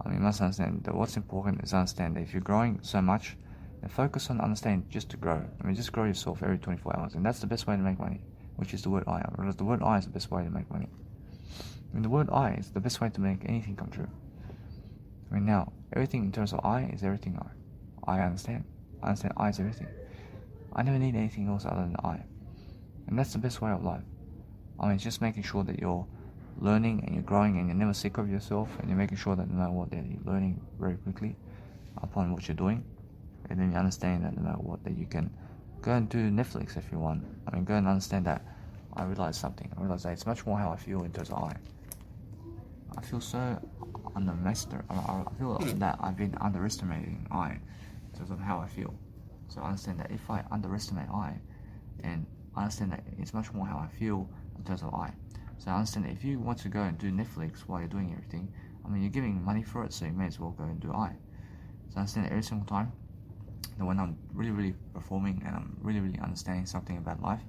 I mean, you must understand that what's important is understand that if you're growing so much, then focus on understanding just to grow. I mean, just grow yourself every 24 hours. And that's the best way to make money, which is the word I. Because the word I is the best way to make money. I mean, the word I is the best way to make anything come true. I mean, now, everything in terms of I is everything I. I understand. I understand I is everything. I never need anything else other than I. And that's the best way of life. I mean, it's just making sure that you're learning and you're growing and you're never sick of yourself, and you're making sure that no matter what, that you're learning very quickly upon what you're doing, and then you understand that no matter what, that you can go and do Netflix if you want. I mean, go and understand that I realize something. I realize that it's much more how I feel in terms of I feel so underestimated. I feel that I've been underestimating I in terms of how I feel. So I understand that if I underestimate I, and I understand that it's much more how I feel in terms of I. So I understand that if you want to go and do Netflix while you're doing everything, I mean, you're giving money for it, so you may as well go and do I. So I understand that every single time that when I'm really performing and I'm really understanding something about life,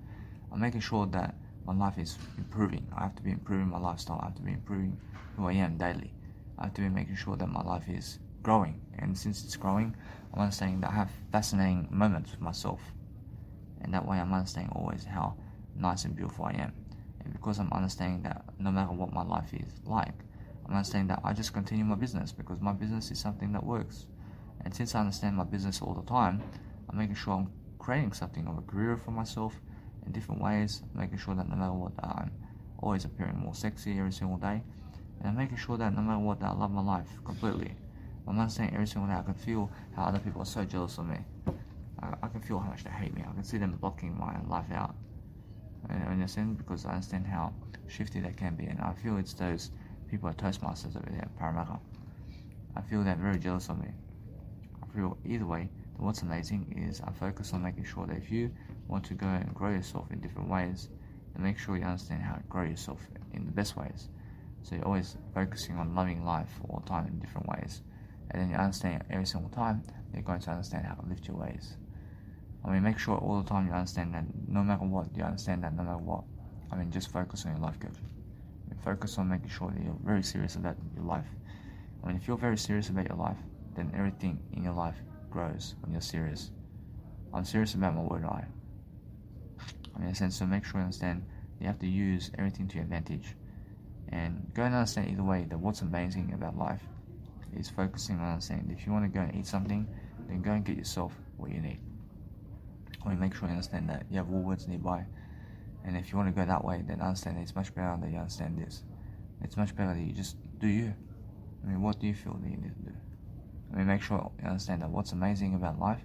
I'm making sure that my life is improving. I have to be improving my lifestyle. I have to be improving who I am daily. I have to be making sure that my life is growing. And since it's growing, I'm understanding that I have fascinating moments with myself. And that way I'm understanding always how nice and beautiful I am. And because I'm understanding that no matter what my life is like, I'm understanding that I just continue my business because my business is something that works. And since I understand my business all the time, I'm making sure I'm creating something of a career for myself in different ways, making sure that no matter what, I'm always appearing more sexy every single day. And I'm making sure that no matter what, that I love my life completely. I'm understanding every single day I can feel how other people are so jealous of me. I can feel how much they hate me. I can see them blocking my life out. And I understand because I understand how shifty they can be. And I feel it's those people at Toastmasters over there at Parramatta. I feel they're very jealous of me. I feel either way, that what's amazing is I focus on making sure that if you want to go and grow yourself in different ways, then make sure you understand how to grow yourself in the best ways. So you're always focusing on loving life all the time in different ways. And then you understand every single time, you're going to understand how to lift your ways. I mean, make sure all the time you understand that no matter what, you understand that no matter what. I mean, just focus on your life coach. I mean, focus on making sure that you're very serious about your life. I mean, if you're very serious about your life, then everything in your life grows when you're serious. I'm serious about my word I. I mean, in a sense, so make sure you understand you have to use everything to your advantage. And go and understand either way that what's amazing about life is focusing on understanding if you want to go and eat something, then go and get yourself what you need. I mean, make sure you understand that you have Woolworths nearby. And if you want to go that way, then understand that it's much better that you understand this. It's much better that you just do you. I mean, what do you feel that you need to do? I mean, make sure you understand that what's amazing about life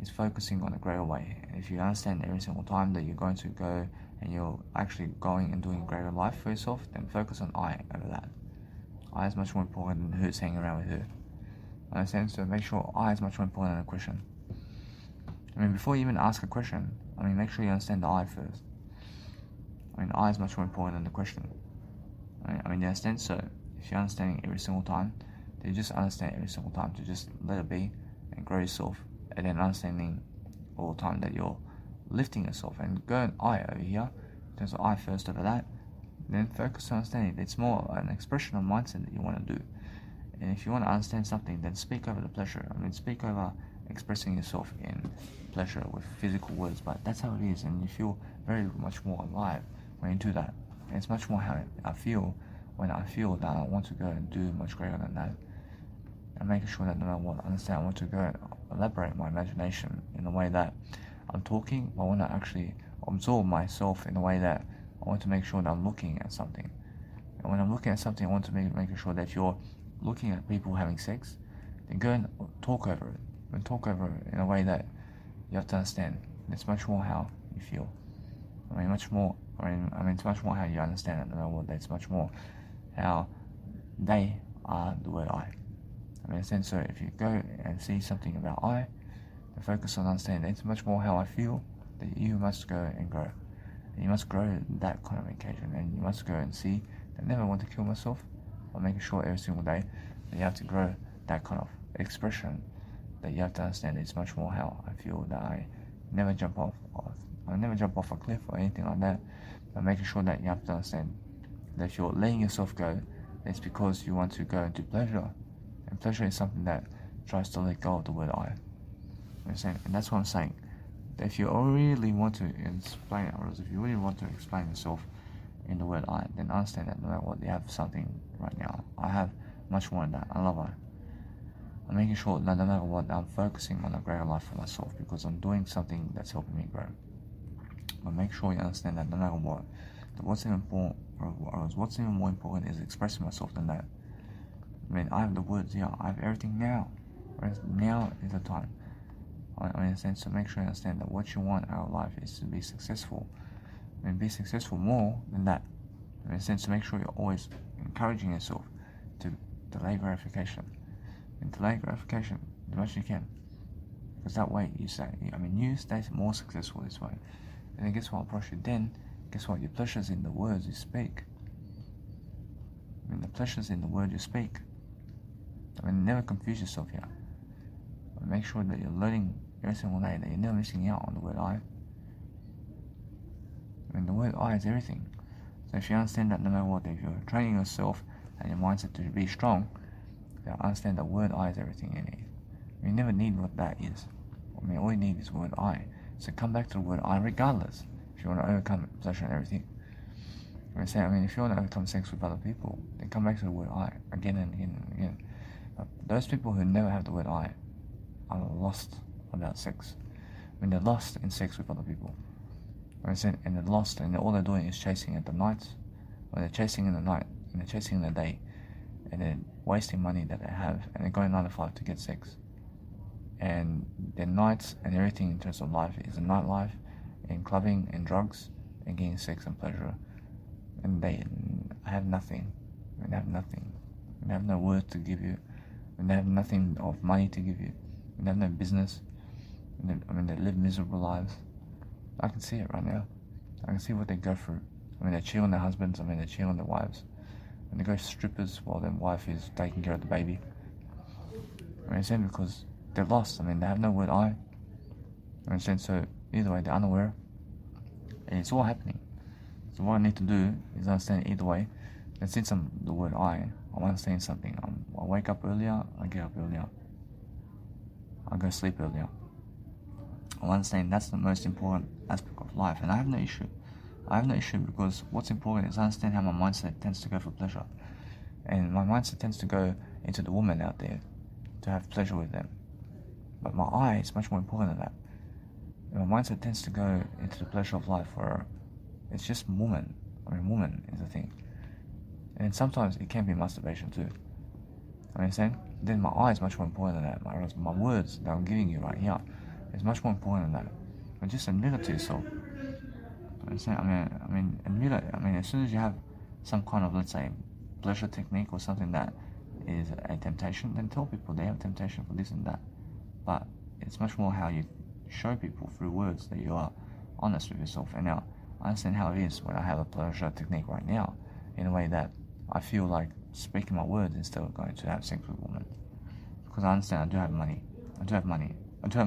is focusing on a greater way. And if you understand every single time that you're going to go and you're actually going and doing a greater life for yourself, then focus on I over that. I is much more important than who's hanging around with who. Understand? So make sure I is much more important than a question. I mean, before you even ask a question, I mean, make sure you understand the I first. I mean, I is much more important than the question. I mean, you understand? So if you're understanding every single time, then you just understand every single time to just let it be and grow yourself. And then understanding all the time that you're lifting yourself and go an I over here, in terms of I first over that, then focus on understanding. It's more an expression of mindset that you want to do. And if you want to understand something, then speak over the pleasure. I mean, speak over expressing yourself in pleasure with physical words, but that's how it is, and you feel very much more alive when you do that. And it's much more how I feel when I feel that I want to go and do much greater than that. And making sure that no matter what, I understand I want to go and elaborate my imagination in a way that I'm talking, I want to actually absorb myself in a way that I want to make sure that I'm looking at something. And when I'm looking at something, I want to make sure that if you're looking at people having sex, then go and talk over it. And talk over it in a way that you have to understand. It's much more how you feel. I mean, much more. I mean, it's much more how you understand it. No matter what, it's much more how they are the word I. I mean, in a sense, so if you go and see something about I, then focus on understanding. It's much more how I feel that you must go and grow. And you must grow that kind of occasion, and you must go and see. I never want to kill myself. I'm making sure every single day that you have to grow that kind of expression. That you have to understand it's much more how I feel, that I never jump off a cliff or anything like that, but making sure that you have to understand that if you're letting yourself go, it's because you want to go into pleasure, and pleasure is something that tries to let go of the word I. Understand? And that's what I'm saying. That if you really want to explain it, or if you really want to explain yourself in the word I, then understand that no matter what, you have something right now. I have much more than that. I love I. I'm making sure that no matter what, I'm focusing on a greater life for myself because I'm doing something that's helping me grow. But make sure you understand that no matter what, that what's even more important is expressing myself than that. I mean, I have the words here, I have everything now. Whereas now is the time. I mean, in a sense, so make sure you understand that what you want out of life is to be successful. I mean, be successful more than that. I mean, in a sense, to make sure you're always encouraging yourself to delay gratification. And delay gratification as much as you can, because that way you stay more successful this way. And then guess what, guess what, your pleasure's in the words you speak. I mean, the pleasure's in the word you speak. I mean, never confuse yourself here. But make sure that you're learning every single day, that you're never missing out on the word I. I mean, the word I is everything. So if you understand that no matter what, if you're training yourself and your mindset to be strong, I understand that word I is everything you need. You never need what that is. I mean, all you need is word I. So come back to the word I regardless. If you want to overcome pleasure and everything. If you want to overcome sex with other people, then come back to the word I again and again and again. But those people who never have the word I are lost about sex. I mean, they're lost in sex with other people. And they're lost, and all they're doing is chasing at the night, or they're chasing in the night, and they're chasing in the day, and they're wasting money that they have, and they're going 9 to 5 to get sex. And their nights and everything in terms of life is a nightlife, and clubbing, and drugs, and getting sex and pleasure. And they have nothing. They have nothing. They have no worth to give you. And they have nothing of money to give you. And they have no business. They live miserable lives. I can see it right now. I can see what they go through. They cheat on their husbands. They cheat on their wives. And they go to strippers while their wife is taking care of the baby. Because they're lost. They have no word I. So either way, they're unaware. And it's all happening. So what I need to do is understand either way. And since I'm the word I'm understanding something. I wake up earlier, I get up earlier. I go sleep earlier. I understand that's the most important aspect of life. And I have no issue. Because what's important is I understand how my mindset tends to go for pleasure. And my mindset tends to go into the woman out there to have pleasure with them. But my I is much more important than that. my mindset tends to go into the pleasure of life where it's just woman. I mean, woman is the thing. And sometimes it can be masturbation too. I understand? Then my eye is much more important than that. My words that I'm giving you right here is much more important than that. But just admit it to yourself. I understand? I mean, admit it. I mean, as soon as you have some kind of, let's say, pleasure technique or something that is a temptation, then tell people they have temptation for this and that. But it's much more how you show people through words that you are honest with yourself. And now, I understand how it is when I have a pleasure technique right now, in a way that I feel like speaking my words instead of going to have sex with a woman. Because I understand I do have money. I do have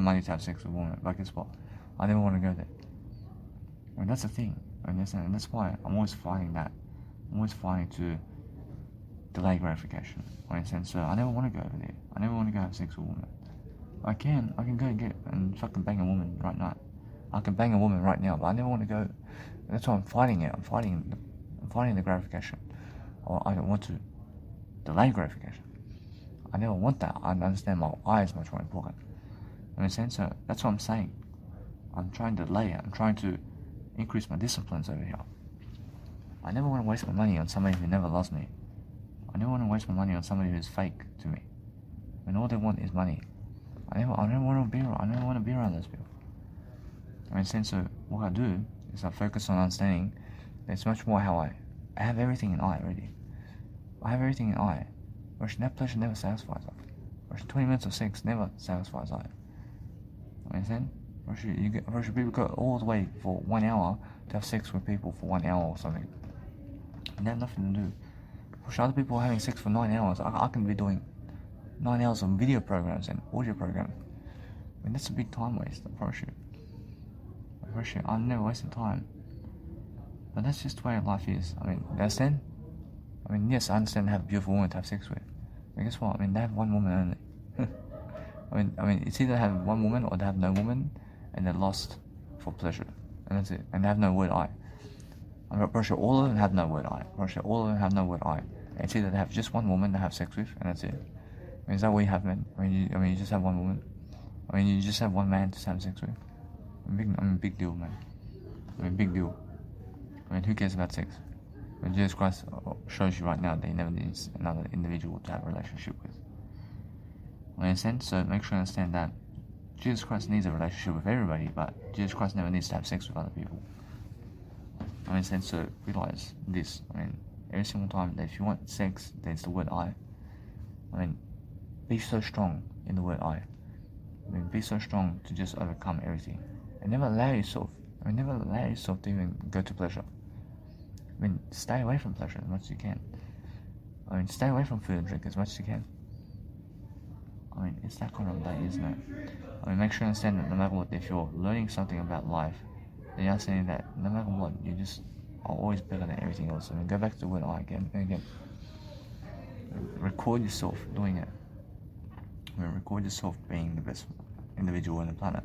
money to have sex with a woman. But guess what? I never want to go there. I mean, that's the thing. I mean, that's why I'm always fighting that. I'm always fighting to delay gratification. For instance, so I never want to go over there. I never want to go have sex with a woman. I can go and get and fucking bang a woman right now. I can bang a woman right now, but I never want to go. That's why I'm fighting it. I'm fighting the gratification. Or I don't want to delay gratification. I never want that. I understand my eye is much more important. You understand? So that's what I'm saying. I'm trying to delay it. I'm trying to increase my disciplines over here. I never want to waste my money on somebody who never loves me. I never want to waste my money on somebody who's fake to me. And all they want is money. I never want to be around those people. I understand? So what I do is I focus on understanding that it's much more how I have everything in I already. I have everything in I. Whereas that pleasure never satisfies I. Whereas 20 minutes of sex never satisfies I. Understand? Whereas people go all the way for 1 hour to have sex with people for 1 hour or something. And they have nothing to do. Whereas other people are having sex for 9 hours. I can be doing 9 hours of video programs and audio programs. I mean, that's a big time waste, I promise you. I'm never wasting time. But that's just the way life is. I mean, you understand? I mean, yes, I understand they have a beautiful woman to have sex with. But guess what? I mean, they have one woman only. I mean, it's either have one woman or they have no woman, and they're lost for pleasure, and that's it. And they have no word I. I'm pretty sure all of them have no word I. And it's either they have just one woman to have sex with, and that's it. I mean, is that what you have, man? I mean, you just have one woman. I mean, you just have one man to have sex with. Big deal, man. Big deal. I mean, who cares about sex? But Jesus Christ shows you right now that he never needs another individual to have a relationship with. You understand? So make sure you understand that Jesus Christ needs a relationship with everybody, but Jesus Christ never needs to have sex with other people. You understand? So realize this. I mean, every single time that if you want sex, there's the word I. I mean, be so strong in the word I. I mean, be so strong to just overcome everything. And never allow yourself to even go to pleasure. I mean, stay away from pleasure as much as you can. I mean, stay away from food and drink as much as you can. I mean, it's that kind of day, isn't it? I mean, make sure you understand that no matter what, if you're learning something about life, then you're understanding that no matter what, you just are always better than everything else. I mean, go back to the word I again and again. Record yourself doing it. I mean, record yourself being the best individual on the planet.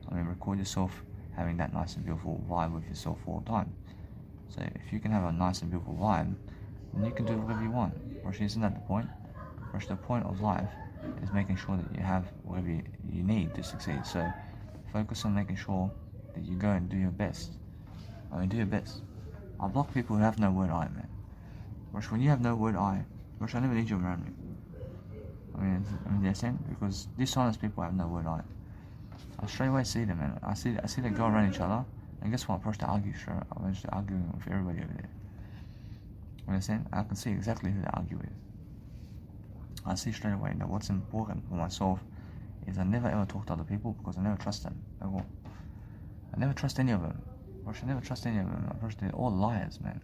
I mean, record yourself having that nice and beautiful vibe with yourself all the time. So if you can have a nice and beautiful vibe, then you can do whatever you want. Or isn't that the point? Or the point of life is making sure that you have whatever you need to succeed. So focus on making sure that you go and do your best. I mean, do your best. I block people who have no word I, man. Whereas when you have no word I never need you around me. I mean, you understand? Because dishonest people have no word I. I straight away see them, man. I see them go around each other, and guess what? I approach to argue, sure. I'm just arguing with everybody over there. You understand? I can see exactly who they argue with. I see straight away that what's important for myself is I never ever talk to other people because I never trust them at all. I never trust any of them. I should never trust any of them. They're all liars, man.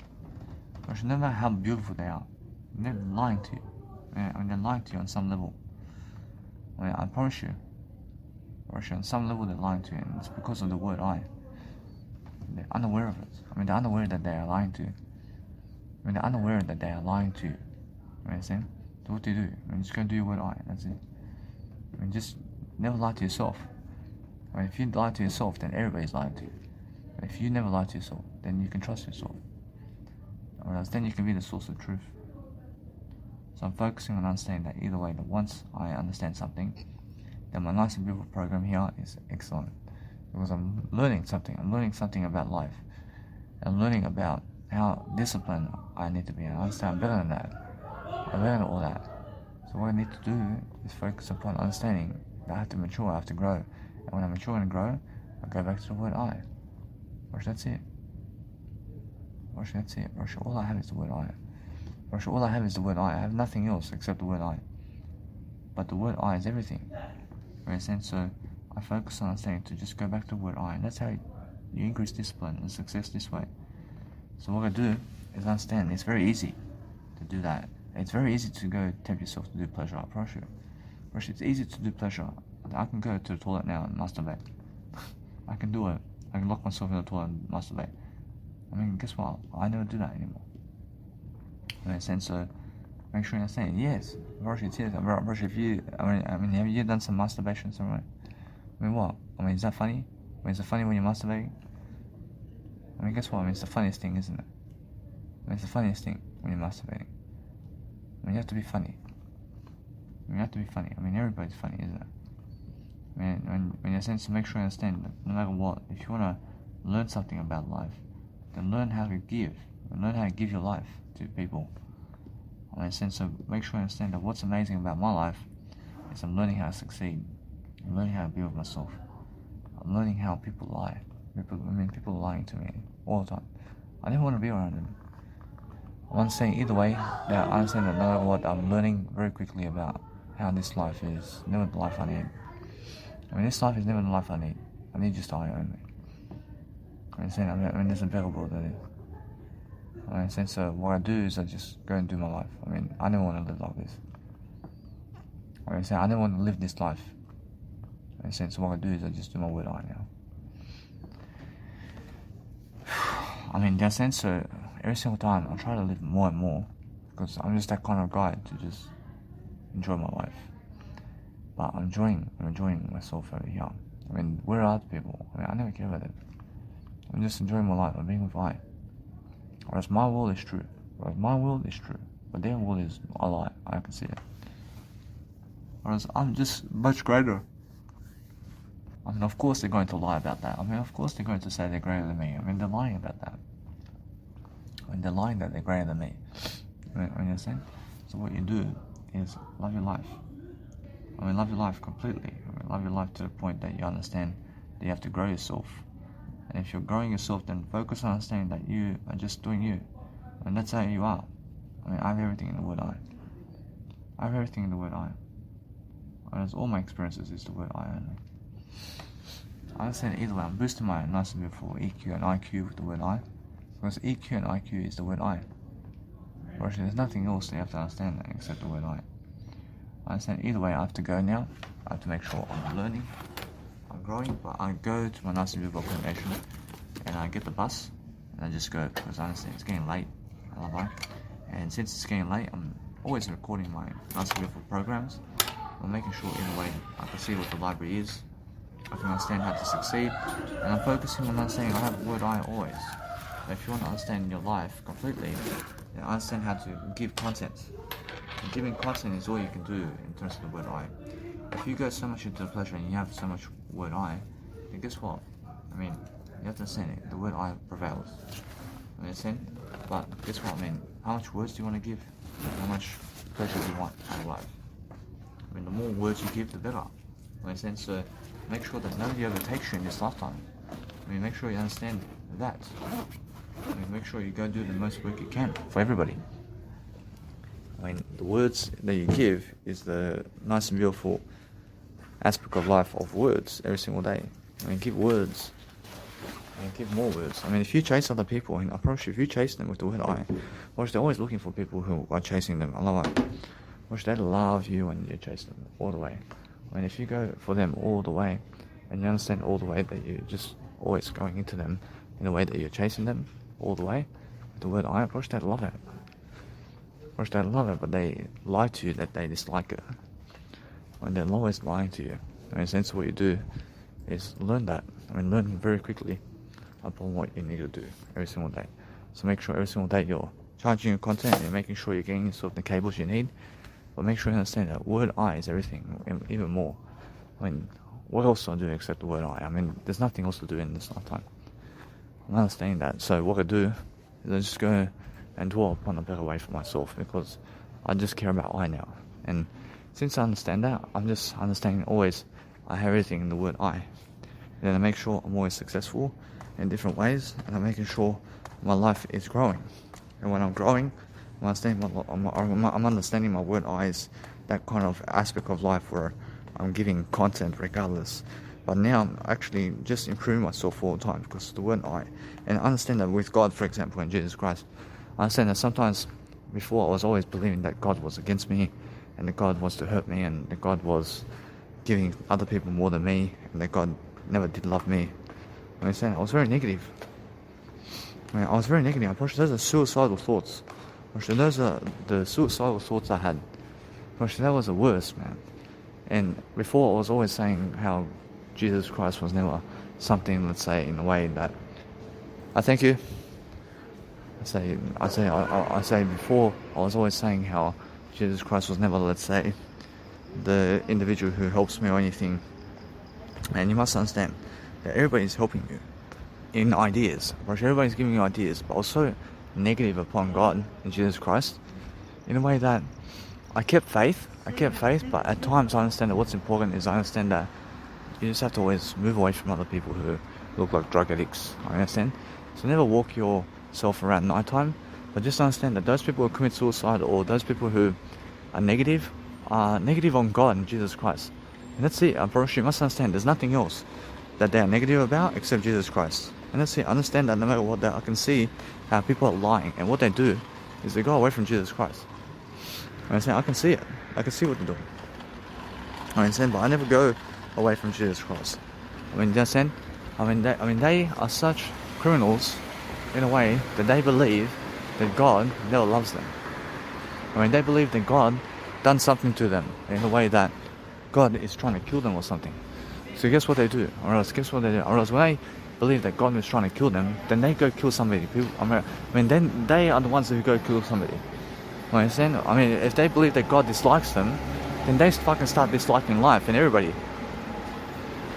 I should never know how beautiful they are. They're lying to you. I mean, they're lying to you on some level. I mean, I promise you. On some level they're lying to you, and it's because of the word I. They're unaware of it. I mean, they're unaware that they are lying to you. They're unaware that they are lying to you. You understand? So what do? I mean, just go and do your word I, that's it. I mean, just never lie to yourself. I mean, if you lie to yourself, then everybody's lying to you. But if you never lie to yourself, then you can trust yourself. Or else then you can be the source of truth. So I'm focusing on understanding that either way, that once I understand something, then my nice and beautiful program here is excellent. because I'm learning something. I'm learning something about life. I'm learning about how disciplined I need to be. I understand I'm better than that. I'm better than all that. So what I need to do is focus upon understanding that I have to mature, I have to grow. And when I mature and grow, I go back to the word I. Rosh, that's it. Rosh, that's it. Rosh, all I have is the word I. Rosh, all I have is the word I. I have nothing else except the word I. But the word I is everything. Right? And so I focus on understanding to just go back to the word I. And that's how you increase discipline and success this way. So what I do is understand it's very easy to do that. It's very easy to go tempt yourself to do pleasure. I promise you. Rosh, it's easy to do pleasure. I can go to the toilet now and masturbate. I can do it. I can lock myself in the toilet and masturbate. I mean, guess what? I never do that anymore. In a sense, so make sure you understand. Yes, Rosh, it's yes. Rosh, if you, I mean, have you done some masturbation somewhere? I mean, what? I mean, is that funny? I mean, is it funny when you're masturbating? I mean, guess what? I mean, it's the funniest thing, isn't it? I mean, it's the funniest thing when you're masturbating. I mean, you have to be funny. I mean, you have to be funny. I mean, everybody's funny, isn't it? I mean, in a sense, to make sure you understand that no matter what, if you want to learn something about life, then learn how to give. Learn how to give your life to people. In a sense, so make sure you understand that what's amazing about my life is I'm learning how to succeed. I'm learning how to be with myself. I'm learning how people lie. People are lying to me all the time. I never want to be around them. I'm saying either way that I understand that no matter what, I'm learning very quickly about how this life is never the life I need. I mean, this life is never the life I need. I need just I only. I mean, there's a better world than it. I mean, so what I do is I just go and do my life. I mean, I never want to live like this. I mean, I never want to live this life. In a sense, what I do is I just do my word I now. I mean, in that sense, so every single time I try to live more and more because I'm just that kind of guy to just enjoy my life. But I'm enjoying myself over here. I mean, where are other people? I mean, I never care about them. I'm just enjoying my life. I'm being with I. Whereas my world is true. But their world is a lie. I can see it. Whereas I'm just much greater. I mean, of course they're going to lie about that. I mean, of course they're going to say they're greater than me. I mean, they're lying about that. I mean, they're lying that they're greater than me. I mean, you understand? So what you do is love your life. I mean, love your life completely. I mean, love your life to the point that you understand that you have to grow yourself. And if you're growing yourself, then focus on understanding that you are just doing you. And that's how you are. I mean, I have everything in the word I. I have everything in the word I. Whereas all my experiences is the word I only. I understand either way. I'm boosting my nice and beautiful EQ and IQ with the word I. Because EQ and IQ is the word I. Whereas there's nothing else that you have to understand that except the word I. I understand either way I have to go now. I have to make sure I'm learning. I'm growing, but I go to my nice and beautiful accommodation and I get the bus and I just go because I understand it's getting late. I love life. And since it's getting late, I'm always recording my nice and beautiful programs. I'm making sure either way I can see what the library is. I can understand how to succeed. And I'm focusing on understanding I have the word I always. But if you want to understand your life completely, then understand how to give content. And giving content is all you can do in terms of the word I. If you go so much into the pleasure and you have so much word I, then guess what? I mean, you have to understand it. The word I prevails. You understand? But guess what? I mean, how much words do you want to give? How much pleasure do you want out of life? I mean, the more words you give, the better. You understand? So make sure that nobody overtakes you in this lifetime. I mean, make sure you understand that. I mean, make sure you go do the most work you can for everybody. I mean, the words that you give is the nice and beautiful aspect of life of words every single day. I mean, give words. I mean, give more words. I mean, if you chase other people, and I promise you, if you chase them with the word I, watch, they're always looking for people who are chasing them. I love it. Watch, they love you when you chase them all the way. I mean, if you go for them all the way, and you understand all the way that you're just always going into them in the way that you're chasing them all the way, with the word I, watch, they love it. Watch, they love it, but they lie to you that they dislike it. And they're always lying to you. I mean, since what you do is learn that. I mean, learn very quickly upon what you need to do every single day. So make sure every single day you're charging your content and making sure you're getting yourself the cables you need. But make sure you understand that word I is everything, and even more. I mean, what else do I do except the word I? I mean, there's nothing else to do in this lifetime. I'm understanding that. So what I do is I just go and dwell upon a better way for myself, because I just care about I now. And since I understand that, I'm just understanding always I have everything in the word I. And then I make sure I'm always successful in different ways, and I'm making sure my life is growing. And when I'm growing, I'm understanding my word I is that kind of aspect of life where I'm giving content regardless. But now I'm actually just improving myself all the time because of the word I. And I understand that with God, for example, in Jesus Christ, I understand that sometimes before I was always believing that God was against me, and that God wants to hurt me, and that God was giving other people more than me, and that God never did love me. I understand, I was very negative. I was very negative. Approach, those are suicidal thoughts. Approach, those are the suicidal thoughts I had. Approach, that was the worst, man. And before I was always saying how Jesus Christ was never something, let's say, in a way that I thank you. I say before I was always saying how Jesus Christ was never, let's say, the individual who helps me or anything. And you must understand that everybody's helping you in ideas. Everybody's giving you ideas, but also negative upon God and Jesus Christ in a way that I kept faith, but at times I understand that what's important is I understand that you just have to always move away from other people who look like drug addicts. I understand? So never walk yourself around nighttime, but just understand that those people who commit suicide or those people who are negative on God and Jesus Christ. And that's it. You must understand there's nothing else that they are negative about except Jesus Christ. And that's it. Understand that no matter what, I can see how people are lying, and what they do is they go away from Jesus Christ. I understand? I can see it. I can see what they're doing. I understand, but I never go away from Jesus Christ. I mean, you understand? They are such criminals in a way that they believe that God never loves them. They believe that God done something to them in a way that God is trying to kill them or something. So guess what they do? Or else when they believe that God is trying to kill them, then they go kill somebody. Then they are the ones who go kill somebody. You understand? If they believe that God dislikes them, then they fucking start disliking life and everybody. You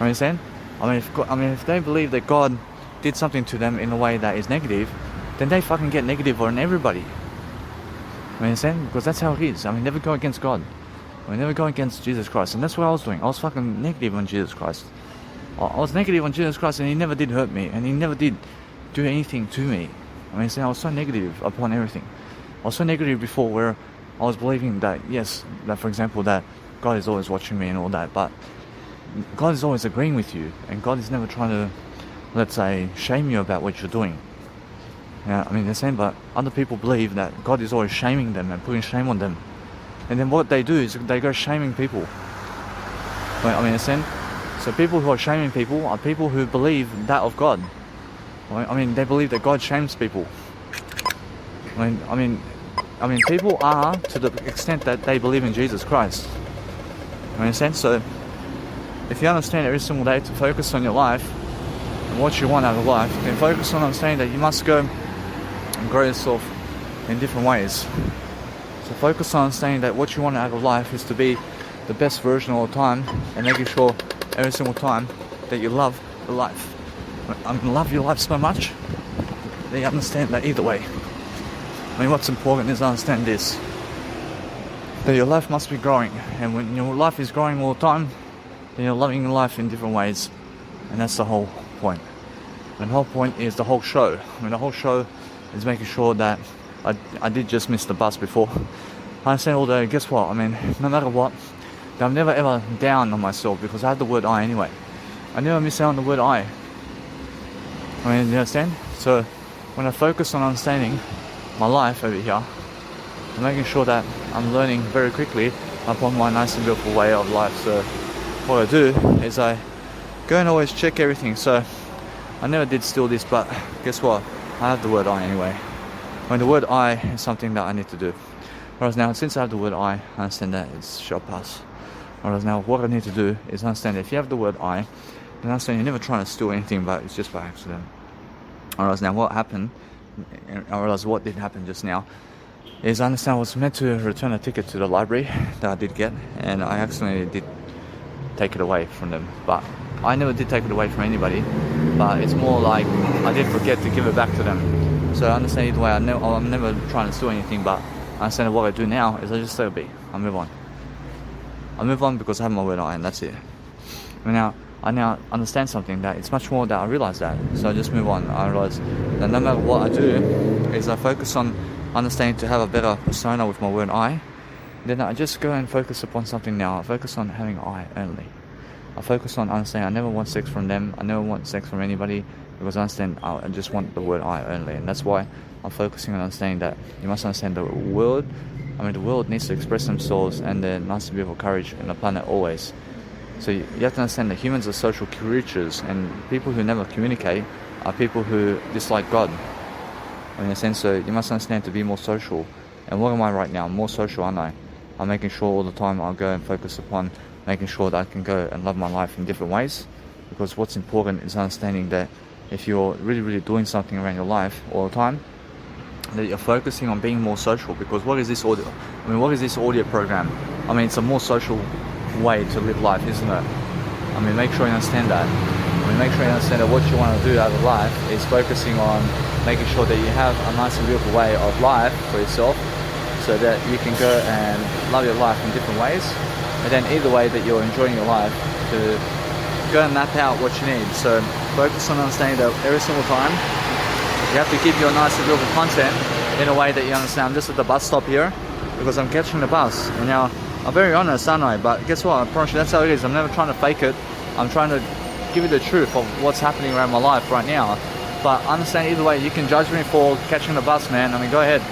understand? If they believe that God did something to them in a way that is negative, then they fucking get negative on everybody. You understand? Because that's how it is. Never go against God. Never go against Jesus Christ. And that's what I was doing. I was fucking negative on Jesus Christ. I was negative on Jesus Christ, and he never did hurt me, and he never did do anything to me. I was so negative upon everything. I was so negative before, where I was believing that, yes, that for example, that God is always watching me and all that, but God is always agreeing with you, and God is never trying to, let's say, shame you about what you're doing. They're saying, but other people believe that God is always shaming them and putting shame on them. And then what they do is they go shaming people. They're saying, so people who are shaming people are people who believe that of God. They believe that God shames people. People are to the extent that they believe in Jesus Christ. So if you understand every single day to focus on your life and what you want out of life, then focus on understanding that you must go and grow yourself in different ways. So focus on understanding that what you want out of life is to be the best version all the time, and making sure every single time that you love the life. Love your life so much that you understand that either way. What's important is understand this, that your life must be growing, and when your life is growing all the time, then you're loving your life in different ways, and that's the whole point. And the whole point is the whole show. The whole show is making sure that I did just miss the bus before. I understand, although guess what? No matter what, I'm never ever down on myself because I have the word I anyway. I never miss out on the word I. You understand? So when I focus on understanding my life over here, I'm making sure that I'm learning very quickly upon my nice and beautiful way of life. So what I do is I go and always check everything. So I never did steal this, but guess what? I have the word I anyway. The word I is something that I need to do. Whereas now, since I have the word I understand that it shall pass. Whereas now, what I need to do is understand that if you have the word I, then understand you're never trying to steal anything, but it's just by accident. Whereas now, what happened, I realize what did happen just now, is I understand I was meant to return a ticket to the library that I did get, and I accidentally did take it away from them. But I never did take it away from anybody, but it's more like I did forget to give it back to them. So I understand either way, I'm never trying to steal anything, but I understand that what I do now is I just let it be. I move on. I move on because I have my word eye, and that's it. And I now understand something, that it's much more that I realize that. So I just move on. I realize that no matter what I do, is I focus on understanding to have a better persona with my word I. Then I just go and focus upon something now. I focus on having I only. I focus on understanding I never want sex from them. I never want sex from anybody, because I understand I just want the word I only. And that's why I'm focusing on understanding that you must understand the world. The world needs to express themselves, and there must be beautiful courage on the planet always. So you have to understand that humans are social creatures, and people who never communicate are people who dislike God. In a sense, so you must understand to be more social. And what am I right now? I'm more social, aren't I? I'm making sure all the time I'll go and focus upon making sure that I can go and love my life in different ways. Because what's important is understanding that if you're really, really doing something around your life all the time, that you're focusing on being more social. Because what is this audio? What is this audio program? It's a more social way to live life, isn't it? Make sure you understand that. Make sure you understand that what you want to do out of life is focusing on making sure that you have a nice and beautiful way of life for yourself, so that you can go and love your life in different ways. And then either way that you're enjoying your life, to go and map out what you need. So focus on understanding that every single time you have to keep your nice and beautiful content in a way that you understand. I'm just at the bus stop here because I'm catching the bus. And now, I'm very honest, aren't I? But guess what? I promise you, that's how it is. I'm never trying to fake it. I'm trying to give you the truth of what's happening around my life right now. But understand either way, you can judge me for catching the bus, man. Go ahead.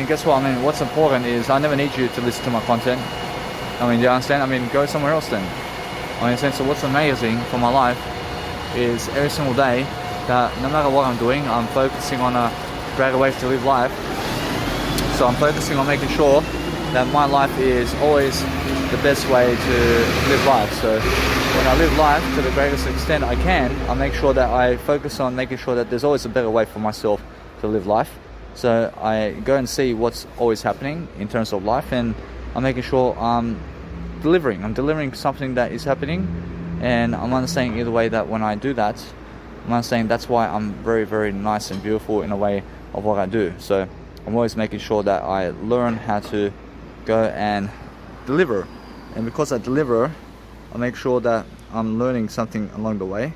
Guess what? What's important is I never need you to listen to my content. Do you understand? Go somewhere else then. In a sense, so what's amazing for my life is every single day that no matter what I'm doing, I'm focusing on a greater way to live life. So I'm focusing on making sure that my life is always the best way to live life. So when I live life to the greatest extent I can, I make sure that I focus on making sure that there's always a better way for myself to live life. So I go and see what's always happening in terms of life, and I'm making sure I'm delivering something that is happening. And I'm understanding either way that when I do that, I'm understanding that's why I'm very, very nice and beautiful in a way of what I do. So I'm always making sure that I learn how to go and deliver. And because I deliver, I make sure that I'm learning something along the way.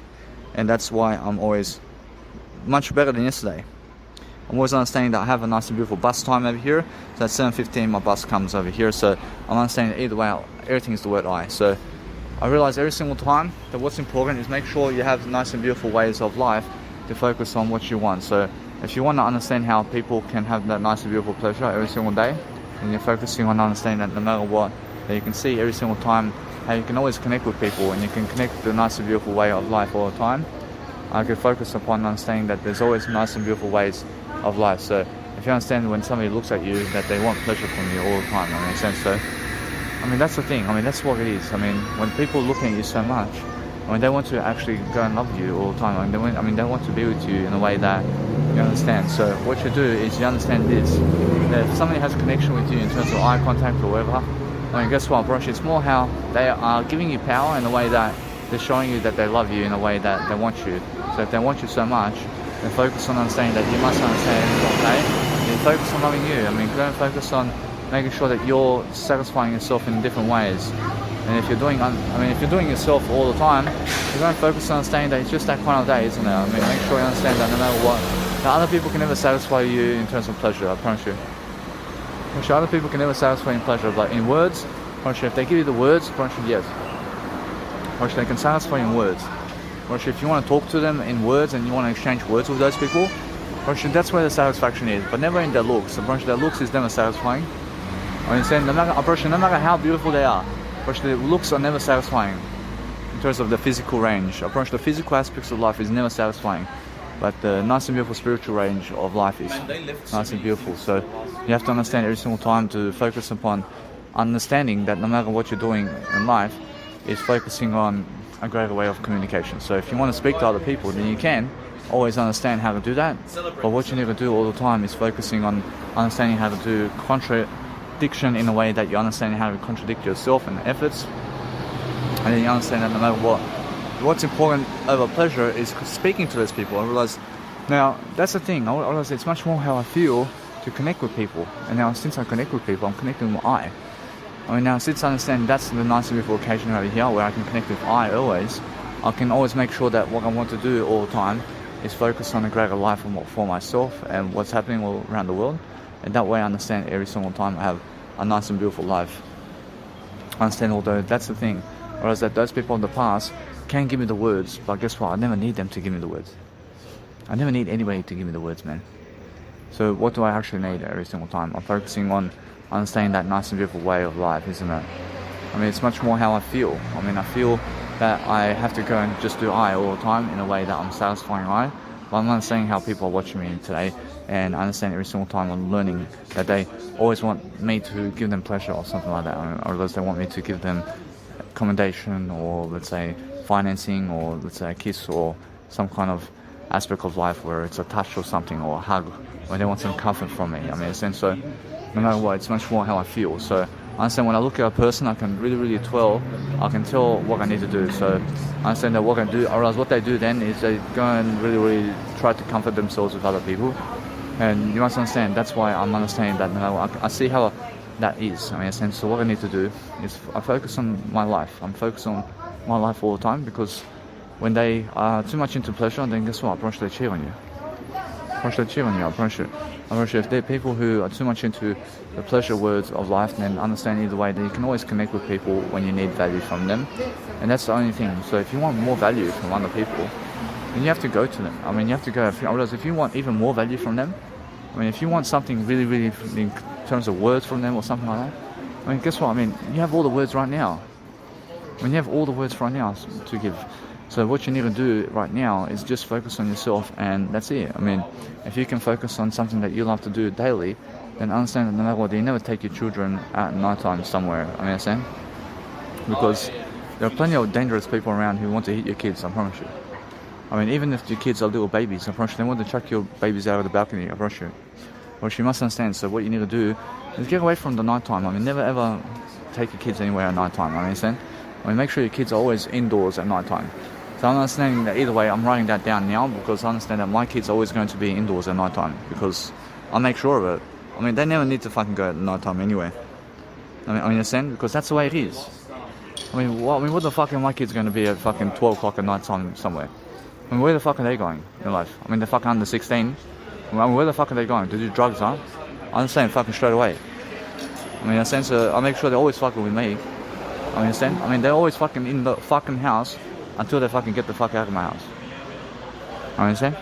And that's why I'm always much better than yesterday. I'm always understanding that I have a nice and beautiful bus time over here. So at 7:15 my bus comes over here. So I'm understanding either way, everything is the word I. So I realize every single time that what's important is make sure you have nice and beautiful ways of life to focus on what you want. So if you want to understand how people can have that nice and beautiful pleasure every single day, and you're focusing on understanding that no matter what, that you can see every single time how you can always connect with people, and you can connect with the nice and beautiful way of life all the time. I could focus upon understanding that there's always nice and beautiful ways of life. So if you understand when somebody looks at you that they want pleasure from you all the time, in a sense. So that's the thing. That's what it is. When people are looking at you so much, they want to actually go and love you all the time. They want to be with you in a way that you understand. So what you do is you understand this, that if somebody has a connection with you in terms of eye contact or whatever, guess what, bro? It's more how they are giving you power in a way that they're showing you that they love you in a way that they want you. So if they want you so much, then focus on understanding that you must understand it's okay. Then focus on loving you. Go and focus on making sure that you're satisfying yourself in different ways. And if you're doing, if you're doing yourself all the time, you're going to focus on understanding that it's just that kind of day, isn't it? Make sure you understand that no matter what, that other people can never satisfy you in terms of pleasure. I promise you. Other people can never satisfy in pleasure, but in words, I promise you, if they give you the words, I promise you, yes. I promise you, they can satisfy in words. I promise you, if you want to talk to them in words and you want to exchange words with those people, I promise you, that's where the satisfaction is, but never in their looks. I promise you, their looks is never satisfying. I promise you, no matter how beautiful they are, I promise you, the looks are never satisfying in terms of the physical range. I promise you, the physical aspects of life is never satisfying. But the nice and beautiful spiritual range of life is nice and beautiful. So you have to understand every single time to focus upon understanding that no matter what you're doing in life, is focusing on a greater way of communication. So if you want to speak to other people, then you can always understand how to do that. But what you need to do all the time is focusing on understanding how to do contradiction in a way that you understand how to contradict yourself and efforts. And then you understand that no matter what, what's important over pleasure is speaking to those people. I realize now that's the thing. I realize it's much more how I feel to connect with people. And now since I connect with people, I'm connecting with I. I mean, now since I understand that's the nice and beautiful occasion over here where I can connect with I always, I can always make sure that what I want to do all the time is focus on a greater life for myself and what's happening all around the world. And that way I understand every single time I have a nice and beautiful life. I understand, although that's the thing. Whereas that those people in the past can give me the words, but guess what? I never need them to give me the words. I never need anybody to give me the words, man. So what do I actually need every single time? I'm focusing on understanding that nice and beautiful way of life, isn't it? I mean, it's much more how I feel. I mean, I feel that I have to go and just do I all the time in a way that I'm satisfying I. But I'm understanding how people are watching me today, and I understand every single time I'm learning that they always want me to give them pleasure or something like that, or unless they want me to give them accommodation or let's say financing or let's say a kiss or some kind of aspect of life where it's a touch or something or a hug, where they want some comfort from me. I mean, in a sense, so no matter what, it's much more how I feel. So I understand when I look at a person, I can really tell what I need to do. So I understand that what I do, or else what they do then is they go and really try to comfort themselves with other people. And you must understand, that's why I'm understanding that now. I see how that is. I mean, in a sense, so what I need to do is I focus on my life. I'm focused on my life all the time, because when they are too much into pleasure, then guess what? I promise they cheat on you. I promise you. If they're people who are too much into the pleasure words of life, then understand either way that you can always connect with people when you need value from them. And that's the only thing. So if you want more value from other people, then you have to go to them. I mean, you have to go. If you want even more value from them, I mean, if you want something really in terms of words from them or something like that, I mean, guess what? I mean, you have all the words right now. When you have all the words right now to give. So what you need to do right now is just focus on yourself, and that's it. I mean, if you can focus on something that you love to do daily, then understand that no matter what, you never take your children out at night time somewhere. I mean, understand? Because there are plenty of dangerous people around who want to hit your kids, I promise you. I mean, even if your kids are little babies, I promise you, they want to chuck your babies out of the balcony, I promise you. Which you must understand. So what you need to do is get away from the night time. I mean, never ever take your kids anywhere at night time, I understand? I mean, make sure your kids are always indoors at night time. So I'm understanding that either way, I'm writing that down now, because I understand that my kids are always going to be indoors at night time, because I'll make sure of it. I mean, they never need to fucking go at night time anyway. I mean, understand? Because that's the way it is. I mean, what the fuck are my kids going to be at fucking 12 o'clock at night time somewhere? I mean, where the fuck are they going in life? I mean, they're fucking under 16. I mean, where the fuck are they going? To do drugs, huh? I understand fucking straight away. I mean, in a sense, I make sure they're always fucking with me. I mean, understand? I mean, they're always fucking in the fucking house until they fucking get the fuck out of my house. I understand?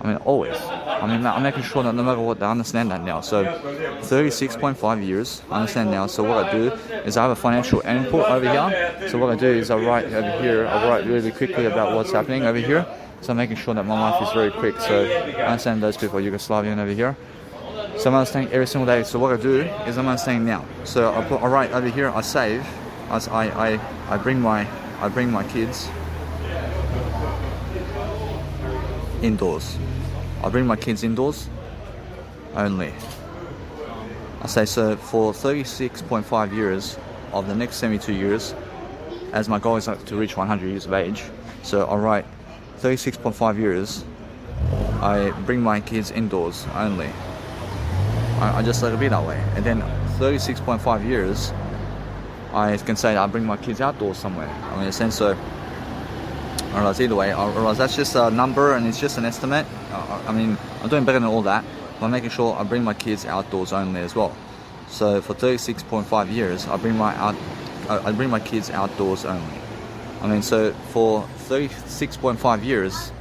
I mean, always. I mean, I'm making sure that no matter what, they understand that now. So, 36.5 years, I understand now. So what I do is I have a financial input over here. So what I do is I write over here, I write really quickly about what's happening over here. So I'm making sure that my life is very quick. So I understand those people are Yugoslavian over here. So I'm understanding every single day. So what I do is I'm understanding now. So I write over here, I save, as I bring my kids indoors. I bring my kids indoors only. I say, so for 36.5 years of the next 72 years, as my goal is to reach 100 years of age, so I write 36.5 years, I bring my kids indoors only. I just let it be that way. And then 36.5 years, I can say I bring my kids outdoors somewhere. I mean, in a sense, so I realize either way, I realize that's just a number and it's just an estimate. I mean, I'm doing better than all that. But I'm making sure I bring my kids outdoors only as well. So for 36.5 years, I bring my kids outdoors only. I mean, so for 36.5 years,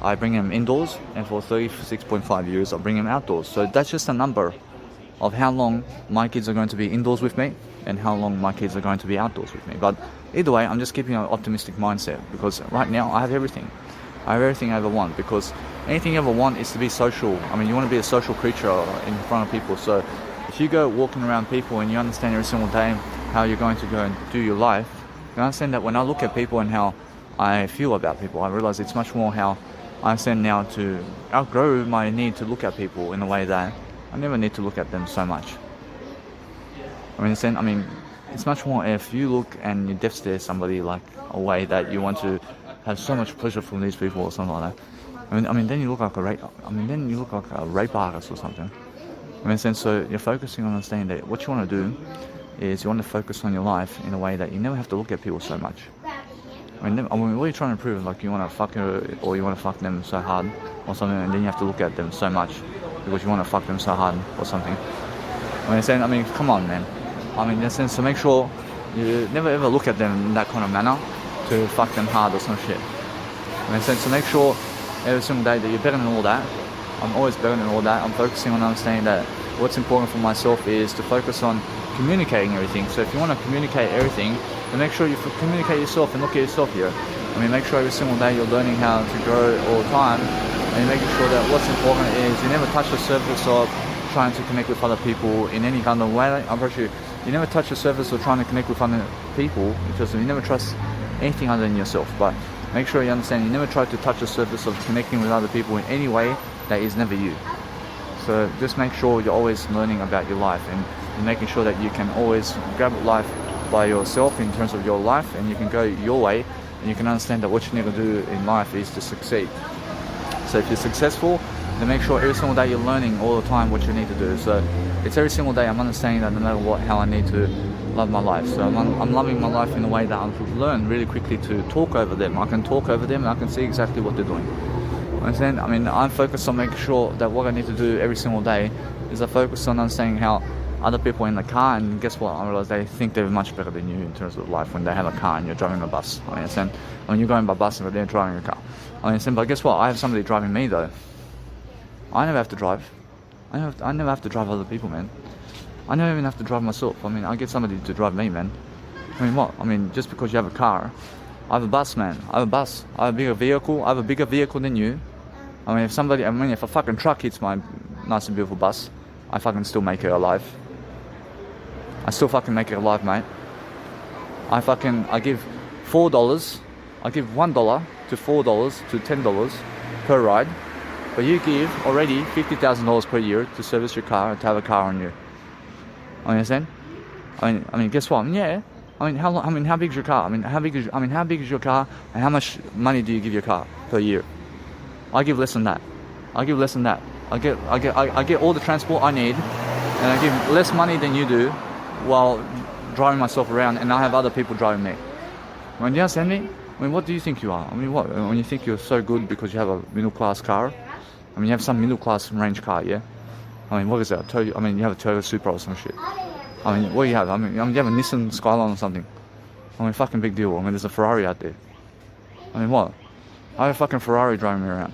I bring them indoors, and for 36.5 years, I bring them outdoors. So that's just a number of how long my kids are going to be indoors with me and how long my kids are going to be outdoors with me. But either way, I'm just keeping an optimistic mindset, because right now I have everything. I have everything I ever want, because anything you ever want is to be social. I mean, you want to be a social creature in front of people. So if you go walking around people and you understand every single day how you're going to go and do your life, you understand that when I look at people and how I feel about people, I realize it's much more how I understand now to outgrow my need to look at people in a way that I never need to look at them so much. I mean, it's much more if you look and you death stare somebody like a way that you want to have so much pleasure from these people or something like that. I mean, then you look like a rape artist or something. I mean, so you're focusing on understanding that what you want to do is you want to focus on your life in a way that you never have to look at people so much. I mean, what are you trying to prove? Like, you want to fuck her, or you want to fuck them so hard or something, and then you have to look at them so much because you want to fuck them so hard or something. I mean, come on, man. I mean, in a sense, so make sure you never ever look at them in that kind of manner to fuck them hard or some shit. In a sense, so make sure every single day that you're better than all that. I'm always better than all that. I'm focusing on understanding that what's important for myself is to focus on communicating everything. So if you want to communicate everything, then make sure you communicate yourself and look at yourself here. I mean, make sure every single day you're learning how to grow all the time, and making sure that what's important is you never touch the surface of trying to connect with other people in any kind of way. I'm pretty sure you never touch the surface of trying to connect with other people because you never trust anything other than yourself. But make sure you understand you never try to touch the surface of connecting with other people in any way that is never you. So just make sure you're always learning about your life and making sure that you can always grab life by yourself in terms of your life, and you can go your way, and you can understand that what you need to do in life is to succeed. So if you're successful, then make sure every single day you're learning all the time what you need to do. So it's every single day I'm understanding that no matter what, how I need to love my life. So I'm loving my life in a way that I've learned really quickly to talk over them. I can talk over them and I can see exactly what they're doing. Understand? I mean, I'm focused on making sure that what I need to do every single day is I focus on understanding how other people in the car, and guess what? I realize they think they're much better than you in terms of life when they have a car and you're driving a bus. I understand? When you're going by bus and they're driving a car. I understand? But guess what? I have somebody driving me though. I never have to drive. I never have to drive other people, man. I never even have to drive myself. I mean, I get somebody to drive me, man. I mean, what? I mean, just because you have a car, I have a bus, man. I have a bus. I have a bigger vehicle. I have a bigger vehicle than you. I mean, if a fucking truck hits my nice and beautiful bus, I fucking still make it alive. I still fucking make it alive, mate. I give $4, I give $1 to $4 to $10 per ride, but you give already $50,000 per year to service your car and to have a car on you. Understand? I mean, guess what? Yeah. I mean, how big is your car? How big is your car, and how much money do you give your car per year? I give less than that. I give less than that. I get all the transport I need, and I give less money than you do, while driving myself around, and I have other people driving me. When you understand me? I mean, what do you think you are? I mean, what? When you think you're so good because you have a middle class car? I mean, you have some middle class range car, yeah? I mean, what is that? You have a Toyota Supra or some shit. I mean, what do you have? I mean, you have a Nissan Skyline or something. I mean, fucking big deal. I mean, there's a Ferrari out there. I mean, what? I have a fucking Ferrari driving me around.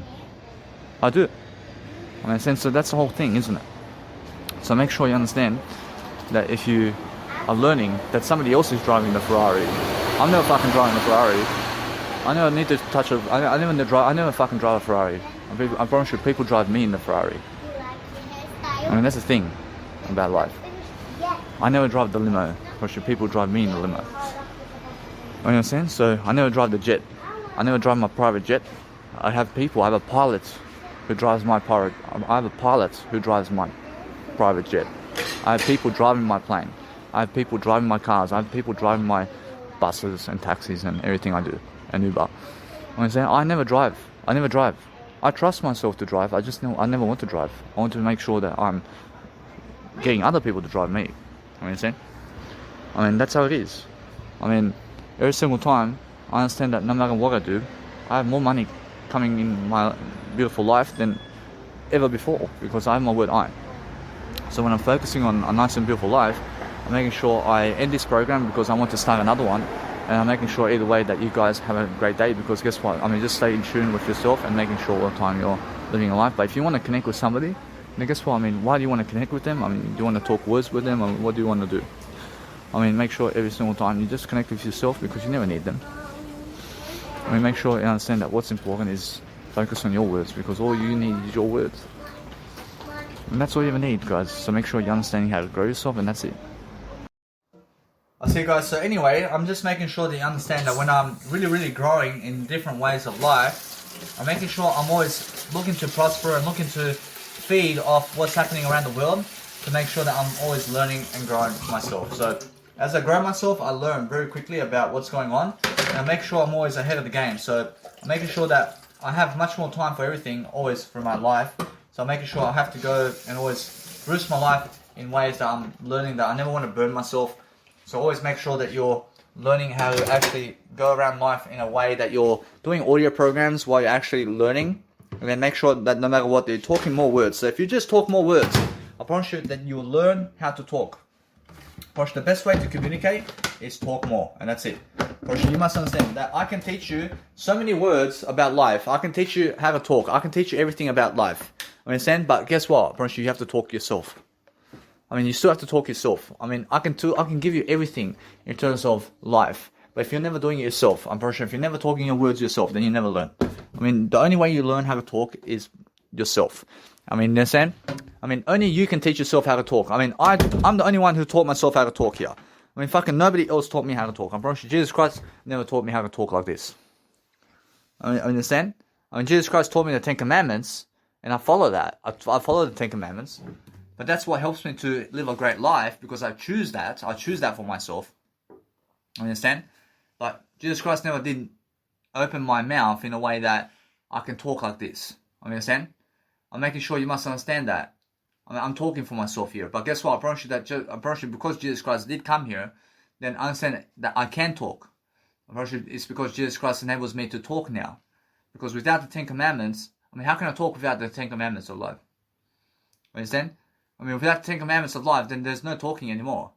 I do. I mean, so that's the whole thing, isn't it? So make sure you understand that if you are learning that somebody else is driving the Ferrari, I'm never fucking driving the Ferrari. I never need to touch I never fucking drive a Ferrari. I promise you, people drive me in the Ferrari. I mean, that's the thing about life. I never drive the limo. Promise you, people drive me in the limo. You understand? So I never drive the jet. I never drive my private jet. I have a pilot who drives my private. I have a pilot who drives my private jet. I have people driving my plane. I have people driving my cars. I have people driving my buses and taxis and everything I do, and Uber. I never drive. I trust myself to drive. I just know I never want to drive. I want to make sure that I'm getting other people to drive me. Understand? I mean, that's how it is. I mean, every single time I understand that no matter what I do, I have more money coming in my beautiful life than ever before, because I have my word I. So when I'm focusing on a nice and beautiful life, I'm making sure I end this program because I want to start another one, and I'm making sure either way that you guys have a great day, because guess what? I mean, just stay in tune with yourself and making sure all the time you're living a life. But if you want to connect with somebody, then guess what? I mean, why do you want to connect with them? I mean, do you want to talk words with them, or what do you want to do? I mean, make sure every single time you just connect with yourself, because you never need them. I mean, make sure you understand that what's important is focus on your words, because all you need is your words. And that's all you ever need, guys. So make sure you're understanding how to grow yourself, and that's it. I see, guys. So anyway, I'm just making sure that you understand that when I'm really growing in different ways of life, I'm making sure I'm always looking to prosper and looking to feed off what's happening around the world, to make sure that I'm always learning and growing myself. So as I grow myself, I learn very quickly about what's going on, and I make sure I'm always ahead of the game. So making sure that I have much more time for everything, always for my life. So I'm making sure I have to go and always boost my life in ways that I'm learning that I never want to burn myself. So always make sure that you're learning how to actually go around life in a way that you're doing audio programs while you're actually learning. And then make sure that no matter what, you're talking more words. So if you just talk more words, I promise you that you'll learn how to talk. Posh, the best way to communicate is talk more, and that's it. Posh, you must understand that I can teach you so many words about life. I can teach you how to talk. I can teach you everything about life. Understand? But guess what? Posh, you have to talk yourself. I mean, you still have to talk yourself. I mean, I can give you everything in terms of life. But if you're never doing it yourself, I'm pretty sure if you're never talking your words yourself, then you never learn. I mean, the only way you learn how to talk is yourself. I mean, you understand? I mean, only you can teach yourself how to talk. I mean, I'm the only one who taught myself how to talk here. I mean, fucking nobody else taught me how to talk. I'm pretty sure Jesus Christ never taught me how to talk like this. I mean, understand? I mean, Jesus Christ taught me the 10 Commandments, and I follow that. I follow the 10 Commandments. But that's what helps me to live a great life, because I choose that. I choose that for myself. Understand? But Jesus Christ never did open my mouth in a way that I can talk like this. Understand? I'm making sure you must understand that. I mean, I'm talking for myself here. But guess what? I promise you because Jesus Christ did come here, then understand that I can talk. I promise you it's because Jesus Christ enables me to talk now. Because without the 10 Commandments, I mean, how can I talk without the 10 Commandments of life? Understand? I mean, without the 10 Commandments of life, then there's no talking anymore.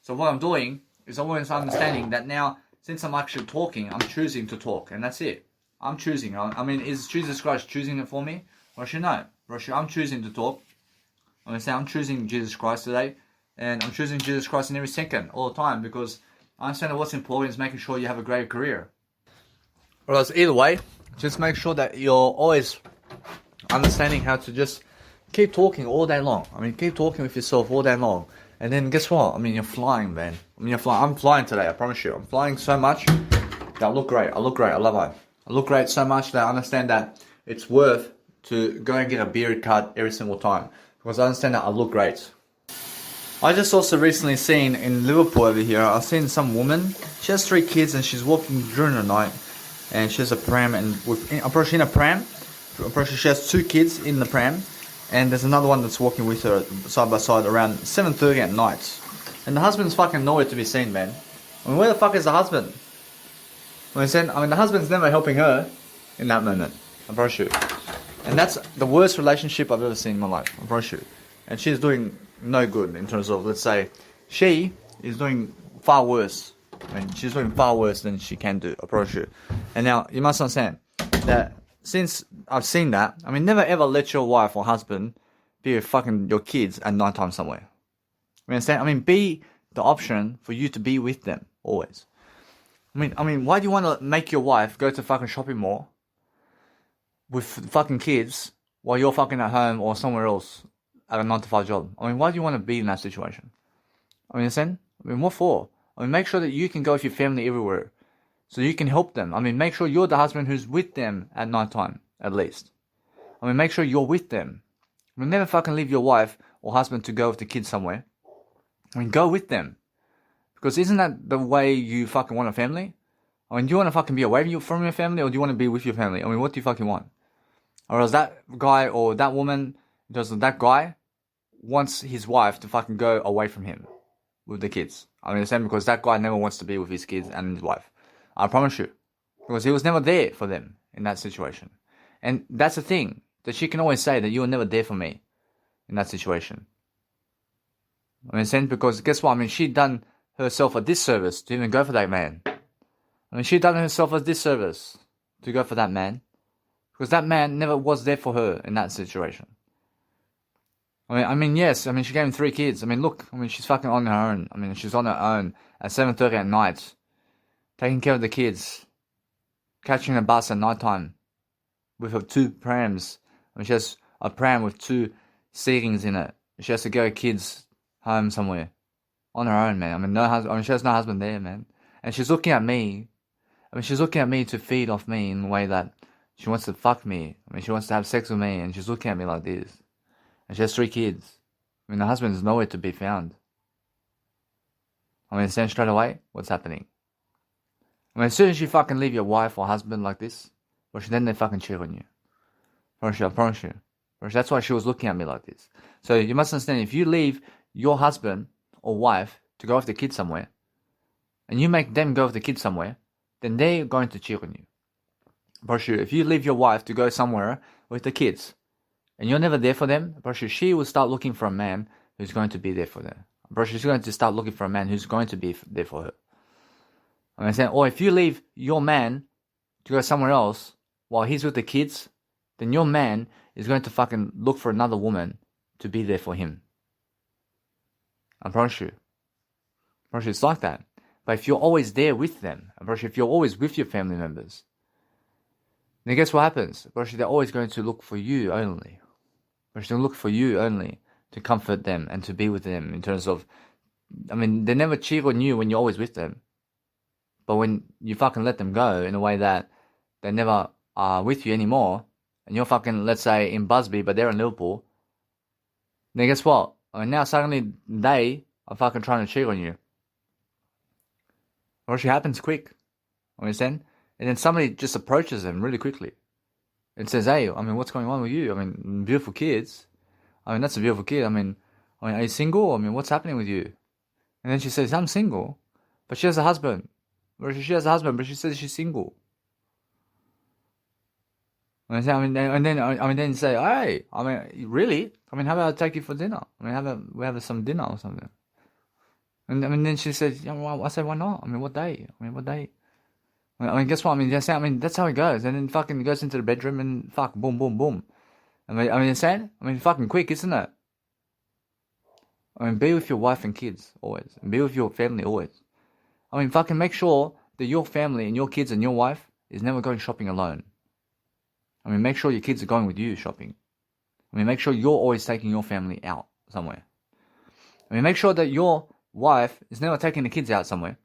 So what I'm doing is I'm always understanding that now, since I'm actually talking, I'm choosing to talk. And that's it. I'm choosing. I mean, is Jesus Christ choosing it for me? Roshi, no. Roshi, I'm choosing to talk. I'm choosing Jesus Christ today. And I'm choosing Jesus Christ in every second, all the time. Because I understand that what's important is making sure you have a great career. Whereas either way, just make sure that you're always understanding how to just keep talking all day long. I mean, keep talking with yourself all day long. And then guess what? I mean, you're flying, man. I mean, you're flying. I'm flying today, I promise you. I'm flying so much that I look great. I look great. I love it. I look great so much that I understand that it's worth to go and get a beard cut every single time. Because I understand that I look great. I just also recently seen in Liverpool over here, I've seen some woman. She has 3 kids and she's walking during the night. And she has a pram and I'm pretty sure in a pram. I'm pretty sure she has 2 kids in the pram. And there's another one that's walking with her side by side around 7:30 at night. And the husband's fucking nowhere to be seen, man. I mean, where the fuck is the husband? I mean, the husband's never helping her in that moment. I'm pretty sure. And that's the worst relationship I've ever seen in my life. I'm pretty sure. And she's doing no good in terms of, let's say, she is doing far worse. I mean, she's doing far worse than she can do. I'm pretty sure. And now, you must understand that since I've seen that, I mean, never ever let your wife or husband be with fucking your kids at night time somewhere. You understand? I mean, be the option for you to be with them always. I mean, why do you want to make your wife go to fucking shopping mall with fucking kids while you're fucking at home or somewhere else at a 9-to-5 job? I mean, why do you want to be in that situation? I mean, understand? I mean, what for? I mean, make sure that you can go with your family everywhere. So you can help them. I mean, make sure you're the husband who's with them at night time, at least. I mean, make sure you're with them. I mean, never fucking leave your wife or husband to go with the kids somewhere. I mean, go with them. Because isn't that the way you fucking want a family? I mean, do you want to fucking be away from your family or do you want to be with your family? I mean, what do you fucking want? Or else that guy or that woman, that guy wants his wife to fucking go away from him with the kids. I mean, understand? Because that guy never wants to be with his kids and his wife. I promise you. Because he was never there for them in that situation. And that's the thing. That she can always say that you were never there for me in that situation. I mean, because guess what? I mean, she done herself a disservice to even go for that man. I mean, she done herself a disservice to go for that man. Because that man never was there for her in that situation. I mean, yes. I mean, she gave him 3 kids. I mean, look. I mean, she's fucking on her own. I mean, she's on her own at 7:30 at night. Taking care of the kids, catching a bus at night time with her 2 prams. I mean, she has a pram with 2 seatings in it. She has to go kids home somewhere on her own, man. I mean, she has no husband there, man. And she's looking at me. I mean, she's looking at me to feed off me in a way that she wants to fuck me. I mean, she wants to have sex with me, and she's looking at me like this. And she has 3 kids. I mean, the husband is nowhere to be found. I mean, then straight away, what's happening? I mean, as soon as you fucking leave your wife or husband like this, then they fucking cheat on you. I promise you. That's why she was looking at me like this. So you must understand, if you leave your husband or wife to go with the kids somewhere, and you make them go with the kids somewhere, then they're going to cheat on you. If you leave your wife to go somewhere with the kids, and you're never there for them, she will start looking for a man who's going to be there for them. She's going to start looking for a man who's going to be there for her. I'm saying, or if you leave your man to go somewhere else while he's with the kids, then your man is going to fucking look for another woman to be there for him. I promise you. It's like that. But if you're always there with them, if you're always with your family members, then guess what happens? They're always going to look for you only. They'll look for you only to comfort them and to be with them in terms of, I mean, they never cheat on you when you're always with them. But when you fucking let them go in a way that they never are with you anymore, and you're fucking, let's say, in Busby, but they're in Liverpool, then guess what? I mean, now suddenly they are fucking trying to cheat on you. Or it happens quick. Understand? And then somebody just approaches them really quickly and says, hey, I mean, what's going on with you? I mean, beautiful kids. I mean, that's a beautiful kid. I mean, are you single? I mean, what's happening with you? And then she says, I'm single. But she has a husband. Or she has a husband, but she says she's single. And then say, hey, I mean, really? I mean, how about I take you for dinner? I mean, how about we have some dinner or something? And I mean, then she said, yeah, well, I said, why not? I mean, what day? I mean, guess what? I mean, that's how it goes. And then fucking goes into the bedroom and fuck, boom, boom, boom. I mean, fucking quick, isn't it? I mean, be with your wife and kids always. And be with your family always. I mean, fucking make sure that your family and your kids and your wife is never going shopping alone. I mean, make sure your kids are going with you shopping. I mean, make sure you're always taking your family out somewhere. I mean, make sure that your wife is never taking the kids out somewhere.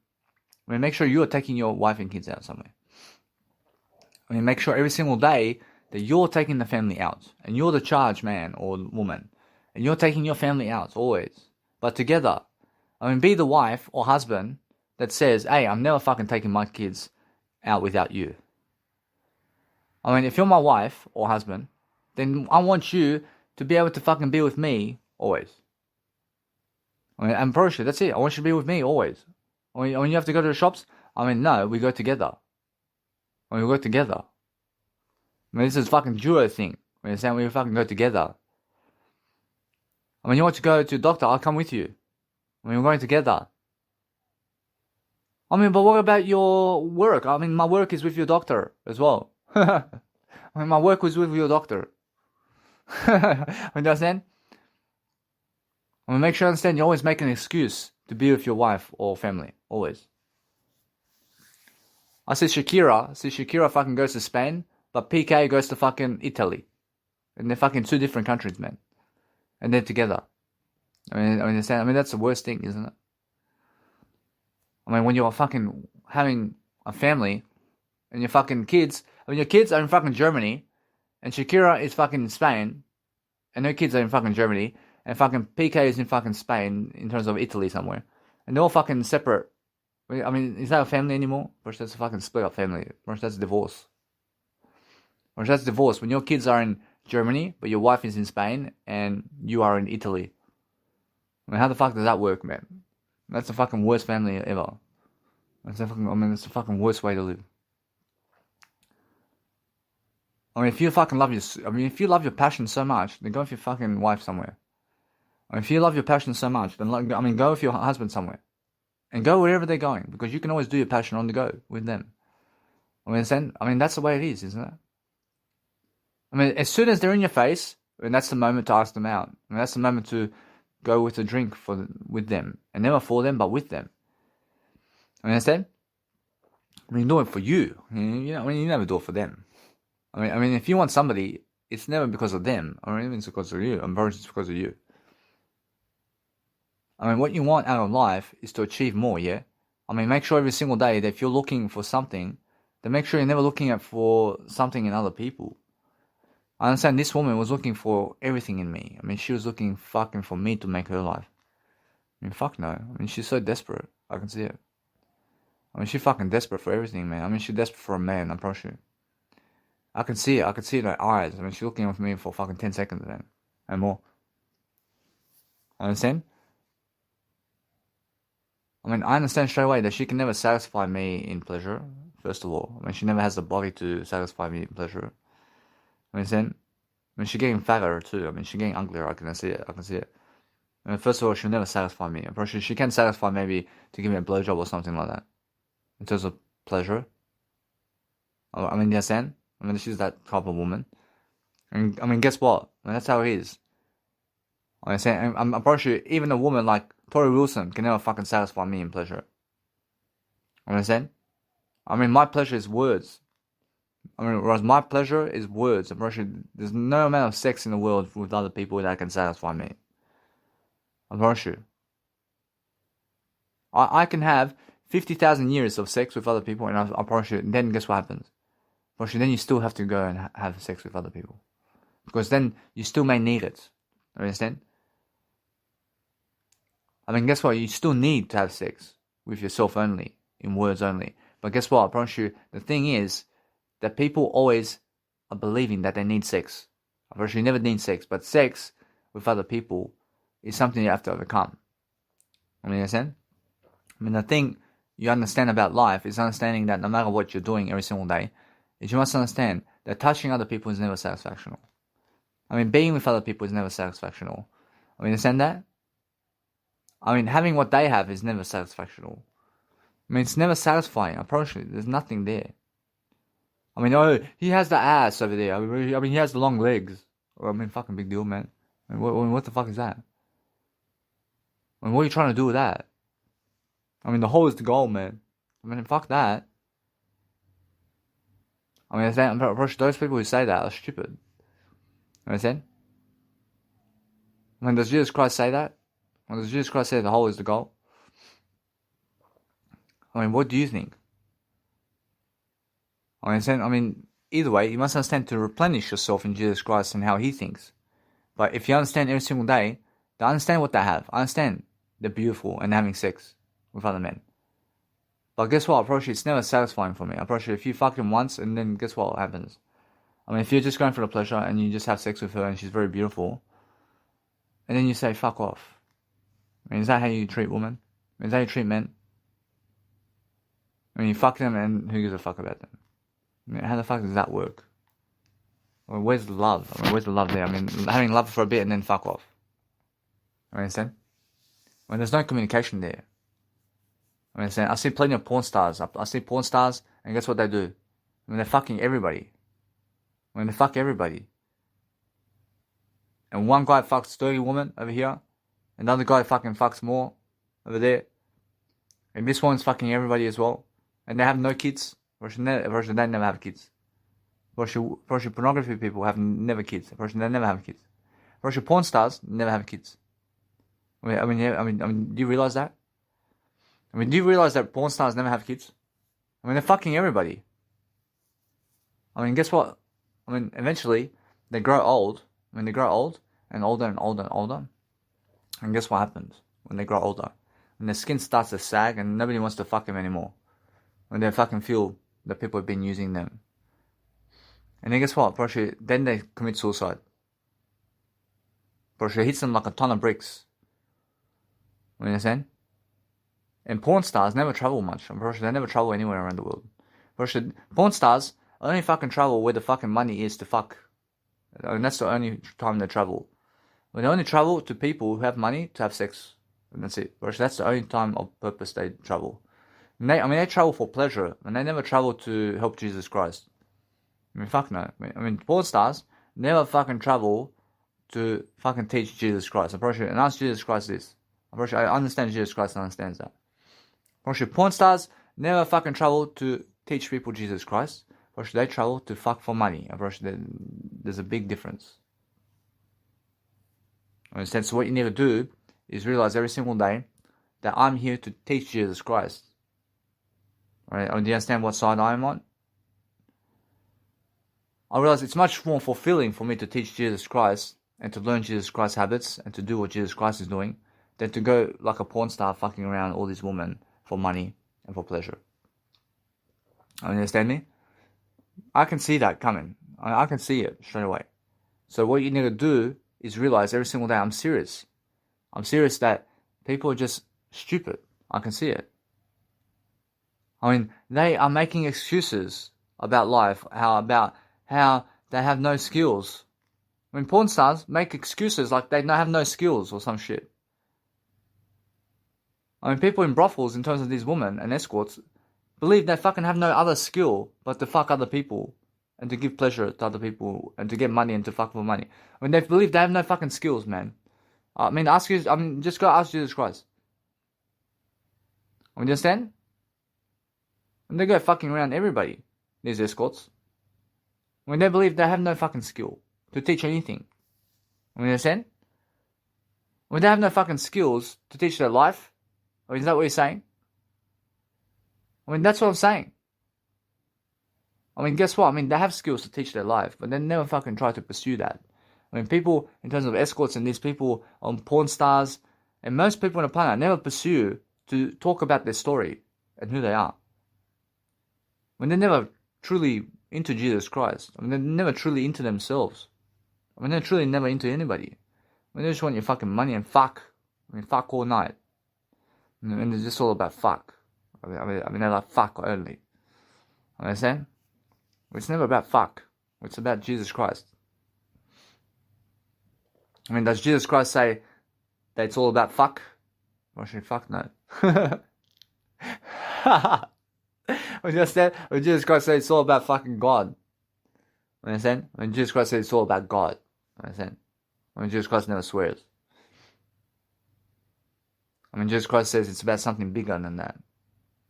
I mean, make sure you're taking your wife and kids out somewhere. I mean, make sure every single day that you're taking the family out. And you're the charge man or woman. And you're taking your family out always. But together. I mean, be the wife or husband that says, hey, I'm never fucking taking my kids out without you. I mean, if you're my wife or husband, then I want you to be able to fucking be with me always. I mean, I'm pretty sure that's it. I want you to be with me always. When you have to go to the shops, I mean, no, we go together. We go together. I mean, this is a fucking duo thing. You understand? We fucking go together. I mean, you want to go to the doctor, I'll come with you. I mean, we're going together. I mean, but what about your work? I mean, my work is with your doctor as well. I mean, my work was with your doctor. Understand? I mean, make sure you understand you always make an excuse to be with your wife or family. Always. I see Shakira fucking goes to Spain, but PK goes to fucking Italy. And they're fucking two different countries, man. And they're together. I mean, that's the worst thing, isn't it? I mean, when you're fucking having a family and your fucking kids, I mean, your kids are in fucking Germany and Shakira is fucking in Spain and her kids are in fucking Germany and fucking PK is in fucking Spain in terms of Italy somewhere. And they're all fucking separate. I mean, is that a family anymore? Or that's a fucking split up family? Or that's divorce? Or that's divorce when your kids are in Germany but your wife is in Spain and you are in Italy. I mean, how the fuck does that work, man? That's the fucking worst family ever. It's the fucking worst way to live. I mean, if you love your passion so much, then go with your fucking wife somewhere. I mean, if you love your passion so much, then go with your husband somewhere. And go wherever they're going, because you can always do your passion on the go with them. I mean, that's the way it is, isn't it? I mean, as soon as they're in your face, and that's the moment to ask them out. And that's the moment to go with a drink with them. And never for them, but with them. I mean, understand? I mean, you do it for you. You never do it for them. I mean, if you want somebody, it's never because of them. I mean, it's because of you. It's because of you. I mean, what you want out of life is to achieve more, yeah? I mean, make sure every single day that if you're looking for something, then make sure you're never looking for something in other people. I understand this woman was looking for everything in me. I mean, she was looking fucking for me to make her life. I mean, fuck no. I mean, she's so desperate. I can see it. I mean, she's fucking desperate for everything, man. I mean, she's desperate for a man, I promise you. I can see it. I can see it in her eyes. I mean, she's looking at me for fucking 10 seconds, man. And more. Understand? I mean, I understand straight away that she can never satisfy me in pleasure, first of all. I mean, she never has the body to satisfy me in pleasure. Understand? I mean, she's getting fatter too. I mean, she's getting uglier. I can see it. I can see it. I mean, first of all, she'll never satisfy me. I'm pretty sure she can satisfy maybe to give me a blowjob or something like that. In terms of pleasure. I mean, you understand? I mean, she's that type of woman. And, I mean, guess what? I mean, that's how it is. I'm saying, I'm pretty sure even a woman like Tori Wilson can never fucking satisfy me in pleasure. Understand? I mean, my pleasure is words. I mean, whereas my pleasure is words. I'm pretty sure there's no amount of sex in the world with other people that can satisfy me. I'm pretty sure. I can have 50,000 years of sex with other people, and I'm pretty sure. Then guess what happens? Pretty sure then you still have to go and have sex with other people, because then you still may need it. Understand? I mean, guess what? You still need to have sex with yourself only, in words only. But guess what? I promise you, the thing is that people always are believing that they need sex. I promise you never need sex, but sex with other people is something you have to overcome. I mean, you understand? I mean, the thing you understand about life is understanding that no matter what you're doing every single day, is you must understand that touching other people is never satisfactional. I mean, being with other people is never satisfactional. I mean, understand that? I mean, having what they have is never satisfactional. I mean, it's never satisfying. I promise you, there's nothing there. I mean, oh, he has the ass over there. I mean, he has the long legs. I mean, fucking big deal, man. I mean, what the fuck is that? I mean, what are you trying to do with that? I mean, the hole is the goal, man. I mean, fuck that. I mean, I'm pretty sure those people who say that are stupid. Understand? I mean, does Jesus Christ say that? Or does Jesus Christ say the hole is the goal? I mean, what do you think? I mean, either way, you must understand to replenish yourself in Jesus Christ and how He thinks. But if you understand every single day, to understand what they have, understand they're beautiful and having sex with other men. But guess what? I promise you, it's never satisfying for me. I promise you, if you fuck him once, and then guess what happens? I mean, if you're just going for the pleasure and you just have sex with her and she's very beautiful, and then you say, fuck off. I mean, is that how you treat women? I mean, is that how you treat men? I mean, you fuck them and who gives a fuck about them? I mean, how the fuck does that work? I mean, where's the love? I mean, where's the love there? I mean, having love for a bit and then fuck off. I understand? I mean, there's no communication there. I understand? I see plenty of porn stars. I see porn stars, and guess what they do? I mean, they're fucking everybody. I mean, they fuck everybody. And one guy fucks 30 women over here, and the other guy fucking fucks more over there. And this one's fucking everybody as well. And they have no kids. Versus they never have kids. Versus pornography people have never kids. Versus they never have kids. Versus porn stars never have kids. I mean, do you realize that? I mean, do you realize that porn stars never have kids? I mean, they're fucking everybody. I mean, guess what? I mean, eventually, they grow old. I mean, they grow old, and older and older and older. And guess what happens when they grow older? When their skin starts to sag, and nobody wants to fuck them anymore. When they fucking feel that people have been using them. And then guess what? Probably, then they commit suicide. Probably hits them like a ton of bricks. You understand? And porn stars never travel much. I'm pretty sure they never travel anywhere around the world. Porn stars only fucking travel where the fucking money is to fuck. And that's the only time they travel. When they only travel to people who have money to have sex. And that's it. That's the only time of purpose they travel. And they travel for pleasure. And they never travel to help Jesus Christ. I mean, fuck no. I mean, porn stars never fucking travel to fucking teach Jesus Christ. I'm pretty sure. And ask Jesus Christ this. I'm pretty sure I understand Jesus Christ understands that. Porn stars never fucking travel to teach people Jesus Christ. They travel to fuck for money. There's a big difference. Understand? So what you need to do is realize every single day that I'm here to teach Jesus Christ. Right? Do you understand what side I'm on? I realize it's much more fulfilling for me to teach Jesus Christ and to learn Jesus Christ's habits and to do what Jesus Christ is doing than to go like a porn star fucking around all these women for money and for pleasure. Understand me? I can see that coming. I can see it straight away. So what you need to do is realize every single day, I'm serious. I'm serious that people are just stupid. I can see it. I mean, they are making excuses about life, how they have no skills. I mean, porn stars make excuses like they have no skills or some shit. I mean, people in brothels, in terms of these women and escorts, believe they fucking have no other skill but to fuck other people and to give pleasure to other people and to get money and to fuck for money. I mean, they believe they have no fucking skills, man. Just go ask Jesus Christ. I mean, you understand? And they go fucking around everybody, these escorts. When they believe they have no fucking skill to teach anything. I mean, you understand? When they have no fucking skills to teach their life. I mean, is that what you're saying? I mean, that's what I'm saying. I mean, guess what? I mean, they have skills to teach their life, but they never fucking try to pursue that. I mean, people, in terms of escorts and these people on porn stars, and most people on the planet never pursue to talk about their story and who they are. When they're never truly into Jesus Christ. I mean, they're never truly into themselves. I mean, they're truly never into anybody. I mean, they just want your fucking money and fuck. I mean, fuck all night. And it's just all about fuck. I mean, they're like fuck only. Understand? It's never about fuck. It's about Jesus Christ. I mean, does Jesus Christ say that it's all about fuck? Or should fuck no? When Jesus Christ says it's all about fucking God. Understand? When Jesus Christ says it's all about God. Understand? When Jesus Christ never swears. I mean, Jesus Christ says it's about something bigger than that.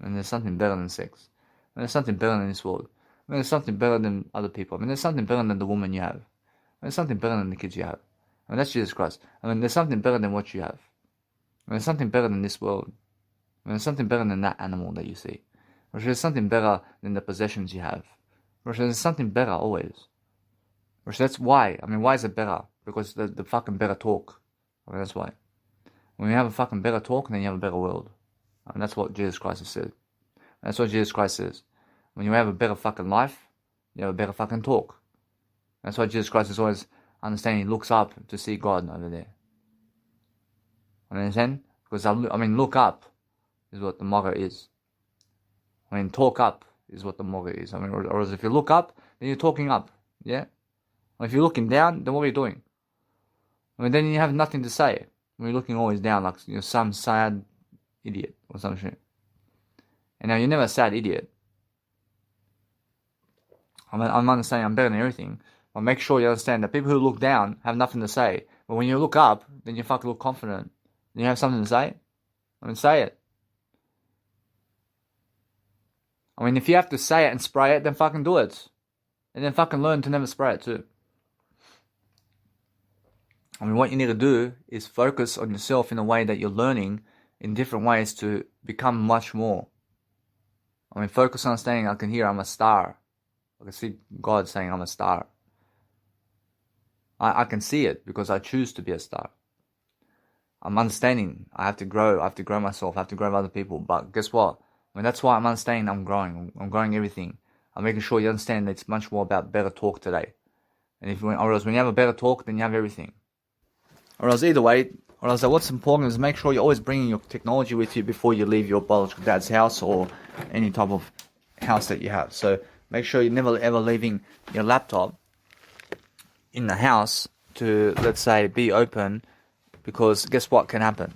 And there's something better than sex. And there's something better than this world. I mean, there's something better than other people. I mean, there's something better than the woman you have. There's something better than the kids you have. I mean, that's Jesus Christ. I mean, there's something better than what you have. I mean, there's something better than this world. I mean, there's something better than that animal that you see. Or there's something better than the possessions you have. Or there's something better always. Or that's why. I mean, why is it better? Because the fucking better talk. I mean, that's why. When you have a fucking better talk, then you have a better world. I mean, that's what Jesus Christ has said. That's what Jesus Christ says. When you have a better fucking life, you have a better fucking talk. That's why Jesus Christ is always understanding. He looks up to see God over there. Understand? Because, I mean, look up is what the motto is. I mean, talk up is what the motto is. I mean, or if you look up, then you're talking up. Yeah? Or if you're looking down, then what are you doing? I mean, then you have nothing to say. When you're looking always down, like you're some sad idiot or some shit. And now you're never a sad idiot. I'm understanding I'm better than everything. But make sure you understand that people who look down have nothing to say. But when you look up, then you fucking look confident. You have something to say? I mean, say it. I mean, if you have to say it and spray it, then fucking do it. And then fucking learn to never spray it too. I mean, what you need to do is focus on yourself in a way that you're learning in different ways to become much more. I mean, focus on saying, I can hear I'm a star. I can see God saying I'm a star. I can see it because I choose to be a star. I'm understanding I have to grow myself, I have to grow other people. But guess what? I mean, that's why I'm understanding I'm growing everything. I'm making sure you understand that it's much more about better talk today. And or else when you have a better talk, then you have everything. Or else either way, or else what's important is make sure you're always bringing your technology with you before you leave your biological dad's house or any type of house that you have. So make sure you're never ever leaving your laptop in the house to, let's say, be open, because guess what can happen?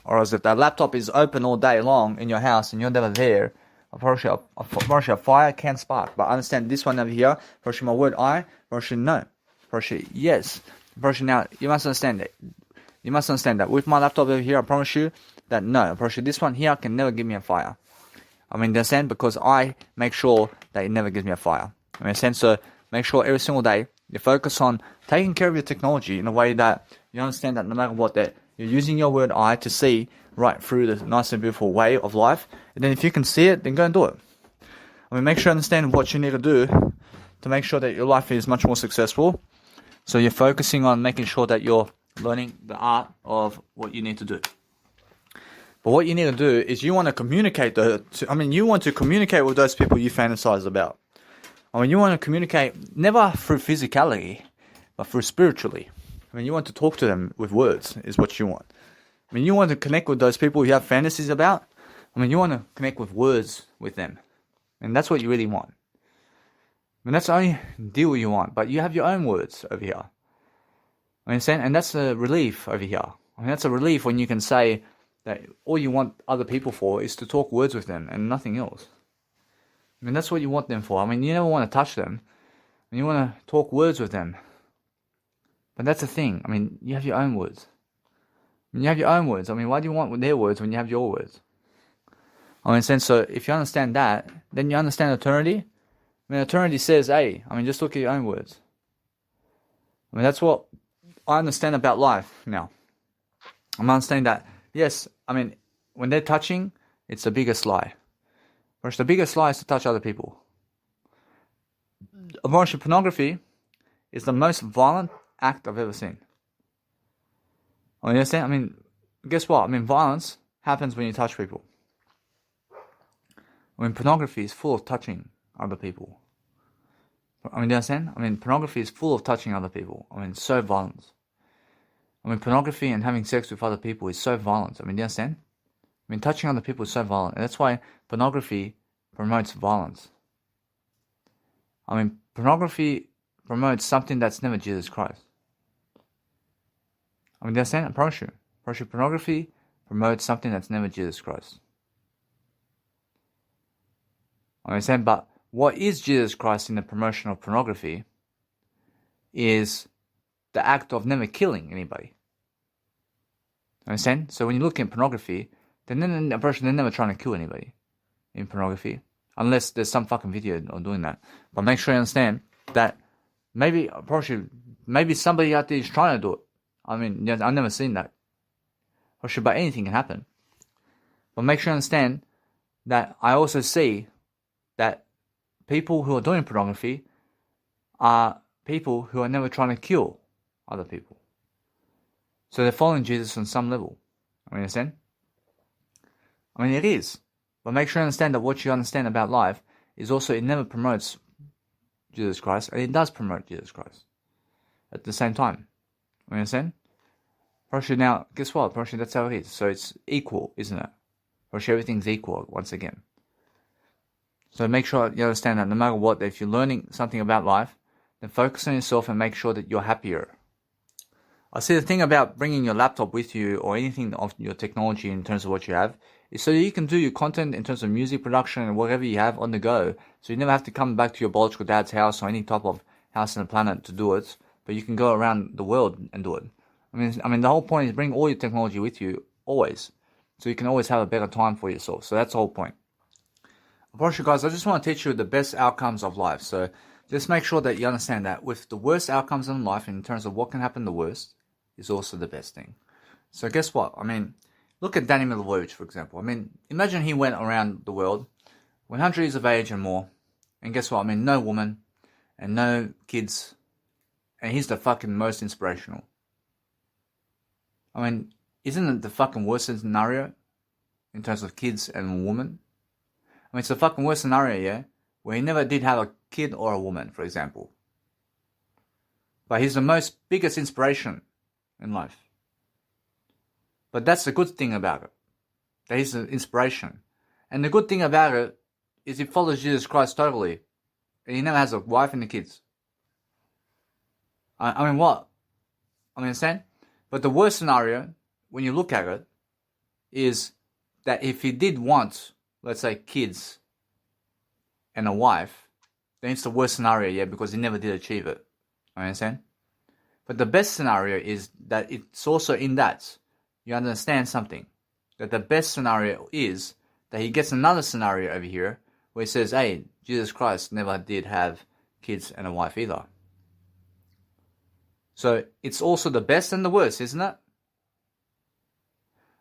Or else if that laptop is open all day long in your house and you're never there, a fire can spark. But understand this one over here, my word I, no, yes. Now, you must understand that. You must understand that. With my laptop over here, I promise you that no, this one here can never give me a fire. I mean, understand? Because I make sure that it never gives me a fire. I understand? So make sure every single day you focus on taking care of your technology in a way that you understand that no matter what, that you're using your word I to see right through the nice and beautiful way of life. And then if you can see it, then go and do it. I mean, make sure you understand what you need to do to make sure that your life is much more successful. So you're focusing on making sure that you're learning the art of what you need to do. But what you need to do is you want to communicate you want to communicate with those people you fantasize about. I mean, you want to communicate never through physicality, but through spiritually. I mean, you want to talk to them with words is what you want. I mean, you want to connect with those people you have fantasies about. I mean, you want to connect with words with them. And that's what you really want. I mean, that's the only deal you want. But you have your own words over here. I understand? And that's a relief over here. I mean, that's a relief when you can say that all you want other people for is to talk words with them and nothing else. I mean, that's what you want them for. I mean, you never want to touch them. And you want to talk words with them. But that's the thing. I mean, you have your own words. I mean, you have your own words. I mean, why do you want their words when you have your words? I mean, so if you understand that, then you understand eternity. I mean, eternity says, hey, I mean, just look at your own words. I mean, that's what I understand about life now. I'm understanding that, yes, I mean, when they're touching, it's the biggest lie. Whereas the biggest lie is to touch other people. Abortion pornography is the most violent act I've ever seen. I mean, you understand? I mean, guess what? I mean, violence happens when you touch people. I mean, pornography is full of touching other people. I mean, do you understand? I mean, pornography is full of touching other people. I mean, so violent. I mean, pornography and having sex with other people is so violent. I mean, do you understand? I mean, touching other people is so violent. And that's why pornography promotes violence. I mean, pornography promotes something that's never Jesus Christ. I mean, do you understand? I promise you. Pornography promotes something that's never Jesus Christ. I understand, but what is Jesus Christ in the promotion of pornography is the act of never killing anybody. Understand? So when you look at pornography, they're never trying to kill anybody in pornography. Unless there's some fucking video of doing that. But make sure you understand that maybe somebody out there is trying to do it. I mean, I've never seen that. But anything can happen. But make sure you understand that I also see that people who are doing pornography are people who are never trying to kill other people. So they're following Jesus on some level. I mean, understand? I mean, it is. But make sure you understand that what you understand about life is also it never promotes Jesus Christ, and it does promote Jesus Christ at the same time. You understand? Probably now, guess what? Probably that's how it is. So it's equal, isn't it? Probably everything's equal once again. So make sure you understand that no matter what, if you're learning something about life, then focus on yourself and make sure that you're happier. I see the thing about bringing your laptop with you or anything of your technology in terms of what you have is so that you can do your content in terms of music production and whatever you have on the go. So you never have to come back to your biological dad's house or any type of house on the planet to do it, but you can go around the world and do it. I mean, the whole point is bring all your technology with you always, so you can always have a better time for yourself. So that's the whole point. Approach, guys, I just want to teach you the best outcomes of life. So just make sure that you understand that with the worst outcomes in life, in terms of what can happen the worst, is also the best thing. So guess what? I mean, look at Danny Milivojevic, for example. I mean, imagine he went around the world, 100 years of age and more, and guess what? I mean, no woman and no kids, and he's the fucking most inspirational. I mean, isn't it the fucking worst scenario in terms of kids and women? I mean, it's the fucking worst scenario, yeah? Where he never did have a kid or a woman, for example. But he's the biggest inspiration in life. But that's the good thing about it. That he's an inspiration. And the good thing about it is he follows Jesus Christ totally. And he never has a wife and the kids. I mean, what? I mean, understand? But the worst scenario, when you look at it, is that if he did want, let's say, kids and a wife, then it's the worst scenario, yeah, because he never did achieve it. I understand? But the best scenario is that it's also in that you understand something. That the best scenario is that he gets another scenario over here where he says, hey, Jesus Christ never did have kids and a wife either. So it's also the best and the worst, isn't it?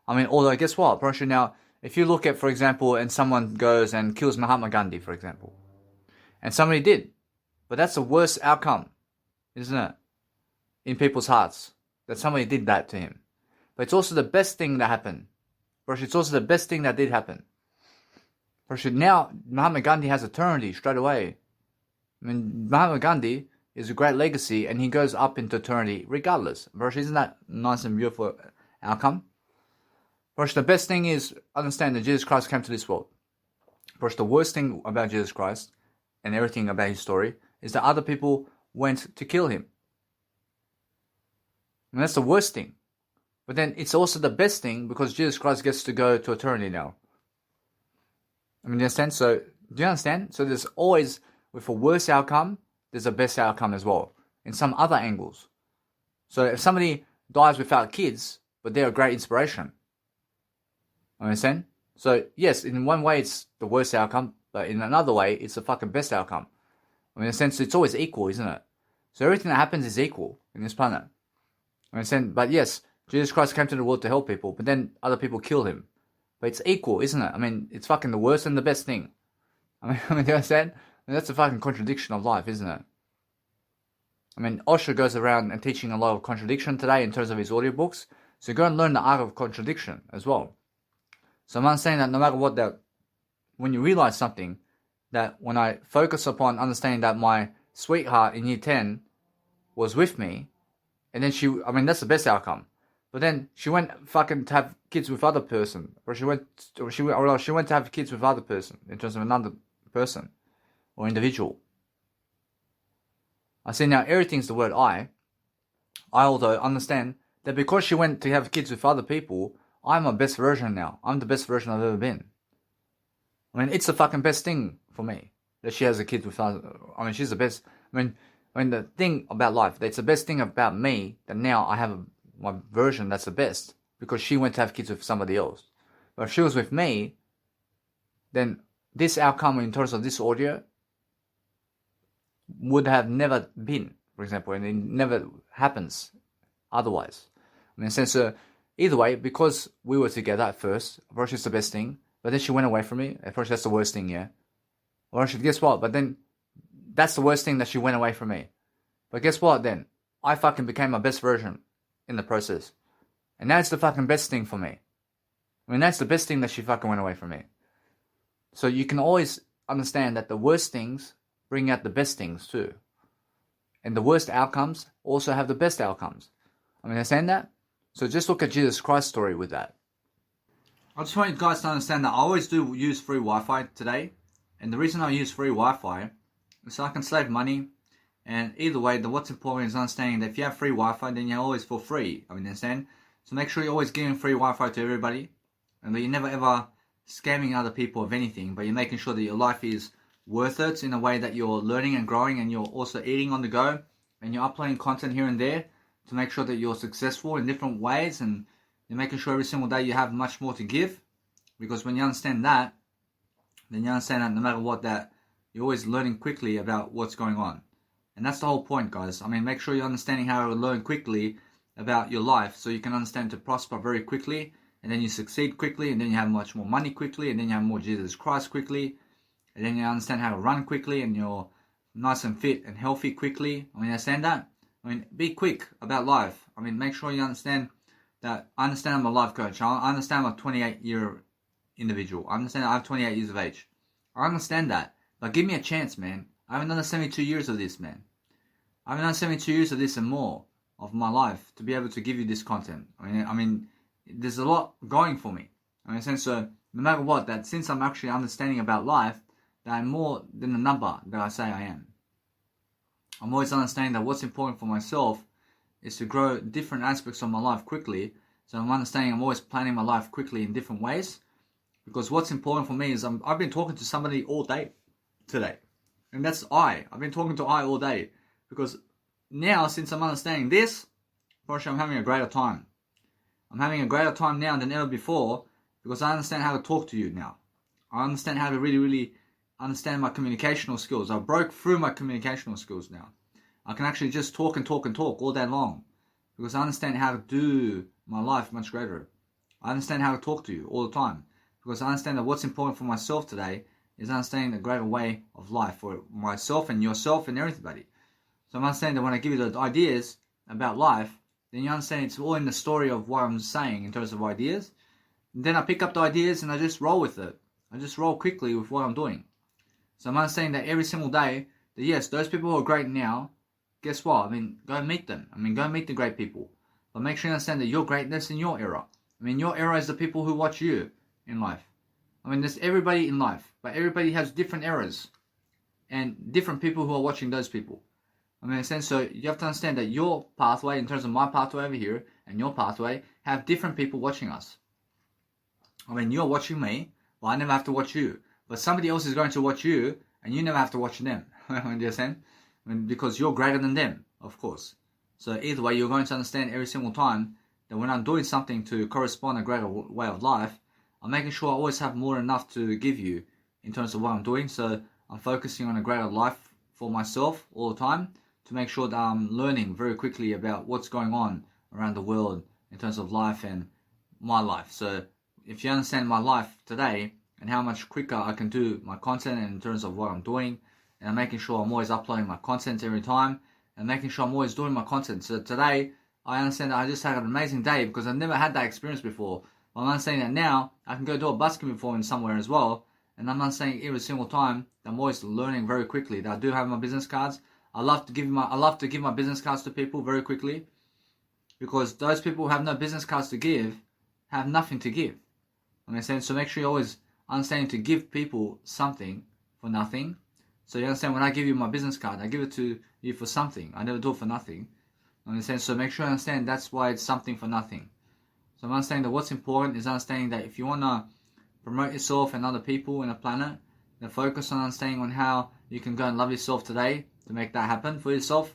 I mean, although guess what? Probably now, if you look at, for example, and someone goes and kills Mahatma Gandhi, for example, and somebody did, but that's the worst outcome, isn't it? In people's hearts, that somebody did that to him. But it's also the best thing that happened. First, it's also the best thing that did happen. First, now Mahatma Gandhi has eternity straight away. I mean, Mahatma Gandhi is a great legacy, and he goes up into eternity regardless. First, isn't that nice and beautiful outcome? First, the best thing is understand that Jesus Christ came to this world. First, the worst thing about Jesus Christ and everything about his story is that other people went to kill him. And that's the worst thing. But then it's also the best thing because Jesus Christ gets to go to eternity now. I mean, do you understand? So, do you understand? So there's always, with a worse outcome, there's a best outcome as well, in some other angles. So if somebody dies without kids, but they're a great inspiration. Understand? So yes, in one way it's the worst outcome, but in another way it's the fucking best outcome. I mean, in a sense, it's always equal, isn't it? So everything that happens is equal in this planet. Understand? But yes, Jesus Christ came to the world to help people, but then other people kill him. But it's equal, isn't it? I mean, it's fucking the worst and the best thing. I mean, do you understand? I mean, that's a fucking contradiction of life, isn't it? I mean, Osho goes around and teaching a lot of contradiction today in terms of his audiobooks. So go and learn the art of contradiction as well. So I'm saying that no matter what, that when you realize something, that when I focus upon understanding that my sweetheart in year 10 was with me, and then that's the best outcome. But then she went fucking to have kids with other person, or she went to have kids with other person in terms of another person or individual. I say now everything's the word I although understand that because she went to have kids with other people, I'm her best version now. I'm the best version I've ever been. I mean, it's the fucking best thing for me that she has a kid with other. I mean, she's the best. I mean, the thing about life, it's the best thing about me that now I have my version that's the best because she went to have kids with somebody else. But if she was with me, then this outcome in terms of this audio would have never been, for example, and it never happens otherwise. I mean, since either way, because we were together at first it's the best thing, but then she went away from me. At first, that's the worst thing, yeah. Or guess what? But then that's the worst thing that she went away from me. But guess what? Then I fucking became my best version in the process, and that's the fucking best thing for me. I mean, that's the best thing that she fucking went away from me. So you can always understand that the worst things bring out the best things too. And the worst outcomes also have the best outcomes. I mean, understand that? So just look at Jesus Christ's story with that. I just want you guys to understand that I always do use free Wi-Fi today. And the reason I use free Wi-Fi is so I can save money. And either way, what's important is understanding that if you have free Wi-Fi, then you always feel free. I mean, understand? So make sure you're always giving free Wi-Fi to everybody. And that you're never ever scamming other people of anything. But you're making sure that your life is worth it in a way that you're learning and growing, and you're also eating on the go, and you're uploading content here and there to make sure that you're successful in different ways, and you're making sure every single day you have much more to give. Because when you understand that, then you understand that no matter what, that you're always learning quickly about what's going on. And that's the whole point, guys. I mean, make sure you're understanding how to learn quickly about your life so you can understand to prosper very quickly, and then you succeed quickly, and then you have much more money quickly, and then you have more Jesus Christ quickly, and then you understand how to run quickly, and you're nice and fit and healthy quickly. I mean, understand that? I mean, be quick about life. I mean, make sure you understand that. I understand I'm a life coach. I understand I'm a 28-year individual. I understand I have 28 years of age. I understand that. But give me a chance, man. I haven't done 72 years of this, man. I haven't done 72 years of this and more of my life to be able to give you this content. I mean, there's a lot going for me. I mean, so no matter what, that since I'm actually understanding about life, that I'm more than the number that I say I am. I'm always understanding that what's important for myself is to grow different aspects of my life quickly. So I'm understanding I'm always planning my life quickly in different ways. Because what's important for me is I've been talking to somebody all day today. And that's I. I've been talking to I all day. Because now, since I'm understanding this, I'm having a greater time. I'm having a greater time now than ever before because I understand how to talk to you now. I understand how to really, really understand my communicational skills. I broke through my communicational skills now. I can actually just talk and talk and talk all day long because I understand how to do my life much greater. I understand how to talk to you all the time because I understand that what's important for myself today is understanding the greater way of life for myself and yourself and everybody. So I'm understanding that when I give you the ideas about life, then you understand it's all in the story of what I'm saying in terms of ideas. then I pick up the ideas and I just roll with it. I just roll quickly with what I'm doing. So I'm understanding that every single day, that yes, those people who are great now, guess what? I mean, go and meet them. I mean, go and meet the great people. But make sure you understand that your greatness in your era. I mean, your era is the people who watch you in life. I mean, there's everybody in life, but everybody has different eras and different people who are watching those people. I mean, in a sense, so you have to understand that your pathway, in terms of my pathway over here, and your pathway, have different people watching us. I mean, you're watching me, well, I never have to watch you. But somebody else is going to watch you, and you never have to watch them. You understand? I mean, because you're greater than them, of course. So either way, you're going to understand every single time that when I'm doing something to correspond a greater way of life, I'm making sure I always have more than enough to give you in terms of what I'm doing. So I'm focusing on a greater life for myself all the time to make sure that I'm learning very quickly about what's going on around the world in terms of life and my life. So if you understand my life today and how much quicker I can do my content in terms of what I'm doing, and I'm making sure I'm always uploading my content every time and making sure I'm always doing my content. So today, I understand that I just had an amazing day because I've never had that experience before. But I'm understanding that now I can go do a busking performance somewhere as well. And I'm understanding every single time that I'm always learning very quickly. That I do have my business cards. I love to give my business cards to people very quickly, because those people who have no business cards to give have nothing to give. I mean, so make sure you always understand to give people something for nothing. So you understand, when I give you my business card, I give it to you for something. I never do it for nothing. Understand? So make sure you understand that's why it's something for nothing. So I'm understanding that what's important is understanding that if you want to promote yourself and other people in the planet, then focus on understanding on how you can go and love yourself today to make that happen for yourself.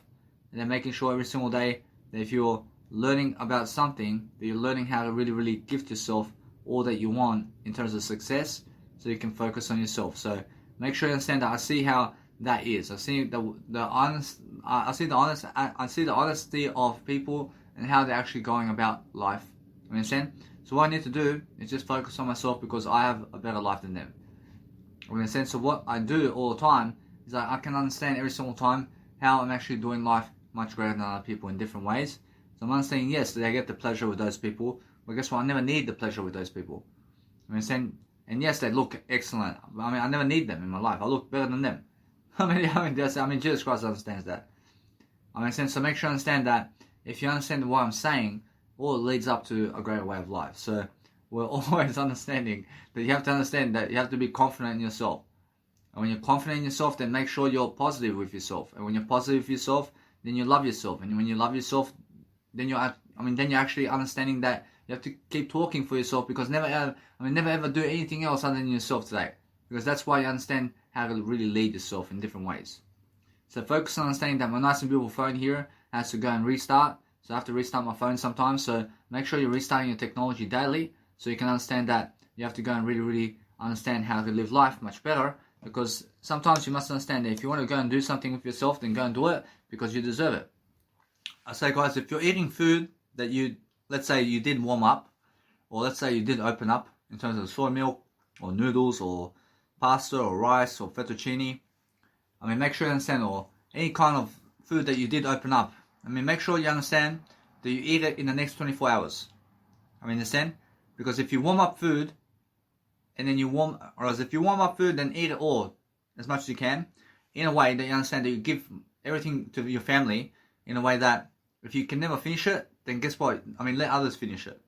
And then making sure every single day that if you're learning about something, that you're learning how to really, really gift yourself all that you want in terms of success, so you can focus on yourself. So make sure you understand that I see how that is. I see the honesty of people and how they're actually going about life. You understand? So what I need to do is just focus on myself, because I have a better life than them. You understand? So what I do all the time is I can understand every single time how I'm actually doing life much greater than other people in different ways. So I'm understanding, yes, that I get the pleasure with those people, but guess what? I never need the pleasure with those people. You understand? And yes, they look excellent. I mean, I never need them in my life. I look better than them. I mean, Jesus Christ understands that. I mean, so make sure you understand that if you understand what I'm saying, all it leads up to a greater way of life. So we're always understanding that you have to understand that you have to be confident in yourself. And when you're confident in yourself, then make sure you're positive with yourself. And when you're positive with yourself, then you love yourself. And when you love yourself, then you're actually understanding that you have to keep talking for yourself, because never ever do anything else other than yourself today. Because that's why you understand how to really lead yourself in different ways. So focus on understanding that my nice and beautiful phone here has to go and restart. So I have to restart my phone sometimes. So make sure you're restarting your technology daily, so you can understand that you have to go and really, really understand how to live life much better. Because sometimes you must understand that if you want to go and do something with yourself, then go and do it, because you deserve it. I say, guys, if you're eating food that let's say you did warm up, or let's say you did open up in terms of soy milk or noodles or pasta or rice or fettuccine, I mean, make sure you understand, or any kind of food that you did open up, I mean, make sure you understand that you eat it in the next 24 hours. I mean, understand? Because if you warm up food, and then if you warm up food, then eat it all as much as you can, in a way that you understand that you give everything to your family, in a way that if you can never finish it, then guess what? I mean, let others finish it.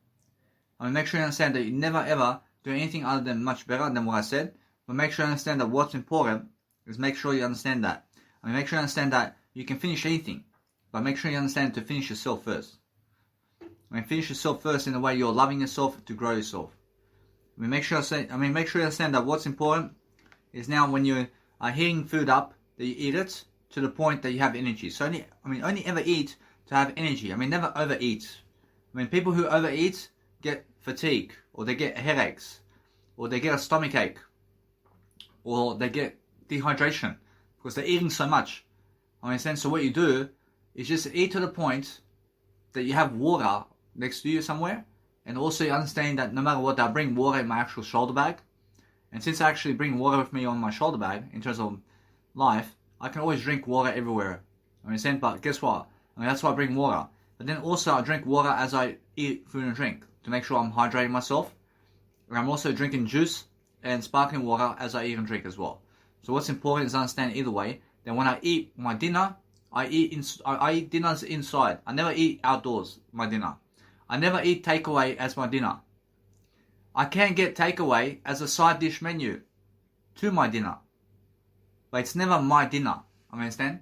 I mean, make sure you understand that you never ever do anything other than much better than what I said. But make sure you understand that what's important is make sure you understand that. I mean, make sure you understand that you can finish anything, but make sure you understand to finish yourself first. I mean, finish yourself first in the way you're loving yourself to grow yourself. I mean, make sure you understand that what's important is now when you are heating food up, that you eat it to the point that you have energy. So only ever eat to have energy. I mean, never overeat. I mean, people who overeat get fatigue, or they get headaches, or they get a stomach ache, or they get dehydration because they're eating so much. I mean, so what you do is just eat to the point that you have water next to you somewhere, and also you understand that no matter what, I bring water in my actual shoulder bag. And since I actually bring water with me on my shoulder bag in terms of life, I can always drink water everywhere. I mean, but guess what? I mean, that's why I bring water. But then also I drink water as I eat food and drink to make sure I'm hydrating myself. I'm also drinking juice and sparkling water as I eat and drink as well. So what's important is understand either way. Then when I eat my dinner, I eat dinners inside. I never eat outdoors, my dinner. I never eat takeaway as my dinner. I can get takeaway as a side dish menu to my dinner. But it's never my dinner. Understand?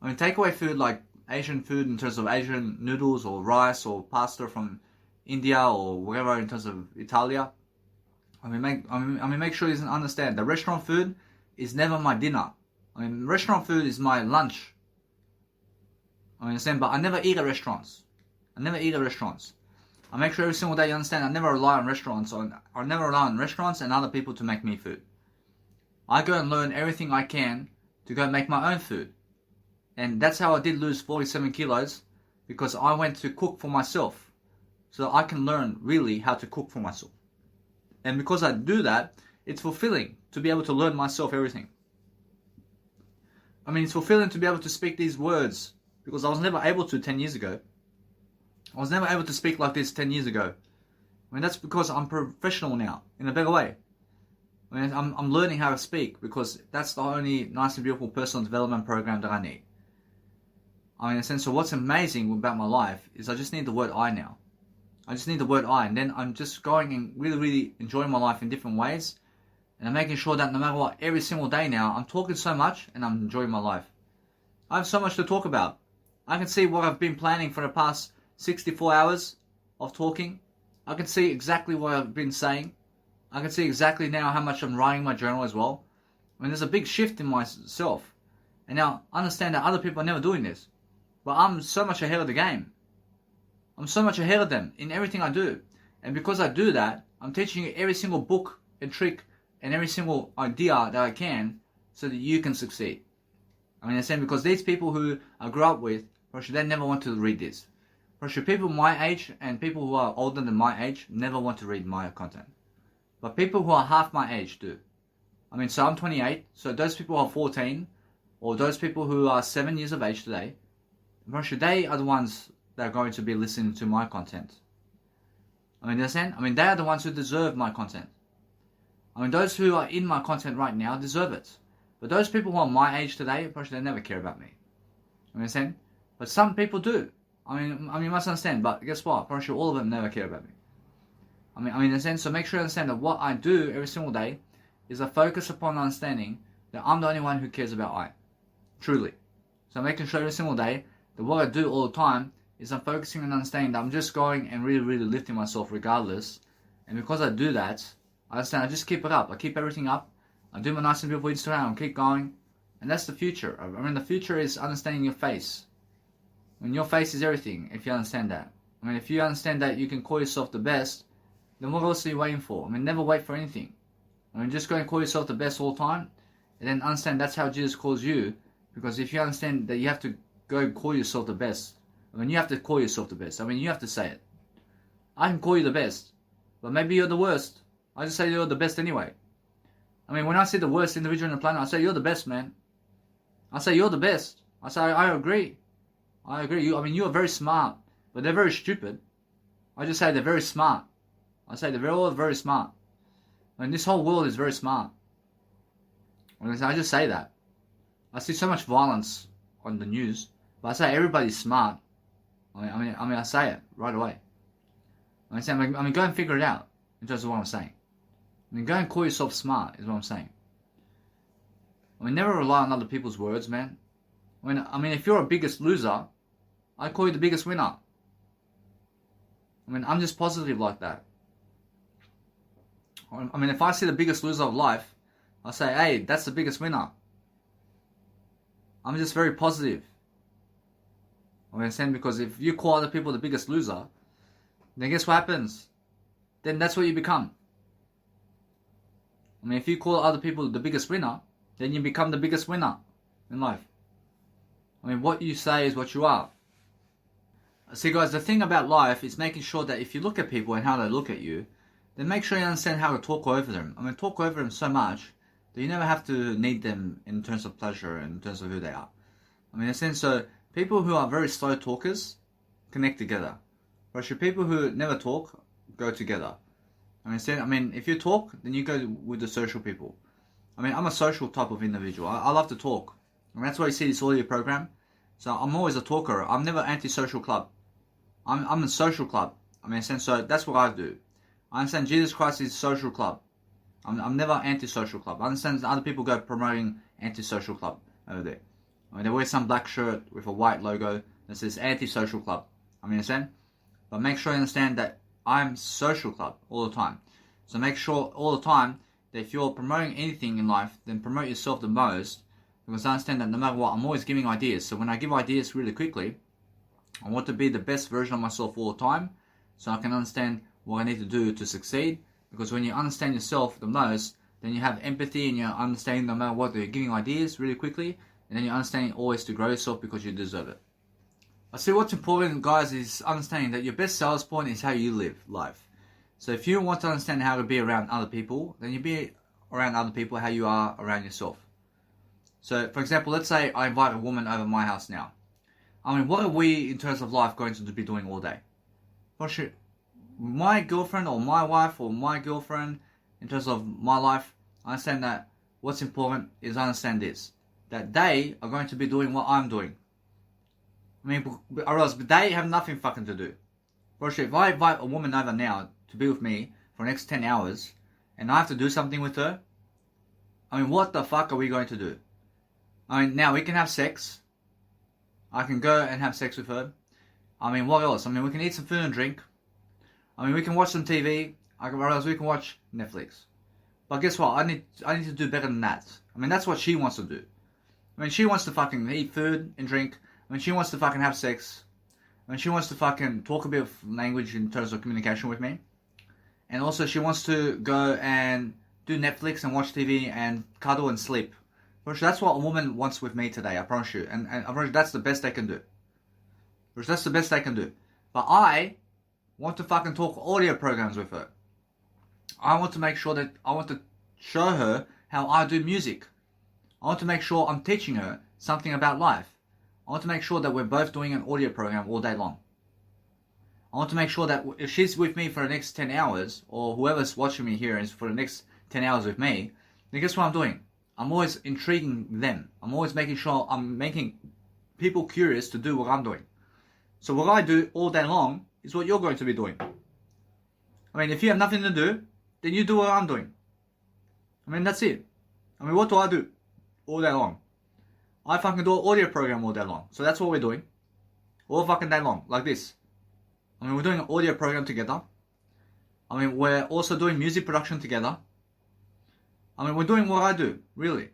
I mean, takeaway food like Asian food in terms of Asian noodles or rice or pasta from India or wherever in terms of Italia. Make sure you understand. The restaurant food is never my dinner. I mean, restaurant food is my lunch. I understand, but I never eat at restaurants. I make sure every single day you understand. I never rely on restaurants. I never rely on restaurants and other people to make me food. I go and learn everything I can to go make my own food. And that's how I did lose 47 kilos, because I went to cook for myself. So I can learn really how to cook for myself. And because I do that, it's fulfilling to be able to learn myself everything. I mean, it's fulfilling to be able to speak these words, because I was never able to 10 years ago. I was never able to speak like this 10 years ago. I mean, that's because I'm professional now, in a better way. I mean, I'm learning how to speak, because that's the only nice and beautiful personal development program that I need. I mean, in a sense, so what's amazing about my life is I just need the word I now. I just need the word I, and then I'm just going and really, really enjoying my life in different ways. And I'm making sure that no matter what, every single day now, I'm talking so much and I'm enjoying my life. I have so much to talk about. I can see what I've been planning for the past 64 hours of talking. I can see exactly what I've been saying. I can see exactly now how much I'm writing my journal as well. I mean, there's a big shift in myself. And now, understand that other people are never doing this. But I'm so much ahead of the game. I'm so much ahead of them in everything I do. And because I do that, I'm teaching you every single book and trick and every single idea that I can so that you can succeed. I mean, I'm saying, because these people who I grew up with, they never want to read this. People my age and people who are older than my age never want to read my content. But people who are half my age do. I mean, so I'm 28, so those people who are 14, or those people who are 7 years of age today, they are the ones that are going to be listening to my content. I mean, understand? I mean, they are the ones who deserve my content. I mean, those who are in my content right now deserve it. But those people who are my age today, they never care about me. I mean, understand? But some people do. I mean, you must understand. But guess what? All of them never care about me. I mean, understand? So make sure you understand that what I do every single day is I focus upon understanding that I'm the only one who cares about I. Truly. So making sure every single day that what I do all the time is I'm focusing on understanding that I'm just going and really, really lifting myself regardless. And because I do that, I understand I just keep it up. I keep everything up. I do my nice and beautiful Instagram. I keep going. And that's the future. I mean, the future is understanding your face. I mean, your face is everything, if you understand that. I mean, if you understand that you can call yourself the best, then what else are you waiting for? I mean, never wait for anything. I mean, just go and call yourself the best all the time, and then understand that's how Jesus calls you. Because if you understand that you have to go and call yourself the best, I mean, you have to call yourself the best. I mean, you have to say it. I can call you the best, but maybe you're the worst. I just say you're the best anyway. I mean, when I see the worst individual on the planet, I say you're the best, man. I say you're the best. I say I agree. I agree. I mean, you are very smart, but they're very stupid. I just say they're very smart. I say they're all very smart. I mean, this whole world is very smart. I just say that. I see so much violence on the news, but I say everybody's smart. I mean, I say it right away. I mean, go and figure it out in terms of what I'm saying. I mean, go and call yourself smart is what I'm saying. I mean, never rely on other people's words, man. I mean, if you're a biggest loser, I call you the biggest winner. I mean, I'm just positive like that. I mean, if I see the biggest loser of life, I say, hey, that's the biggest winner. I'm just very positive. I understand, because if you call other people the biggest loser, then guess what happens? Then that's what you become. I mean, if you call other people the biggest winner, then you become the biggest winner in life. I mean, what you say is what you are. See, guys, the thing about life is making sure that if you look at people and how they look at you, then make sure you understand how to talk over them. I mean, talk over them so much that you never have to need them in terms of pleasure and in terms of who they are. I mean, in a sense, so people who are very slow talkers connect together. Whereas people who never talk go together. I mean, if you talk, then you go with the social people. I mean, I'm a social type of individual. I love to talk. And that's why you see this audio program. So I'm always a talker. I'm never anti-social club. I'm a social club. I mean, so that's what I do. I understand Jesus Christ is a social club. I'm never anti-social club. I understand other people go promoting anti-social club over there. I mean, they wear some black shirt with a white logo that says anti-social club. I mean, understand? But make sure you understand that I'm social club all the time. So make sure all the time that if you're promoting anything in life, then promote yourself the most. Because I understand that no matter what, I'm always giving ideas. So when I give ideas really quickly, I want to be the best version of myself all the time. So I can understand what I need to do to succeed. Because when you understand yourself the most, then you have empathy and you're understanding no matter what, you're giving ideas really quickly. And then you're understanding always to grow yourself because you deserve it. I see what's important, guys, is understanding that your best sales point is how you live life. So if you want to understand how to be around other people, then you be around other people how you are around yourself. So, for example, let's say I invite a woman over my house now. I mean, what are we, in terms of life, going to be doing all day? Well, shit, my girlfriend or my wife or my girlfriend, in terms of my life, I understand that what's important is I understand this. That they are going to be doing what I'm doing. I mean, I realize they have nothing fucking to do. For shit, if I invite a woman over now to be with me for the next 10 hours, and I have to do something with her, I mean, what the fuck are we going to do? I mean, now we can have sex. I can go and have sex with her. I mean, what else? I mean, we can eat some food and drink. I mean, we can watch some TV. I realize we can watch Netflix. But guess what? I need to do better than that. I mean, that's what she wants to do. I mean, she wants to fucking eat food and drink. I mean, she wants to fucking have sex. I mean, she wants to fucking talk a bit of language in terms of communication with me. And also, she wants to go and do Netflix and watch TV and cuddle and sleep. That's what a woman wants with me today, I promise you. And I promise you, that's the best they can do. That's the best they can do. But I want to fucking talk audio programs with her. I want to make sure that I want to show her how I do music. I want to make sure I'm teaching her something about life. I want to make sure that we're both doing an audio program all day long. I want to make sure that if she's with me for the next 10 hours, or whoever's watching me here is for the next 10 hours with me, then guess what I'm doing? I'm always intriguing them. I'm always making sure I'm making people curious to do what I'm doing. So what I do all day long is what you're going to be doing. I mean, if you have nothing to do, then you do what I'm doing. I mean, that's it. I mean, what do I do all day long? I fucking do an audio program all day long. So that's what we're doing. All fucking day long, like this. I mean, we're doing an audio program together. I mean, we're also doing music production together. I mean, we're doing what I do, really.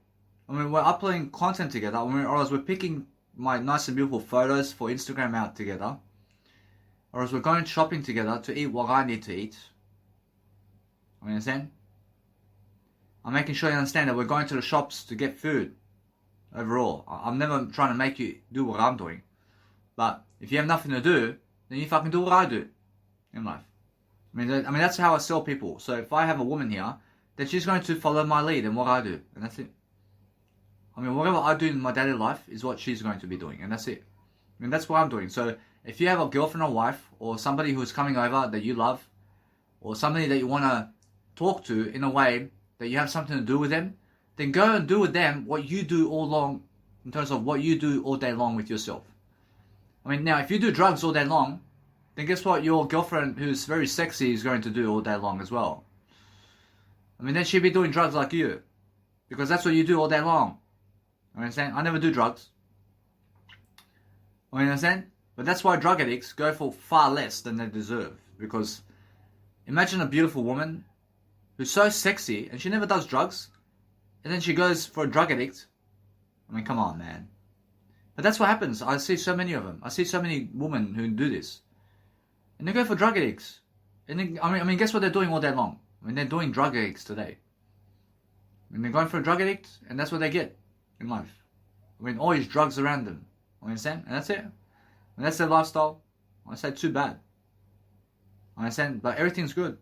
I mean, we're uploading content together. I mean, or else we're picking my nice and beautiful photos for Instagram out together. Or else we're going shopping together to eat what I need to eat. I mean, understand? I'm making sure you understand that we're going to the shops to get food. Overall, I'm never trying to make you do what I'm doing. But if you have nothing to do, then you fucking do what I do in life. I mean, that's how I sell people. So if I have a woman here, then she's going to follow my lead in what I do, and that's it. I mean, whatever I do in my daily life is what she's going to be doing, and that's it. I mean, that's what I'm doing. So if you have a girlfriend or wife, or somebody who's coming over that you love, or somebody that you want to talk to in a way that you have something to do with them, then go and do with them what you do all long, in terms of what you do all day long with yourself. I mean, now, if you do drugs all day long, then guess what your girlfriend, who's very sexy, is going to do all day long as well. I mean, then she'll be doing drugs like you. Because that's what you do all day long. You understand? I never do drugs. You understand? But that's why drug addicts go for far less than they deserve. Because imagine a beautiful woman who's so sexy and she never does drugs. And then she goes for a drug addict. I mean, come on, man. But that's what happens. I see so many of them. I see so many women who do this. And they go for drug addicts. And then, I mean, guess what they're doing all day long? I mean, they're doing drug addicts today. I mean, they're going for a drug addict, and that's what they get in life. I mean, always drugs around them. You understand? And that's it. And that's their lifestyle. I say too bad. I understand? But everything's good.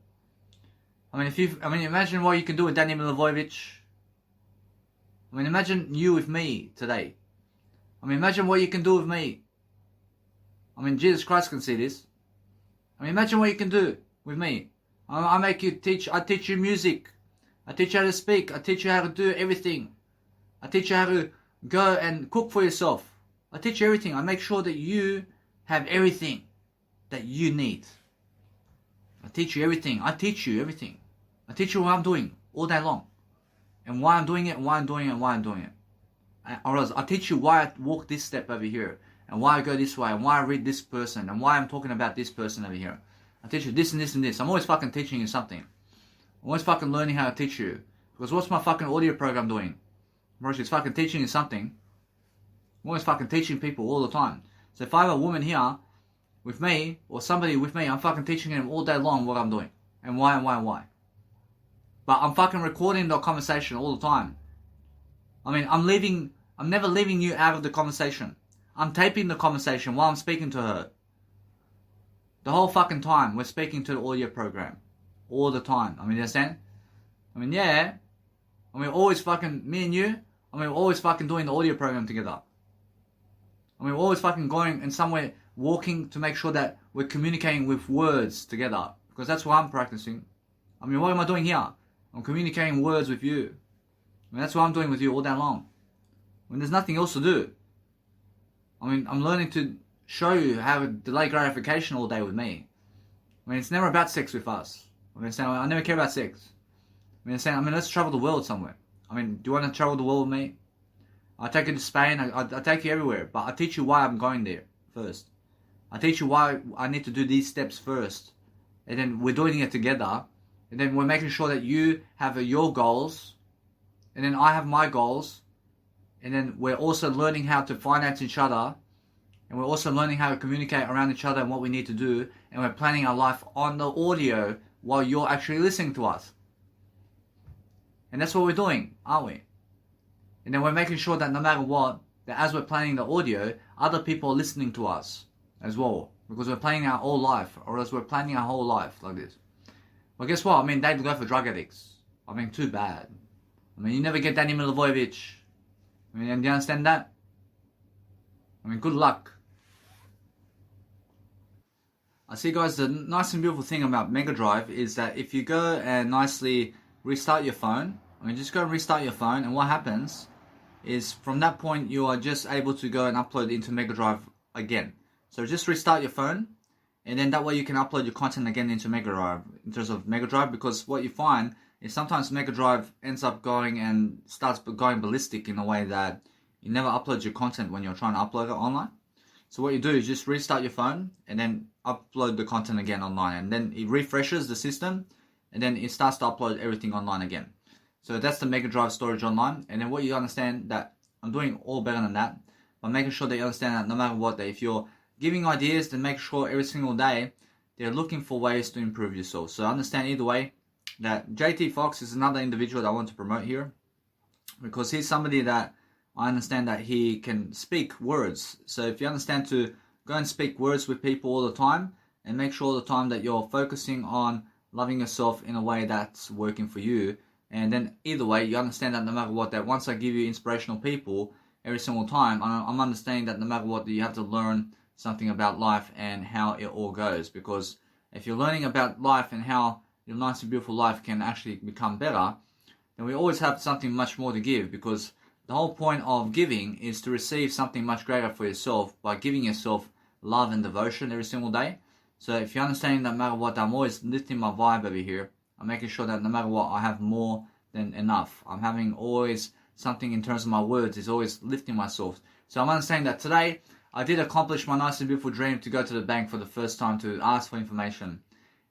I mean, imagine what you can do with Danny Milivojevic. I mean, imagine you with me today. I mean, imagine what you can do with me. I mean, Jesus Christ can see this. I mean, imagine what you can do with me. I make you teach. I teach you music. I teach you how to speak. I teach you how to do everything. I teach you how to go and cook for yourself. I teach you everything. I make sure that you have everything that you need. I teach you everything. I teach you everything. I teach you what I'm doing all day long. And why I'm doing it, and why I'm doing it, and why I'm doing it. I teach you why I walk this step over here, and why I go this way, and why I read this person, and why I'm talking about this person over here. I teach you this and this and this. I'm always fucking teaching you something. I'm always fucking learning how to teach you. Because what's my fucking audio program doing? It's fucking teaching you something. I'm always fucking teaching people all the time. So if I have a woman here with me, or somebody with me, I'm fucking teaching them all day long what I'm doing. And why, and why, and why. But I'm fucking recording the conversation all the time. I mean, I'm never leaving you out of the conversation. I'm taping the conversation while I'm speaking to her. The whole fucking time we're speaking to the audio program. All the time. I mean, you understand? I mean, yeah. I mean, always fucking, me and you, I mean, we're always fucking doing the audio program together. I mean, we're always fucking going and somewhere walking to make sure that we're communicating with words together. Because that's what I'm practicing. I mean, what am I doing here? I'm communicating words with you. I mean, that's what I'm doing with you all day long. I mean, there's nothing else to do. I mean, I'm learning to show you how to delay gratification all day with me. I mean, it's never about sex with us. I mean, I never care about sex. I mean, let's travel the world somewhere. I mean, do you want to travel the world with me? I take you to Spain. I take you everywhere. But I teach you why I'm going there first. I teach you why I need to do these steps first. And then we're doing it together. And then we're making sure that you have your goals. And then I have my goals. And then we're also learning how to finance each other. And we're also learning how to communicate around each other and what we need to do. And we're planning our life on the audio while you're actually listening to us. And that's what we're doing, aren't we? And then we're making sure that no matter what, that as we're planning the audio, other people are listening to us as well. Because we're planning our whole life, or else we're planning our whole life like this. Well, guess what? I mean, they'd go for drug addicts. I mean, too bad. I mean, you never get Danny Milivojevic. I mean, do you understand that? I mean, good luck. I see, guys, the nice and beautiful thing about Mega Drive is that if you go and nicely restart your phone, I mean, just go and restart your phone, and what happens is from that point you are just able to go and upload into Mega Drive again. So just restart your phone, and then that way you can upload your content again into Mega Drive, in terms of Mega Drive, because what you find is sometimes Mega Drive ends up going and starts going ballistic in a way that you never upload your content when you're trying to upload it online. So what you do is just restart your phone and then upload the content again online, and then it refreshes the system, and then it starts to upload everything online again. So that's the Mega Drive storage online. And then what you understand that I'm doing all better than that, but making sure that you understand that no matter what, that if you're giving ideas, then make sure every single day they're looking for ways to improve yourself. So understand either way that JT Fox is another individual that I want to promote here, because he's somebody that I understand that he can speak words. So if you understand to go and speak words with people all the time, and make sure all the time that you're focusing on loving yourself in a way that's working for you. And then either way, you understand that no matter what, that once I give you inspirational people every single time, I'm understanding that no matter what, you have to learn something about life and how it all goes. Because if you're learning about life and how your nice and beautiful life can actually become better, then we always have something much more to give. Because the whole point of giving is to receive something much greater for yourself by giving yourself love and devotion every single day. So if you're understanding that no matter what, I'm always lifting my vibe over here. I'm making sure that no matter what, I have more than enough. I'm having always something in terms of my words is always lifting myself. So I'm understanding that today I did accomplish my nice and beautiful dream to go to the bank for the first time to ask for information.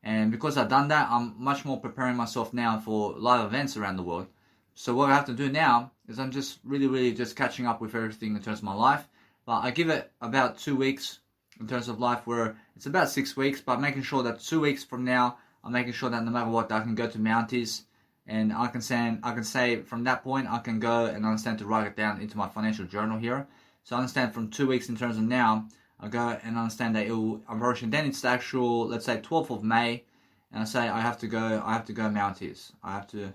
And because I've done that, I'm much more preparing myself now for live events around the world. So what I have to do now is I'm just really just catching up with everything in terms of my life. But I give it about 2 weeks in terms of life, where it's about 6 weeks, but making sure that 2 weeks from now, I'm making sure that no matter what, I can go to Mounties, and I can say from that point, I can go and understand to write it down into my financial journal here. So I understand from 2 weeks in terms of now, I go and understand that I'm rushing. Then it's the actual, let's say 12th of May, and I say I have to go Mounties. I have to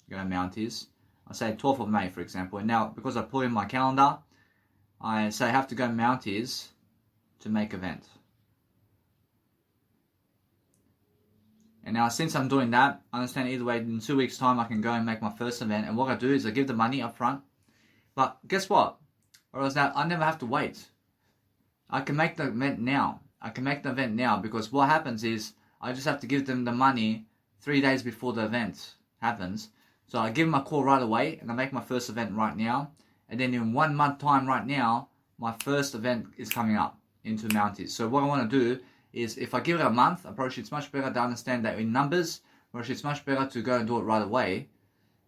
go Mounties. I say 12th of May, for example. And now, because I put in my calendar, I say I have to go Mounties to make event. And now since I'm doing that, I understand either way in 2 weeks time I can go and make my first event, and what I do is I give the money up front. But guess what? Or else that I never have to wait. I can make the event now. I can make the event now, because what happens is I just have to give them the money 3 days before the event happens. So I give them a call right away and I make my first event right now. And then in 1 month time right now, my first event is coming up into Mounties. So what I want to do is, if I give it a month, approach, it's much better to understand that in numbers, whereas it's much better to go and do it right away.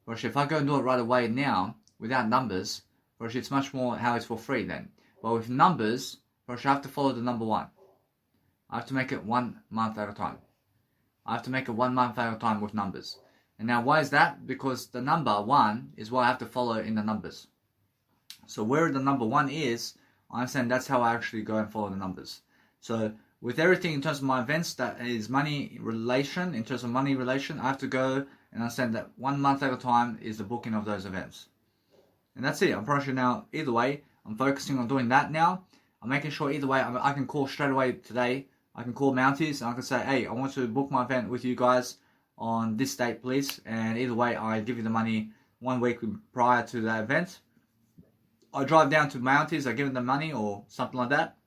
Whereas if I go and do it right away now, without numbers, whereas it's much more how it's for free then. But with numbers, whereas I have to follow the number one. I have to make it 1 month at a time. I have to make it 1 month at a time with numbers. And now why is that? Because the number 1 is what I have to follow in the numbers. So where the number 1 is, I understand that's how I actually go and follow the numbers. So with everything in terms of my events that is money relation, in terms of money relation, I have to go and understand that 1 month at a time is the booking of those events. And that's it. I'm pretty sure now, either way, I'm focusing on doing that now. I'm making sure either way, I can call straight away today. I can call Mounties and I can say, hey, I want to book my event with you guys on this date, please. And either way, I give you the money 1 week prior to the event. I drive down to Mounties, I give them the money or something like that.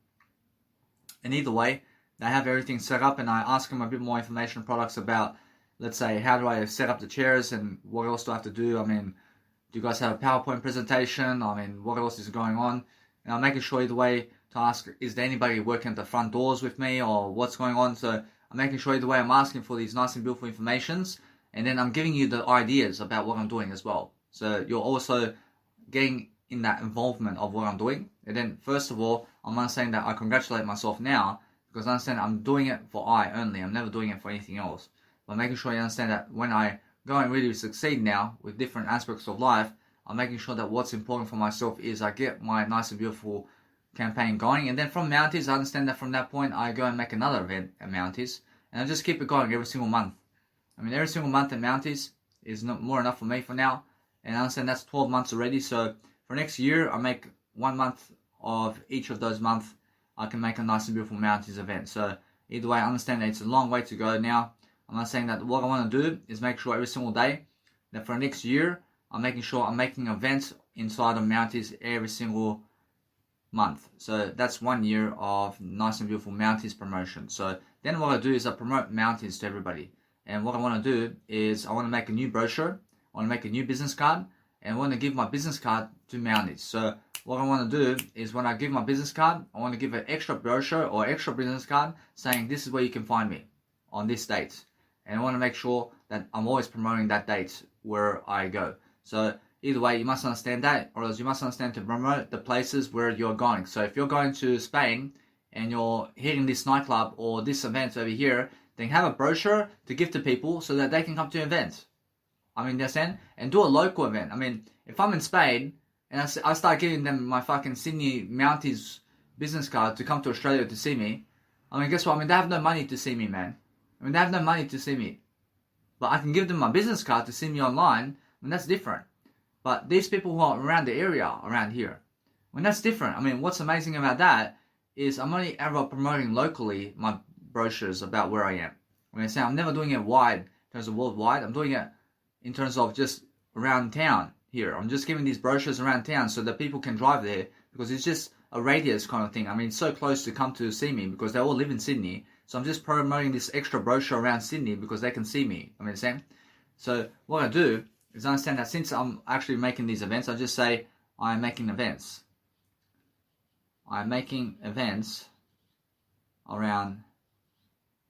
And either way, they have everything set up, and I ask them a bit more information products about, let's say, how do I set up the chairs and what else do I have to do? I mean, do you guys have a PowerPoint presentation? I mean, what else is going on? And I'm making sure either way to ask, is there anybody working at the front doors with me or what's going on? So I'm making sure either way I'm asking for these nice and beautiful informations, and then I'm giving you the ideas about what I'm doing as well. So you're also getting in that involvement of what I'm doing. And then first of all, I'm not saying that I congratulate myself now, because I understand I'm doing it for I only. I'm never doing it for anything else. But making sure you understand that when I go and really succeed now with different aspects of life, I'm making sure that what's important for myself is I get my nice and beautiful campaign going. And then from Mounties, I understand that from that point, I go and make another event at Mounties. And I just keep it going every single month. I mean, every single month at Mounties is not more enough for me for now. And I understand that's 12 months already. So for next year, I make 1 month of each of those months. I can make a nice and beautiful Mounties event. So either way, I understand that it's a long way to go now. I'm not saying that what I want to do is make sure every single day that for next year, I'm making sure I'm making events inside of Mounties every single month. So that's 1 year of nice and beautiful Mounties promotion. So then what I do is I promote Mounties to everybody. And what I want to do is I want to make a new brochure. I want to make a new business card. And I want to give my business card to Mounties. So what I want to do is when I give my business card, I want to give an extra brochure or extra business card saying this is where you can find me on this date. And I want to make sure that I'm always promoting that date where I go. So either way, you must understand that, or else you must understand to promote the places where you're going. So if you're going to Spain and you're hitting this nightclub or this event over here, then have a brochure to give to people so that they can come to your event. I mean, understand? And do a local event. I mean, if I'm in Spain and I start giving them my fucking Sydney Mounties business card to come to Australia to see me, I mean, guess what? I mean, they have no money to see me, man. I mean, they have no money to see me. But I can give them my business card to see me online. I mean, that's different. But these people who are around the area, around here, I mean, that's different. I mean, what's amazing about that is I'm only ever promoting locally my brochures about where I am. When I say I'm never doing it wide in terms of worldwide, I'm doing it in terms of just around town here. I'm just giving these brochures around town so that people can drive there, because it's just a radius kind of thing. I mean, it's so close to come to see me because they all live in Sydney. So I'm just promoting this extra brochure around Sydney because they can see me. I mean, understand? So what I do is I understand that since I'm actually making these events, I just say I'm making events. I'm making events around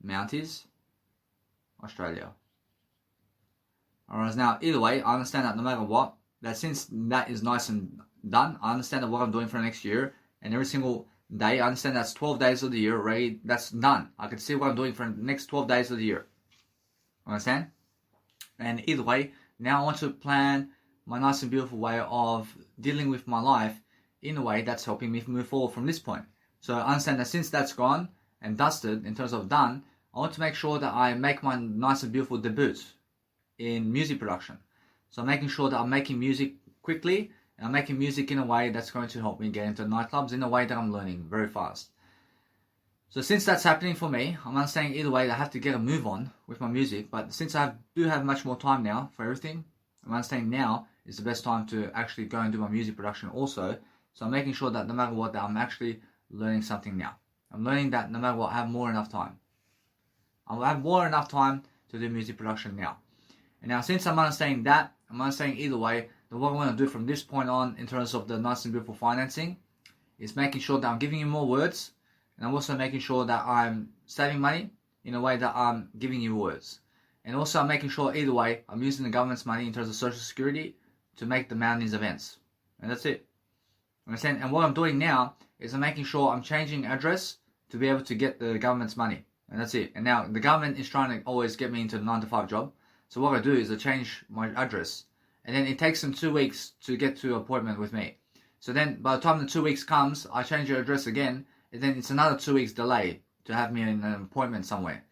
Mounties, Australia. Alright, now either way, I understand that no matter what, that since that is nice and done, I understand that what I'm doing for next year, and every single day, I understand that's 12 days of the year already, that's done. I can see what I'm doing for the next 12 days of the year. Understand? And either way, now I want to plan my nice and beautiful way of dealing with my life in a way that's helping me move forward from this point. So I understand that since that's gone and dusted in terms of done, I want to make sure that I make my nice and beautiful debut in music production. So I'm making sure that I'm making music quickly, and I'm making music in a way that's going to help me get into nightclubs in a way that I'm learning very fast. So since that's happening for me, I'm understanding either way that I have to get a move on with my music. But since I do have much more time now for everything, I'm understanding now is the best time to actually go and do my music production also. So I'm making sure that no matter what, that I'm actually learning something now. I'm learning that no matter what, I have more enough time. I'll have more enough time to do music production now. And now since I'm understanding that, I'm understanding either way that what I want to do from this point on in terms of the Nice and Beautiful financing is making sure that I'm giving you more words, and I'm also making sure that I'm saving money in a way that I'm giving you words. And also I'm making sure either way I'm using the government's money in terms of Social Security to make the mountains events. And that's it. Understand? And what I'm doing now is I'm making sure I'm changing address to be able to get the government's money. And that's it. And now the government is trying to always get me into the 9-to-5 job. So what I do is I change my address. And then it takes them 2 weeks to get to an appointment with me. So then by the time the 2 weeks comes, I change your address again. And then it's another 2 weeks delay to have me in an appointment somewhere.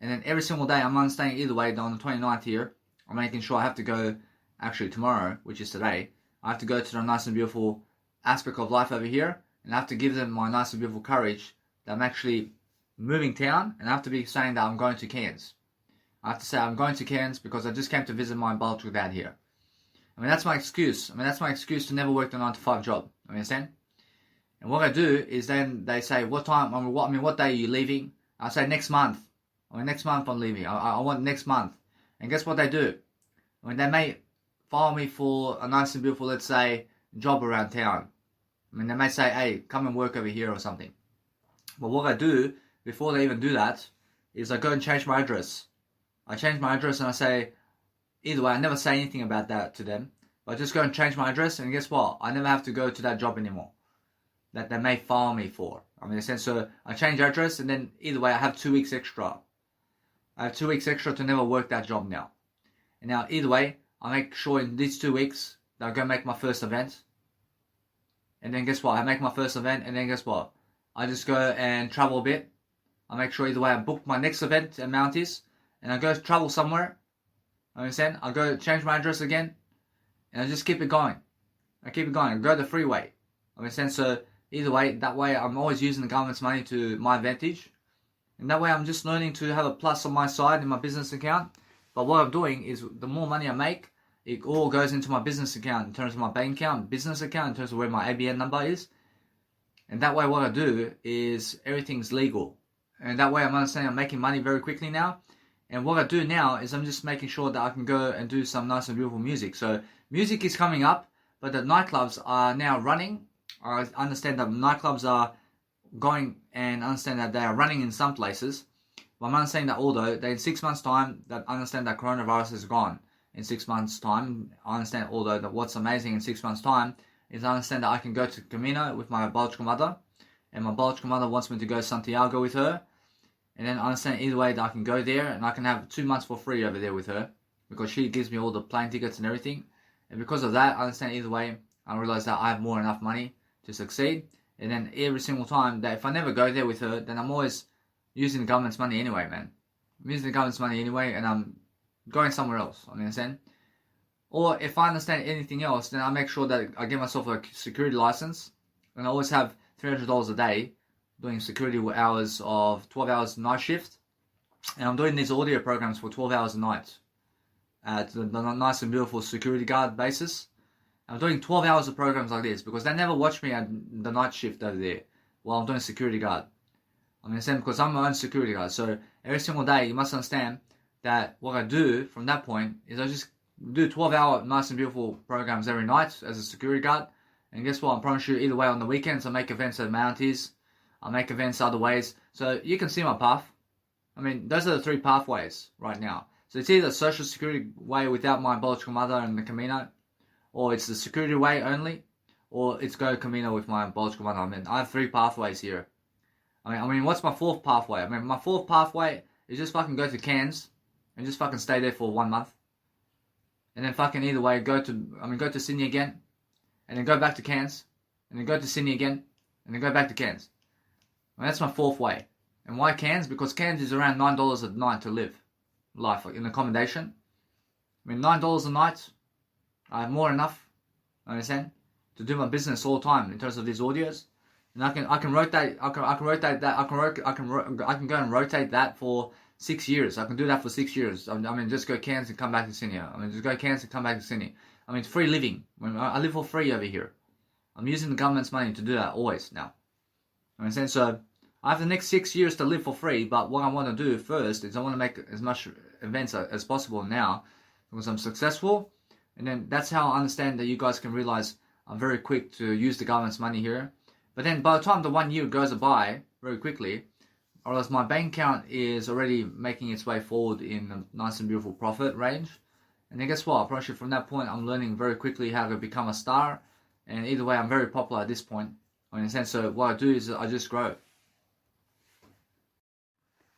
And then every single day I'm understanding either way that on the 29th here, I'm making sure I have to go, actually tomorrow, which is today, I have to go to the Nice and Beautiful aspect of life over here. And I have to give them my Nice and Beautiful courage that I'm actually moving town. And I have to be saying that I'm going to Cairns. I have to say I'm going to Cairns because I just came to visit my biological dad here. I mean, that's my excuse. I mean, that's my excuse to never work the 9-to-5 job. I understand? And what I do is then they say, what time, what day are you leaving? I say next month. I mean, next month I'm leaving. I want next month. And guess what they do? I mean, they may file me for a Nice and Beautiful, let's say, job around town. I mean, they may say, hey, come and work over here or something. But what I do, before they even do that, is I go and change my address. I change my address and I say, either way, I never say anything about that to them. But I just go and change my address, and guess what? I never have to go to that job anymore that they may file me for. I mean, in a sense, so I change address, and then either way, I have 2 weeks extra. I have 2 weeks extra to never work that job now. And now, either way, I make sure in these 2 weeks that I go make my first event. And then guess what? I make my first event, and then guess what? I just go and travel a bit. I make sure either way I book my next event at Mounties, and I go travel somewhere. I understand? I go change my address again, and I just keep it going. I keep it going. I go the freeway. I understand? So either way, that way I'm always using the government's money to my advantage. And that way I'm just learning to have a plus on my side in my business account. But what I'm doing is the more money I make, it all goes into my business account in terms of my bank account, business account, in terms of where my ABN number is. And that way what I do is everything's legal. And that way I'm understanding I'm making money very quickly now. And what I do now is I'm just making sure that I can go and do some nice and beautiful music. So music is coming up, but the nightclubs are now running. I understand that nightclubs are going and understand that they are running in some places. But I'm understanding that although they in 6 months' time, that I understand that coronavirus is gone. In 6 months' time, I understand although that what's amazing in 6 months' time is I understand that I can go to Camino with my biological mother. And my biological mother wants me to go to Santiago with her. And then I understand either way that I can go there and I can have 2 months for free over there with her. Because she gives me all the plane tickets and everything. And because of that, I understand either way, I realize that I have more than enough money to succeed. And then every single time that if I never go there with her, then I'm always using the government's money anyway, man. I'm using the government's money anyway and I'm going somewhere else, I understand? Or if I understand anything else, then I make sure that I get myself a security license. And I always have $300 a day doing security hours of 12 hours night shift. And I'm doing these audio programs for 12 hours a night at the Nice and Beautiful security guard basis. I'm doing 12 hours of programs like this because they never watch me at the night shift over there while I'm doing security guard. I mean, because I'm my own security guard. So every single day, you must understand that what I do from that point is I just do 12-hour Nice and Beautiful programs every night as a security guard. And guess what? I promise you, either way, on the weekends, I make events at Mounties. I make events other ways. So you can see my path. I mean, those are the 3 pathways right now. So it's either the social security way without my biological mother and the Camino, or it's the security way only, or it's go Camino with my biological mother. I mean, I have 3 pathways here. I mean, what's my 4th pathway? I mean, my 4th pathway is just fucking go to Cairns and just fucking stay there for 1 month. And then fucking either way, go to Sydney again, and then go back to Cairns, and then go to Sydney again, and then go back to Cairns. I mean, that's my 4th way. And why Cairns? Because Cairns is around $9 a night to live life, like in accommodation. I mean, $9 a night, I have more than enough, I understand, to do my business all the time in terms of these audios. and I can rotate that. I can go and rotate that for 6 years. I can do that for 6 years. I mean, just go Cairns and come back to Sydney. I mean, just go Cairns and come back to Sydney. I mean, it's free living. I live for free over here. I'm using the government's money to do that always now. I mean, so I have the next 6 years to live for free, but what I want to do first is I want to make as much events as possible now because I'm successful, and then that's how I understand that you guys can realize I'm very quick to use the government's money here. But then by the time the 1 year goes by very quickly, or else my bank account is already making its way forward in a nice and beautiful profit range, and then guess what? Probably from that point I'm learning very quickly how to become a star, and either way I'm very popular at this point. In a sense, so what I do is I just grow.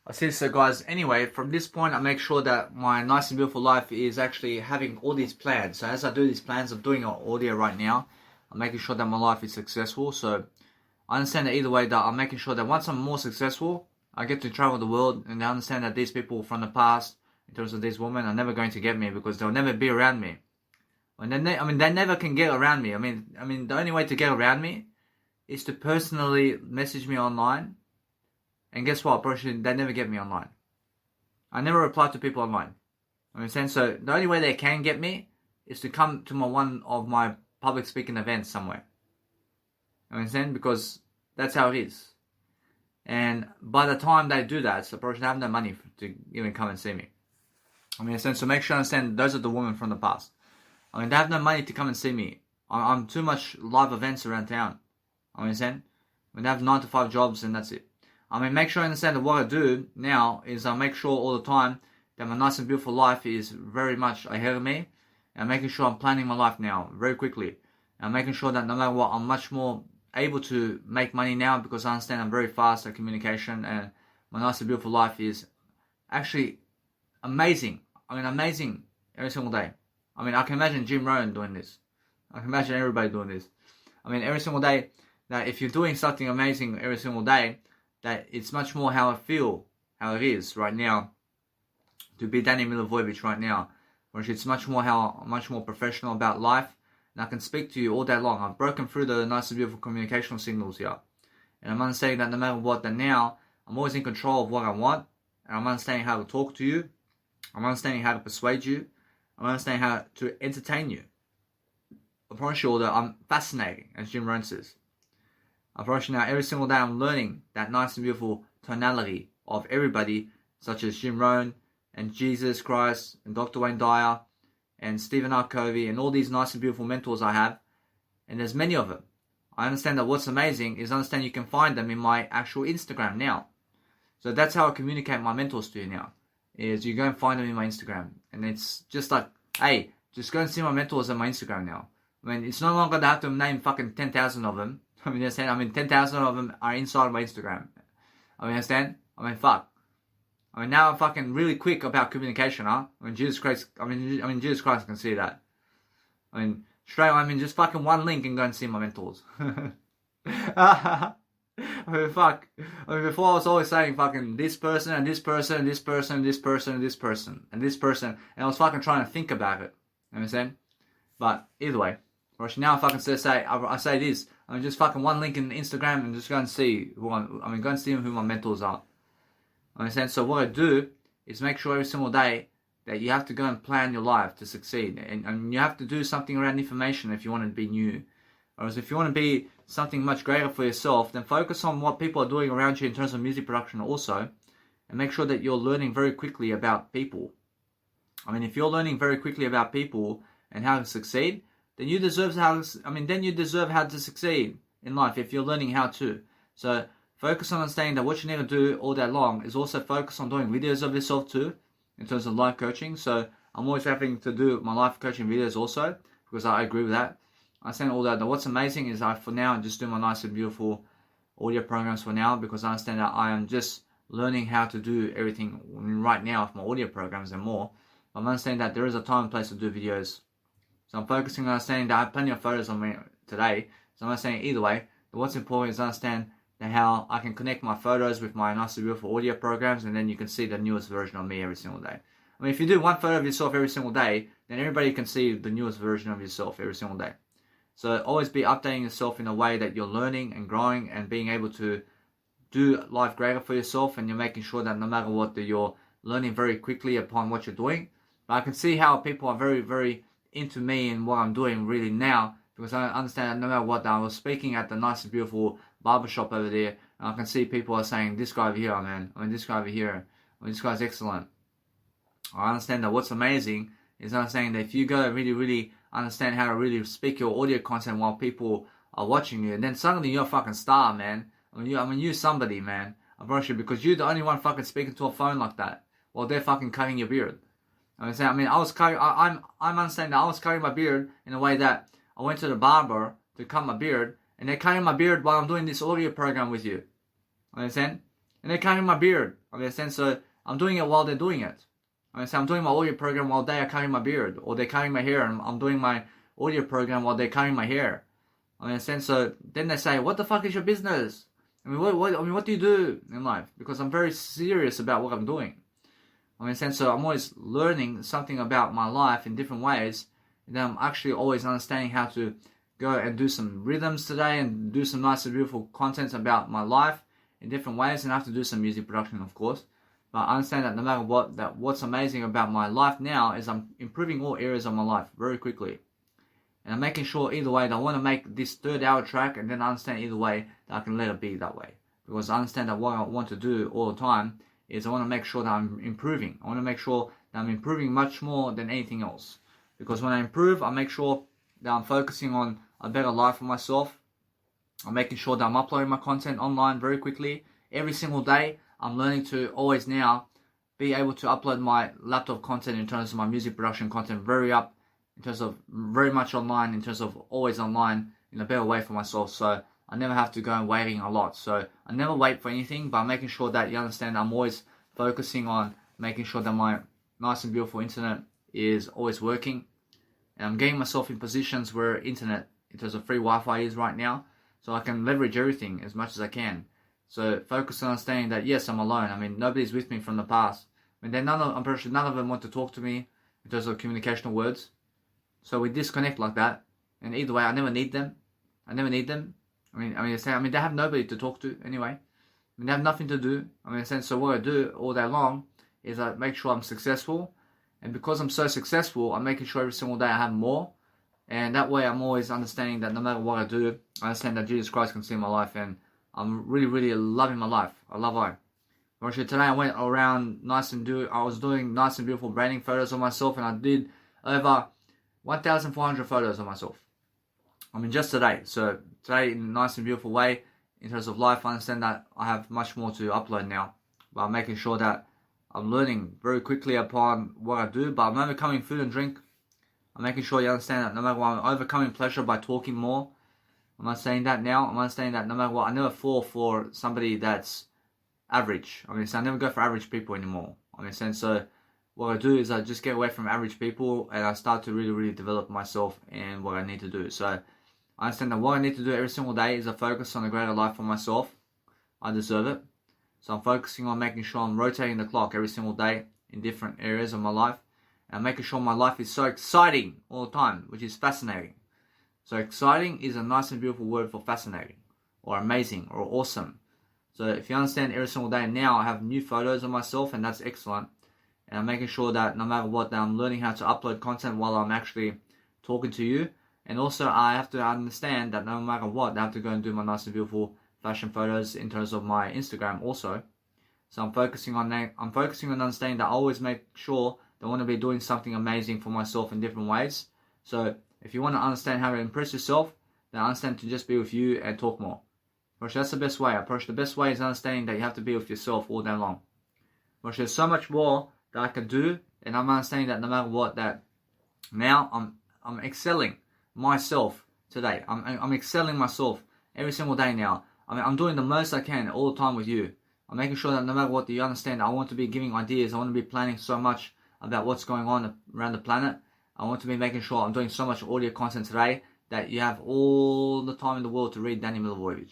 I see, so guys, anyway, from this point I make sure that my nice and beautiful life is actually having all these plans. So as I do these plans, I'm doing audio right now. I'm making sure that my life is successful. So I understand that either way that I'm making sure that once I'm more successful, I get to travel the world, and I understand that these people from the past, in terms of these women, are never going to get me because they'll never be around me. And then they never can get around me. I mean, the only way to get around me is to personally message me online. And guess what? They never get me online. I never reply to people online. So the only way they can get me is to come to one of my public speaking events somewhere. Because that's how it is. And by the time they do that, so they have no money to even come and see me. So make sure you understand those are the women from the past. They have no money to come and see me. I'm too much live events around town. They have 9-to-5 jobs and that's it. Make sure you understand that what I do now is I make sure all the time that my nice and beautiful life is very much ahead of me. And making sure I'm planning my life now very quickly. And making sure that no matter what, I'm much more able to make money now because I understand I'm very fast at communication, and my nice and beautiful life is actually amazing. Amazing every single day. I can imagine Jim Rohn doing this. I can imagine everybody doing this. Every single day, that if you're doing something amazing every single day, that it's much more how I feel, how it is right now, to be Danny Milivojevic right now, which it's much more professional about life, and I can speak to you all day long. I've broken through the nice and beautiful communicational signals here, and I'm understanding that no matter what, that now I'm always in control of what I want, and I'm understanding how to talk to you, I'm understanding how to persuade you, I'm understanding how to entertain you. I promise you all that I'm fascinating, as Jim Rohn says. I promise you now, every single day I'm learning that nice and beautiful tonality of everybody, such as Jim Rohn, and Jesus Christ, and Dr. Wayne Dyer, and Stephen R. Covey, and all these nice and beautiful mentors I have, and there's many of them. I understand that what's amazing is you can find them in my actual Instagram now. So that's how I communicate my mentors to you now, is you go and find them in my Instagram. And it's just like, hey, just go and see my mentors on my Instagram now. It's no longer that I have to name fucking 10,000 of them. 10,000 of them are inside of my Instagram. Understand? Fuck. Now I'm fucking really quick about communication, huh? Jesus Christ, Jesus Christ can see that. Straight, just fucking one link and go and see my mentors. Fuck. Before I was always saying fucking this person and this person and this person and this person and this person and this person, and I was fucking trying to think about it. You understand? But either way, now I fucking I say this. Just fucking one link in Instagram and just go and see go and see who my mentors are. Understand? So what I do is make sure every single day that you have to go and plan your life to succeed, and you have to do something around information if you want to be new. Whereas if you want to be something much greater for yourself, then focus on what people are doing around you in terms of music production also, and make sure that you're learning very quickly about people. If you're learning very quickly about people and how to succeed, then you deserve how to succeed in life if you're learning how to. So focus on understanding that what you need to do all day long is also focus on doing videos of yourself too, in terms of life coaching. So I'm always having to do my life coaching videos also, because I agree with that. I understand all that. Now, what's amazing is for now, I just do my nice and beautiful audio programs for now, because I understand that I am just learning how to do everything right now with my audio programs and more. I'm understanding that there is a time and place to do videos. So I'm focusing on understanding that I have plenty of photos on me today. So I'm understanding either way, but what's important is understand how I can connect my photos with my nice and beautiful audio programs, and then you can see the newest version of me every single day. If you do one photo of yourself every single day, then everybody can see the newest version of yourself every single day. So always be updating yourself in a way that you're learning and growing and being able to do life greater for yourself, and you're making sure that no matter what, that you're learning very quickly upon what you're doing. But I can see how people are very, very into me and what I'm doing really now, because I understand that no matter what, I was speaking at the nice and beautiful barbershop over there, and I can see people are saying, this guy over here, man, this guy over here, this guy's excellent. I understand that what's amazing is understanding that if you go really, really understand how to really speak your audio content while people are watching you, and then suddenly you're a fucking star, man. You're somebody, man. I promise you, because you're the only one fucking speaking to a phone like that while they're fucking cutting your beard. I'm understanding that I was cutting my beard in a way that I went to the barber to cut my beard, and they're cutting my beard while I'm doing this audio program with you. Understand? And they're cutting my beard. Understand? So I'm doing it while they're doing it. I'm doing my audio program while they are cutting my beard, or they're cutting my hair, and I'm doing my audio program while they're cutting my hair. Understand? So then they say, "What the fuck is your business? What do you do in life?" Because I'm very serious about what I'm doing. So I'm always learning something about my life in different ways, and then I'm actually always understanding how to go and do some rhythms today and do some nice and beautiful content about my life in different ways, and I have to do some music production, of course. But I understand that no matter what, that what's amazing about my life now is I'm improving all areas of my life very quickly. And I'm making sure either way that I want to make this 3rd-hour track, and then I understand either way that I can let it be that way. Because I understand that what I want to do all the time is I want to make sure that I'm improving. I want to make sure that I'm improving much more than anything else. Because when I improve, I make sure that I'm focusing on a better life for myself. I'm making sure that I'm uploading my content online very quickly. Every single day, I'm learning to always now be able to upload my laptop content in terms of my music production content in terms of very much online, in terms of always online in a better way for myself. So I never have to go and waiting a lot. So I never wait for anything, but I'm making sure that you understand I'm always focusing on making sure that my nice and beautiful internet is always working. And I'm getting myself in positions where internet, in terms of free Wi-Fi, is right now. So I can leverage everything as much as I can. So focus on understanding that, yes, I'm alone. Nobody's with me from the past. I'm pretty sure none of them want to talk to me in terms of communicational words. So we disconnect like that. And either way, I never need them. They have nobody to talk to anyway. They have nothing to do. So what I do all day long is I make sure I'm successful. And because I'm so successful, I'm making sure every single day I have more. And that way I'm always understanding that no matter what I do, I understand that Jesus Christ can see my life, and I'm really, really loving my life. I love life. Actually, today I went around I was doing nice and beautiful branding photos of myself, and I did over 1,400 photos of myself. Just today. So today, in a nice and beautiful way, in terms of life, I understand that I have much more to upload now. But I'm making sure that I'm learning very quickly upon what I do, but I'm overcoming food and drink. I'm making sure you understand that no matter what, I'm overcoming pleasure by talking more. I'm not saying that now. I'm understanding that no matter what, I never fall for somebody that's average. So I never go for average people anymore. So what I do is I just get away from average people, and I start to really, really develop myself and what I need to do. So I understand that what I need to do every single day is I focus on a greater life for myself. I deserve it. So I'm focusing on making sure I'm rotating the clock every single day in different areas of my life. And I'm making sure my life is so exciting all the time, which is fascinating. So exciting is a nice and beautiful word for fascinating, or amazing, or awesome. So if you understand, every single day now I have new photos of myself, and that's excellent. And I'm making sure that no matter what, that I'm learning how to upload content while I'm actually talking to you. And also I have to understand that no matter what, I have to go and do my nice and beautiful fashion photos in terms of my Instagram also. So I'm focusing on that. I'm focusing on understanding that I always make sure that I want to be doing something amazing for myself in different ways. So if you want to understand how to impress yourself, then understand to just be with you and talk more. That's the best way. The best way is understanding that you have to be with yourself all day long. There's so much more that I can do, and I'm understanding that no matter what, that now I'm excelling myself today. I'm excelling myself every single day now. I'm doing the most I can all the time with you. I'm making sure that no matter what, you understand, I want to be giving ideas. I want to be planning so much about what's going on around the planet. I want to be making sure I'm doing so much audio content today that you have all the time in the world to read Danny Milivojevic.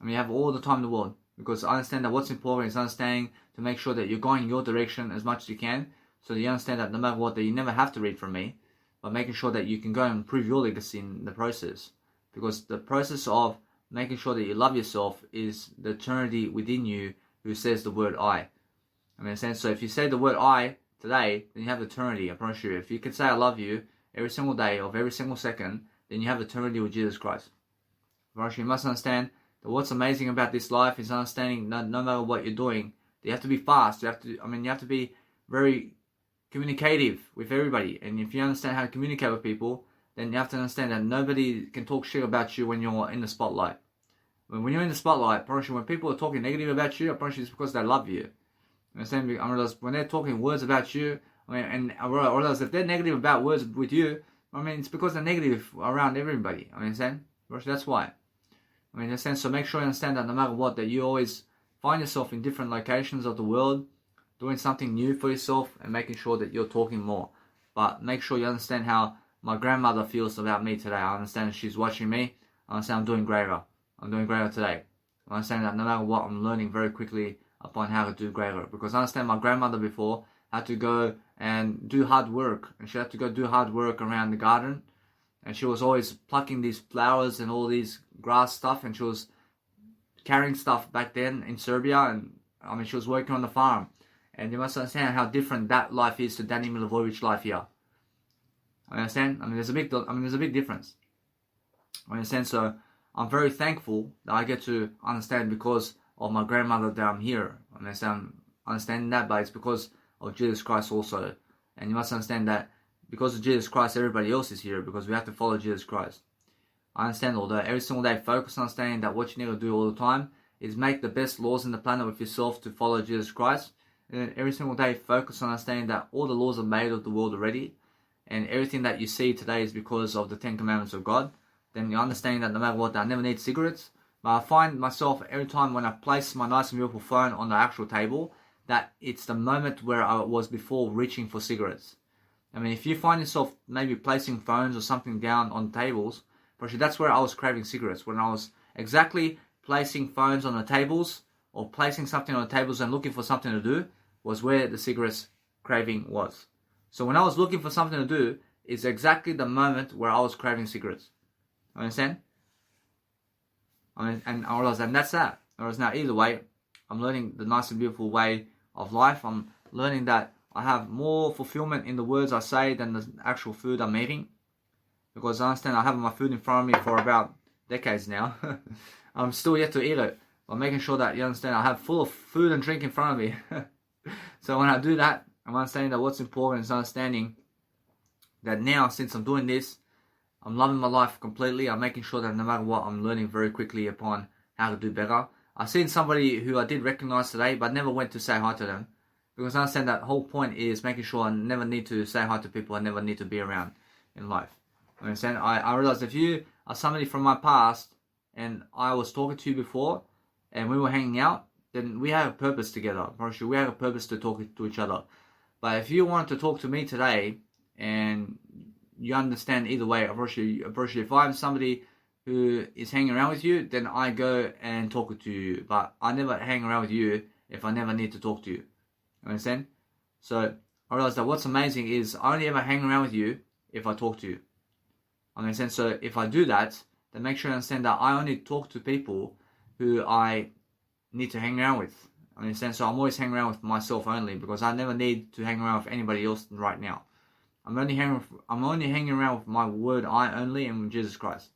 You have all the time in the world, because I understand that what's important is understanding to make sure that you're going in your direction as much as you can, so that you understand that no matter what, that you never have to read from me. but making sure that you can go and improve your legacy in the process. Because the process of making sure that you love yourself is the eternity within you who says the word I. I mean, so if you say the word I today, then you have eternity, I promise you. If you can say I love you every single day of every single second, then you have eternity with Jesus Christ. I promise you must understand that what's amazing about this life is understanding no matter what you're doing, you have to be fast. You have to be very communicative with everybody. And if you understand how to communicate with people, then you have to understand that nobody can talk shit about you when you're in the spotlight. When you're in the spotlight, I promise you, when people are talking negative about you, I promise you it's because they love you. I realize when they're talking words about you, and I realize if they're negative about words with you, it's because they're negative around everybody. That's why. So make sure you understand that no matter what, that you always find yourself in different locations of the world, doing something new for yourself and making sure that you're talking more. But make sure you understand how my grandmother feels about me today. I understand she's watching me. I understand I'm doing greater. I'm doing greater today. I understand that no matter what, I'm learning very quickly upon how to do greater. Because I understand my grandmother before had to go and do hard work. And she had to go do hard work around the garden. And she was always plucking these flowers and all these grass stuff. And she was carrying stuff back then in Serbia. And she was working on the farm. And you must understand how different that life is to Danny Milivojevic life here. I understand? There's a big difference. I understand? So I'm very thankful that I get to understand because of my grandmother that I'm here. I understand that, but it's because of Jesus Christ also. And you must understand that because of Jesus Christ, everybody else is here because we have to follow Jesus Christ. I understand all that. Every single day, focus on understanding that what you need to do all the time is make the best laws in the planet with yourself to follow Jesus Christ. And every single day, focus on understanding that all the laws are made of the world already. And everything that you see today is because of the 10 Commandments of God. Then you're understanding that no matter what, I never need cigarettes. But I find myself every time when I place my nice and beautiful phone on the actual table, that it's the moment where I was before reaching for cigarettes. If you find yourself maybe placing phones or something down on tables, that's where I was craving cigarettes. When I was exactly placing phones on the tables or placing something on the tables and looking for something to do was where the cigarettes craving was. So when I was looking for something to do, it's exactly the moment where I was craving cigarettes. Understand? And I realized that that's that. Whereas now, either way, I'm learning the nice and beautiful way of life. I'm learning that I have more fulfillment in the words I say than the actual food I'm eating. Because I understand I have my food in front of me for about decades now. I'm still yet to eat it. I'm making sure that you understand I have full of food and drink in front of me. So when I do that, I'm understanding that what's important is understanding that now, since I'm doing this, I'm loving my life completely. I'm making sure that no matter what, I'm learning very quickly upon how to do better. I've seen somebody who I did recognize today, but never went to say hi to them. Because I understand that whole point is making sure I never need to say hi to people I never need to be around in life. I understand? I realized if you are somebody from my past and I was talking to you before and we were hanging out, then we have a purpose together. We have a purpose to talk to each other. But if you want to talk to me today and you understand either way, if I'm somebody who is hanging around with you, then I go and talk to you. But I never hang around with you if I never need to talk to you. Understand? So I realized that what's amazing is I only ever hang around with you if I talk to you. Understand? So if I do that, then make sure you understand that I only talk to people who I need to hang around with. Understand? So I'm always hanging around with myself only because I never need to hang around with anybody else right now. I'm only hanging around with my word I only and with Jesus Christ.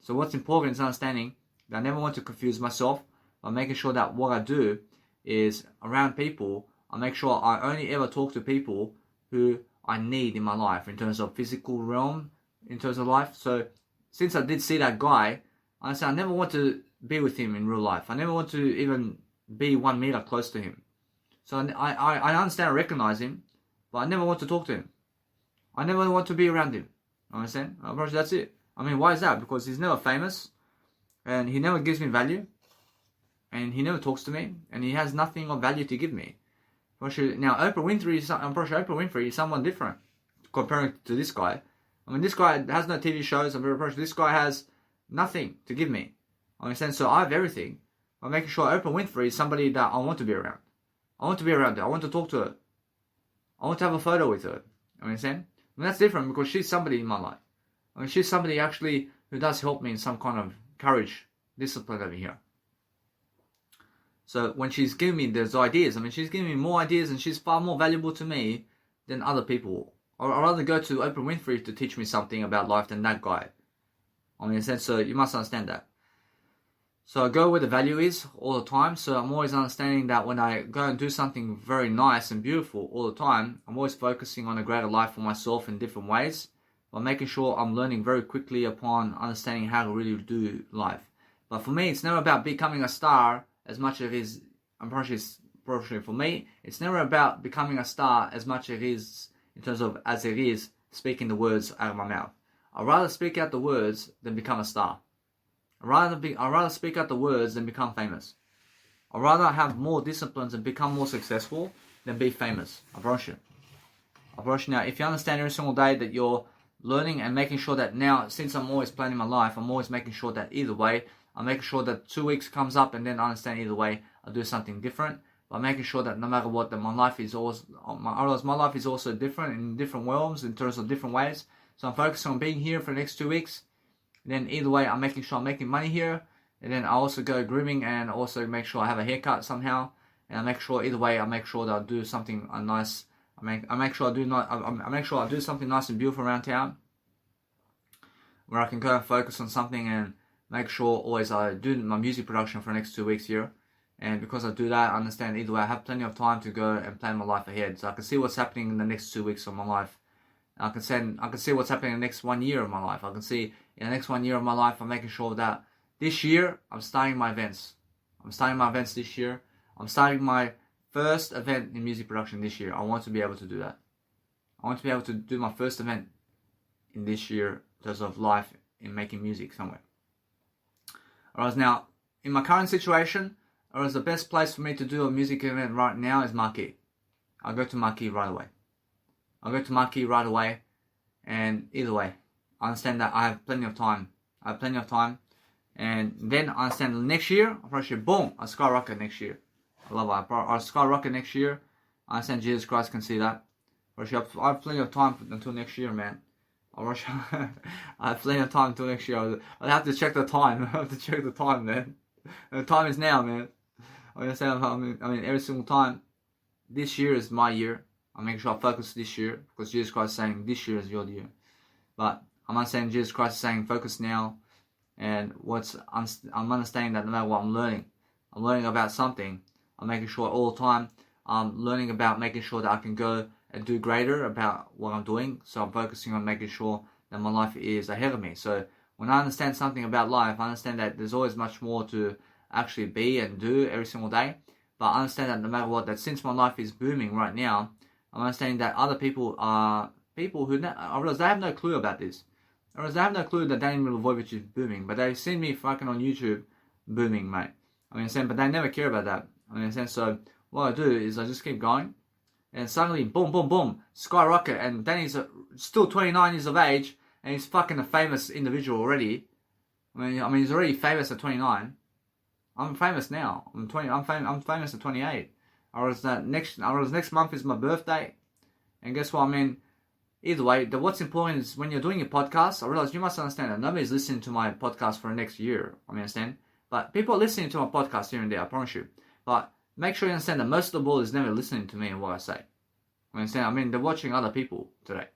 So what's important is understanding that I never want to confuse myself by making sure that what I do is around people, I make sure I only ever talk to people who I need in my life in terms of physical realm, in terms of life. So since I did see that guy, I said I never want to be with him in real life. I never want to even be 1 meter close to him. So I understand, I recognize him, but I never want to talk to him. I never want to be around him. Understand? That's it. Why is that? Because he's never famous, and he never gives me value, and he never talks to me, and he has nothing of value to give me. Now, Oprah Winfrey is someone different comparing to this guy. This guy has no TV shows. This guy has nothing to give me. Understand? So I have everything. I'm making sure Oprah Winfrey is somebody that I want to be around. I want to be around her. I want to talk to her. I want to have a photo with her. Understand? And that's different because she's somebody in my life. I mean, she's somebody actually who does help me in some kind of courage, discipline over here. So when she's giving me those ideas, I mean, she's giving me more ideas and she's far more valuable to me than other people. I'd rather go to Oprah Winfrey to teach me something about life than that guy. I mean, in a sense, so you must understand that. So I go where the value is all the time. So I'm always understanding that when I go and do something very nice and beautiful all the time, I'm always focusing on a greater life for myself in different ways, by making sure I'm learning very quickly upon understanding how to really do life. But for me, it's never about becoming a star as much as it is, unfortunately for me, it's never about becoming a star as much as it is in terms of as it is speaking the words out of my mouth. I'd rather speak out the words than become a star. I'd rather speak out the words than become famous. I'd rather have more disciplines and become more successful than be famous. I promise you. I promise you now, if you understand every single day that you're learning and making sure that now, since I'm always planning my life, I'm always making sure that either way, I'm making sure that 2 weeks comes up and then I understand either way, I'll do something different. By making sure that no matter what, that my life is also different in different realms, in terms of different ways. So I'm focusing on being here for the next 2 weeks. And then either way, I'm making sure I'm making money here. And then I also go grooming and also make sure I have a haircut somehow. And I make sure either way, I make sure that I do something nice. I make sure I do something nice and beautiful around town, where I can go and focus on something and make sure always I do my music production for the next 2 weeks here. And because I do that, I understand either way, I have plenty of time to go and plan my life ahead. So I can see what's happening in the next 2 weeks of my life. I can see what's happening in the next 1 year of my life. I can see in the next 1 year of my life, I'm making sure that this year, I'm starting my events. I'm starting my events this year. I'm starting my first event in music production this year. I want to be able to do that. I want to be able to do my first event in this year in terms of life in making music somewhere. Whereas now, in my current situation, whereas the best place for me to do a music event right now is Marquee. I'll go to Marquee right away. And either way, I understand that I have plenty of time. And then I understand next year, I'll probably boom, I'll skyrocket next year. I love it. I'll skyrocket next year. I understand Jesus Christ can see that. I have plenty of time until next year, man. I have plenty of time until next year. I'll have to check the time. Man. The time is now, man. I mean, every single time. This year is my year. I'm making sure I focus this year, because Jesus Christ is saying this year is your year. But I'm not saying Jesus Christ is saying focus now. And I'm understanding that no matter what I'm learning about something. I'm making sure all the time I'm learning about making sure that I can go and do greater about what I'm doing. So I'm focusing on making sure that my life is ahead of me. So when I understand something about life, I understand that there's always much more to actually be and do every single day. But I understand that no matter what, that since my life is booming right now, I'm understanding that other people are people who, I realize they have no clue about this. I realize they have no clue that Danny Milivojevic is booming, but they've seen me fucking on YouTube booming, mate. I mean, but they never care about that. I mean, so what I do is I just keep going, and suddenly, boom, boom, boom, skyrocket, and Danny's still 29 years of age, and he's fucking a famous individual already. I mean, he's already famous at 29. I'm famous now. I'm famous at 28. Next month is my birthday, and guess what? I mean, either way, what's important is when you're doing your podcast. I realize you must understand that nobody's listening to my podcast for the next year. I mean, understand, but people are listening to my podcast here and there. I promise you. But make sure you understand that most of the world is never listening to me and what I say. I mean, they're watching other people today.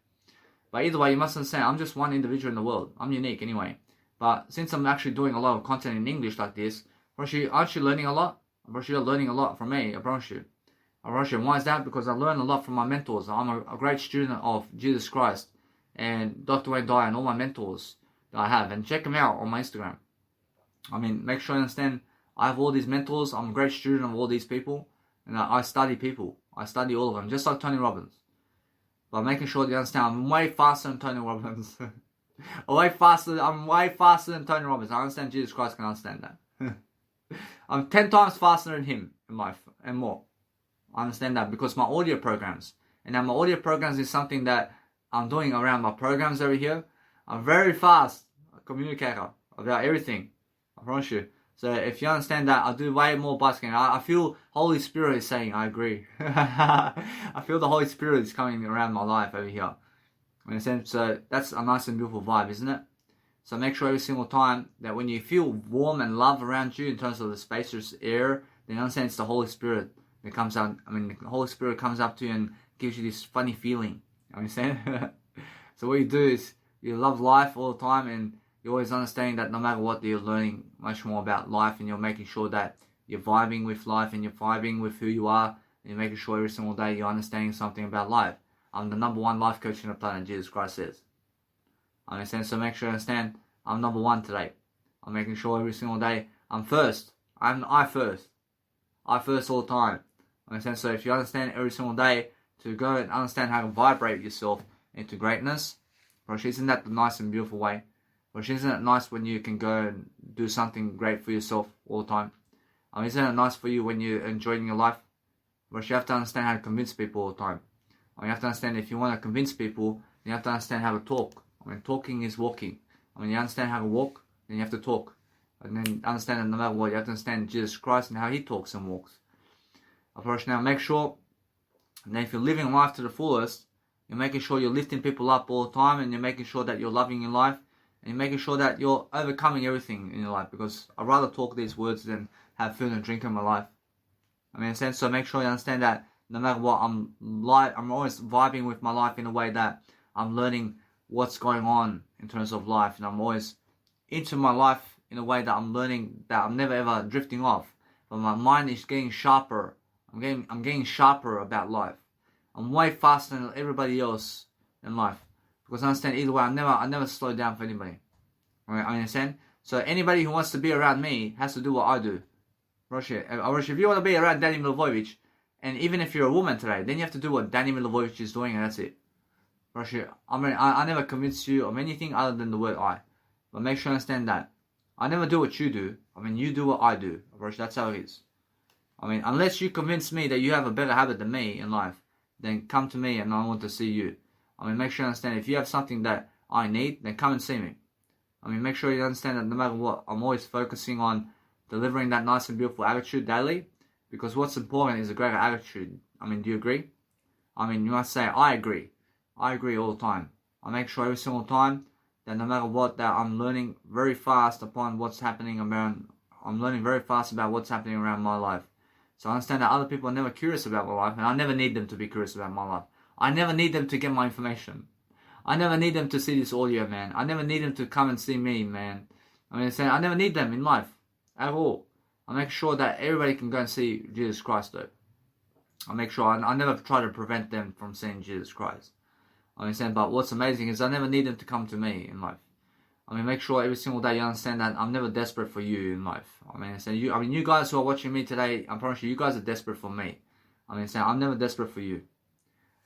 But either way, you must understand, I'm just one individual in the world. I'm unique anyway. But since I'm actually doing a lot of content in English like this, aren't you learning a lot? You're learning a lot from me, I promise you. And why is that? Because I learned a lot from my mentors. I'm a great student of Jesus Christ and Dr. Wayne Dyer and all my mentors that I have. And check them out on my Instagram. I mean, make sure you understand, I have all these mentors. I'm a great student of all these people. And I study people. I study all of them, just like Tony Robbins. But making sure that you understand, I'm way faster than Tony Robbins. I'm way faster than Tony Robbins. I understand Jesus Christ can understand that. I'm 10 times faster than him in life and more. I understand that because my audio programs. And now my audio programs is something that I'm doing around my programs over here. I'm very fast communicator about everything. I promise you. So if you understand that, I do way more busking. I feel Holy Spirit is saying, I agree. I feel the Holy Spirit is coming around my life over here. Understand? So that's a nice and beautiful vibe, isn't it? So make sure every single time that when you feel warm and love around you in terms of the spacious air, then understand it's the Holy Spirit that comes out. I mean, the Holy Spirit comes up to you and gives you this funny feeling. Understand? So what you do is you love life all the time, and you're always understanding that no matter what, you're learning much more about life, and you're making sure that you're vibing with life and you're vibing with who you are, and you're making sure every single day you're understanding something about life. I'm the #1 life coach on the planet, Jesus Christ says. Understand? So make sure you understand I'm #1 today. I'm making sure every single day I'm first. I first. I first all the time. Understand? So if you understand every single day to go and understand how to vibrate yourself into greatness, which isn't that the nice and beautiful way? Which isn't it nice when you can go and do something great for yourself all the time? I mean, isn't it nice for you when you're enjoying your life? But you have to understand how to convince people all the time. I mean, you have to understand if you want to convince people, you have to understand how to talk. I mean, talking is walking. I mean, you understand how to walk, then you have to talk. And then understand that no matter what, you have to understand Jesus Christ and how He talks and walks. Of course, now make sure that if you're living life to the fullest, you're making sure you're lifting people up all the time, and you're making sure that you're loving your life, and you're making sure that you're overcoming everything in your life. Because I'd rather talk these words than have food and drink in my life. I mean, in a sense, so make sure you understand that no matter what, I'm always vibing with my life in a way that I'm learning what's going on in terms of life, and I'm always into my life in a way that I'm learning that I'm never ever drifting off. But my mind is getting sharper. I'm getting sharper about life. I'm way faster than everybody else in life. Because I understand either way, I never slow down for anybody. I understand? So anybody who wants to be around me has to do what I do. If you want to be around Danny Milivojevic, and even if you're a woman today, then you have to do what Danny Milivojevic is doing, and that's it. I mean, I never convince you of anything other than the word I. But make sure you understand that. I never do what you do. I mean, you do what I do. That's how it is. I mean, unless you convince me that you have a better habit than me in life, then come to me and I want to see you. I mean, make sure you understand if you have something that I need, then come and see me. I mean, make sure you understand that no matter what, I'm always focusing on delivering that nice and beautiful attitude daily, because what's important is a greater attitude. I mean, do you agree? I mean, you must say, I agree. I agree all the time. I make sure every single time that no matter what, that I'm learning very fast upon what's happening around. I'm learning very fast about what's happening around my life. So I understand that other people are never curious about my life, and I never need them to be curious about my life. I never need them to get my information. I never need them to see this audio, man. I never need them to come and see me, man. I mean, I never need them in life at all. I make sure that everybody can go and see Jesus Christ, though. I make sure I never try to prevent them from seeing Jesus Christ. I understand, but what's amazing is I never need them to come to me in life. I mean, make sure every single day you understand that I'm never desperate for you in life. I mean, you guys who are watching me today, I promise you, you guys are desperate for me. I mean, I'm never desperate for you.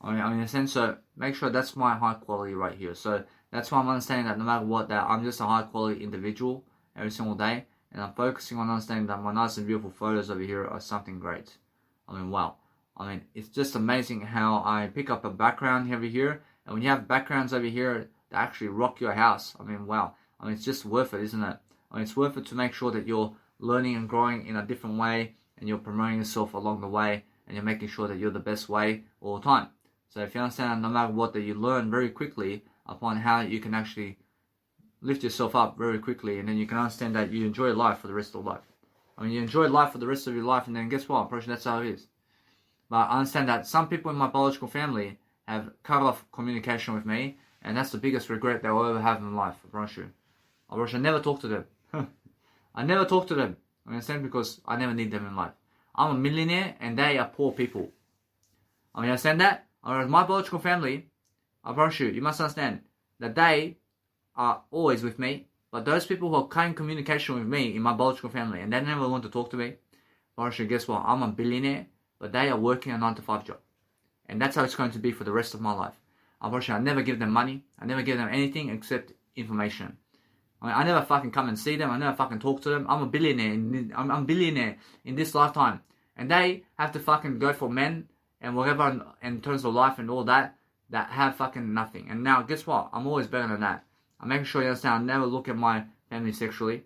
I mean, in a sense, so make sure that's my high quality right here. So that's why I'm understanding that no matter what, that I'm just a high quality individual every single day, and I'm focusing on understanding that my nice and beautiful photos over here are something great. I mean, wow. I mean, it's just amazing how I pick up a background over here, and when you have backgrounds over here that actually rock your house, I mean, wow. I mean, it's just worth it, isn't it? I mean, it's worth it to make sure that you're learning and growing in a different way, and you're promoting yourself along the way, and you're making sure that you're the best way all the time. So if you understand, no matter what, that you learn very quickly upon how you can actually lift yourself up very quickly, and then you can understand that you enjoy life for the rest of life. I mean, you enjoy life for the rest of your life, and then guess what? I'm pretty sure that's how it is. But I understand that some people in my biological family have cut off communication with me, and that's the biggest regret they'll ever have in life, I promise you. I wish I never talk to them. I never talk to them. I understand, because I never need them in life. I'm a millionaire, and they are poor people. I mean, you understand that? My biological family, I promise you, you must understand that they are always with me, but those people who are cutting communication with me in my biological family, and they never want to talk to me, I promise you, guess what? I'm a billionaire, but they are working a 9-to-5 job. And that's how it's going to be for the rest of my life. I promise you, I never give them money. I never give them anything except information. I mean, I never fucking come and see them. I never fucking talk to them. I'm a billionaire. I'm a billionaire in this lifetime. And they have to fucking go for men and whatever in terms of life and all that have fucking nothing. And now, guess what? I'm always better than that. I'm making sure you understand. I never look at my family sexually.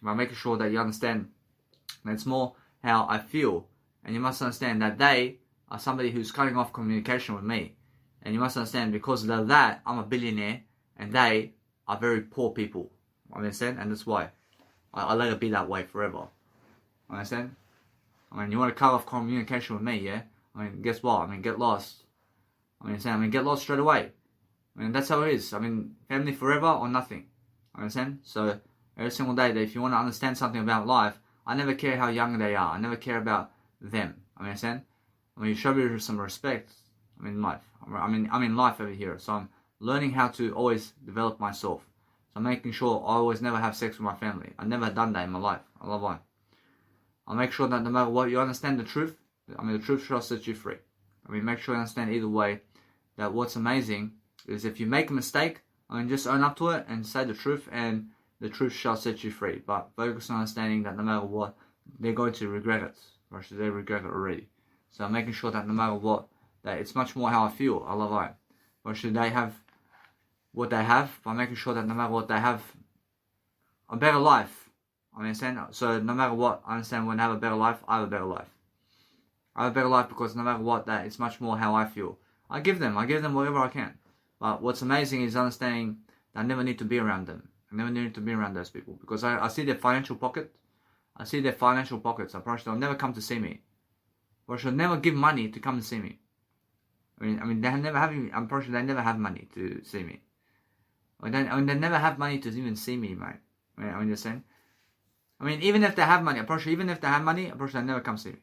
I'm making sure that you understand that it's more how I feel. And you must understand that they are somebody who's cutting off communication with me. And you must understand, because of that, I'm a billionaire, and they are very poor people. Understand? And that's why I let it be that way forever. Understand? I mean, you want to cut off communication with me, yeah? I mean, guess what? I mean, get lost. Get lost straight away. I mean, that's how it is. I mean, family forever or nothing. Understand? So, every single day, that if you want to understand something about life, I never care how young they are. I never care about them. Understand? I mean, you show me some respect. I mean, life. I'm in life over here. So, I'm learning how to always develop myself. So, I'm making sure I always never have sex with my family. I've never done that in my life. I love life. I'll make sure that no matter what, you understand the truth. I mean, the truth shall set you free. I mean, make sure you understand either way that what's amazing is if you make a mistake, I mean, just own up to it and say the truth, and the truth shall set you free. But focus on understanding that no matter what, they're going to regret it. Or should they regret it already? So I'm making sure that no matter what, that it's much more how I feel. I love life. Or should they have what they have? By making sure that no matter what, they have a better life. I understand. So no matter what, I understand when I have a better life, I have a better life. I have a better life because no matter what, that it's much more how I feel. I give them whatever I can. But what's amazing is understanding that I never need to be around them. I never need to be around those people because I see their financial pocket. I see their financial pockets. I promise they'll never come to see me. Or should never give money to come to see me. I mean, they never have. I'm pretty sure they never have money to see me. They never have money to even see me, mate. I mean, you're saying. I mean, even if they have money, I'm pretty sure they never come see me.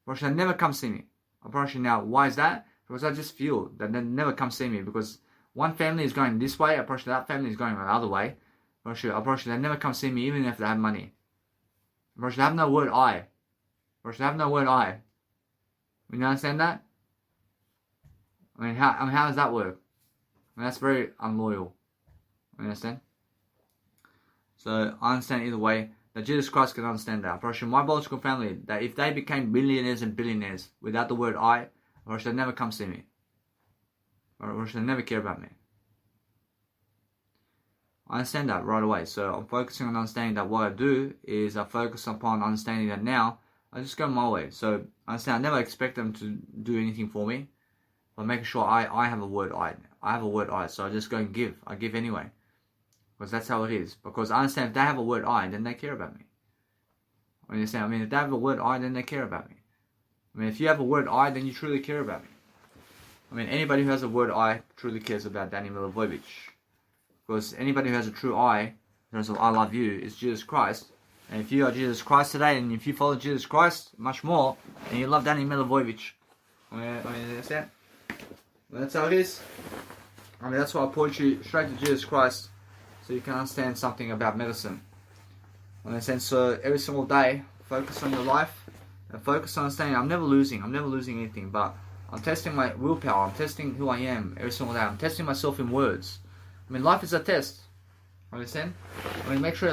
They never come see me. I'm pretty sure now. Why is that? Because I just feel that they never come see me because one family is going this way, I'm pretty sure that family is going the other way. I'm pretty sure they never come see me even if they have money. I'm pretty sure they have no word I. You understand that? I mean, how does that work? I mean, that's very unloyal. You understand? So I understand either way that Jesus Christ can understand that. I'm pretty sure my biological family, that if they became millionaires and billionaires without the word I, or should they never come see me. Or should they never care about me. I understand that right away. So I'm focusing on understanding that what I do is I focus upon understanding that now I just go my way. So I understand I never expect them to do anything for me. But making sure I have a word I. I have a word I. So I just go and give. I give anyway. Because that's how it is. Because I understand if they have a word I, then they care about me. I understand. I mean, if they have a word I, then they care about me. I mean, if you have a word I, then you truly care about me. I mean, anybody who has a word I truly cares about Danny Milivojevic. Because anybody who has a true I, in terms of I love you, is Jesus Christ. And if you are Jesus Christ today, and if you follow Jesus Christ much more, and you love Danny Milivojevic. I mean, understand? That's how it is. I mean, that's why I point you straight to Jesus Christ, so you can understand something about medicine. Understand? So every single day, focus on your life, and focus on understanding. I'm never losing anything, but I'm testing my willpower. I'm testing who I am every single day. I'm testing myself in words. I mean, life is a test. Understand? I mean, make sure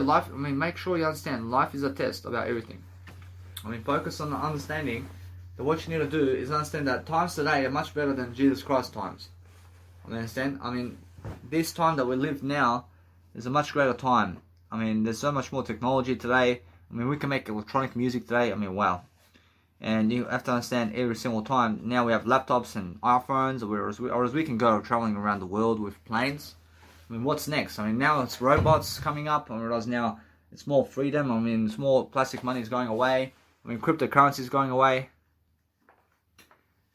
you understand. Life is a test about everything. I mean, focus on the understanding that what you need to do is understand that times today are much better than Jesus Christ times. Understand? I mean, this time that we live now is a much greater time. I mean, there's so much more technology today. I mean, we can make electronic music today. I mean, wow. And you have to understand every single time. Now we have laptops and iPhones, or as we can go traveling around the world with planes. I mean, what's next? I mean, now it's robots coming up. I realize now it's more freedom. I mean, it's more plastic money is going away. I mean, cryptocurrency is going away.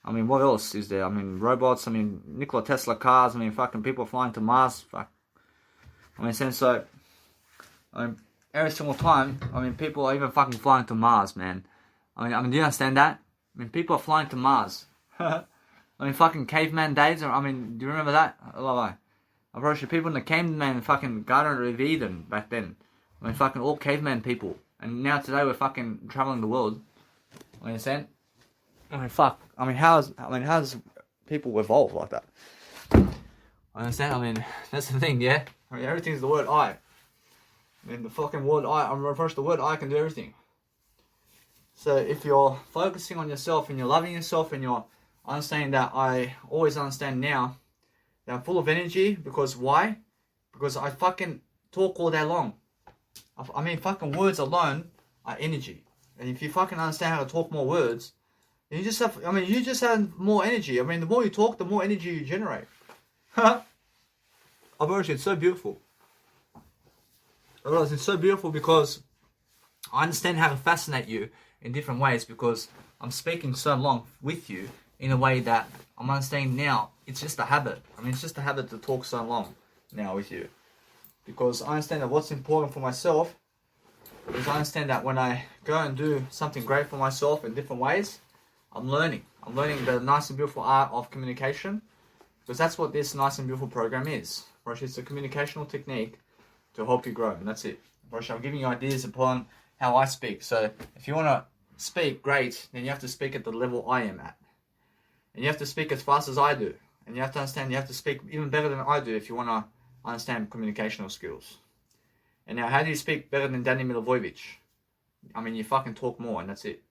I mean, what else is there? I mean, robots. I mean, Nikola Tesla cars. I mean, fucking people flying to Mars. Fuck. I mean, so, I mean, every single time, I mean, people are even fucking flying to Mars, man. I mean, do you understand that? I mean, people are flying to Mars. I mean, fucking caveman days. I mean, do you remember that? I'm pretty sure people in the caveman fucking Garden of Eden back then. I mean, fucking all caveman people. And now today we're fucking traveling the world. You understand? I mean, fuck. I mean, how's people evolve like that? I understand. I mean, that's the thing, yeah? I mean, everything's the word I. I mean, the fucking word I. I'm referring to the word I can do everything. So if you're focusing on yourself and you're loving yourself and you're understanding that I always understand now that I'm full of energy, because why? Because I fucking talk all day long. I mean, fucking words alone are energy. And if you fucking understand how to talk more words, And you just have, I mean, you just have more energy. I mean, the more you talk, the more energy you generate. I promise you, it's so beautiful. I realize it's so beautiful because I understand how to fascinate you in different ways because I'm speaking so long with you in a way that I'm understanding now. It's just a habit. I mean, it's just a habit to talk so long now with you. Because I understand that what's important for myself is I understand that when I go and do something great for myself in different ways, I'm learning. I'm learning the nice and beautiful art of communication because that's what this nice and beautiful program is. It's a communicational technique to help you grow, and that's it. I'm giving you ideas upon how I speak. So if you want to speak great, then you have to speak at the level I am at. And you have to speak as fast as I do. And you have to understand you have to speak even better than I do if you want to understand communicational skills. And now, how do you speak better than Danny Milivojevic? I mean, you fucking talk more, and that's it.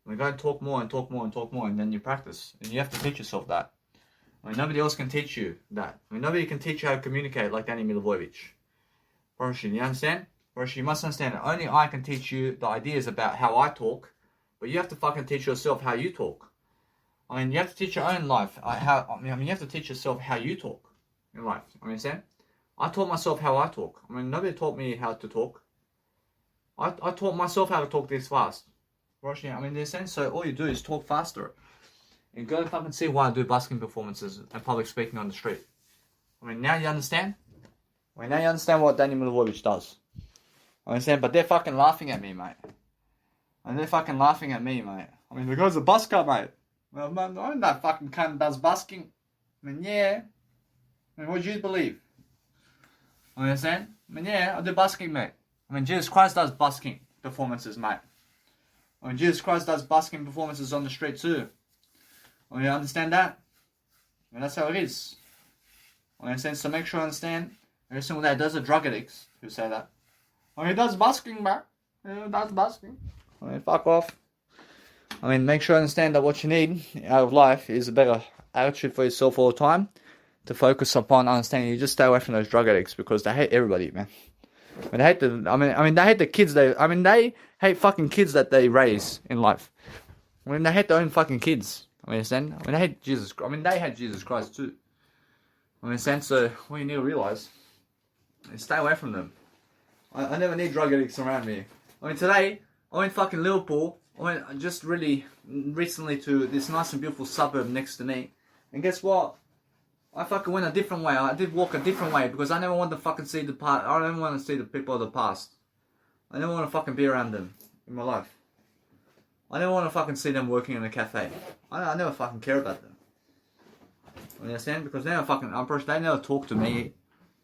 We're going to talk more and talk more and talk more, and then you practice. And you have to teach yourself that. I mean, nobody else can teach you that. I mean, nobody can teach you how to communicate like Danny Milivojevic. You understand? You must understand that only I can teach you the ideas about how I talk, but you have to fucking teach yourself how you talk. I mean, you have to teach your own life. You have to teach yourself how you talk in life. I understand? I taught myself how I talk. I mean, nobody taught me how to talk. I taught myself how to talk this fast. I mean, in a sense, so all you do is talk faster. And go and fucking see why I do busking performances and public speaking on the street. I mean, now you understand? I mean, now you understand what Danny Milivojevic does. I understand, but they're fucking laughing at me, mate. And they're fucking laughing at me, mate. I mean, the guy's a busker, mate. Well, man, I know that fucking cunt does busking. I mean, yeah. I mean, what do you believe? I understand? I mean, yeah, I do busking, mate. I mean, Jesus Christ does busking performances, mate. I mean, Jesus Christ does busking performances on the street too. I mean, you understand that? I mean, that's how it is. I understand, so make sure you understand. Every single day, those are drug addicts who say that. I mean, he does busking, mate. He does busking. I mean, fuck off. I mean, make sure you understand that what you need out of life is a better attitude for yourself all the time. To focus upon understanding, you just stay away from those drug addicts because they hate everybody, man. I mean, they hate they hate the kids. They hate fucking kids that they raise in life. I mean, they hate their own fucking kids. I mean, understand? I mean, they hate Jesus. I mean, they hate Jesus Christ too. I mean, so what you need to realize is stay away from them. I never need drug addicts around me. I mean, today I went fucking Liverpool. I went just really recently to this nice and beautiful suburb next to me, and guess what? I fucking went a different way. I did walk a different way because I never want to fucking see the past. I don't want to see the people of the past. I never want to fucking be around them in my life. I never want to fucking see them working in a cafe. I never fucking care about them. You understand? Because they never fucking, they never talk to me.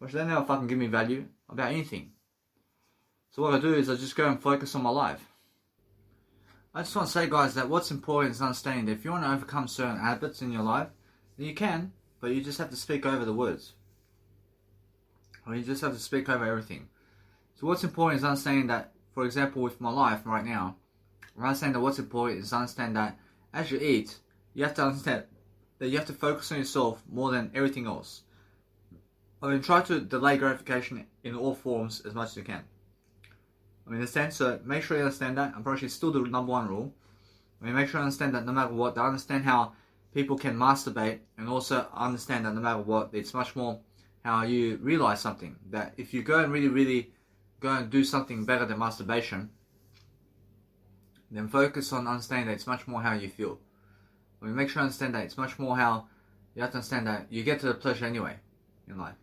They never fucking give me value about anything. So what I do is I just go and focus on my life. I just want to say, guys, that what's important is understanding that if you want to overcome certain habits in your life, then you can. But you just have to speak over the words. Or you just have to speak over everything. So what's important is understanding that, for example, with my life right now, I understand that what's important is understand that as you eat, you have to understand that you have to focus on yourself more than everything else. I mean, try to delay gratification in all forms as much as you can. I mean, understand? So make sure you understand that. I'm probably still the number one rule. I mean, make sure you understand that no matter what, I understand how people can masturbate, and also understand that no matter what, it's much more how you realize something. That if you go and really go and do something better than masturbation, then focus on understanding that it's much more how you feel. I mean, make sure you understand that it's much more how you have to understand that you get to the pleasure anyway in life.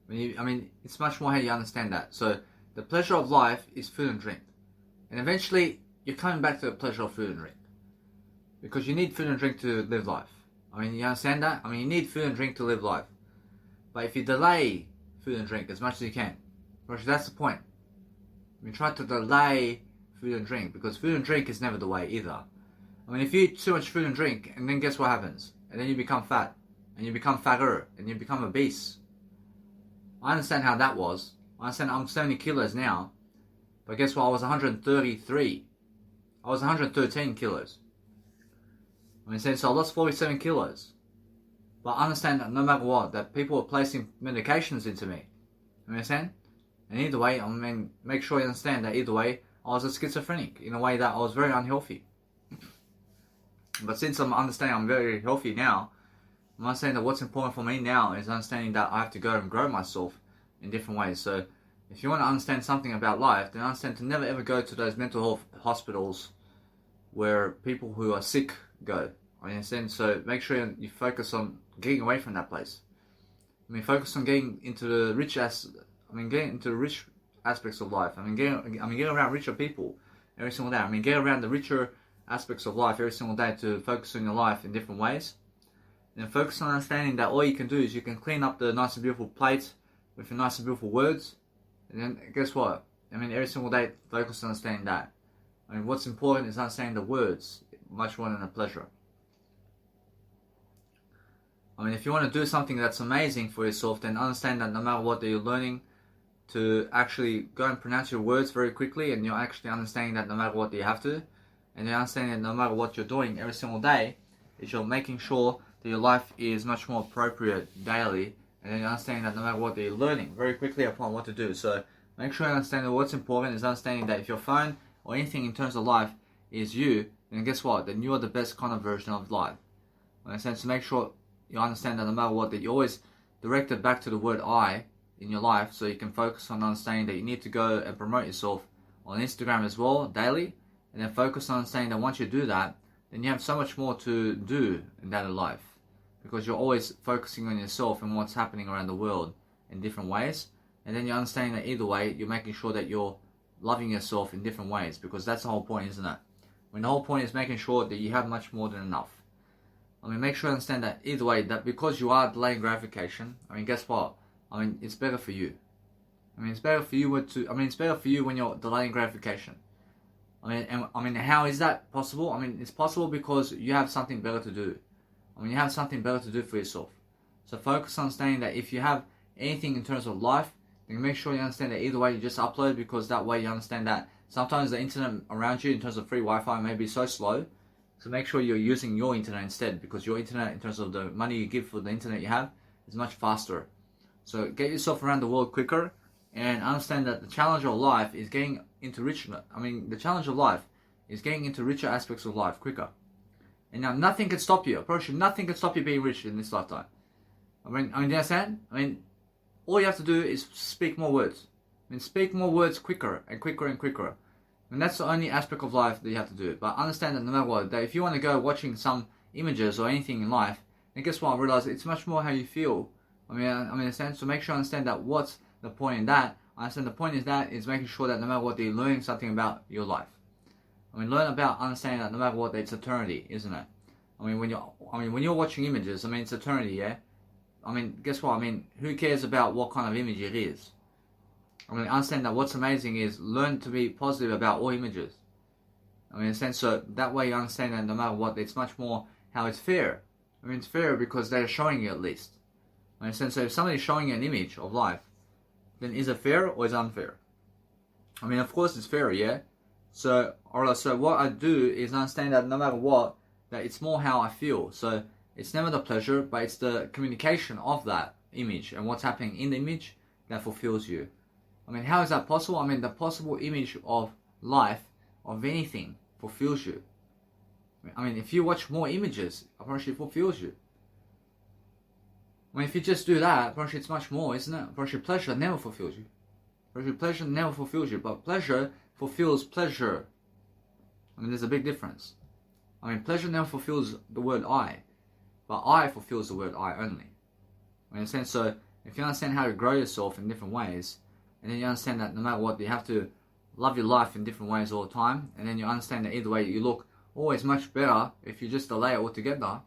I mean, it's much more how you understand that. So the pleasure of life is food and drink, and eventually you're coming back to the pleasure of food and drink. Because you need food and drink to live life. I mean, you understand that? I mean, you need food and drink to live life. But if you delay food and drink as much as you can, that's the point. I mean, try to delay food and drink, because food and drink is never the way either. I mean, if you eat too much food and drink, and then guess what happens? And then you become fat, and you become fatter, and you become obese. I understand how that was. I understand I'm 70 kilos now, but guess what? I was 133. I was 113 kilos. I mean, so I lost 47 kilos. But I understand that no matter what, that people are placing medications into me. You understand? And either way, I mean, make sure you understand that either way, I was a schizophrenic in a way that I was very unhealthy. But since I'm understanding I'm very healthy now, I'm understanding that what's important for me now is understanding that I have to go and grow myself in different ways. So if you want to understand something about life, then understand to never ever go to those mental health hospitals where people who are sick go. I understand. So make sure you focus on getting away from that place. I mean, focus on getting into the getting into the rich aspects of life. Get around richer people every single day. I mean, get around the richer aspects of life every single day to focus on your life in different ways. And focus on understanding that all you can do is you can clean up the nice and beautiful plates with your nice and beautiful words. And then guess what? I mean, every single day, focus on understanding that. I mean, what's important is understanding the words much more than the pleasure. I mean, if you want to do something that's amazing for yourself, then understand that no matter what that you're learning to actually go and pronounce your words very quickly, and you're actually understanding that no matter what you have to, and you're understanding that no matter what you're doing every single day, is you're making sure that your life is much more appropriate daily, and then you're understanding that no matter what that you're learning very quickly upon what to do. So make sure you understand that what's important is understanding that if your phone or anything in terms of life is you, then guess what? Then you are the best kind of version of life. Understand? So make sure you understand that no matter what, that you always direct it back to the word I in your life, so you can focus on understanding that you need to go and promote yourself on Instagram as well daily, and then focus on understanding that once you do that, then you have so much more to do in that life, because you're always focusing on yourself and what's happening around the world in different ways, and then you're understanding that either way, you're making sure that you're loving yourself in different ways, because that's the whole point, isn't it? I mean, the whole point is making sure that you have much more than enough. I mean, make sure you understand that either way, that because you are delaying gratification, I mean, guess what? I mean, it's better for you. I mean, it's better for you it's better for you when you're delaying gratification. I mean, how is that possible? I mean, it's possible because you have something better to do. I mean, you have something better to do for yourself. So focus on understanding that if you have anything in terms of life, then make sure you understand that either way you just upload, because that way you understand that sometimes the internet around you in terms of free Wi-Fi may be so slow. So make sure you're using your internet instead, because your internet, in terms of the money you give for the internet you have, is much faster. So get yourself around the world quicker, and understand that the challenge of life is getting into richer. I mean, the challenge of life is getting into richer aspects of life quicker. And now nothing can stop you. I promise you, nothing can stop you being rich in this lifetime. I mean, do you understand? I mean, all you have to do is speak more words. I mean, speak more words quicker and quicker and quicker. And that's the only aspect of life that you have to do. But understand that no matter what, that if you want to go watching some images or anything in life, then guess what? I realize it's much more how you feel. I mean, understand. So make sure you understand that what's the point in that. I understand the point is making sure that no matter what, you're learning something about your life. I mean, learn about understanding that no matter what, it's eternity, isn't it? I mean, when you're watching images, I mean, it's eternity, yeah. I mean, guess what? I mean, who cares about what kind of image it is? I mean, understand that what's amazing is learn to be positive about all images. I mean, in a sense, so that way you understand that no matter what, it's much more how it's fair. I mean, it's fair because they're showing you at least. I mean, in a sense, so if somebody's showing you an image of life, then is it fair or is it unfair? I mean, of course it's fair, yeah? So, alright, so what I do is understand that no matter what, that it's more how I feel. So, it's never the pleasure, but it's the communication of that image and what's happening in the image that fulfills you. I mean, how is that possible? I mean, the possible image of life, of anything, fulfills you. I mean, if you watch more images, apparently it fulfills you. I mean, if you just do that, apparently it's much more, isn't it? Apparently pleasure never fulfills you. Apparently pleasure never fulfills you, but pleasure fulfills pleasure. I mean, there's a big difference. I mean, pleasure never fulfills the word I, but I fulfills the word I only. I mean, in a sense, so if you understand how to grow yourself in different ways, and then you understand that no matter what, you have to love your life in different ways all the time, and then you understand that either way you look always much better if you just delay it altogether. I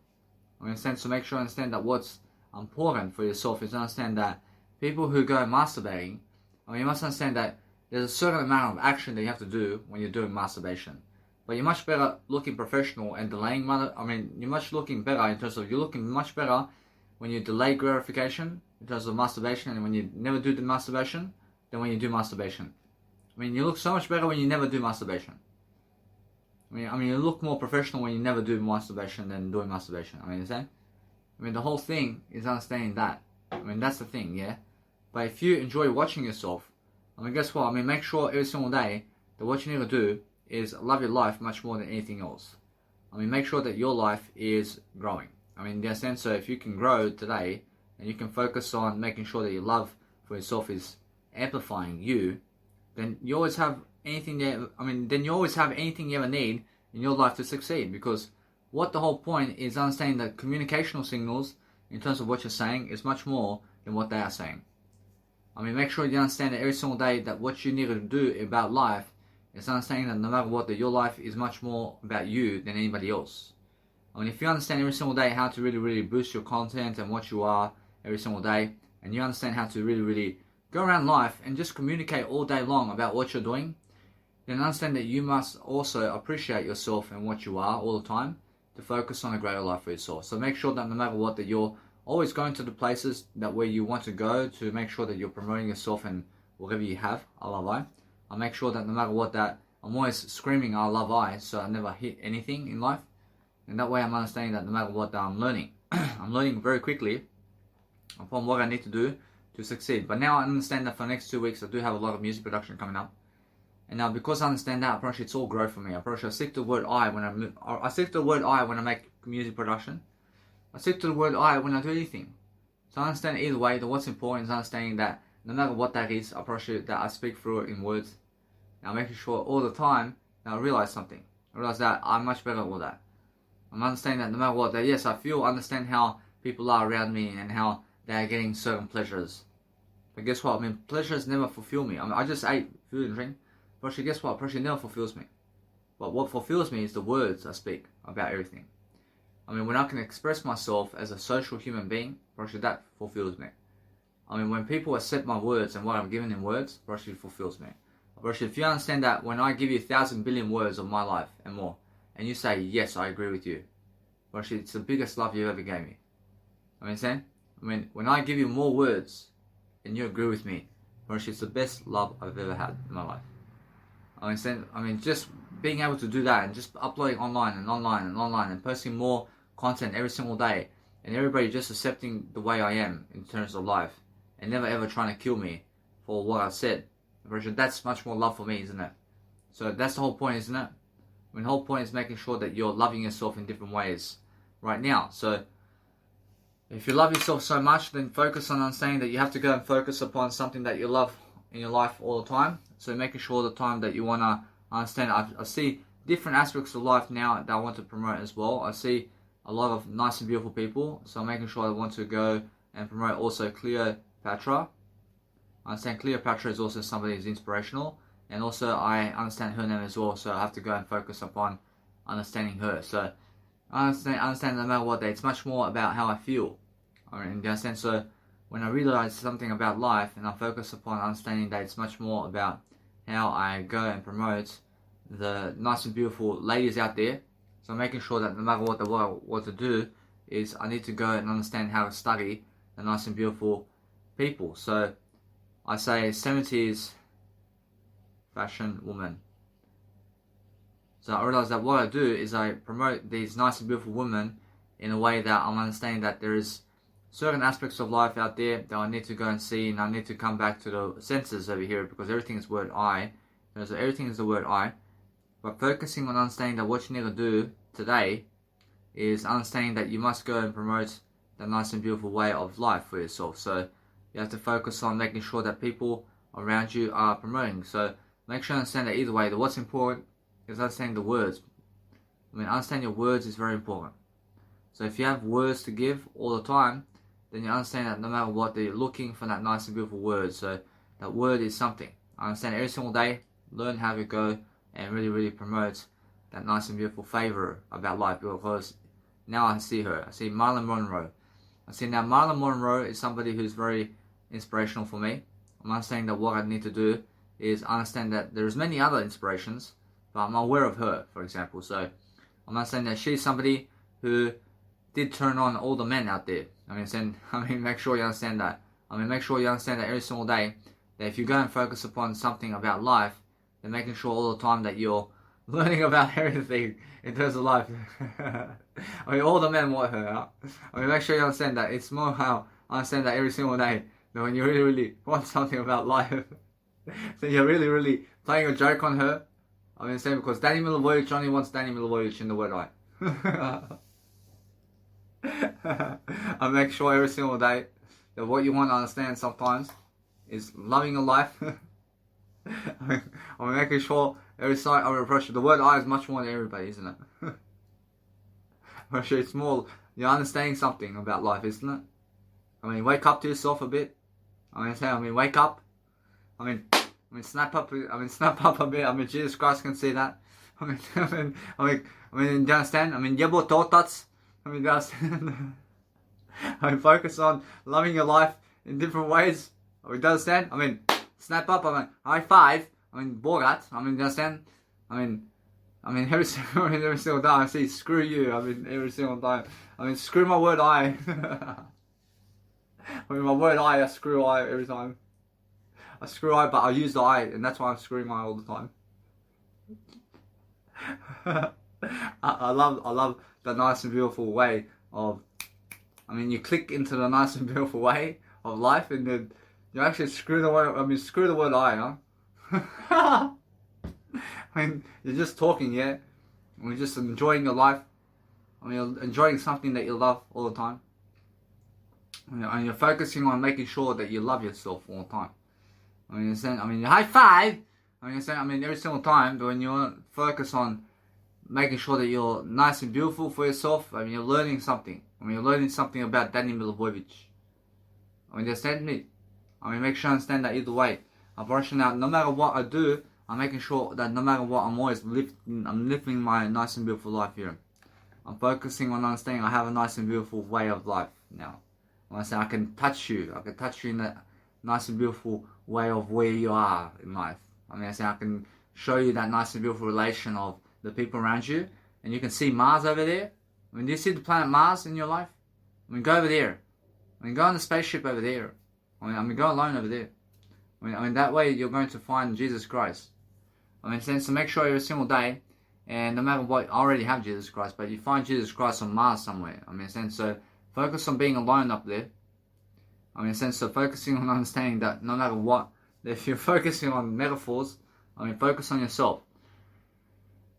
mean, in a sense, so make sure you understand that what's important for yourself is to understand that people who go masturbating, I mean, you must understand that there's a certain amount of action that you have to do when you're doing masturbation. But you're much better looking professional and delaying, you're much looking better in terms of, you're looking much better when you delay gratification in terms of masturbation, and when you never do the masturbation than when you do masturbation. I mean, you look so much better when you never do masturbation. I mean, you look more professional when you never do masturbation than doing masturbation. I mean, you say? I mean, the whole thing is understanding that. I mean, that's the thing, yeah? But if you enjoy watching yourself, I mean, guess what? I mean, make sure every single day that what you need to do is love your life much more than anything else. I mean, make sure that your life is growing. I mean, in a sense, so if you can grow today and you can focus on making sure that your love for yourself is amplifying you, then you always have anything then you always have anything you ever need in your life to succeed. Because what the whole point is understanding that communicational signals in terms of what you're saying is much more than what they are saying. I mean, make sure you understand that every single day that what you need to do about life is understanding that no matter what, that your life is much more about you than anybody else. I mean, if you understand every single day how to really, really boost your content and what you are every single day, and you understand how to really, really go around life and just communicate all day long about what you're doing, then understand that you must also appreciate yourself and what you are all the time to focus on a greater life for yourself. So make sure that no matter what, that you're always going to the places that where you want to go to make sure that you're promoting yourself and whatever you have, I love I. I make sure that no matter what, that I'm always screaming I love I, so I never hit anything in life. And that way I'm understanding that no matter what, that I'm learning. I'm learning very quickly upon what I need to do to succeed. But now I understand that for the next 2 weeks I do have a lot of music production coming up. And now because I understand that, approach it's all growth for me. I stick to the word I when I make music production. I stick to the word I when I do anything. So I understand either way that what's important is understanding that no matter what that is, I approach it that I speak through it in words. Now making sure all the time that I realize something. I realize that I'm much better at all that. I'm understanding that no matter what, that yes, I understand how people are around me and how they are getting certain pleasures. But guess what? I mean, pleasures never fulfill me. I mean, I just ate food and drink. But actually, guess what? Pressure never fulfills me. But what fulfills me is the words I speak about everything. I mean, when I can express myself as a social human being, actually that fulfills me. I mean, when people accept my words and what I'm given in words, actually fulfills me. Actually, if you understand that when I give you 1,000 billion words of my life and more, and you say, yes, I agree with you, actually, it's the biggest love you ever gave me. I mean, when I give you more words and you agree with me, actually, it's the best love I've ever had in my life. I mean, just being able to do that and just uploading online and posting more content every single day, and everybody just accepting the way I am in terms of life and never ever trying to kill me for what I said, that's much more love for me, isn't it? So that's the whole point, isn't it? I mean, the whole point is making sure that you're loving yourself in different ways right now. So if you love yourself so much, then focus on understanding that you have to go and focus upon something that you love in your life all the time. So making sure the time that you want to understand, I see different aspects of life now that I want to promote as well. I see a lot of nice and beautiful people, so I'm making sure I want to go and promote also Cleopatra. I understand Cleopatra is also somebody who's inspirational, and also I understand her name as well, so I have to go and focus upon understanding her. So I understand no matter what, it's much more about how I feel. In that sense, so when I realize something about life and I focus upon understanding that it's much more about how I go and promote the nice and beautiful ladies out there. So I'm making sure that no matter what I want to do is I need to go and understand how to study the nice and beautiful people. So I say 70s fashion woman. So I realize that what I do is I promote these nice and beautiful women in a way that I'm understanding that there is certain aspects of life out there that I need to go and see, and I need to come back to the senses over here because everything is word I. So everything is the word I. But focusing on understanding that what you need to do today is understanding that you must go and promote the nice and beautiful way of life for yourself. So you have to focus on making sure that people around you are promoting. So make sure you understand that either way, that what's important is understanding the words. I mean, understanding your words is very important. So if you have words to give all the time, then you understand that no matter what, that you're looking for that nice and beautiful word. So that word is something. I understand every single day, learn how to go and really, really promote that nice and beautiful favor about life, because now I see her. I see Marilyn Monroe. I see now Marilyn Monroe is somebody who's very inspirational for me. I'm understanding that what I need to do is understand that there's many other inspirations, but I'm aware of her, for example. So I'm understanding that she's somebody who did turn on all the men out there. Make sure you understand that. Make sure you understand that every single day, that if you go and focus upon something about life, then making sure all the time that you're learning about everything in terms of life. All the men want her. Make sure you understand that. It's more how I understand that every single day, that when you really, really want something about life, then you're really, really playing a joke on her. Because Danny Milivojevic only wants Danny Milivojevic in the word I. I make sure every single day that what you want to understand sometimes is loving your life. I'm making sure every time I approach the word I is much more than everybody, isn't it? I'm sure it's more, you're understanding something about life, isn't it? I mean, wake up to yourself a bit. Wake up. Snap up a bit. I mean, Jesus Christ can see that. Do you understand? Yebo totats. Do you understand? Focus on loving your life in different ways. Do you understand? Snap up. High five. Borat. Do you understand? Every single time I see screw you. Every single time. Screw my word I. My word I screw I every time. I screw I, but I use the I, and that's why I'm screwing I all the time. I love the nice and beautiful way of, you click into the nice and beautiful way of life, and then you actually screw the word, screw the word I, huh? You're just talking, yeah? You're just enjoying your life. You're enjoying something that you love all the time. And you're focusing on making sure that you love yourself all the time. High five! Every single time when you focus on making sure that you're nice and beautiful for yourself, you're learning something. You're learning something about Danny Milivojevic. You understand me? Make sure I understand that either way. No matter what I do, I'm making sure that no matter what, I'm living my nice and beautiful life here. I'm focusing on understanding I have a nice and beautiful way of life now. I can touch you in that nice and beautiful way of where you are in life. I can show you that nice and beautiful relation of the people around you, and you can see Mars over there. Do you see the planet Mars in your life? Go over there. Go on the spaceship over there. Go alone over there. That way you're going to find Jesus Christ. So make sure every single day, and no matter what, I already have Jesus Christ, but you find Jesus Christ on Mars somewhere. So focus on being alone up there. So focusing on understanding that no matter what, if you're focusing on metaphors, focus on yourself.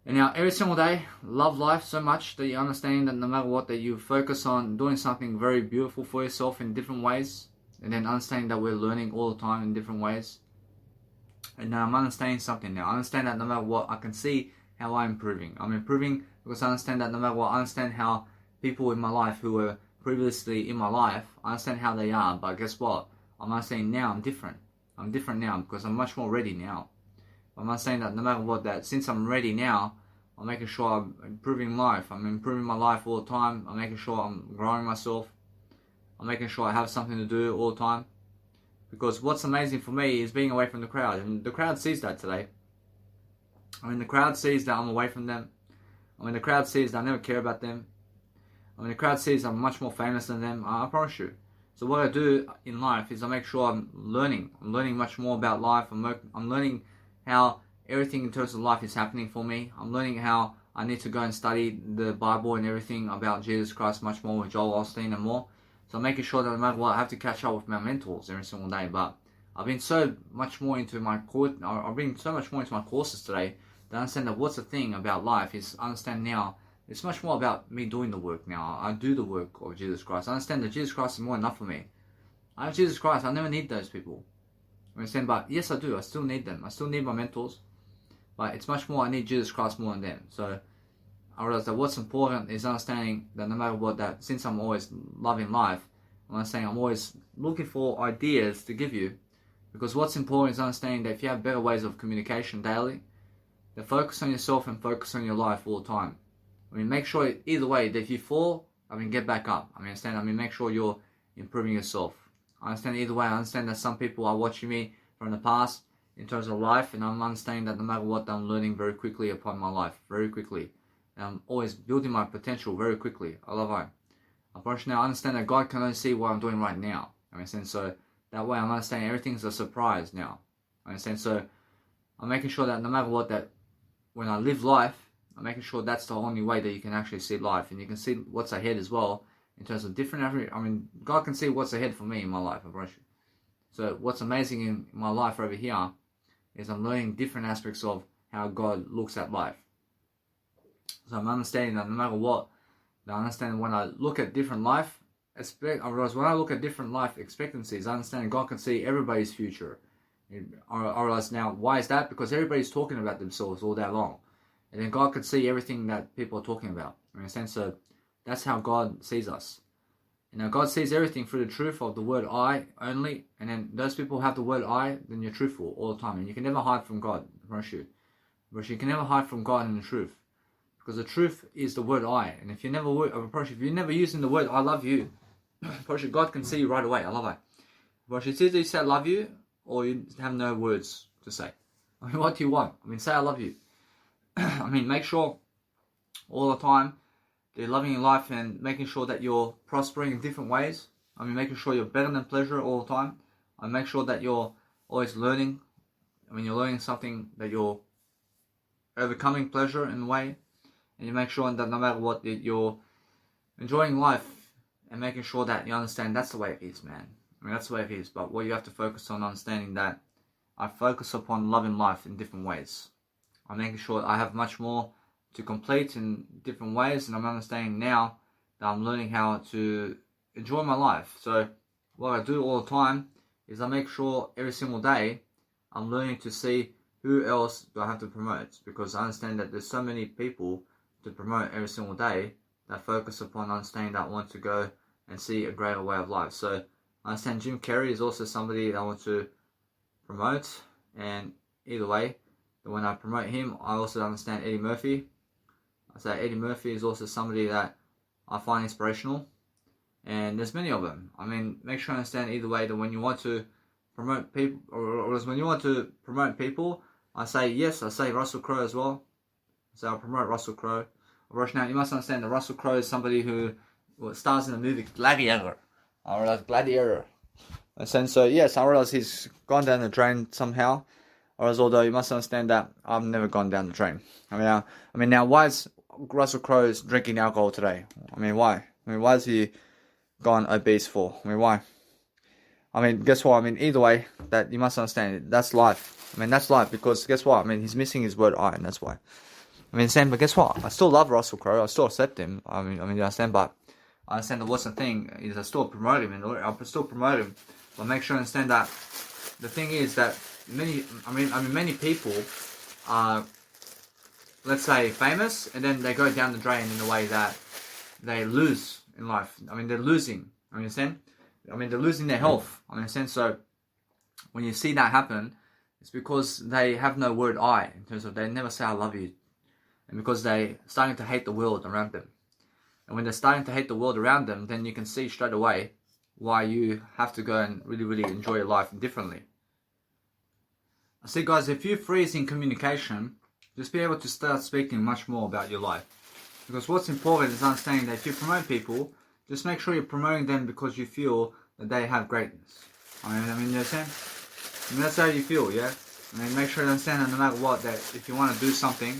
And now every single day, love life so much that you understand that no matter what, that you focus on doing something very beautiful for yourself in different ways. And then understanding that we're learning all the time in different ways. And now I'm understanding something now. I understand that no matter what, I can see how I'm improving. I'm improving because I understand that no matter what, I understand how people in my life who were previously in my life, I understand how they are. But guess what? I'm understanding now I'm different. I'm different now because I'm much more ready now. I'm not saying that no matter what, that since I'm ready now, I'm making sure I'm improving life. I'm improving my life all the time. I'm making sure I'm growing myself. I'm making sure I have something to do all the time. Because what's amazing for me is being away from the crowd. And the crowd sees that today. The crowd sees that I'm away from them. The crowd sees that I never care about them. The crowd sees I'm much more famous than them. I promise you. So what I do in life is I make sure I'm learning. I'm learning much more about life. I'm learning how everything in terms of life is happening for me. I'm learning how I need to go and study the Bible and everything about Jesus Christ much more with Joel Osteen and more. So I'm making sure that no matter what, I have to catch up with my mentors every single day. But I've been so much more into my courses today that I understand that what's the thing about life is I understand now it's much more about me doing the work now. I do the work of Jesus Christ. I understand that Jesus Christ is more enough for me. I have Jesus Christ. I never need those people. I understand, but yes, I do. I still need them. I still need my mentors. But it's much more, I need Jesus Christ more than them. So I realize that what's important is understanding that no matter what, that since I'm always loving life, I'm saying I'm always looking for ideas to give you. Because what's important is understanding that if you have better ways of communication daily, then focus on yourself and focus on your life all the time. Make sure either way that if you fall, get back up. Make sure you're improving yourself. I understand either way. I understand that some people are watching me from the past in terms of life, and I'm understanding that no matter what, I'm learning very quickly upon my life, very quickly. And I'm always building my potential very quickly. I love it. Unfortunately, I understand that God can only see what I'm doing right now. So that way I'm understanding everything's a surprise now. So I'm making sure that no matter what, that when I live life, I'm making sure that's the only way that you can actually see life, and you can see what's ahead as well in terms of different. God can see what's ahead for me in my life. So what's amazing in my life over here is I'm learning different aspects of how God looks at life. So I'm understanding that no matter what, I understand when I look at different life, I realize when I look at different life expectancies, I understand God can see everybody's future. I realize now, why is that? Because everybody's talking about themselves all day long. And then God can see everything that people are talking about. In a sense, so that's how God sees us. You know, God sees everything through the truth of the word I only. And then those people have the word I, then you're truthful all the time. And you can never hide from God, I promise you. But you can never hide from God and the truth. Because the truth is the word I. And if you're never using the word I love you, God can see you right away. I love it. But it's either you say I love you, or you have no words to say. I mean, what do you want? I mean, say I love you. I mean, make sure all the time that you're loving your life and making sure that you're prospering in different ways. I mean, making sure you're better than pleasure all the time. And make sure that you're always learning. I mean, you're learning something that you're overcoming pleasure in a way. And you make sure that no matter what, you're enjoying life and making sure that you understand that's the way it is, man. I mean, that's the way it is. But what you have to focus on, understanding that I focus upon loving life in different ways. I'm making sure I have much more to complete in different ways. And I'm understanding now that I'm learning how to enjoy my life. So what I do all the time is I make sure every single day I'm learning to see who else do I have to promote. Because I understand that there's so many people to promote every single day that focus upon understanding that I want to go and see a greater way of life. So I understand Jim Carrey is also somebody that I want to promote, and either way, when I promote him, I also understand Eddie Murphy. I say Eddie Murphy is also somebody that I find inspirational, and there's many of them. I mean, make sure you understand either way that when you want to promote people, or when you want to promote people, I say yes, I say Russell Crowe as well. So I'll promote Russell Crowe. Now, you must understand that Russell Crowe is somebody who stars in the movie Gladiator. I realize Gladiator. And so, yes, I realize he's gone down the drain somehow. Whereas, although you must understand that I've never gone down the drain. I mean, now, why is Russell Crowe drinking alcohol today? I mean, why? I mean, why is he gone obese for? I mean, why? I mean, guess what? I mean, either way, that you must understand, that's life. I mean, that's life, because guess what? I mean, he's missing his word I, and that's why. I mean, Sam, but guess what? I still love Russell Crowe. I still accept him. I mean, you understand, but I understand that what's the thing is I still promote him, and I'll still promote him, but make sure you understand that the thing is that many people are, let's say, famous, and then they go down the drain in a way that they lose in life. I mean, they're losing. I understand. I mean, they're losing their health. I understand. So when you see that happen, it's because they have no word I, in terms of they never say I love you. And because they're starting to hate the world around them. And when they're starting to hate the world around them, then you can see straight away why you have to go and really, really enjoy your life differently. I see, guys, if you freeze in communication, just be able to start speaking much more about your life. Because what's important is understanding that if you promote people, just make sure you're promoting them because you feel that they have greatness. I mean, you understand? I mean, that's how you feel, yeah? I mean, make sure you understand that no matter what, that if you want to do something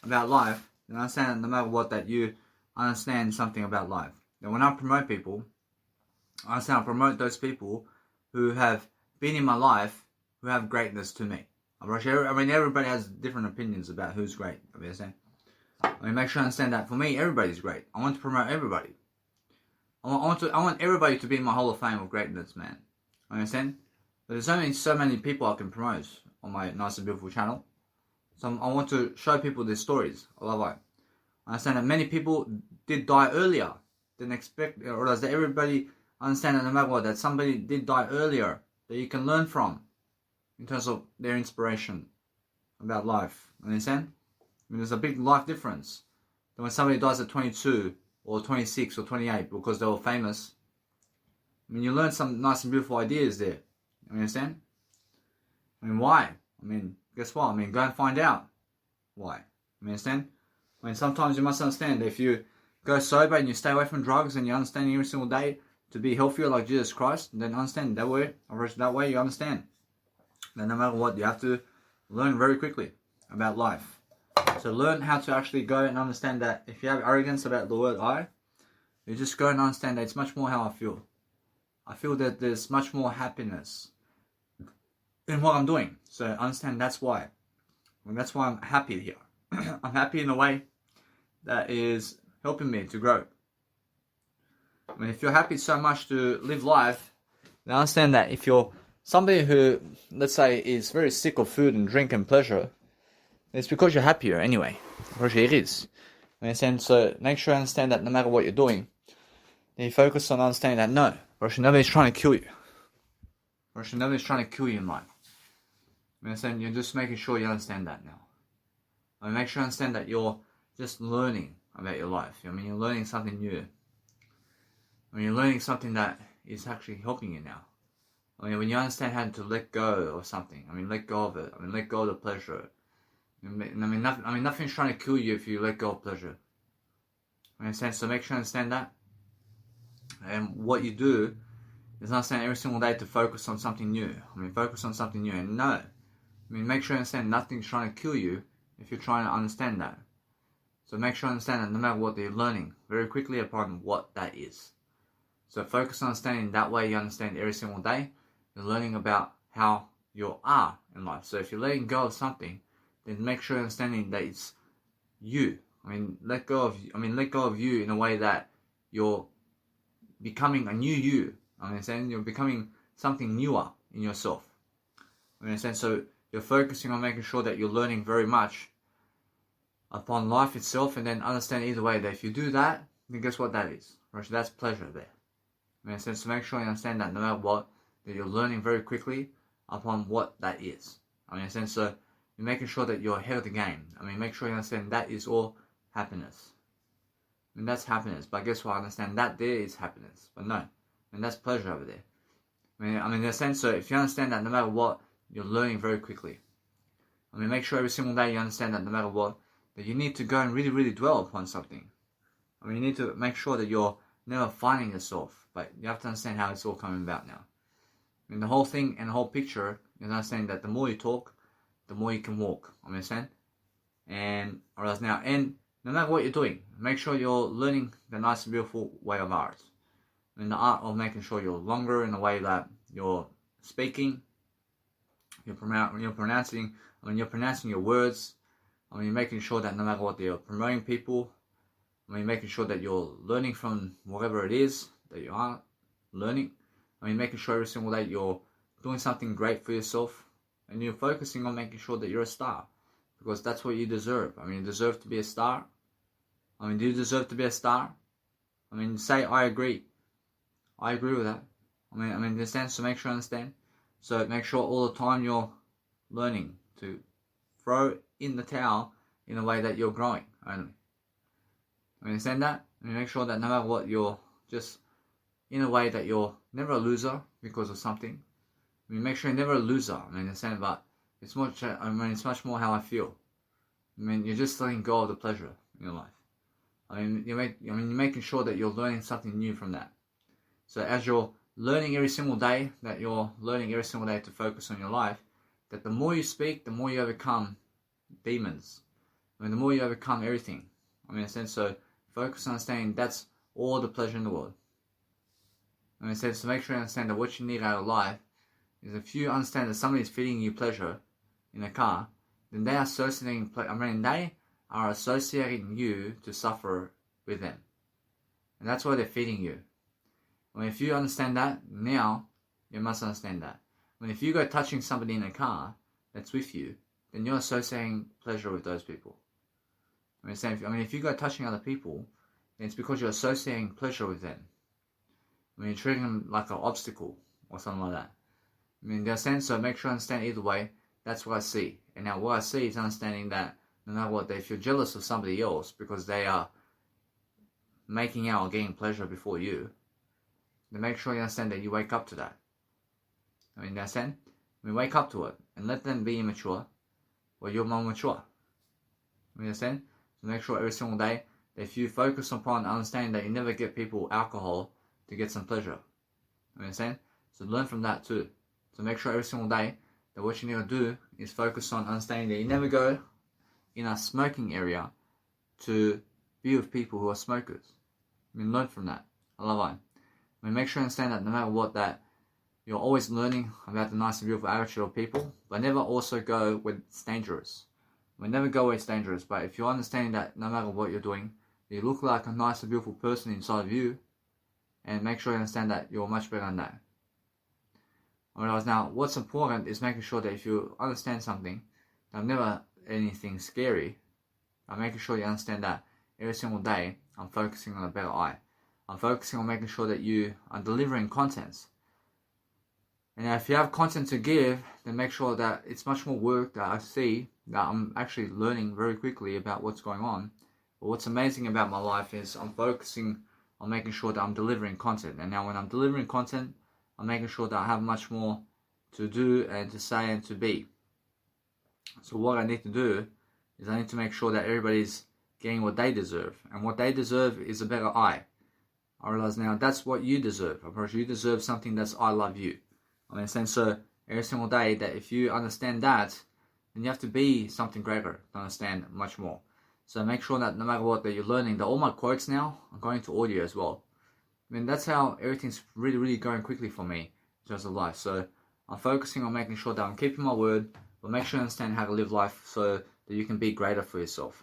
about life, then understand that no matter what, that you understand something about life. And when I promote people, I promote those people who have been in my life, who have greatness to me. I mean, everybody has different opinions about who's great. I mean, make sure you understand that for me, everybody's great. I want to promote everybody. I want everybody to be in my Hall of Fame of greatness, man. Understand? But there's so many people I can promote on my Nice and Beautiful channel. So I want to show people their stories. I love it. I understand that many people did die earlier than expected, or that everybody understand that no matter what, that somebody did die earlier that you can learn from in terms of their inspiration about life. Understand? I mean, there's a big life difference. That when somebody dies at 22 or 26 or 28 because they were famous, I mean, you learn some nice and beautiful ideas there. You understand? I mean, why? I mean, guess what? I mean, go and find out why. You understand? I mean, sometimes you must understand that if you go sober and you stay away from drugs and you understand every single day to be healthier like Jesus Christ, then understand that way you understand. Then no matter what, you have to learn very quickly about life. So learn how to actually go and understand that if you have arrogance about the word I, you just go and understand that it's much more how I feel. I feel that there's much more happiness in what I'm doing. So understand that's why. I mean, that's why I'm happy here. I'm happy in a way that is helping me to grow. I mean, if you're happy so much to live life, then understand that if you're somebody who, let's say, is very sick of food and drink and pleasure, it's because you're happier anyway. Because it is. And so make sure you understand that no matter what you're doing, then you focus on understanding that no, nobody's trying to kill you. Nobody's trying to kill you in life. And you're just making sure you understand that now. I mean, make sure you understand that you're just learning about your life. I mean, you're learning something new. I mean, you're learning something that is actually helping you now. I mean, when you understand how to let go of something, I mean, let go of it. I mean, let go of the pleasure. I mean, nothing's trying to kill you if you let go of pleasure. Understand? So make sure you understand that. And what you do is understand every single day to focus on something new. I mean, focus on something new. And no, I mean, make sure you understand nothing's trying to kill you if you're trying to understand that. So make sure you understand that no matter what, you're learning very quickly upon what that is. So focus on understanding that way. You understand every single day. You're learning about how you are in life. So if you're letting go of something, then make sure you're understanding that it's you. I mean, let go of you in a way that you're becoming a new you. I mean, you're becoming something newer in yourself. I mean, so you're focusing on making sure that you're learning very much upon life itself, and then understand either way that if you do that, then guess what that is? Right? So that's pleasure there. I mean, so make sure you understand that no matter what, that you're learning very quickly upon what that is. I mean, so you're making sure that you're ahead of the game. I mean, make sure you understand that is all happiness. I mean, that's happiness. But guess what? I understand that there is happiness. But no. I mean, that's pleasure over there. I mean, in a sense, so if you understand that no matter what, you're learning very quickly. I mean, make sure every single day you understand that no matter what, that you need to go and really, really dwell upon something. I mean, you need to make sure that you're never finding yourself. But you have to understand how it's all coming about now. I mean, the whole thing and the whole picture is understanding that the more you talk, the more you can walk. I understand? And no matter what you're doing, make sure you're learning the nice and beautiful way of art. I mean, the art of making sure you're longer in the way that you're speaking, you're pronouncing your words. I mean, you're making sure that no matter what, you're promoting people. I mean, making sure that you're learning from whatever it is that you are learning. I mean, making sure every single day you're doing something great for yourself. And you're focusing on making sure that you're a star. Because that's what you deserve. I mean, you deserve to be a star. I mean, do you deserve to be a star? I mean, say, I agree. I agree with that. I mean, understand? So make sure you understand. So make sure all the time you're learning to throw in the towel in a way that you're growing only. I mean, understand that? I mean, make sure that no matter what, you're just in a way that you're never a loser because of something. I mean, make sure you're never a loser. I mean, understand? But it's much more how I feel. I mean, you're just letting go of the pleasure in your life. I mean, you're making sure that you're learning something new from that. So as you're learning every single day, to focus on your life, that the more you speak, the more you overcome demons. I mean, the more you overcome everything. I mean, in a sense, so focus on understanding that's all the pleasure in the world. I mean, in a sense, so make sure you understand that what you need out of life is if you understand that somebody is feeding you pleasure in a car, then they are associating you to suffer with them. And that's why they're feeding you. I mean, if you understand that, now you must understand that. I mean, if you go touching somebody in a car that's with you, then you're associating pleasure with those people. I mean, if you go touching other people, then it's because you're associating pleasure with them. I mean, you're treating them like an obstacle or something like that. I mean, in a sense, so make sure you understand either way, that's what I see. And now what I see is understanding that no matter what, if you're jealous of somebody else because they are making out or getting pleasure before you, then make sure you understand that you wake up to that. I mean, understand? I mean, wake up to it and let them be immature while you're more mature. I mean, understand? So make sure every single day that if you focus upon understanding that you never get people alcohol to get some pleasure. I mean, understand? So learn from that too. So make sure every single day that what you need to do is focus on understanding that you never go in a smoking area to be with people who are smokers. I mean, learn from that. I love it. I mean, make sure you understand that no matter what, that you're always learning about the nice and beautiful attitude of people, but never also go where it's dangerous. We never go where it's dangerous, but if you're understanding that no matter what you're doing, you look like a nice and beautiful person inside of you, and make sure you understand that you're much better than that. Alright, now what's important is making sure that if you understand something, that never anything scary, I'm making sure you understand that every single day I'm focusing on a better I. I'm focusing on making sure that you are delivering contents. And if you have content to give, then make sure that it's much more work that I see, that I'm actually learning very quickly about what's going on. But what's amazing about my life is I'm focusing on making sure that I'm delivering content. And now when I'm delivering content, I'm making sure that I have much more to do and to say and to be. So what I need to do is I need to make sure that everybody's getting what they deserve. And what they deserve is a better I. I realize now that's what you deserve. Of course, you deserve something that's I love you. I mean, so every single day that if you understand that, then you have to be something greater to understand much more. So make sure that no matter what that you're learning, that all my quotes now are going to audio as well. I mean, that's how everything's really, really going quickly for me in terms of life. So I'm focusing on making sure that I'm keeping my word, but make sure you understand how to live life so that you can be greater for yourself.